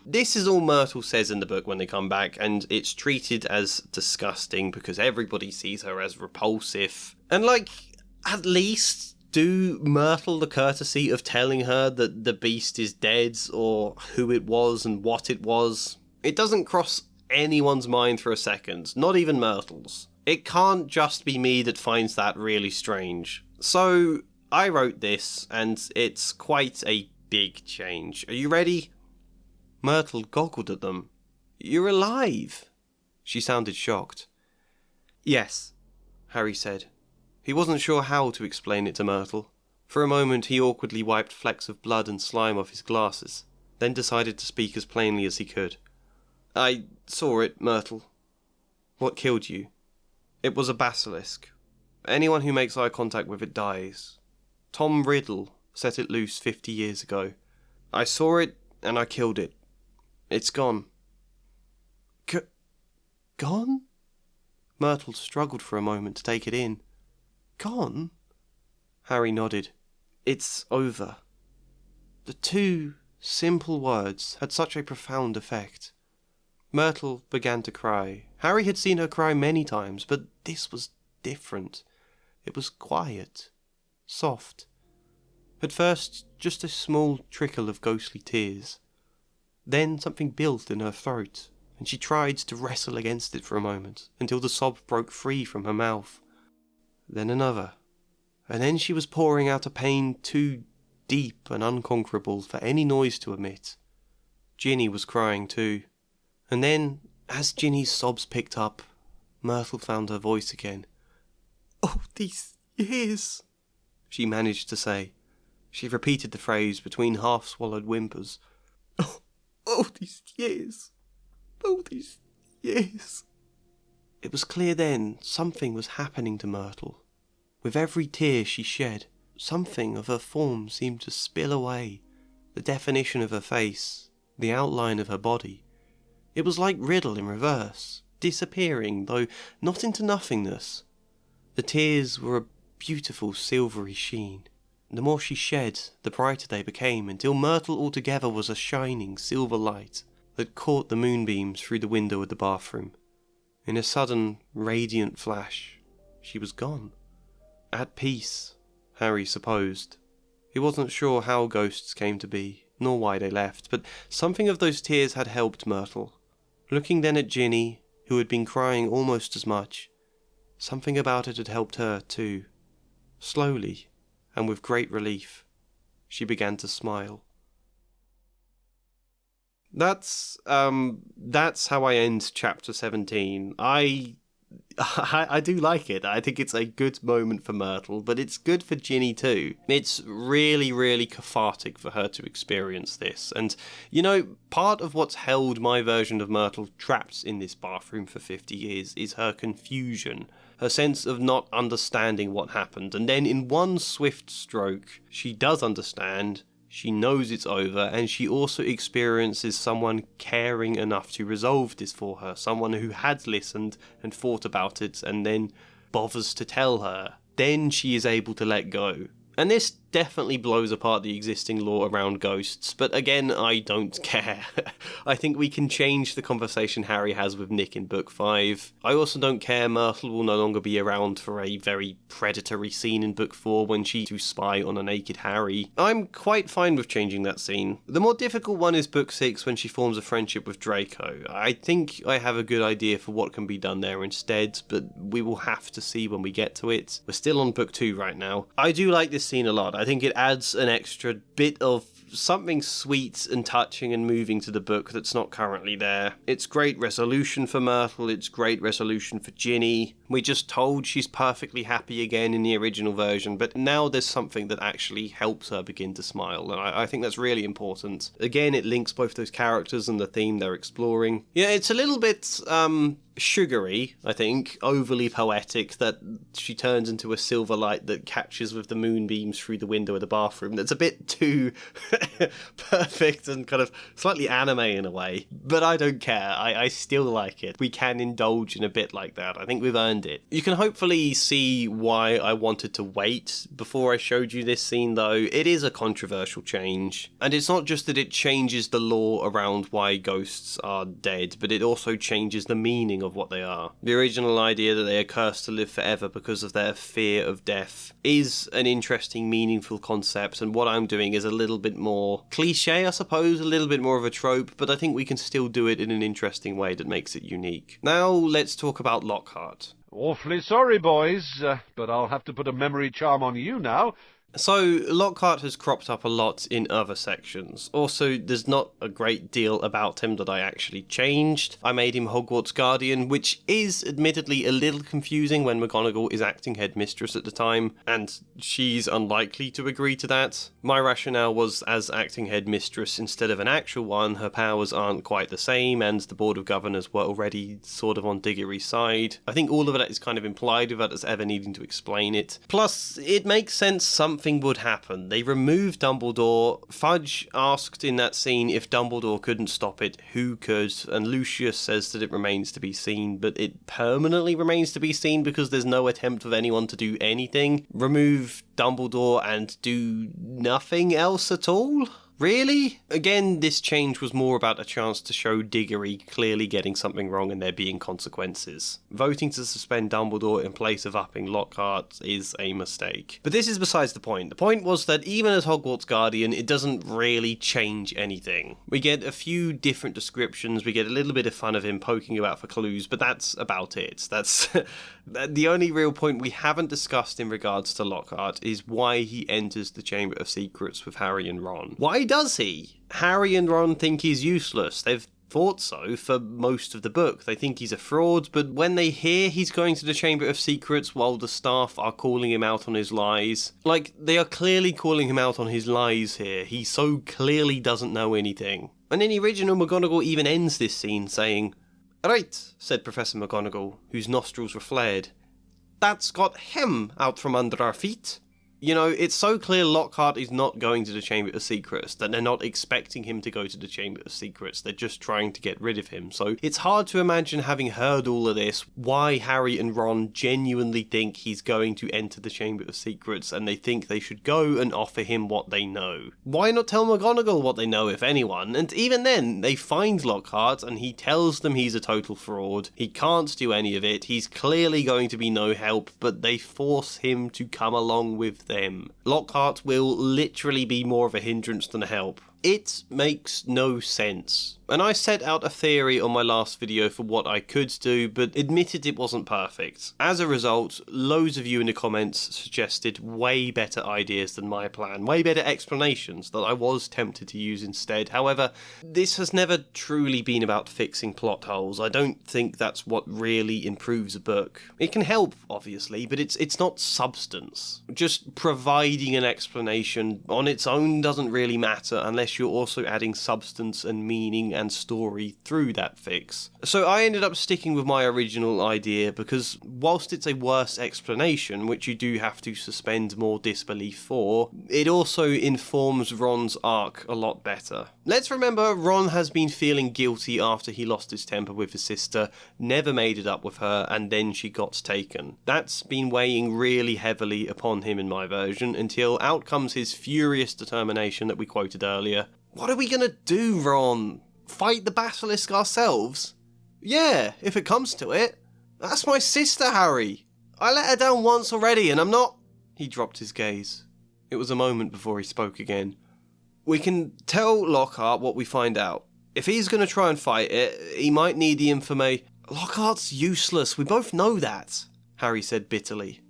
This is all Myrtle says in the book when they come back, and it's treated as disgusting because everybody sees her as repulsive. And, like, at least do Myrtle the courtesy of telling her that the beast is dead, or who it was and what it was. It doesn't cross anyone's mind for a second, not even Myrtle's. It can't just be me that finds that really strange. So, I wrote this, and it's quite a big change. Are you ready? Myrtle goggled at them. "You're alive!" She sounded shocked. "Yes," Harry said. He wasn't sure how to explain it to Myrtle. For a moment he awkwardly wiped flecks of blood and slime off his glasses, then decided to speak as plainly as he could. "I saw it, Myrtle. What killed you? It was a basilisk. Anyone who makes eye contact with it dies. Tom Riddle set it loose 50 years ago. I saw it and I killed it. It's gone." Gone? Myrtle struggled for a moment to take it in. "Gone?" Harry nodded. "It's over." The two simple words had such a profound effect. Myrtle began to cry. Harry had seen her cry many times, but this was different. It was quiet, soft. At first, just a small trickle of ghostly tears. Then something built in her throat, and she tried to wrestle against it for a moment, until the sob broke free from her mouth. Then another, and then she was pouring out a pain too deep and unconquerable for any noise to emit. Ginny was crying too. And then, as Ginny's sobs picked up, Myrtle found her voice again. "Oh, these years," she managed to say. She repeated the phrase between half-swallowed whimpers. Oh, these years. Oh, these years." It was clear then something was happening to Myrtle. With every tear she shed, something of her form seemed to spill away. The definition of her face, the outline of her body. It was like Riddle in reverse, disappearing, though not into nothingness. The tears were a beautiful silvery sheen. The more she shed, the brighter they became, until Myrtle altogether was a shining silver light that caught the moonbeams through the window of the bathroom. In a sudden, radiant flash, she was gone. At peace, Harry supposed. He wasn't sure how ghosts came to be, nor why they left, but something of those tears had helped Myrtle. Looking then at Ginny, who had been crying almost as much, something about it had helped her too. Slowly, and with great relief, she began to smile. That's how I end chapter 17. I do like it. I think it's a good moment for Myrtle, but it's good for Ginny too. It's really, really cathartic for her to experience this. And, you know, part of what's held my version of Myrtle trapped in this bathroom for 50 years is her confusion. her sense of not understanding what happened, and then in one swift stroke, she does understand, she knows it's over, and she also experiences someone caring enough to resolve this for her, someone who had listened and thought about it and then bothers to tell her. Then she is able to let go. And this definitely blows apart the existing lore around ghosts, but again, I don't care. I think we can change the conversation Harry has with Nick in Book 5. I also don't care Myrtle will no longer be around for a very predatory scene in Book 4 when she to spy on a naked Harry. I'm quite fine with changing that scene. The more difficult one is Book 6 when she forms a friendship with Draco. I think I have a good idea for what can be done there instead, but we will have to see when we get to it. We're still on Book 2 right now. I do like this scene a lot. I think it adds an extra bit of something sweet and touching and moving to the book that's not currently there. It's great resolution for Myrtle, it's great resolution for Ginny. We're just told she's perfectly happy again in the original version, but now there's something that actually helps her begin to smile, and I think that's really important. Again, it links both those characters and the theme they're exploring. Yeah, it's a little bit sugary, I think, overly poetic, that she turns into a silver light that catches with the moonbeams through the window of the bathroom. That's a bit too perfect and kind of slightly anime in a way, but I don't care. I still like it. We can indulge in a bit like that. I think we've earned it. You can hopefully see why I wanted to wait before I showed you this scene, though. It is a controversial change, and it's not just that it changes the lore around why ghosts are dead, but it also changes the meaning of what they are. The original idea that they are cursed to live forever because of their fear of death is an interesting, meaningful concept, and what I'm doing is a little bit more cliche, I suppose, a little bit more of a trope, but I think we can still do it in an interesting way that makes it unique. Now let's talk about Lockhart. Awfully sorry, boys, but I'll have to put a memory charm on you now. So, Lockhart has cropped up a lot in other sections. Also, there's not a great deal about him that I actually changed. I made him Hogwarts Guardian, which is admittedly a little confusing when McGonagall is acting headmistress at the time, and she's unlikely to agree to that. My rationale was, as acting headmistress instead of an actual one, her powers aren't quite the same, and the Board of Governors were already sort of on Diggory's side. I think all of that is kind of implied without us ever needing to explain it. Plus, it makes sense something would happen. They removed Dumbledore. Fudge asked in that scene if Dumbledore couldn't stop it, who could? And Lucius says that it remains to be seen, but it permanently remains to be seen because there's no attempt of anyone to do anything. Remove Dumbledore and do nothing else at all? Really? Again, this change was more about a chance to show Diggory clearly getting something wrong and there being consequences. Voting to suspend Dumbledore in place of upping Lockhart is a mistake. But this is besides the point. The point was that even as Hogwarts Guardian, it doesn't really change anything. We get a few different descriptions, we get a little bit of fun of him poking about for clues, but that's about it. That's the only real point we haven't discussed in regards to Lockhart is why he enters the Chamber of Secrets with Harry and Ron. Why does he? Harry and Ron think he's useless. They've thought so for most of the book. They think he's a fraud, but when they hear he's going to the Chamber of Secrets while the staff are calling him out on his lies, like, they are clearly calling him out on his lies here. He so clearly doesn't know anything. And in the original, McGonagall even ends this scene saying, "Right," said Professor McGonagall, whose nostrils were flared. "That's got him out from under our feet." You know, it's so clear Lockhart is not going to the Chamber of Secrets, that they're not expecting him to go to the Chamber of Secrets, they're just trying to get rid of him. So it's hard to imagine, having heard all of this, why Harry and Ron genuinely think he's going to enter the Chamber of Secrets and they think they should go and offer him what they know. Why not tell McGonagall what they know, if anyone? And even then, they find Lockhart and he tells them he's a total fraud, he can't do any of it, he's clearly going to be no help, but they force him to come along with them. Lockhart will literally be more of a hindrance than a help. It makes no sense. And I set out a theory on my last video for what I could do, but admitted it wasn't perfect. As a result, loads of you in the comments suggested way better ideas than my plan, way better explanations that I was tempted to use instead. However, this has never truly been about fixing plot holes. I don't think that's what really improves a book. It can help, obviously, but it's not substance. Just providing an explanation on its own doesn't really matter unless unless you're also adding substance and meaning and story through that fix. So I ended up sticking with my original idea because whilst it's a worse explanation, which you do have to suspend more disbelief for, it also informs Ron's arc a lot better. Let's remember Ron has been feeling guilty after he lost his temper with his sister, never made it up with her, and then she got taken. That's been weighing really heavily upon him in my version, until out comes his furious determination that we quoted earlier. What are we gonna do, Ron? Fight the basilisk ourselves? Yeah, if it comes to it. That's my sister, Harry. I let her down once already, and I'm not... He dropped his gaze. It was a moment before he spoke again. We can tell Lockhart what we find out. If he's going to try and fight it, he might need the information. Lockhart's useless, we both know that, Harry said bitterly.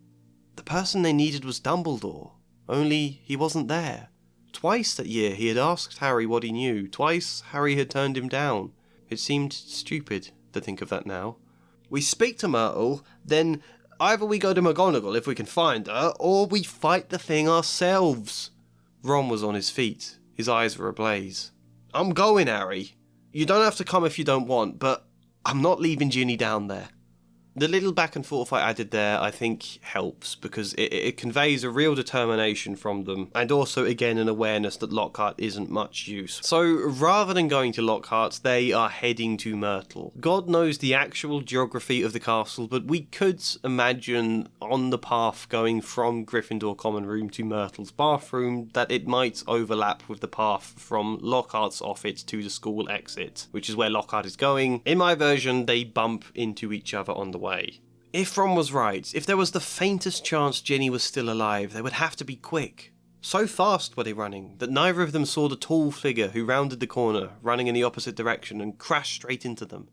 The person they needed was Dumbledore, only he wasn't there. Twice that year he had asked Harry what he knew. Twice Harry had turned him down. It seemed stupid to think of that now. We speak to Myrtle, then either we go to McGonagall if we can find her, or we fight the thing ourselves. Ron was on his feet. His eyes were ablaze. I'm going, Harry. You don't have to come if you don't want, but I'm not leaving Ginny down there. The little back and forth I added there, I think, helps, because it conveys a real determination from them, and also, again, an awareness that Lockhart isn't much use. So, rather than going to Lockhart's, they are heading to Myrtle. God knows the actual geography of the castle, but we could imagine on the path going from Gryffindor Common Room to Myrtle's bathroom that it might overlap with the path from Lockhart's office to the school exit, which is where Lockhart is going. In my version, they bump into each other on the way. If Ron was right, if there was the faintest chance Ginny was still alive, they would have to be quick. So fast were they running that neither of them saw the tall figure who rounded the corner, running in the opposite direction, and crashed straight into them.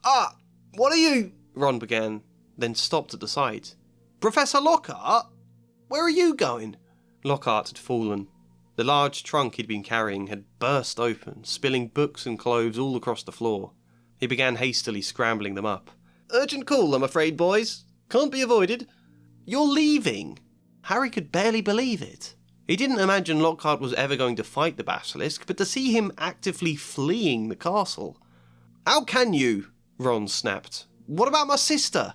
Ah, what are you? Ron began, then stopped at the sight. Professor Lockhart? Where are you going? Lockhart had fallen. The large trunk he'd been carrying had burst open, spilling books and clothes all across the floor. He began hastily scrambling them up. Urgent call, I'm afraid, boys. Can't be avoided. You're leaving? Harry could barely believe it. He didn't imagine Lockhart was ever going to fight the basilisk, but to see him actively fleeing the castle. How can you? Ron snapped. What about my sister?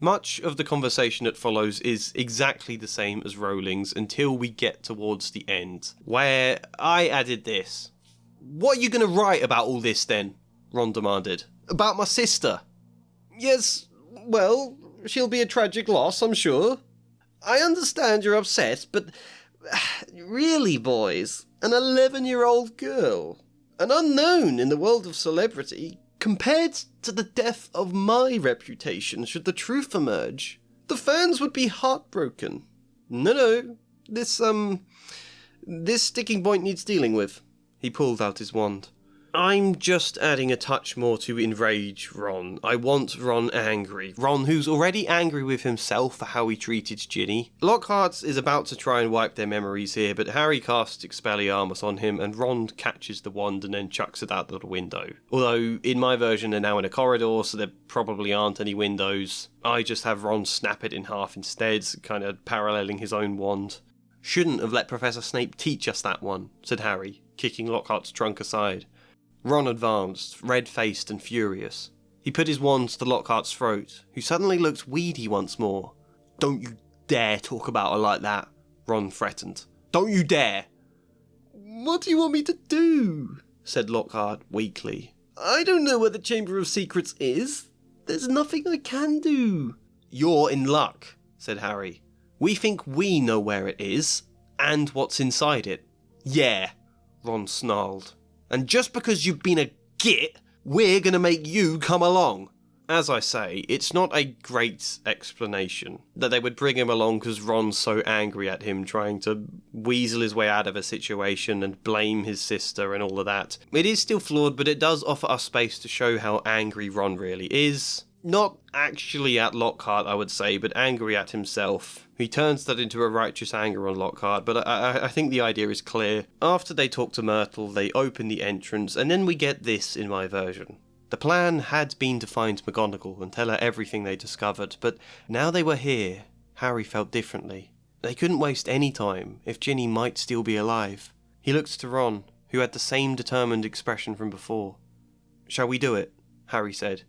Much of the conversation that follows is exactly the same as Rowling's until we get towards the end, where I added this. What are you going to write about all this then? Ron demanded. About my sister? Yes, well, she'll be a tragic loss, I'm sure. I understand you're upset, but really, boys, an 11-year-old girl, an unknown in the world of celebrity, compared to the death of my reputation should the truth emerge, the fans would be heartbroken. No, this sticking point needs dealing with. He pulled out his wand. I'm just adding a touch more to enrage Ron. I want Ron angry. Ron, who's already angry with himself for how he treated Ginny. Lockhart is about to try and wipe their memories here, but Harry casts Expelliarmus on him, and Ron catches the wand and then chucks it out the window. Although, in my version, they're now in a corridor, so there probably aren't any windows. I just have Ron snap it in half instead, kind of paralleling his own wand. Shouldn't have let Professor Snape teach us that one, said Harry, kicking Lockhart's trunk aside. Ron advanced, red-faced and furious. He put his wand to Lockhart's throat, who suddenly looked weedy once more. Don't you dare talk about her like that, Ron threatened. Don't you dare! What do you want me to do? Said Lockhart weakly. I don't know where the Chamber of Secrets is. There's nothing I can do. You're in luck, said Harry. We think we know where it is, and what's inside it. Yeah, Ron snarled. And just because you've been a git, we're going to make you come along. As I say, it's not a great explanation that they would bring him along because Ron's so angry at him trying to weasel his way out of a situation and blame his sister and all of that. It is still flawed, but it does offer us space to show how angry Ron really is. Not actually at Lockhart, I would say, but angry at himself. He turns that into a righteous anger on Lockhart, but I think the idea is clear. After they talk to Myrtle, they open the entrance, and then we get this in my version. The plan had been to find McGonagall and tell her everything they discovered, but now they were here, Harry felt differently. They couldn't waste any time, if Ginny might still be alive. He looked to Ron. who had the same determined expression from before. "Shall we do it?" Harry said.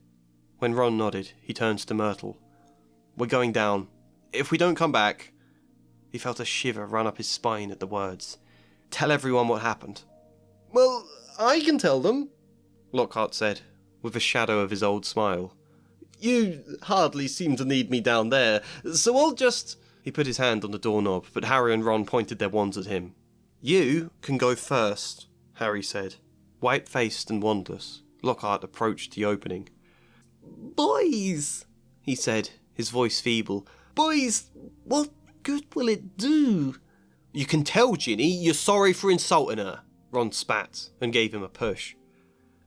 When Ron nodded, he turned to Myrtle. "We're going down. If we don't come back..." He felt a shiver run up his spine at the words. "Tell everyone what happened." "Well, I can tell them," Lockhart said, with a shadow of his old smile. "You hardly seem to need me down there, so I'll just..." He put his hand on the doorknob, but Harry and Ron pointed their wands at him. "You can go first," Harry said. White-faced and wandless, Lockhart approached the opening. "Boys," he said, his voice feeble. "Boys, what good will it do?" "You can tell Ginny you're sorry for insulting her," Ron spat, and gave him a push.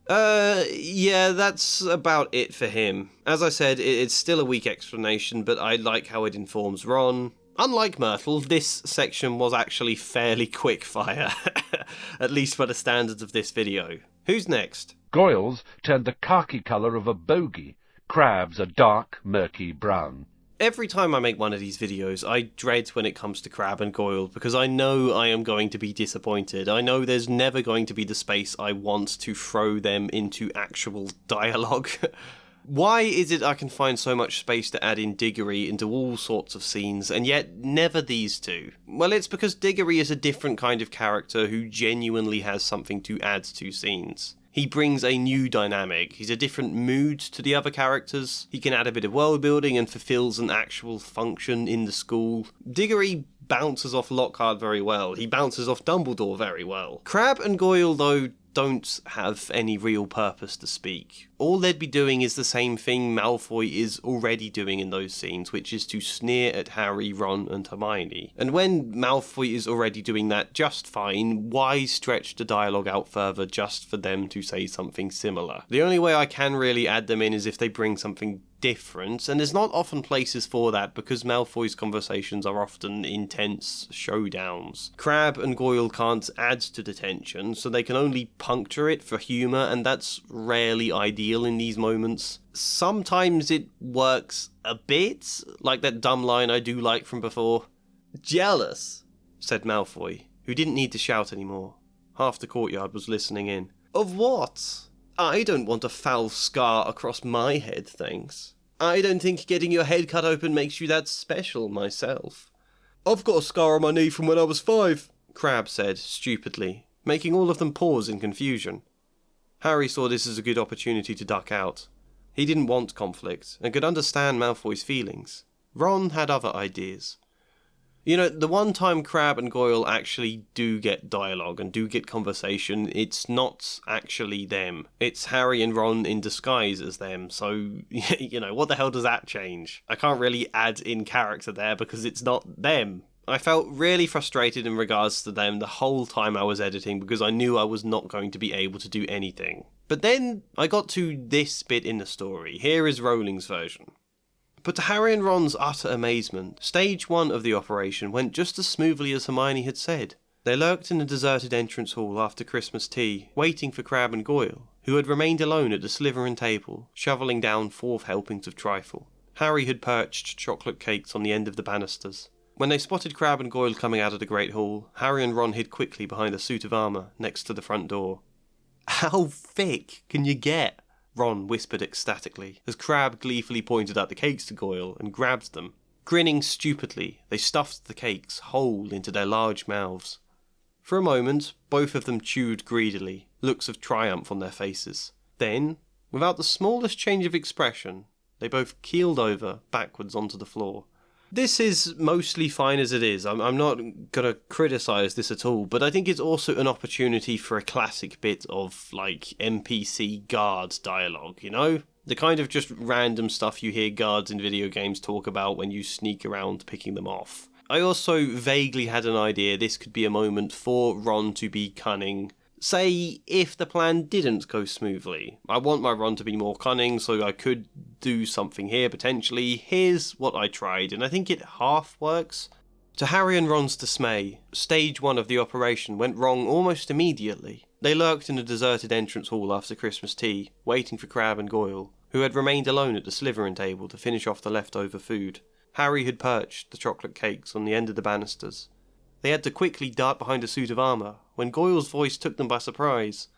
Yeah, that's about it for him. As I said, it's still a weak explanation, but I like how it informs Ron. Unlike Myrtle, this section was actually fairly quick-fire, at least by the standards of this video. Who's next? Goyle's turned the khaki colour of a bogey. Crabbe's a dark, murky brown. Every time I make one of these videos, I dread when it comes to Crabbe and Goyle, because I know I am going to be disappointed. I know there's never going to be the space I want to throw them into actual dialogue. Why is it I can find so much space to add in Diggory into all sorts of scenes, and yet never these two? Well, it's because Diggory is a different kind of character who genuinely has something to add to scenes. He brings a new dynamic, he's a different mood to the other characters, he can add a bit of world building and fulfills an actual function in the school. Diggory bounces off Lockhart very well, he bounces off Dumbledore very well. Crabbe and Goyle, though, don't have any real purpose to speak. All they'd be doing is the same thing Malfoy is already doing in those scenes, which is to sneer at Harry, Ron and Hermione. And when Malfoy is already doing that just fine, why stretch the dialogue out further just for them to say something similar? The only way I can really add them in is if they bring something different, and there's not often places for that because Malfoy's conversations are often intense showdowns. Crabbe and Goyle can't add to the tension, so they can only puncture it for humour, and that's rarely ideal in these moments. Sometimes it works a bit, like that dumb line I do like from before. "Jealous," said Malfoy, who didn't need to shout anymore. Half the courtyard was listening in. "Of what? I don't want a foul scar across my head, thanks. I don't think getting your head cut open makes you that special myself." "I've got a scar on my knee from when I was 5, Crabbe said, stupidly, making all of them pause in confusion. Harry saw this as a good opportunity to duck out. He didn't want conflict, and could understand Malfoy's feelings. Ron had other ideas. You know, the one time Crabbe and Goyle actually do get dialogue and do get conversation, it's not actually them. It's Harry and Ron in disguise as them, so, you know, what the hell does that change? I can't really add in character there because it's not them. I felt really frustrated in regards to them the whole time I was editing because I knew I was not going to be able to do anything. But then I got to this bit in the story. Here is Rowling's version. But to Harry and Ron's utter amazement, stage 1 of the operation went just as smoothly as Hermione had said. They lurked in the deserted entrance hall after Christmas tea, waiting for Crabbe and Goyle, who had remained alone at the Slytherin table, shoveling down 4 helpings of trifle. Harry had perched chocolate cakes on the end of the banisters. When they spotted Crabbe and Goyle coming out of the Great Hall, Harry and Ron hid quickly behind a suit of armour next to the front door. "How thick can you get?" Ron whispered ecstatically, as Crabbe gleefully pointed out the cakes to Goyle and grabbed them. Grinning stupidly, they stuffed the cakes whole into their large mouths. For a moment, both of them chewed greedily, looks of triumph on their faces. Then, without the smallest change of expression, they both keeled over, backwards onto the floor. This is mostly fine as it is. I'm not going to criticise this at all, but I think it's also an opportunity for a classic bit of, like, NPC guard dialogue, you know? The kind of just random stuff you hear guards in video games talk about when you sneak around picking them off. I also vaguely had an idea this could be a moment for Ron to be cunning. Say, if the plan didn't go smoothly. I want my Ron to be more cunning, so I could do something here, potentially. Here's what I tried, and I think it half works. To Harry and Ron's dismay, stage 1 of the operation went wrong almost immediately. They lurked in the deserted entrance hall after Christmas tea, waiting for Crabbe and Goyle, who had remained alone at the Slytherin table to finish off the leftover food. Harry had perched the chocolate cakes on the end of the banisters. They had to quickly dart behind a suit of armour, when Goyle's voice took them by surprise.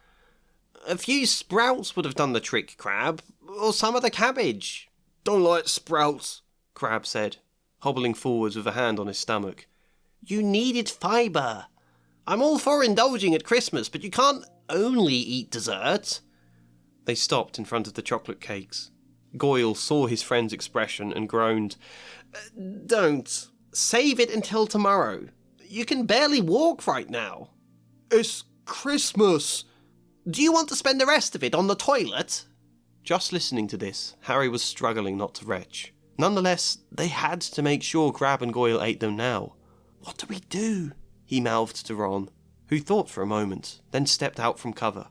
"A few sprouts would have done the trick, Crabbe, or some of the cabbage." "Don't like sprouts," Crabbe said, hobbling forwards with a hand on his stomach. "You needed fibre. I'm all for indulging at Christmas, but you can't only eat dessert." They stopped in front of the chocolate cakes. Goyle saw his friend's expression and groaned. "Don't. Save it until tomorrow. You can barely walk right now." "It's Christmas." "Do you want to spend the rest of it on the toilet?" Just listening to this, Harry was struggling not to retch. Nonetheless, they had to make sure Crabbe and Goyle ate them now. "What do we do?" he mouthed to Ron, who thought for a moment, then stepped out from cover.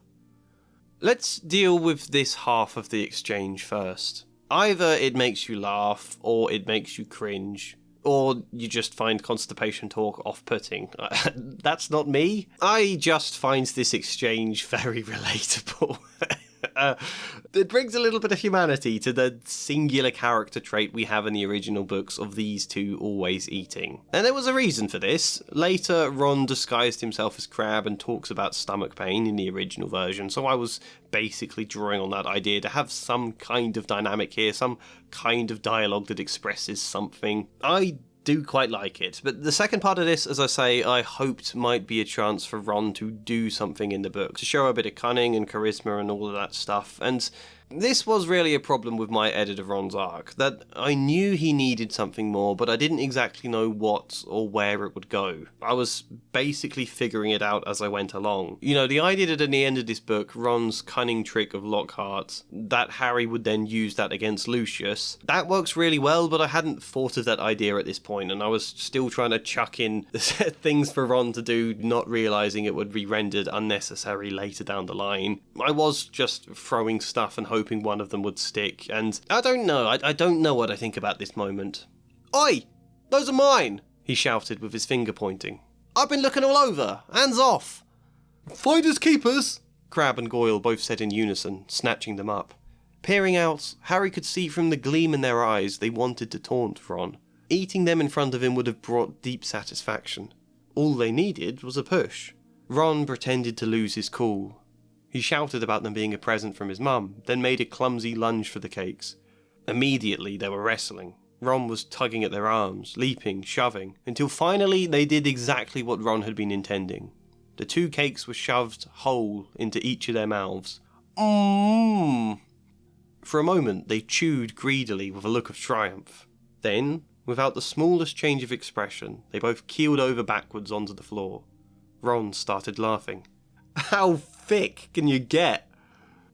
Let's deal with this half of the exchange first. Either it makes you laugh, or it makes you cringe, or you just find constipation talk off-putting. That's not me. I just find this exchange very relatable. It brings a little bit of humanity to the singular character trait we have in the original books of these two always eating. And there was a reason for this. Later, Ron disguised himself as Crabbe and talks about stomach pain in the original version, so I was basically drawing on that idea to have some kind of dynamic here, some kind of dialogue that expresses something. I do quite like it, but the second part of this, as I say, I hoped might be a chance for Ron to do something in the book, to show a bit of cunning and charisma and all of that stuff, and this was really a problem with my edit of Ron's arc, that I knew he needed something more, but I didn't exactly know what or where it would go. I was basically figuring it out as I went along. You know, the idea that in the end of this book, Ron's cunning trick of Lockhart, that Harry would then use that against Lucius, that works really well, but I hadn't thought of that idea at this point, and I was still trying to chuck in things for Ron to do, not realising it would be rendered unnecessary later down the line. I was just throwing stuff and hoping one of them would stick, and I don't know, I don't know what I think about this moment. "Oi! Those are mine!" he shouted with his finger pointing. "I've been looking all over! Hands off!" "Finders keepers!" Crabbe and Goyle both said in unison, snatching them up. Peering out, Harry could see from the gleam in their eyes they wanted to taunt Ron. Eating them in front of him would have brought deep satisfaction. All they needed was a push. Ron pretended to lose his cool. He shouted about them being a present from his mum, then made a clumsy lunge for the cakes. Immediately they were wrestling. Ron was tugging at their arms, leaping, shoving, until finally they did exactly what Ron had been intending. The two cakes were shoved whole into each of their mouths. For a moment they chewed greedily with a look of triumph. Then, without the smallest change of expression, they both keeled over backwards onto the floor. Ron started laughing. "How thick can you get?"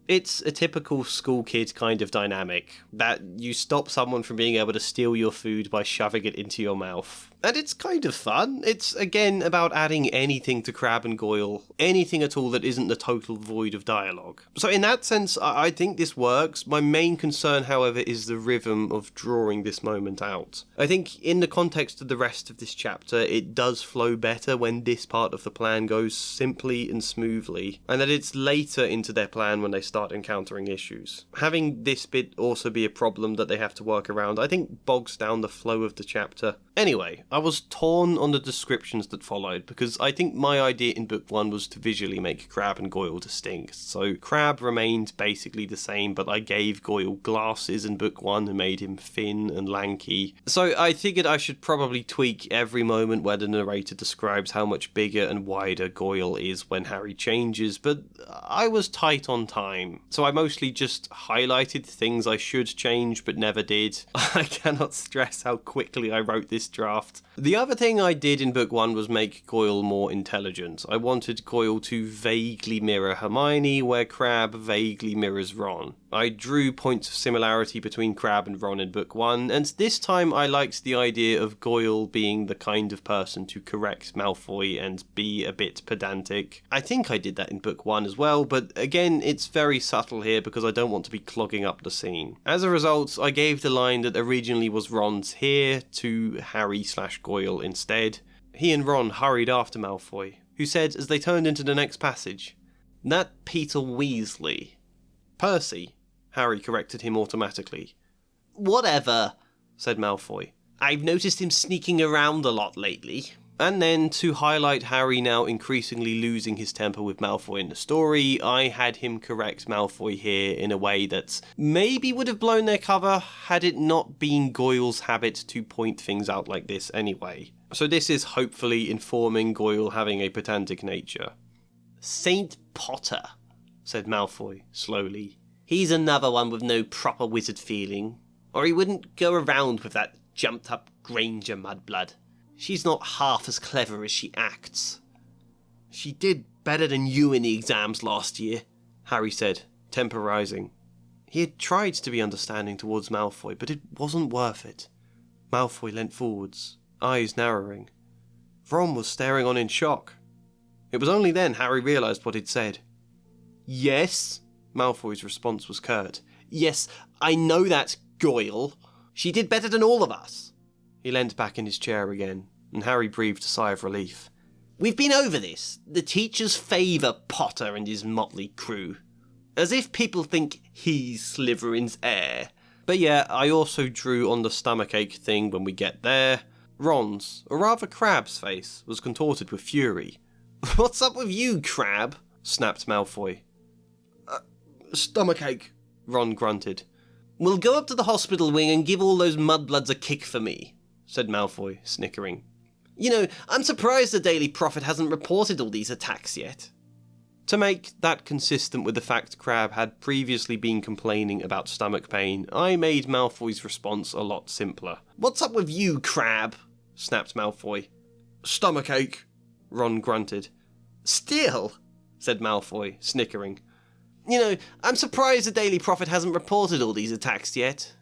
It's a typical school kid kind of dynamic, that you stop someone from being able to steal your food by shoving it into your mouth. And it's kind of fun. It's, again, about adding anything to Crabbe and Goyle, anything at all that isn't the total void of dialogue. So in that sense, I think this works. My main concern, however, is the rhythm of drawing this moment out. I think in the context of the rest of this chapter, it does flow better when this part of the plan goes simply and smoothly, and that it's later into their plan when they start encountering issues. Having this bit also be a problem that they have to work around, I think bogs down the flow of the chapter. Anyway, I was torn on the descriptions that followed, because I think my idea in book one was to visually make Crabbe and Goyle distinct. So Crabbe remained basically the same, but I gave Goyle glasses in book one and made him thin and lanky. So I figured I should probably tweak every moment where the narrator describes how much bigger and wider Goyle is when Harry changes, but I was tight on time. So I mostly just highlighted things I should change but never did. I cannot stress how quickly I wrote this draft. The other thing I did in book one was make Goyle more intelligent. I wanted Goyle to vaguely mirror Hermione, where Crabbe vaguely mirrors Ron. I drew points of similarity between Crabbe and Ron in book one, and this time I liked the idea of Goyle being the kind of person to correct Malfoy and be a bit pedantic. I think I did that in book one as well, but again, it's very subtle here because I don't want to be clogging up the scene. As a result, I gave the line that originally was Ron's here to Harry/Goyle instead. He and Ron hurried after Malfoy, who said as they turned into the next passage, "That Peter Weasley." "Percy," Harry corrected him automatically. "Whatever," said Malfoy. "I've noticed him sneaking around a lot lately." And then, to highlight Harry now increasingly losing his temper with Malfoy in the story, I had him correct Malfoy here in a way that maybe would have blown their cover had it not been Goyle's habit to point things out like this anyway. So this is hopefully informing Goyle having a pedantic nature. "Saint Potter," said Malfoy, slowly. "He's another one with no proper wizard feeling, or he wouldn't go around with that jumped-up Granger mudblood. She's not half as clever as she acts." "She did better than you in the exams last year," Harry said, temper rising. He had tried to be understanding towards Malfoy, but it wasn't worth it. Malfoy leant forwards, eyes narrowing. Ron was staring on in shock. It was only then Harry realised what he'd said. "Yes," Malfoy's response was curt. "Yes, I know that, Goyle. She did better than all of us." He leant back in his chair again, and Harry breathed a sigh of relief. "We've been over this. The teachers favour Potter and his motley crew. As if people think he's Slytherin's heir. But yeah, I also drew on the stomachache thing when we get there. Ron's, or rather Crabbe's face, was contorted with fury. "What's up with you, Crabbe?" snapped Malfoy. "Stomachache," Ron grunted. "We'll go up to the hospital wing and give all those mudbloods a kick for me," said Malfoy, snickering. "You know, I'm surprised the Daily Prophet hasn't reported all these attacks yet." To make that consistent with the fact Crabbe had previously been complaining about stomach pain, I made Malfoy's response a lot simpler. "What's up with you, Crabbe?" snapped Malfoy. "Stomachache," Ron grunted. "Still," said Malfoy, snickering. "You know, I'm surprised the Daily Prophet hasn't reported all these attacks yet."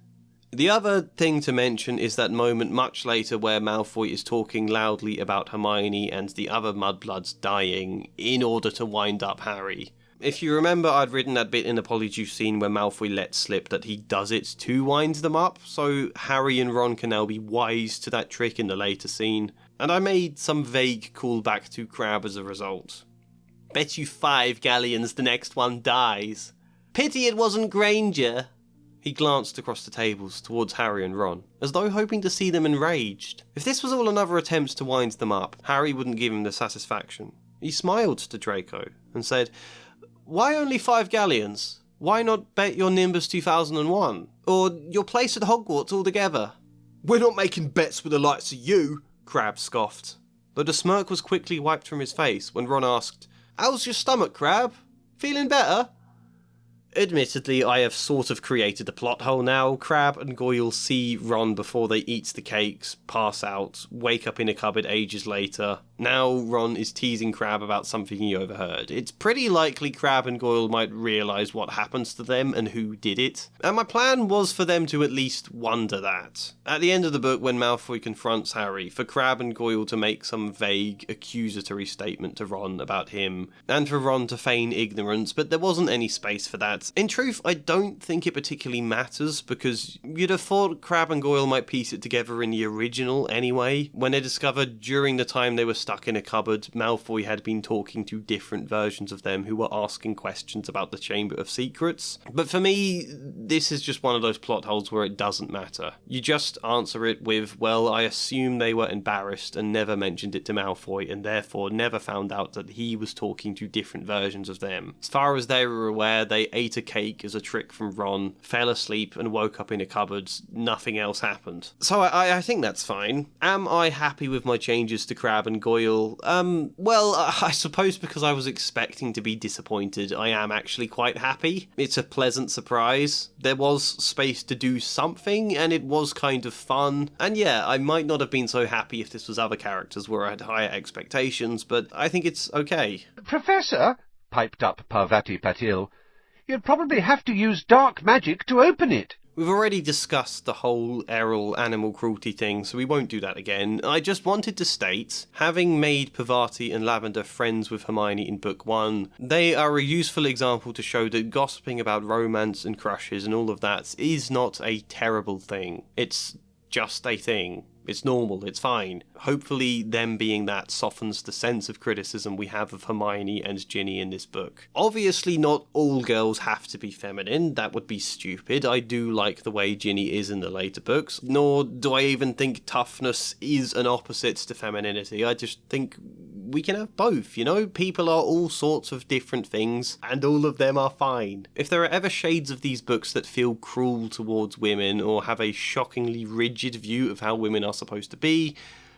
The other thing to mention is that moment much later where Malfoy is talking loudly about Hermione and the other mudbloods dying in order to wind up Harry. If you remember, I'd written that bit in the Polyjuice scene where Malfoy lets slip that he does it to wind them up, so Harry and Ron can now be wise to that trick in the later scene, and I made some vague callback to Crabbe as a result. "Bet you 5 galleons the next one dies. Pity it wasn't Granger." He glanced across the tables towards Harry and Ron, as though hoping to see them enraged. If this was all another attempt to wind them up, Harry wouldn't give him the satisfaction. He smiled to Draco and said, "Why only 5 galleons? Why not bet your Nimbus 2001? Or your place at Hogwarts altogether?" "We're not making bets with the likes of you," Crabbe scoffed, though the smirk was quickly wiped from his face when Ron asked, "How's your stomach, Crabbe? Feeling better?" Admittedly, I have sort of created a plot hole now. Crabbe and Goyle see Ron before they eat the cakes, pass out, wake up in a cupboard ages later. Now Ron is teasing Crabbe about something he overheard. It's pretty likely Crabbe and Goyle might realise what happens to them and who did it. And my plan was for them to at least wonder that. At the end of the book, when Malfoy confronts Harry, for Crabbe and Goyle to make some vague, accusatory statement to Ron about him, and for Ron to feign ignorance, but there wasn't any space for that. In truth, I don't think it particularly matters, because you'd have thought Crabbe and Goyle might piece it together in the original anyway, when they discovered during the time they were stuck in a cupboard, Malfoy had been talking to different versions of them who were asking questions about the Chamber of Secrets. But for me, this is just one of those plot holes where it doesn't matter. You just answer it with, well, I assume they were embarrassed and never mentioned it to Malfoy, and therefore never found out that he was talking to different versions of them. As far as they were aware, they ate a cake as a trick from Ron, fell asleep and woke up in a cupboard. Nothing else happened. So I think that's fine. Am I happy with my changes to Crabbe and Goyle? Well, I suppose because I was expecting to be disappointed, I am actually quite happy. It's a pleasant surprise. There was space to do something, and it was kind of fun. And yeah, I might not have been so happy if this was other characters where I had higher expectations, but I think it's okay. "Professor," piped up Parvati Patil, "you'd probably have to use dark magic to open it." We've already discussed the whole Errol animal cruelty thing, so we won't do that again. I just wanted to state, having made Parvati and Lavender friends with Hermione in Book 1, they are a useful example to show that gossiping about romance and crushes and all of that is not a terrible thing. It's just a thing. It's normal, it's fine. Hopefully them being that softens the sense of criticism we have of Hermione and Ginny in this book. Obviously not all girls have to be feminine, that would be stupid. I do like the way Ginny is in the later books, nor do I even think toughness is an opposite to femininity. I just think we can have both, you know? People are all sorts of different things, and all of them are fine. If there are ever shades of these books that feel cruel towards women, or have a shockingly rigid view of how women are supposed to be,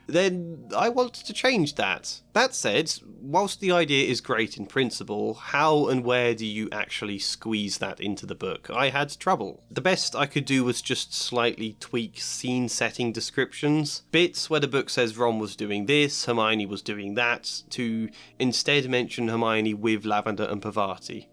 then I want to change that. That said, whilst the idea is great in principle, how and where do you actually squeeze that into the book? I had trouble. The best I could do was just slightly tweak scene setting descriptions, bits where the book says Ron was doing this, Hermione was doing that, to instead mention Hermione with Lavender and Parvati.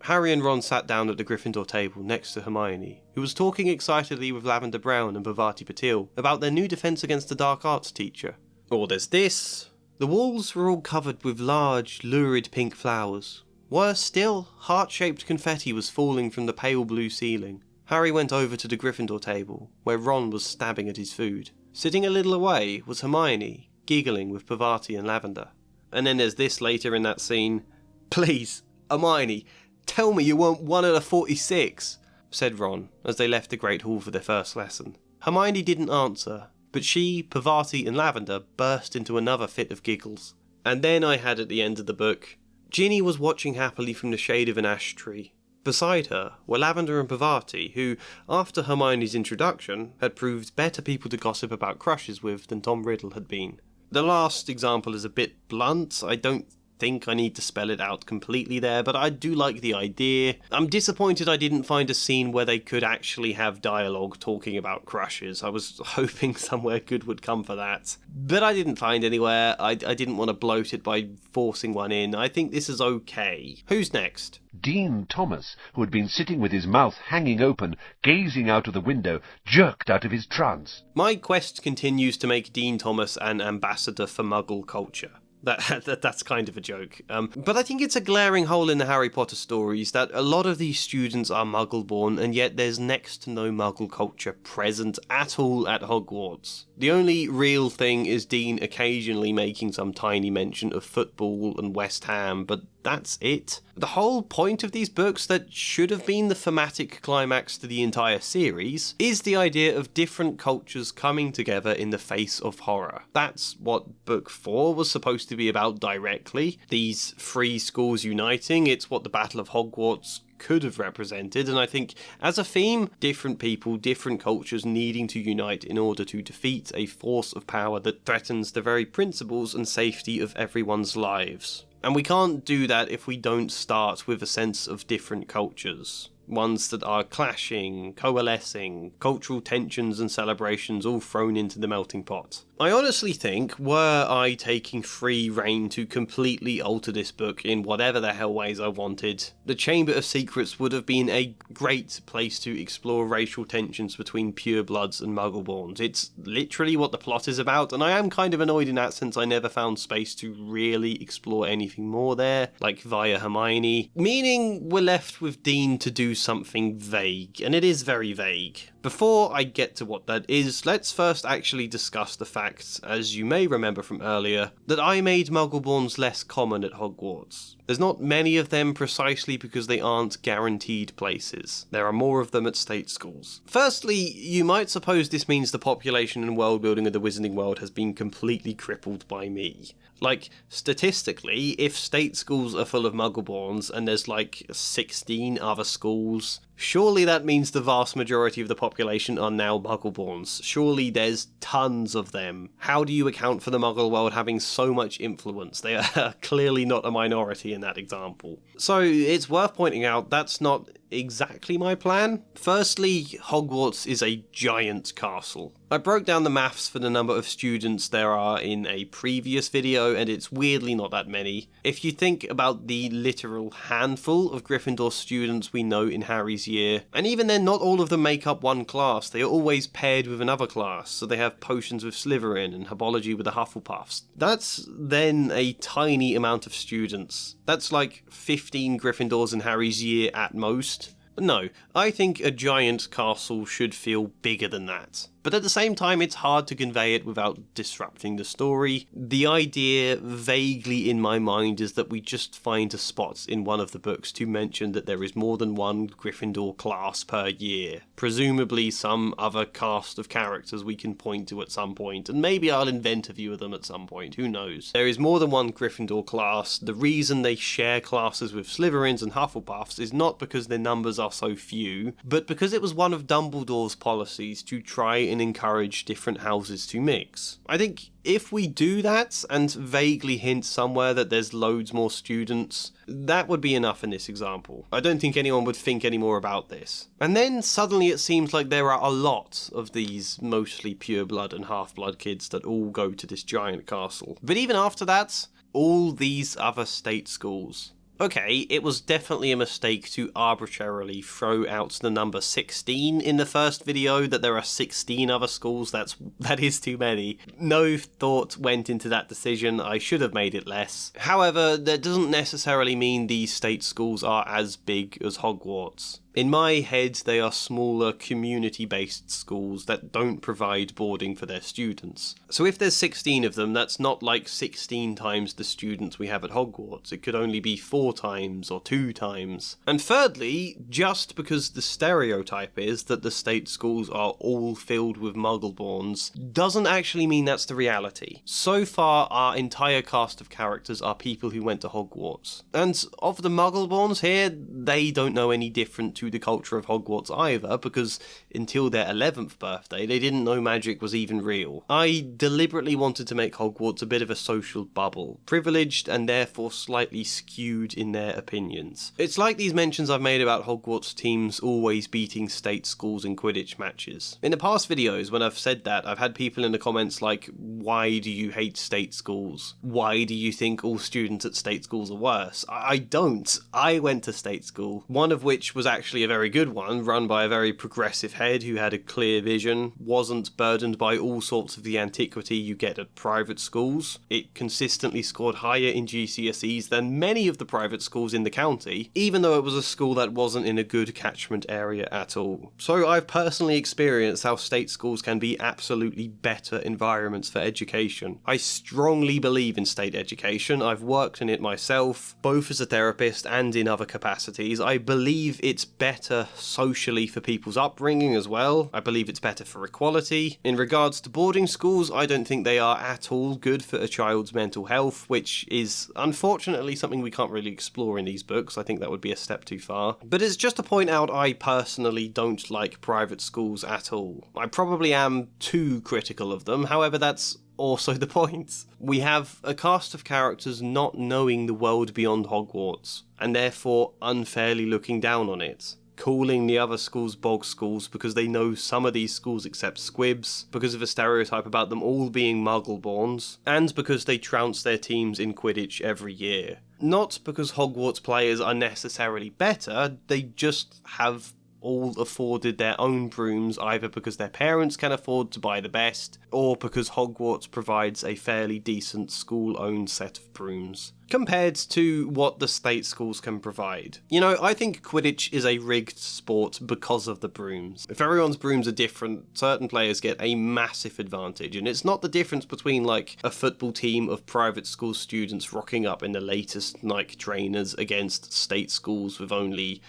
Harry and Ron sat down at the Gryffindor table next to Hermione, who was talking excitedly with Lavender Brown and Parvati Patil about their new defence against the dark arts teacher. Or there's this. The walls were all covered with large, lurid pink flowers. Worse still, heart-shaped confetti was falling from the pale blue ceiling. Harry went over to the Gryffindor table, where Ron was stabbing at his food. Sitting a little away was Hermione, giggling with Parvati and Lavender. And then there's this later in that scene. "Please, Hermione, tell me you weren't one of the 46, said Ron, as they left the Great Hall for their first lesson. Hermione didn't answer, but she, Parvati and Lavender burst into another fit of giggles. And then I had at the end of the book, Ginny was watching happily from the shade of an ash tree. Beside her were Lavender and Parvati, who, after Hermione's introduction, had proved better people to gossip about crushes with than Tom Riddle had been. The last example is a bit blunt. I don't think I need to spell it out completely there, but I do like the idea. I'm disappointed I didn't find a scene where they could actually have dialogue talking about crushes. I was hoping somewhere good would come for that, but I didn't find anywhere. I didn't want to bloat it by forcing one in. I think this is okay. Who's next? Dean Thomas, who had been sitting with his mouth hanging open, gazing out of the window, jerked out of his trance. My quest continues to make Dean Thomas an ambassador for Muggle culture. That's kind of a joke. But I think it's a glaring hole in the Harry Potter stories that a lot of these students are Muggle-born, and yet there's next to no Muggle culture present at all at Hogwarts. The only real thing is Dean occasionally making some tiny mention of football and West Ham, but that's it. The whole point of these books, that should have been the thematic climax to the entire series, is the idea of different cultures coming together in the face of horror. That's what Book 4 was supposed to be about directly. These free schools uniting, it's what the Battle of Hogwarts could have represented, and I think as a theme, different people, different cultures needing to unite in order to defeat a force of power that threatens the very principles and safety of everyone's lives. And we can't do that if we don't start with a sense of different cultures. Ones that are clashing, coalescing, cultural tensions and celebrations all thrown into the melting pot. I honestly think, were I taking free rein to completely alter this book in whatever the hell ways I wanted, the Chamber of Secrets would have been a great place to explore racial tensions between purebloods and Muggleborns. It's literally what the plot is about, and I am kind of annoyed in that sense I never found space to really explore anything more there, like via Hermione. Meaning we're left with Dean to do something vague, and it is very vague. Before I get to what that is, let's first actually discuss the fact, as you may remember from earlier, that I made Muggleborns less common at Hogwarts. There's not many of them precisely because they aren't guaranteed places. There are more of them at state schools. Firstly, you might suppose this means the population and world building of the Wizarding World has been completely crippled by me. Like, statistically, if state schools are full of Muggleborns and there's like 16 other schools, surely that means the vast majority of the population are now Muggleborns. Surely there's tons of them. How do you account for the Muggle world having so much influence? They are clearly not a minority in that example. So it's worth pointing out that's not exactly my plan. Firstly, Hogwarts is a giant castle. I broke down the maths for the number of students there are in a previous video, and it's weirdly not that many. If you think about the literal handful of Gryffindor students we know in Harry's year, and even then not all of them make up one class, they are always paired with another class, so they have potions with Slytherin and herbology with the Hufflepuffs. That's then a tiny amount of students. That's like 15 Gryffindors in Harry's year at most. No, I think a giant castle should feel bigger than that. But at the same time, it's hard to convey it without disrupting the story. The idea, vaguely in my mind, is that we just find a spot in one of the books to mention that there is more than one Gryffindor class per year. Presumably some other cast of characters we can point to at some point, and maybe I'll invent a few of them at some point, who knows. There is more than one Gryffindor class. The reason they share classes with Slytherins and Hufflepuffs is not because their numbers are so few, but because it was one of Dumbledore's policies to try and encourage different houses to mix. I think if we do that and vaguely hint somewhere that there's loads more students, that would be enough in this example. I don't think anyone would think any more about this. And then suddenly it seems like there are a lot of these mostly pureblood and half-blood kids that all go to this giant castle. But even after that, all these other state schools. Okay, it was definitely a mistake to arbitrarily throw out the number 16 in the first video, that there are 16 other schools. That is too many. No thought went into that decision. I should have made it less. However, that doesn't necessarily mean these state schools are as big as Hogwarts. In my head, they are smaller, community-based schools that don't provide boarding for their students. So if there's 16 of them, that's not like 16 times the students we have at Hogwarts. It could only be 4 times or 2 times. And thirdly, just because the stereotype is that the state schools are all filled with Muggleborns, doesn't actually mean that's the reality. So far, our entire cast of characters are people who went to Hogwarts. And of the Muggleborns here, they don't know any different to the culture of Hogwarts either, because until their 11th birthday, they didn't know magic was even real. I deliberately wanted to make Hogwarts a bit of a social bubble, privileged and therefore slightly skewed in their opinions. It's like these mentions I've made about Hogwarts teams always beating state schools in Quidditch matches. In the past videos, when I've said that, I've had people in the comments like, why do you hate state schools? Why do you think all students at state schools are worse? I don't. I went to state school, one of which was actually a very good one, run by a very progressive head who had a clear vision, wasn't burdened by all sorts of the antiquity you get at private schools. It consistently scored higher in GCSEs than many of the private schools in the county, even though it was a school that wasn't in a good catchment area at all. So I've personally experienced how state schools can be absolutely better environments for education. I strongly believe in state education. I've worked in it myself, both as a therapist and in other capacities. I believe it's better socially for people's upbringing as well. I believe it's better for equality. In regards to boarding schools, I don't think they are at all good for a child's mental health, which is unfortunately something we can't really explore in these books. I think that would be a step too far. But it's just to point out I personally don't like private schools at all. I probably am too critical of them, however that's also the point. We have a cast of characters not knowing the world beyond Hogwarts, and therefore unfairly looking down on it. Calling the other schools bog schools because they know some of these schools accept squibs, because of a stereotype about them all being Muggleborns, and because they trounce their teams in Quidditch every year. Not because Hogwarts players are necessarily better, they just have all afforded their own brooms, either because their parents can afford to buy the best, or because Hogwarts provides a fairly decent school-owned set of brooms, compared to what the state schools can provide. You know, I think Quidditch is a rigged sport because of the brooms. If everyone's brooms are different, certain players get a massive advantage, and it's not the difference between, like, a football team of private school students rocking up in the latest Nike trainers against state schools with only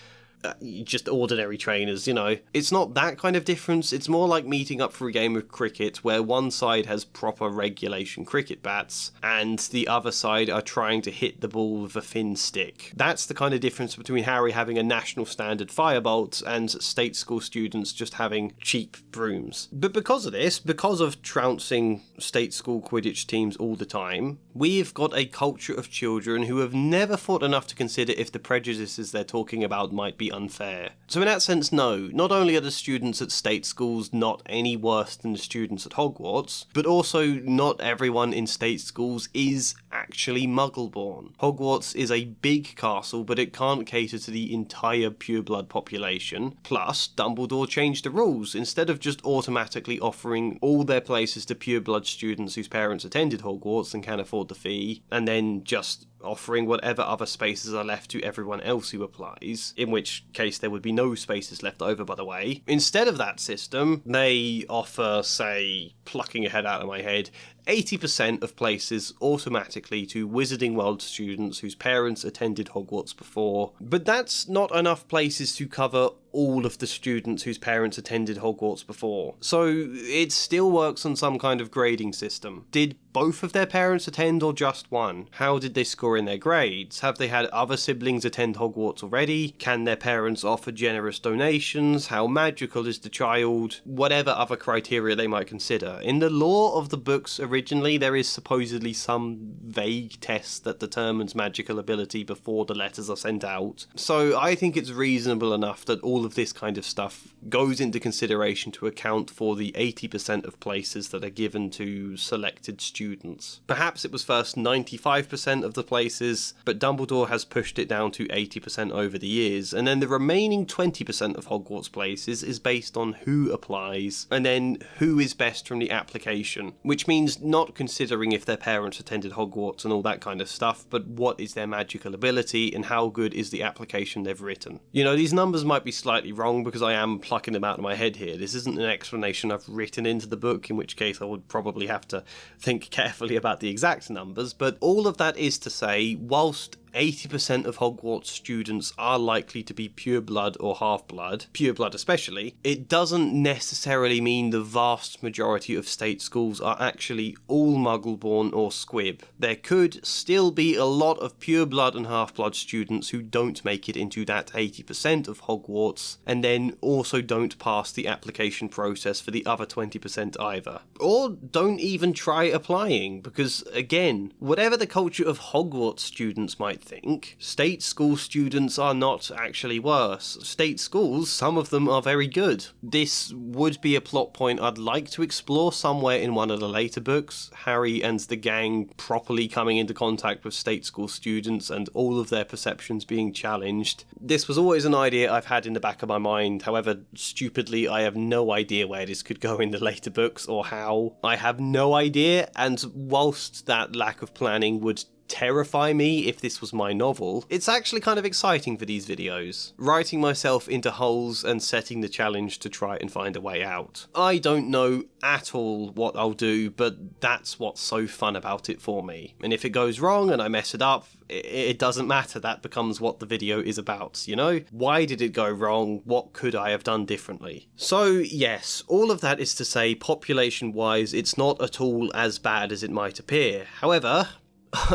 just ordinary trainers, you know. It's not that kind of difference. It's more like meeting up for a game of cricket where one side has proper regulation cricket bats and the other side are trying to hit the ball with a thin stick. That's the kind of difference between Harry having a national standard firebolt and state school students just having cheap brooms. But because of this, because of trouncing state school Quidditch teams all the time, we've got a culture of children who have never thought enough to consider if the prejudices they're talking about might be unfair. So in that sense, no, not only are the students at state schools not any worse than the students at Hogwarts, but also not everyone in state schools is actually Muggle-born. Hogwarts is a big castle, but it can't cater to the entire pureblood population. Plus, Dumbledore changed the rules. Instead of just automatically offering all their places to pureblood students whose parents attended Hogwarts and can afford the fee, and then just offering whatever other spaces are left to everyone else who applies, in which case there would be no spaces left over, by the way. Instead of that system, they offer, say, plucking a head out of my head, 80% of places automatically to Wizarding World students whose parents attended Hogwarts before, but that's not enough places to cover all of the students whose parents attended Hogwarts before. So it still works on some kind of grading system. Did both of their parents attend or just one? How did they score in their grades? Have they had other siblings attend Hogwarts already? Can their parents offer generous donations? How magical is the child? Whatever other criteria they might consider. In the lore of the books originally, there is supposedly some vague test that determines magical ability before the letters are sent out. So I think it's reasonable enough that all of this kind of stuff goes into consideration to account for the 80% of places that are given to selected students. Perhaps it was first 95% of the places, but Dumbledore has pushed it down to 80% over the years, and then the remaining 20% of Hogwarts places is based on who applies, and then who is best from the application, which means not considering if their parents attended Hogwarts and all that kind of stuff, but what is their magical ability and how good is the application they've written. You know, these numbers might be slightly wrong because I am plucking them out of my head here. This isn't an explanation I've written into the book, in which case I would probably have to think carefully about the exact numbers, but all of that is to say, whilst 80% of Hogwarts students are likely to be pureblood or half-blood, pureblood especially, it doesn't necessarily mean the vast majority of state schools are actually all Muggle-born or squib. There could still be a lot of pureblood and half-blood students who don't make it into that 80% of Hogwarts, and then also don't pass the application process for the other 20% either. Or don't even try applying, because again, whatever the culture of Hogwarts students might think, state school students are not actually worse. State schools, some of them are very good. This would be a plot point I'd like to explore somewhere in one of the later books, Harry and the gang properly coming into contact with state school students and all of their perceptions being challenged. This was always an idea I've had in the back of my mind, however, stupidly, I have no idea where this could go in the later books or how. I have no idea, and whilst that lack of planning would terrify me if this was my novel, it's actually kind of exciting for these videos. Writing myself into holes and setting the challenge to try and find a way out. I don't know at all what I'll do, but that's what's so fun about it for me. And if it goes wrong and I mess it up, it doesn't matter. That becomes what the video is about, you know? Why did it go wrong? What could I have done differently? So yes, all of that is to say, population-wise, it's not at all as bad as it might appear. However,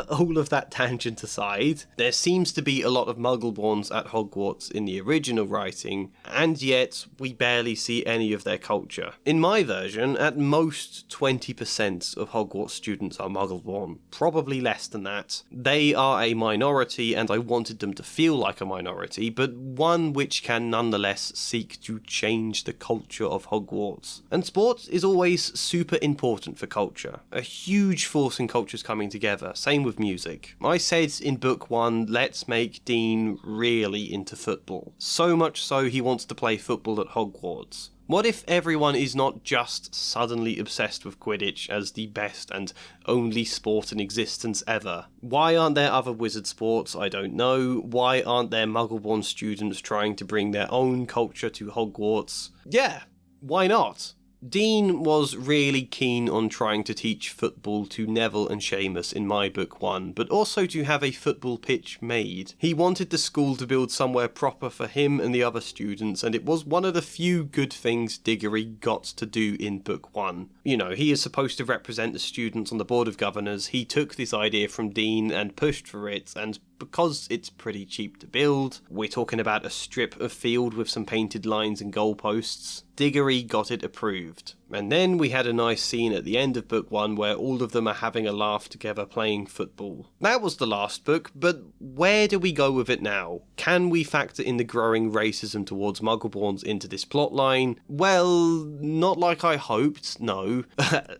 all of that tangent aside, there seems to be a lot of Muggle-borns at Hogwarts in the original writing, and yet we barely see any of their culture. In my version, at most 20% of Hogwarts students are Muggle-born, probably less than that. They are a minority, and I wanted them to feel like a minority, but one which can nonetheless seek to change the culture of Hogwarts. And sport is always super important for culture, a huge force in cultures coming together. Same with music. I said in book 1, let's make Dean really into football. So much so he wants to play football at Hogwarts. What if everyone is not just suddenly obsessed with Quidditch as the best and only sport in existence ever? Why aren't there other wizard sports? I don't know. Why aren't there Muggle-born students trying to bring their own culture to Hogwarts? Yeah, why not? Dean was really keen on trying to teach football to Neville and Seamus in my book 1, but also to have a football pitch made. He wanted the school to build somewhere proper for him and the other students, and it was one of the few good things Diggory got to do in book 1. You know, he is supposed to represent the students on the Board of Governors. He took this idea from Dean and pushed for it, and because it's pretty cheap to build, we're talking about a strip of field with some painted lines and goalposts, Diggory got it approved. And then we had a nice scene at the end of book 1 where all of them are having a laugh together playing football. That was the last book, but where do we go with it now? Can we factor in the growing racism towards Muggle-borns into this plotline? Well, not like I hoped, no.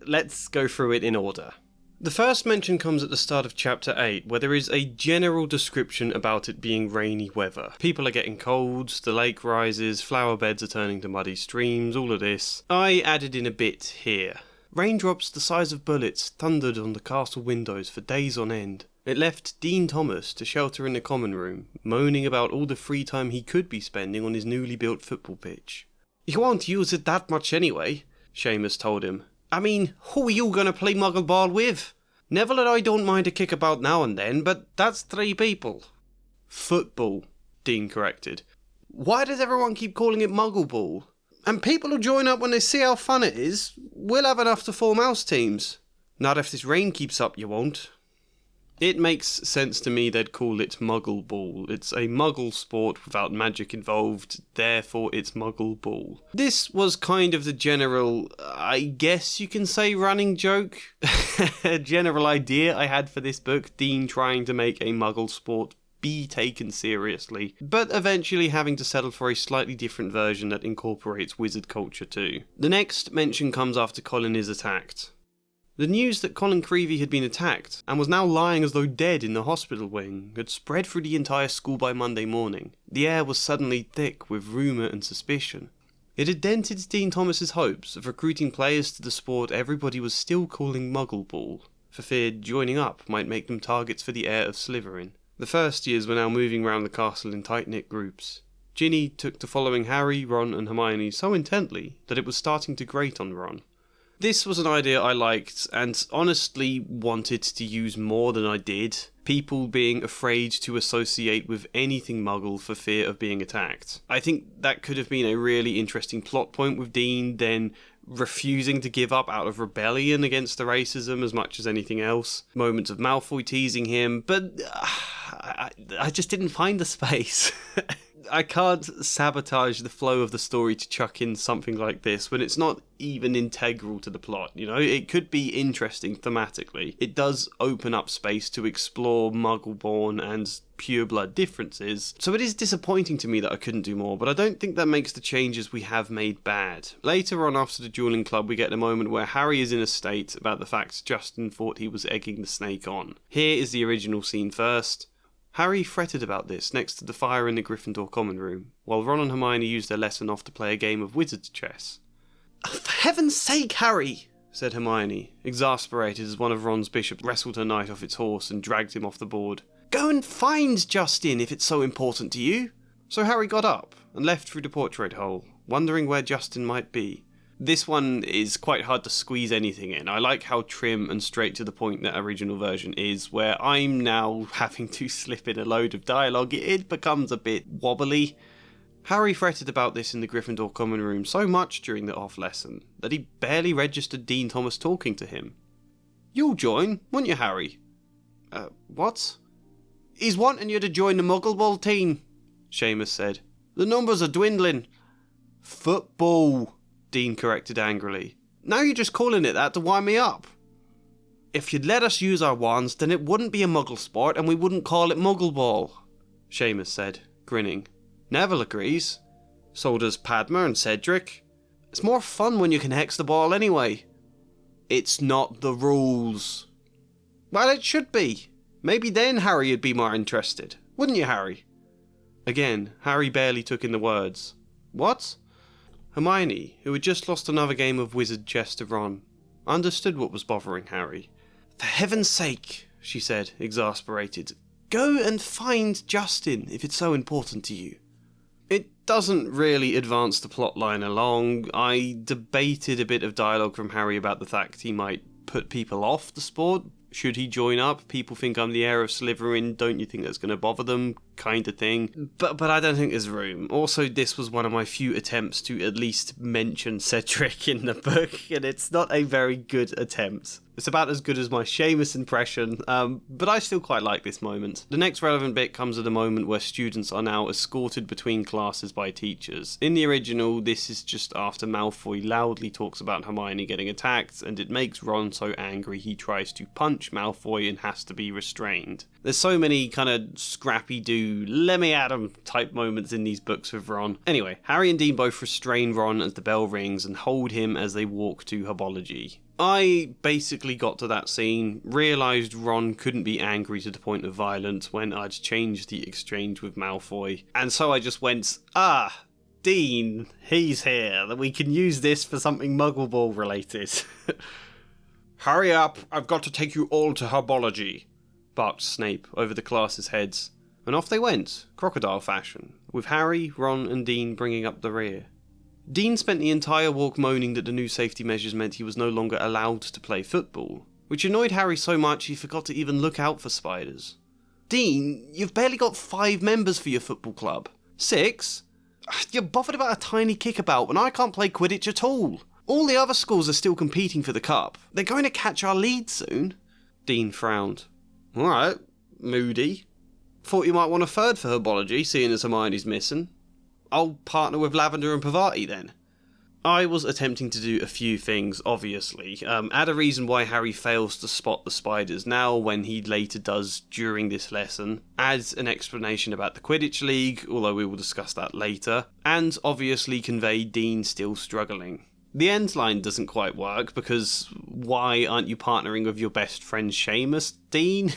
Let's go through it in order. The first mention comes at the start of chapter 8, where there is a general description about it being rainy weather. People are getting colds, the lake rises, flower beds are turning to muddy streams, all of this. I added in a bit here. Raindrops the size of bullets thundered on the castle windows for days on end. It left Dean Thomas to shelter in the common room, moaning about all the free time he could be spending on his newly built football pitch. "You won't use it that much anyway," Seamus told him. "I mean, who are you going to play muggle ball with? Neville and I don't mind a kick about now and then, but that's 3 people. "Football," Dean corrected. "Why does everyone keep calling it muggle ball? And people will join up when they see how fun it is. We'll have enough to form house teams." "Not if this rain keeps up, you won't." It makes sense to me they'd call it Muggle Ball. It's a Muggle sport without magic involved, therefore it's Muggle Ball. This was kind of the general, I guess you can say, running joke, general idea I had for this book, Dean trying to make a Muggle sport be taken seriously, but eventually having to settle for a slightly different version that incorporates wizard culture too. The next mention comes after Colin is attacked. The news that Colin Creevey had been attacked, and was now lying as though dead in the hospital wing, had spread through the entire school by Monday morning. The air was suddenly thick with rumour and suspicion. It had dented Dean Thomas's hopes of recruiting players to the sport everybody was still calling Muggle Ball, for fear joining up might make them targets for the heir of Slytherin. The first years were now moving round the castle in tight-knit groups. Ginny took to following Harry, Ron and Hermione so intently that it was starting to grate on Ron. This was an idea I liked and honestly wanted to use more than I did. People being afraid to associate with anything Muggle for fear of being attacked. I think that could have been a really interesting plot point with Dean then refusing to give up out of rebellion against the racism as much as anything else. Moments of Malfoy teasing him, but I just didn't find the space. I can't sabotage the flow of the story to chuck in something like this when it's not even integral to the plot, you know? It could be interesting thematically. It does open up space to explore Muggle-born and pure-blood differences, so it is disappointing to me that I couldn't do more, but I don't think that makes the changes we have made bad. Later on after the dueling club, we get a moment where Harry is in a state about the fact Justin thought he was egging the snake on. Here is the original scene first. Harry fretted about this next to the fire in the Gryffindor common room, while Ron and Hermione used their lesson off to play a game of wizard's chess. "For heaven's sake, Harry!" said Hermione, exasperated as one of Ron's bishops wrestled her knight off its horse and dragged him off the board. "Go and find Justin if it's so important to you." So Harry got up and left through the portrait hole, wondering where Justin might be. This one is quite hard to squeeze anything in. I like how trim and straight to the point that original version is, where I'm now having to slip in a load of dialogue. It becomes a bit wobbly. Harry fretted about this in the Gryffindor common room so much during the off lesson that he barely registered Dean Thomas talking to him. "You'll join, won't you, Harry?" What? "He's wanting you to join the Muggle Ball team," Seamus said. "The numbers are dwindling." "Football," Dean corrected angrily. "Now you're just calling it that to wind me up." "If you'd let us use our wands, then it wouldn't be a Muggle sport and we wouldn't call it Muggle Ball," Seamus said, grinning. "Neville agrees. So does Padma and Cedric. It's more fun when you can hex the ball anyway." "It's not the rules." "Well, it should be. Maybe then Harry would be more interested. Wouldn't you, Harry?" Again, Harry barely took in the words. "What?" Hermione, who had just lost another game of wizard chess to Ron, understood what was bothering Harry. "For heaven's sake," she said, exasperated, "go and find Justin if it's so important to you." It doesn't really advance the plotline along. I debated a bit of dialogue from Harry about the fact he might put people off the sport. Should he join up? People think I'm the heir of Slytherin. Don't you think that's going to bother them? Kind of thing. But I don't think there's room. Also, this was one of my few attempts to at least mention Cedric in the book, and it's not a very good attempt. It's about as good as my Seamus impression, but I still quite like this moment. The next relevant bit comes at a moment where students are now escorted between classes by teachers. In the original, this is just after Malfoy loudly talks about Hermione getting attacked, and it makes Ron so angry he tries to punch Malfoy and has to be restrained. There's so many kind of scrappy dudes you, let me at 'em type moments in these books with Ron. Anyway, Harry and Dean both restrain Ron as the bell rings and hold him as they walk to Herbology. I basically got to that scene, realised Ron couldn't be angry to the point of violence when I'd changed the exchange with Malfoy, and so I just went, Dean, he's here, that we can use this for something Muggle Ball related. Hurry up, I've got to take you all to Herbology, barked Snape over the class's heads, and off they went, crocodile fashion, with Harry, Ron and Dean bringing up the rear. Dean spent the entire walk moaning that the new safety measures meant he was no longer allowed to play football, which annoyed Harry so much he forgot to even look out for spiders. Dean, you've barely got 5 members for your football club. 6? You're bothered about a tiny kickabout when I can't play Quidditch at all. All the other schools are still competing for the cup. They're going to catch our lead soon. Dean frowned. Alright, moody. Thought you might want a third for Herbology, seeing as Hermione's missing. I'll partner with Lavender and Parvati then. I was attempting to do a few things, obviously. Add a reason why Harry fails to spot the spiders now when he later does during this lesson. Add an explanation about the Quidditch League, although we will discuss that later. And obviously convey Dean still struggling. The end line doesn't quite work because why aren't you partnering with your best friend Seamus, Dean?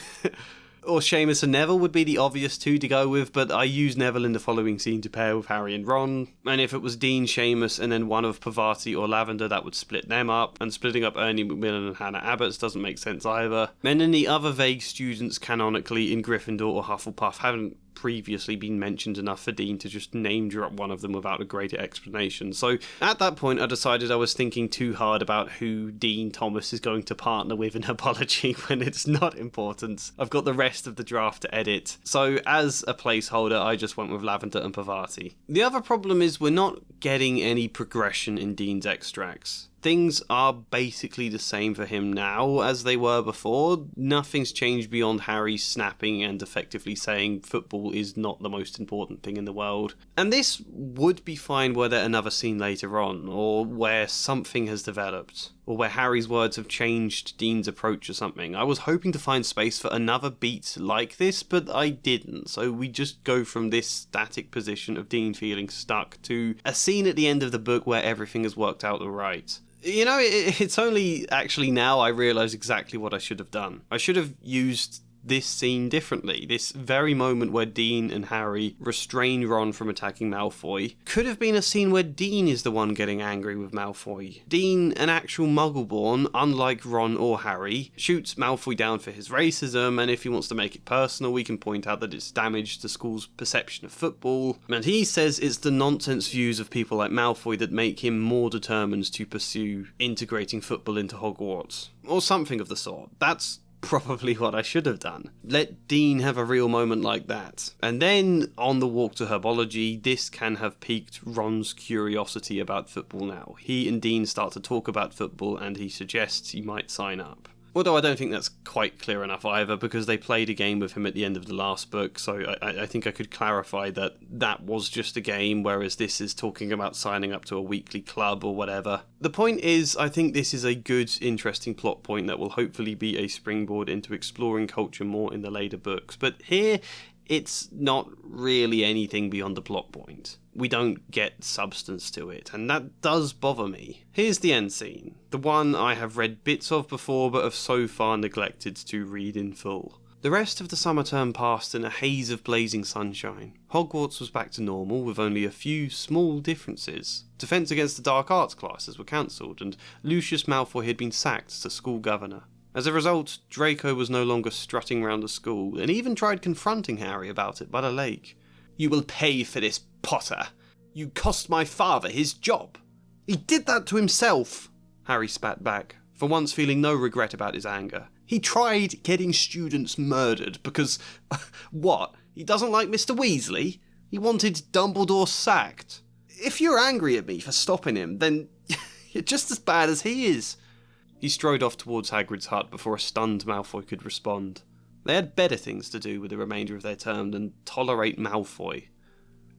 Or Seamus and Neville would be the obvious two to go with, but I use Neville in the following scene to pair with Harry and Ron. And if it was Dean, Seamus, and then one of Parvati or Lavender, that would split them up. And splitting up Ernie Macmillan and Hannah Abbott's doesn't make sense either. And then the other vague students canonically in Gryffindor or Hufflepuff haven't previously been mentioned enough for Dean to just name drop one of them without a greater explanation. So at that point I decided I was thinking too hard about who Dean Thomas is going to partner with in Herbology when it's not important. I've got the rest of the draft to edit. So as a placeholder I just went with Lavender and Parvati. The other problem is we're not getting any progression in Dean's extracts. Things are basically the same for him now as they were before. Nothing's changed beyond Harry snapping and effectively saying football is not the most important thing in the world. And this would be fine were there another scene later on, or where something has developed, or where Harry's words have changed Dean's approach or something. I was hoping to find space for another beat like this, but I didn't, so we just go from this static position of Dean feeling stuck to a scene at the end of the book where everything has worked out alright. You know, it's only actually now I realise exactly what I should have done. I should have used this scene differently. This very moment where Dean and Harry restrain Ron from attacking Malfoy could have been a scene where Dean is the one getting angry with Malfoy. Dean, an actual Muggleborn, unlike Ron or Harry, shoots Malfoy down for his racism, and if he wants to make it personal, we can point out that it's damaged the school's perception of football, and he says it's the nonsense views of people like Malfoy that make him more determined to pursue integrating football into Hogwarts. Or something of the sort. That's probably what I should have done. Let Dean have a real moment like that. And then, on the walk to Herbology, this can have piqued Ron's curiosity about football now. He and Dean start to talk about football and he suggests he might sign up. Although I don't think that's quite clear enough either, because they played a game with him at the end of the last book, so I think I could clarify that that was just a game, whereas this is talking about signing up to a weekly club or whatever. The point is, I think this is a good, interesting plot point that will hopefully be a springboard into exploring culture more in the later books, but here it's not really anything beyond the plot point. We don't get substance to it, and that does bother me. Here's the end scene, the one I have read bits of before but have so far neglected to read in full. The rest of the summer term passed in a haze of blazing sunshine. Hogwarts was back to normal with only a few small differences. Defence against the dark arts classes were cancelled, and Lucius Malfoy had been sacked as school governor. As a result, Draco was no longer strutting around the school, and even tried confronting Harry about it by the lake. "You will pay for this, Potter. You cost my father his job." "He did that to himself," Harry spat back, for once feeling no regret about his anger. "He tried getting students murdered because, what, he doesn't like Mr. Weasley? He wanted Dumbledore sacked. If you're angry at me for stopping him, then you're just as bad as he is." He strode off towards Hagrid's hut before a stunned Malfoy could respond. They had better things to do with the remainder of their term than tolerate Malfoy.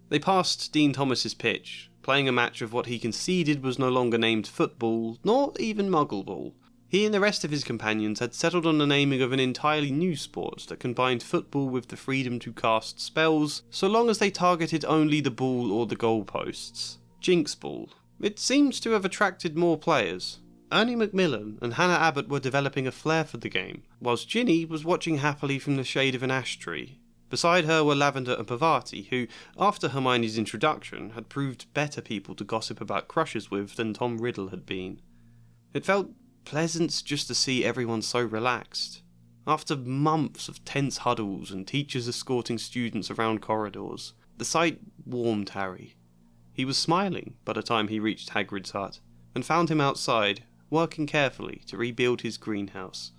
They passed Dean Thomas's pitch, playing a match of what he conceded was no longer named football, nor even Muggle Ball. He and the rest of his companions had settled on the naming of an entirely new sport that combined football with the freedom to cast spells, so long as they targeted only the ball or the goalposts. Jinx Ball. It seems to have attracted more players. Ernie Macmillan and Hannah Abbott were developing a flair for the game, whilst Ginny was watching happily from the shade of an ash tree. Beside her were Lavender and Parvati, who, after Hermione's introduction, had proved better people to gossip about crushes with than Tom Riddle had been. It felt pleasant just to see everyone so relaxed. After months of tense huddles and teachers escorting students around corridors, the sight warmed Harry. He was smiling by the time he reached Hagrid's hut, and found him outside, working carefully to rebuild his greenhouse.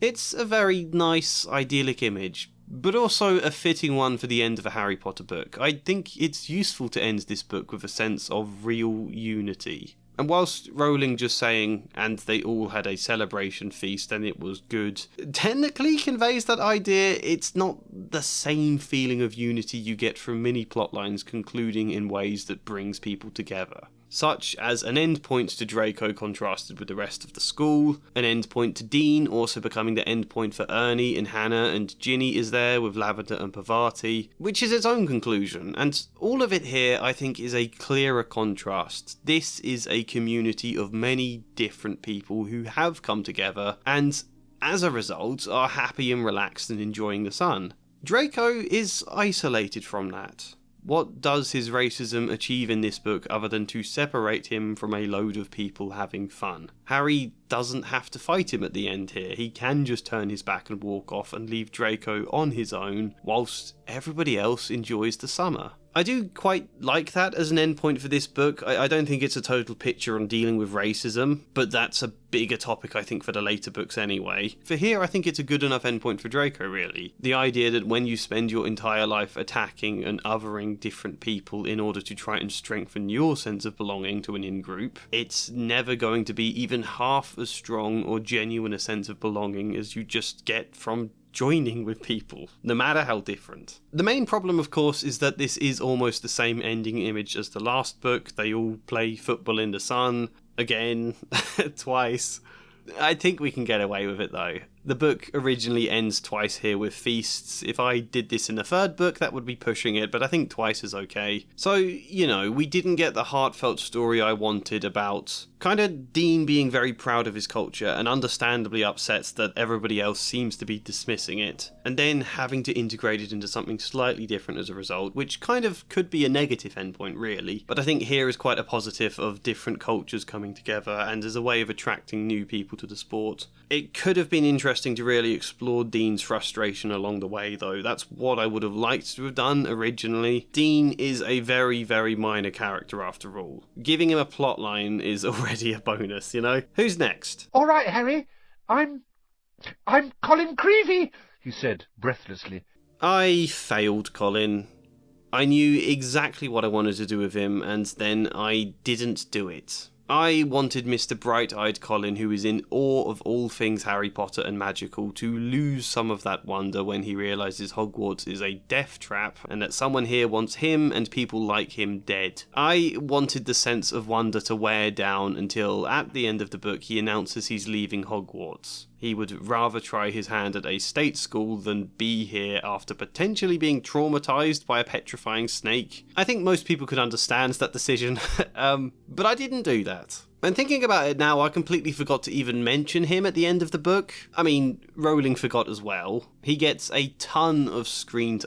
It's a very nice, idyllic image, but also a fitting one for the end of a Harry Potter book. I think it's useful to end this book with a sense of real unity. And whilst Rowling just saying, and they all had a celebration feast and it was good, technically conveys that idea, it's not the same feeling of unity you get from mini plotlines concluding in ways that brings people together. Such as an endpoint to Draco contrasted with the rest of the school, an endpoint to Dean also becoming the endpoint for Ernie and Hannah, and Ginny is there with Lavender and Parvati, which is its own conclusion, and all of it here I think is a clearer contrast. This is a community of many different people who have come together, and as a result are happy and relaxed and enjoying the sun. Draco is isolated from that. What does his racism achieve in this book other than to separate him from a load of people having fun? Harry doesn't have to fight him at the end here. He can just turn his back and walk off and leave Draco on his own, whilst everybody else enjoys the summer. I do quite like that as an endpoint for this book. I don't think it's a total picture on dealing with racism, but that's a bigger topic I think for the later books anyway. For here I think it's a good enough endpoint for Draco really. The idea that when you spend your entire life attacking and othering different people in order to try and strengthen your sense of belonging to an in-group, it's never going to be even half as strong or genuine a sense of belonging as you just get from joining with people, no matter how different. The main problem, of course, is that this is almost the same ending image as the last book. They all play football in the sun, again, twice. I think we can get away with it, though. The book originally ends twice here with feasts. If I did this in the third book, that would be pushing it, but I think twice is okay. So, you know, we didn't get the heartfelt story I wanted about kind of Dean being very proud of his culture and understandably upset that everybody else seems to be dismissing it, and then having to integrate it into something slightly different as a result, which kind of could be a negative endpoint, really. But I think here is quite a positive of different cultures coming together and as a way of attracting new people to the sport. It could have been interesting to really explore Dean's frustration along the way, though. That's what I would have liked to have done originally. Dean is a very, very minor character after all. Giving him a plotline is already a bonus, you know? Who's next? All right, Harry. I'm Colin Creevey, he said breathlessly. I failed Colin. I knew exactly what I wanted to do with him, and then I didn't do it. I wanted Mr. Bright-Eyed Colin, who is in awe of all things Harry Potter and magical, to lose some of that wonder when he realises Hogwarts is a death trap and that someone here wants him and people like him dead. I wanted the sense of wonder to wear down until, at the end of the book, he announces he's leaving Hogwarts. He would rather try his hand at a state school than be here after potentially being traumatised by a petrifying snake. I think most people could understand that decision, but I didn't do that. And thinking about it now, I completely forgot to even mention him at the end of the book. I mean, Rowling forgot as well. He gets a ton of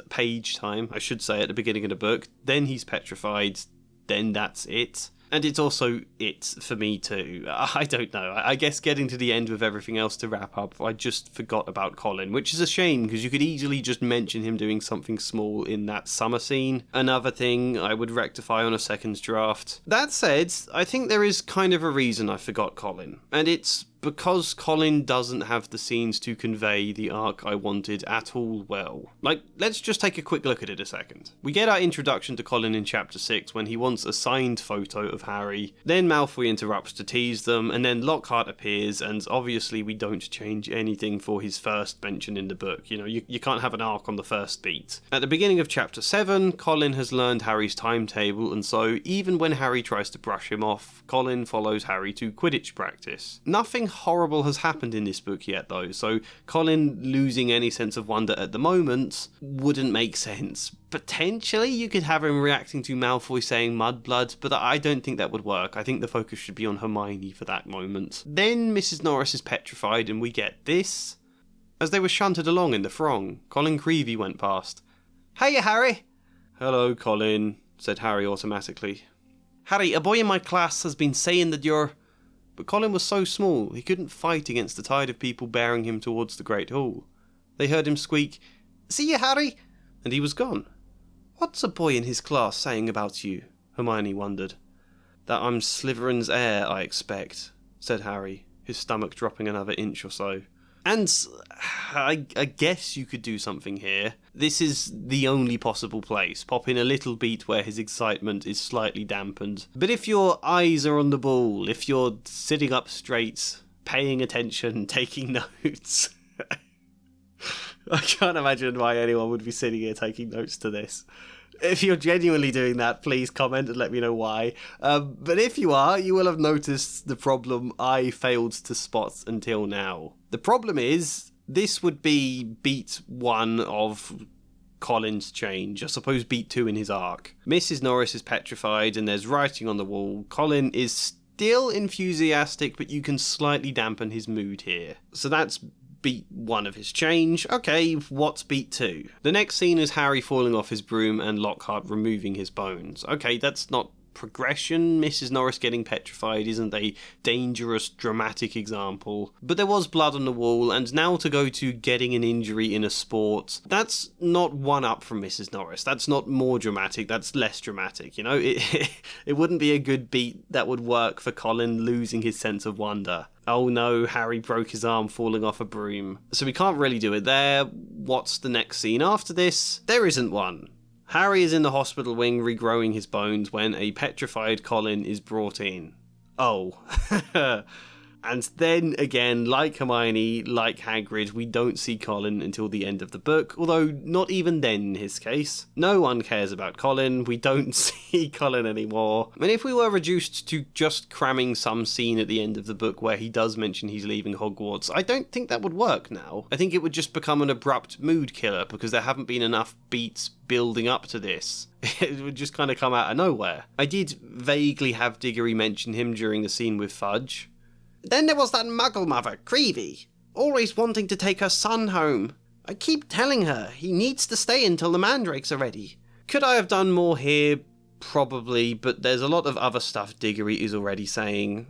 page time, I should say, at the beginning of the book. Then he's petrified. Then that's it. And it's also it for me too. I don't know. I guess getting to the end with everything else to wrap up, I just forgot about Colin, which is a shame because you could easily just mention him doing something small in that summer scene. Another thing I would rectify on a second draft. That said, I think there is kind of a reason I forgot Colin, and it's because Colin doesn't have the scenes to convey the arc I wanted at all well. Like, let's just take a quick look at it a second. We get our introduction to Colin in chapter 6 when he wants a signed photo of Harry, then Malfoy interrupts to tease them, and then Lockhart appears, and obviously we don't change anything for his first mention in the book. You know, you can't have an arc on the first beat. At the beginning of chapter 7, Colin has learned Harry's timetable, and so even when Harry tries to brush him off, Colin follows Harry to Quidditch practice. Nothing horrible has happened in this book yet, though, so Colin losing any sense of wonder at the moment wouldn't make sense. Potentially, you could have him reacting to Malfoy saying mudblood, but I don't think that would work. I think the focus should be on Hermione for that moment. Then Mrs. Norris is petrified, and we get this. As they were shunted along in the throng, Colin Creevey went past. "Hiya, Harry." "Hello, Colin," said Harry automatically. "Harry, a boy in my class has been saying that you're..." But Colin was so small, he couldn't fight against the tide of people bearing him towards the Great Hall. They heard him squeak, "See you, Harry," and he was gone. "What's a boy in his class saying about you?" Hermione wondered. "That I'm Slytherin's heir, I expect," said Harry, his stomach dropping another inch or so. "And I guess you could do something here. This is the only possible place. Pop in a little beat where his excitement is slightly dampened. But if your eyes are on the ball, if you're sitting up straight, paying attention, taking notes..." I can't imagine why anyone would be sitting here taking notes to this. If you're genuinely doing that, please comment and let me know why. But if you are, you will have noticed the problem I failed to spot until now. The problem is, this would be beat 1 of Colin's change, I suppose beat 2 in his arc. Mrs. Norris is petrified and there's writing on the wall. Colin is still enthusiastic, but you can slightly dampen his mood here. So that's beat 1 of his change. Okay, what's beat 2? The next scene is Harry falling off his broom and Lockhart removing his bones. Okay, that's not progression. Mrs. Norris getting petrified isn't a dangerous, dramatic example. But there was blood on the wall, and now to go to getting an injury in a sport, that's not one up from Mrs. Norris. That's not more dramatic, that's less dramatic, you know? It wouldn't be a good beat that would work for Colin losing his sense of wonder. Oh no, Harry broke his arm falling off a broom. So we can't really do it there. What's the next scene after this? There isn't one. Harry is in the hospital wing regrowing his bones when a petrified Colin is brought in. Oh. And then again, like Hermione, like Hagrid, we don't see Colin until the end of the book, although not even then in his case. No one cares about Colin, we don't see Colin anymore. And if we were reduced to just cramming some scene at the end of the book where he does mention he's leaving Hogwarts, I don't think that would work now. I think it would just become an abrupt mood killer because there haven't been enough beats building up to this. It would just kind of come out of nowhere. I did vaguely have Diggory mention him during the scene with Fudge. Then there was that muggle mother, Creevey, always wanting to take her son home. I keep telling her he needs to stay until the mandrakes are ready. Could I have done more here? Probably, but there's a lot of other stuff Diggory is already saying.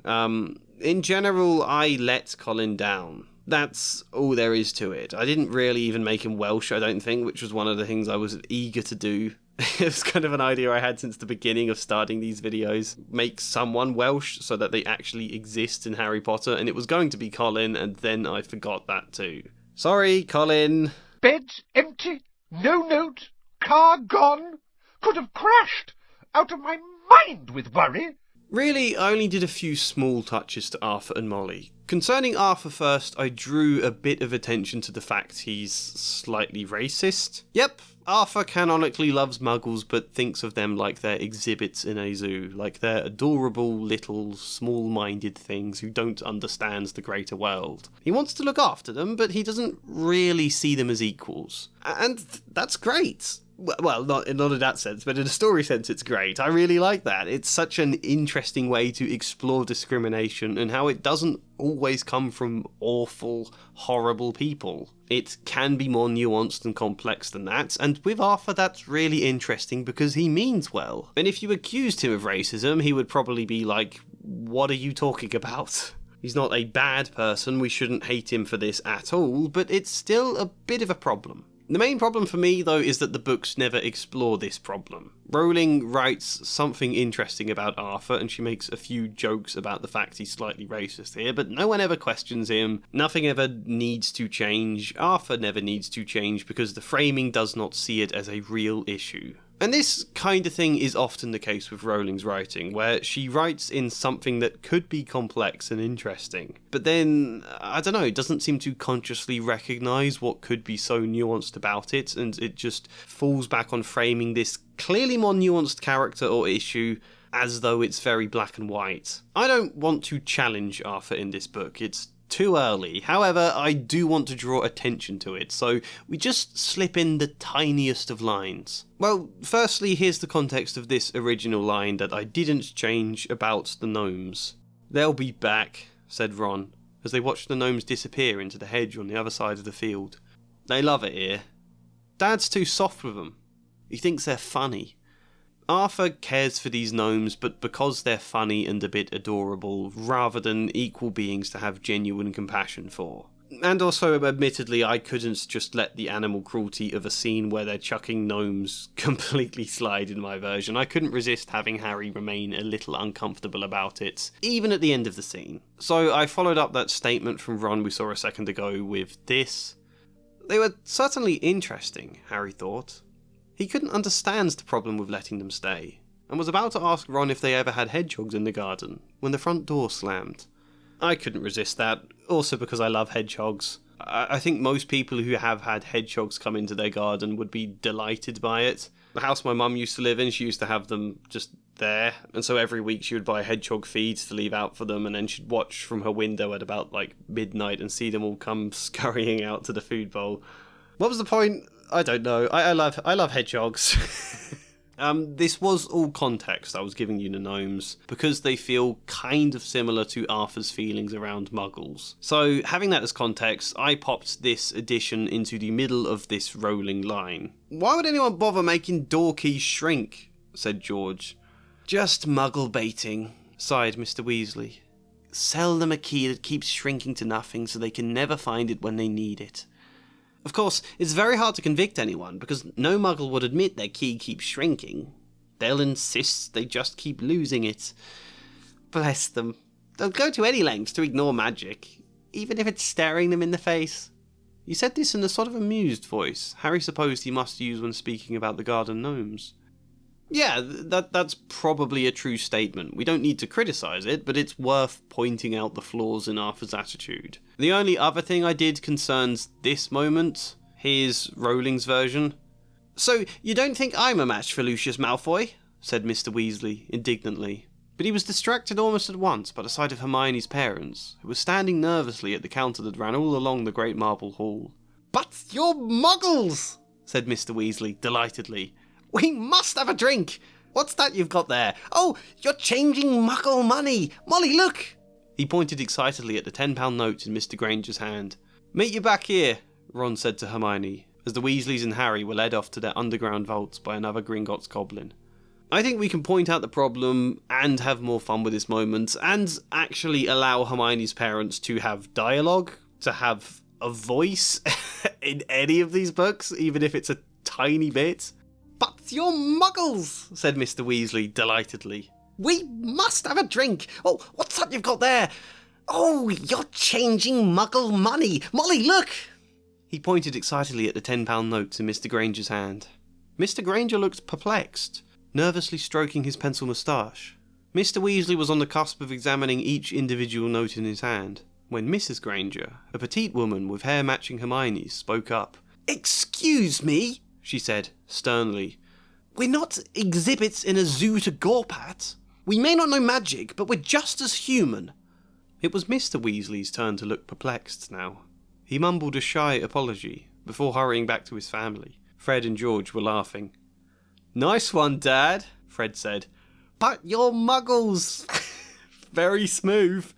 In general, I let Colin down. That's all there is to it. I didn't really even make him Welsh, I don't think, which was one of the things I was eager to do. It was kind of an idea I had since the beginning of starting these videos. Make someone Welsh so that they actually exist in Harry Potter, and it was going to be Colin, and then I forgot that too. Sorry, Colin. Beds empty, no note, car gone. Could have crashed. Out of my mind with worry. Really, I only did a few small touches to Arthur and Molly. Concerning Arthur first, I drew a bit of attention to the fact he's slightly racist. Yep, Arthur canonically loves muggles but thinks of them like they're exhibits in a zoo, like they're adorable little small-minded things who don't understand the greater world. He wants to look after them, but he doesn't really see them as equals. And that's great. Well, not in that sense, but in a story sense it's great. I really like that. It's such an interesting way to explore discrimination and how it doesn't always come from awful, horrible people. It can be more nuanced and complex than that, and with Arthur that's really interesting because he means well. And if you accused him of racism, he would probably be like, what are you talking about? He's not a bad person, we shouldn't hate him for this at all, but it's still a bit of a problem. The main problem for me, though, is that the books never explore this problem. Rowling writes something interesting about Arthur, and she makes a few jokes about the fact he's slightly racist here, but no one ever questions him. Nothing ever needs to change. Arthur never needs to change because the framing does not see it as a real issue. And this kind of thing is often the case with Rowling's writing, where she writes in something that could be complex and interesting, but then, I don't know, it doesn't seem to consciously recognise what could be so nuanced about it, and it just falls back on framing this clearly more nuanced character or issue as though it's very black and white. I don't want to challenge Arthur in this book. It's too early. However, I do want to draw attention to it, so we just slip in the tiniest of lines. Well, firstly, here's the context of this original line that I didn't change about the gnomes. "They'll be back," said Ron, as they watched the gnomes disappear into the hedge on the other side of the field. "They love it here. Dad's too soft with them. He thinks they're funny. Arthur cares for these gnomes, but because they're funny and a bit adorable, rather than equal beings to have genuine compassion for. And also, admittedly, I couldn't just let the animal cruelty of a scene where they're chucking gnomes completely slide in my version. I couldn't resist having Harry remain a little uncomfortable about it, even at the end of the scene. So I followed up that statement from Ron we saw a second ago with this. They were certainly interesting, Harry thought. He couldn't understand the problem with letting them stay, and was about to ask Ron if they ever had hedgehogs in the garden, when the front door slammed. I couldn't resist that, also because I love hedgehogs. I think most people who have had hedgehogs come into their garden would be delighted by it. The house my mum used to live in, she used to have them just there, and so every week she would buy hedgehog feeds to leave out for them, and then she'd watch from her window at about midnight and see them all come scurrying out to the food bowl. What was the point? I don't know. I love hedgehogs. This was all context I was giving you the gnomes, because they feel kind of similar to Arthur's feelings around muggles. So, having that as context, I popped this addition into the middle of this Rowling line. "Why would anyone bother making door keys shrink?" said George. "Just muggle baiting," sighed Mr. Weasley. "Sell them a key that keeps shrinking to nothing so they can never find it when they need it. Of course, it's very hard to convict anyone, because no muggle would admit their key keeps shrinking. They'll insist they just keep losing it. Bless them. They'll go to any lengths to ignore magic, even if it's staring them in the face." He said this in a sort of amused voice Harry supposed he must use when speaking about the garden gnomes. Yeah, that's probably a true statement. We don't need to criticise it, but it's worth pointing out the flaws in Arthur's attitude. The only other thing I did concerns this moment. Here's Rowling's version. "So, you don't think I'm a match for Lucius Malfoy?" said Mr. Weasley, indignantly. But he was distracted almost at once by the sight of Hermione's parents, who were standing nervously at the counter that ran all along the great marble hall. "But you're muggles!" said Mr. Weasley, delightedly. "We must have a drink! What's that you've got there? Oh, you're changing muggle money! Molly, look!" He pointed excitedly at the £10 note in Mr. Granger's hand. "Meet you back here," Ron said to Hermione, as the Weasleys and Harry were led off to their underground vaults by another Gringotts goblin. I think we can point out the problem and have more fun with this moment, and actually allow Hermione's parents to have dialogue, to have a voice in any of these books, even if it's a tiny bit. "But you're muggles," said Mr. Weasley, delightedly. "We must have a drink! Oh, what's that you've got there? Oh, you're changing muggle money! Molly, look!" He pointed excitedly at the £10 notes in Mr. Granger's hand. Mr. Granger looked perplexed, nervously stroking his pencil moustache. Mr. Weasley was on the cusp of examining each individual note in his hand, when Mrs. Granger, a petite woman with hair matching Hermione's, spoke up. "Excuse me," she said, sternly. "We're not exhibits in a zoo to gawp at. We may not know magic, but we're just as human." It was Mr. Weasley's turn to look perplexed now. He mumbled a shy apology, before hurrying back to his family. Fred and George were laughing. "Nice one, Dad," Fred said. "But you're muggles." Very smooth.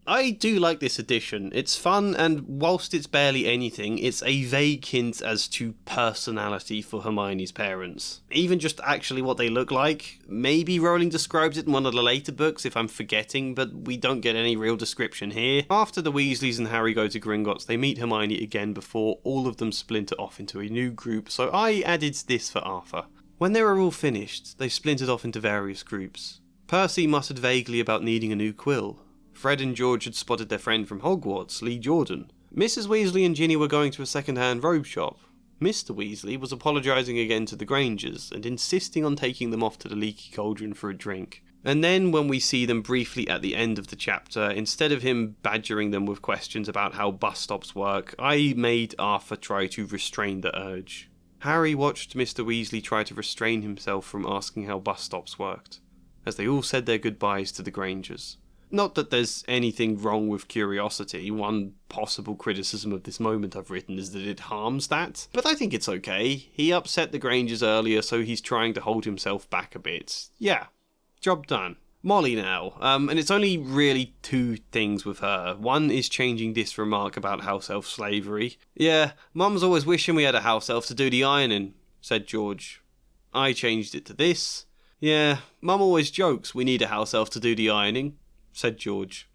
I do like this edition. It's fun, and whilst it's barely anything, it's a vague hint as to personality for Hermione's parents. Even just actually what they look like. Maybe Rowling describes it in one of the later books if I'm forgetting, but we don't get any real description here. After the Weasleys and Harry go to Gringotts, they meet Hermione again before all of them splinter off into a new group, so I added this for Arthur. When they were all finished, they splintered off into various groups. Percy muttered vaguely about needing a new quill. Fred and George had spotted their friend from Hogwarts, Lee Jordan. Mrs. Weasley and Ginny were going to a second-hand robe shop. Mr. Weasley was apologising again to the Grangers and insisting on taking them off to the Leaky Cauldron for a drink. And then, when we see them briefly at the end of the chapter, instead of him badgering them with questions about how bus stops work, I made Arthur try to restrain the urge. Harry watched Mr. Weasley try to restrain himself from asking how bus stops worked, as they all said their goodbyes to the Grangers. Not that there's anything wrong with curiosity. One possible criticism of this moment I've written is that it harms that. But I think it's okay. He upset the Grangers earlier, so he's trying to hold himself back a bit. Yeah, job done. Molly now, and it's only really two things with her. One is changing this remark about house elf slavery. Yeah, Mum's always wishing we had a house elf to do the ironing, said George. I changed it to this. Yeah, Mum always jokes we need a house elf to do the ironing, said George.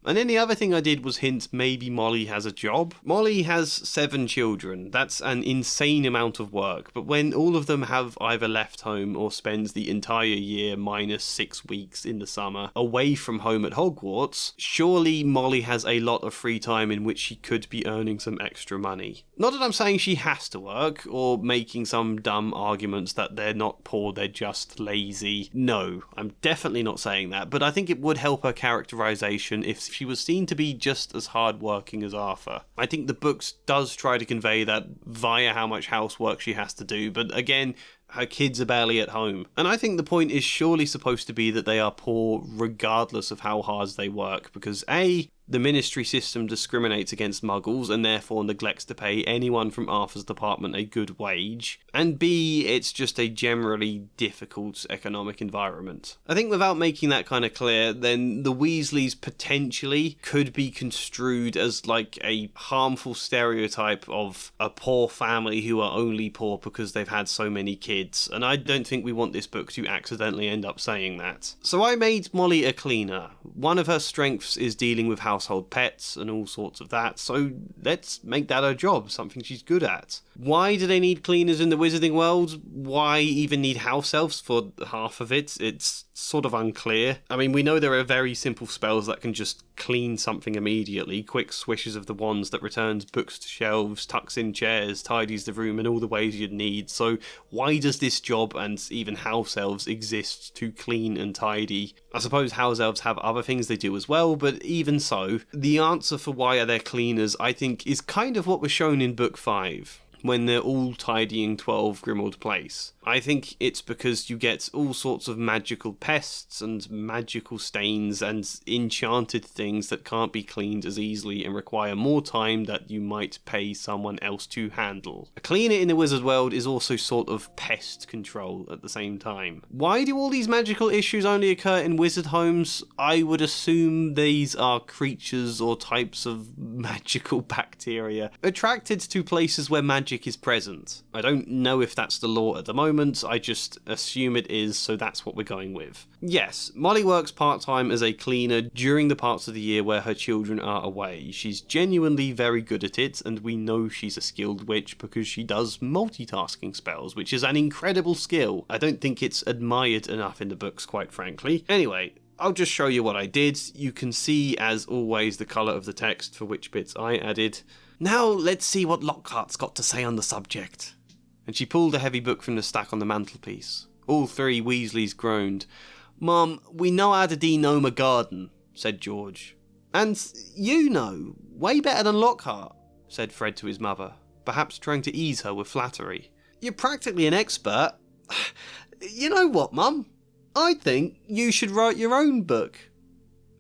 And then the other thing I did was hint maybe Molly has a job. Molly has 7 children. That's an insane amount of work. But when all of them have either left home or spends the entire year minus 6 weeks in the summer away from home at Hogwarts, surely Molly has a lot of free time in which she could be earning some extra money. Not that I'm saying she has to work or making some dumb arguments that they're not poor, they're just lazy. No, I'm definitely not saying that. But I think it would help her characterization if she was seen to be just as hardworking as Arthur. I think the books does try to convey that via how much housework she has to do, but again, her kids are barely at home. And I think the point is surely supposed to be that they are poor regardless of how hard they work, because A, the ministry system discriminates against muggles and therefore neglects to pay anyone from Arthur's department a good wage, and B, it's just a generally difficult economic environment. I think without making that kind of clear, then the Weasleys potentially could be construed as like a harmful stereotype of a poor family who are only poor because they've had so many kids, and I don't think we want this book to accidentally end up saying that. So I made Molly a cleaner. One of her strengths is dealing with household pets and all sorts of that, so let's make that her job, something she's good at. Why do they need cleaners in the Wizarding World? Why even need house elves for half of it? It's sort of unclear. I mean, we know there are very simple spells that can just clean something immediately. Quick swishes of the wands that returns books to shelves, tucks in chairs, tidies the room in all the ways you'd need. So why does this job and even house elves exist to clean and tidy? I suppose house elves have other things they do as well, but even so, the answer for why are they cleaners, I think, is kind of what was shown in Book 5. When they're all tidying 12 Grimmauld Place. I think it's because you get all sorts of magical pests and magical stains and enchanted things that can't be cleaned as easily and require more time that you might pay someone else to handle. A cleaner in the wizard world is also sort of pest control at the same time. Why do all these magical issues only occur in wizard homes? I would assume these are creatures or types of magical bacteria attracted to places where magic is present. I don't know if that's the law at the moment, I just assume it is, so that's what we're going with. Yes, Molly works part-time as a cleaner during the parts of the year where her children are away. She's genuinely very good at it, and we know she's a skilled witch because she does multitasking spells, which is an incredible skill. I don't think it's admired enough in the books, quite frankly. Anyway, I'll just show you what I did. You can see, as always, the colour of the text for which bits I added. Now let's see what Lockhart's got to say on the subject. And she pulled a heavy book from the stack on the mantelpiece. All 3 Weasleys groaned. Mum, we know how to denome a garden, said George. And you know, way better than Lockhart, said Fred to his mother, perhaps trying to ease her with flattery. You're practically an expert. You know what, Mum? I think you should write your own book.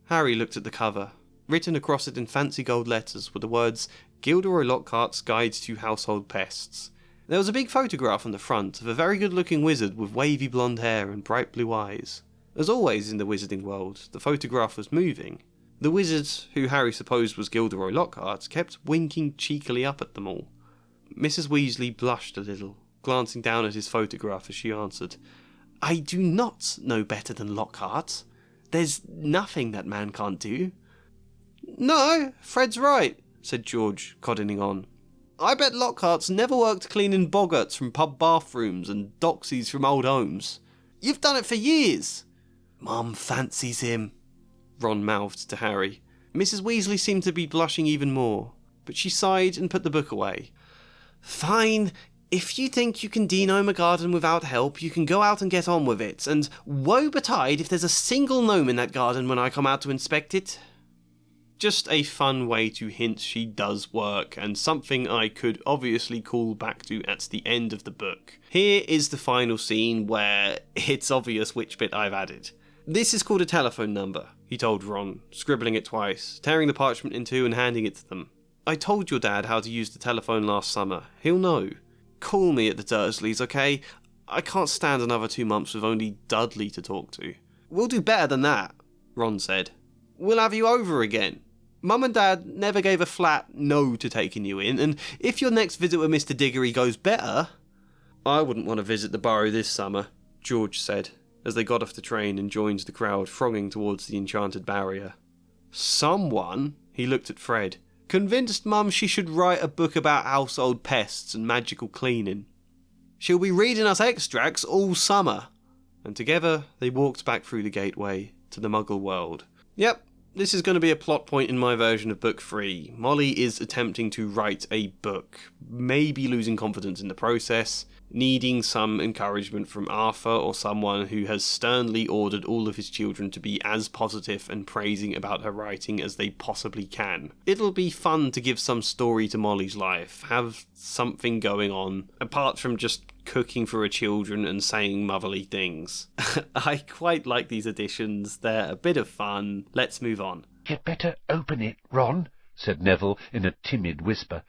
Harry looked at the cover. Written across it in fancy gold letters were the words, Gilderoy Lockhart's Guide to Household Pests. There was a big photograph on the front of a very good-looking wizard with wavy blonde hair and bright blue eyes. As always in the Wizarding world, the photograph was moving. The wizard, who Harry supposed was Gilderoy Lockhart, kept winking cheekily up at them all. Mrs. Weasley blushed a little, glancing down at his photograph as she answered, I do not know better than Lockhart. There's nothing that man can't do. No, Fred's right, said George, coddining on. I bet Lockhart's never worked cleaning boggarts from pub bathrooms and doxies from old homes. You've done it for years. Mum fancies him, Ron mouthed to Harry. Mrs. Weasley seemed to be blushing even more, but she sighed and put the book away. Fine. If you think you can denome a garden without help, you can go out and get on with it, and woe betide if there's a single gnome in that garden when I come out to inspect it. Just a fun way to hint she does work, and something I could obviously call back to at the end of the book. Here is the final scene where it's obvious which bit I've added. This is called a telephone number, he told Ron, scribbling it twice, tearing the parchment in two and handing it to them. I told your dad how to use the telephone last summer. He'll know. Call me at the Dursleys, okay? I can't stand another 2 months with only Dudley to talk to. We'll do better than that, Ron said. We'll have you over again. Mum and Dad never gave a flat no to taking you in, and if your next visit with Mr. Diggory goes better... I wouldn't want to visit the Burrow this summer, George said, as they got off the train and joined the crowd thronging towards the enchanted barrier. Someone, he looked at Fred, convinced Mum she should write a book about household pests and magical cleaning. She'll be reading us extracts all summer. And together they walked back through the gateway to the Muggle world. Yep, this is going to be a plot point in my version of Book 3. Molly is attempting to write a book, maybe losing confidence in the process, needing some encouragement from Arthur or someone who has sternly ordered all of his children to be as positive and praising about her writing as they possibly can. It'll be fun to give some story to Molly's life, have something going on, apart from just cooking for her children and saying motherly things. I quite like these additions, they're a bit of fun. Let's move on. You'd better open it, Ron, said Neville in a timid whisper.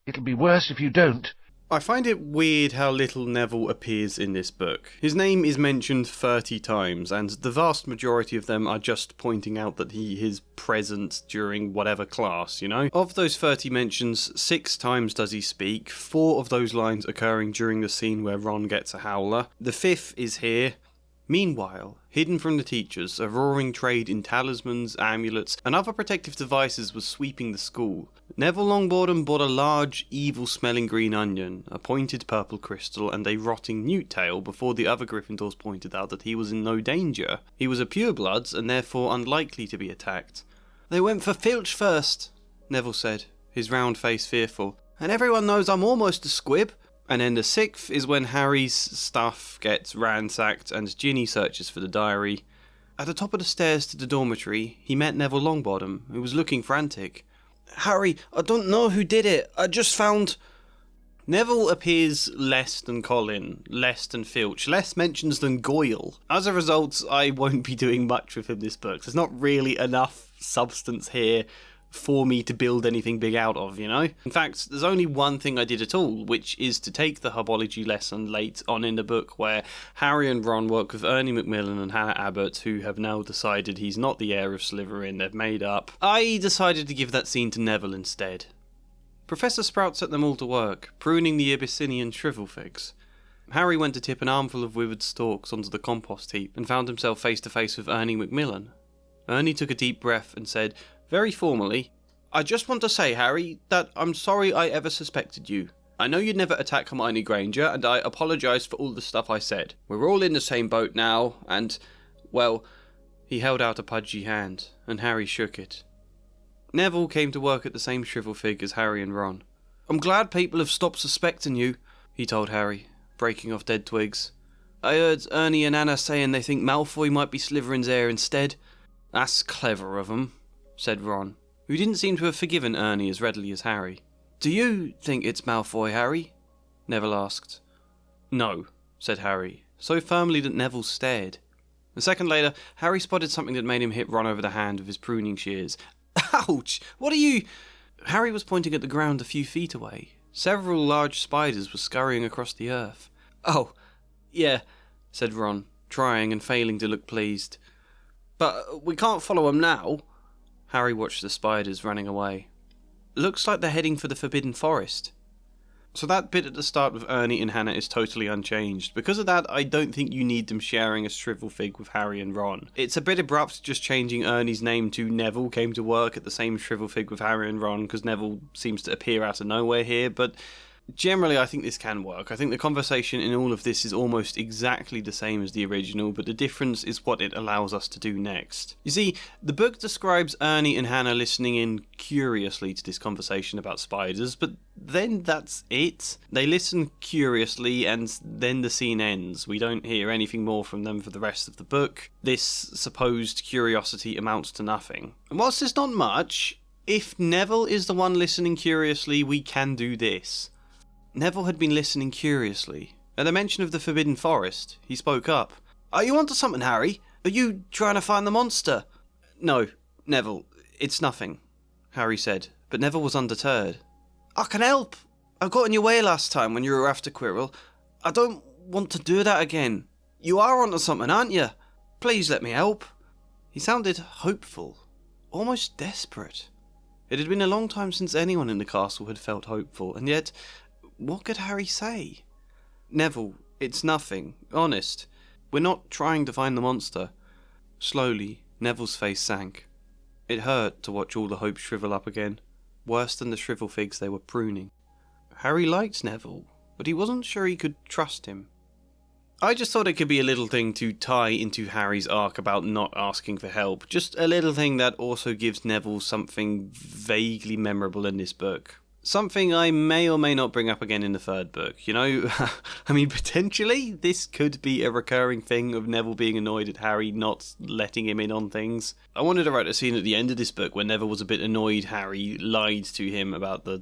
It'll be worse if you don't. I find it weird how little Neville appears in this book. His name is mentioned 30 times, and the vast majority of them are just pointing out that he is present during whatever class, you know? Of those 30 mentions, 6 times does he speak, 4 of those lines occurring during the scene where Ron gets a howler. The 5th is here. Meanwhile, hidden from the teachers, a roaring trade in talismans, amulets, and other protective devices was sweeping the school. Neville Longbottom bought a large, evil-smelling green onion, a pointed purple crystal, and a rotting newt tail before the other Gryffindors pointed out that he was in no danger. He was a purebloods and therefore unlikely to be attacked. They went for Filch first, Neville said, his round face fearful. And everyone knows I'm almost a squib. And then the 6th is when Harry's stuff gets ransacked and Ginny searches for the diary. At the top of the stairs to the dormitory, he met Neville Longbottom, who was looking frantic. Harry, I don't know who did it. I just found... Neville appears less than Colin, less than Filch, less mentions than Goyle. As a result, I won't be doing much with him this book. There's not really enough substance here for me to build anything big out of, you know? In fact, there's only one thing I did at all, which is to take the herbology lesson late on in the book where Harry and Ron work with Ernie Macmillan and Hannah Abbott, who have now decided he's not the heir of Slytherin, they've made up. I decided to give that scene to Neville instead. Professor Sprout set them all to work, pruning the Abyssinian shrivel figs. Harry went to tip an armful of withered stalks onto the compost heap and found himself face to face with Ernie Macmillan. Ernie took a deep breath and said, very formally, I just want to say, Harry, that I'm sorry I ever suspected you. I know you'd never attack Hermione Granger, and I apologise for all the stuff I said. We're all in the same boat now, and, well, he held out a pudgy hand, and Harry shook it. Neville came to work at the same shrivel fig as Harry and Ron. I'm glad people have stopped suspecting you, he told Harry, breaking off dead twigs. I heard Ernie and Anna saying they think Malfoy might be Slytherin's heir instead. That's clever of 'em, said Ron, who didn't seem to have forgiven Ernie as readily as Harry. Do you think it's Malfoy, Harry? Neville asked. No, said Harry, so firmly that Neville stared. A second later, Harry spotted something that made him hit Ron over the hand with his pruning shears. Ouch! What are you... Harry was pointing at the ground a few feet away. Several large spiders were scurrying across the earth. Oh, yeah, said Ron, trying and failing to look pleased. But we can't follow 'em now. Harry watched the spiders running away. Looks like they're heading for the Forbidden Forest. So that bit at the start with Ernie and Hannah is totally unchanged. Because of that, I don't think you need them sharing a shrivel fig with Harry and Ron. It's a bit abrupt just changing Ernie's name to Neville came to work at the same shrivel fig with Harry and Ron, because Neville seems to appear out of nowhere here, but generally I think this can work. I think the conversation in all of this is almost exactly the same as the original, but the difference is what it allows us to do next. You see, the book describes Ernie and Hannah listening in curiously to this conversation about spiders, but then that's it. They listen curiously and then the scene ends. We don't hear anything more from them for the rest of the book. This supposed curiosity amounts to nothing. And whilst there's not much, if Neville is the one listening curiously, we can do this. Neville had been listening curiously. At the mention of the Forbidden Forest, he spoke up. Are you onto something, Harry? Are you trying to find the monster? No, Neville, it's nothing, Harry said, but Neville was undeterred. I can help. I got in your way last time when you were after Quirrell. I don't want to do that again. You are onto something, aren't you? Please let me help. He sounded hopeful, almost desperate. It had been a long time since anyone in the castle had felt hopeful, and yet, what could Harry say? Neville, it's nothing, honest. We're not trying to find the monster. Slowly, Neville's face sank. It hurt to watch all the hope shrivel up again, worse than the shrivel figs they were pruning. Harry liked Neville, but he wasn't sure he could trust him. I just thought it could be a little thing to tie into Harry's arc about not asking for help, just a little thing that also gives Neville something vaguely memorable in this book. Something I may or may not bring up again in the third book, you know? I mean, potentially, this could be a recurring thing of Neville being annoyed at Harry not letting him in on things. I wanted to write a scene at the end of this book where Neville was a bit annoyed Harry lied to him about the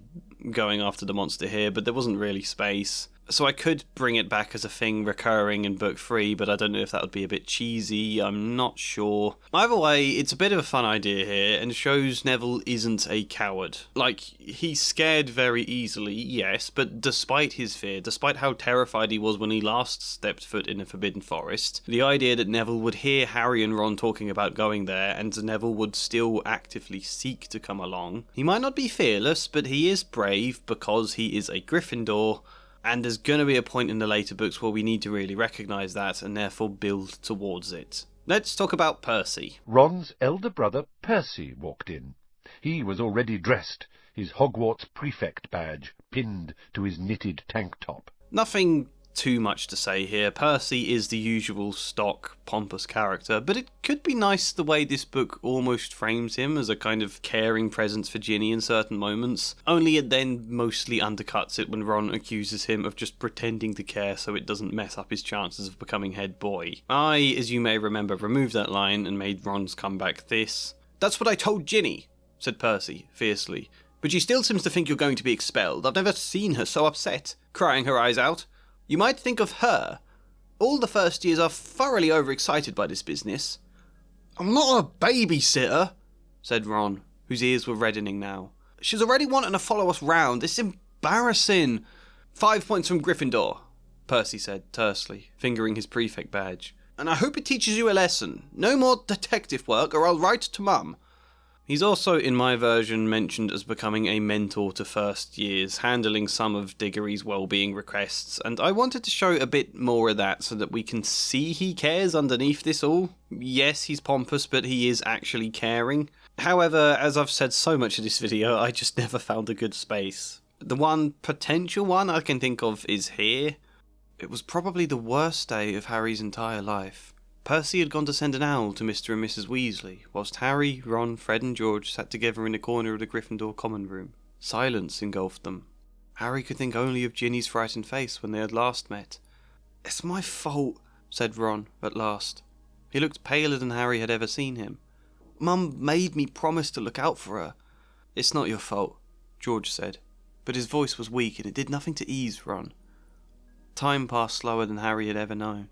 going after the monster here, but there wasn't really space. So I could bring it back as a thing recurring in book 3, but I don't know if that would be a bit cheesy, I'm not sure. Either way, it's a bit of a fun idea here, and shows Neville isn't a coward. Like, he's scared very easily, yes, but despite his fear, despite how terrified he was when he last stepped foot in the Forbidden Forest, the idea that Neville would hear Harry and Ron talking about going there, and Neville would still actively seek to come along. He might not be fearless, but he is brave because he is a Gryffindor. And there's going to be a point in the later books where we need to really recognise that and therefore build towards it. Let's talk about Percy. Ron's elder brother Percy walked in. He was already dressed, his Hogwarts prefect badge pinned to his knitted tank top. Nothing too much to say here. Percy is the usual stock, pompous character, but it could be nice the way this book almost frames him as a kind of caring presence for Ginny in certain moments, only it then mostly undercuts it when Ron accuses him of just pretending to care so it doesn't mess up his chances of becoming head boy. I, as you may remember, removed that line and made Ron's comeback this. "That's what I told Ginny," said Percy, fiercely, "but she still seems to think you're going to be expelled. I've never seen her so upset, crying her eyes out. You might think of her. All the first years are thoroughly overexcited by this business." "I'm not a babysitter," said Ron, whose ears were reddening now. "She's already wanting to follow us round. It's embarrassing." 5 points from Gryffindor," Percy said tersely, fingering his prefect badge. "And I hope it teaches you a lesson. No more detective work or I'll write to Mum." He's also, in my version, mentioned as becoming a mentor to first years, handling some of Diggory's well-being requests, and I wanted to show a bit more of that so that we can see he cares underneath this all. Yes, he's pompous, but he is actually caring. However, as I've said so much of this video, I just never found a good space. The one potential one I can think of is here. It was probably the worst day of Harry's entire life. Percy had gone to send an owl to Mr. and Mrs. Weasley, whilst Harry, Ron, Fred and George sat together in a corner of the Gryffindor common room. Silence engulfed them. Harry could think only of Ginny's frightened face when they had last met. "It's my fault," said Ron, at last. He looked paler than Harry had ever seen him. "Mum made me promise to look out for her." "It's not your fault," George said, but his voice was weak and it did nothing to ease Ron. Time passed slower than Harry had ever known.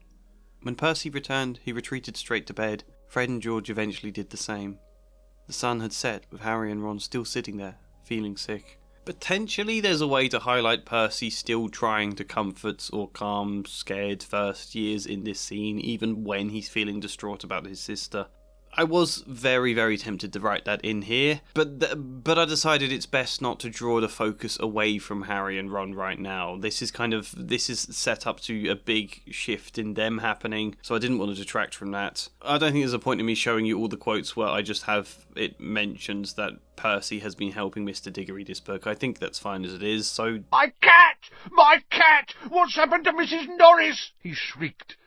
When Percy returned, he retreated straight to bed. Fred and George eventually did the same. The sun had set, with Harry and Ron still sitting there, feeling sick. Potentially there's a way to highlight Percy still trying to comfort or calm scared first years in this scene, even when he's feeling distraught about his sister. I was very, very tempted to write that in here, but I decided it's best not to draw the focus away from Harry and Ron right now. This is set up to a big shift in them happening, so I didn't want to detract from that. I don't think there's a point in me showing you all the quotes where I just have it mentions that Percy has been helping Mr. Diggory this book. I think that's fine as it is, so... "My cat! My cat! What's happened to Mrs. Norris?" he shrieked,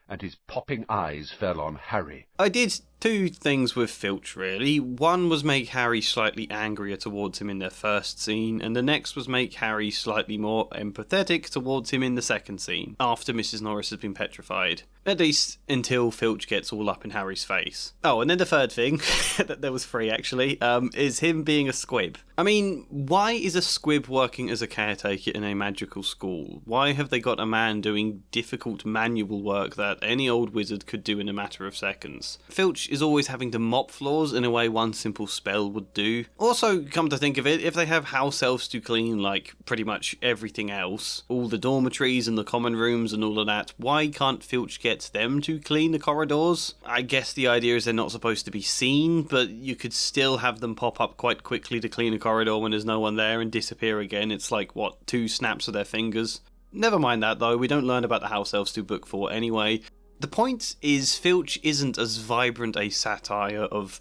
and his popping eyes fell on Harry. I did Two things with Filch, really. One was make Harry slightly angrier towards him in their first scene, and the next was make Harry slightly more empathetic towards him in the second scene, after Mrs. Norris has been petrified. At least until Filch gets all up in Harry's face. Oh, and then the third thing, there was three actually, is him being a squib. I mean, why is a squib working as a caretaker in a magical school? Why have they got a man doing difficult manual work that any old wizard could do in a matter of seconds? Filch is always having to mop floors in a way one simple spell would do. Also, come to think of it, if they have house elves to clean like pretty much everything else, all the dormitories and the common rooms and all of that, why can't Filch get them to clean the corridors? I guess the idea is they're not supposed to be seen, but you could still have them pop up quite quickly to clean a corridor when there's no one there and disappear again. It's like, what, 2 snaps of their fingers? Never mind that though, we don't learn about the house elves to book 4 anyway. The point is, Filch isn't as vibrant a satire of,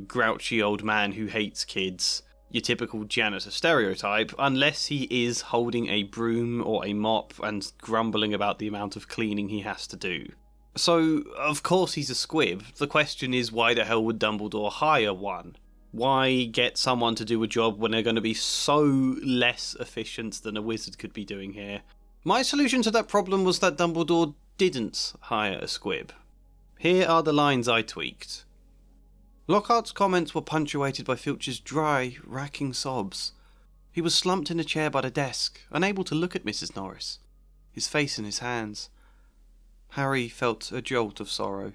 grouchy old man who hates kids, your typical janitor stereotype, unless he is holding a broom or a mop and grumbling about the amount of cleaning he has to do. So, of course he's a squib. The question is, why the hell would Dumbledore hire one? Why get someone to do a job when they're going to be so less efficient than a wizard could be doing here? My solution to that problem was that Dumbledore didn't hire a squib. Here are the lines I tweaked. Lockhart's comments were punctuated by Filch's dry, racking sobs. He was slumped in a chair by the desk, unable to look at Mrs. Norris, his face in his hands. Harry felt a jolt of sorrow.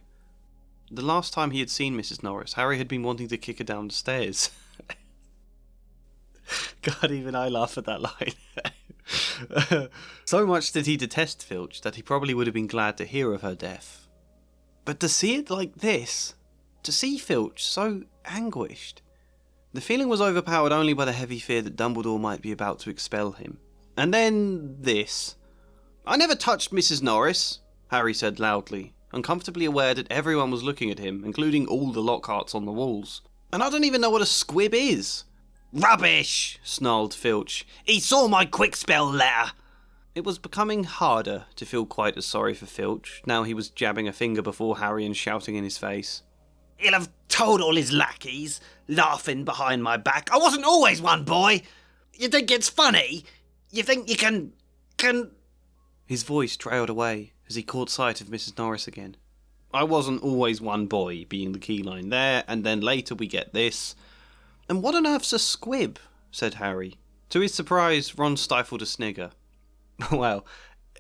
The last time he had seen Mrs. Norris, Harry had been wanting to kick her down the stairs. God, even I laugh at that line. So much did he detest Filch that he probably would have been glad to hear of her death. But to see it like this, to see Filch so anguished, the feeling was overpowered only by the heavy fear that Dumbledore might be about to expel him. And then this. "I never touched Mrs. Norris," Harry said loudly, uncomfortably aware that everyone was looking at him, including all the Lockharts on the walls. "And I don't even know what a squib is." "Rubbish!" snarled Filch. "He saw my quick spell letter." It was becoming harder to feel quite as sorry for Filch, now he was jabbing a finger before Harry and shouting in his face. "He'll have told all his lackeys, laughing behind my back. I wasn't always one, boy. You think it's funny? You think you can... His voice trailed away as he caught sight of Mrs. Norris again. "I wasn't always one boy," being the key line there, and then later we get this. "And what on earth's a squib?" said Harry. To his surprise, Ron stifled a snigger. "Well,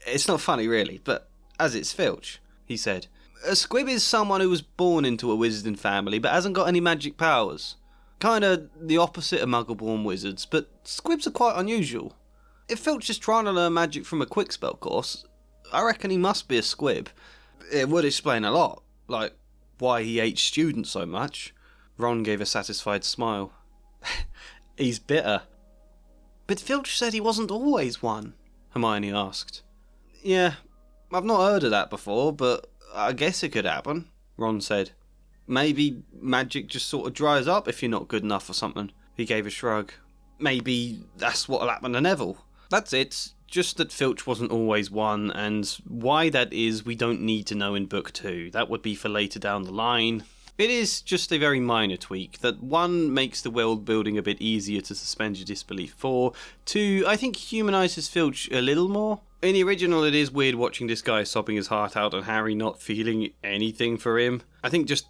it's not funny really, but as it's Filch," he said. "A squib is someone who was born into a wizarding family but hasn't got any magic powers. Kinda the opposite of muggle-born wizards, but squibs are quite unusual. If Filch is trying to learn magic from a quick spell course, I reckon he must be a squib. It would explain a lot, like why he hates students so much." Ron gave a satisfied smile. "He's bitter." "But Filch said he wasn't always one," Hermione asked. "Yeah, I've not heard of that before, but I guess it could happen," Ron said. "Maybe magic just sort of dries up if you're not good enough or something." He gave a shrug. "Maybe that's what'll happen to Neville. That's it, just that Filch wasn't always one, and why that is we don't need to know in Book 2. That would be for later down the line. It is just a very minor tweak that 1 makes the world building a bit easier to suspend your disbelief for, 2 I think humanises Filch a little more. In the original it is weird watching this guy sobbing his heart out and Harry not feeling anything for him. I think just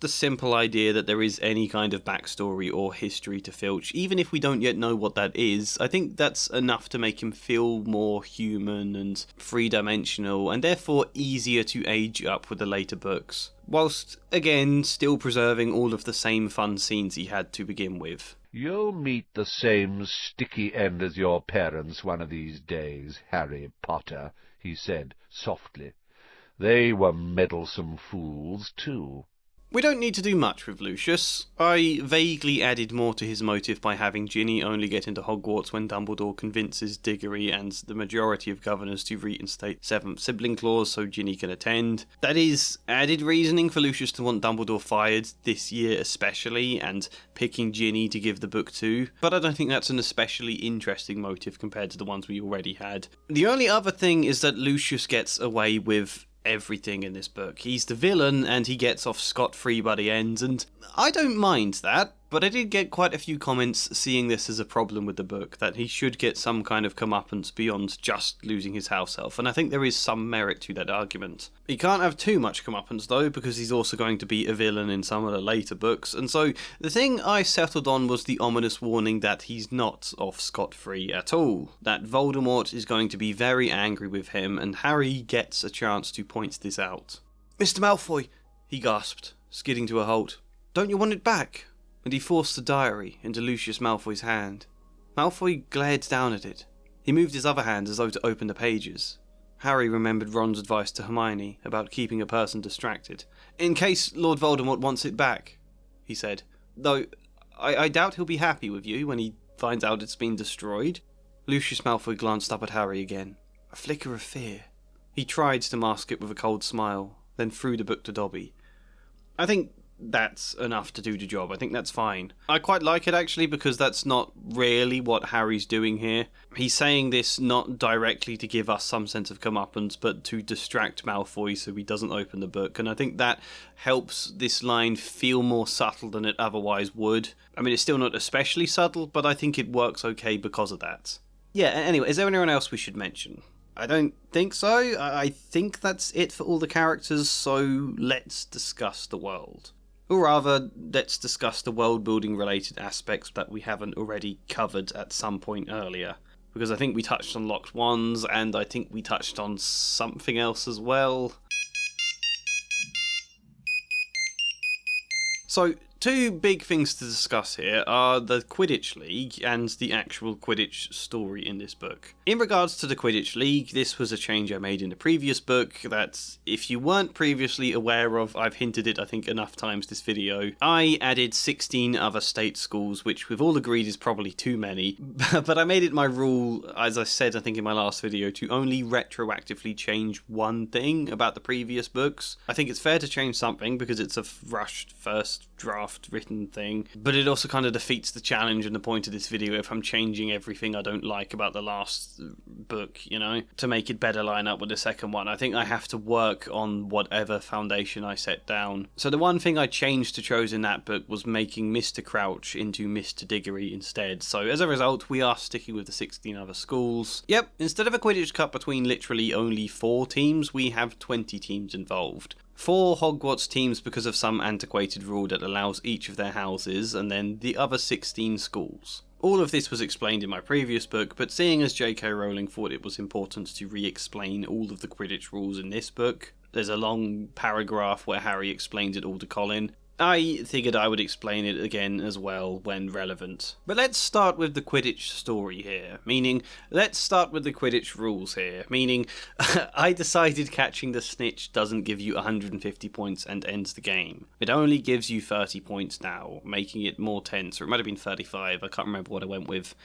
the simple idea that there is any kind of backstory or history to Filch, even if we don't yet know what that is, I think that's enough to make him feel more human and three-dimensional, and therefore easier to age up with the later books, whilst, again, still preserving all of the same fun scenes he had to begin with. "You'll meet the same sticky end as your parents one of these days, Harry Potter," he said softly. "They were meddlesome fools, too." We don't need to do much with Lucius. I vaguely added more to his motive by having Ginny only get into Hogwarts when Dumbledore convinces Diggory and the majority of governors to reinstate 7th sibling clause so Ginny can attend. That is added reasoning for Lucius to want Dumbledore fired this year especially, and picking Ginny to give the book to, but I don't think that's an especially interesting motive compared to the ones we already had. The only other thing is that Lucius gets away with everything in this book. He's the villain and he gets off scot-free by the end, and I don't mind that, but I did get quite a few comments seeing this as a problem with the book, that he should get some kind of comeuppance beyond just losing his house elf, and I think there is some merit to that argument. He can't have too much comeuppance though, because he's also going to be a villain in some of the later books, and so the thing I settled on was the ominous warning that he's not off scot-free at all, that Voldemort is going to be very angry with him, and Harry gets a chance to point this out. "Mr. Malfoy," he gasped, skidding to a halt. "Don't you want it back?" And he forced the diary into Lucius Malfoy's hand. Malfoy glared down at it. He moved his other hand as though to open the pages. Harry remembered Ron's advice to Hermione about keeping a person distracted. "In case Lord Voldemort wants it back," he said. "Though I doubt he'll be happy with you when he finds out it's been destroyed." Lucius Malfoy glanced up at Harry again. A flicker of fear. He tried to mask it with a cold smile, then threw the book to Dobby. "I think that's enough to do the job. I think that's fine." I quite like it actually, because that's not really what Harry's doing here. He's saying this not directly to give us some sense of comeuppance, but to distract Malfoy so he doesn't open the book, and I think that helps this line feel more subtle than it otherwise would. I mean, it's still not especially subtle, but I think it works okay because of that. Yeah, anyway, is there anyone else we should mention? I don't think so. I think that's it for all the characters, so let's discuss the world. Or rather, let's discuss the world-building related aspects that we haven't already covered at some point earlier. Because I think we touched on locked wands, and I think we touched on something else as well. So, two big things to discuss here are the Quidditch League and the actual Quidditch story in this book. In regards to the Quidditch League, this was a change I made in the previous book that, if you weren't previously aware of, I've hinted it I think enough times this video. I added 16 other state schools, which we've all agreed is probably too many, but I made it my rule, as I said I think in my last video, to only retroactively change one thing about the previous books. I think it's fair to change something because it's a rushed first draft written thing, but it also kind of defeats the challenge and the point of this video if I'm changing everything I don't like about the last book, you know, to make it better line up with the second one. I think I have to work on whatever foundation I set down. So the one thing I changed to chose in that book was making Mr. Crouch into Mr. Diggory instead, so as a result we are sticking with the 16 other schools. Yep, instead of a Quidditch Cup between literally only 4 teams, we have 20 teams involved. 4 Hogwarts teams because of some antiquated rule that allows each of their houses, and then the other 16 schools. All of this was explained in my previous book, but seeing as J.K. Rowling thought it was important to re-explain all of the Quidditch rules in this book, there's a long paragraph where Harry explains it all to Colin, I figured I would explain it again as well when relevant. But let's start with the Quidditch story here, meaning let's start with the Quidditch rules here, meaning I decided catching the snitch doesn't give you 150 points and ends the game. It only gives you 30 points now, making it more tense, or it might have been 35, I can't remember what I went with.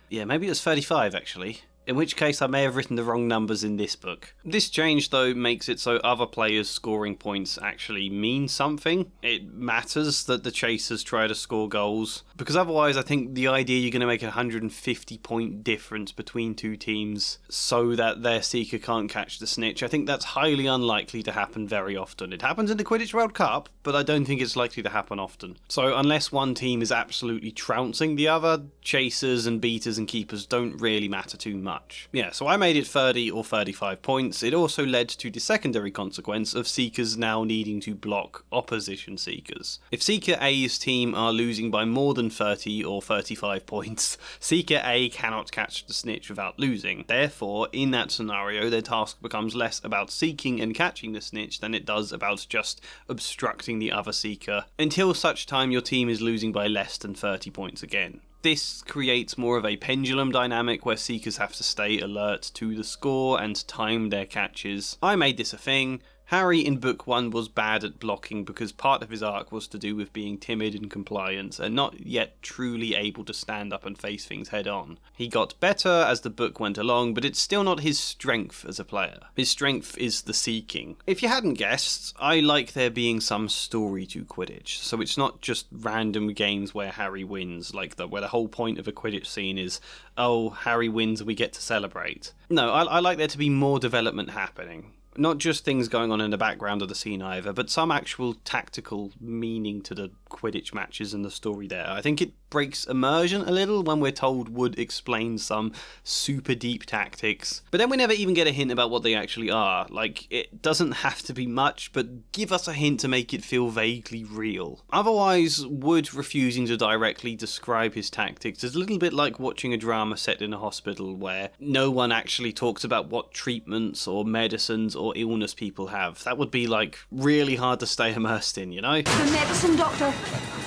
Yeah, maybe it was 35 actually. In which case I may have written the wrong numbers in this book. This change though makes it so other players scoring points actually mean something. It matters that the chasers try to score goals, because otherwise I think the idea you're going to make a 150 point difference between 2 teams so that their seeker can't catch the snitch, I think that's highly unlikely to happen very often. It happens in the Quidditch World Cup, but I don't think it's likely to happen often. So unless one team is absolutely trouncing the other, chasers and beaters and keepers don't really matter too much. Yeah, so I made it 30 or 35 points. It also led to the secondary consequence of seekers now needing to block opposition seekers. If Seeker A's team are losing by more than 30 or 35 points, Seeker A cannot catch the snitch without losing. Therefore, in that scenario, their task becomes less about seeking and catching the snitch than it does about just obstructing the other seeker, until such time your team is losing by less than 30 points again. This creates more of a pendulum dynamic where seekers have to stay alert to the score and time their catches. I made this a thing. Harry in book 1 was bad at blocking because part of his arc was to do with being timid and compliant and not yet truly able to stand up and face things head on. He got better as the book went along, but it's still not his strength as a player. His strength is the seeking. If you hadn't guessed, I like there being some story to Quidditch, so it's not just random games where Harry wins, like where the whole point of a Quidditch scene is, oh, Harry wins and we get to celebrate. No, I like there to be more development happening. Not just things going on in the background of the scene either, but some actual tactical meaning to the Quidditch matches and the story there. I think it breaks immersion a little when we're told Wood explains some super deep tactics, but then we never even get a hint about what they actually are. Like, it doesn't have to be much, but give us a hint to make it feel vaguely real. Otherwise, Wood refusing to directly describe his tactics is a little bit like watching a drama set in a hospital where no one actually talks about what treatments or medicines or illness people have. That would be, like, really hard to stay immersed in, you know? The medicine, Doctor.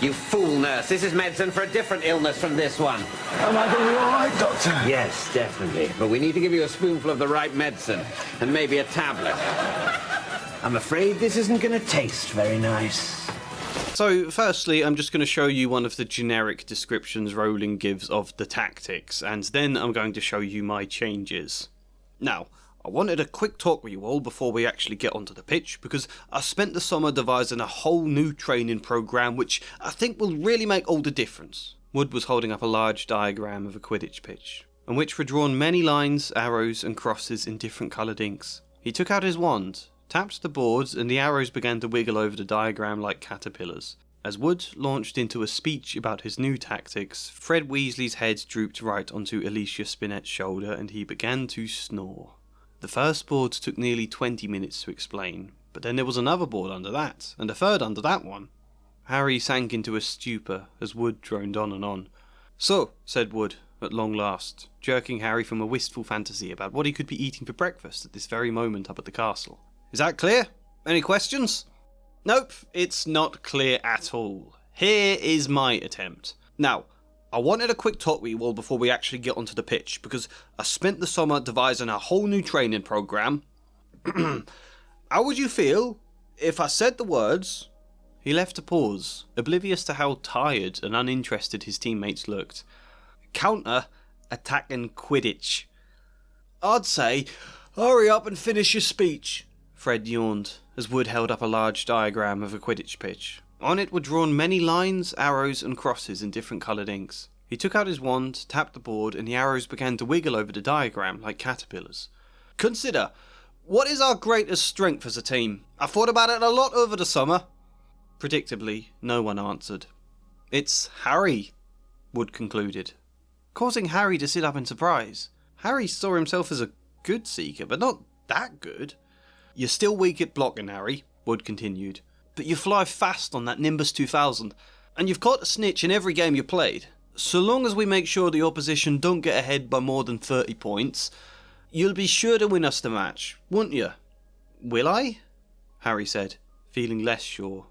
You fool, nurse. This is medicine for a different illness from this one. Am I going to be all right, Doctor? Yes, definitely. But we need to give you a spoonful of the right medicine, and maybe a tablet. I'm afraid this isn't going to taste very nice. So, firstly, I'm just going to show you one of the generic descriptions Rowling gives of the tactics, and then I'm going to show you my changes. Now, I wanted a quick talk with you all before we actually get onto the pitch, because I spent the summer devising a whole new training programme which I think will really make all the difference. Wood was holding up a large diagram of a Quidditch pitch, on which were drawn many lines, arrows and crosses in different coloured inks. He took out his wand, tapped the boards, and the arrows began to wiggle over the diagram like caterpillars. As Wood launched into a speech about his new tactics, Fred Weasley's head drooped right onto Alicia Spinet's shoulder and he began to snore. The first board took nearly 20 minutes to explain, but then there was another board under that, and a third under that one. Harry sank into a stupor as Wood droned on and on. "So," said Wood, at long last, jerking Harry from a wistful fantasy about what he could be eating for breakfast at this very moment up at the castle. "Is that clear? Any questions?" "Nope, it's not clear at all. Here is my attempt. Now, I wanted a quick talk with you all before we actually get onto the pitch, because I spent the summer devising a whole new training programme. How would you feel if I said the words..." He left a pause, oblivious to how tired and uninterested his teammates looked. "Counter-attacking Quidditch." "I'd say, hurry up and finish your speech," Fred yawned, as Wood held up a large diagram of a Quidditch pitch. On it were drawn many lines, arrows and crosses in different coloured inks. He took out his wand, tapped the board, and the arrows began to wiggle over the diagram like caterpillars. "Consider, what is our greatest strength as a team? I thought about it a lot over the summer." Predictably, no one answered. "It's Harry," Wood concluded, causing Harry to sit up in surprise. Harry saw himself as a good seeker, but not that good. "You're still weak at blocking, Harry," Wood continued, "but you fly fast on that Nimbus 2000, and you've caught a snitch in every game you played. So long as we make sure the opposition don't get ahead by more than 30 points, you'll be sure to win us the match, won't you?" "Will I?" Harry said, feeling less sure.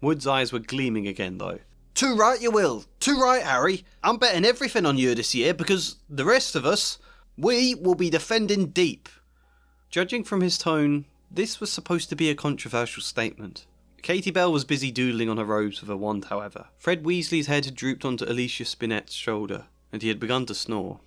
Wood's eyes were gleaming again, though. "Too right you will. Too right, Harry. I'm betting everything on you this year, because the rest of us, we will be defending deep." Judging from his tone, this was supposed to be a controversial statement. Katie Bell was busy doodling on her robes with her wand, however. Fred Weasley's head had drooped onto Alicia Spinet's shoulder, and he had begun to snore.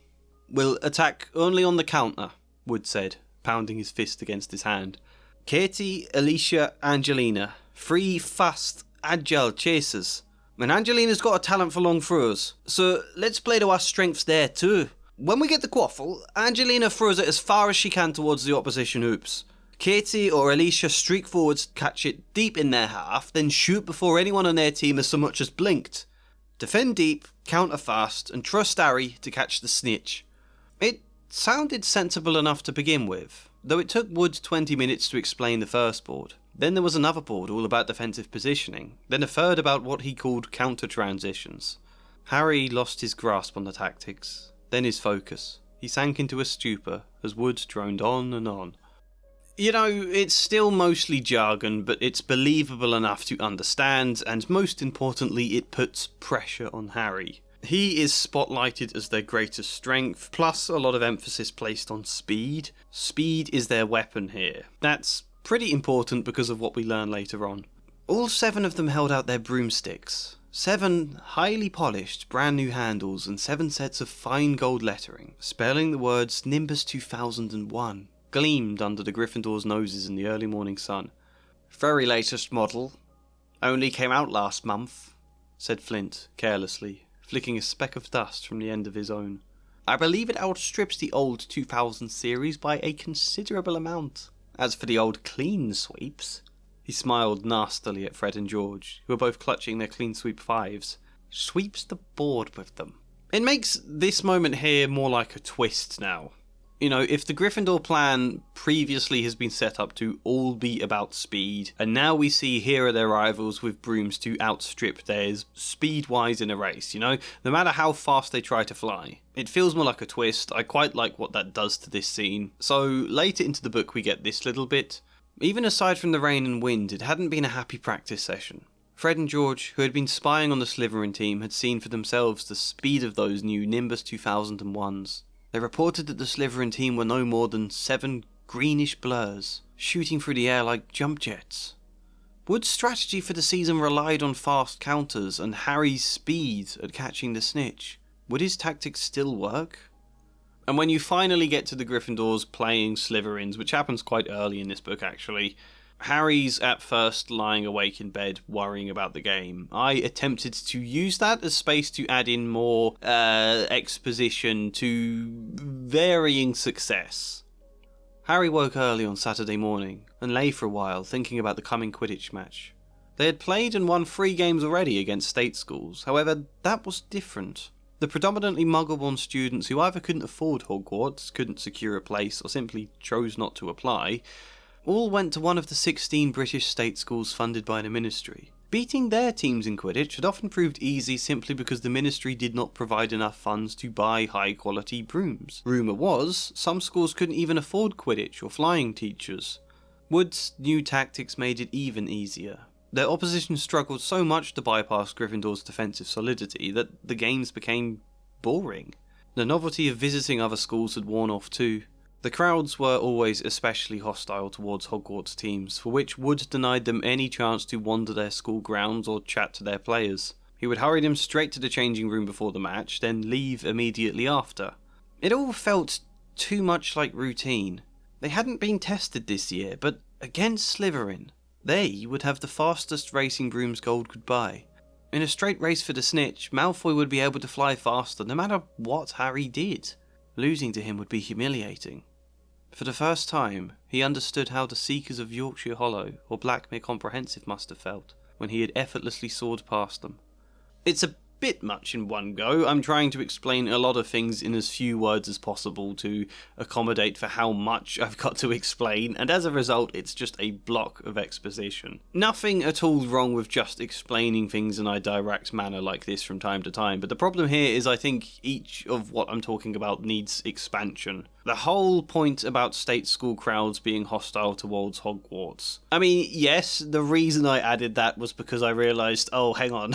"We'll attack only on the counter," Wood said, pounding his fist against his hand. "Katie, Alicia, Angelina. 3 fast, agile chasers. And Angelina's got a talent for long throws, so let's play to our strengths there too. When we get the quaffle, Angelina throws it as far as she can towards the opposition hoops. Katie or Alicia streak forwards, catch it deep in their half, then shoot before anyone on their team has so much as blinked. Defend deep, counter fast, and trust Harry to catch the snitch." It sounded sensible enough to begin with, though it took Wood 20 minutes to explain the first board. Then there was another board all about defensive positioning, then a third about what he called counter-transitions. Harry lost his grasp on the tactics, then his focus. He sank into a stupor as Wood droned on and on. You know, it's still mostly jargon, but it's believable enough to understand, and most importantly, it puts pressure on Harry. He is spotlighted as their greatest strength, plus a lot of emphasis placed on speed. Speed is their weapon here. That's pretty important because of what we learn later on. All 7 of them held out their broomsticks. 7 highly polished, brand new handles and 7 sets of fine gold lettering, spelling the words Nimbus 2001, gleamed under the Gryffindors' noses in the early morning sun. "Very latest model. Only came out last month," said Flint, carelessly, flicking a speck of dust from the end of his own. "I believe it outstrips the old 2000 series by a considerable amount." As for the old clean sweeps, he smiled nastily at Fred and George, who were both clutching their clean sweep 5s. Sweeps the board with them. It makes this moment here more like a twist now. You know, if the Gryffindor plan previously has been set up to all be about speed, and now we see here are their rivals with brooms to outstrip theirs speed-wise in a race, you know, no matter how fast they try to fly. It feels more like a twist. I quite like what that does to this scene. So later into the book we get this little bit. Even aside from the rain and wind, it hadn't been a happy practice session. Fred and George, who had been spying on the Slytherin team, had seen for themselves the speed of those new Nimbus 2001s. They reported that the Slytherin team were no more than 7 greenish blurs, shooting through the air like jump jets. Wood's strategy for the season relied on fast counters and Harry's speed at catching the snitch. Would his tactics still work? And when you finally get to the Gryffindors playing Slytherins, which happens quite early in this book actually, Harry's at first lying awake in bed worrying about the game. I attempted to use that as space to add in more exposition to varying success. Harry woke early on Saturday morning and lay for a while thinking about the coming Quidditch match. They had played and won 3 games already against state schools, however that was different. The predominantly Muggle-born students who either couldn't afford Hogwarts, couldn't secure a place, or simply chose not to apply, all went to one of the 16 British state schools funded by the Ministry. Beating their teams in Quidditch had often proved easy simply because the Ministry did not provide enough funds to buy high-quality brooms. Rumour was, some schools couldn't even afford Quidditch or flying teachers. Wood's new tactics made it even easier. Their opposition struggled so much to bypass Gryffindor's defensive solidity that the games became boring. The novelty of visiting other schools had worn off too. The crowds were always especially hostile towards Hogwarts teams, for which Wood denied them any chance to wander their school grounds or chat to their players. He would hurry them straight to the changing room before the match, then leave immediately after. It all felt too much like routine. They hadn't been tested this year, but against Slytherin, they would have the fastest racing brooms gold could buy. In a straight race for the snitch, Malfoy would be able to fly faster no matter what Harry did. Losing to him would be humiliating. For the first time, he understood how the Seekers of Yorkshire Hollow or Blackmere Comprehensive must have felt when he had effortlessly soared past them. It's a bit much in one go. I'm trying to explain a lot of things in as few words as possible to accommodate for how much I've got to explain, and as a result it's just a block of exposition. Nothing at all wrong with just explaining things in a direct manner like this from time to time, but the problem here is I think each of what I'm talking about needs expansion. The whole point about state school crowds being hostile towards Hogwarts. I mean, yes, the reason I added that was because I realised, oh, hang on,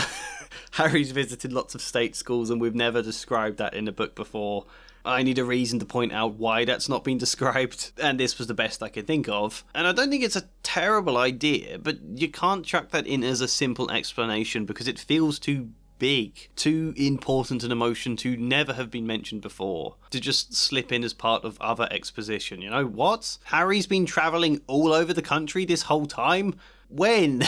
Harry's visited lots of state schools and we've never described that in a book before. I need a reason to point out why that's not been described, and this was the best I could think of. And I don't think it's a terrible idea, but you can't chuck that in as a simple explanation because it feels too big, too important an emotion to never have been mentioned before, to just slip in as part of other exposition. You know what? Harry's been travelling all over the country this whole time? When?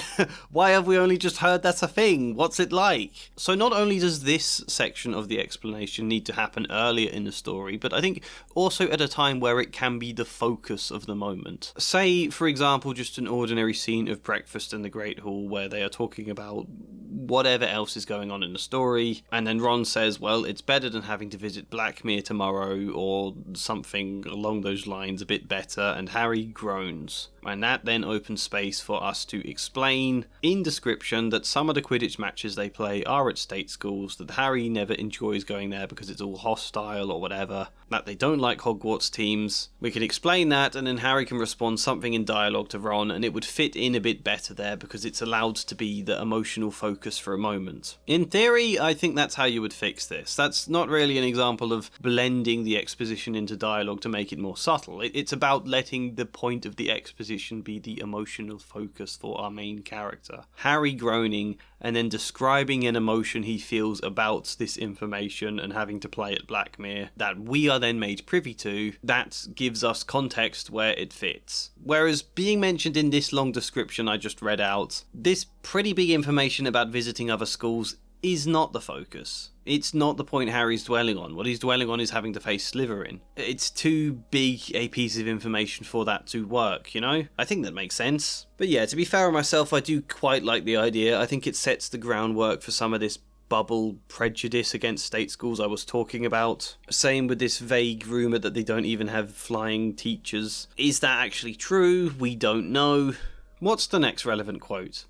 Why have we only just heard that's a thing? What's it like? So not only does this section of the explanation need to happen earlier in the story, but I think also at a time where it can be the focus of the moment. Say, for example, just an ordinary scene of breakfast in the Great Hall where they are talking about whatever else is going on in the story, and then Ron says, well, it's better than having to visit Blackmere tomorrow, or something along those lines a bit better, and Harry groans. And that then opens space for us to explain in description that some of the Quidditch matches they play are at state schools, that Harry never enjoys going there because it's all hostile or whatever, that they don't like Hogwarts teams. We can explain that, and then Harry can respond something in dialogue to Ron, and it would fit in a bit better there because it's allowed to be the emotional focus for a moment. In theory, I think that's how you would fix this. That's not really an example of blending the exposition into dialogue to make it more subtle. It's about letting the point of the exposition be the emotional focus for our main character. Harry groaning and then describing an emotion he feels about this information and having to play at Blackmere that we are then made privy to, that gives us context where it fits. Whereas being mentioned in this long description I just read out, this pretty big information about visiting other schools is not the focus. It's not the point Harry's dwelling on. What he's dwelling on is having to face Slytherin. It's too big a piece of information for that to work, you know? I think that makes sense. But yeah, to be fair on myself, I do quite like the idea. I think it sets the groundwork for some of this bubble prejudice against state schools I was talking about. Same with this vague rumour that they don't even have flying teachers. Is that actually true? We don't know. What's the next relevant quote?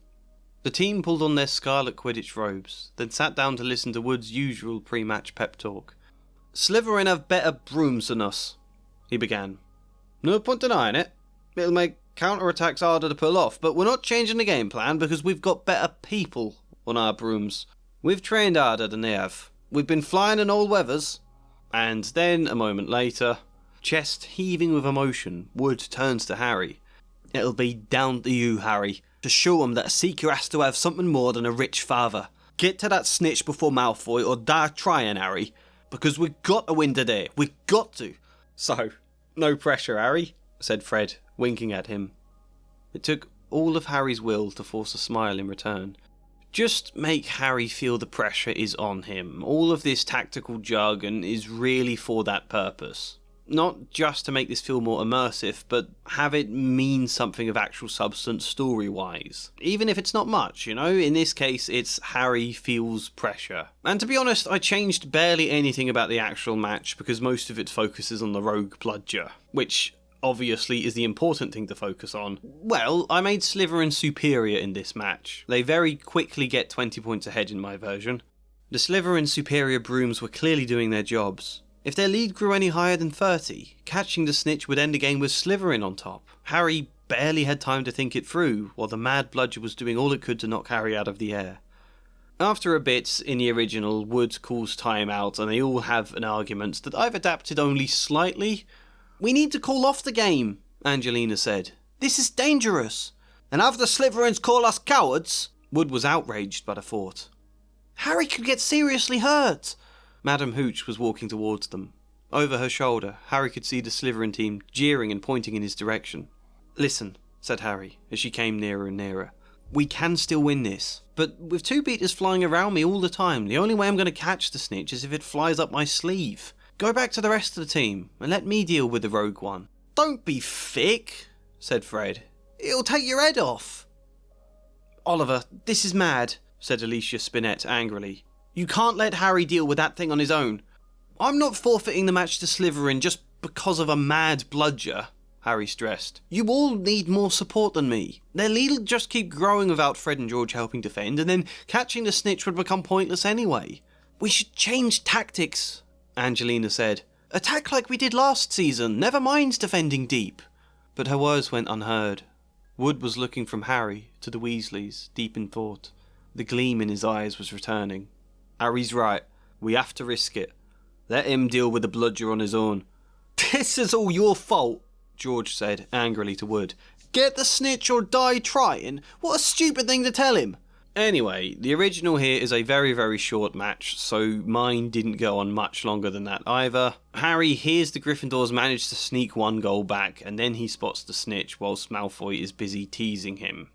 The team pulled on their scarlet Quidditch robes, then sat down to listen to Wood's usual pre-match pep talk. Slytherin have better brooms than us, he began. No point denying it. It'll make counter-attacks harder to pull off, but we're not changing the game plan because we've got better people on our brooms. We've trained harder than they have. We've been flying in all weathers. And then, a moment later, chest heaving with emotion, Wood turns to Harry. It'll be down to you, Harry, to show him that a seeker has to have something more than a rich father. Get to that snitch before Malfoy or die trying, Harry. Because we've got to win today. We've got to. So, no pressure, Harry, said Fred, winking at him. It took all of Harry's will to force a smile in return. Just make Harry feel the pressure is on him. All of this tactical jargon is really for that purpose. Not just to make this feel more immersive, but have it mean something of actual substance story-wise. Even if it's not much, you know? In this case, it's Harry feels pressure. And to be honest, I changed barely anything about the actual match because most of it focuses on the rogue bludger, which obviously is the important thing to focus on. Well, I made Slytherin superior in this match. They very quickly get 20 points ahead in my version. The Slytherin superior brooms were clearly doing their jobs. If their lead grew any higher than 30, catching the snitch would end the game with Slytherin on top. Harry barely had time to think it through, while the mad bludger was doing all it could to knock Harry out of the air. After a bit, in the original, Wood calls time out and they all have an argument that I've adapted only slightly. We need to call off the game, Angelina said. This is dangerous. And have the Slytherins call us cowards? Wood was outraged by the thought. Harry could get seriously hurt. Madame Hooch was walking towards them. Over her shoulder, Harry could see the Slytherin team jeering and pointing in his direction. Listen, said Harry, as she came nearer and nearer. We can still win this, but with two beaters flying around me all the time, the only way I'm going to catch the snitch is if it flies up my sleeve. Go back to the rest of the team, and let me deal with the rogue one. Don't be thick, said Fred. It'll take your head off. Oliver, this is mad, said Alicia Spinett angrily. You can't let Harry deal with that thing on his own. I'm not forfeiting the match to Slytherin just because of a mad bludger, Harry stressed. You all need more support than me. Their lead will just keep growing without Fred and George helping defend, and then catching the snitch would become pointless anyway. We should change tactics, Angelina said. Attack like we did last season, never mind defending deep. But her words went unheard. Wood was looking from Harry to the Weasleys, deep in thought. The gleam in his eyes was returning. Harry's right. We have to risk it. Let him deal with the bludger on his own. This is all your fault, George said angrily to Wood. Get the snitch or die trying? What a stupid thing to tell him. Anyway, the original here is a very, very short match, so mine didn't go on much longer than that either. Harry hears the Gryffindors manage to sneak one goal back, and then he spots the snitch whilst Malfoy is busy teasing him.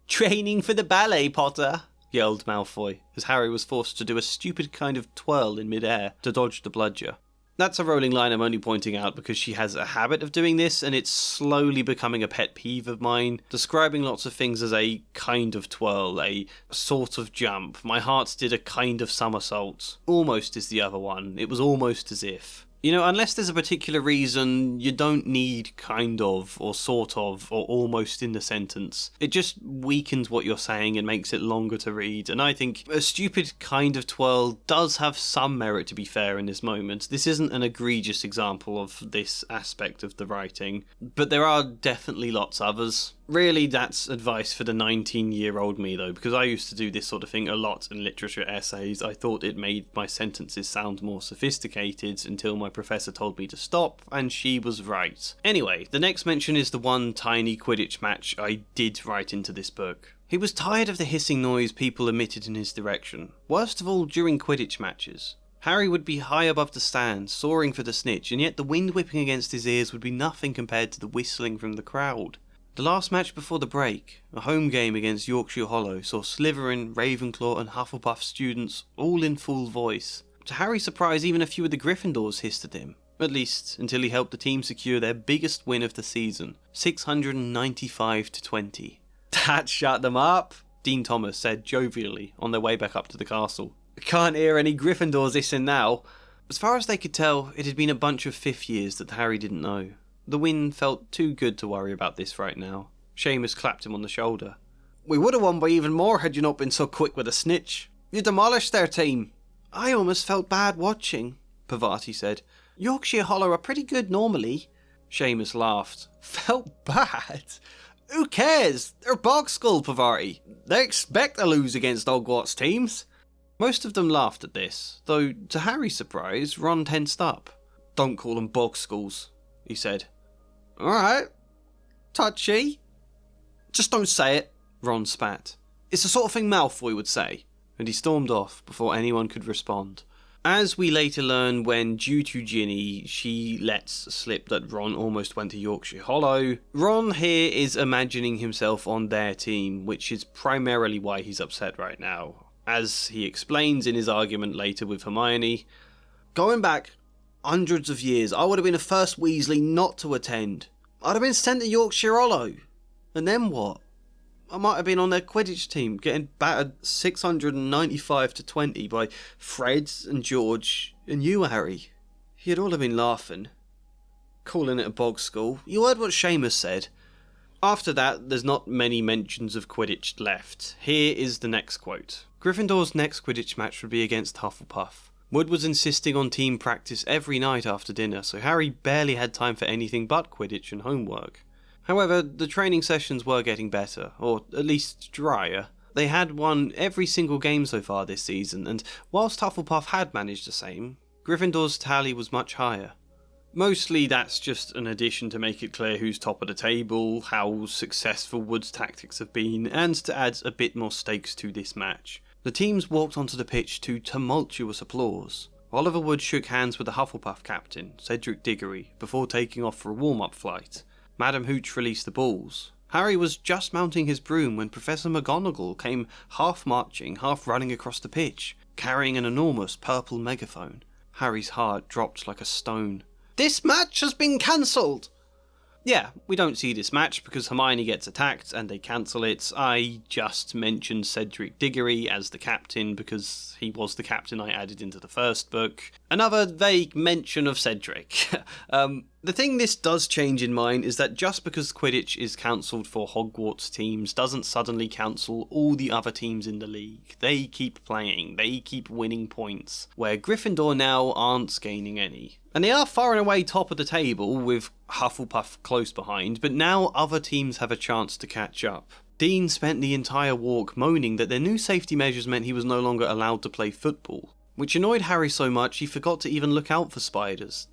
Training for the ballet, Potter, yelled Malfoy, as Harry was forced to do a stupid kind of twirl in mid-air to dodge the bludger. That's a Rowling line I'm only pointing out because she has a habit of doing this, and it's slowly becoming a pet peeve of mine, describing lots of things as a kind of twirl, a sort of jump. My heart did a kind of somersault. Almost is the other one. It was almost as if. You know, unless there's a particular reason, you don't need kind of, or sort of, or almost in the sentence. It just weakens what you're saying and makes it longer to read, and I think a stupid kind of twirl does have some merit, to be fair, in this moment. This isn't an egregious example of this aspect of the writing, but there are definitely lots others. Really, that's advice for the 19-year-old me, though, because I used to do this sort of thing a lot in literature essays. I thought it made my sentences sound more sophisticated until my professor told me to stop, and she was right. Anyway, the next mention is the one tiny Quidditch match I did write into this book. He was tired of the hissing noise people emitted in his direction, worst of all during Quidditch matches. Harry would be high above the stands, soaring for the snitch, and yet the wind whipping against his ears would be nothing compared to the whistling from the crowd. The last match before the break, a home game against Yorkshire Hollow, saw Slytherin, Ravenclaw and Hufflepuff students all in full voice. To Harry's surprise, even a few of the Gryffindors hissed at him, at least until he helped the team secure their biggest win of the season, 695-20. That shut them up, Dean Thomas said jovially on their way back up to the castle. Can't hear any Gryffindors hissing now. As far as they could tell, it had been a bunch of fifth years that Harry didn't know. The win felt too good to worry about this right now. Seamus clapped him on the shoulder. We would have won by even more had you not been so quick with a snitch. You demolished their team. I almost felt bad watching, Parvati said. Yorkshire Hollow are pretty good normally. Seamus laughed. Felt bad? Who cares? They're bog school, Parvati. They expect to lose against Hogwarts teams. Most of them laughed at this, though to Harry's surprise, Ron tensed up. Don't call them bog schools, he said. Alright. Touchy. Just don't say it, Ron spat. It's the sort of thing Malfoy would say, and he stormed off before anyone could respond. As we later learn, when, due to Ginny, she lets slip that Ron almost went to Yorkshire Hollow, Ron here is imagining himself on their team, which is primarily why he's upset right now. As he explains in his argument later with Hermione, going back hundreds of years, I would have been the first Weasley not to attend. I'd have been sent to Yorkshire Hollow. And then what? I might have been on their Quidditch team, getting battered 695-20 by Fred and George and you, Harry. You'd all have been laughing. Calling it a bog school. You heard what Seamus said. After that, there's not many mentions of Quidditch left. Here is the next quote. Gryffindor's next Quidditch match would be against Hufflepuff. Wood was insisting on team practice every night after dinner, so Harry barely had time for anything but Quidditch and homework. However, the training sessions were getting better, or at least drier. They had won every single game so far this season, and whilst Hufflepuff had managed the same, Gryffindor's tally was much higher. Mostly that's just an addition to make it clear who's top of the table, how successful Wood's tactics have been, and to add a bit more stakes to this match. The teams walked onto the pitch to tumultuous applause. Oliver Wood shook hands with the Hufflepuff captain, Cedric Diggory, before taking off for a warm-up flight. Madam Hooch released the balls. Harry was just mounting his broom when Professor McGonagall came half marching, half running across the pitch, carrying an enormous purple megaphone. Harry's heart dropped like a stone. This match has been cancelled! Yeah, we don't see this match because Hermione gets attacked and they cancel it. I just mentioned Cedric Diggory as the captain because he was the captain I added into the first book. Another vague mention of Cedric. The thing this does change in mine is that just because Quidditch is cancelled for Hogwarts teams doesn't suddenly cancel all the other teams in the league. They keep playing, they keep winning points, where Gryffindor now aren't gaining any. And they are far and away top of the table, with Hufflepuff close behind, but now other teams have a chance to catch up. Dean spent the entire walk moaning that their new safety measures meant he was no longer allowed to play football, which annoyed Harry so much he forgot to even look out for spiders.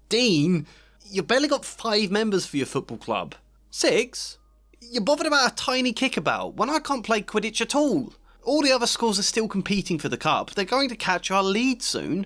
Dean, you barely got 5 members for your football club. 6? You're bothered about a tiny kickabout when I can't play Quidditch at all. All the other schools are still competing for the cup. They're going to catch our lead soon.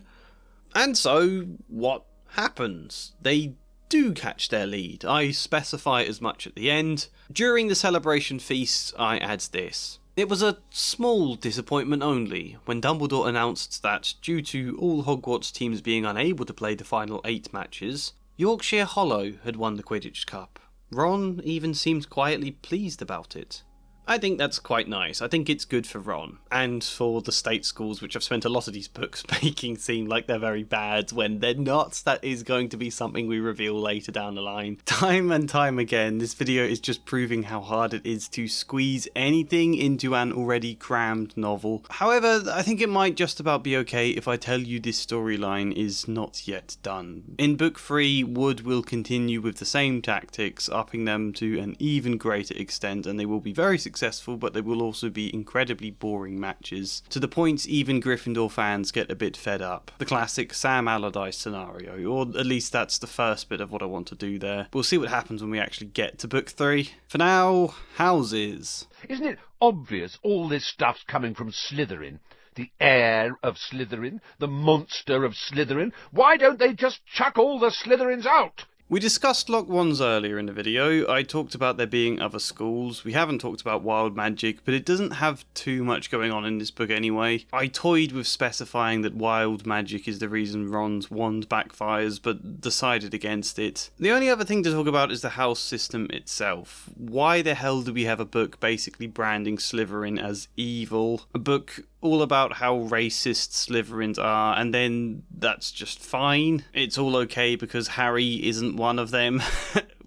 And so, what happens? They do catch their lead. I specify as much at the end. During the celebration feast, I add this. It was a small disappointment only when Dumbledore announced that, due to all Hogwarts teams being unable to play the final 8 matches, Yorkshire Hollow had won the Quidditch Cup. Ron even seemed quietly pleased about it. I think that's quite nice. I think it's good for Ron, and for the state schools, which I've spent a lot of these books making seem like they're very bad when they're not. That is going to be something we reveal later down the line. Time and time again, this video is just proving how hard it is to squeeze anything into an already crammed novel. However, I think it might just about be okay if I tell you this storyline is not yet done. In book 3, Wood will continue with the same tactics, upping them to an even greater extent, and they will be very successful, but they will also be incredibly boring matches, to the point even Gryffindor fans get a bit fed up. The classic Sam Allardyce scenario, or at least that's the first bit of what I want to do there. We'll see what happens when we actually get to book 3. For now, houses. Isn't it obvious all this stuff's coming from Slytherin? The heir of Slytherin, the monster of Slytherin. Why don't they just chuck all the Slytherins out? We discussed Lock Wands earlier in the video. I talked about there being other schools. We haven't talked about wild magic, but it doesn't have too much going on in this book anyway. I toyed with specifying that wild magic is the reason Ron's wand backfires, but decided against it. The only other thing to talk about is the house system itself. Why the hell do we have a book basically branding Slytherin as evil? A book all about how racist Slytherins are, and then that's just fine. It's all okay because Harry isn't one of them.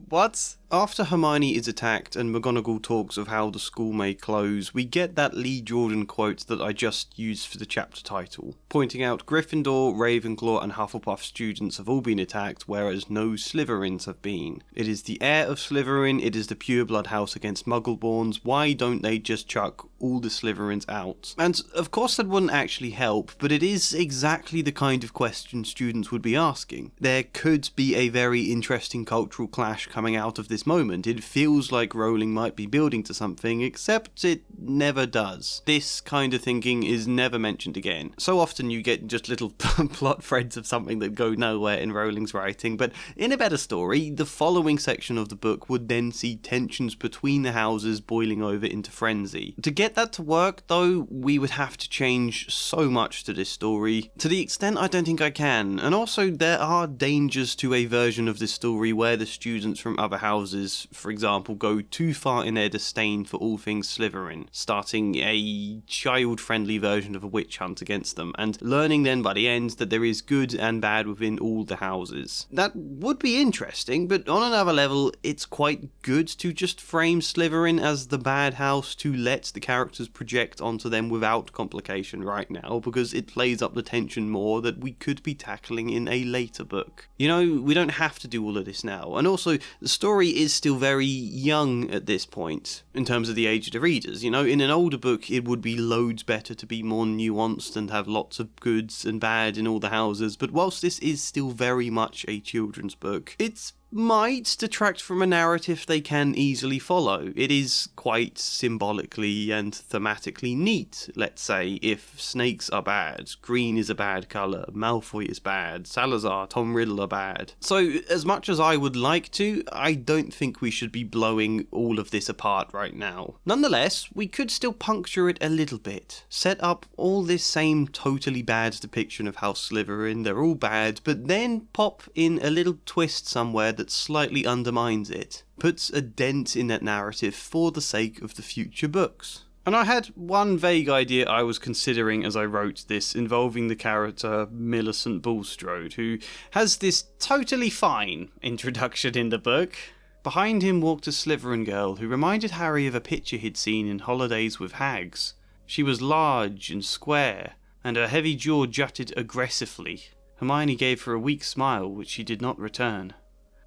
What? After Hermione is attacked and McGonagall talks of how the school may close, we get that Lee Jordan quote that I just used for the chapter title, pointing out Gryffindor, Ravenclaw and Hufflepuff students have all been attacked, whereas no Slytherins have been. It is the heir of Slytherin, it is the pureblood house against Muggleborns, why don't they just chuck all the Slytherins out? And of course that wouldn't actually help, but it is exactly the kind of question students would be asking. There could be a very interesting cultural clash coming out of this moment. It feels like Rowling might be building to something, except it never does. This kind of thinking is never mentioned again. So often you get just little plot threads of something that go nowhere in Rowling's writing, but in a better story, the following section of the book would then see tensions between the houses boiling over into frenzy. To get that to work, though, we would have to change so much to this story, to the extent I don't think I can, and also there are dangers to a version of this story where the students from other houses, for example, go too far in their disdain for all things Slytherin, starting a child-friendly version of a witch hunt against them, and learning then by the end that there is good and bad within all the houses. That would be interesting, but on another level, it's quite good to just frame Slytherin as the bad house to let the characters project onto them without complication right now, because it plays up the tension more that we could be tackling in a later book. You know, we don't have to do all of this now, and also, the story is still very young at this point, in terms of the age of the readers. You know, in an older book, it would be loads better to be more nuanced and have lots of goods and bad in all the houses, but whilst this is still very much a children's book, it's might detract from a narrative they can easily follow. It is quite symbolically and thematically neat, let's say, if snakes are bad, green is a bad colour, Malfoy is bad, Salazar, Tom Riddle are bad. So, as much as I would like to, I don't think we should be blowing all of this apart right now. Nonetheless, we could still puncture it a little bit. Set up all this same totally bad depiction of House Slytherin, they're all bad, but then pop in a little twist somewhere that slightly undermines it, puts a dent in that narrative for the sake of the future books. And I had one vague idea I was considering as I wrote this, involving the character Millicent Bulstrode, who has this totally fine introduction in the book. Behind him walked a Slytherin girl who reminded Harry of a picture he'd seen in Holidays with Hags. She was large and square, and her heavy jaw jutted aggressively. Hermione gave her a weak smile, which she did not return.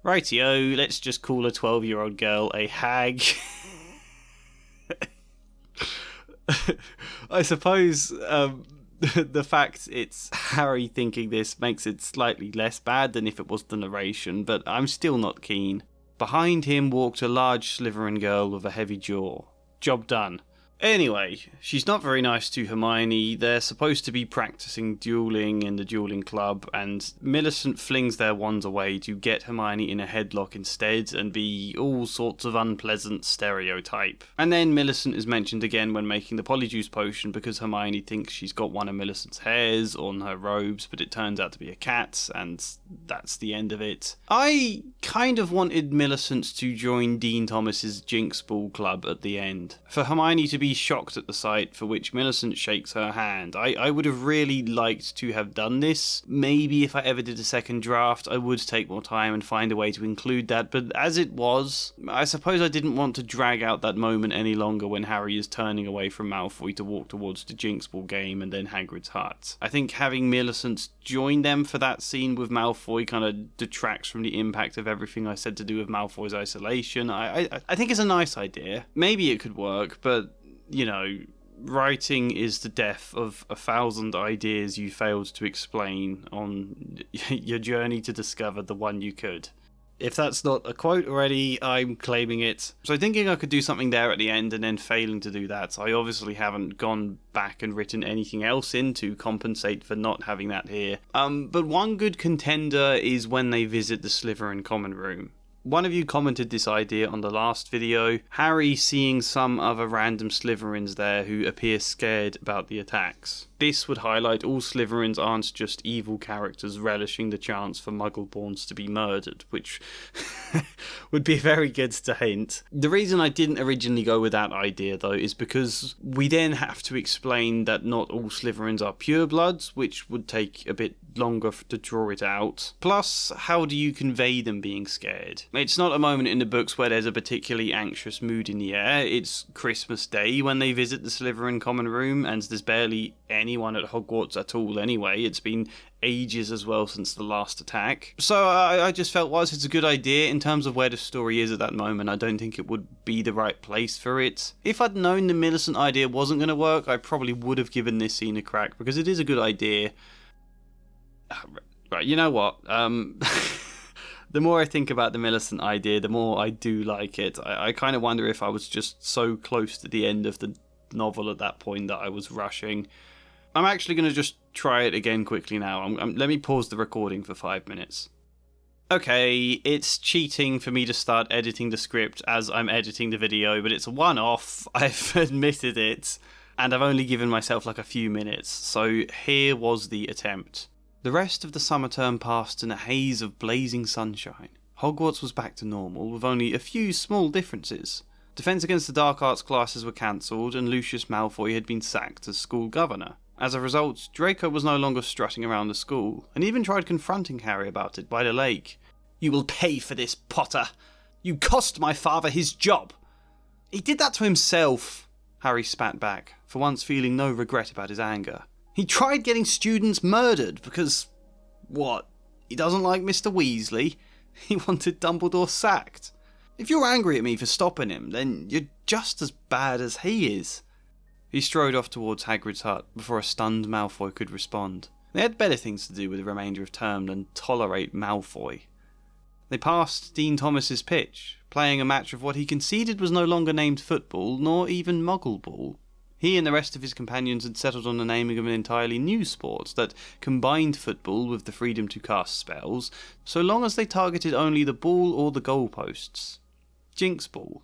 Rightio, let's just call a 12-year-old girl a hag. I suppose the fact it's Harry thinking this makes it slightly less bad than if it was the narration, but I'm still not keen. Behind him walked a large Slytherin girl with a heavy jaw. Job done. Anyway, she's not very nice to Hermione. They're supposed to be practicing dueling in the dueling club, and Millicent flings their wands away to get Hermione in a headlock instead and be all sorts of unpleasant stereotype. And then Millicent is mentioned again when making the polyjuice potion because Hermione thinks she's got one of Millicent's hairs on her robes, but it turns out to be a cat, and that's the end of it. I kind of wanted Millicent to join Dean Thomas's Jinx Ball Club at the end. For Hermione to be shocked at the sight, for which Millicent shakes her hand. I would have really liked to have done this. Maybe if I ever did a second draft, I would take more time and find a way to include that, but as it was, I suppose I didn't want to drag out that moment any longer when Harry is turning away from Malfoy to walk towards the Jinx Ball game and then Hagrid's hut. I think having Millicent join them for that scene with Malfoy kind of detracts from the impact of everything I said to do with Malfoy's isolation. I think it's a nice idea. Maybe it could work, but you know, writing is the death of 1,000 ideas you failed to explain on your journey to discover the one you could. If that's not a quote already, I'm claiming it. So thinking I could do something there at the end and then failing to do that, I obviously haven't gone back and written anything else in to compensate for not having that here. But one good contender is when they visit the Slytherin common room. One of you commented this idea on the last video, Harry seeing some other random Slytherins there who appear scared about the attacks. This would highlight all Slytherins aren't just evil characters relishing the chance for Muggleborns to be murdered, which would be very good to hint. The reason I didn't originally go with that idea though is because we then have to explain that not all Slytherins are purebloods, which would take a bit longer to draw it out. Plus, how do you convey them being scared? It's not a moment in the books where there's a particularly anxious mood in the air. It's Christmas Day when they visit the Slytherin common room, and there's barely anyone at Hogwarts at all anyway. It's been ages as well since the last attack. So I just felt whilst it's a good idea in terms of where the story is at that moment, I don't think it would be the right place for it. If I'd known the Millicent idea wasn't going to work, I probably would have given this scene a crack, because it is a good idea. Right, you know what? The more I think about the Millicent idea, the more I do like it. I kind of wonder if I was just so close to the end of the novel at that point that I was rushing. I'm actually going to just try it again quickly now. Let me pause the recording for 5 minutes. Okay, it's cheating for me to start editing the script as I'm editing the video, but it's a one-off. I've admitted it, and I've only given myself like a few minutes. So here was the attempt. The rest of the summer term passed in a haze of blazing sunshine. Hogwarts was back to normal, with only a few small differences. Defence Against the Dark Arts classes were cancelled, and Lucius Malfoy had been sacked as school governor. As a result, Draco was no longer strutting around the school, and even tried confronting Harry about it by the lake. "You will pay for this, Potter! You cost my father his job!" "He did that to himself," Harry spat back, for once feeling no regret about his anger. "He tried getting students murdered because, what, he doesn't like Mr. Weasley? He wanted Dumbledore sacked. If you're angry at me for stopping him, then you're just as bad as he is." He strode off towards Hagrid's hut before a stunned Malfoy could respond. They had better things to do with the remainder of term than tolerate Malfoy. They passed Dean Thomas's pitch, playing a match of what he conceded was no longer named football, nor even Muggle ball. He and the rest of his companions had settled on the naming of an entirely new sport that combined football with the freedom to cast spells, so long as they targeted only the ball or the goalposts. Jinx Ball.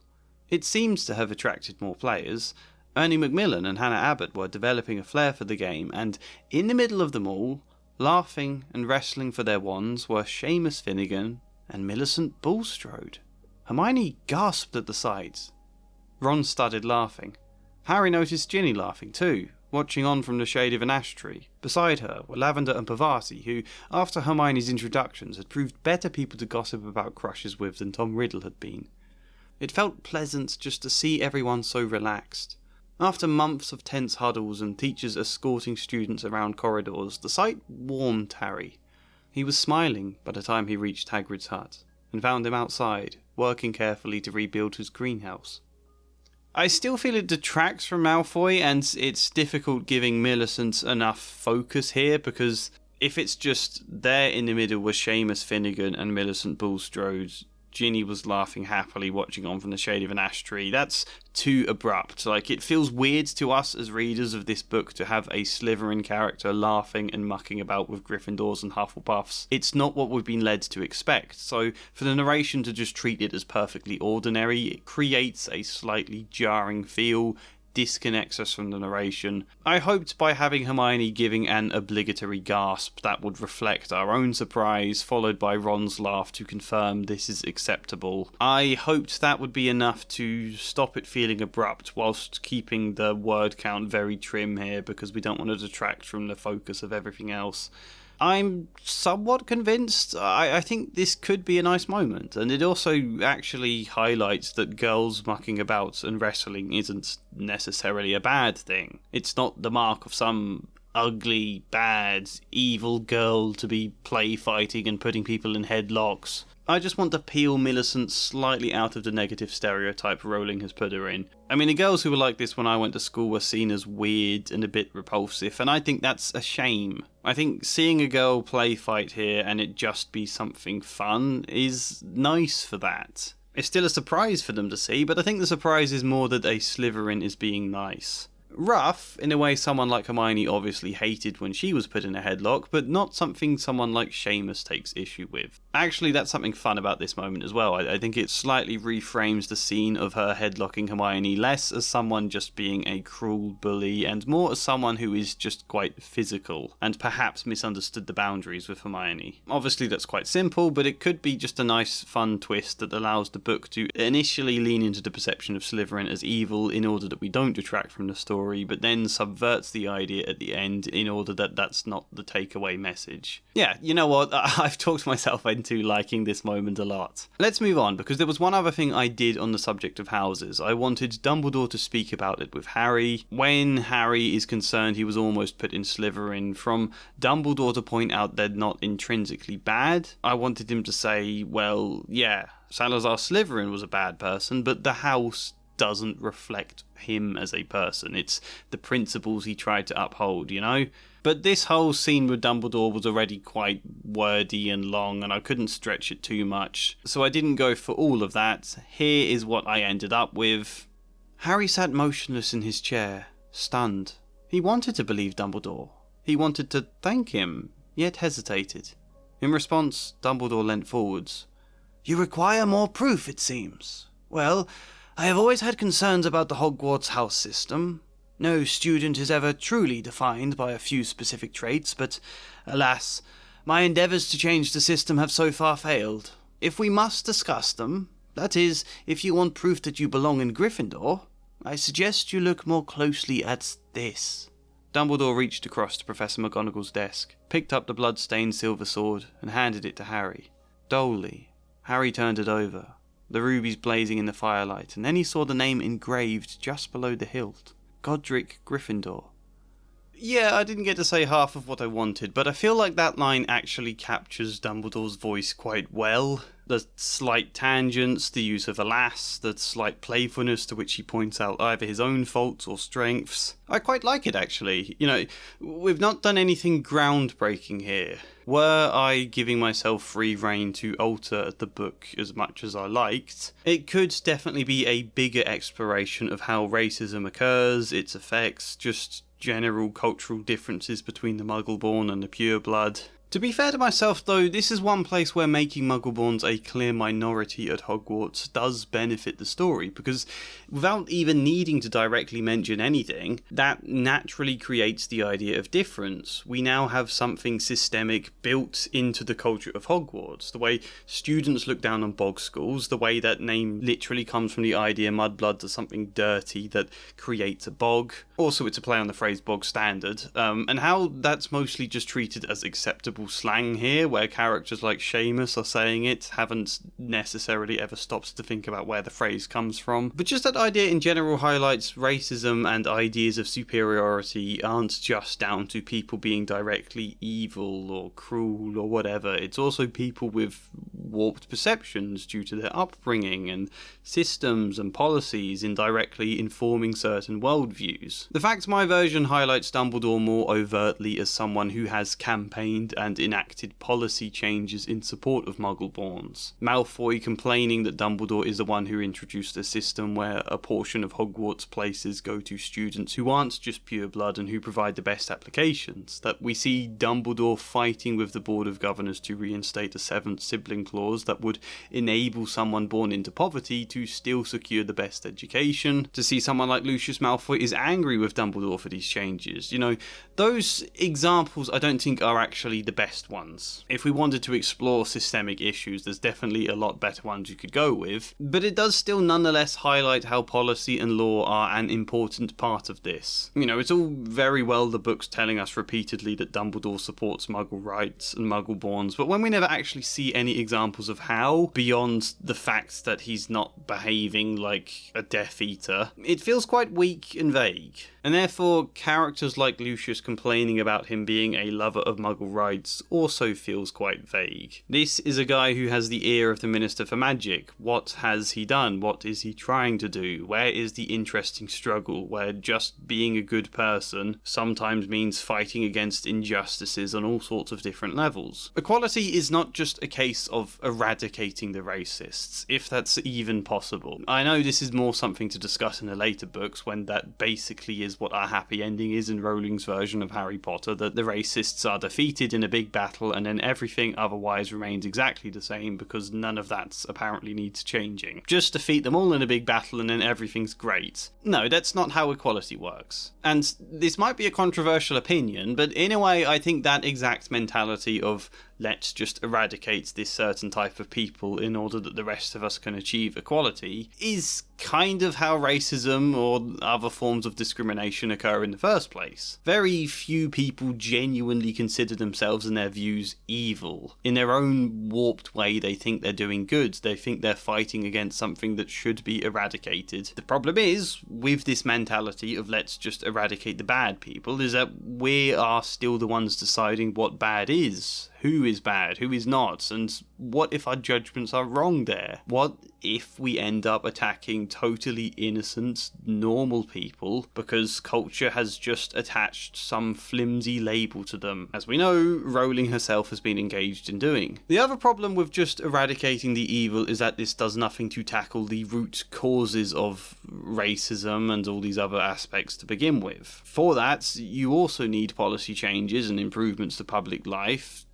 It seems to have attracted more players. Ernie Macmillan and Hannah Abbott were developing a flair for the game, and in the middle of them all, laughing and wrestling for their wands, were Seamus Finnegan and Millicent Bulstrode. Hermione gasped at the sight. Ron started laughing. Harry noticed Ginny laughing too, watching on from the shade of an ash tree. Beside her were Lavender and Parvati, who, after Hermione's introductions, had proved better people to gossip about crushes with than Tom Riddle had been. It felt pleasant just to see everyone so relaxed. After months of tense huddles and teachers escorting students around corridors, the sight warmed Harry. He was smiling by the time he reached Hagrid's hut, and found him outside, working carefully to rebuild his greenhouse. I still feel it detracts from Malfoy, and it's difficult giving Millicent enough focus here, because if it's just there in the middle was Seamus Finnegan and Millicent Bulstrode, Ginny was laughing happily watching on from the shade of an ash tree, that's too abrupt. Like, it feels weird to us as readers of this book to have a Slytherin character laughing and mucking about with Gryffindors and Hufflepuffs. It's not what we've been led to expect, so for the narration to just treat it as perfectly ordinary, it creates a slightly jarring feel, disconnects us from the narration. I hoped by having Hermione giving an obligatory gasp that would reflect our own surprise, followed by Ron's laugh to confirm this is acceptable. I hoped that would be enough to stop it feeling abrupt, whilst keeping the word count very trim here, because we don't want to detract from the focus of everything else. I'm somewhat convinced. I think this could be a nice moment, and it also actually highlights that girls mucking about and wrestling isn't necessarily a bad thing. It's not the mark of some ugly, bad, evil girl to be play fighting and putting people in headlocks. I just want to peel Millicent slightly out of the negative stereotype Rowling has put her in. I mean, the girls who were like this when I went to school were seen as weird and a bit repulsive, and I think that's a shame. I think seeing a girl play fight here and it just be something fun is nice for that. It's still a surprise for them to see, but I think the surprise is more that a Slytherin is being nice. Rough, in a way someone like Hermione obviously hated when she was put in a headlock, but not something someone like Seamus takes issue with. Actually, that's something fun about this moment as well. I think it slightly reframes the scene of her headlocking Hermione less as someone just being a cruel bully and more as someone who is just quite physical and perhaps misunderstood the boundaries with Hermione. Obviously that's quite simple, but it could be just a nice fun twist that allows the book to initially lean into the perception of Slytherin as evil in order that we don't detract from the story, but then subverts the idea at the end in order that that's not the takeaway message. Yeah, you know what? I've talked myself into liking this moment a lot. Let's move on, because there was one other thing I did on the subject of houses. I wanted Dumbledore to speak about it with Harry. When Harry is concerned he was almost put in Slytherin, from Dumbledore to point out they're not intrinsically bad, I wanted him to say, well, yeah, Salazar Slytherin was a bad person, but the house doesn't reflect him as a person. It's the principles he tried to uphold, you know? But this whole scene with Dumbledore was already quite wordy and long, and I couldn't stretch it too much, so I didn't go for all of that. Here is what I ended up with. Harry sat motionless in his chair, stunned. He wanted to believe Dumbledore. He wanted to thank him, yet hesitated. In response, Dumbledore leant forwards. "You require more proof, it seems. Well, I have always had concerns about the Hogwarts house system. No student is ever truly defined by a few specific traits, but, alas, my endeavours to change the system have so far failed. If we must discuss them, that is, if you want proof that you belong in Gryffindor, I suggest you look more closely at this." Dumbledore reached across to Professor McGonagall's desk, picked up the blood-stained silver sword, and handed it to Harry. Dully, Harry turned it over, the rubies blazing in the firelight, and then he saw the name engraved just below the hilt. Godric Gryffindor. Yeah, I didn't get to say half of what I wanted, but I feel like that line actually captures Dumbledore's voice quite well. The slight tangents, the use of alas, the slight playfulness to which he points out either his own faults or strengths. I quite like it, actually. You know, we've not done anything groundbreaking here. Were I giving myself free rein to alter the book as much as I liked, it could definitely be a bigger exploration of how racism occurs, its effects, just general cultural differences between the Muggleborn and the pureblood. To be fair to myself though, this is one place where making Muggleborns a clear minority at Hogwarts does benefit the story, because without even needing to directly mention anything, that naturally creates the idea of difference. We now have something systemic built into the culture of Hogwarts. The way students look down on bog schools, the way that name literally comes from the idea mudbloods are something dirty that creates a bog. Also, it's a play on the phrase bog standard, and how that's mostly just treated as acceptable slang here, where characters like Seamus are saying it, haven't necessarily ever stopped to think about where the phrase comes from. But just that idea in general highlights racism, and ideas of superiority aren't just down to people being directly evil or cruel or whatever. It's also people with warped perceptions due to their upbringing and systems and policies indirectly informing certain worldviews. The fact my version highlights Dumbledore more overtly as someone who has campaigned and enacted policy changes in support of Muggleborns. Malfoy complaining that Dumbledore is the one who introduced a system where a portion of Hogwarts places go to students who aren't just pureblood and who provide the best applications. That we see Dumbledore fighting with the Board of Governors to reinstate a 7th sibling clause that would enable someone born into poverty to still secure the best education. To see someone like Lucius Malfoy is angry with Dumbledore for these changes. You know, those examples I don't think are actually the best ones. If we wanted to explore systemic issues, there's definitely a lot better ones you could go with, but it does still nonetheless highlight how policy and law are an important part of this. You know, it's all very well the books telling us repeatedly that Dumbledore supports Muggle rights and Muggle-borns, but when we never actually see any examples of how, beyond the fact that he's not behaving like a Death Eater, it feels quite weak and vague. And therefore, characters like Lucius complaining about him being a lover of Muggle rights also feels quite vague. This is a guy who has the ear of the Minister for Magic. What has he done? What is he trying to do? Where is the interesting struggle where just being a good person sometimes means fighting against injustices on all sorts of different levels? Equality is not just a case of eradicating the racists, if that's even possible. I know this is more something to discuss in the later books, when that basically is what our happy ending is in Rowling's version of Harry Potter, that the racists are defeated in a big battle and then everything otherwise remains exactly the same because none of that apparently needs changing. Just defeat them all in a big battle and then everything's great. No, that's not how equality works. And this might be a controversial opinion, but in a way I think that exact mentality of let's just eradicate this certain type of people in order that the rest of us can achieve equality is kind of how racism or other forms of discrimination occur in the first place. Very few people genuinely consider themselves and their views evil. In their own warped way, they think they're doing good. They think they're fighting against something that should be eradicated. The problem is, with this mentality of let's just eradicate the bad people, is that we are still the ones deciding what bad is. Who is bad, who is not, and what if our judgments are wrong there? What if we end up attacking totally innocent, normal people because culture has just attached some flimsy label to them, as we know Rowling herself has been engaged in doing? The other problem with just eradicating the evil is that this does nothing to tackle the root causes of racism and all these other aspects to begin with. For that, you also need policy changes and improvements to public life.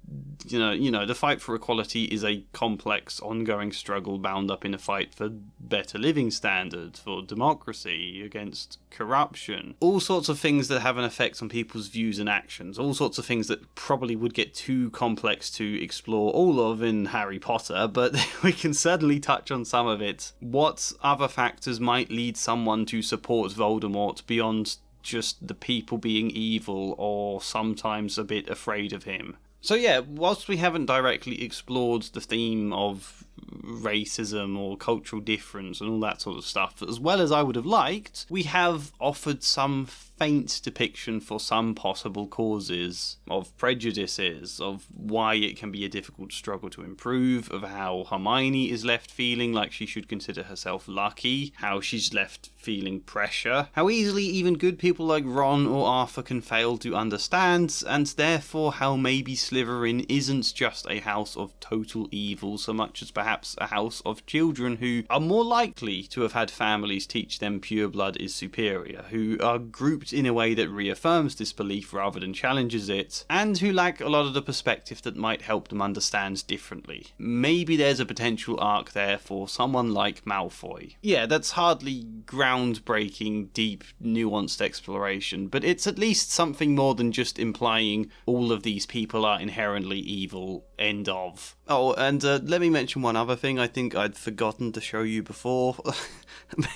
You know, the fight for equality is a complex, ongoing struggle bound up in a fight for better living standards, for democracy, against corruption. All sorts of things that have an effect on people's views and actions. All sorts of things that probably would get too complex to explore all of in Harry Potter, but we can certainly touch on some of it. What other factors might lead someone to support Voldemort beyond just the people being evil or sometimes a bit afraid of him? So yeah, whilst we haven't directly explored the theme of racism or cultural difference and all that sort of stuff, as well as I would have liked, we have offered some faint depiction for some possible causes of prejudices, of why it can be a difficult struggle to improve, of how Hermione is left feeling like she should consider herself lucky, how she's left feeling pressure, how easily even good people like Ron or Arthur can fail to understand, and therefore how maybe Slytherin isn't just a house of total evil so much as perhaps a house of children who are more likely to have had families teach them pure blood is superior, who are grouped in a way that reaffirms this belief rather than challenges it, and who lack a lot of the perspective that might help them understand differently. Maybe there's a potential arc there for someone like Malfoy. Yeah, that's hardly groundbreaking, deep, nuanced exploration, but it's at least something more than just implying all of these people are inherently evil, end of. Oh, and let me mention one other thing I think I'd forgotten to show you before.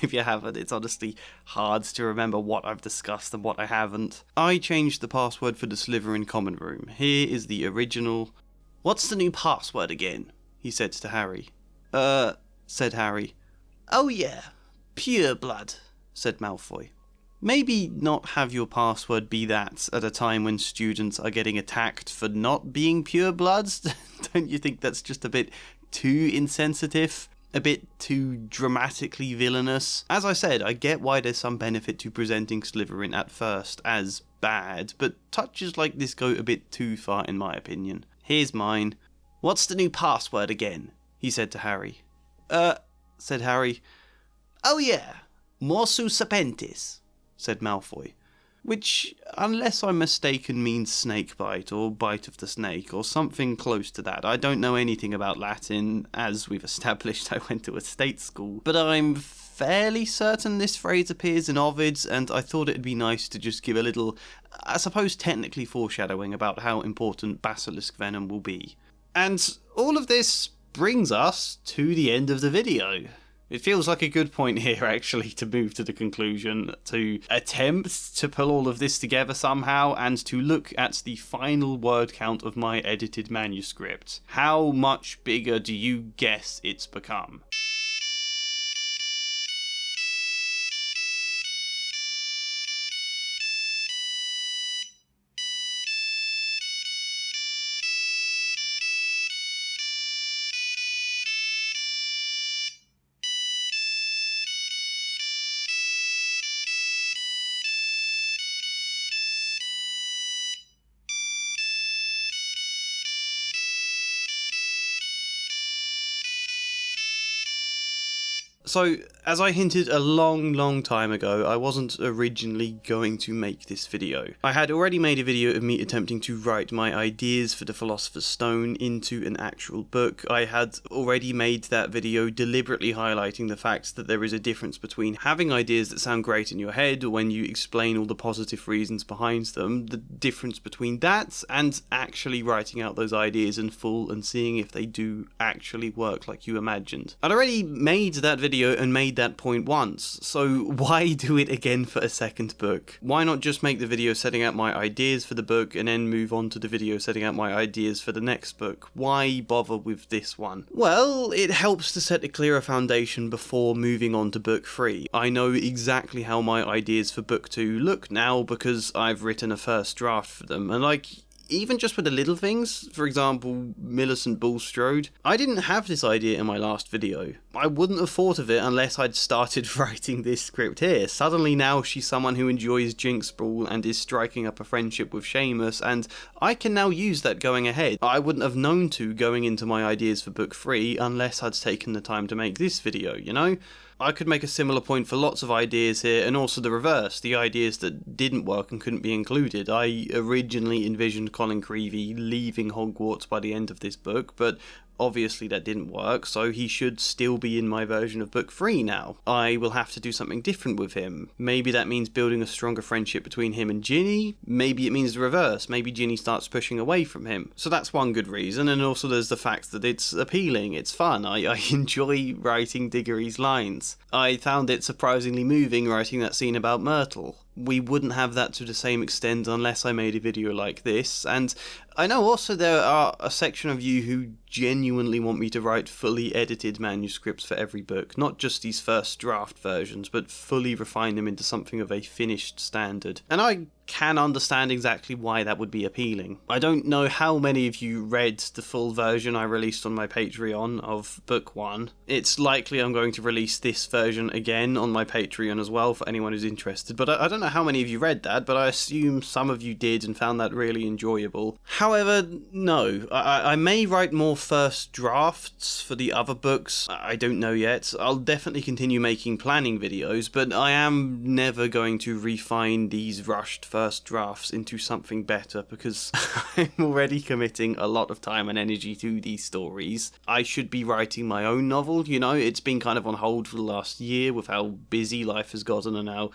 Maybe I haven't. It's honestly hard to remember what I've discussed and what I haven't. I changed the password for the Slytherin common room. Here is the original. "What's the new password again?" he said to Harry. Said Harry. "Oh yeah, pure blood," said Malfoy. Maybe not have your password be that at a time when students are getting attacked for not being pure bloods? Don't you think that's just a bit too insensitive? A bit too dramatically villainous? As I said, I get why there's some benefit to presenting Slytherin at first as bad, but touches like this go a bit too far in my opinion. Here's mine. "What's the new password again?" he said to Harry. Said Harry. "Oh yeah, Morsu Serpentis," said Malfoy. Which, unless I'm mistaken, means snakebite, or bite of the snake, or something close to that. I don't know anything about Latin, as we've established I went to a state school, but I'm fairly certain this phrase appears in Ovid's, and I thought it'd be nice to just give a little, I suppose technically foreshadowing about how important basilisk venom will be. And all of this brings us to the end of the video. It feels like a good point here, actually, to move to the conclusion, to attempt to pull all of this together somehow, and to look at the final word count of my edited manuscript. How much bigger do you guess it's become? So, as I hinted a long time ago, I wasn't originally going to make this video. I had already made a video of me attempting to write my ideas for the Philosopher's Stone into an actual book. I had already made that video deliberately highlighting the fact that there is a difference between having ideas that sound great in your head when you explain all the positive reasons behind them, the difference between that and actually writing out those ideas in full and seeing if they do actually work like you imagined. I'd already made that video and made that point once, so why do it again for a second book? Why not just make the video setting out my ideas for the book and then move on to the video setting out my ideas for the next book? Why bother with this one? Well, it helps to set a clearer foundation before moving on to book 3. I know exactly how my ideas for book 2 look now because I've written a first draft for them, and even just with the little things, for example, Millicent Bulstrode, I didn't have this idea in my last video. I wouldn't have thought of it unless I'd started writing this script here. Suddenly now she's someone who enjoys Jinx Brawl and is striking up a friendship with Seamus, and I can now use that going ahead. I wouldn't have known to going into my ideas for book 3 unless I'd taken the time to make this video, you know? I could make a similar point for lots of ideas here, and also the reverse, the ideas that didn't work and couldn't be included. I originally envisioned Colin Creevey leaving Hogwarts by the end of this book, but obviously that didn't work, so he should still be in my version of book 3 now. I will have to do something different with him. Maybe that means building a stronger friendship between him and Ginny. Maybe it means the reverse. Maybe Ginny starts pushing away from him. So that's one good reason, and also there's the fact that it's appealing, it's fun. I enjoy writing Diggory's lines. I found it surprisingly moving writing that scene about Myrtle. We wouldn't have that to the same extent unless I made a video like this, and I know also there are a section of you who genuinely want me to write fully edited manuscripts for every book, not just these first draft versions, but fully refine them into something of a finished standard. And I can understand exactly why that would be appealing. I don't know how many of you read the full version I released on my Patreon of book 1. It's likely I'm going to release this version again on my Patreon as well for anyone who's interested, but I don't know how many of you read that, but I assume some of you did and found that really enjoyable. However, no, I may write more first drafts for the other books. I don't know yet. I'll definitely continue making planning videos, but I am never going to refine these rushed first drafts into something better because I'm already committing a lot of time and energy to these stories. I should be writing my own novel, you know, it's been kind of on hold for the last year with how busy life has gotten and how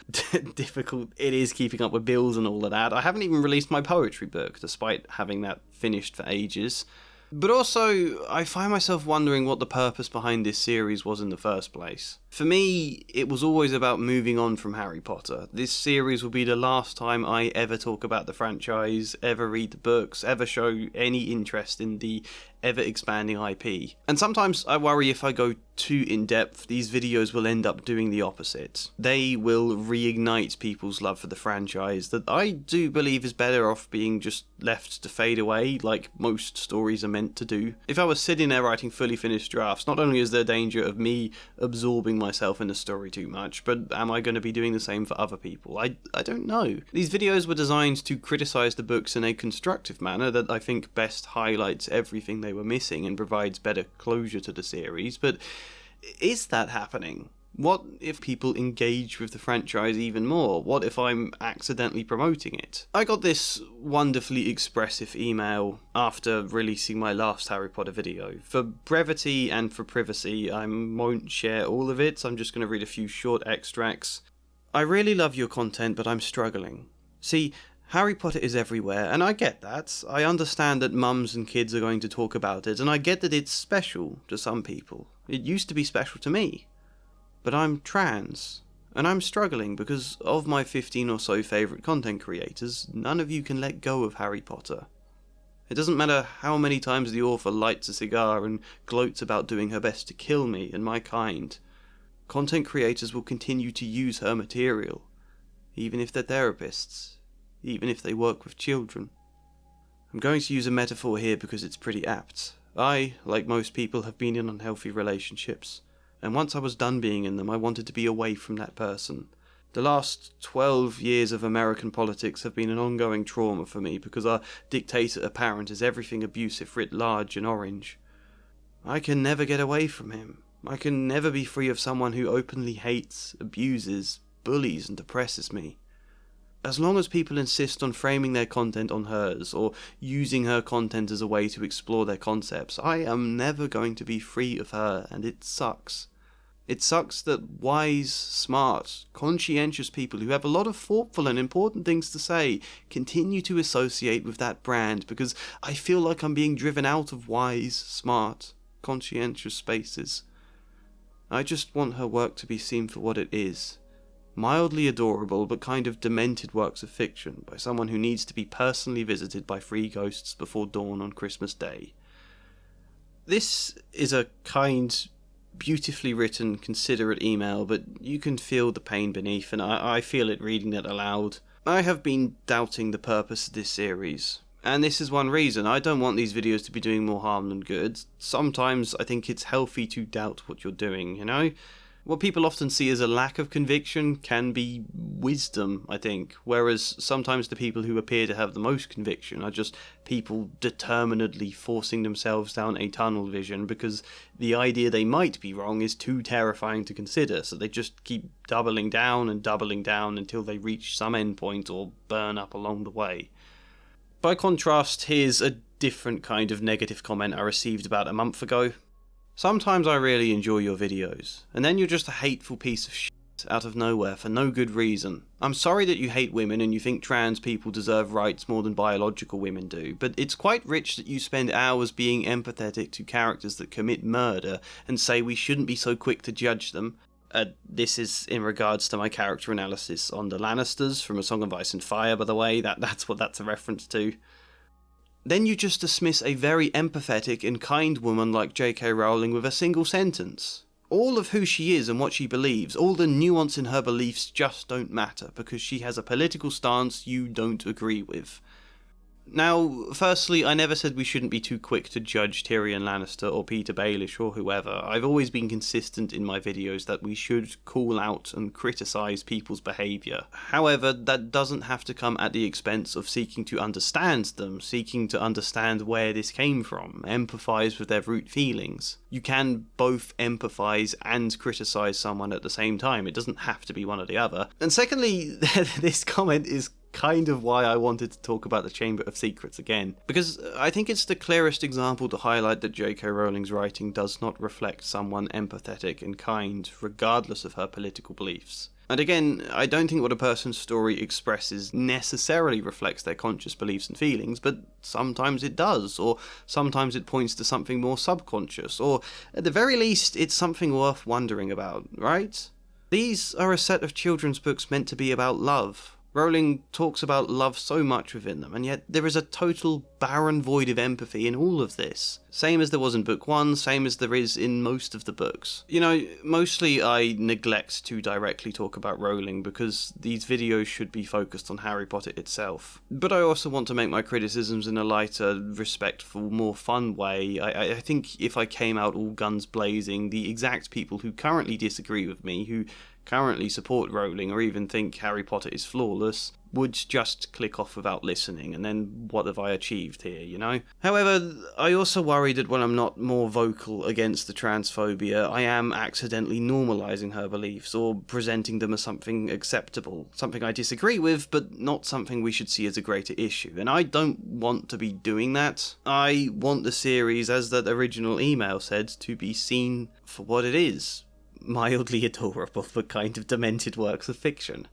difficult it is keeping up with bills and all of that. I haven't even released my poetry book, despite having that finished for ages. But also, I find myself wondering what the purpose behind this series was in the first place. For me, it was always about moving on from Harry Potter. This series will be the last time I ever talk about the franchise, ever read the books, ever show any interest in the ever-expanding IP. And sometimes I worry if I go too in-depth, these videos will end up doing the opposite. They will reignite people's love for the franchise that I do believe is better off being just left to fade away, like most stories are meant to do. If I was sitting there writing fully finished drafts, not only is there danger of me absorbing myself in the story too much, but am I going to be doing the same for other people? I don't know. These videos were designed to criticise the books in a constructive manner that I think best highlights everything they were missing and provides better closure to the series, but is that happening? What if people engage with the franchise even more? What if I'm accidentally promoting it? I got this wonderfully expressive email after releasing my last Harry Potter video. For brevity and for privacy, I won't share all of it. I'm just going to read a few short extracts. I really love your content, but I'm struggling. See, Harry Potter is everywhere, and I get that. I understand that mums and kids are going to talk about it, and I get that it's special to some people. It used to be special to me. But I'm trans, and I'm struggling because of my 15 or so favourite content creators, none of you can let go of Harry Potter. It doesn't matter how many times the author lights a cigar and gloats about doing her best to kill me and my kind. Content creators will continue to use her material, even if they're therapists, even if they work with children. I'm going to use a metaphor here because it's pretty apt. I, like most people, have been in unhealthy relationships. And once I was done being in them, I wanted to be away from that person. The last 12 years of American politics have been an ongoing trauma for me because our dictator apparent is everything abusive writ large and orange. I can never get away from him. I can never be free of someone who openly hates, abuses, bullies and oppresses me. As long as people insist on framing their content on hers, or using her content as a way to explore their concepts, I am never going to be free of her, and it sucks. It sucks that wise, smart, conscientious people who have a lot of thoughtful and important things to say continue to associate with that brand, because I feel like I'm being driven out of wise, smart, conscientious spaces. I just want her work to be seen for what it is. Mildly adorable but kind of demented works of fiction by someone who needs to be personally visited by 3 ghosts before dawn on Christmas Day. This is a kind, beautifully written, considerate email, but you can feel the pain beneath, and I feel it reading it aloud. I have been doubting the purpose of this series, and this is one reason. I don't want these videos to be doing more harm than good. Sometimes I think it's healthy to doubt what you're doing, you know? What people often see as a lack of conviction can be wisdom, I think, whereas sometimes the people who appear to have the most conviction are just people determinedly forcing themselves down a tunnel vision because the idea they might be wrong is too terrifying to consider, so they just keep doubling down until they reach some endpoint or burn up along the way. By contrast, here's a different kind of negative comment I received about a month ago. Sometimes I really enjoy your videos, and then you're just a hateful piece of shit out of nowhere for no good reason. I'm sorry that you hate women and you think trans people deserve rights more than biological women do, but it's quite rich that you spend hours being empathetic to characters that commit murder and say we shouldn't be so quick to judge them. This is in regards to my character analysis on the Lannisters from A Song of Ice and Fire, by the way. That's what that's a reference to. Then you just dismiss a very empathetic and kind woman like J.K. Rowling with a single sentence. All of who she is and what she believes, all the nuance in her beliefs just don't matter because she has a political stance you don't agree with. Now, firstly, I never said we shouldn't be too quick to judge Tyrion Lannister or Peter Baelish or whoever. I've always been consistent in my videos that we should call out and criticise people's behaviour. However, that doesn't have to come at the expense of seeking to understand them, seeking to understand where this came from, empathise with their root feelings. You can both empathise and criticise someone at the same time. It doesn't have to be one or the other. And secondly, this comment is kind of why I wanted to talk about the Chamber of Secrets again, because I think it's the clearest example to highlight that J.K. Rowling's writing does not reflect someone empathetic and kind, regardless of her political beliefs. And again, I don't think what a person's story expresses necessarily reflects their conscious beliefs and feelings, but sometimes it does, or sometimes it points to something more subconscious, or at the very least, it's something worth wondering about, right? These are a set of children's books meant to be about love. Rowling talks about love so much within them, and yet there is a total barren void of empathy in all of this. Same as there was in book 1, same as there is in most of the books. You know, mostly I neglect to directly talk about Rowling because these videos should be focused on Harry Potter itself. But I also want to make my criticisms in a lighter, respectful, more fun way. I think if I came out all guns blazing, the exact people who currently disagree with me, who currently support Rowling or even think Harry Potter is flawless, would just click off without listening, and then what have I achieved here, you know? However, I also worry that when I'm not more vocal against the transphobia, I am accidentally normalising her beliefs, or presenting them as something acceptable, something I disagree with, but not something we should see as a greater issue, and I don't want to be doing that. I want the series, as that original email said, to be seen for what it is. Mildly adorable, but kind of demented works of fiction.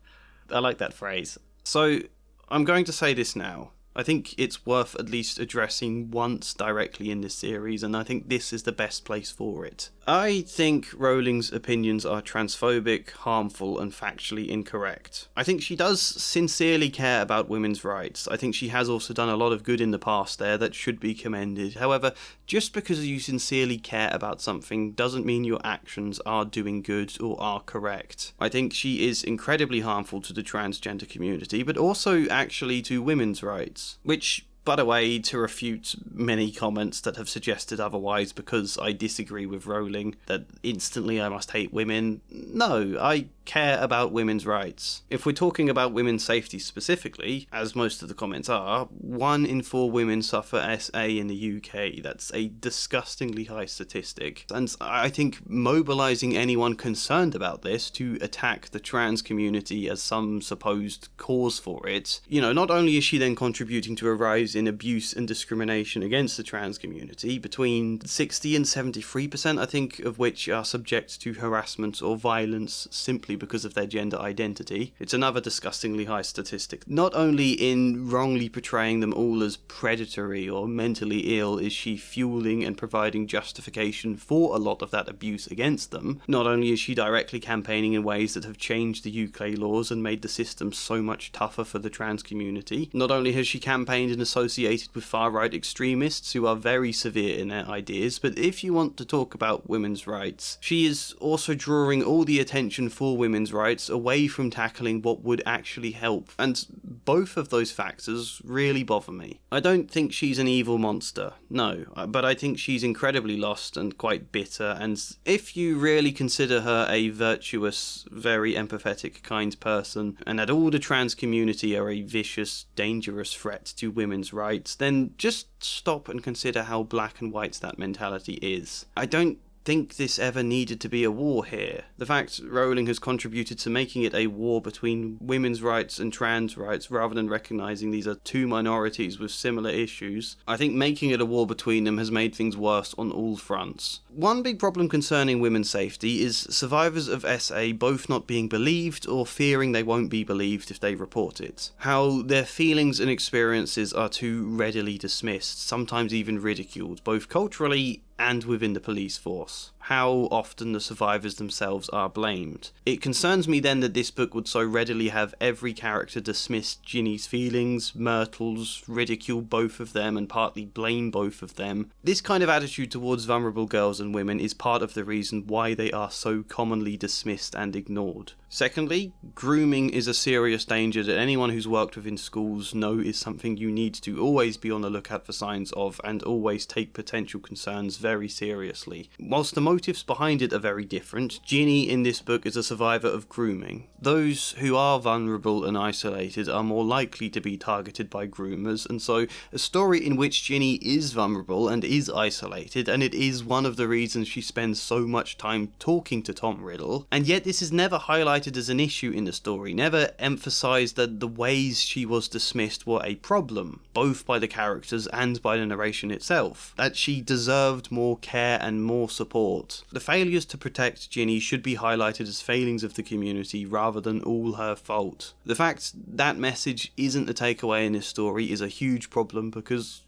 I like that phrase. So, I'm going to say this now. I think it's worth at least addressing once directly in this series, and I think this is the best place for it. I think Rowling's opinions are transphobic, harmful, and factually incorrect. I think she does sincerely care about women's rights. I think she has also done a lot of good in the past there that should be commended. However, just because you sincerely care about something doesn't mean your actions are doing good or are correct. I think she is incredibly harmful to the transgender community, but also actually to women's rights. Which, by the way, to refute many comments that have suggested otherwise because I disagree with Rowling, that instantly I must hate women, no, I care about women's rights. If we're talking about women's safety specifically, as most of the comments are, 1 in 4 women suffer SA in the UK. That's a disgustingly high statistic. And I think mobilising anyone concerned about this to attack the trans community as some supposed cause for it, you know, not only is she then contributing to a rise in abuse and discrimination against the trans community, between 60 and 73% I think of which are subject to harassment or violence simply because of their gender identity. It's another disgustingly high statistic. Not only in wrongly portraying them all as predatory or mentally ill is she fueling and providing justification for a lot of that abuse against them, not only is she directly campaigning in ways that have changed the UK laws and made the system so much tougher for the trans community, not only has she campaigned and associated with far-right extremists who are very severe in their ideas, but if you want to talk about women's rights, she is also drawing all the attention for women's rights away from tackling what would actually help, and both of those factors really bother me. I don't think she's an evil monster, no, but I think she's incredibly lost and quite bitter, and if you really consider her a virtuous, very empathetic, kind person, and that all the trans community are a vicious, dangerous threat to women's rights, then just stop and consider how black and white that mentality is. I don't think this ever needed to be a war here. The fact Rowling has contributed to making it a war between women's rights and trans rights rather than recognising these are two minorities with similar issues, I think making it a war between them has made things worse on all fronts. One big problem concerning women's safety is survivors of SA both not being believed or fearing they won't be believed if they report it. How their feelings and experiences are too readily dismissed, sometimes even ridiculed, both culturally and within the police force. How often the survivors themselves are blamed. It concerns me then that this book would so readily have every character dismiss Ginny's feelings, Myrtle's, ridicule both of them and partly blame both of them. This kind of attitude towards vulnerable girls and women is part of the reason why they are so commonly dismissed and ignored. Secondly, grooming is a serious danger that anyone who's worked within schools know is something you need to always be on the lookout for signs of and always take potential concerns very seriously. Whilst the motives behind it are very different, Ginny in this book is a survivor of grooming. Those who are vulnerable and isolated are more likely to be targeted by groomers, and so a story in which Ginny is vulnerable and is isolated, and it is one of the reasons she spends so much time talking to Tom Riddle, and yet this is never highlighted as an issue in the story, never emphasised that the ways she was dismissed were a problem, both by the characters and by the narration itself, that she deserved more care and more support. The failures to protect Ginny should be highlighted as failings of the community rather than all her fault. The fact that message isn't a takeaway in this story is a huge problem because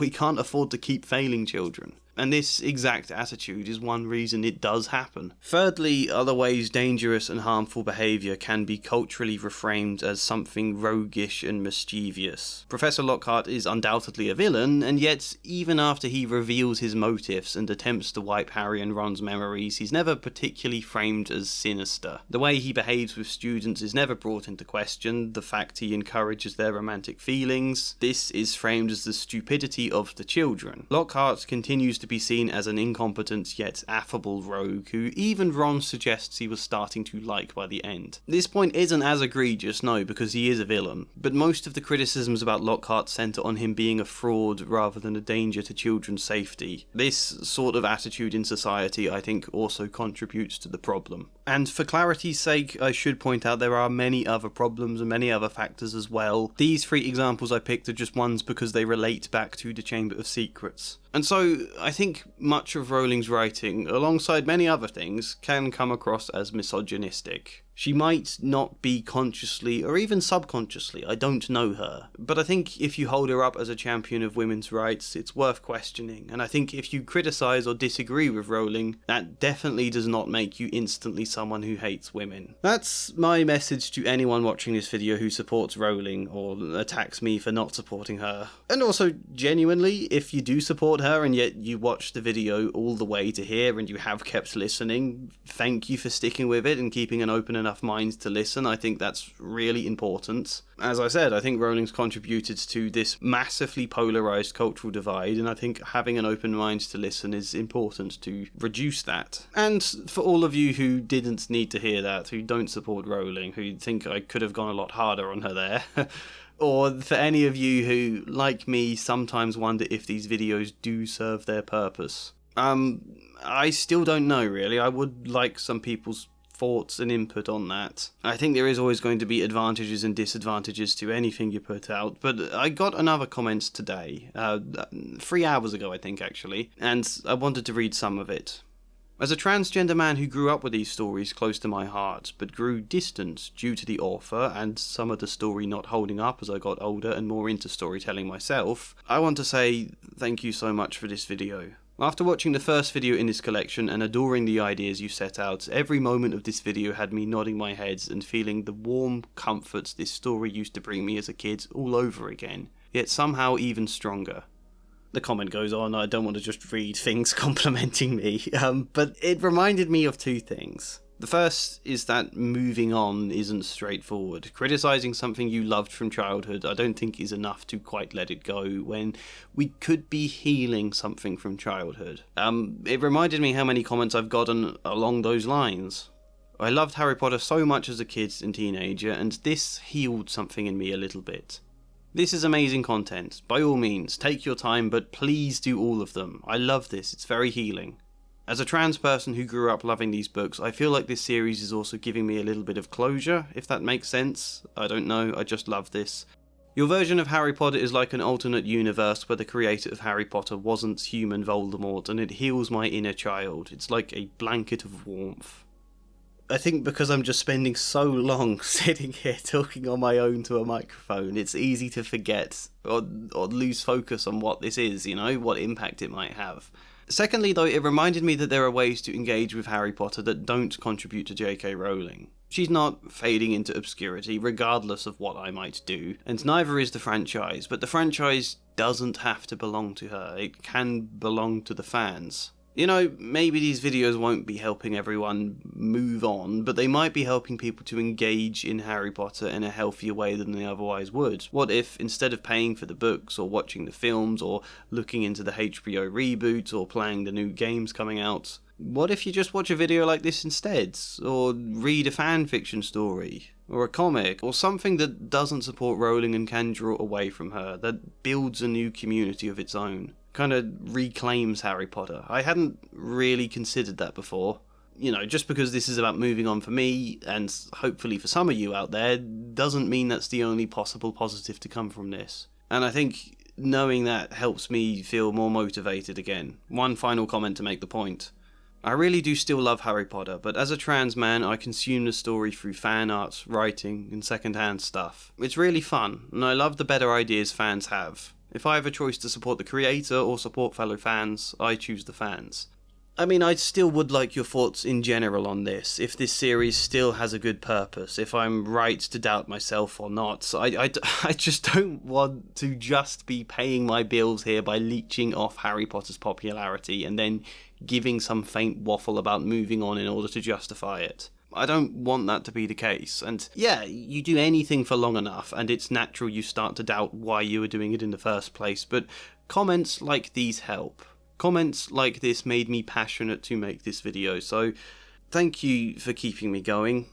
we can't afford to keep failing children. And this exact attitude is one reason it does happen. Thirdly, other ways dangerous and harmful behaviour can be culturally reframed as something roguish and mischievous. Professor Lockhart is undoubtedly a villain, and yet even after he reveals his motives and attempts to wipe Harry and Ron's memories, he's never particularly framed as sinister. The way he behaves with students is never brought into question, the fact he encourages their romantic feelings. This is framed as the stupidity of the children. Lockhart continues to be seen as an incompetent yet affable rogue who even Ron suggests he was starting to like by the end. This point isn't as egregious, no, because he is a villain, but most of the criticisms about Lockhart centre on him being a fraud rather than a danger to children's safety. This sort of attitude in society, I think, also contributes to the problem. And for clarity's sake, I should point out there are many other problems and many other factors as well. These 3 examples I picked are just ones because they relate back to the Chamber of Secrets. And so, I think much of Rowling's writing, alongside many other things, can come across as misogynistic. She might not be consciously, or even subconsciously, I don't know her, but I think if you hold her up as a champion of women's rights, it's worth questioning, and I think if you criticise or disagree with Rowling, that definitely does not make you instantly someone who hates women. That's my message to anyone watching this video who supports Rowling, or attacks me for not supporting her. And also, genuinely, if you do support her and yet you watched the video all the way to here and you have kept listening, thank you for sticking with it and keeping an open enough mind to listen. I think that's really important. As I said, I think Rowling's contributed to this massively polarised cultural divide, and I think having an open mind to listen is important to reduce that. And for all of you who didn't need to hear that, who don't support Rowling, who think I could have gone a lot harder on her there, or for any of you who, like me, sometimes wonder if these videos do serve their purpose. I still don't know, really. I would like some people's thoughts and input on that. I think there is always going to be advantages and disadvantages to anything you put out, but I got another comment today, 3 hours ago I think actually, and I wanted to read some of it. As a transgender man who grew up with these stories close to my heart, but grew distant due to the author and some of the story not holding up as I got older and more into storytelling myself, I want to say thank you so much for this video. After watching the first video in this collection and adoring the ideas you set out, every moment of this video had me nodding my head and feeling the warm comforts this story used to bring me as a kid all over again, yet somehow even stronger. The comment goes on, I don't want to just read things complimenting me, but it reminded me of 2 things. The first is that moving on isn't straightforward. Criticising something you loved from childhood I don't think is enough to quite let it go when we could be healing something from childhood. It reminded me how many comments I've gotten along those lines. I loved Harry Potter so much as a kid and teenager, and this healed something in me a little bit. This is amazing content. By all means, take your time, but please do all of them. I love this, it's very healing. As a trans person who grew up loving these books, I feel like this series is also giving me a little bit of closure, if that makes sense. I don't know, I just love this. Your version of Harry Potter is like an alternate universe where the creator of Harry Potter wasn't human Voldemort, and it heals my inner child. It's like a blanket of warmth. I think because I'm just spending so long sitting here talking on my own to a microphone, it's easy to forget or lose focus on what this is, you know, what impact it might have. Secondly, though, it reminded me that there are ways to engage with Harry Potter that don't contribute to J.K. Rowling. She's not fading into obscurity, regardless of what I might do, and neither is the franchise, but the franchise doesn't have to belong to her. It can belong to the fans. You know, maybe these videos won't be helping everyone move on, but they might be helping people to engage in Harry Potter in a healthier way than they otherwise would. What if, instead of paying for the books, or watching the films, or looking into the HBO reboot, or playing the new games coming out, what if you just watch a video like this instead? Or read a fanfiction story? Or a comic? Or something that doesn't support Rowling and can draw away from her, that builds a new community of its own? Kind of reclaims Harry Potter. I hadn't really considered that before. You know, just because this is about moving on for me, and hopefully for some of you out there, doesn't mean that's the only possible positive to come from this. And I think knowing that helps me feel more motivated again. One final comment to make the point. I really do still love Harry Potter, but as a trans man, I consume the story through fan art, writing, and secondhand stuff. It's really fun, and I love the better ideas fans have. If I have a choice to support the creator or support fellow fans, I choose the fans. I mean, I still would like your thoughts in general on this, if this series still has a good purpose, if I'm right to doubt myself or not. I just don't want to just be paying my bills here by leeching off Harry Potter's popularity and then giving some faint waffle about moving on in order to justify it. I don't want that to be the case, and yeah, you do anything for long enough and it's natural you start to doubt why you were doing it in the first place, but comments like these help. Comments like this made me passionate to make this video, so thank you for keeping me going.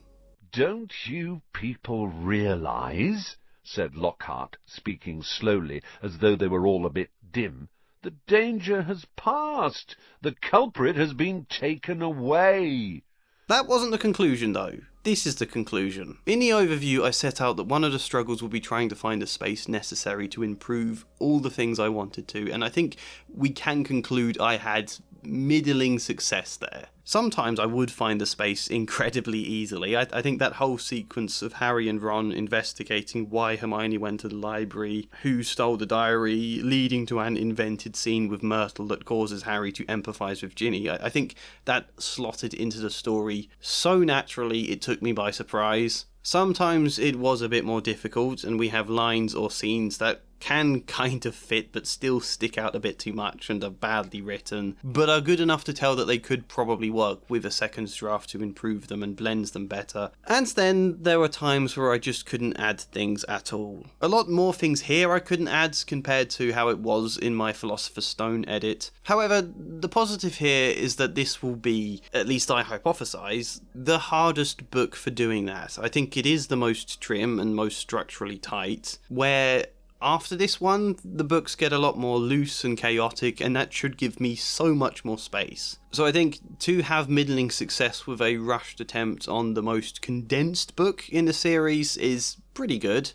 "Don't you people realise," said Lockhart, speaking slowly, as though they were all a bit dim, "the danger has passed. The culprit has been taken away." That wasn't the conclusion, though. This is the conclusion. In the overview, I set out that one of the struggles will be trying to find the space necessary to improve all the things I wanted to, and I think we can conclude I had middling success there. Sometimes I would find the space incredibly easily. I think that whole sequence of Harry and Ron investigating why Hermione went to the library, who stole the diary, leading to an invented scene with Myrtle that causes Harry to empathise with Ginny. I think that slotted into the story so naturally it took me by surprise. Sometimes it was a bit more difficult, and we have lines or scenes that can kind of fit but still stick out a bit too much and are badly written, but are good enough to tell that they could probably work with a second draft to improve them and blends them better. And then there were times where I just couldn't add things at all. A lot more things here I couldn't add compared to how it was in my Philosopher's Stone edit. However, the positive here is that this will be, at least I hypothesize, the hardest book for doing that. I think it is the most trim and most structurally tight, where after this one, the books get a lot more loose and chaotic, and that should give me so much more space. So I think to have middling success with a rushed attempt on the most condensed book in the series is pretty good.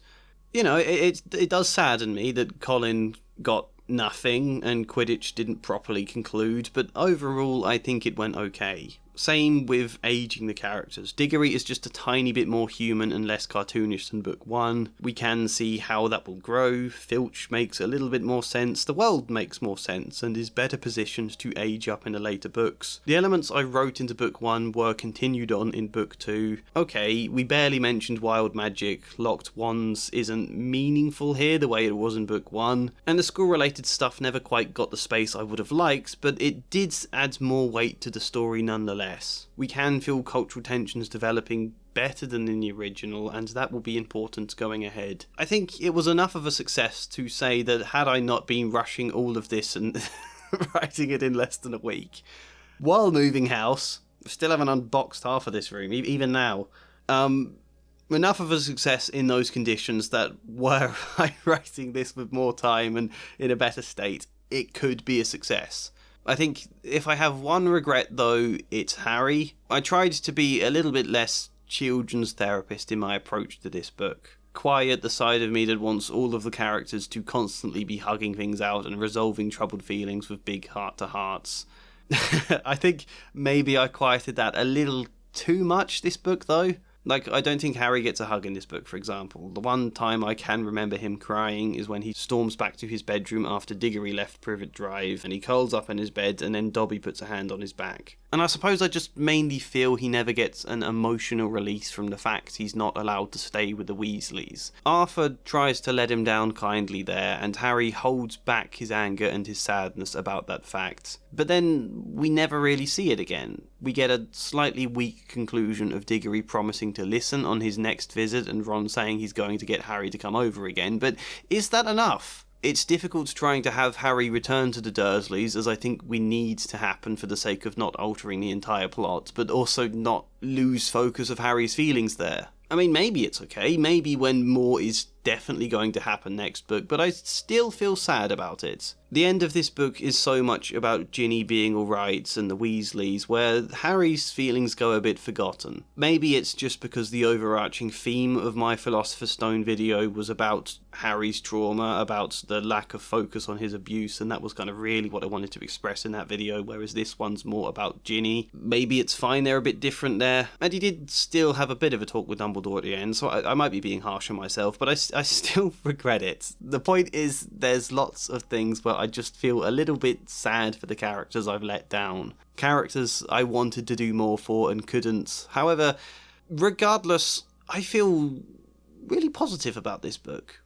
You know, it does sadden me that Colin got nothing and Quidditch didn't properly conclude, but overall I think it went okay. Same with aging the characters. Diggory is just a tiny bit more human and less cartoonish than book 1. We can see how that will grow. Filch makes a little bit more sense. The world makes more sense and is better positioned to age up in the later books. The elements I wrote into book 1 were continued on in book 2. Okay, we barely mentioned wild magic. Locked wands isn't meaningful here the way it was in book 1. And the school-related stuff never quite got the space I would have liked, but it did add more weight to the story nonetheless. We can feel cultural tensions developing better than in the original, and that will be important going ahead. I think it was enough of a success to say that had I not been rushing all of this and writing it in less than a week, while moving house, still haven't unboxed half of this room, even now, enough of a success in those conditions that were I writing this with more time and in a better state, it could be a success. I think if I have one regret, though, it's Harry. I tried to be a little bit less children's therapist in my approach to this book. Quiet the side of me that wants all of the characters to constantly be hugging things out and resolving troubled feelings with big heart-to-hearts. I think maybe I quieted that a little too much this book, though. Like, I don't think Harry gets a hug in this book, for example. The one time I can remember him crying is when he storms back to his bedroom after Diggory left Privet Drive, and he curls up in his bed, and then Dobby puts a hand on his back. And I suppose I just mainly feel he never gets an emotional release from the fact he's not allowed to stay with the Weasleys. Arthur tries to let him down kindly there, and Harry holds back his anger and his sadness about that fact. But then we never really see it again. We get a slightly weak conclusion of Diggory promising to listen on his next visit and Ron saying he's going to get Harry to come over again, but is that enough? It's difficult trying to have Harry return to the Dursleys, as I think we need to happen for the sake of not altering the entire plot, but also not lose focus of Harry's feelings there. I mean, maybe it's okay, maybe when more is definitely going to happen next book, but I still feel sad about it. The end of this book is so much about Ginny being alright and the Weasleys, where Harry's feelings go a bit forgotten. Maybe it's just because the overarching theme of my Philosopher's Stone video was about Harry's trauma, about the lack of focus on his abuse, and that was kind of really what I wanted to express in that video, whereas this one's more about Ginny. Maybe it's fine they're a bit different there, and he did still have a bit of a talk with Dumbledore at the end, so I might be being harsh on myself, but I still regret it. The point is, there's lots of things where I just feel a little bit sad for the characters I've let down. Characters I wanted to do more for and couldn't. However, regardless, I feel really positive about this book.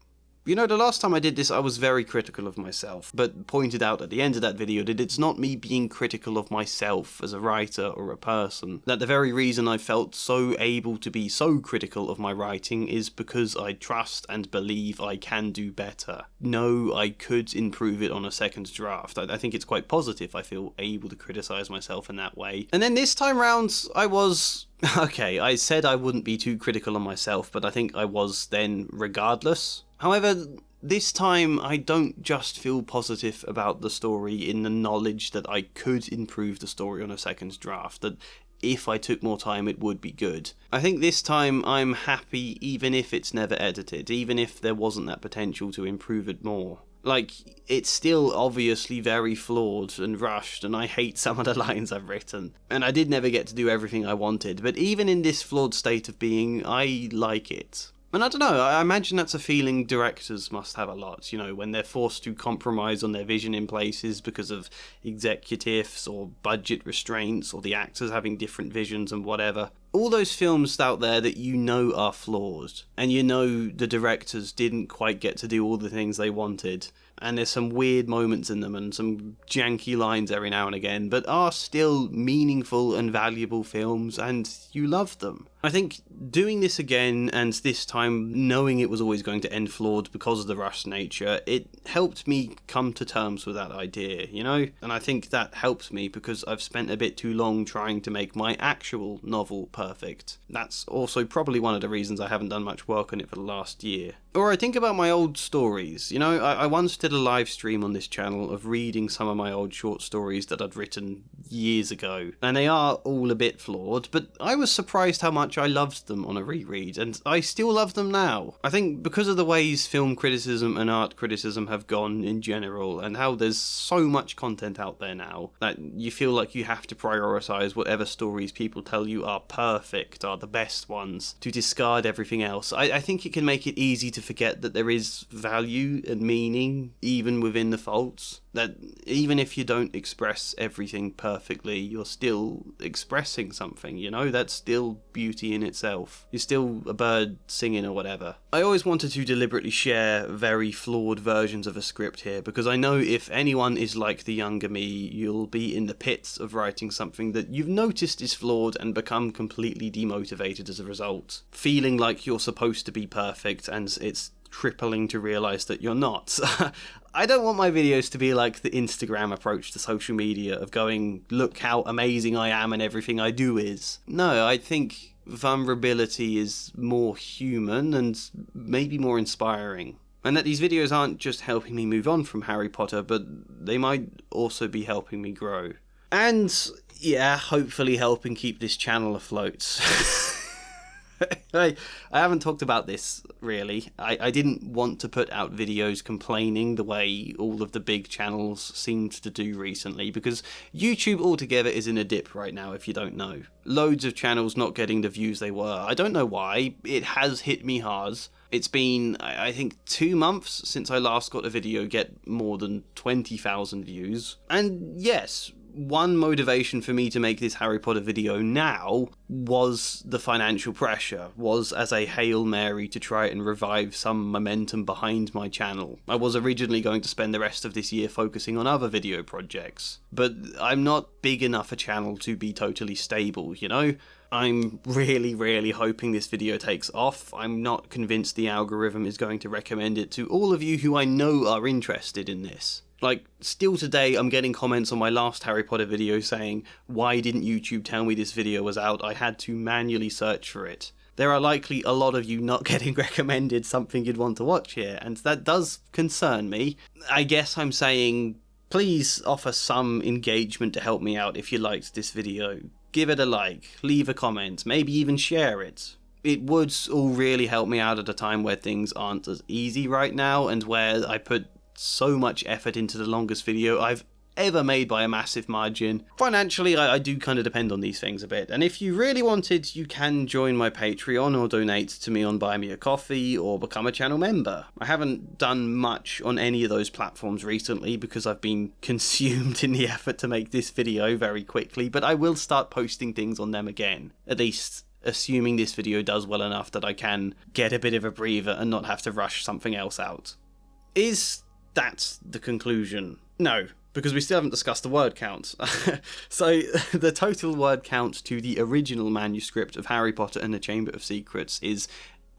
You know, the last time I did this, I was very critical of myself, but pointed out at the end of that video that it's not me being critical of myself as a writer or a person. That the very reason I felt so able to be so critical of my writing is because I trust and believe I can do better. No, I could improve it on a second draft. I think it's quite positive I feel able to criticise myself in that way. And then this time round, I was... Okay, I said I wouldn't be too critical on myself, but I think I was then regardless. However, this time I don't just feel positive about the story in the knowledge that I could improve the story on a second draft, that if I took more time it would be good. I think this time I'm happy even if it's never edited, even if there wasn't that potential to improve it more. Like, it's still obviously very flawed and rushed, and I hate some of the lines I've written. And I did never get to do everything I wanted, but even in this flawed state of being, I like it. And I don't know, I imagine that's a feeling directors must have a lot, you know, when they're forced to compromise on their vision in places because of executives or budget restraints or the actors having different visions and whatever. All those films out there that you know are flawed, and you know the directors didn't quite get to do all the things they wanted, and there's some weird moments in them and some janky lines every now and again, but are still meaningful and valuable films, and you love them. I think doing this again, and this time knowing it was always going to end flawed because of the rushed nature, it helped me come to terms with that idea, you know? And I think that helps me because I've spent a bit too long trying to make my actual novel perfect. That's also probably one of the reasons I haven't done much work on it for the last year. Or I think about my old stories. You know, I once did a live stream on this channel of reading some of my old short stories that I'd written years ago. And they are all a bit flawed, but I was surprised how much I loved them on a reread, and I still love them now. I think because of the ways film criticism and art criticism have gone in general, and how there's so much content out there now, that you feel like you have to prioritise whatever stories people tell you are perfect, are the best ones, to discard everything else. I think it can make it easy to forget that there is value and meaning even within the faults. That even if you don't express everything perfectly, you're still expressing something, you know? That's still beauty in itself. You're still a bird singing or whatever. I always wanted to deliberately share very flawed versions of a script here, because I know if anyone is like the younger me, you'll be in the pits of writing something that you've noticed is flawed and become completely demotivated as a result. Feeling like you're supposed to be perfect, and it's crippling to realise that you're not. I don't want my videos to be like the Instagram approach to social media of going, look how amazing I am and everything I do is. No, I think vulnerability is more human and maybe more inspiring. And that these videos aren't just helping me move on from Harry Potter, but they might also be helping me grow. And, yeah, hopefully helping keep this channel afloat. I haven't talked about this, really. I didn't want to put out videos complaining the way all of the big channels seemed to do recently, because YouTube altogether is in a dip right now, if you don't know. Loads of channels not getting the views they were. I don't know why. It has hit me hard. It's been, I think, 2 months since I last got a video get more than 20,000 views. And yes, one motivation for me to make this Harry Potter video now was the financial pressure, was as a Hail Mary to try and revive some momentum behind my channel. I was originally going to spend the rest of this year focusing on other video projects, but I'm not big enough a channel to be totally stable, you know? I'm really hoping this video takes off. I'm not convinced the algorithm is going to recommend it to all of you who I know are interested in this. Like, still today I'm getting comments on my last Harry Potter video saying, why didn't YouTube tell me this video was out? I had to manually search for it. There are likely a lot of you not getting recommended something you'd want to watch here, and that does concern me. I guess I'm saying, please offer some engagement to help me out if you liked this video. Give it a like, leave a comment, maybe even share it. It would all really help me out at a time where things aren't as easy right now, and where I put so much effort into the longest video I've ever made by a massive margin. Financially, I do kind of depend on these things a bit, and if you really wanted, you can join my Patreon or donate to me on Buy Me a Coffee or become a channel member. I haven't done much on any of those platforms recently because I've been consumed in the effort to make this video very quickly, but I will start posting things on them again, at least assuming this video does well enough that I can get a bit of a breather and not have to rush something else out. Is that the conclusion? No, because we still haven't discussed the word count. So the total word count to the original manuscript of Harry Potter and the Chamber of Secrets is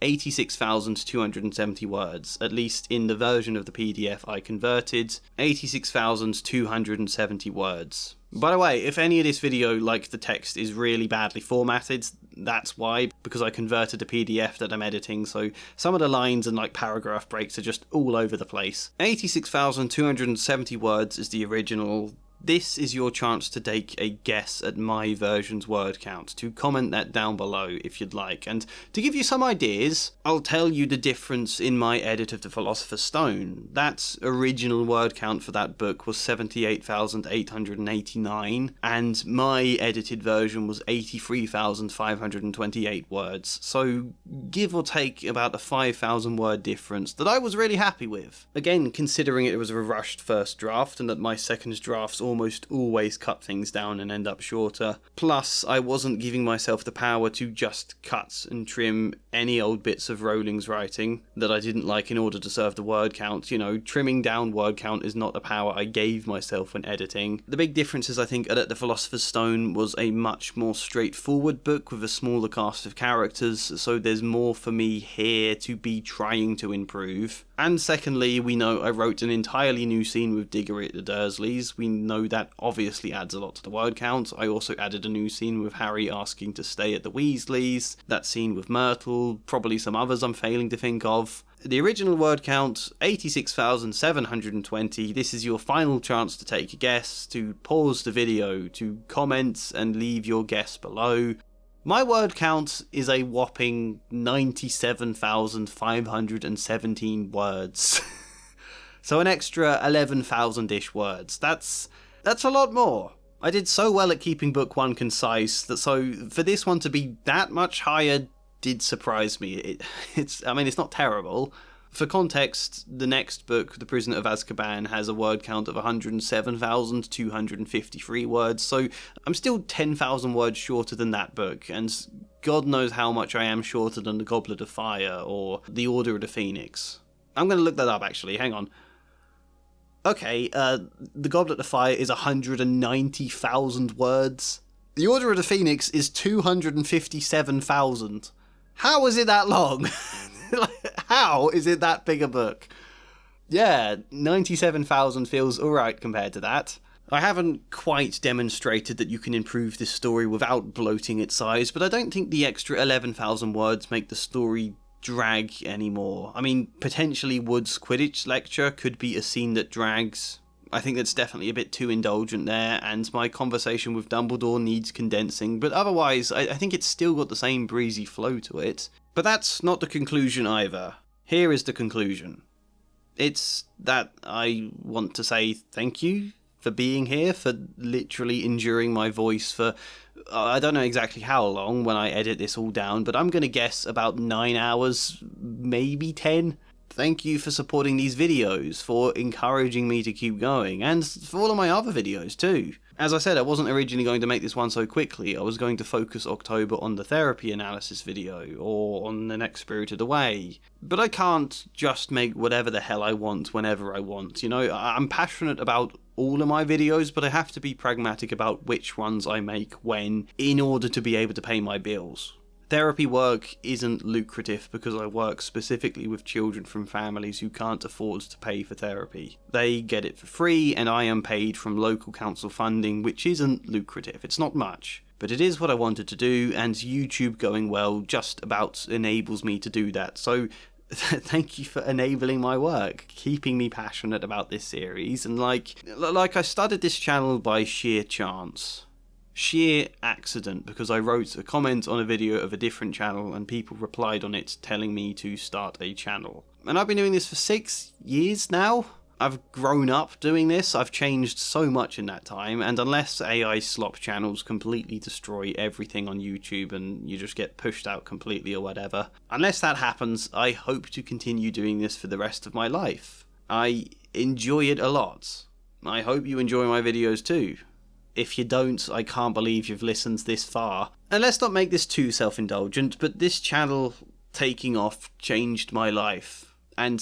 86,270 words, at least in the version of the PDF I converted, 86,270 words. By the way, if any of this video, like the text, is really badly formatted, that's why, because I converted a PDF that I'm editing, so some of the lines and like paragraph breaks are just all over the place. 86,270 words is the original. This is your chance to take a guess at my version's word count, to comment that down below if you'd like. And to give you some ideas, I'll tell you the difference in my edit of the Philosopher's Stone. That original word count for that book was 78,889, and my edited version was 83,528 words. So give or take about a 5,000 word difference that I was really happy with. Again, considering it was a rushed first draft and that my second drafts almost always cut things down and end up shorter. Plus, I wasn't giving myself the power to just cut and trim any old bits of Rowling's writing that I didn't like in order to serve the word count. You know, trimming down word count is not a power I gave myself when editing. The big difference is, I think, that The Philosopher's Stone was a much more straightforward book with a smaller cast of characters, so there's more for me here to be trying to improve. And secondly, we know I wrote an entirely new scene with Diggory at the Dursleys. We know that obviously adds a lot to the word count. I also added a new scene with Harry asking to stay at the Weasleys, that scene with Myrtle, probably some others I'm failing to think of. The original word count, 86,720. This is your final chance to take a guess, to pause the video, to comment and leave your guess below. My word count is a whopping 97,517 words. So an extra 11,000-ish words. That's a lot more. I did so well at keeping book one concise that so for this one to be that much higher did surprise me. It's not terrible. For context, the next book, The Prisoner of Azkaban, has a word count of 107,253 words, so I'm still 10,000 words shorter than that book, and God knows how much I am shorter than The Goblet of Fire or The Order of the Phoenix. I'm going to look that up, actually. Hang on. Okay, The Goblet of Fire is 190,000 words. The Order of the Phoenix is 257,000. How is it that long? How is it that big a book? Yeah, 97,000 feels alright compared to that. I haven't quite demonstrated that you can improve this story without bloating its size, but I don't think the extra 11,000 words make the story drag anymore. I mean, potentially Wood's Quidditch lecture could be a scene that drags. I think that's definitely a bit too indulgent there, and my conversation with Dumbledore needs condensing, but otherwise, I think it's still got the same breezy flow to it. But that's not the conclusion either. Here is the conclusion. It's that I want to say thank you for being here, for literally enduring my voice for, I don't know exactly how long when I edit this all down, but I'm going to guess about 9 hours, maybe 10. Thank you for supporting these videos, for encouraging me to keep going, and for all of my other videos too. As I said, I wasn't originally going to make this one so quickly. I was going to focus October on the therapy analysis video, or on the next Spirited Away. But I can't just make whatever the hell I want whenever I want. You know, I'm passionate about all of my videos, but I have to be pragmatic about which ones I make when, in order to be able to pay my bills. Therapy work isn't lucrative because I work specifically with children from families who can't afford to pay for therapy. They get it for free, and I am paid from local council funding, which isn't lucrative. It's not much. But it is what I wanted to do, and YouTube going well just about enables me to do that. So thank you for enabling my work, keeping me passionate about this series, and like I started this channel by sheer chance. Sheer accident, because I wrote a comment on a video of a different channel and people replied on it telling me to start a channel. And I've been doing this for 6 years now. I've grown up doing this, I've changed so much in that time, and unless AI slop channels completely destroy everything on YouTube and you just get pushed out completely or whatever, unless that happens, I hope to continue doing this for the rest of my life. I enjoy it a lot. I hope you enjoy my videos too. If you don't, I can't believe you've listened this far. And let's not make this too self-indulgent, but this channel taking off changed my life. And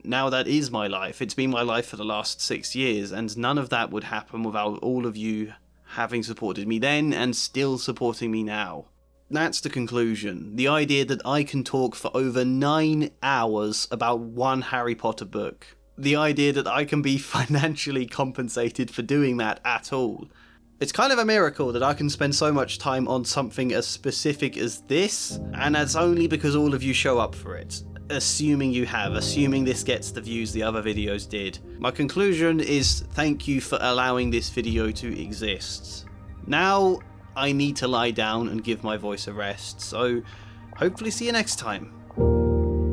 now that is my life. It's been my life for the last 6 years, and none of that would happen without all of you having supported me then and still supporting me now. That's the conclusion. The idea that I can talk for over 9 hours about one Harry Potter book. The idea that I can be financially compensated for doing that at all. It's kind of a miracle that I can spend so much time on something as specific as this, and that's only because all of you show up for it. Assuming you have, assuming this gets the views the other videos did. My conclusion is thank you for allowing this video to exist. Now, I need to lie down and give my voice a rest, so hopefully see you next time.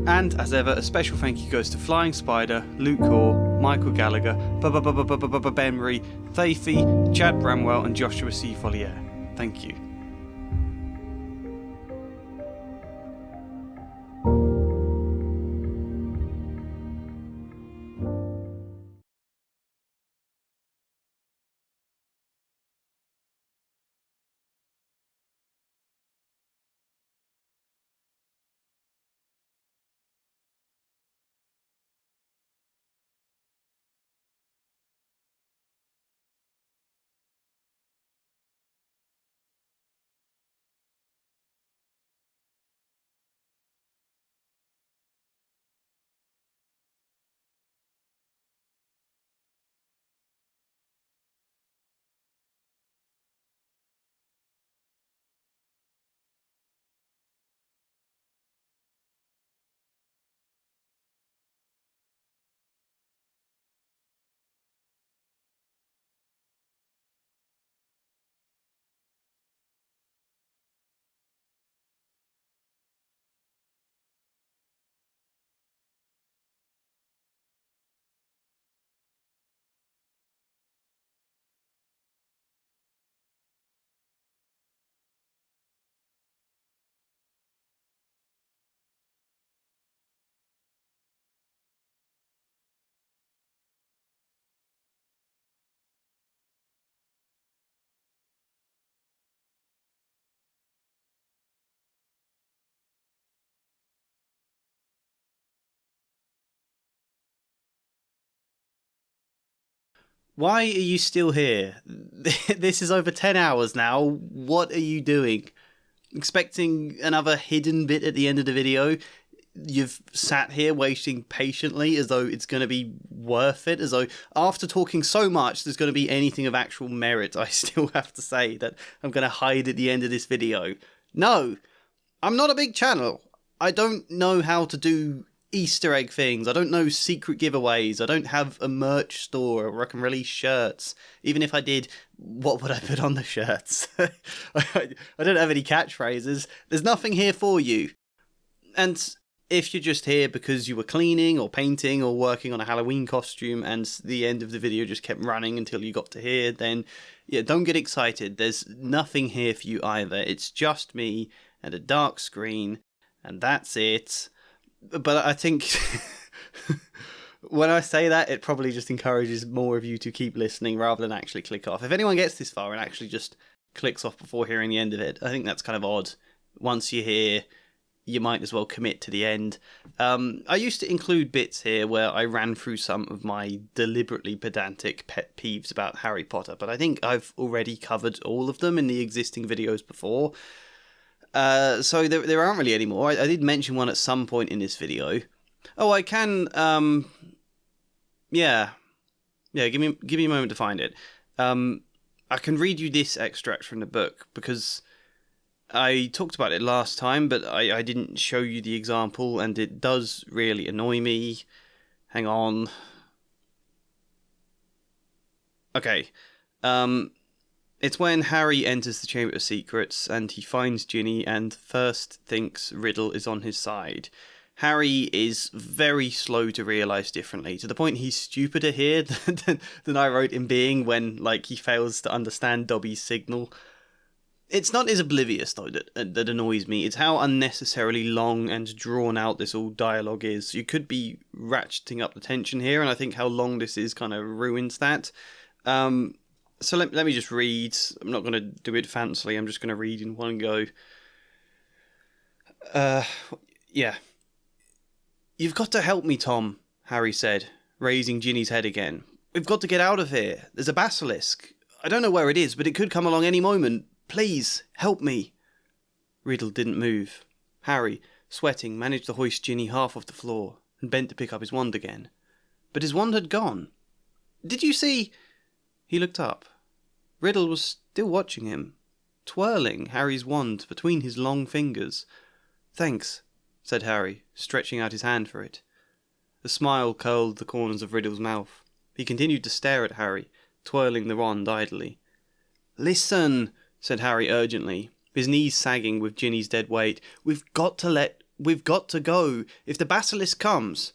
And as ever, a special thank you goes to Flying Spider, Luke Hoare, Michael Gallagher, Ben Marie, Thafey, Chad Bramwell and Joshua C. Follier. Thank you. Why are you still here? This is over 10 hours now. What are you doing? Expecting another hidden bit at the end of the video? You've sat here waiting patiently as though it's going to be worth it, as though after talking so much there's going to be anything of actual merit. I still have to say that I'm going to hide at the end of this video. No, I'm not a big channel. I don't know how to do Easter egg things. I don't know secret giveaways. I don't have a merch store where I can release shirts. Even if I did, what would I put on the shirts? I don't have any catchphrases. There's nothing here for you. And if you're just here because you were cleaning or painting or working on a Halloween costume and the end of the video just kept running until you got to here, then yeah, don't get excited. There's nothing here for you either. It's just me and a dark screen, and that's it. But I think when I say that, it probably just encourages more of you to keep listening rather than actually click off. If anyone gets this far and actually just clicks off before hearing the end of it, I think that's kind of odd. Once you're here, you might as well commit to the end. I used to include bits here where I ran through some of my deliberately pedantic pet peeves about Harry Potter, but I think I've already covered all of them in the existing videos before. So there aren't really any more. I did mention one at some point in this video. Oh, I can, yeah, give me a moment to find it. I can read you this extract from the book, because I talked about it last time, but I didn't show you the example, and it does really annoy me. Hang on. Okay, it's when Harry enters the Chamber of Secrets and he finds Ginny and first thinks Riddle is on his side. Harry is very slow to realise differently, to the point he's stupider here than I wrote him being when, like, he fails to understand Dobby's signal. It's not his oblivious, though, that annoys me. It's how unnecessarily long and drawn out this all dialogue is. You could be ratcheting up the tension here, and I think how long this is kind of ruins that. So let me just read. I'm not going to do it fancily. I'm just going to read in one go. Yeah. You've got to help me, Tom. Harry said, raising Ginny's head again. "We've got to get out of here. There's a basilisk. I don't know where it is, but it could come along any moment. Please, help me." Riddle didn't move. Harry, sweating, managed to hoist Ginny half off the floor and bent to pick up his wand again. But his wand had gone. "Did you see—" He looked up. Riddle was still watching him, twirling Harry's wand between his long fingers. "Thanks," said Harry, stretching out his hand for it. A smile curled the corners of Riddle's mouth. He continued to stare at Harry, twirling the wand idly. "Listen," said Harry urgently, his knees sagging with Ginny's dead weight. We've got to go. If the basilisk comes—"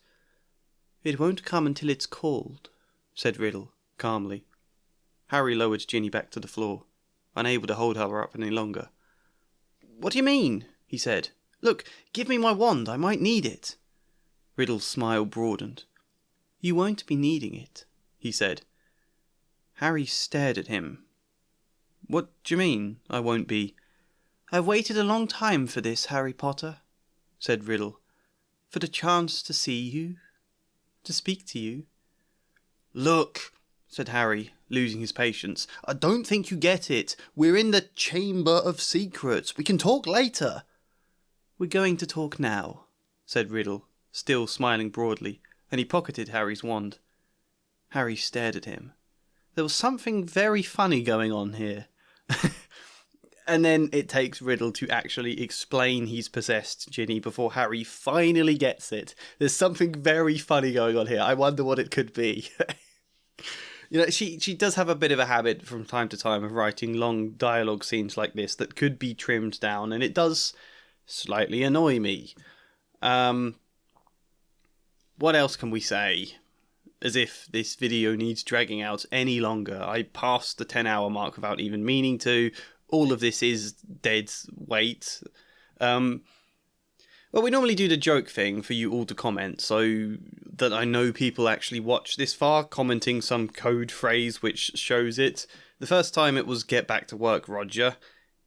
"It won't come until it's called," said Riddle, calmly. Harry lowered Ginny back to the floor, unable to hold her up any longer. "What do you mean?" he said. "Look, give me my wand. I might need it." Riddle's smile broadened. "You won't be needing it," he said. Harry stared at him. "What do you mean, I won't be?" "I've waited a long time for this, Harry Potter," said Riddle. "For the chance to see you, to speak to you." "Look," said Harry, losing his patience. "I don't think you get it. We're in the Chamber of Secrets. We can talk later." "We're going to talk now," said Riddle, still smiling broadly, and he pocketed Harry's wand. Harry stared at him. There was something very funny going on here. And then it takes Riddle to actually explain he's possessed Ginny before Harry finally gets it. There's something very funny going on here. I wonder what it could be. You know, she does have a bit of a habit from time to time of writing long dialogue scenes like this that could be trimmed down, and it does slightly annoy me. What else can we say? As if this video needs dragging out any longer. I passed the 10-hour mark without even meaning to. All of this is dead weight. Well, we normally do the joke thing for you all to comment, so that I know people actually watch this far, commenting some code phrase which shows it. The first time it was "Get back to work, Roger,"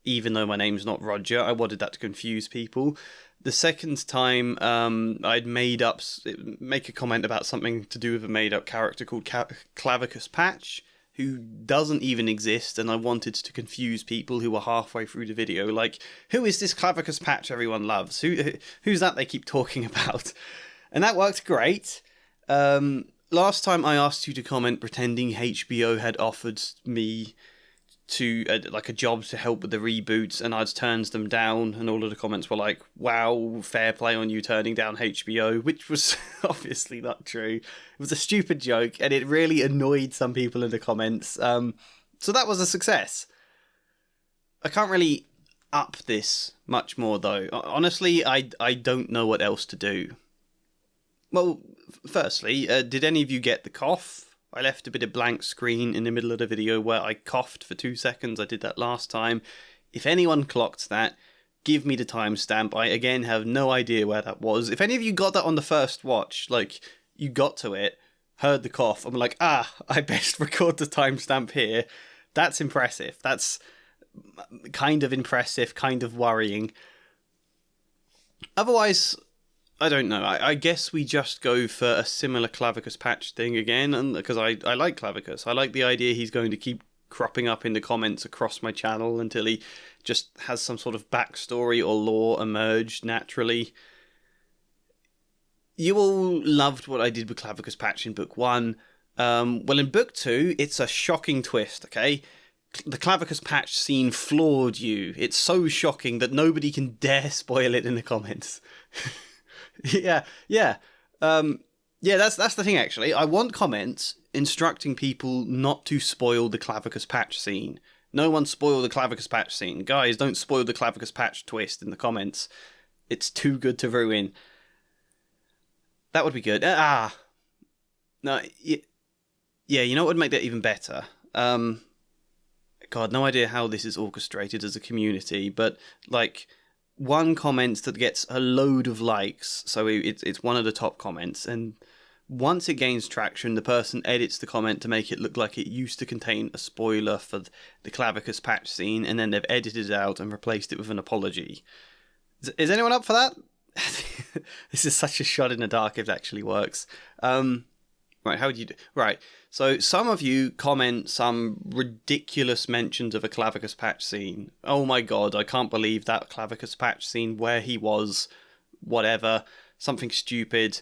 even though my name's not Roger. I wanted that to confuse people. The second time, I'd make a comment about something to do with a made-up character called Clavicus Patch, who doesn't even exist, and I wanted to confuse people who were halfway through the video, like, who is this Clavicus Patch everyone loves? Who's that they keep talking about? And that worked great. Last time I asked you to comment pretending HBO had offered me to like a job to help with the reboots, and I'd turned them down, and all of the comments were like, "Wow, fair play on you turning down HBO," which was obviously not true. It was a stupid joke, and it really annoyed some people in the comments. So that was a success. I can't really up this much more though. Honestly, I don't know what else to do. Well, firstly, did any of you get the cough? I left a bit of blank screen in the middle of the video where I coughed for 2 seconds. I did that last time. If anyone clocked that, give me the timestamp. I, again, have no idea where that was. If any of you got that on the first watch, like, you got to it, heard the cough, I'm like, I best record the timestamp here. That's impressive. That's kind of impressive, kind of worrying. Otherwise, I don't know. I guess we just go for a similar Clavicus Patch thing again, and because I like Clavicus. I like the idea he's going to keep cropping up in the comments across my channel until he just has some sort of backstory or lore emerge naturally. You all loved what I did with Clavicus Patch in Book 1. Well, in Book 2, it's a shocking twist, okay? The Clavicus Patch scene floored you. It's so shocking that nobody can dare spoil it in the comments. Yeah, that's the thing, actually. I want comments instructing people not to spoil the Clavicus Patch scene. No one spoil the Clavicus Patch scene. Guys, don't spoil the Clavicus Patch twist in the comments. It's too good to ruin. That would be good. No, yeah, you know what would make that even better? God, no idea how this is orchestrated as a community, but, like, one comment that gets a load of likes, so it's one of the top comments, and once it gains traction, the person edits the comment to make it look like it used to contain a spoiler for the Clavicus Patch scene, and then they've edited it out and replaced it with an apology. Is anyone up for that? This is such a shot in the dark if it actually works. Right, how would you do? Right, so some of you comment some ridiculous mentions of a Clavicus Patch scene. Oh my god, I can't believe that Clavicus Patch scene, where he was, whatever, something stupid.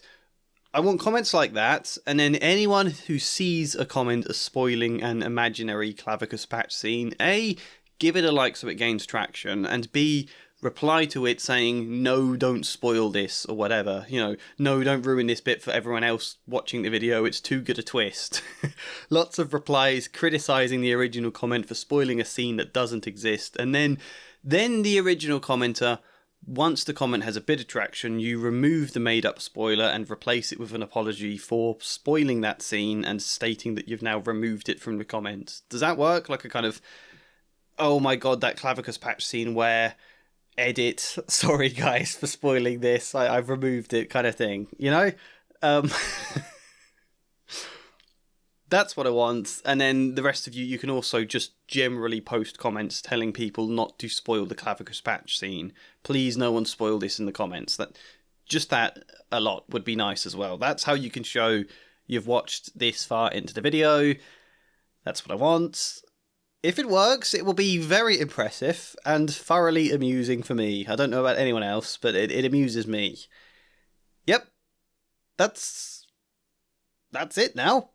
I want comments like that, and then anyone who sees a comment as spoiling an imaginary Clavicus Patch scene, A, give it a like so it gains traction, and B, reply to it saying, no, don't spoil this, or whatever. You know, no, don't ruin this bit for everyone else watching the video, it's too good a twist. Lots of replies criticising the original comment for spoiling a scene that doesn't exist, and then the original commenter, once the comment has a bit of traction, you remove the made-up spoiler and replace it with an apology for spoiling that scene and stating that you've now removed it from the comment. Does that work? Like a kind of, oh my god, that Clavicus Patch scene where... edit, sorry guys for spoiling this, I've removed it kind of thing, you know? That's what I want. And then the rest of you can also just generally post comments telling people not to spoil the Clavicus Patch scene. Please no one spoil this in the comments. That a lot would be nice as well. That's how you can show you've watched this far into the video. That's what I want. If it works, it will be very impressive and thoroughly amusing for me. I don't know about anyone else, but it amuses me. Yep. That's it now.